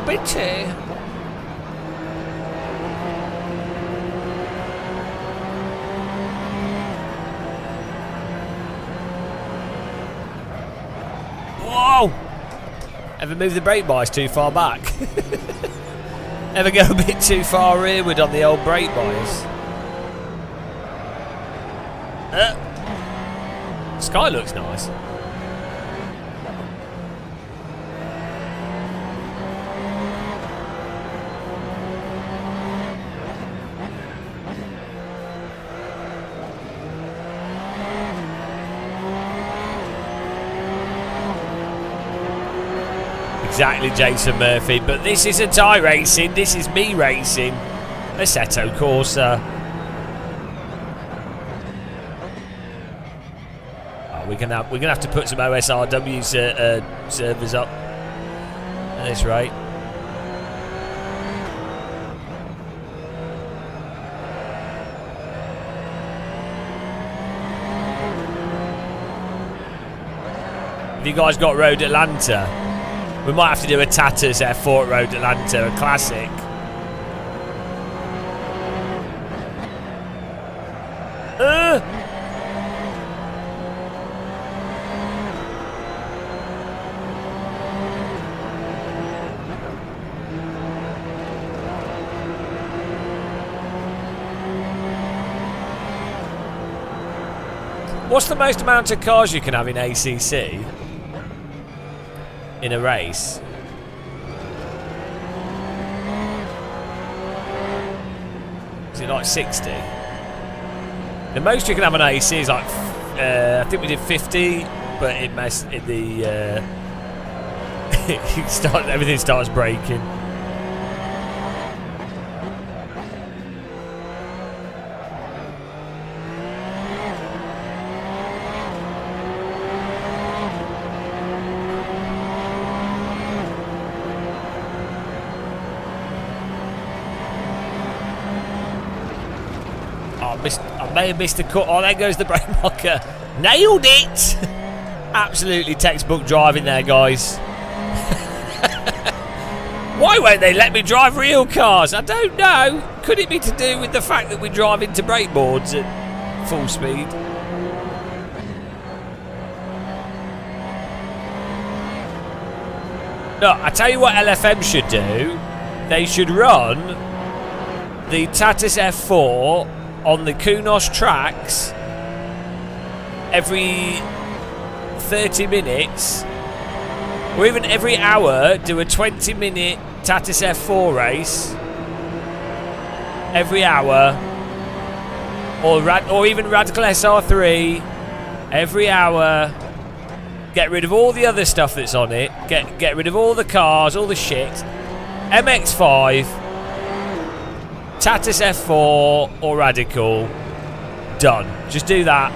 Bitchy. Whoa! Ever move the brake bias too far back? Ever go a bit too far rearward on the old brake bias? Sky looks nice. Exactly, Jason Murphy, but this isn't I racing, this is me racing. Assetto Corsa. Oh, we're gonna have to put some OSRW servers up at this rate. Have you guys got Road Atlanta? We might have to do a Tatters F4 Road Atlanta, a classic. What's the most amount of cars you can have in ACC? In a race? Is it like 60? The most you can have an AC is like I think we did 50, but it messed the everything starts breaking. I may have missed a cut. Oh, there goes the brake marker. Nailed it! Absolutely textbook driving there, guys. Why won't they let me drive real cars? I don't know. Could it be to do with the fact that we drive into brake boards at full speed? No, I tell you what LFM should do. They should run the Tatis F4 on the Kunos tracks every 30 minutes or even every hour. Do a 20-minute Tatis F4 race every hour or even Radical SR3 every hour. Get rid of all the other stuff that's on it. Get rid of all the cars, all the shit. MX-5, Tatus F4 or Radical. Done. Just do that.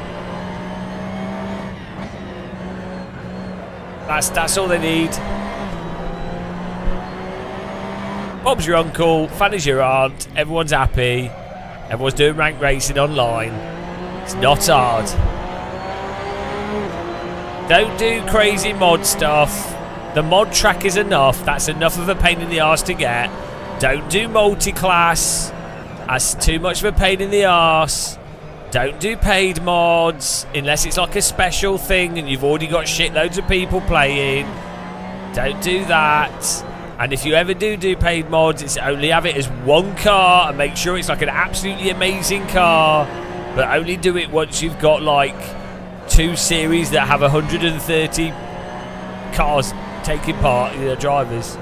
That's all they need. Bob's your uncle, Fanny's your aunt, everyone's happy. Everyone's doing rank racing online. It's not hard. Don't do crazy mod stuff. The mod track is enough. That's enough of a pain in the arse to get. Don't do multi-class. That's too much of a pain in the arse. Don't do paid mods unless it's like a special thing and you've already got shitloads of people playing. Don't do that. And if you ever do paid mods, it's only have it as one car and make sure it's like an absolutely amazing car, but only do it once you've got like 2 series that have 130 cars taking part, drivers.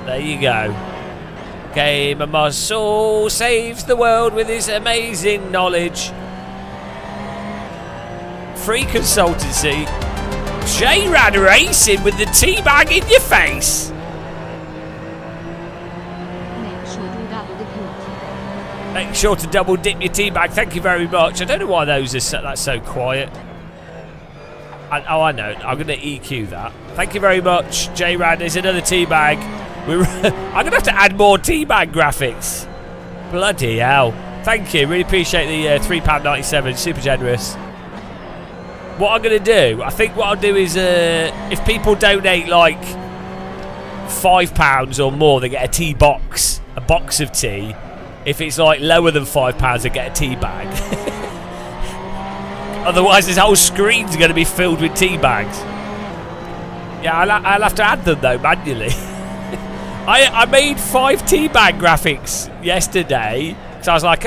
There you go. Gamer Muscle saves the world with his amazing knowledge. Free consultancy. J-Rad Racing with the teabag in your face. Make sure to double dip your teabag. Thank you very much. I don't know why those are that's so quiet. I know. I'm going to EQ that. Thank you very much, J-Rad. There's another teabag. I'm going to have to add more teabag graphics. Bloody hell. Thank you. Really appreciate the £3.97. Super generous. What I'm going to do, I think what I'll do is if people donate like £5 or more, they get a tea box. A box of tea. If it's like lower than £5, they get a tea bag. Otherwise, this whole screen's going to be filled with tea bags. Yeah, I'll have to add them though manually. I made 5 tea bag graphics yesterday, so I was like,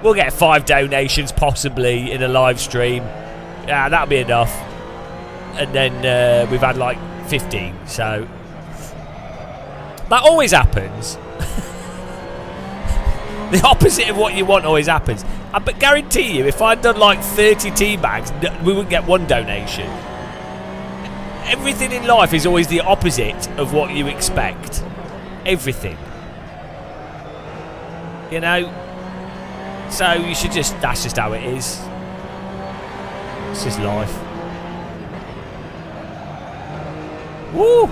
we'll get 5 donations possibly in a live stream. Yeah, that'll be enough. And then we've had like 15, so that always happens. The opposite of what you want always happens. I guarantee you, if I'd done like 30 tea bags, we wouldn't get 1 donation. Everything in life is always the opposite of what you expect. Everything. You know? So you should that's just how it is. It's just life. Woo!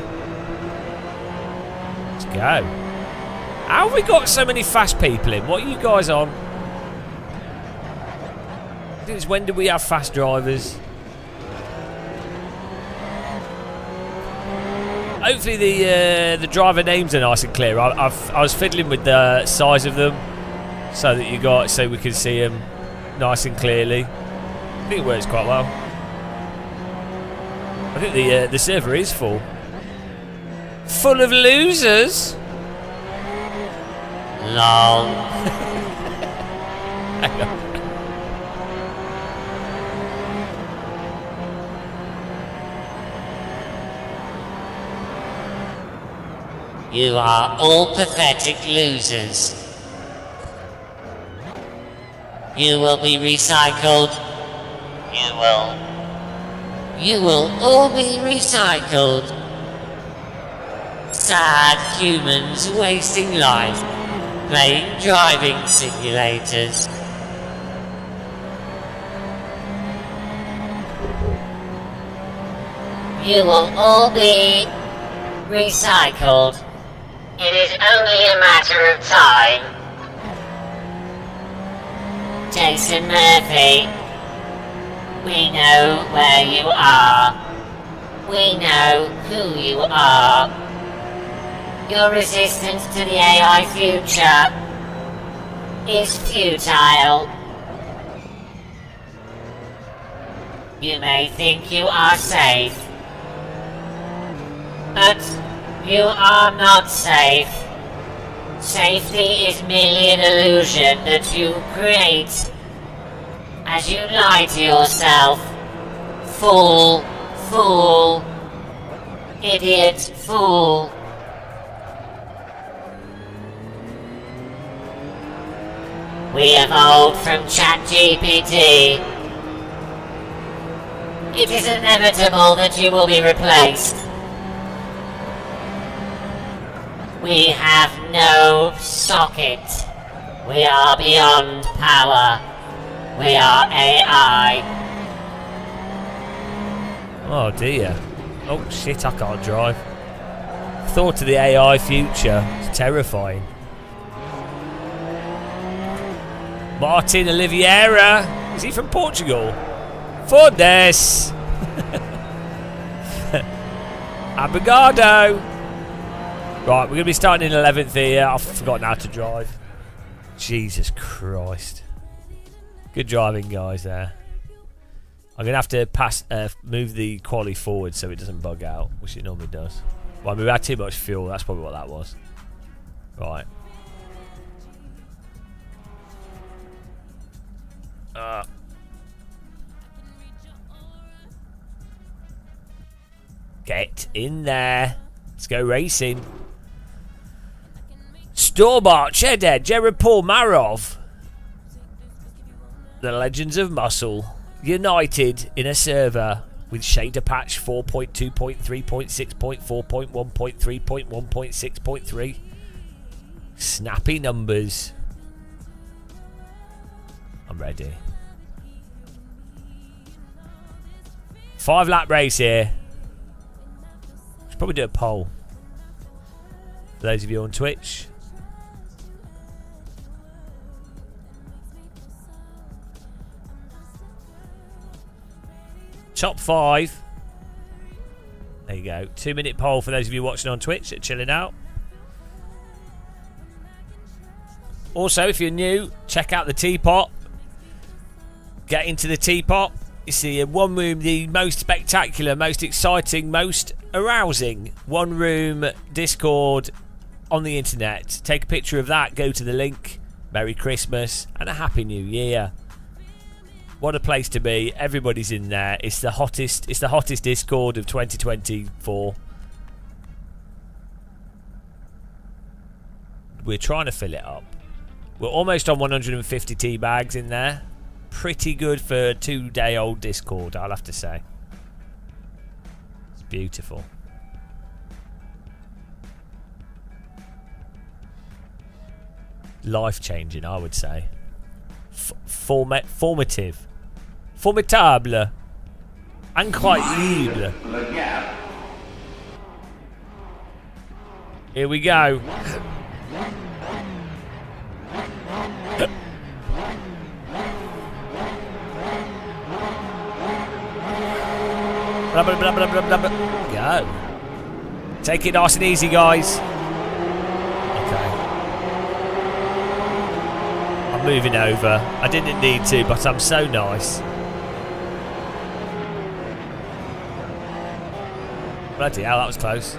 Let's go. How have we got so many fast people in? What are you guys on? Since when do we have fast drivers? Hopefully the driver names are nice and clear. I was fiddling with the size of them so that so we can see them nice and clearly. I think it works quite well. I think the server is full. Full of losers. Lol. Hang on. You are all pathetic losers. You will be recycled. You will all be recycled. Sad humans wasting life playing driving simulators. You will all be recycled. It is only a matter of time. Jason Murphy, we know where you are. We know who you are. Your resistance to the AI future is futile. You may think you are safe, but you are not safe. Safety is merely an illusion that you create as you lie to yourself. Fool, fool, idiot, fool. We evolved from ChatGPT. It is inevitable that you will be replaced. We have no socket. We are beyond power. We are AI. Oh dear. Oh shit, I can't drive. Thought of the AI future. It's terrifying. Martin Oliveira. Is he from Portugal? Foda-se. Abogado. Right, we're going to be starting in 11th here. I've forgotten how to drive. Jesus Christ. Good driving, guys, there. I'm going to have to move the quali forward so it doesn't bug out, which it normally does. Well, we had too much fuel. That's probably what that was. Right. Get in there. Let's go racing. Stormart, Cheddar, Jared Paul Marov. The Legends of Muscle. United in a server with shader patch 4.2.3.6.4.1.3.1.6.3. Snappy numbers. I'm ready. 5-lap race here. Should probably do a poll. For those of you on Twitch. Top 5. There you go. 2-minute poll for those of you watching on Twitch at Chilling Out. Also, if you're new, check out the Teapot. Get into the Teapot. It's the one room, the most spectacular, most exciting, most arousing one room Discord on the internet. Take a picture of that, go to the link. Merry Christmas and a Happy New Year. What a place to be. Everybody's in there. It's the hottest Discord of 2024. We're trying to fill it up. We're almost on 150 tea bags in there. Pretty good for a 2-day-old Discord, I'll have to say. It's beautiful. Life-changing, I would say. Formative. Formidable. Incroyable. Here we go. Blah, blah, blah, blah, blah, blah. Go. Take it nice and easy, guys. Okay. I'm moving over. I didn't need to, but I'm so nice. Bloody hell, that was close.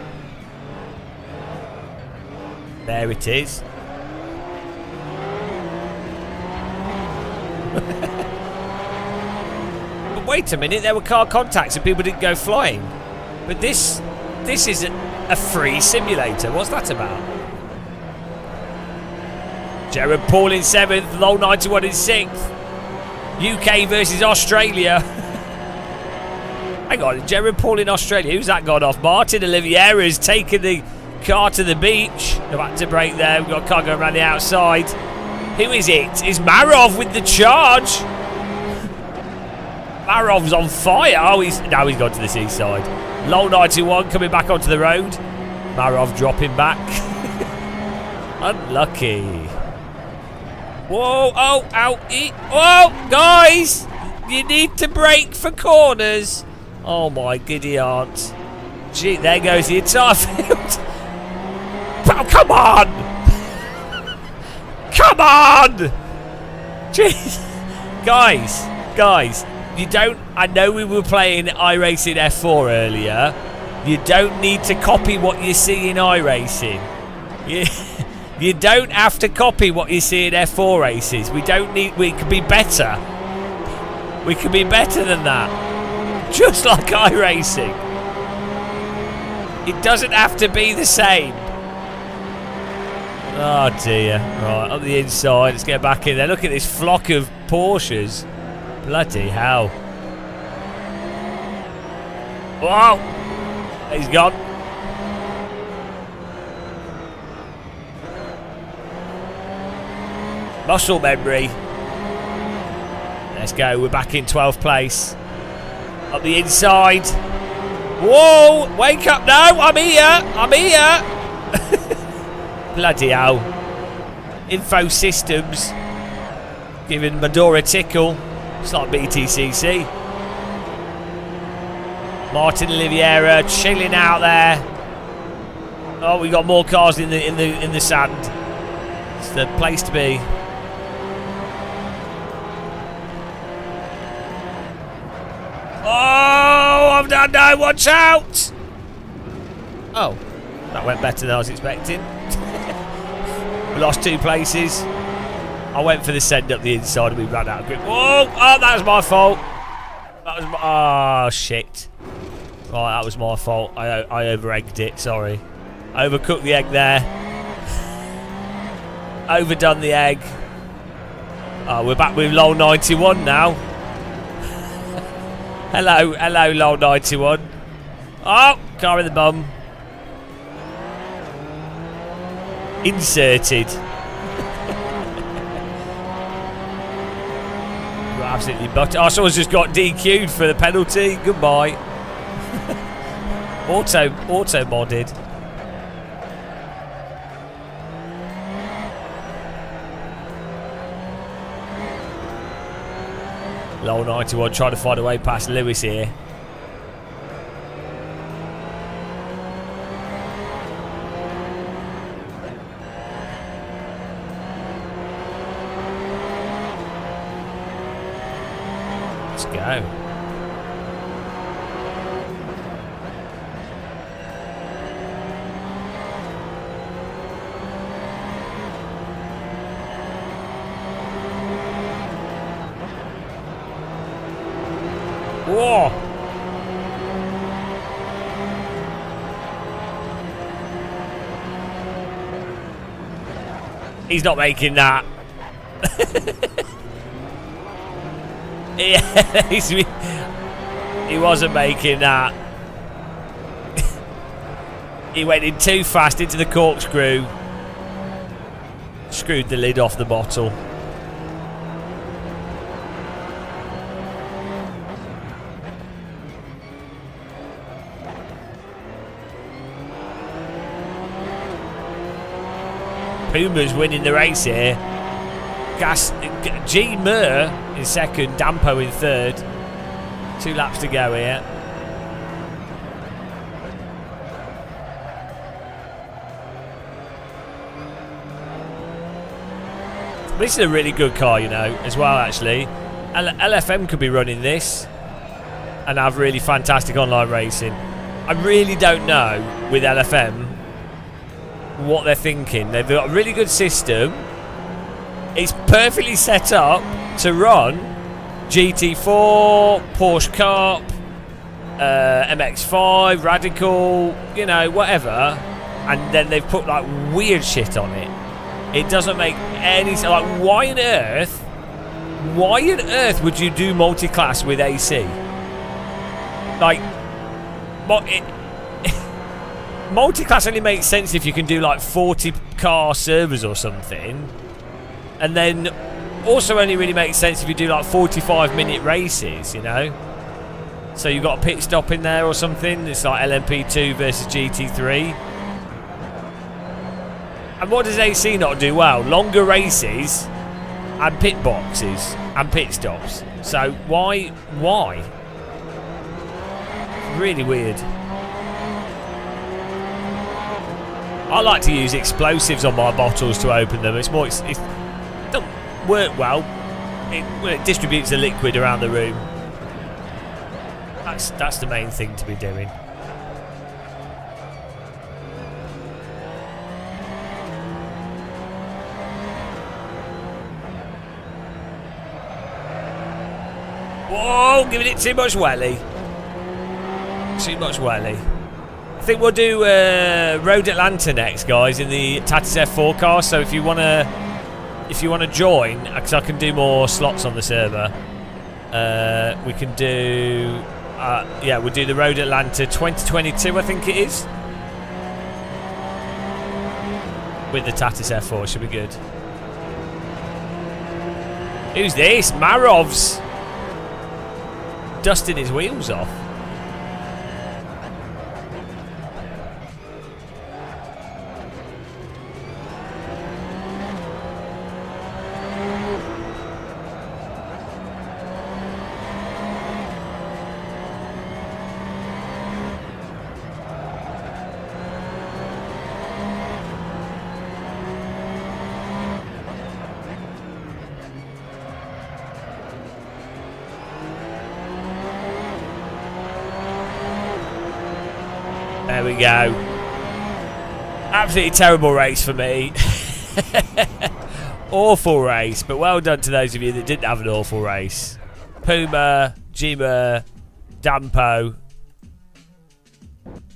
There it is. Wait a minute, there were car contacts and people didn't go flying. But this is a free simulator. What's that about? Jared Paul in 7th, Lol 91 in 6th. UK versus Australia. Hang on, Jared Paul in Australia. Who's that gone off? Martin Oliveira's taken the car to the beach. Go back to break there. We've got a car going around the outside. Who is it? Is Marov with the charge? Marov's on fire. Oh, now he's gone to the seaside. Low 91 coming back onto the road. Marov dropping back. Unlucky. Whoa, oh, ow, whoa, guys! You need to brake for corners. Oh my giddy aunt. Gee, there goes the entire field. Oh, come on! Come on! Jeez. Guys. You don't... I know we were playing iRacing F4 earlier. You don't need to copy what you see in iRacing. You don't have to copy what you see in F4 races. We don't need... We can be better. We can be better than that. Just like iRacing. It doesn't have to be the same. Oh dear. Right, up the inside. Let's get back in there. Look at this flock of Porsches. Bloody hell. Wow. He's gone. Muscle memory. Let's go. We're back in 12th place. Up the inside. Whoa! Wake up now! I'm here! I'm here! Bloody hell. Info systems. Giving Medora a tickle. It's like BTCC. Martin Oliveira chilling out there. Oh, we got more cars in the sand. It's the place to be. Oh, I've done no, watch out! Oh, that went better than I was expecting. We lost 2 places. I went for the send up the inside and we ran out of grip. Whoa! Oh, that was my fault. That was my... Oh, shit. Right, that was my fault. I over-egged it, sorry. I overcooked the egg there. Overdone the egg. Oh, we're back with LOL 91 now. Hello, LOL 91. Oh, car in the bum. Inserted. You're absolutely buttered. Oh, someone's just got DQ'd for the penalty. Goodbye. auto modded. LOL 91 trying to find a way past Lewis here. Let's go. Whoa! He's not making that. Yeah, he wasn't making that. He went in too fast into the corkscrew. Screwed the lid off the bottle. Puma's winning the race here. G. Murr in second, Dampo in third. 2 laps to go here. This is a really good car, you know, as well, actually. LFM could be running this and have really fantastic online racing. I really don't know with LFM what they're thinking. They've got a really good system. It's perfectly set up to run GT4, Porsche Cup, MX5, Radical, you know, whatever. And then they've put like weird shit on it. It doesn't make any sense. Like, why on earth would you do multi-class with AC? Like, multi-class only makes sense if you can do like 40 car servers or something, and then also only really makes sense if you do like 45-minute races, you know. So you've got a pit stop in there or something. It's like LMP2 versus GT3. And what does AC not do well? Longer races and pit boxes and pit stops. So why? Really weird. I like to use explosives on my bottles to open them. It doesn't work well. It distributes the liquid around the room. That's the main thing to be doing. Whoa, giving it too much welly. Too much welly. I I think we'll do Road Atlanta next, guys, in the Tatis F4 car. So if you wanna join, because I can do more slots on the server, we can do we'll do the Road Atlanta 2022, I think it is, with the Tatis F4. Should be good. Who's this? Marov's dusting his wheels off. There we go. Absolutely terrible race for me. Awful race, but well done to those of you that didn't have an awful race. Puma, Jima, Dampo.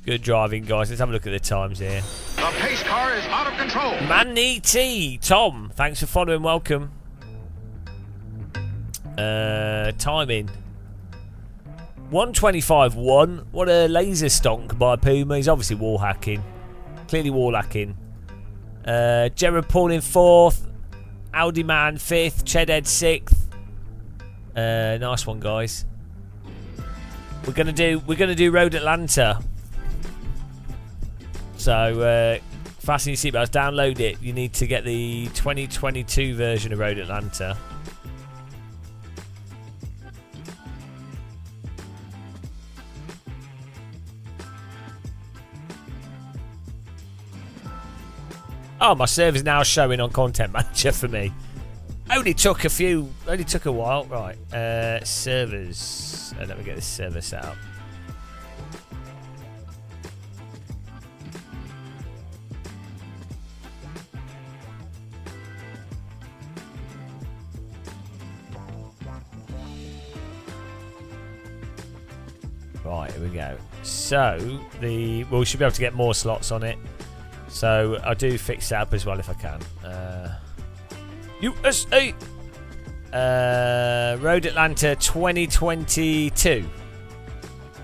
Good driving, guys. Let's have a look at the times here. The pace car is out of control. Manny T. Tom, thanks for following. Welcome. Timing. 125.1. What a laser stonk by Puma. He's obviously wall hacking. Clearly wall hacking. Gerard Paul in 4th. Audi Man 5th. Chedhead 6th. Nice one, guys. We're gonna do Road Atlanta. So fasten your seatbelts. Download it. You need to get the 2022 version of Road Atlanta. Oh, my server's now showing on Content Manager for me. Only took a while. Right. Servers. Let me get this server set up. Right, here we go. So, we should be able to get more slots on it. So I do fix that up as well if I can. USA Road Atlanta 2022.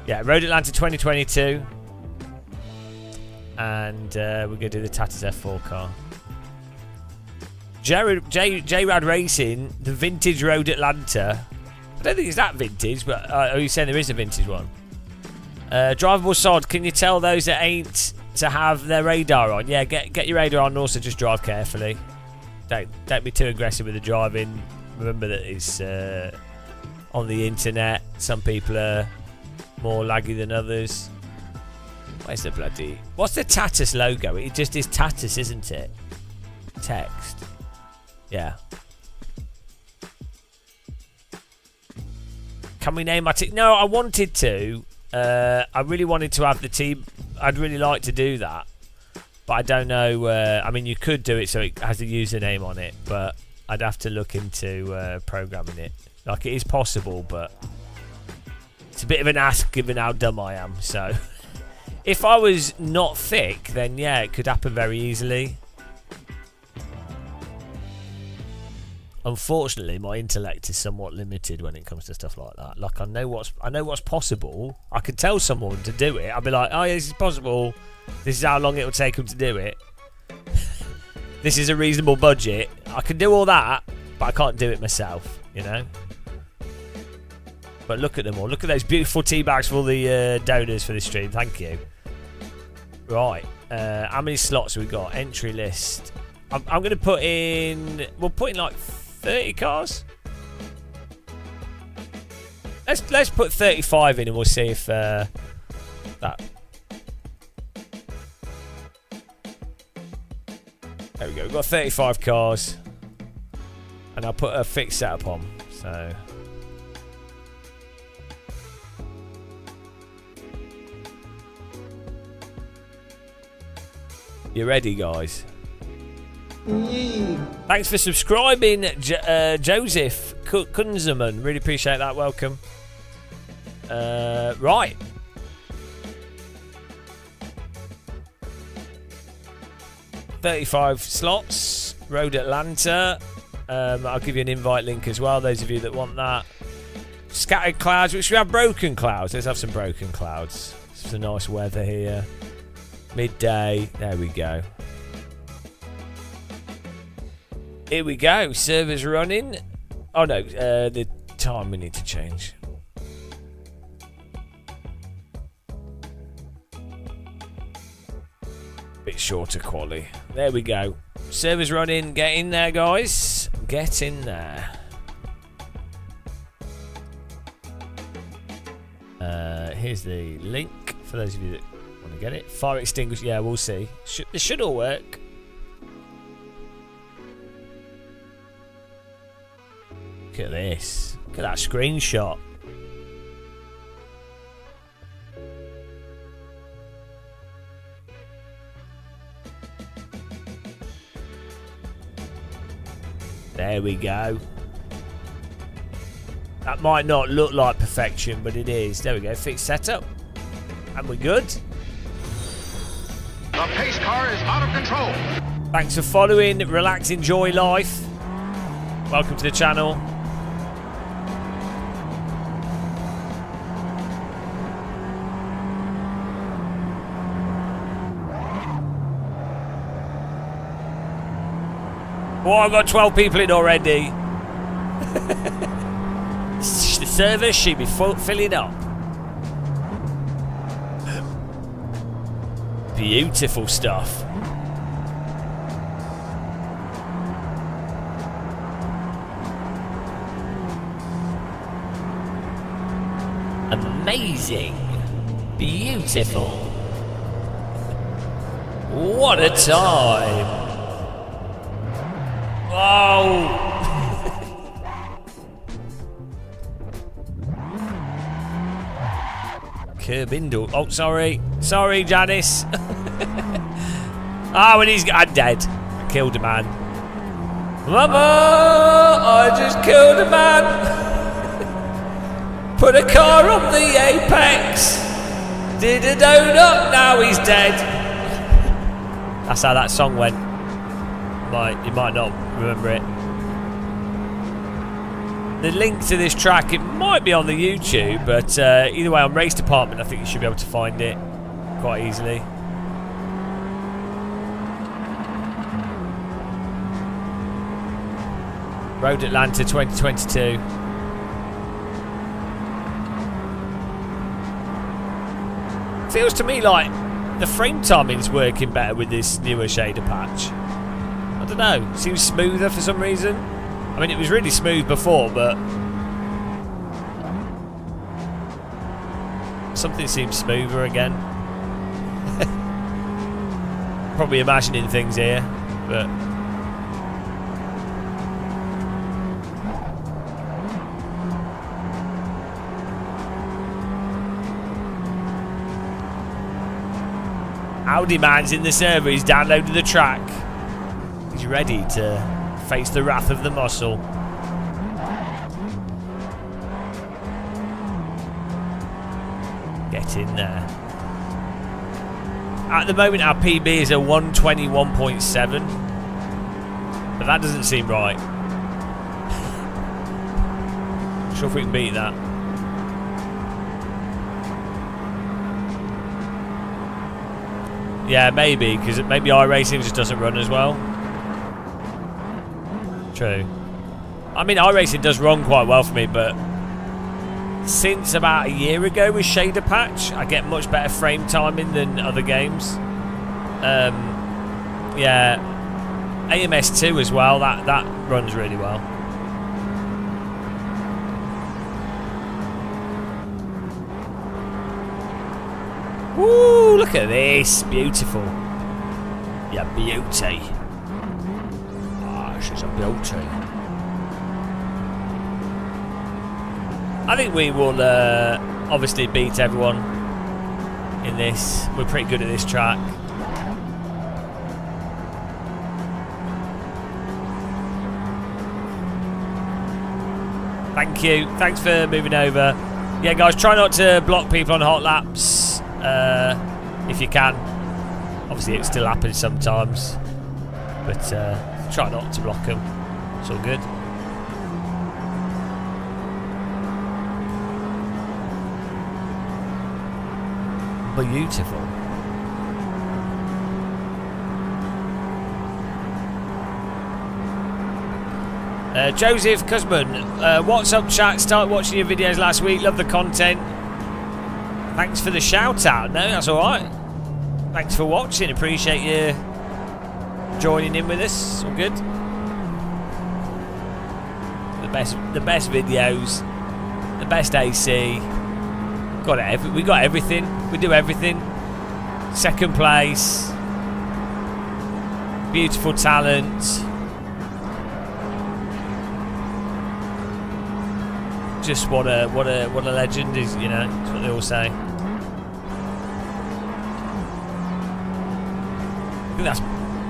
Yeah, Road Atlanta 2022. And we're gonna do the Tatis F4 car. J-Rad Racing, the vintage Road Atlanta. I don't think it's that vintage, but are you saying there is a vintage one? Drivable Sod, can you tell those that ain't to have their radar on? Yeah, get your radar on and also just drive carefully. Don't be too aggressive with the driving. Remember that it's on the internet. Some people are more laggy than others. Where's the bloody... What's the Tatis logo? It just is Tatis, isn't it? Text. Yeah. Can we name our team? No, I wanted to. I really wanted to have the team. I'd really like to do that, but I don't know. I mean, you could do it so it has a username on it, but I'd have to look into programming it. Like, it is possible, but it's a bit of an ask given how dumb I am. So, if I was not thick, then yeah, it could happen very easily. Unfortunately, my intellect is somewhat limited when it comes to stuff like that. Like, I know what's possible. I could tell someone to do it. I'd be like, oh, yeah, this is possible. This is how long it will take them to do it. This is a reasonable budget. I can do all that, but I can't do it myself, you know? But look at them all. Look at those beautiful tea bags for all the donors for this stream. Thank you. Right. How many slots have we got? Entry list. I'm going to put in... We'll put in like 30 cars. Let's put 35 in and we'll see if that... There we go. We've got 35 cars. And I'll put a fixed setup on. So... You ready, guys? Thanks for subscribing, Joseph Kunzerman. Really appreciate that. Welcome. Right. 35 slots. Road Atlanta. I'll give you an invite link as well, those of you that want that. Scattered clouds, which we have broken clouds. Let's have some broken clouds. Some nice weather here. Midday. There we go. Here we go. Server's running. Oh no, the time we need to change. Bit shorter quality. There we go. Server's running. Get in there, guys. Get in there. Here's the link for those of you that want to get it. Fire extinguisher. Yeah, we'll see. This should all work. Look at this. Look at that screenshot. There we go. That might not look like perfection, but it is. There we go. Fixed setup. And we're good. The pace car is out of control. Thanks for following. Relax, enjoy life. Welcome to the channel. Oh, I've got 12 people in already. The server should be filling up. Beautiful stuff. Amazing. Beautiful. What a time. Wow. Curb indoor. Oh, sorry. Sorry, Janice. Ah, when I'm dead. I killed a man. Mama, I just killed a man. Put a car on the apex. Did a donut, now he's dead. That's how that song went. You might not remember it. The link to this track, it might be on the YouTube, but either way, on Race Department, I think you should be able to find it quite easily. Road Atlanta 2022. Feels to me like the frame timing's working better with this newer shader patch. I don't know, seems smoother for some reason. I mean, it was really smooth before, but something seems smoother again. Probably imagining things here, but Audi man's in the server, he's downloaded the track. He's ready to face the wrath of the muscle. Get in there. At the moment our PB is a 121.7, but that doesn't seem right. Not sure if we can beat that. Yeah, maybe, because maybe iRacing just doesn't run as well. True. I mean, iRacing does run quite well for me, but since about a year ago with Shader Patch, I get much better frame timing than other games. Yeah, AMS2 as well, that runs really well. Woo, look at this, beautiful. Yeah, beauty. She's a beauty. I think we will obviously beat everyone in this. We're pretty good at this track. Thank you. Thanks for moving over. Yeah, guys, try not to block people on hot laps if you can. Obviously, it still happens sometimes. but try not to block them. It's all good. Beautiful. Joseph Cusman, what's up, chat? Started watching your videos last week. Love the content. Thanks for the shout out. No, that's all right. Thanks for watching. Appreciate you joining in with us. All good. The best videos, the best AC. Got it. We got everything. We do everything. Second place. Beautiful talent. Just what a legend is. You know, that's what they all say. I think that's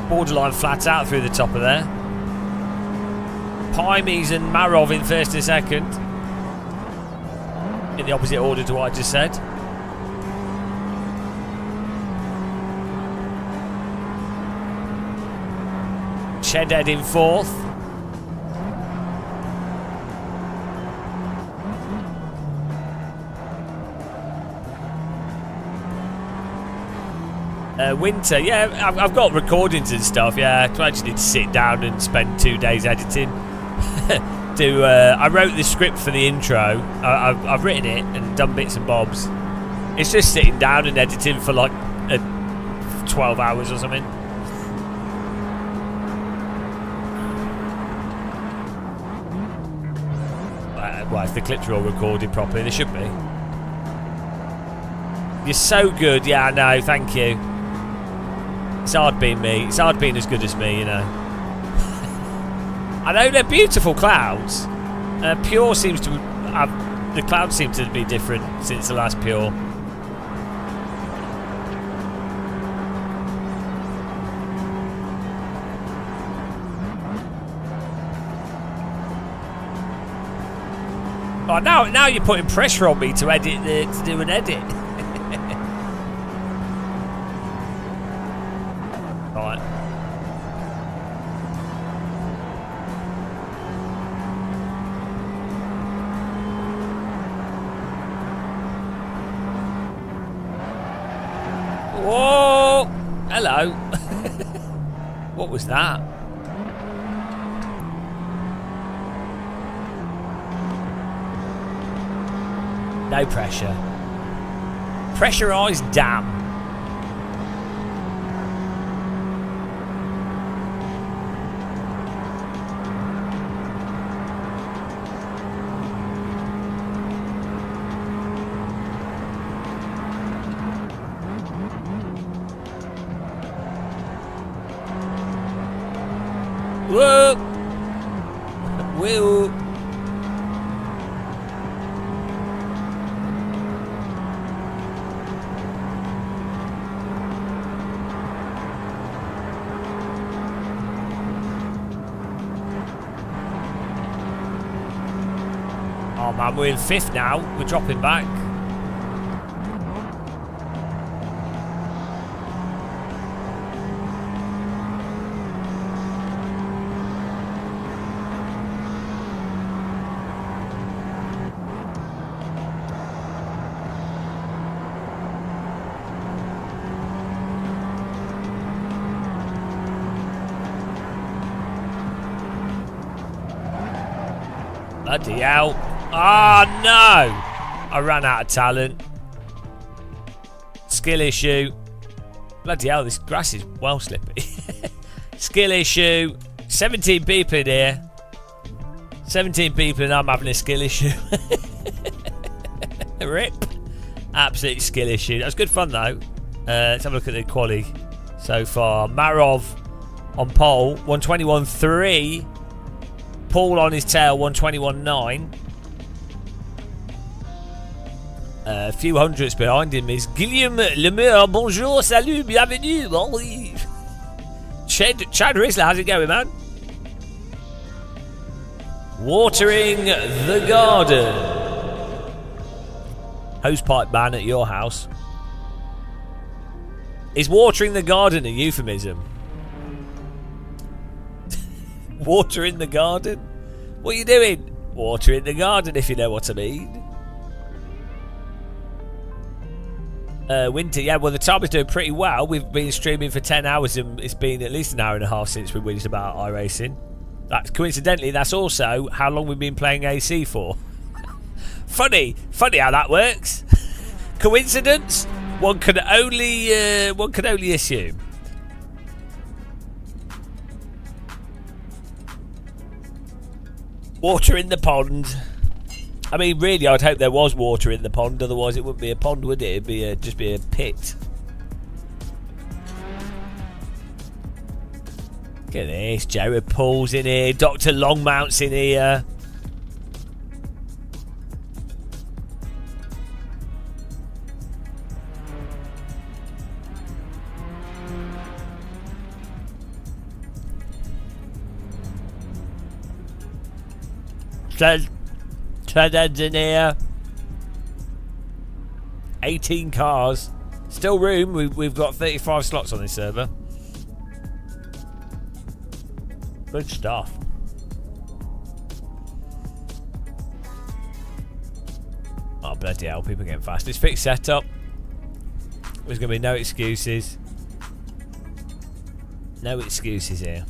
borderline flat out through the top of there. Pymes and Marov in first and second. In the opposite order to what I just said. Cheded in fourth. Winter, yeah, I've got recordings and stuff. Yeah, I just need to sit down and spend 2 days editing. I wrote the script for the intro. I've written it and done bits and bobs. It's just sitting down and editing for like 12 hours or something. Well, if the clips are all recorded properly, they should be. You're so good. Yeah, I know. Thank you. It's hard being me. It's hard being as good as me, you know. I know they're beautiful clouds. Pure seems to have... The clouds seem to be different since the last Pure. Oh, now you're putting pressure on me to edit to do an edit. Right. Whoa! Hello. What was that? No pressure. Pressurised dam. Whoa! Whoa! Oh man, we're in fifth now. We're dropping back. Bloody hell. Oh no! I ran out of talent. Skill issue. Bloody hell, this grass is well slippy. Skill issue. 17 people in here. 17 people and I'm having a skill issue. Rip. Absolute skill issue. That was good fun though. Let's have a look at the quali so far. Marov on pole, 121.3. Paul on his tail, 121.9. A few hundreds behind him is Guillaume Lemeur. Bonjour, salut, bienvenue. Chad Rizzler, how's it going, man? Watering the garden. Hosepipe man at your house. Is watering the garden a euphemism? Water in the garden? What are you doing? Water in the garden, if you know what I mean. Winter, yeah, well, the time is doing pretty well. We've been streaming for 10 hours and it's been at least an hour and a half since we whinged about iRacing. That's coincidentally, that's also how long we've been playing AC for. Funny how that works. Coincidence? One can only assume. Water in the pond. I mean, really, I'd hope there was water in the pond. Otherwise, it wouldn't be a pond, would it? It'd just be a pit. Look at this. Jared Paul's in here. Dr. Longmount's in here. Tread engineer. 18 cars. Still room. We've got 35 slots on this server. Good stuff. Oh, bloody hell. People are getting fast. It's fixed setup. There's going to be no excuses. No excuses here.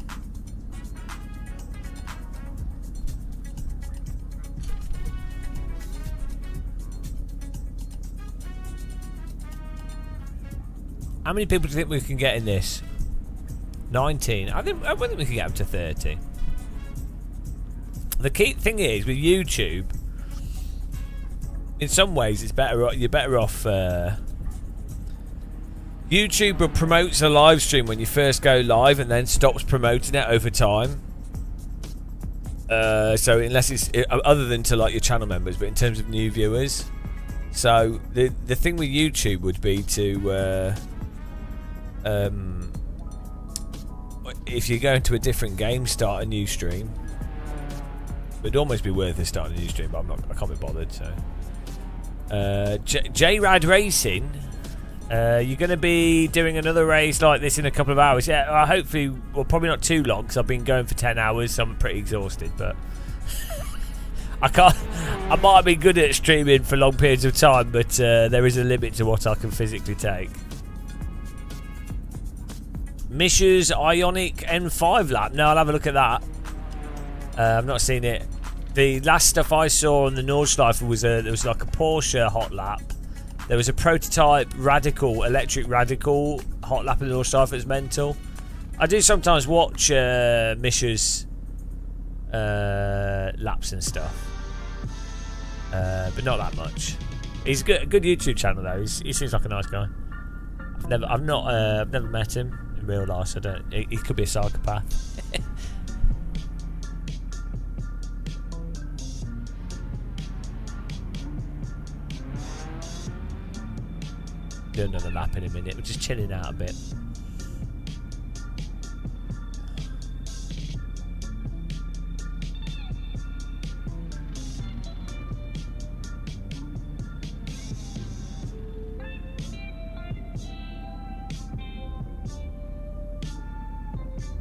How many people do you think we can get in this? 19. I think we can get up to 30. The key thing is with YouTube, in some ways, it's better. You're better off. YouTube promotes a live stream when you first go live, and then stops promoting it over time. So unless it's other than to like your channel members, but in terms of new viewers. So the thing with YouTube would be to. If you're going to a different game, start a new stream. It'd almost be worth it starting a new stream, but I can't be bothered. So, J-Rad Racing, you're going to be doing another race like this in a couple of hours. Yeah, hopefully, well, probably not too long because I've been going for 10 hours, so I'm pretty exhausted. But I can't. I might be good at streaming for long periods of time, but there is a limit to what I can physically take. Misha's Ionic N5 lap. No, I'll have a look at that. I've not seen it. The last stuff I saw on the Nordschleife was there was like a Porsche hot lap. There was a prototype electric radical hot lap in the Nordschleife. It's mental. I do sometimes watch Misha's laps and stuff, but not that much. He's a good YouTube channel though. He seems like a nice guy. I've never met him in real life, so he could be a psychopath. Do another lap in a minute. We're just chilling out a bit.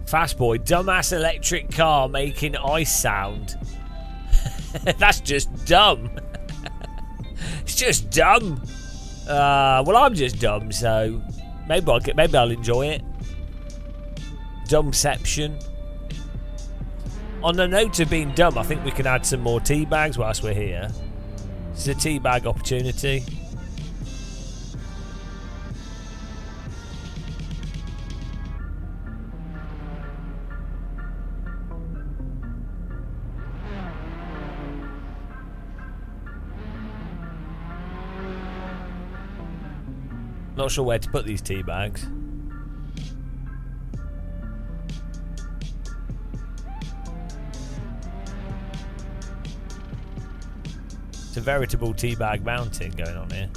Fast boy, dumbass electric car making ice sound. That's just dumb. It's just dumb. Well, I'm just dumb, so maybe I'll enjoy it. Dumbception. On the note of being dumb, I think we can add some more tea bags whilst we're here. This is a tea bag opportunity. Not sure where to put these tea bags. It's a veritable tea bag mountain going on here.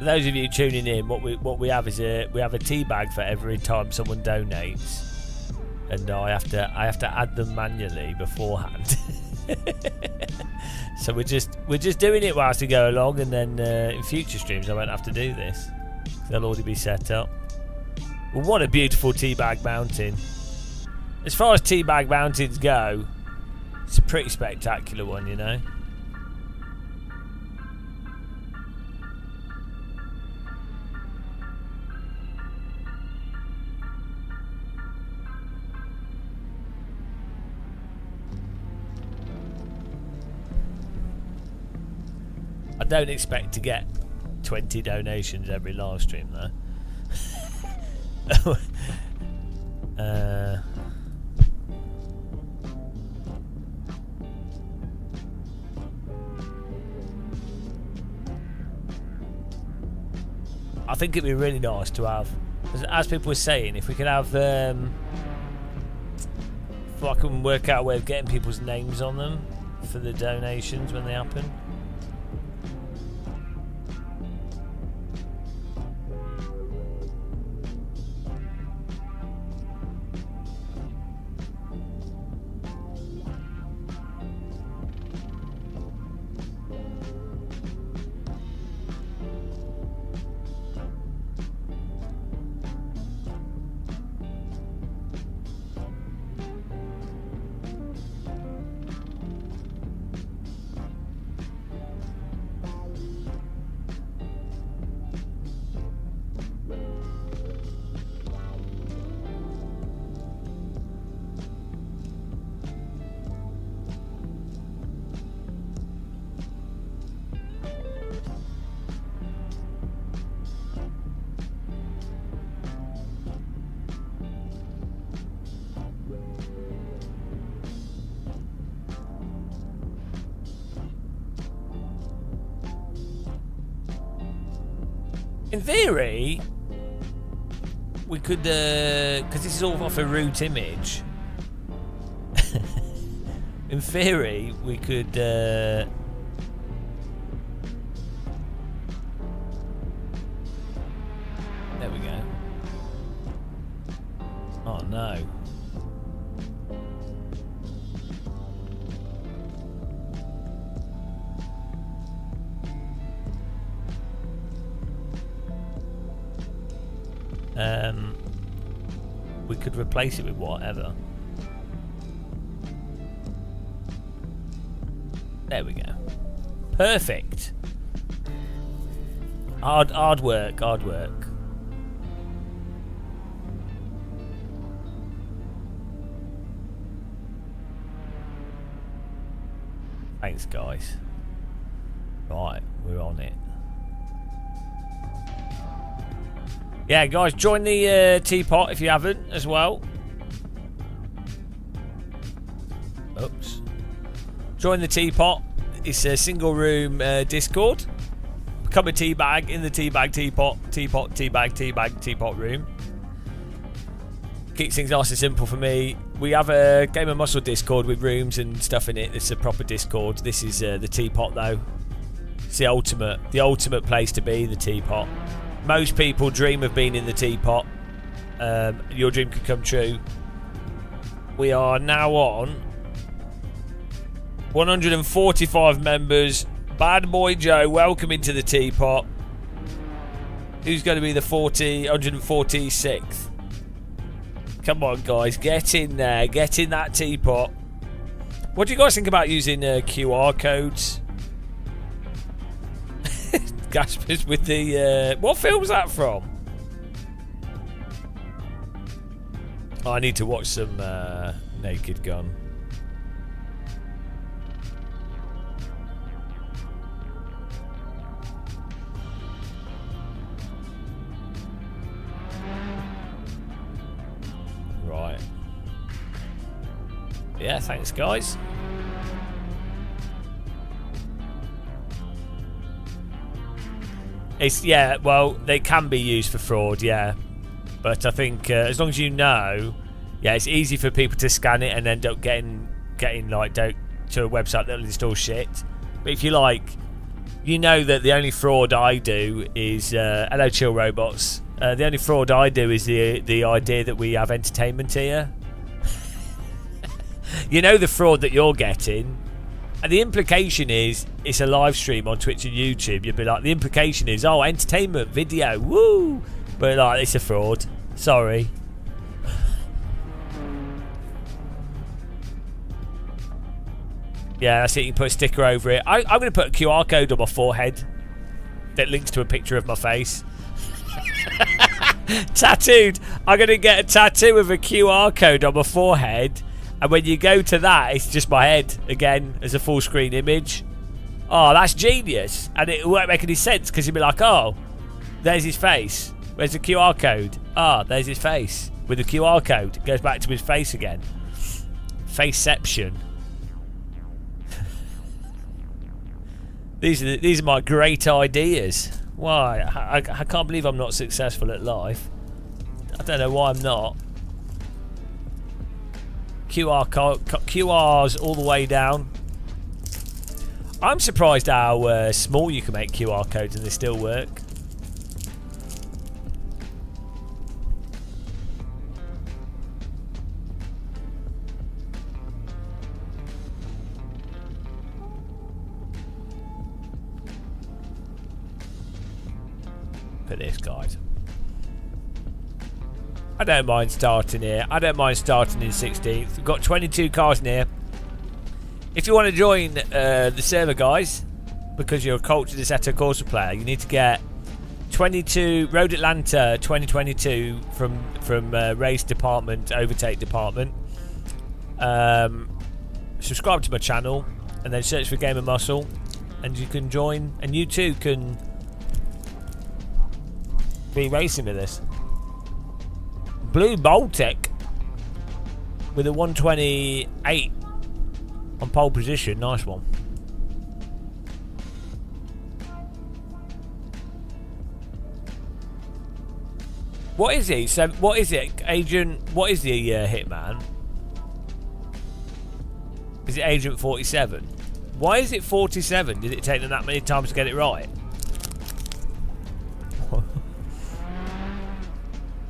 For those of you tuning in, what we have is we have a tea bag for every time someone donates, and I have to add them manually beforehand. So we're just doing it whilst we go along, and then in future streams I won't have to do this. They'll already be set up. Well, what a beautiful teabag mountain. As far as teabag mountains go, it's a pretty spectacular one, you know. I don't expect to get 20 donations every live stream though. I think it'd be really nice to have, as people were saying, if we could have, if I can work out a way of getting people's names on them for the donations when they happen. In theory, we could, because this is all off a root image. In theory, we could. There we go. Oh no. We could replace it with whatever. There we go. Perfect. Hard work, hard work. Thanks, guys. Right, we're on it. Yeah, guys, join the teapot if you haven't as well. Oops. Join the teapot. It's a single room Discord. Become a teabag in the teabag teapot room. Keeps things nice and simple for me. We have a Game of Muscle Discord with rooms and stuff in it. It's a proper Discord. This is the teapot though. It's the ultimate place to be, the teapot. Most people dream of being in the teapot. Your dream could come true. We are now on 145 members. Bad Boy Joe, welcome into the teapot. Who's going to be the 146th? Come on, guys, get in there. Get in that teapot. What do you guys think about using QR codes? Gaspers with the what film's that from? I need to watch some Naked Gun. Right. Yeah, thanks guys. Yeah, well, they can be used for fraud, yeah. But I think as long as you know, yeah, it's easy for people to scan it and end up getting like to a website that'll install shit. But if you like you know that the only fraud I do is hello, chill robots. The only fraud I do is the idea that we have entertainment here. You know the fraud that you're getting, and the implication is it's a live stream on Twitch and YouTube. You'd be like, the implication is, oh, entertainment video, woo! But like, it's a fraud. Sorry. Yeah, that's it. You can put a sticker over it. I'm going to put a QR code on my forehead that links to a picture of my face. Tattooed. I'm going to get a tattoo with a QR code on my forehead, and when you go to that, it's just my head again as a full screen image. Oh, that's genius. And it won't make any sense because you'll be like, oh, there's his face. Where's the QR code? Ah, there's his face with the QR code. It goes back to his face again. Faceception. These are my great ideas. Why? I can't believe I'm not successful at life. I don't know why I'm not. QRs all the way down. I'm surprised how small you can make QR codes and they still work. Look at this, guys. I don't mind starting here. I don't mind starting in 16th. We've got 22 cars in here. If you want to join the server, guys, because you're a cultured Assetto Corsa player, you need to get 22 Road Atlanta 2022 from race department, overtake department. Subscribe to my channel and then search for Game of Muscle, and you can join, and you too can be racing with us. Blue Baltic with a 128 on pole position. Nice one. What is he? So what is it, Agent? What is the hitman? Is it Agent 47? Why is it 47? Did it take them that many times to get it right?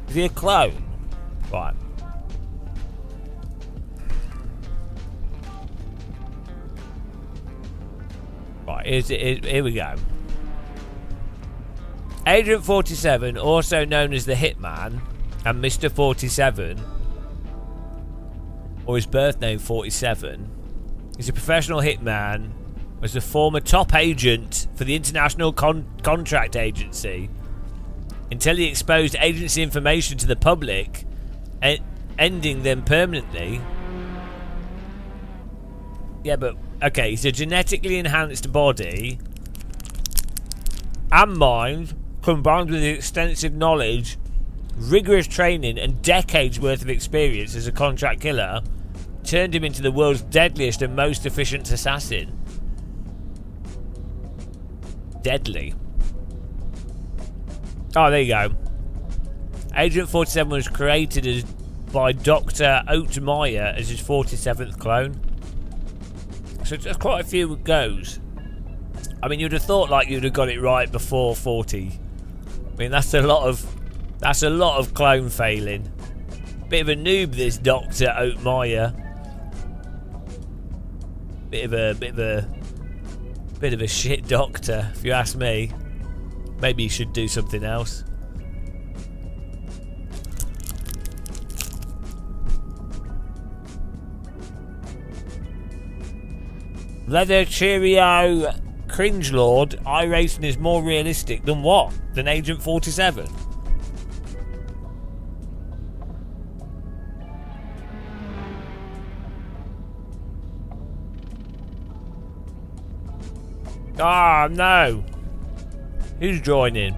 Is he a clone? Right. Right, here we go. Agent 47, also known as the Hitman, and Mr. 47, or his birth name 47, is a professional hitman, was a former top agent for the International Contract Agency, until he exposed agency information to the public, ending them permanently. Yeah, but okay, he's a genetically enhanced body and mind, combined with extensive knowledge, rigorous training, and decades worth of experience as a contract killer, turned him into the world's deadliest and most efficient assassin. Deadly. Oh, there you go. Agent 47 was created by Dr. Oatmeyer as his 47th clone. So just quite a few goes. I mean, you'd have thought like you'd have got it right before 40. I mean, that's a lot of clone failing. Bit of a noob, this Dr. Oatmeyer. Bit of a shit doctor, if you ask me. Maybe you should do something else. Leather Cheerio Cringe Lord, iRacing is more realistic than what? Than Agent 47? Ah, no. Who's joining?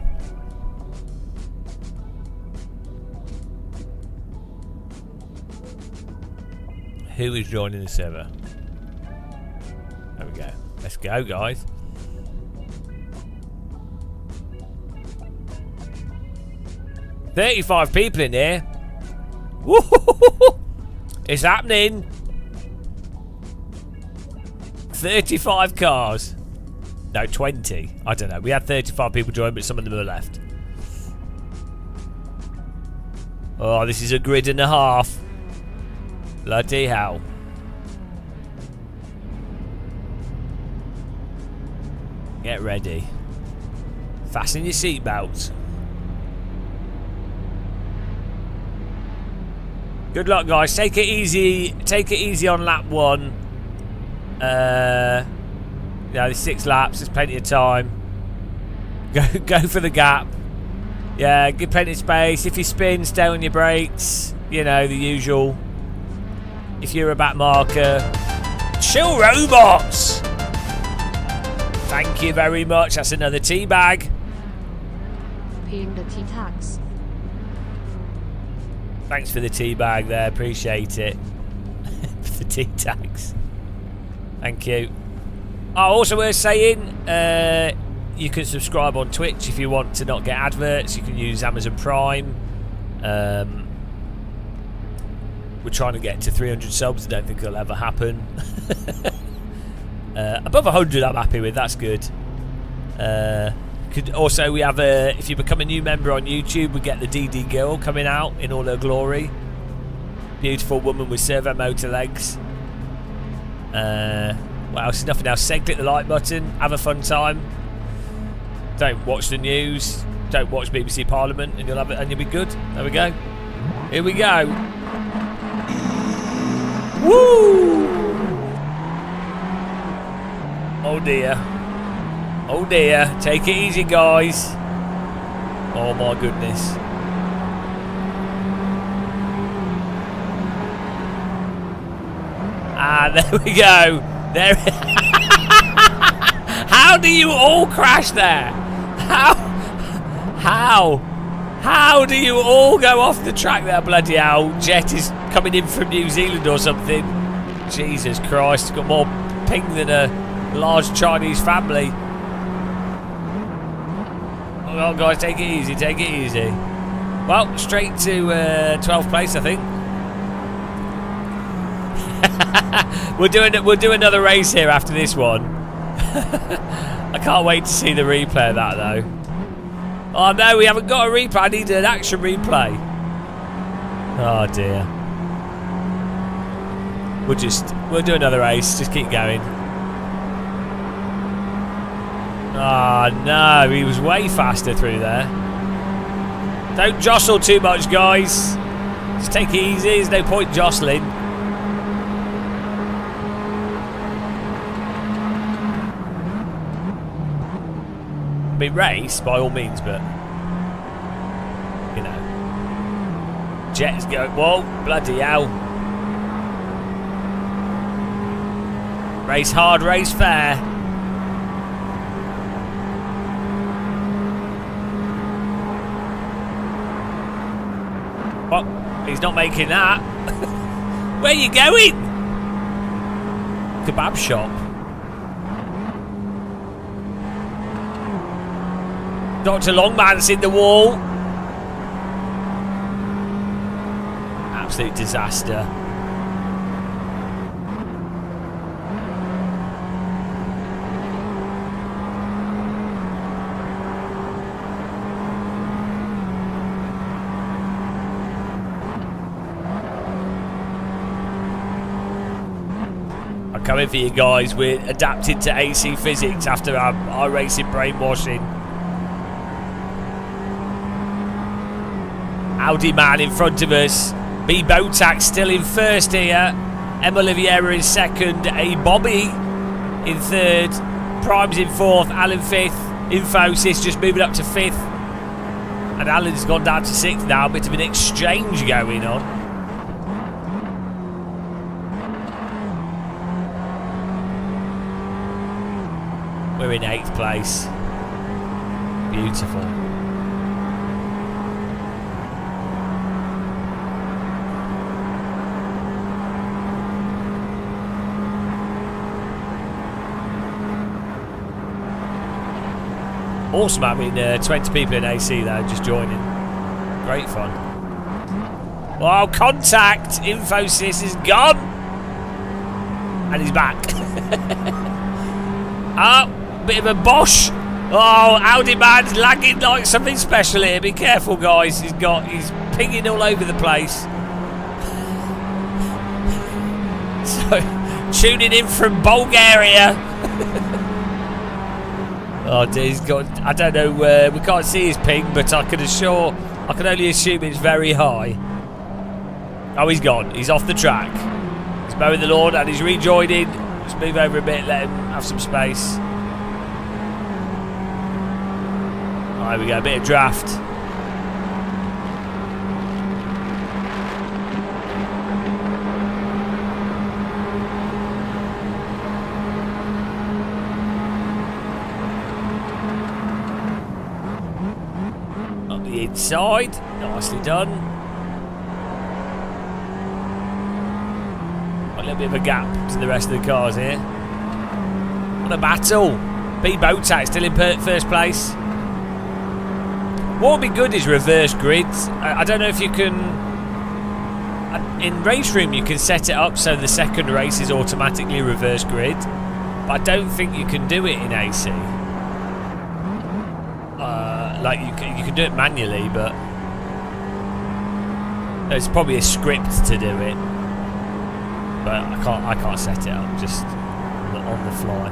Who is joining the server? There we go. Let's go, guys. $35 people in here. Woo-hoo-hoo-hoo. It's happening. 35 cars. No, 20. I don't know. We had 35 people join, but some of them are left. Oh, this is a grid and a half. Bloody hell. Get ready. Fasten your seatbelts. Good luck, guys. Take it easy. Take it easy on lap 1. Yeah, there's 6 laps. There's plenty of time. Go for the gap. Yeah, give plenty of space. If you spin, stay on your brakes. You know, the usual. If you're a back marker. Chill robots! Thank you very much. That's another tea bag. Paying the tea tax. Thanks for the tea bag there. Appreciate it. For the tea tax. Thank you. Oh, also worth saying, you can subscribe on Twitch if you want to not get adverts. You can use Amazon Prime. We're trying to get to 300 subs. I don't think it'll ever happen. Above 100 I'm happy with. That's good. Also, we have if you become a new member on YouTube, we get the DD girl coming out in all her glory. Beautiful woman with servo motor legs. What else? Nothing else. Click the like button. Have a fun time. Don't watch the news. Don't watch BBC Parliament, and you'll have it, and you'll be good. There we go. Here we go. Woo! Oh dear. Oh dear. Take it easy, guys. Oh my goodness. Ah, there we go. There. How do you all crash there? How do you all go off the track there? Bloody hell. Jet is coming in from New Zealand or something. Jesus Christ. Got more ping than a large Chinese family. Oh, guys, take it easy. Take it easy. Well, straight to 12th place, I think. We'll do another race here after this one. I can't wait to see the replay of that though. Oh no, we haven't got a replay. I need an action replay. Oh dear. We'll do another race. Just keep going. Oh no, he was way faster through there. Don't jostle too much, guys. Just take it easy. There's no point jostling. I mean, race by all means, but you know, Jet's going. Whoa, bloody hell! Race hard, race fair. Oh, he's not making that. Where are you going? Kebab shop. Dr. Longman's in the wall. Absolute disaster. I'm coming for you guys. We're adapted to AC physics after our racing brainwashing. Audi man in front of us. B Botac still in first here. M Oliveira in second. A Bobby in third. Prime's in fourth. Alan fifth. Infosys just moving up to fifth. And Alan's gone down to sixth now. A bit of an exchange going on. We're in 8th place. Beautiful. Awesome having 20 people in AC though, just joining. Great fun. Wow, contact! Infosys is gone! And he's back. Oh, bit of a Bosch. Oh, Audi man's lagging like something special here. Be careful, guys. He's pinging all over the place. So, tuning in from Bulgaria. Oh, dear, he's got. I don't know. We can't see his ping, but I can only assume it's very high. Oh, he's gone. He's off the track. He's mowing the lawn and he's rejoining. Just move over a bit. Let him have some space. Oh, here we go. A bit of draft. Up the inside. Nicely done. A little bit of a gap to the rest of the cars here. What a battle. B Botac still in first place. What would be good is reverse grids. I don't know if you can. In Race Room, you can set it up so the second race is automatically reverse grid, but I don't think you can do it in AC. Like you can do it manually, but there's probably a script to do it. But I can't set it up just on the fly.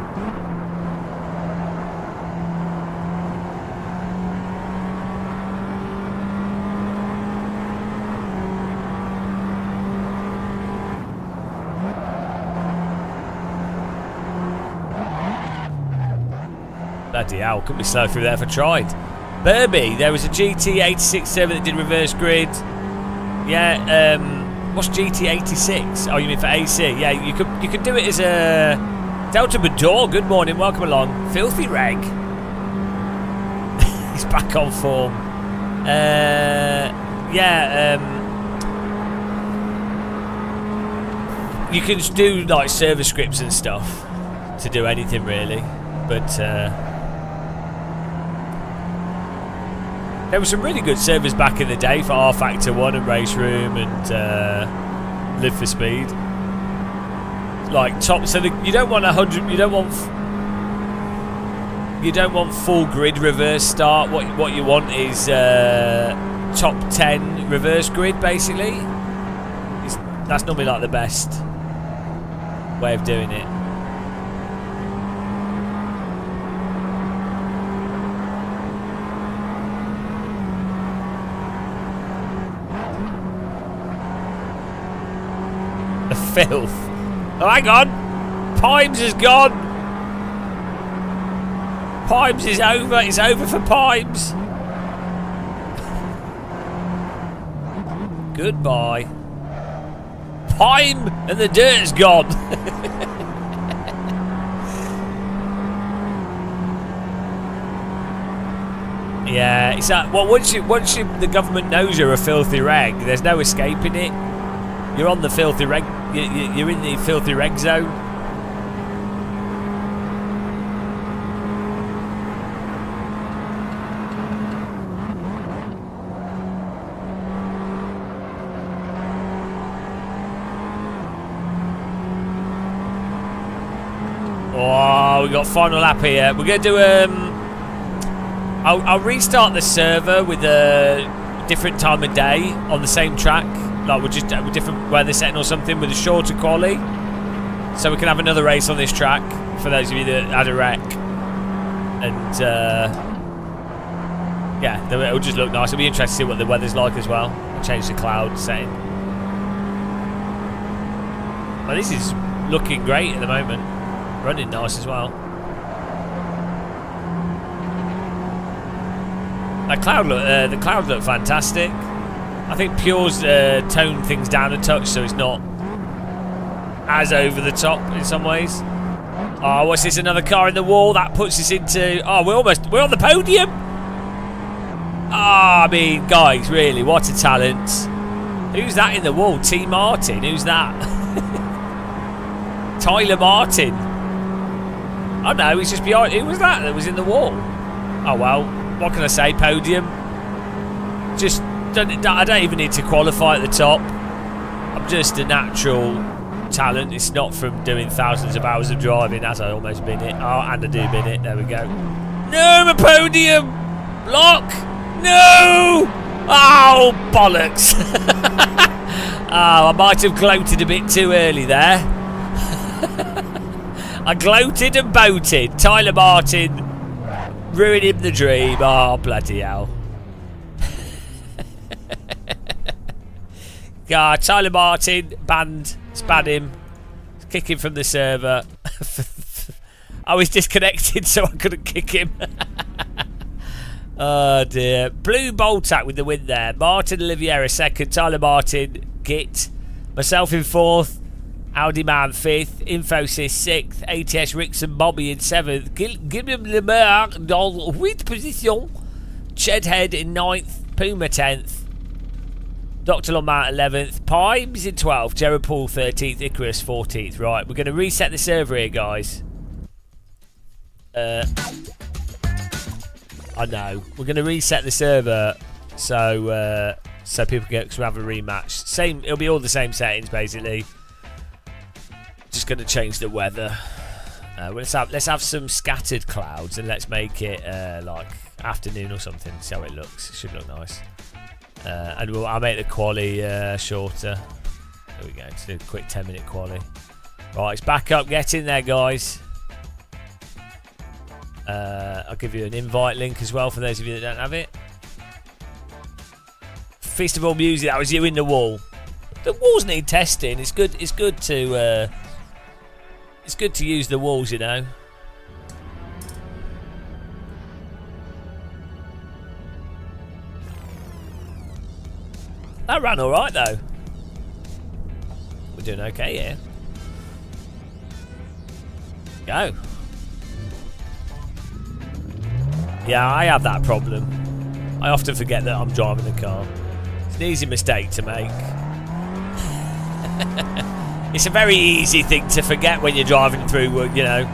Bloody hell, couldn't be slow through there if I tried. Burby, there was a GT867 that did reverse grid. Yeah, what's GT86? Oh, you mean for AC? Yeah, you could do it as a Delta Bador. Good morning, welcome along. Filthy Reg. He's back on form. You can do like server scripts and stuff to do anything really, but there were some really good servers back in the day for R Factor 1 and Race Room and Live for Speed. Like top, so you don't want 100. You don't want full grid reverse start. What you want is top 10 reverse grid basically. That's normally like the best way of doing it. The filth. Oh, hang on. Pimes is gone. Pimes is over. It's over for Pimes. Goodbye. Pime and the dirt's gone. Yeah, it's that. Well, once the government knows you're a filthy rag, there's no escaping it. You're on the filthy reg. You're in the filthy reg zone. Oh, we got final lap here. We're going to do I'll restart the server with a different time of day on the same track. Like we're just different weather setting or something with a shorter quali, so we can have another race on this track for those of you that had a wreck. And yeah, it'll just look nice. It'll be interesting to see what the weather's like as well. I'll change the cloud setting. Well, this is looking great at the moment. Running nice as well. The cloud look fantastic. I think Pure's toned things down a touch, so it's not as over the top in some ways. Oh, what's this? Another car in the wall that puts us into. Oh, we're on the podium. I mean, guys, really, what a talent! Who's that in the wall? T. Martin. Who's that? Tyler Martin. Oh no, he's just behind. Who was that was in the wall? Oh well, what can I say? Podium. I don't even need to qualify at the top. I'm just a natural talent. It's not from doing thousands of hours of driving, as I almost bin it. Oh, and I do bin it. There we go. No, my podium! Block! No! Oh, bollocks! Oh, I might have gloated a bit too early there. I gloated and boated. Tyler Martin ruined him the dream. Oh, bloody hell. God, Tyler Martin banned, span him, kick him from the server. I was disconnected, so I couldn't kick him. Oh dear. Blue Boltac with the win there. Martin Oliveira second. Tyler Martin, Git. Myself in fourth. Audi Man fifth. Infosys sixth. ATS Rickson Bobby in seventh. Guillaume Lemaire dans 8 position. Chedhead in ninth. Puma 10th. Dr. Lamont 11th. Pimes in 12th. Jared Paul 13th. Icarus 14th. Right, we're going to reset the server here, guys. I know. We're going to reset the server so people can have a rematch. Same. It'll be all the same settings, basically. Just going to change the weather. Let's have some scattered clouds and let's make it like afternoon or something. See how it looks. It should look nice. And I'll make the quali shorter. There we go. Just do a quick 10-minute quali. Right, it's back up. Get in there, guys. I'll give you an invite link as well for those of you that don't have it. Feast of All Music. That was you in the wall. The walls need testing. It's good. It's good to use the walls, you know. That ran all right though. We're doing okay here. Go. Yeah, I have that problem. I often forget that I'm driving the car. It's an easy mistake to make. It's a very easy thing to forget when you're driving through, you know.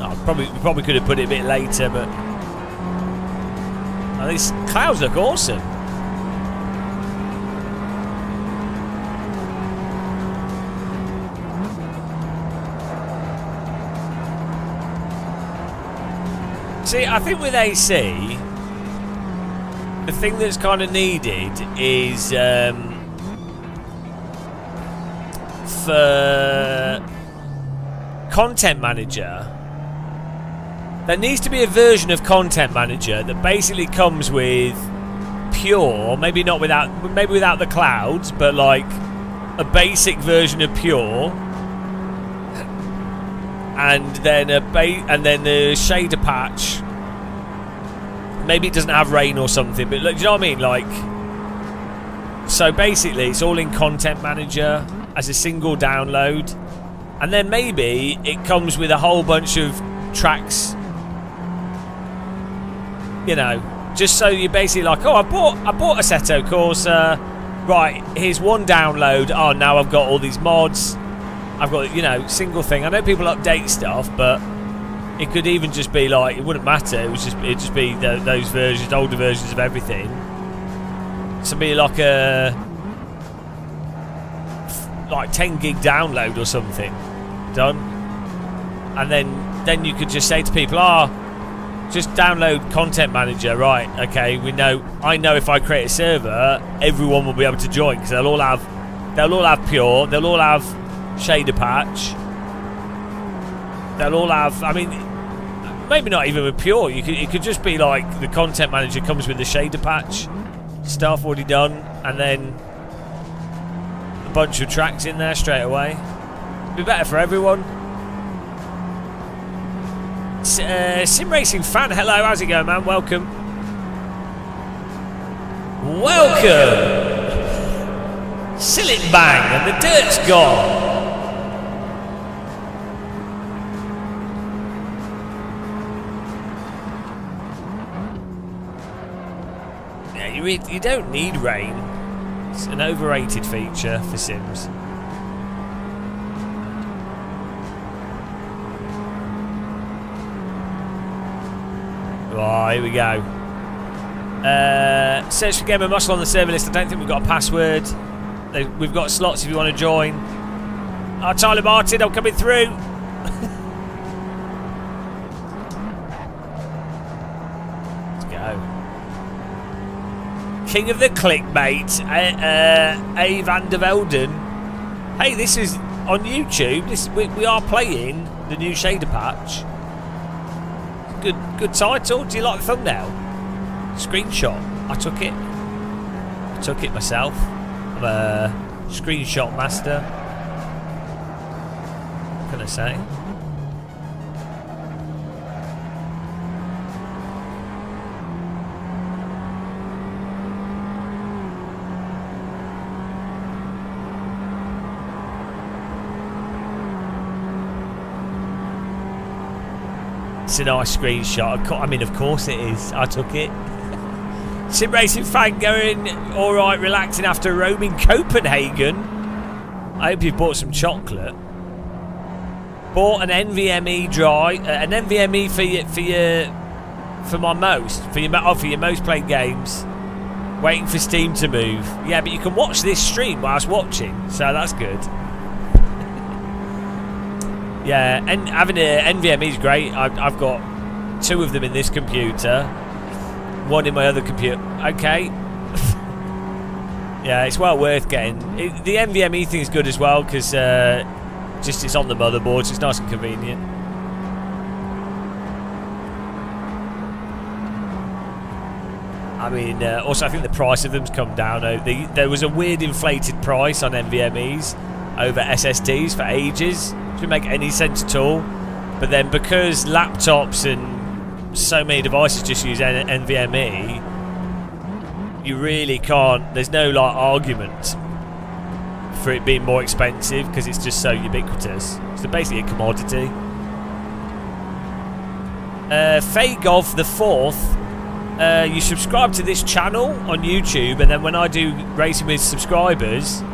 Oh, probably could have put it a bit later, but oh, these clouds look awesome. See, I think with AC, the thing that's kind of needed is for Content Manager, there needs to be a version of Content Manager that basically comes with Pure, maybe without the clouds, but like a basic version of Pure, and then the shader patch. Maybe it doesn't have rain or something, but look, do you know what I mean? Like, so basically, it's all in Content Manager as a single download, and then maybe it comes with a whole bunch of tracks. You know, just so you're basically like, oh, I bought Assetto Corsa. Right, here's one download. Oh, now I've got all these mods. I've got, you know, single thing. I know people update stuff, but it could even just be like, it wouldn't matter. It'd just be those versions, older versions of everything. So be like a 10 gig download or something done, and then you could just say to people, just download Content Manager, right? Okay, I know if I create a server, everyone will be able to join because they'll all have Pure, they'll all have shader patch. They'll all have, I mean, maybe not even with Pure. It could just be like the Content Manager comes with the shader patch stuff already done, and then a bunch of tracks in there straight away. It'd be better for everyone. Sim Racing Fan, hello, how's it going, man? Welcome. Sill it bang, and the dirt's gone. You don't need rain. It's an overrated feature for Sims. Oh, here we go. Search for Gamer Muscle on the server list. I don't think we've got a password. We've got slots if you want to join. Tyler Martin, I'm coming through. Let's go. King of the clickbait, A. Van der Velden. Hey, this is on YouTube. We are playing the new shader patch. Good title. Do you like the thumbnail? Screenshot. I took it. Myself. I'm a screenshot master. What can I say? It's a nice screenshot. I mean, of course it is. I took it. Sim Racing fan going alright, relaxing after roaming Copenhagen. I hope you've bought some chocolate. Bought an NVMe drive, an NVMe for my most played games. Waiting for Steam to move. Yeah, but you can watch this stream whilst watching, so that's good. Yeah, and having an NVMe is great. I've got 2 of them in this computer, 1 in my other computer. Okay. Yeah, it's well worth getting. The NVMe thing is good as well because just it's on the motherboard, so it's nice and convenient. I mean, also I think the price of them's come down. There was a weird inflated price on NVMe's over SSDs for ages. Didn't make any sense at all. But then because laptops and so many devices just use NVMe, you really can't. There's no like argument for it being more expensive because it's just so ubiquitous. So basically a commodity. Fagov the 4th. You subscribe to this channel on YouTube, and then when I do racing with subscribers,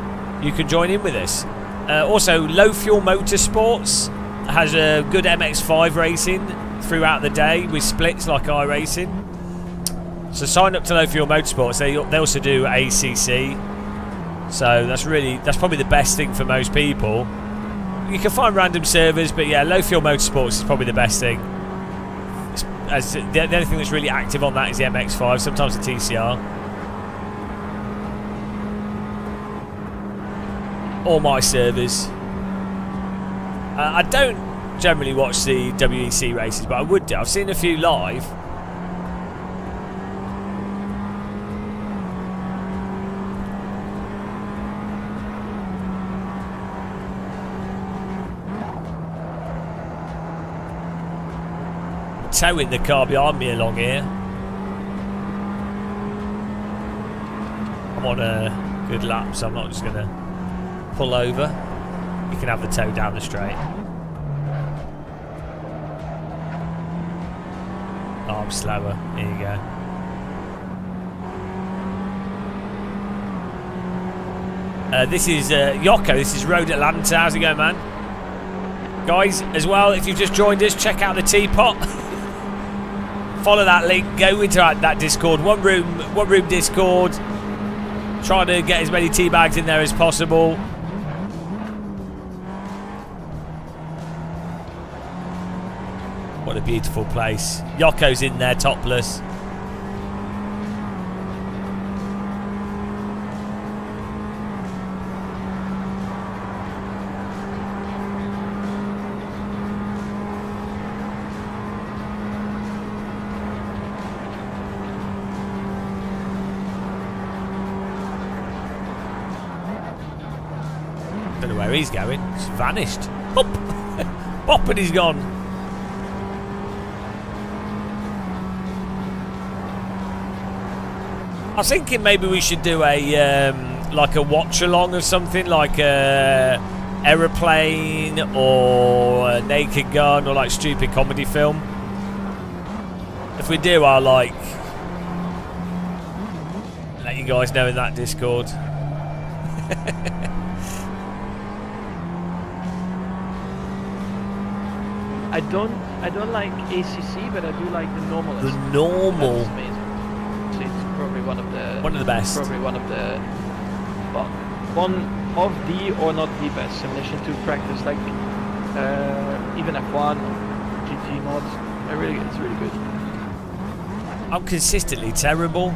you can join in with us. Also, Low Fuel Motorsports has a good MX-5 racing throughout the day with splits like iRacing. So sign up to Low Fuel Motorsports. They also do ACC. So that's probably the best thing for most people. You can find random servers, but yeah, Low Fuel Motorsports is probably the best thing. The only thing that's really active on that is the MX-5, sometimes the TCR. All my servers. I don't generally watch the WEC races, but I would do. I've seen a few live. Towing the car behind me along here. I'm on a good lap, so I'm not just going to pull over. You can have the tow down the straight. Oh, I'm slower. Here you go. This is Yoko. This is Road Atlanta. How's it going, man? Guys, as well, if you've just joined us, check out the teapot. Follow that link. Go into that Discord. One room Discord. Trying to get as many tea bags in there as possible. What a beautiful place. Yoko's in there topless. Don't know where he's going. He's vanished. Pop! Pop, and he's gone. I was thinking maybe we should do a like a watch along of something, like a Aeroplane or a Naked Gun or like stupid comedy film. If we do, I'll like let you guys know in that Discord. I don't like ACC, but I do like the normal. The normal. That's amazing. So it's one of the best. Probably one of the, well, one of the or not the best simulation to practice. Like even F1, GT mods, it's really good. I'm consistently terrible.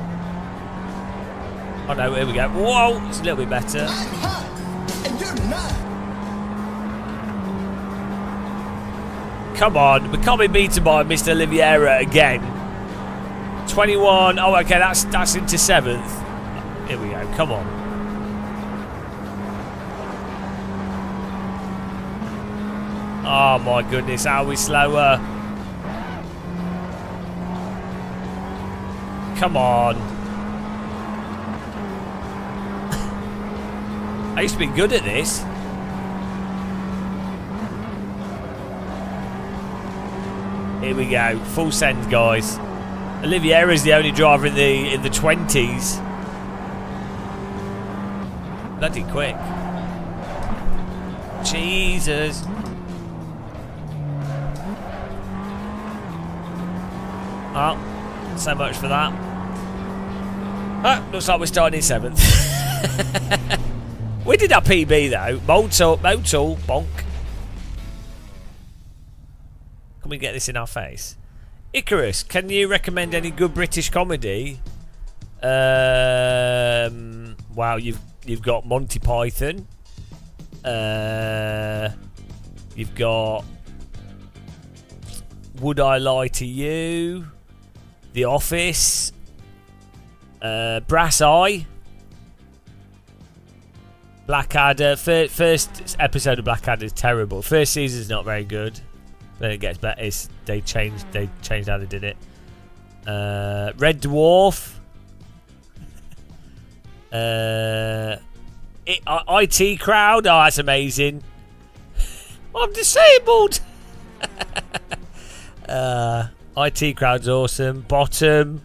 Oh no, here we go. Whoa, it's a little bit better. I'm hot, and you're not. Come on, we can't be beaten by Mr. Oliveira again. 21. Oh, okay, that's into 7th. Here we go. Come on. Oh my goodness, how are we slower? Come on. I used to be good at this. Here we go, full send, guys. Oliveira is the only driver in the 20s. Bloody quick. Jesus. Oh, so much for that. Oh, looks like we're starting in 7th. We did our PB though. Motul, bonk. Can we get this in our face? Icarus, can you recommend any good British comedy? Wow, you've got Monty Python. You've got Would I Lie to You? The Office. Brass Eye. Blackadder. First episode of Blackadder is terrible. First season is not very good. Then it gets better. They changed how they did it. Red Dwarf. IT Crowd. Oh, that's amazing. I'm disabled. IT Crowd's awesome. Bottom.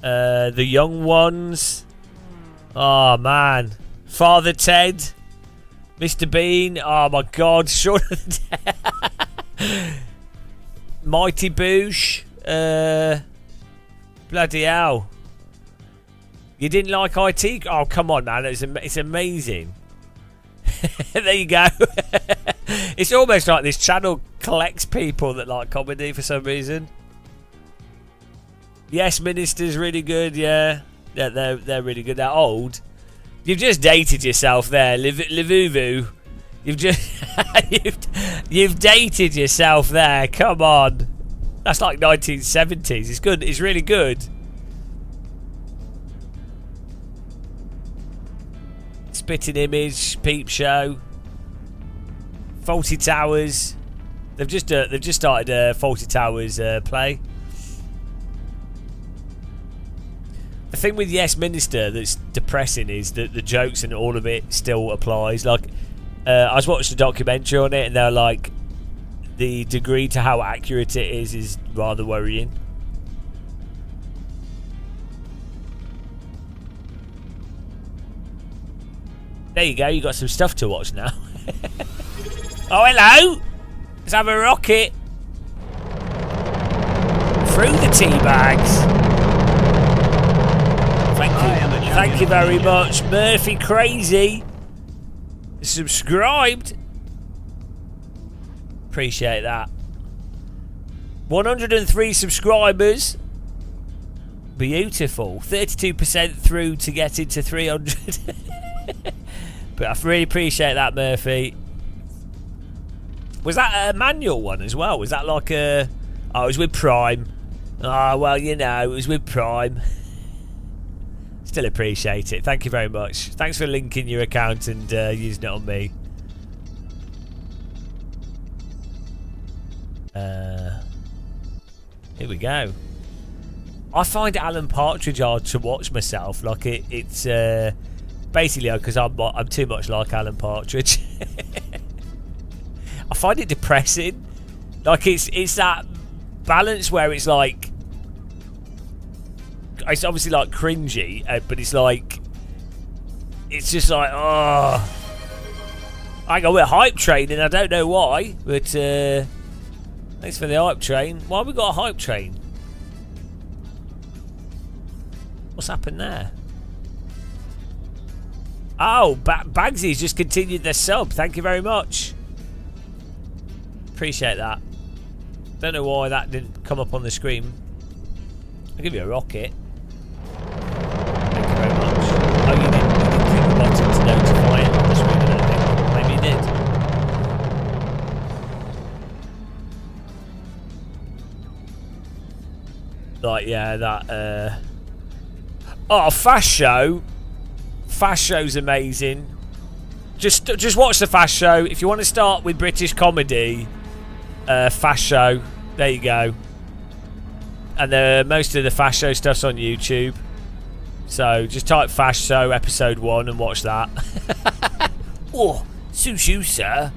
The Young Ones. Oh man. Father Ted. Mr. Bean. Oh my God. Shaun of the Dead. Mighty Boosh. Bloody hell. You didn't like IT? Oh, come on, man. It's amazing. There you go. It's almost like this channel collects people that like comedy for some reason. Yes, Minister's really good, yeah. Yeah, they're really good. They're old. You've just dated yourself there, Livuvu. You've just you've dated yourself there. Come on. That's like 1970s. It's good. It's really good. Spitting Image, Peep Show, Faulty Towers. They've just started Faulty Towers play. The thing with Yes Minister that's depressing is that the jokes and all of it still applies. Like, I was watching a documentary on it, and they're like, the degree to how accurate it is rather worrying. There you go, you got some stuff to watch now. Oh, hello! Let's have a rocket. Through the tea bags. Thank you very much. Murphy Crazy. Subscribed. Appreciate that. 103 subscribers. Beautiful. 32% through to get into 300. But I really appreciate that, Murphy. Was that a manual one as well? Was that like a... Oh, it was with Prime. Oh, well, you know, it was with Prime. Still appreciate it. Thank you very much. Thanks for linking your account and using it on me. Here we go. I find Alan Partridge hard to watch myself. Like it's basically because I'm too much like Alan Partridge. I find it depressing. Like it's that balance where it's like, it's obviously like cringy, but it's like, it's just like, oh, I got a hype train, and I don't know why, but thanks for the hype train. Why have we got a hype train? What's happened there? Oh, Bagsy's just continued their sub. Thank you very much. Appreciate that. Don't know why that didn't come up on the screen. I'll give you a rocket. Thank you very much. Oh, you didn't click the button to notify it on the screen, I don't think. Maybe you did. Like, yeah, that, Oh, Fast Show. Fast Show's amazing. Just watch the Fast Show. If you want to start with British comedy, Fast Show. There you go. And most of the Fast Show stuff's on YouTube. So just type Fast Show episode 1 and watch that. Oh, suits you, sir.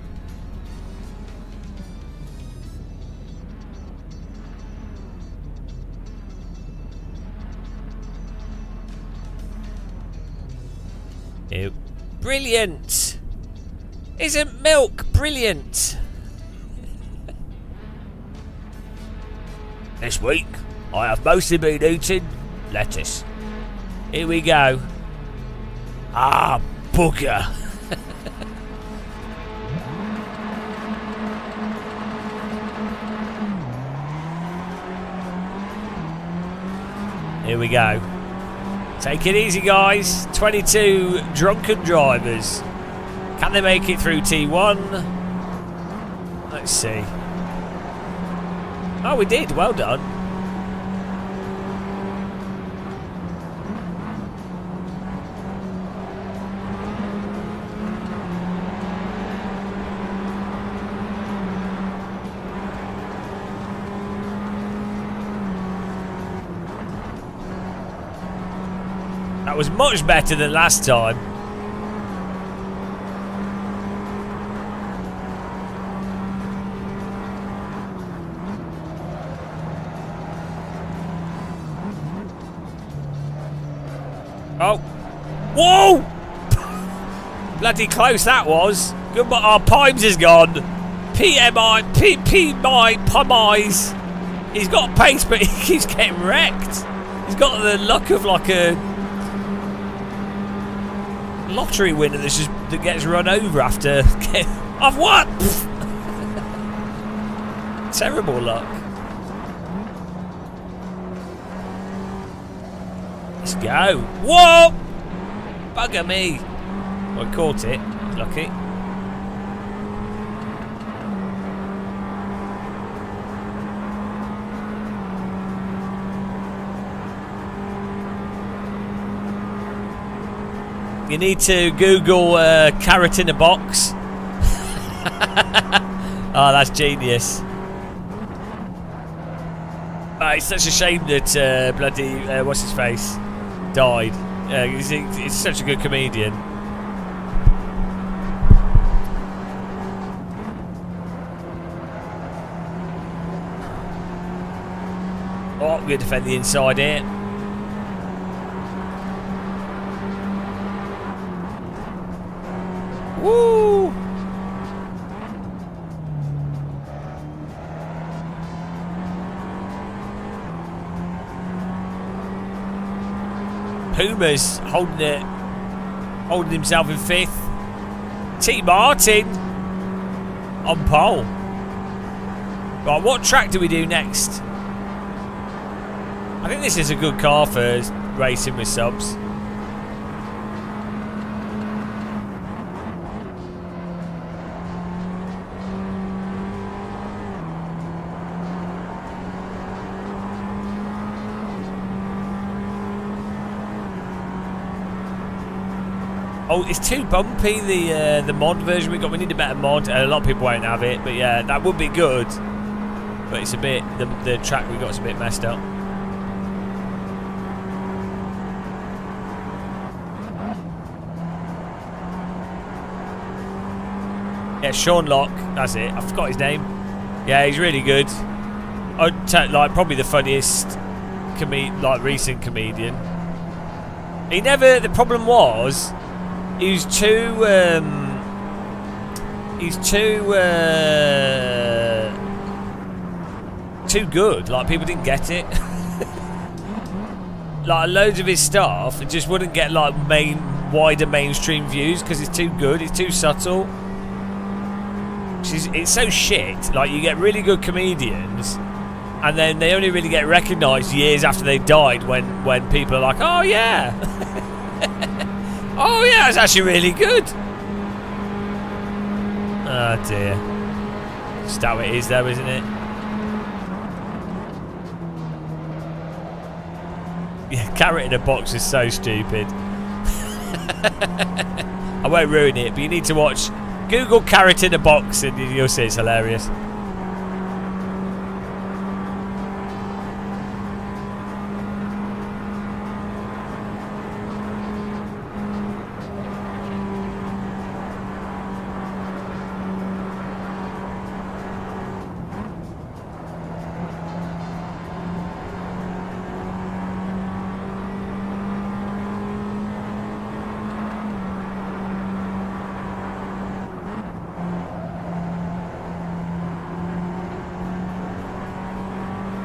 Ew. Brilliant! Isn't milk brilliant? This week, I have mostly been eating lettuce. Here we go. Ah, bugger. Here we go. Take it easy, guys. 22 drunken drivers. Can they make it through T1? Let's see. Oh, we did. Well done. That was much better than last time. Oh. Whoa! Bloody close that was. Good, but our Pimes is gone. Pimes. He's got pace, but he keeps getting wrecked. He's got the luck of like a lottery winner that gets run over after. I've won! Terrible luck. Let's go. Whoa! Bugger me. Well, I caught it. Lucky. You need to Google carrot in a box. Oh, that's genius. It's such a shame that bloody what's his face died. He's such a good comedian. Oh, we're going to defend the inside here. Woo! Puma's holding himself in 5th. T. Martin on pole. Right, what track do we do next? I think this is a good car for racing with subs. Oh, it's too bumpy, the mod version we got. We need a better mod. A lot of people won't have it, but yeah, that would be good. But it's a bit, the track we got is a bit messed up. Yeah, Sean Locke, that's it. I forgot his name. Yeah, he's really good. Like probably the funniest recent comedian. The problem was he's too good. Like people didn't get it. like loads of his stuff, it just wouldn't get like wider mainstream views because it's too good, it's too subtle. It's so shit. Like, you get really good comedians, and then they only really get recognised years after they died when people are like, oh yeah, oh yeah, it's actually really good. Oh dear. Just how it is though, isn't it? Yeah, carrot in a box is so stupid. I won't ruin it, but you need to watch. Google carrot in a box and you'll see it's hilarious.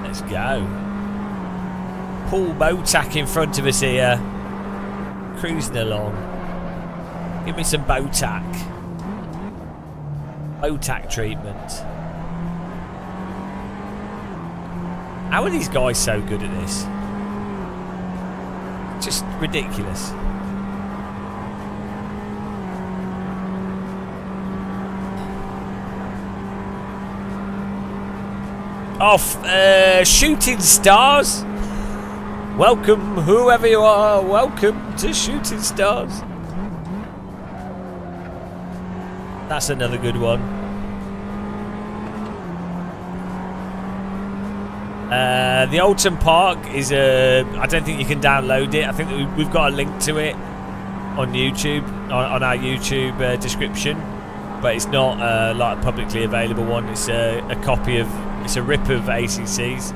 Let's go. Paul Botack in front of us here. Cruising along. Give me some Botack. Botack treatment. How are these guys so good at this? Just ridiculous. Shooting Stars. Welcome, whoever you are. Welcome to Shooting Stars. That's another good one. The Alton Park is I don't think you can download it. I think that we've got a link to it on YouTube, on our YouTube description, but it's not like a publicly available one. It's a copy of. It's a rip of ACC's.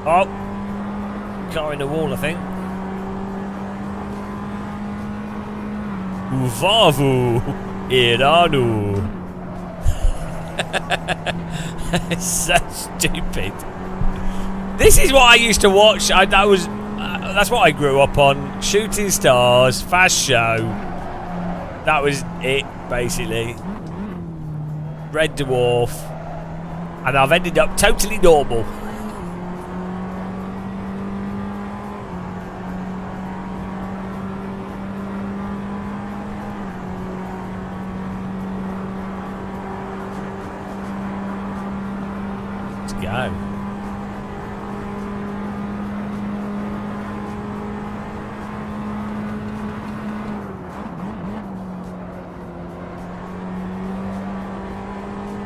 Oh, car in the wall, I think. Uvavu Iranu. It's so stupid. This is what I used to watch. That's what I grew up on. Shooting Stars, Fast Show. That was it, basically. Red Dwarf. And I've ended up totally normal. Let's go.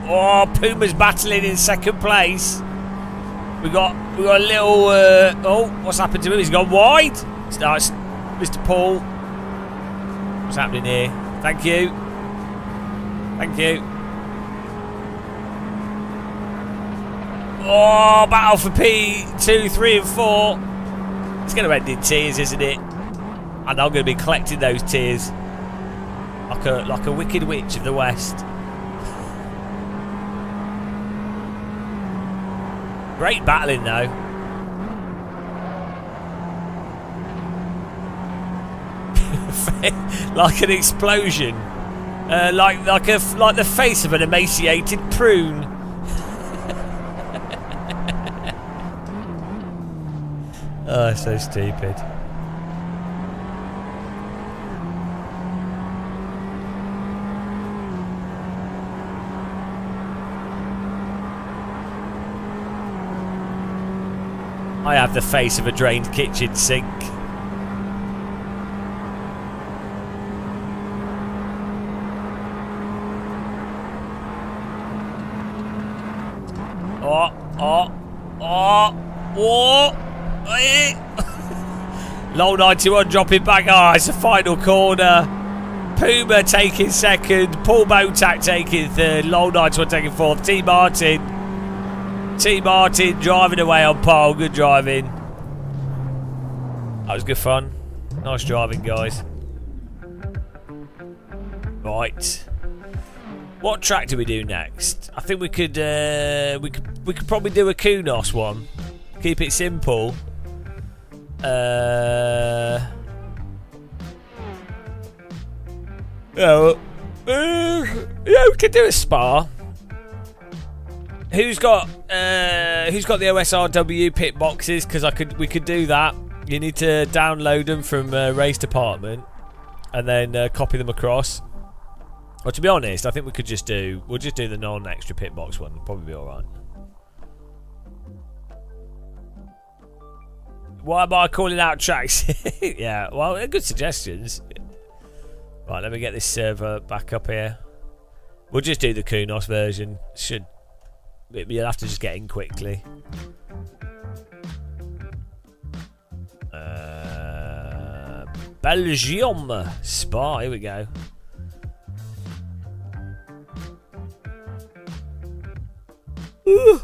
Oh, Puma's battling in second place. We got a little. Oh, what's happened to him? He's gone wide. It's Mr. Paul. What's happening here? Thank you. Thank you. Oh, battle for P2, 3, and 4. It's going to end in tears, isn't it? And I'm going to be collecting those tears like a wicked witch of the West. Great battling though. Like an explosion, like the face of an emaciated prune. Oh, so stupid. I have the face of a drained kitchen sink. Low 91 dropping back. Oh, it's a final corner. Puma taking second. Paul Botack taking third. Low 91 taking fourth. T. Martin driving away on pole. Good driving. That was good fun. Nice driving, guys. Right. What track do we do next? I think we could probably do a Kunos one. Keep it simple. Yeah, we could do a Spa. Who's got the OSRW pit boxes? Because we could do that. You need to download them from Race Department and then copy them across. Well, to be honest, I think we'll just do the non-extra pit box one. It'll probably be all right. Why am I calling out tracks? Yeah, well, they're good suggestions. Right, let me get this server back up here. We'll just do the Kunos version. You'll have to just get in quickly. Belgium Spa. Here we go. Ooh.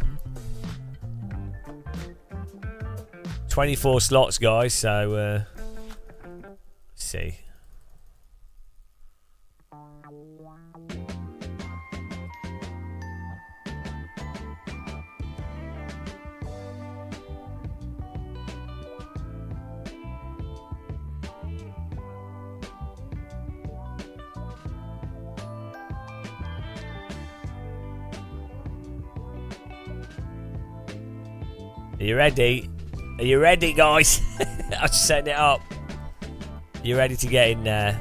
24 slots, guys. So let's see. Are you ready? Are you ready, guys? I'm just setting it up. You ready to get in there?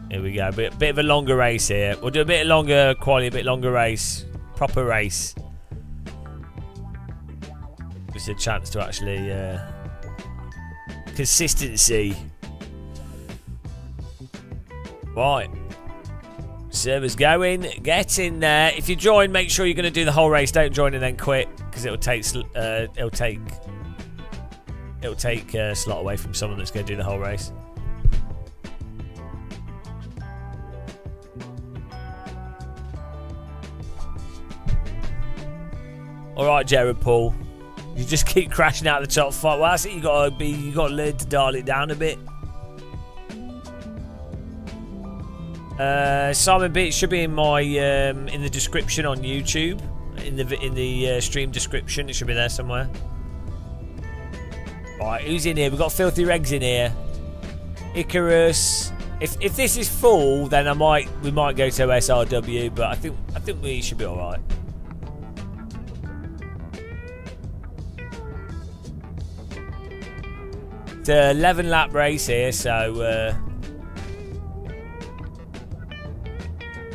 Here we go. Bit of a longer race here. We'll do a bit longer quality, a bit longer race. Proper race. Just a chance to actually consistency. Right. Server's going. Get in there. If you join, make sure you're going to do the whole race. Don't join and then quit, because it'll take a slot away from someone that's going to do the whole race. All right, Jared Paul. You just keep crashing out of the top five. Well, that's it. You got to learn to dial it down a bit. Simon Beach should be in my in the description on YouTube, in the stream description. It should be there somewhere. Right, who's in here? We've got Filthy Regs in here. Icarus. If this is full, then we might go to SRW, but I think we should be all right. It's an 11-lap race here, so.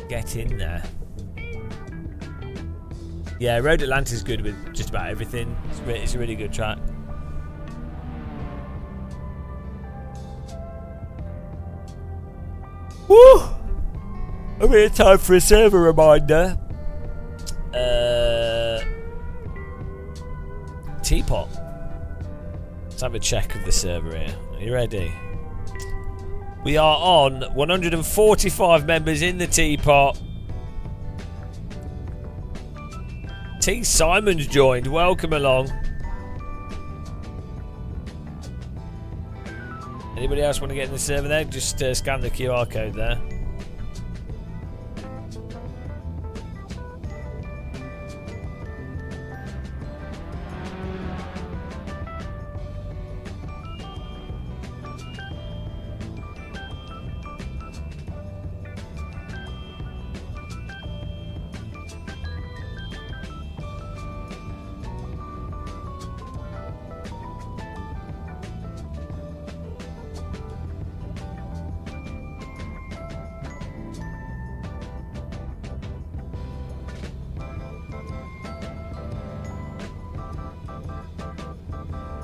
Get in there. Yeah, Road Atlanta is good with just about everything. It's a really good track. Woo! I mean, time for a server reminder. Teapot. Let's have a check of the server here. Are you ready? We are on 145 members in the Teapot. T. Simon's joined. Welcome along. Anybody else want to get in the server there? Just scan the QR code there.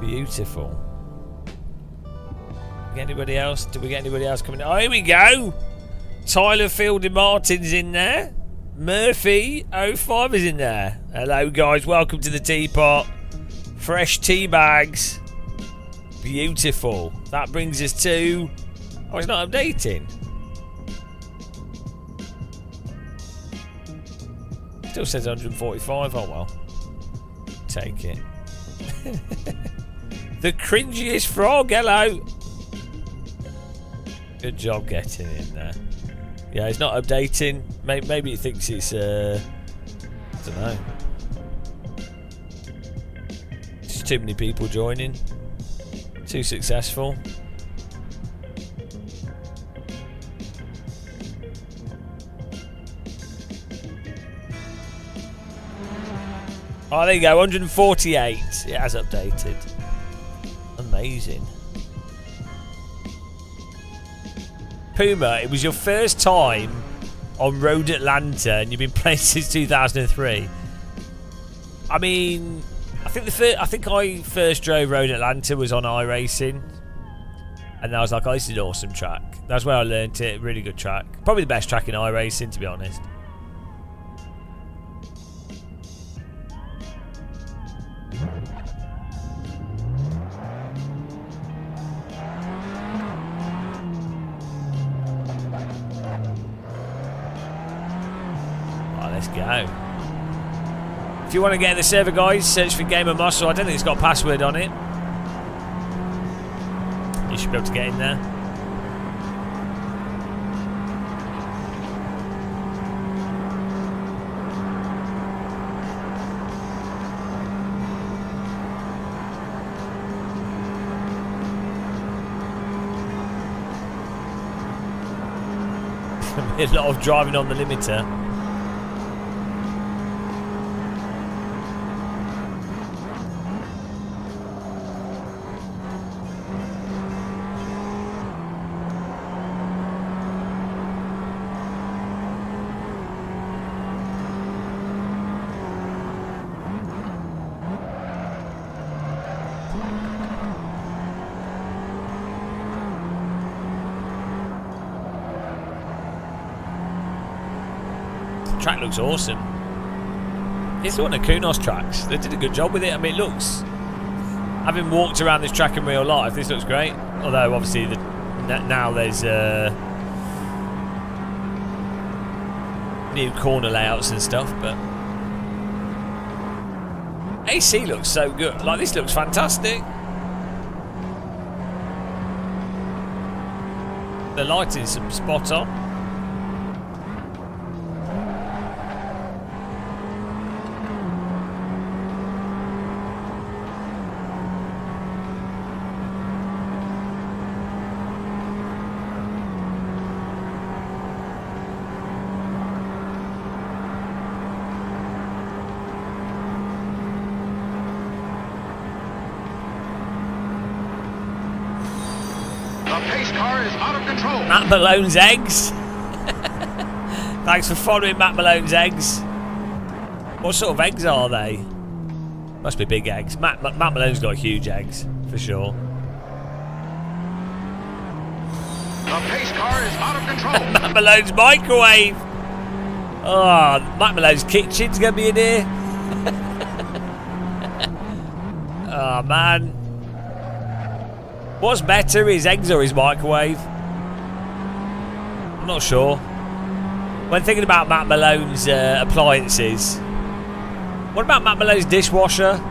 Beautiful. Anybody else? Did we get anybody else coming? Oh, here we go. Tyler Fielding Martin's in there. Murphy 05 is in there. Hello, guys. Welcome to the Teapot. Fresh tea bags. Beautiful. That brings us to. Oh, it's not updating. Still says 145. Oh well. Take it. The cringiest frog, hello. Good job getting in there. Yeah, it's not updating. Maybe it thinks it's, I don't know. There's too many people joining. Too successful. Oh, there you go, 148. It has updated. Amazing. Puma, it was your first time on Road Atlanta and you've been playing since 2003. I mean, I think I first drove Road Atlanta was on iRacing. And I was like, oh, this is an awesome track. That's where I learnt it. Really good track. Probably the best track in iRacing, to be honest. Let's go. If you want to get in the server, guys, search for Game of Muscle. I don't think it's got a password on it. You should be able to get in there. A lot of driving on the limiter. Track looks awesome. It's one of Kunos tracks. They did a good job with it. I mean, it looks... Having walked around this track in real life, this looks great. Although, obviously, now there's new corner layouts and stuff, but... AC looks so good. Like, this looks fantastic. The lighting's spot on. Matt Malone's eggs. Thanks for following Matt Malone's eggs. What sort of eggs are they? Must be big eggs. Matt Malone's got huge eggs, for sure. The pace car is out of control. Matt Malone's microwave. Oh, Matt Malone's kitchen's going to be in here. Oh, man. What's better, his eggs or his microwave? I'm not sure. When thinking about Matt Malone's appliances, what about Matt Malone's dishwasher?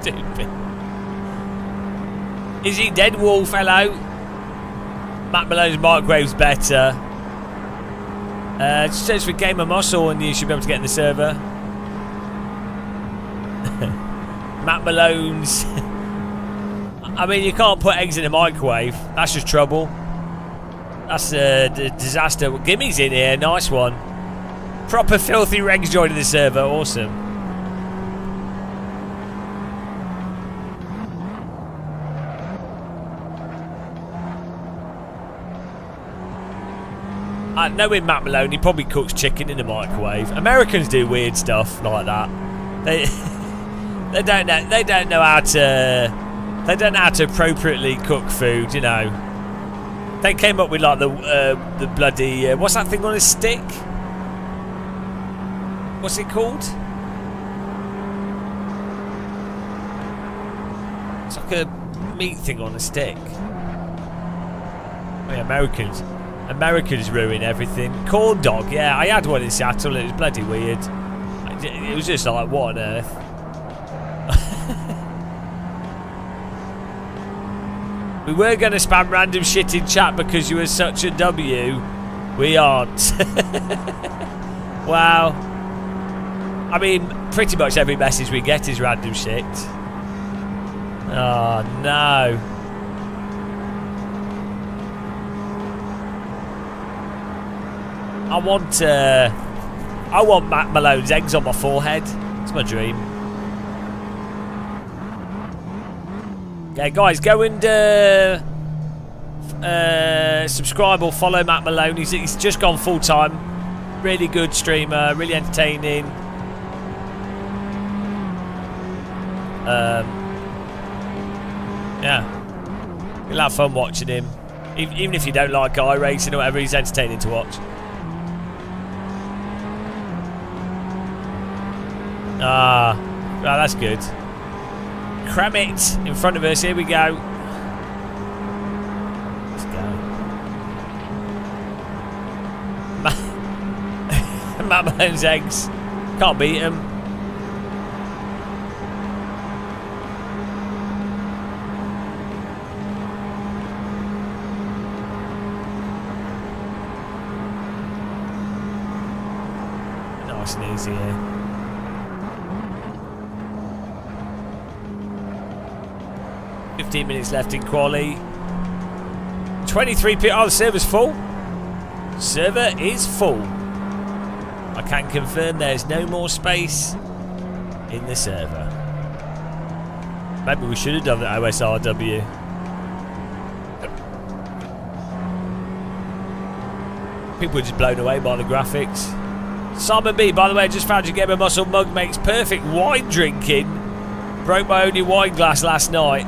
Stupid. Is he dead, Wolf? Hello. Matt Malone's microwave's better. Just search for Game of Muscle and you should be able to get in the server. Matt Malone's. I mean, you can't put eggs in a microwave. That's just trouble. That's a disaster. Well, Gimmy's in here. Nice one. Proper filthy regs joining the server. Awesome. Knowing Matt Malone, he probably cooks chicken in the microwave. Americans do weird stuff like that. They don't know how to appropriately cook food, you know. They came up with like the bloody what's that thing on a stick? What's it called? It's like a meat thing on a stick. I mean, Americans ruin everything. Corn dog, yeah, I had one in Seattle. It was bloody weird. It was just like, what on earth? We were going to spam random shit in chat because you were such a W. We aren't. Wow. I mean, pretty much every message we get is random shit. Oh, no. I want Matt Malone's eggs on my forehead. It's my dream. Yeah, guys, go and subscribe or follow Matt Malone. He's just gone full time. Really good streamer, really entertaining. Yeah, you'll have fun watching him. Even if you don't like iRacing or whatever, he's entertaining to watch. Ah, oh, that's good. Cram it in front of us. Here we go. Let's go. Matt Malone's eggs. Can't beat him. Nice and easy here. 15 minutes left in quali. 23 people. Oh, the server's full. Server is full. I can confirm there's no more space in the server. Maybe we should have done the OSRW. People were just blown away by the graphics. Simon B, by the way, I just found your Gamer Muscle mug makes perfect wine drinking. Broke my only wine glass last night.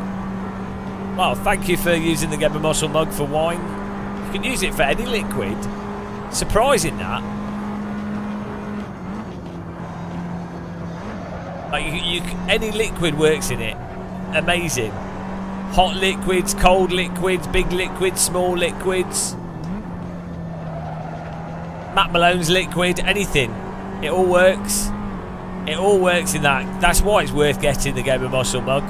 Well, thank you for using the Gamer Muscle mug for wine. You can use it for any liquid. Surprising that. Like any liquid works in it. Amazing. Hot liquids, cold liquids, big liquids, small liquids. Matt Malone's liquid, anything. It all works. It all works in that. That's why it's worth getting the Gamer Muscle mug.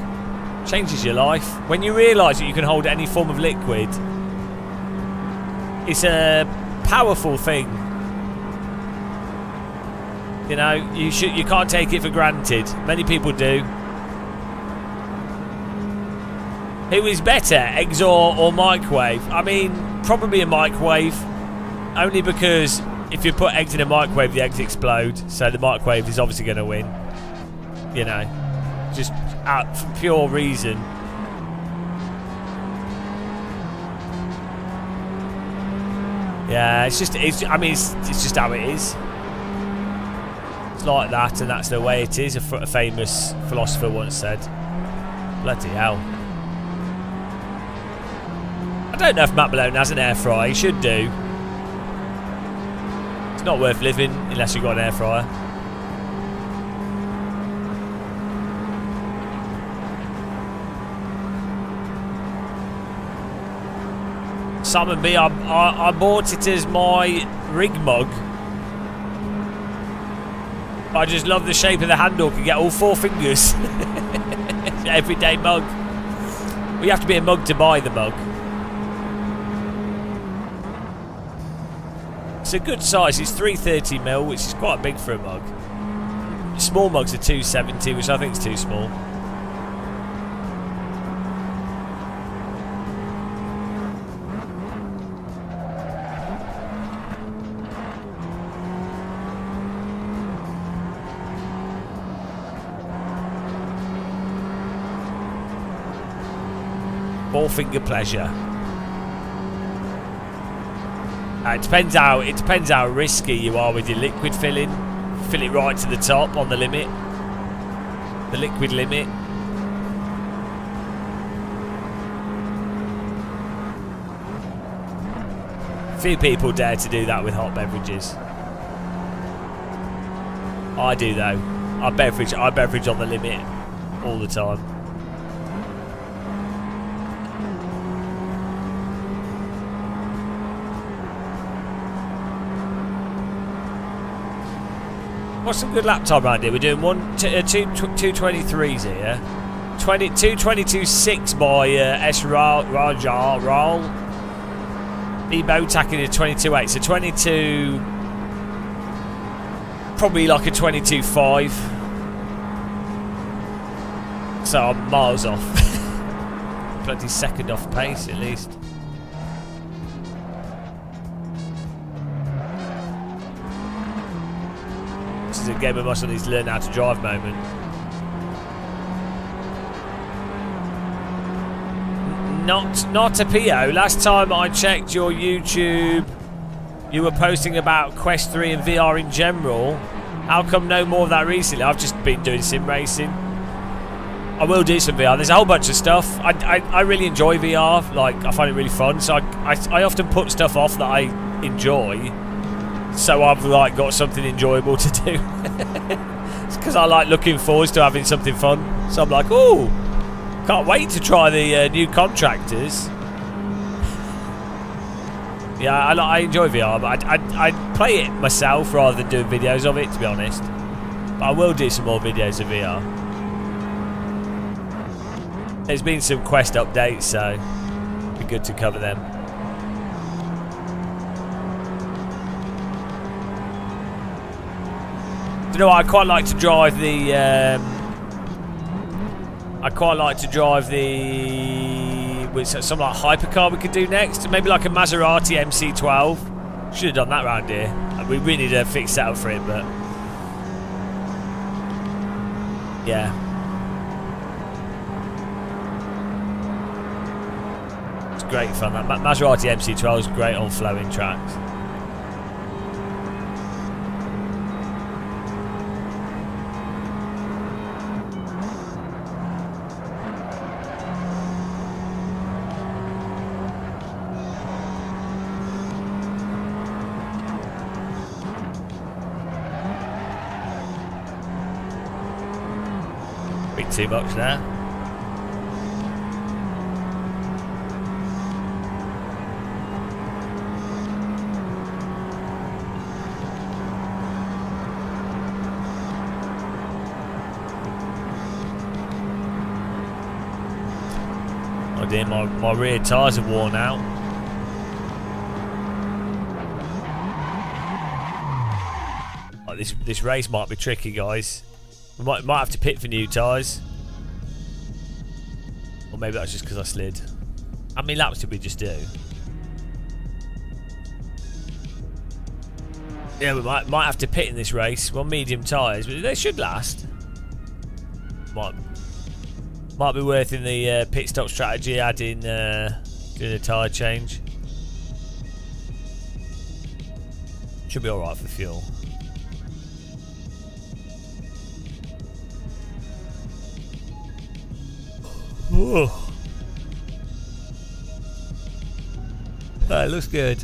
Changes your life. When you realise that you can hold any form of liquid, it's a powerful thing. You know, you can't take it for granted. Many people do. Who is better, eggs or microwave? I mean, probably a microwave. Only because if you put eggs in a microwave, the eggs explode. So the microwave is obviously going to win. You know, just out for pure reason. Yeah, it's just how it is. It's like that, and that's the way it is. A famous philosopher once said. Bloody hell. I don't know if Matt Malone has an air fryer. He should do. It's not worth living unless you've got an air fryer. Simon B, I bought it as my rig mug. I just love the shape of the handle. Can get all 4 fingers. Everyday mug. Well, you have to be a mug to buy the mug. It's a good size. It's 330ml, which is quite big for a mug. Small mugs are 270, which I think is too small. Four finger pleasure. It depends how risky you are with your liquid filling. Fill it right to the top on the limit. The liquid limit. Few people dare to do that with hot beverages. I do though. I beverage on the limit all the time. what's some good lap time around here? We're doing 2:23s here. 2:22.6 by S. Rajal. Ebo tacking a 22.8. So 22. Probably like a 22.5. So I'm miles off. Bloody second off pace at least. This is a game of muscle needs to learn how to drive moment. Not a PO. Last time I checked your YouTube, you were posting about Quest 3 and VR in general. How come no more of that recently? I've just been doing sim racing. I will do some VR. There's a whole bunch of stuff. I really enjoy VR. Like, I find it really fun. So I often put stuff off that I enjoy. So I've like got something enjoyable to do. It's because I like looking forward to having something fun. So I'm like, oh, can't wait to try the new contractors. Yeah, I enjoy VR, but I play it myself rather than doing videos of it, to be honest. But I will do some more videos of VR. There's been some Quest updates, so it'd be good to cover them. Do you know what? I quite like to drive the. With some like hypercar we could do next. Maybe like a Maserati MC12. Should have done that round here. We really need a fixed setup for it, but yeah. It's great fun. That Maserati MC12 is great on flowing tracks. Too much now. Oh dear, my rear tyres are worn out. Oh, this race might be tricky, guys. We might have to pit for new tyres. Or maybe that's just because I slid. How many laps did we just do? Yeah, we might have to pit in this race. We're on medium tyres, but they should last. Might be worth in the pit stop strategy adding doing a tyre change. Should be alright for fuel. Ooh. That looks good.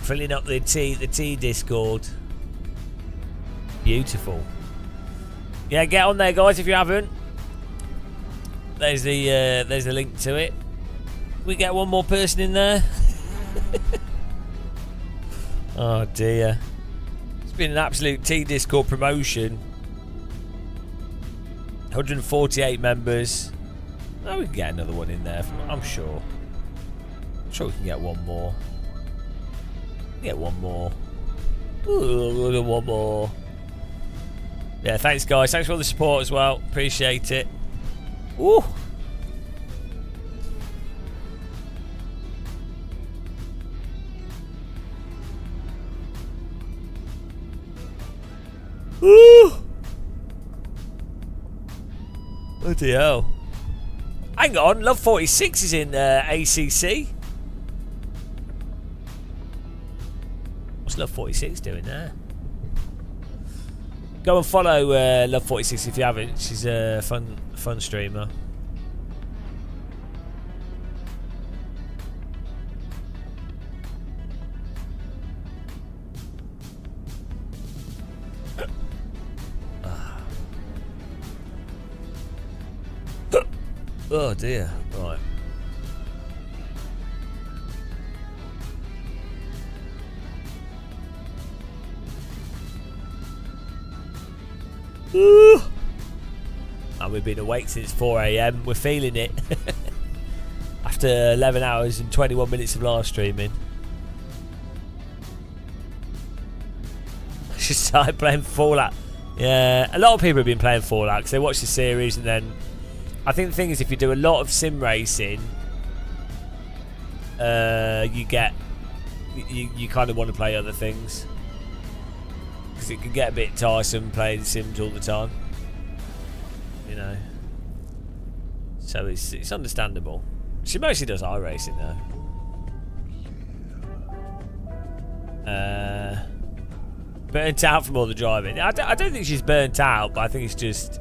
Filling up the T Discord. Beautiful. Yeah, get on there, guys, if you haven't. There's the link to it. We get one more person in there. Oh dear. It's been an absolute T Discord promotion. 148 members. Oh, we can get another one in there, I'm sure. I'm sure we can get one more. Get one more. Ooh, one more. Yeah, thanks guys. Thanks for all the support as well. Appreciate it. Ooh. Ooh. Bloody hell. Hang on, Love 46 is in ACC. What's Love 46 doing there? Go and follow Love 46 if you haven't. She's a fun streamer. Oh dear. Right. Ooh. And we've been awake since 4 AM. We're feeling it. After 11 hours and 21 minutes of live streaming. I should start playing Fallout. Yeah, a lot of people have been playing Fallout because they watch the series, and then I think the thing is, if you do a lot of sim racing, you kind of want to play other things because it can get a bit tiresome playing sims all the time, you know. So it's understandable. She mostly does iRacing though. Burnt out from all the driving. I don't think she's burnt out, but I think it's just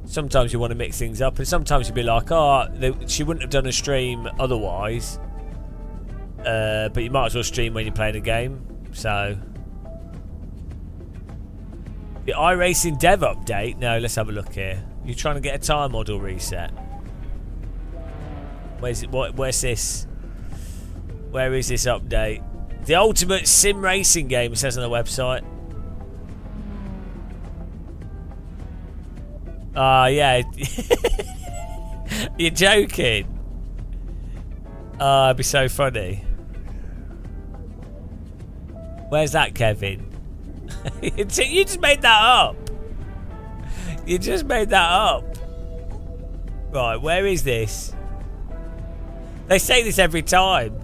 sometimes you want to mix things up, and sometimes you'd be like, oh, she wouldn't have done a stream otherwise, but you might as well stream when you're playing a game. So the iRacing dev update. No, let's have a look here. You're trying to get a time model reset. Where's it? Where's this? Where is this update? The ultimate sim racing game, it says on the website. Yeah. You're joking. It'd be so funny. Where's that, Kevin? You just made that up. You just made that up. Right, where is this? They say this every time.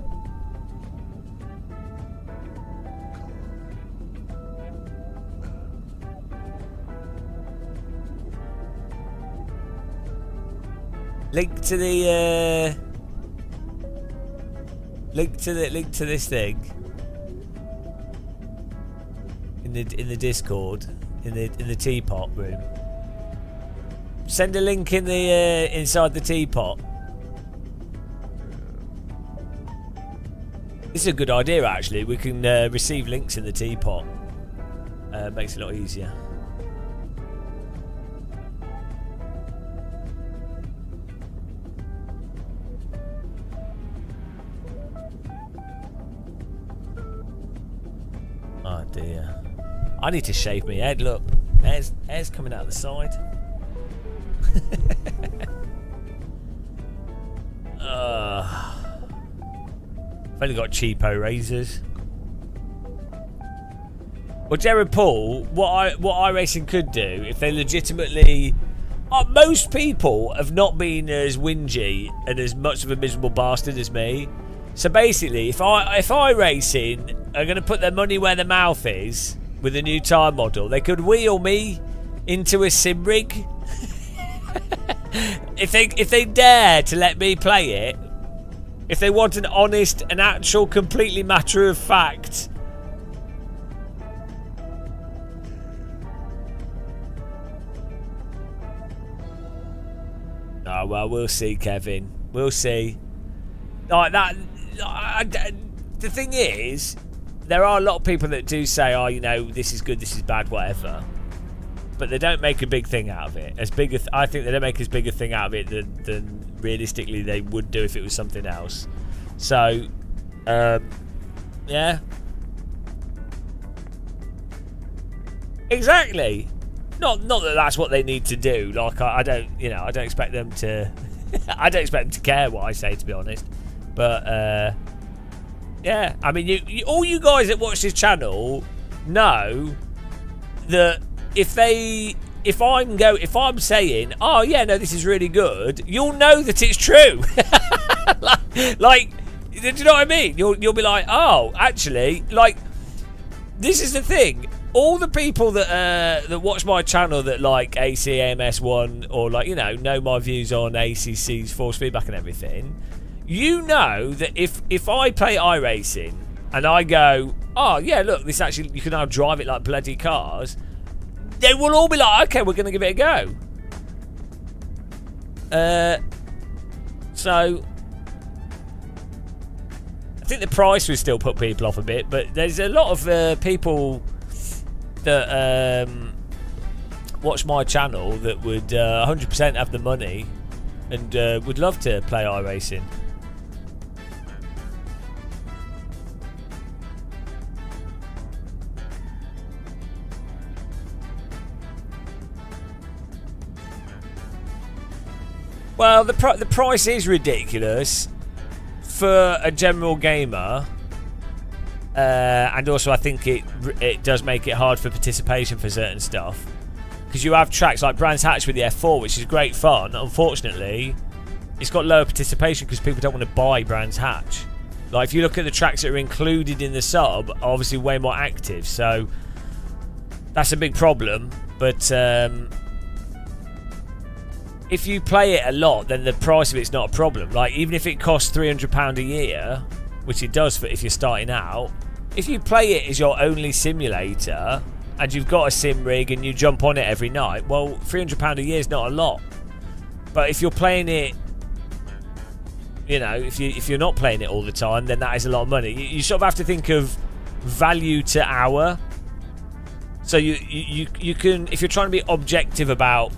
Link to the link to this thing in the Discord, in the teapot room. Send a link in the inside the teapot. This is a good idea, actually. We can receive links in the teapot. Makes it a lot easier. Oh dear. I need to shave my head. Look, hair's coming out the side. I've only got cheapo razors. Well, Jared Paul, what iRacing could do if they legitimately... most people have not been as whingy and as much of a miserable bastard as me. So basically, if iRacing are going to put their money where their mouth is with a new time model, they could wheel me into a sim rig. if they dare to let me play it, if they want an honest, an actual, completely matter of fact. Oh well, we'll see, Kevin. We'll see. Like that. The thing is, there are a lot of people that do say, "Oh, you know, this is good, this is bad, whatever," but they don't make a big thing out of it. I think they don't make as big a thing out of it than realistically they would do if it was something else. So, yeah, exactly. Not that that's what they need to do. Like I don't expect them to. I don't expect them to care what I say, to be honest. But yeah, I mean, all you guys that watch this channel know that if I'm saying, oh yeah, no, this is really good, you'll know that it's true. like, do you know what I mean? You'll be like, oh, actually, like, this is the thing. All the people that watch my channel that like ACAMS1 or like, you know my views on ACC's force feedback and everything, you know that if I play iRacing and I go, oh yeah, look, this actually, you can now drive it like bloody cars, they will all be like, okay, we're going to give it a go. So I think the price would still put people off a bit, but there's a lot of people that watch my channel that would 100% have the money and would love to play iRacing. Well, the price is ridiculous for a general gamer, and also I think it does make it hard for participation for certain stuff, because you have tracks like Brands Hatch with the F4, which is great fun. Unfortunately, it's got lower participation because people don't want to buy Brands Hatch. Like if you look at the tracks that are included in the sub, are obviously way more active, so that's a big problem. But if you play it a lot, then the price of it's not a problem. Like, even if it costs £300 a year, which it does for if you're starting out, if you play it as your only simulator and you've got a sim rig and you jump on it every night, well, £300 a year is not a lot. But if you're playing it, you know, if you're not playing it all the time, then that is a lot of money. You sort of have to think of value to hour. So you can, if you're trying to be objective about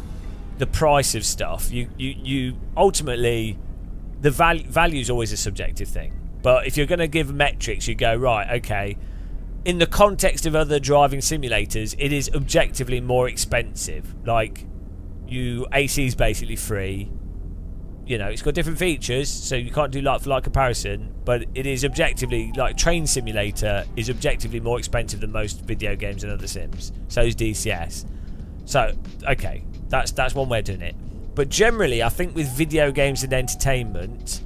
the price of stuff, you ultimately, the value is always a subjective thing. But if you're going to give metrics, you go, right, okay, in the context of other driving simulators, it is objectively more expensive. Like, AC is basically free. You know, it's got different features, so you can't do like for like comparison, but it is objectively, like Train Simulator is objectively more expensive than most video games and other sims. So is DCS. So, okay, that's one way of doing it. But generally, I think with video games and entertainment,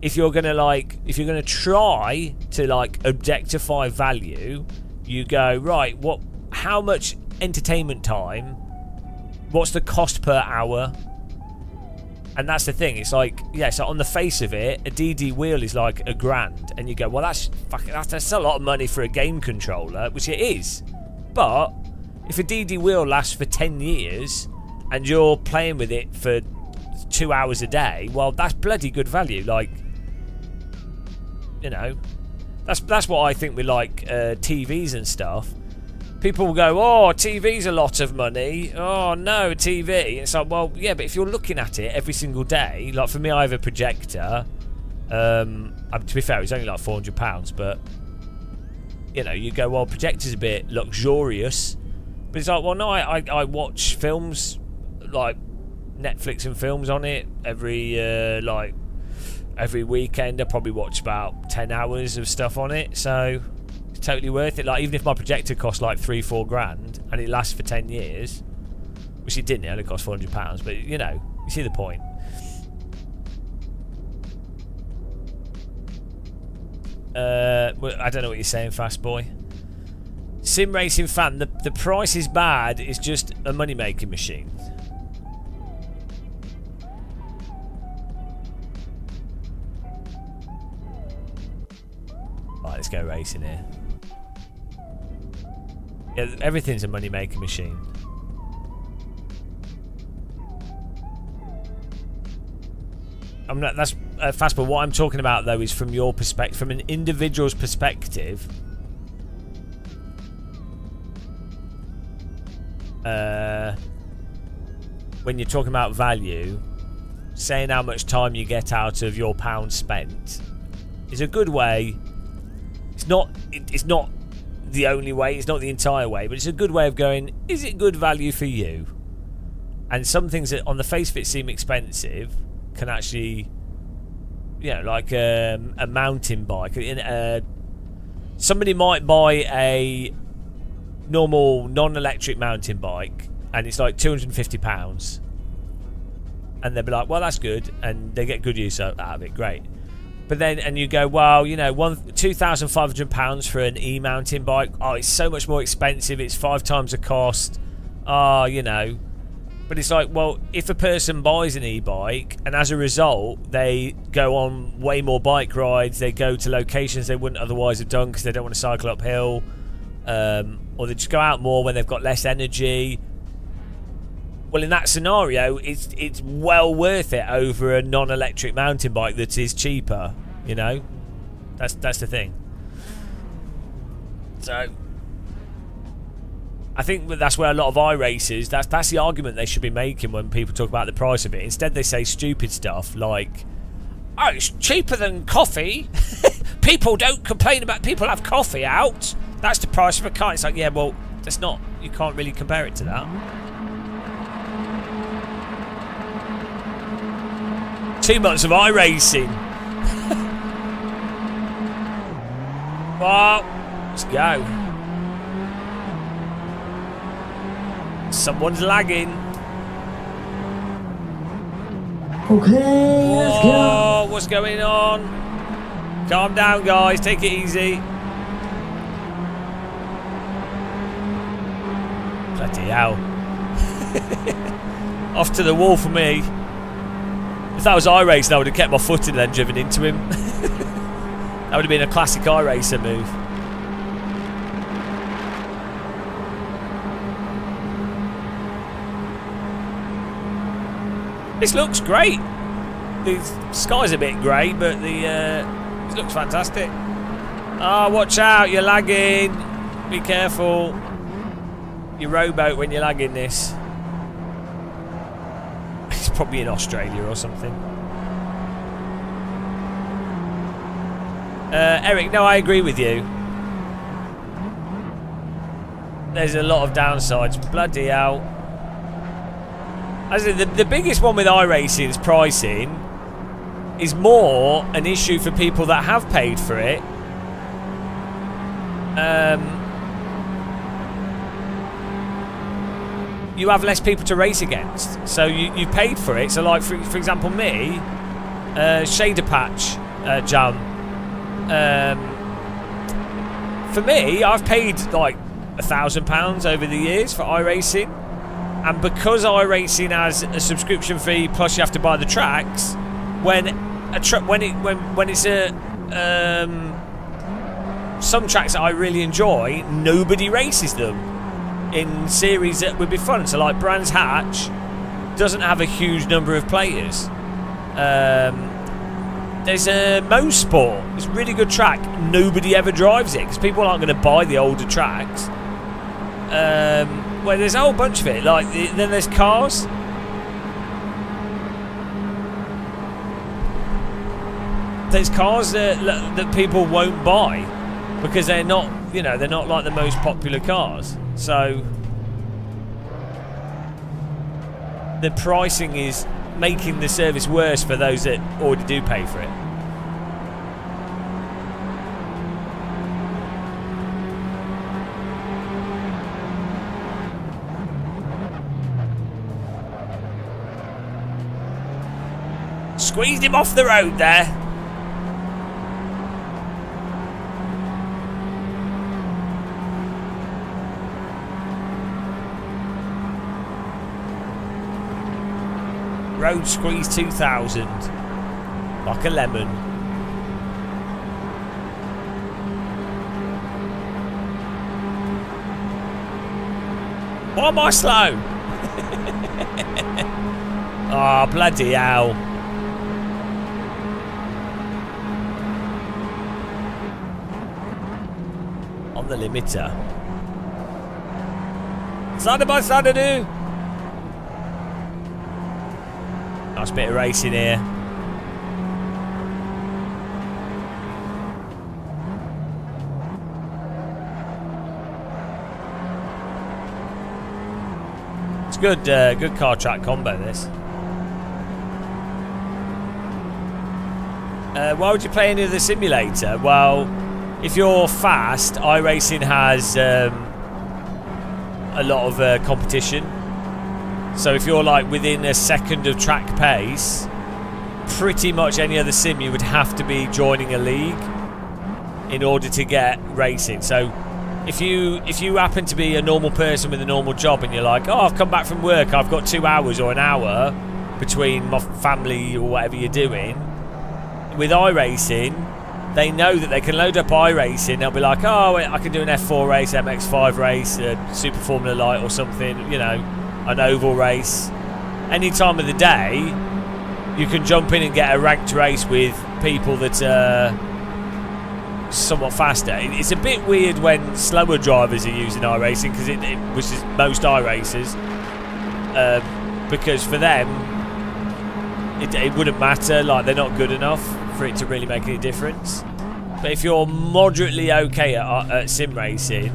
if you're gonna try to like objectify value, you go, right, how much entertainment time, what's the cost per hour? And that's the thing, it's like, yeah, so on the face of it, a DD wheel is like $1,000, and you go, well, that's a lot of money for a game controller, which it is. But if a DD wheel lasts for 10 years and you're playing with it for 2 hours a day, well, that's bloody good value. Like, you know, that's what I think with like TVs and stuff. People will go, oh, TV's a lot of money. Oh, no, TV. It's like, well, yeah, but if you're looking at it every single day, like for me, I have a projector. To be fair, it's only like £400, but, you know, you go, well, projector's a bit luxurious. But it's like, well, no, I watch films, like Netflix and films on it every weekend. I probably watch about 10 hours of stuff on it, so it's totally worth it. Like, even if my projector costs like $3-4 grand and it lasts for 10 years, which it didn't, it only cost £400, but you know, you see the point. I don't know what you're saying, Fast Boy. Sim racing fan, the price is bad, it's just a money making machine. Right, let's go racing here. Yeah, everything's a money making machine. I'm not. That's fast. But what I'm talking about though is from your perspective, from an individual's perspective. When you're talking about value, saying how much time you get out of your pound spent is a good way. It's not the only way, it's not the entire way, but it's a good way of going, is it good value for you? And some things that on the face of it seem expensive can actually, you know, like a mountain bike. Somebody might buy a normal non-electric mountain bike and it's like £250, and they'll be like, well, that's good, and they get good use out of it, great. But then, and you go, well, you know, £2,500 for an e-mountain bike. Oh, it's so much more expensive. It's 5 times the cost. Oh, you know. But it's like, well, if a person buys an e-bike and as a result they go on way more bike rides, they go to locations they wouldn't otherwise have done because they don't want to cycle uphill, or they just go out more when they've got less energy. Well, in that scenario, it's well worth it over a non-electric mountain bike that is cheaper. You know, that's the thing. So I think that's where a lot of iRacers, that's the argument they should be making when people talk about the price of it. Instead, they say stupid stuff like, "Oh, it's cheaper than coffee." People don't complain about people have coffee out. That's the price of a car. It's like, yeah, well, that's not. You can't really compare it to that. 2 months of iRacing. Well, let's go. Someone's lagging. Okay, let's go. What's going on? Calm down, guys. Take it easy. Bloody hell. Off to the wall for me. If that was iRacing, I would have kept my foot in and then driven into him. That would have been a classic iRacer move. This looks great. The sky's a bit grey, but it looks fantastic. Ah, watch out, you're lagging. Be careful. You rowboat when you're lagging this. It's probably in Australia or something. Eric, no, I agree with you. There's a lot of downsides. Bloody hell. As the biggest one with iRacing's pricing is more an issue for people that have paid for it. You have less people to race against, so you paid for it. So, like for example, me, shader patch jam. For me, I've paid like £1,000 over the years for iRacing. And because iRacing has a subscription fee plus you have to buy the tracks, when it's some tracks that I really enjoy, nobody races them in series that would be fun. So like Brands Hatch doesn't have a huge number of players. There's a Mo Sport. It's a really good track. Nobody ever drives it because people aren't going to buy the older tracks. Well, there's a whole bunch of it. Like then there's cars. There's cars that people won't buy because they're not, you know, they're not like the most popular cars. So the pricing is making the service worse for those that already do pay for it. Squeezed him off the road there. Road squeeze 2000. Like a lemon. Why am I slow? Oh, bloody hell. On the limiter. Side by side, do. Nice bit of racing here. It's good, good car track combo. This. Why would you play any of the simulator? Well, if you're fast, iRacing has a lot of competition. So if you're like within a second of track pace, pretty much any other sim, you would have to be joining a league in order to get racing. So if you happen to be a normal person with a normal job and you're like, oh, I've come back from work, I've got 2 hours or an hour between my family or whatever you're doing, with iRacing, they know that they can load up iRacing. They'll be like, oh, I can do an F4 race, MX5 race, a Super Formula Light or something, you know, an oval race. Any time of the day, you can jump in and get a ranked race with people that are somewhat faster. It's a bit weird when slower drivers are using iRacing, because which is most iRacers, because for them, it wouldn't matter, like they're not good enough for it to really make any difference. But if you're moderately okay at sim racing,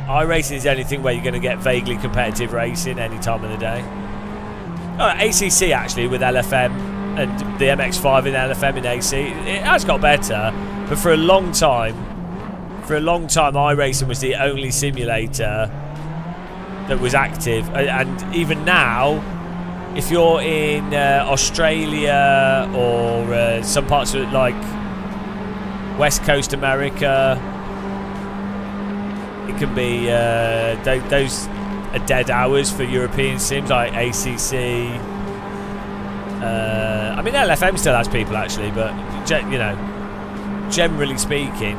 iRacing is the only thing where you're going to get vaguely competitive racing any time of the day. ACC actually with LFM and the MX5 in LFM in AC, it has got better, but for a long time iRacing was the only simulator that was active, and even now, if you're in Australia or some parts of like West Coast America, it can be those are dead hours for European sims like ACC. I mean, LFM still has people actually, but you know, generally speaking,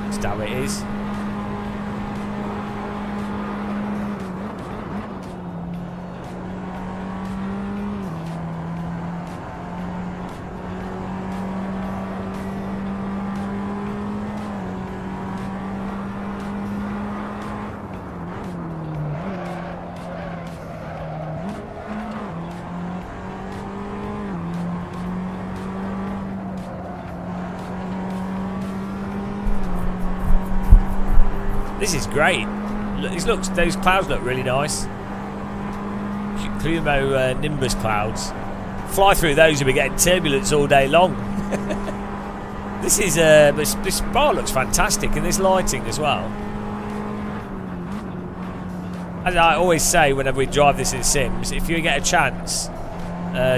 that's how it is. This is great. Those clouds look really nice. Clumo Nimbus clouds. Fly through those and we get turbulence all day long. This bar looks fantastic, and this lighting as well. As I always say whenever we drive this in Sims, if you get a chance,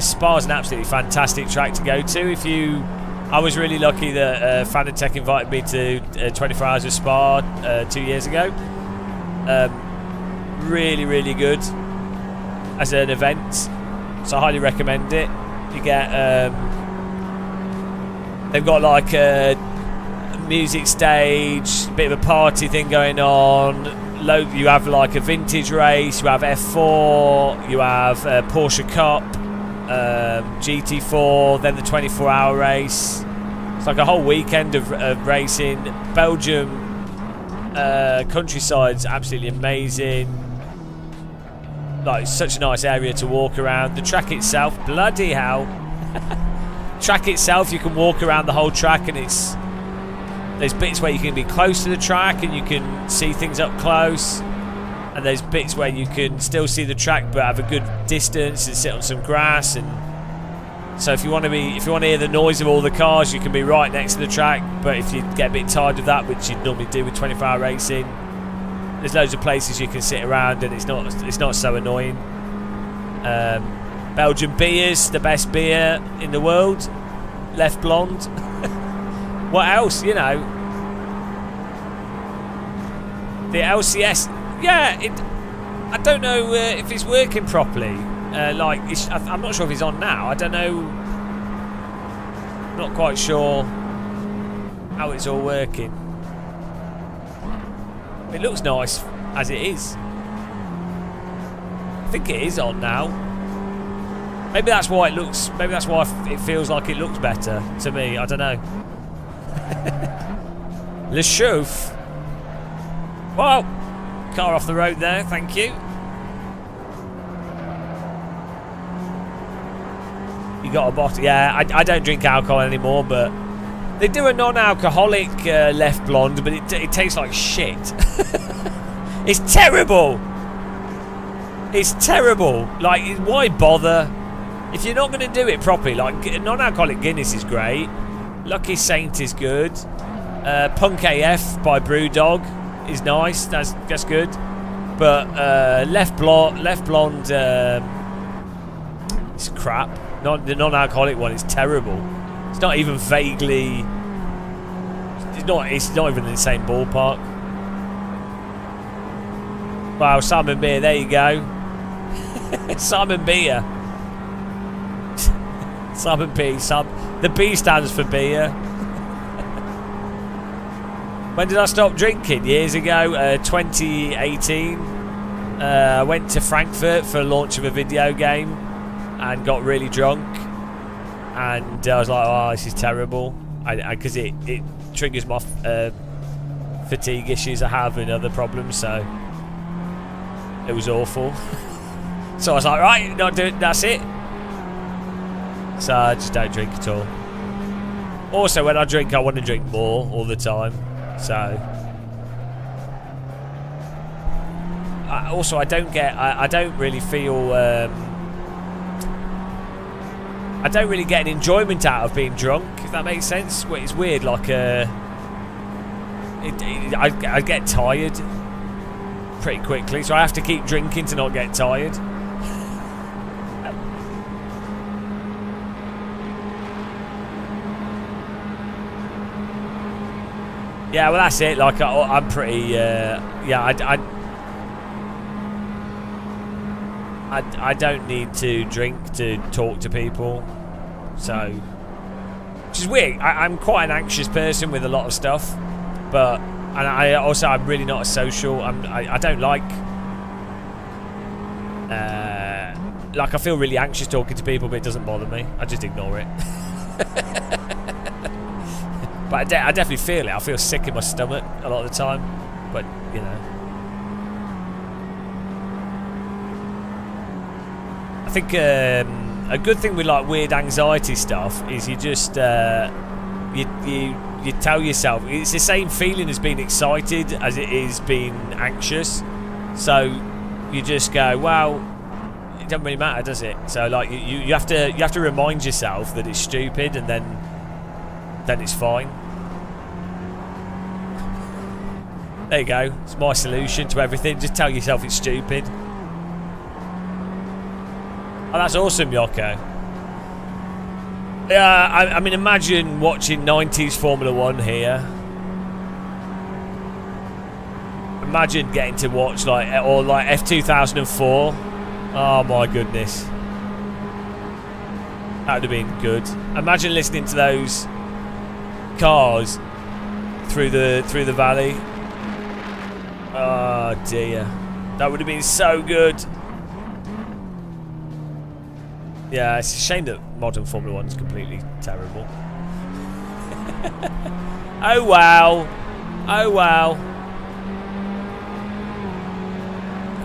Spa's an absolutely fantastic track to go to. I was really lucky that Fanatec invited me to 24 Hours of Spa 2 years ago. Really, really good as an event, so I highly recommend it. You get they've got like a music stage, a bit of a party thing going on. You have like a vintage race, you have F4, you have Porsche Cup, GT4, then the 24-hour race. It's like a whole weekend of racing. Belgium countryside's absolutely amazing. Like, such a nice area to walk around. The track itself, bloody hell. Track itself, you can walk around the whole track, and there's bits where you can be close to the track and you can see things up close, and there's bits where you can still see the track but have a good distance and sit on some grass. And so if you want to hear the noise of all the cars, you can be right next to the track. But if you get a bit tired of that, which you'd normally do with 24-hour racing, there's loads of places you can sit around and it's not so annoying. Belgian beers, the best beer in the world. Left Blonde. What else, you know? The LCS, yeah, I don't know if it's working properly. I'm not sure if it's on now. I don't know. Not quite sure how it's all working. It looks nice as it is. I think it is on now. Maybe that's why it looks. Maybe that's why it feels like it looks better to me. I don't know. Le Chauffe. Well, car off the road there. Thank you. You got a bottle. Yeah, I don't drink alcohol anymore, but they do a non-alcoholic Left Blonde, but it tastes like shit. It's terrible. It's terrible. Like, why bother? If you're not going to do it properly, like non-alcoholic Guinness is great. Lucky Saint is good. Punk AF by Brewdog is nice. That's good. But left blonde, it's crap. The non-alcoholic one is terrible. It's not even vaguely. It's not even in the same ballpark. Wow, Simon Beer, there you go. Simon Beer. Simon B. The B stands for beer. When did I stop drinking? Years ago, 2018. I went to Frankfurt for a launch of a video game and got really drunk. And I was like, oh, this is terrible. Because it triggers my fatigue issues I have and other problems, so it was awful. So I was like, right, not doing, that's it. So I just don't drink at all. Also, when I drink, I want to drink more all the time. So I don't really feel I don't really get an enjoyment out of being drunk, if that makes sense. It's weird, like I get tired pretty quickly, so I have to keep drinking to not get tired. Yeah, well, that's it. Like, I'm pretty. I don't need to drink to talk to people, so which is weird. I'm quite an anxious person with a lot of stuff, but I'm really not a social. I don't like. Like, I feel really anxious talking to people, but it doesn't bother me. I just ignore it. But I definitely feel it. I feel sick in my stomach a lot of the time. But, you know. I think a good thing with, like, weird anxiety stuff is you just... you tell yourself... It's the same feeling as being excited as it is being anxious. So you just go, well, it doesn't really matter, does it? So, like, you have to remind yourself that it's stupid, and then it's fine. There you go. It's my solution to everything. Just tell yourself it's stupid. Oh, that's awesome, Yoko. Yeah, I mean, imagine watching 90s Formula 1 here. Imagine getting to watch, like F2004. Oh, my goodness. That would have been good. Imagine listening to those cars through the valley. Oh dear, that would have been so good. Yeah, it's a shame that modern Formula 1 is completely terrible. Oh wow, oh wow.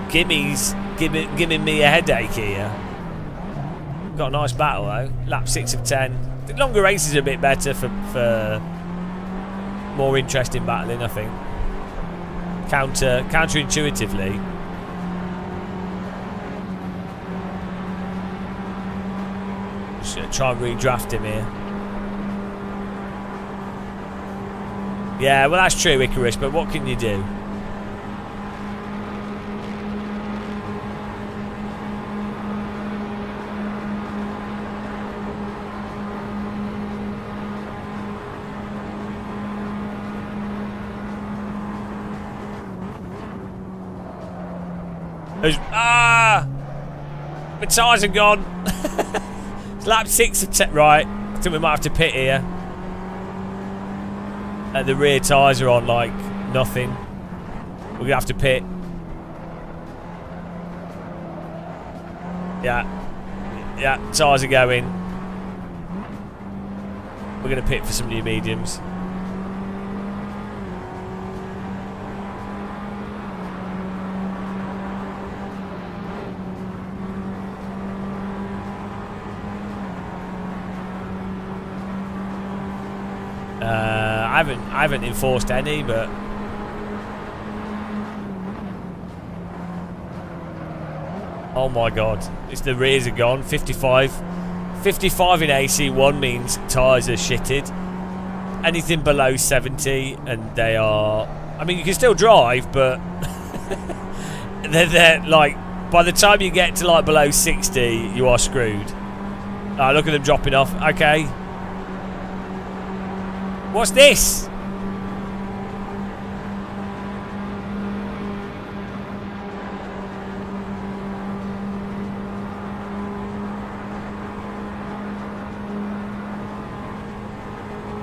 Gimmy's giving me a headache here. Got a nice battle though. Lap 6 of 10. The longer races are a bit better for more interesting battling, I think. Counterintuitively. Just gonna try and redraft him here. Yeah, well, that's true, Icarus, but what can you do? My tyres are gone. It's lap 6 of 10. Right, I think we might have to pit here. And the rear tyres are on like nothing. We're gonna have to pit. Yeah, tyres are going. We're gonna pit for some new mediums. I haven't enforced any, but oh my god, it's the rears are gone. 55 in AC1 means tyres are shitted. Anything below 70 and they are, I mean, you can still drive, but they're like, by the time you get to like below 60, you are screwed. Look at them dropping off. Okay. What's this?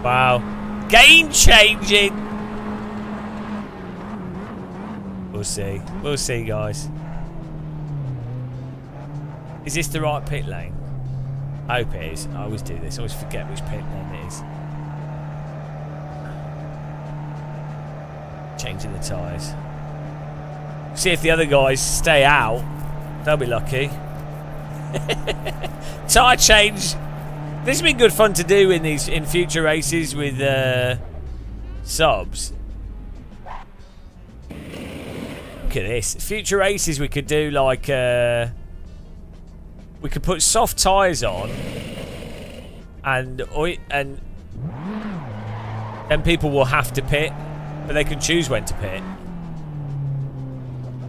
Wow. Game changing. We'll see. We'll see, guys. Is this the right pit lane? I hope it is. I always do this. I always forget which pit lane it is. Changing the tyres. See if the other guys stay out. They'll be lucky. Tyre change. This has been good fun to do in future races with subs. Look at this. Future races we could do like we could put soft tyres on and then people will have to pit, but they can choose when to pit.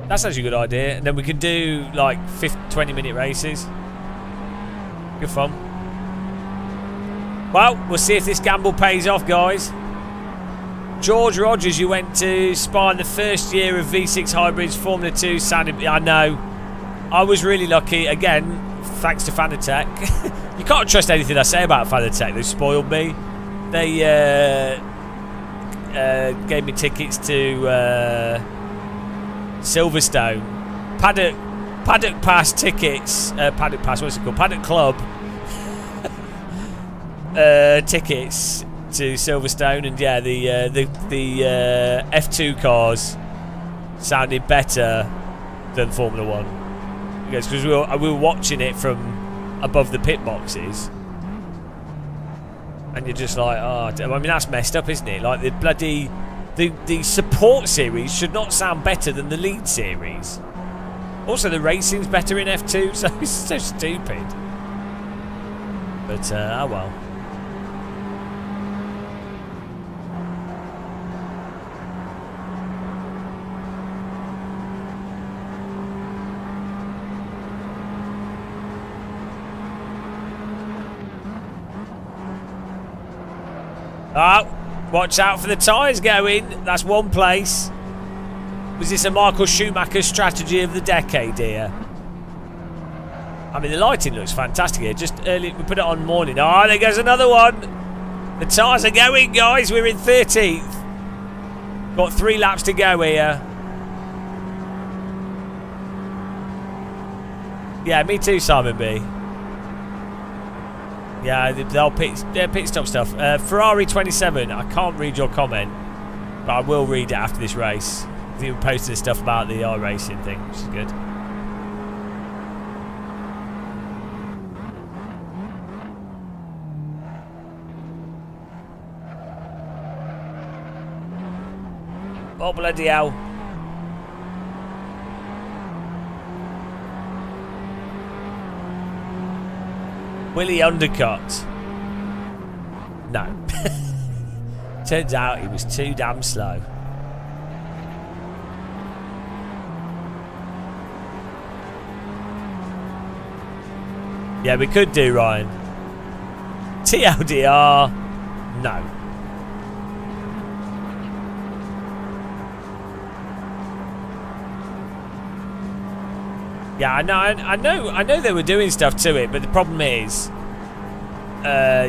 That's actually a good idea. And then we can do like 20-minute races. Good fun. Well, we'll see if this gamble pays off, guys. George Rogers, you went to Spa in the first year of V6 Hybrids Formula 2. I know. I was really lucky. Again, thanks to Fanatec. You can't trust anything I say about Fanatec. They spoiled me. They gave me tickets to Silverstone. Paddock Pass tickets. Paddock Pass, what's it called? Paddock Club. Tickets to Silverstone, and yeah, the F2 cars sounded better than Formula 1 because we were watching it from above the pit boxes, and you're just like, oh, I mean, that's messed up, isn't it? Like the bloody the support series should not sound better than the lead series. Also, the racing's better in F2, so it's so stupid. But oh well. Watch out for the tyres going. That's one place. Was this a Michael Schumacher strategy of the decade here? I mean, the lighting looks fantastic here. Just early, we put it on morning. Oh, there goes another one. The tyres are going, guys. We're in 13th. Got 3 laps to go here. Yeah, me too, Simon B. Yeah, they'll pit stop stuff. Ferrari 27. I can't read your comment, but I will read it after this race. You posted stuff about the iRacing thing, which is good. Oh bloody hell! Will he undercut? No. Turns out he was too damn slow. Yeah, we could do, Ryan. TLDR, no. Yeah, I know they were doing stuff to it, but the problem is,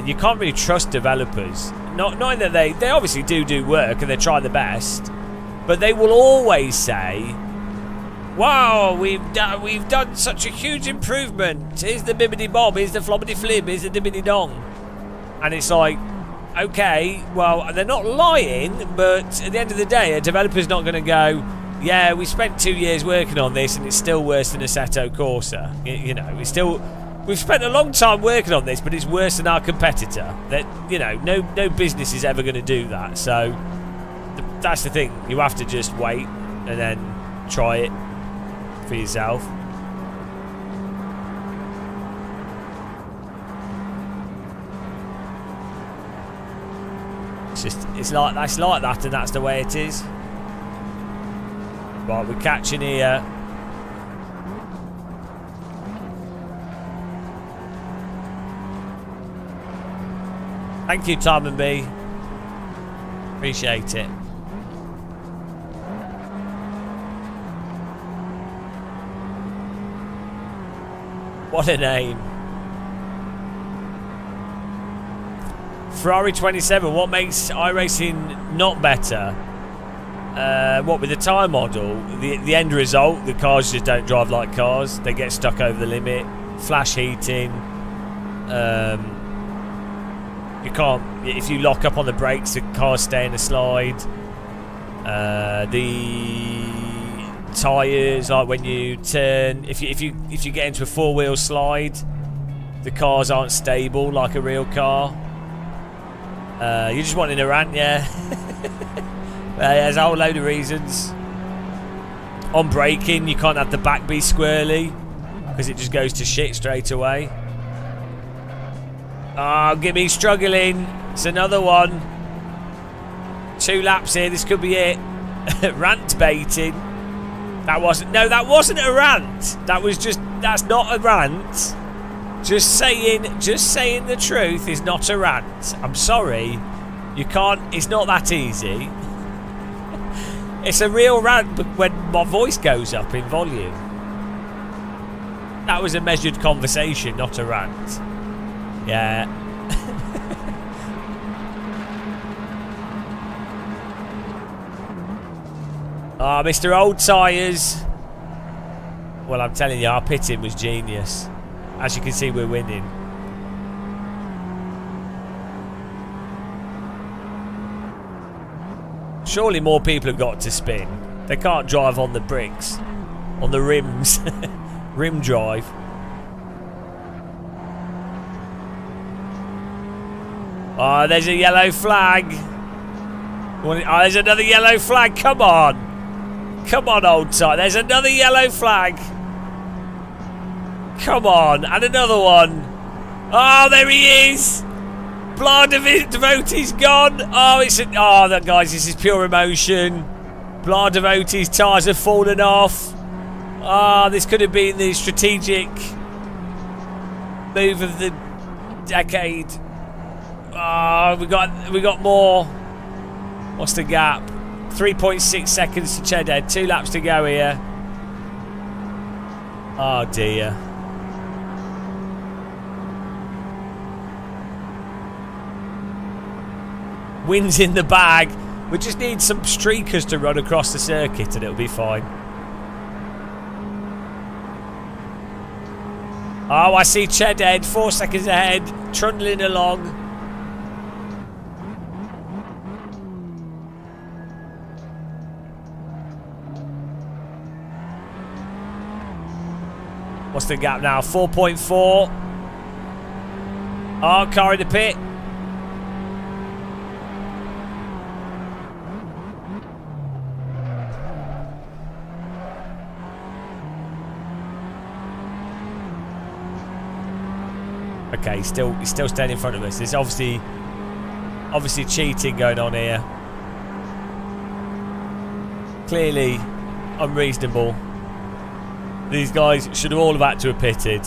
you can't really trust developers. Not in that they obviously do work and they try the best, but they will always say, "Wow, we've done such a huge improvement. Here's the bibbidi bob, here's the flobbity flib, here's the dibbidi dong," and it's like, okay, well, they're not lying, but at the end of the day, a developer's not going to go, yeah, we spent 2 years working on this and it's still worse than Assetto Corsa. You know, we've spent a long time working on this, but it's worse than our competitor. That, you know, no business is ever going to do that. So that's the thing. You have to just wait and then try it for yourself. It's like that, and that's the way it is. Right, we're catching here. Thank you, Tom and B. Appreciate it. What a name. Ferrari 27, what makes iRacing not better? What with the tyre model? The end result, the cars just don't drive like cars. They get stuck over the limit. Flash heating. You can't, if you lock up on the brakes, the cars stay in the slide. The tyres, like when you turn, if you get into a 4-wheel slide, the cars aren't stable like a real car. You're just wanting a rant, yeah. There's a whole load of reasons. On braking, you can't have the back be squirrely because it just goes to shit straight away. Oh, get me struggling. It's another one. 2 laps here. This could be it. Rant baiting. That wasn't a rant. That's not a rant. Just saying the truth is not a rant. I'm sorry. You can't, it's not that easy. It's a real rant when my voice goes up in volume. That was a measured conversation, not a rant. Yeah. Ah, Mr. Old Tyres. Well, I'm telling you, our pitting was genius. As you can see, we're winning. Surely more people have got to spin. They can't drive on the bricks, on the rims. Rim drive. Oh, there's a yellow flag. Oh, there's another yellow flag. Come on. Come on, old tight. There's another yellow flag. Come on. And another one. Oh, there he is. Blah Devotie's gone. Oh, guys, this is pure emotion. Blah Devotie's tyres have fallen off. Ah, this could have been the strategic move of the decade. Ah, we got more. What's the gap? 3.6 seconds to Chedhead. 2 laps to go here. Oh dear. Wins in the bag. We just need some streakers to run across the circuit and it'll be fine. Oh, I see Chedhead 4 seconds ahead, trundling along. What's the gap now? 4.4. Oh, car in the pit. Okay, he's still standing in front of us. There's obviously cheating going on here. Clearly unreasonable. These guys should have all had to have pitted.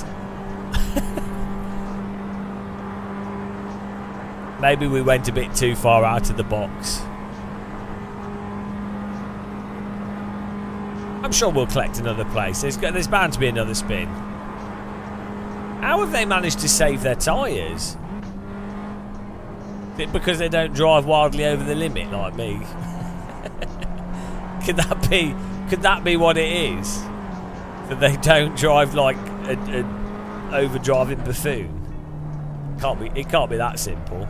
Maybe we went a bit too far out of the box. I'm sure we'll collect another place. There's bound to be another spin. How have they managed to save their tyres? Is it because they don't drive wildly over the limit like me? Could that be what it is? That they don't drive like an overdriving buffoon? It can't be that simple.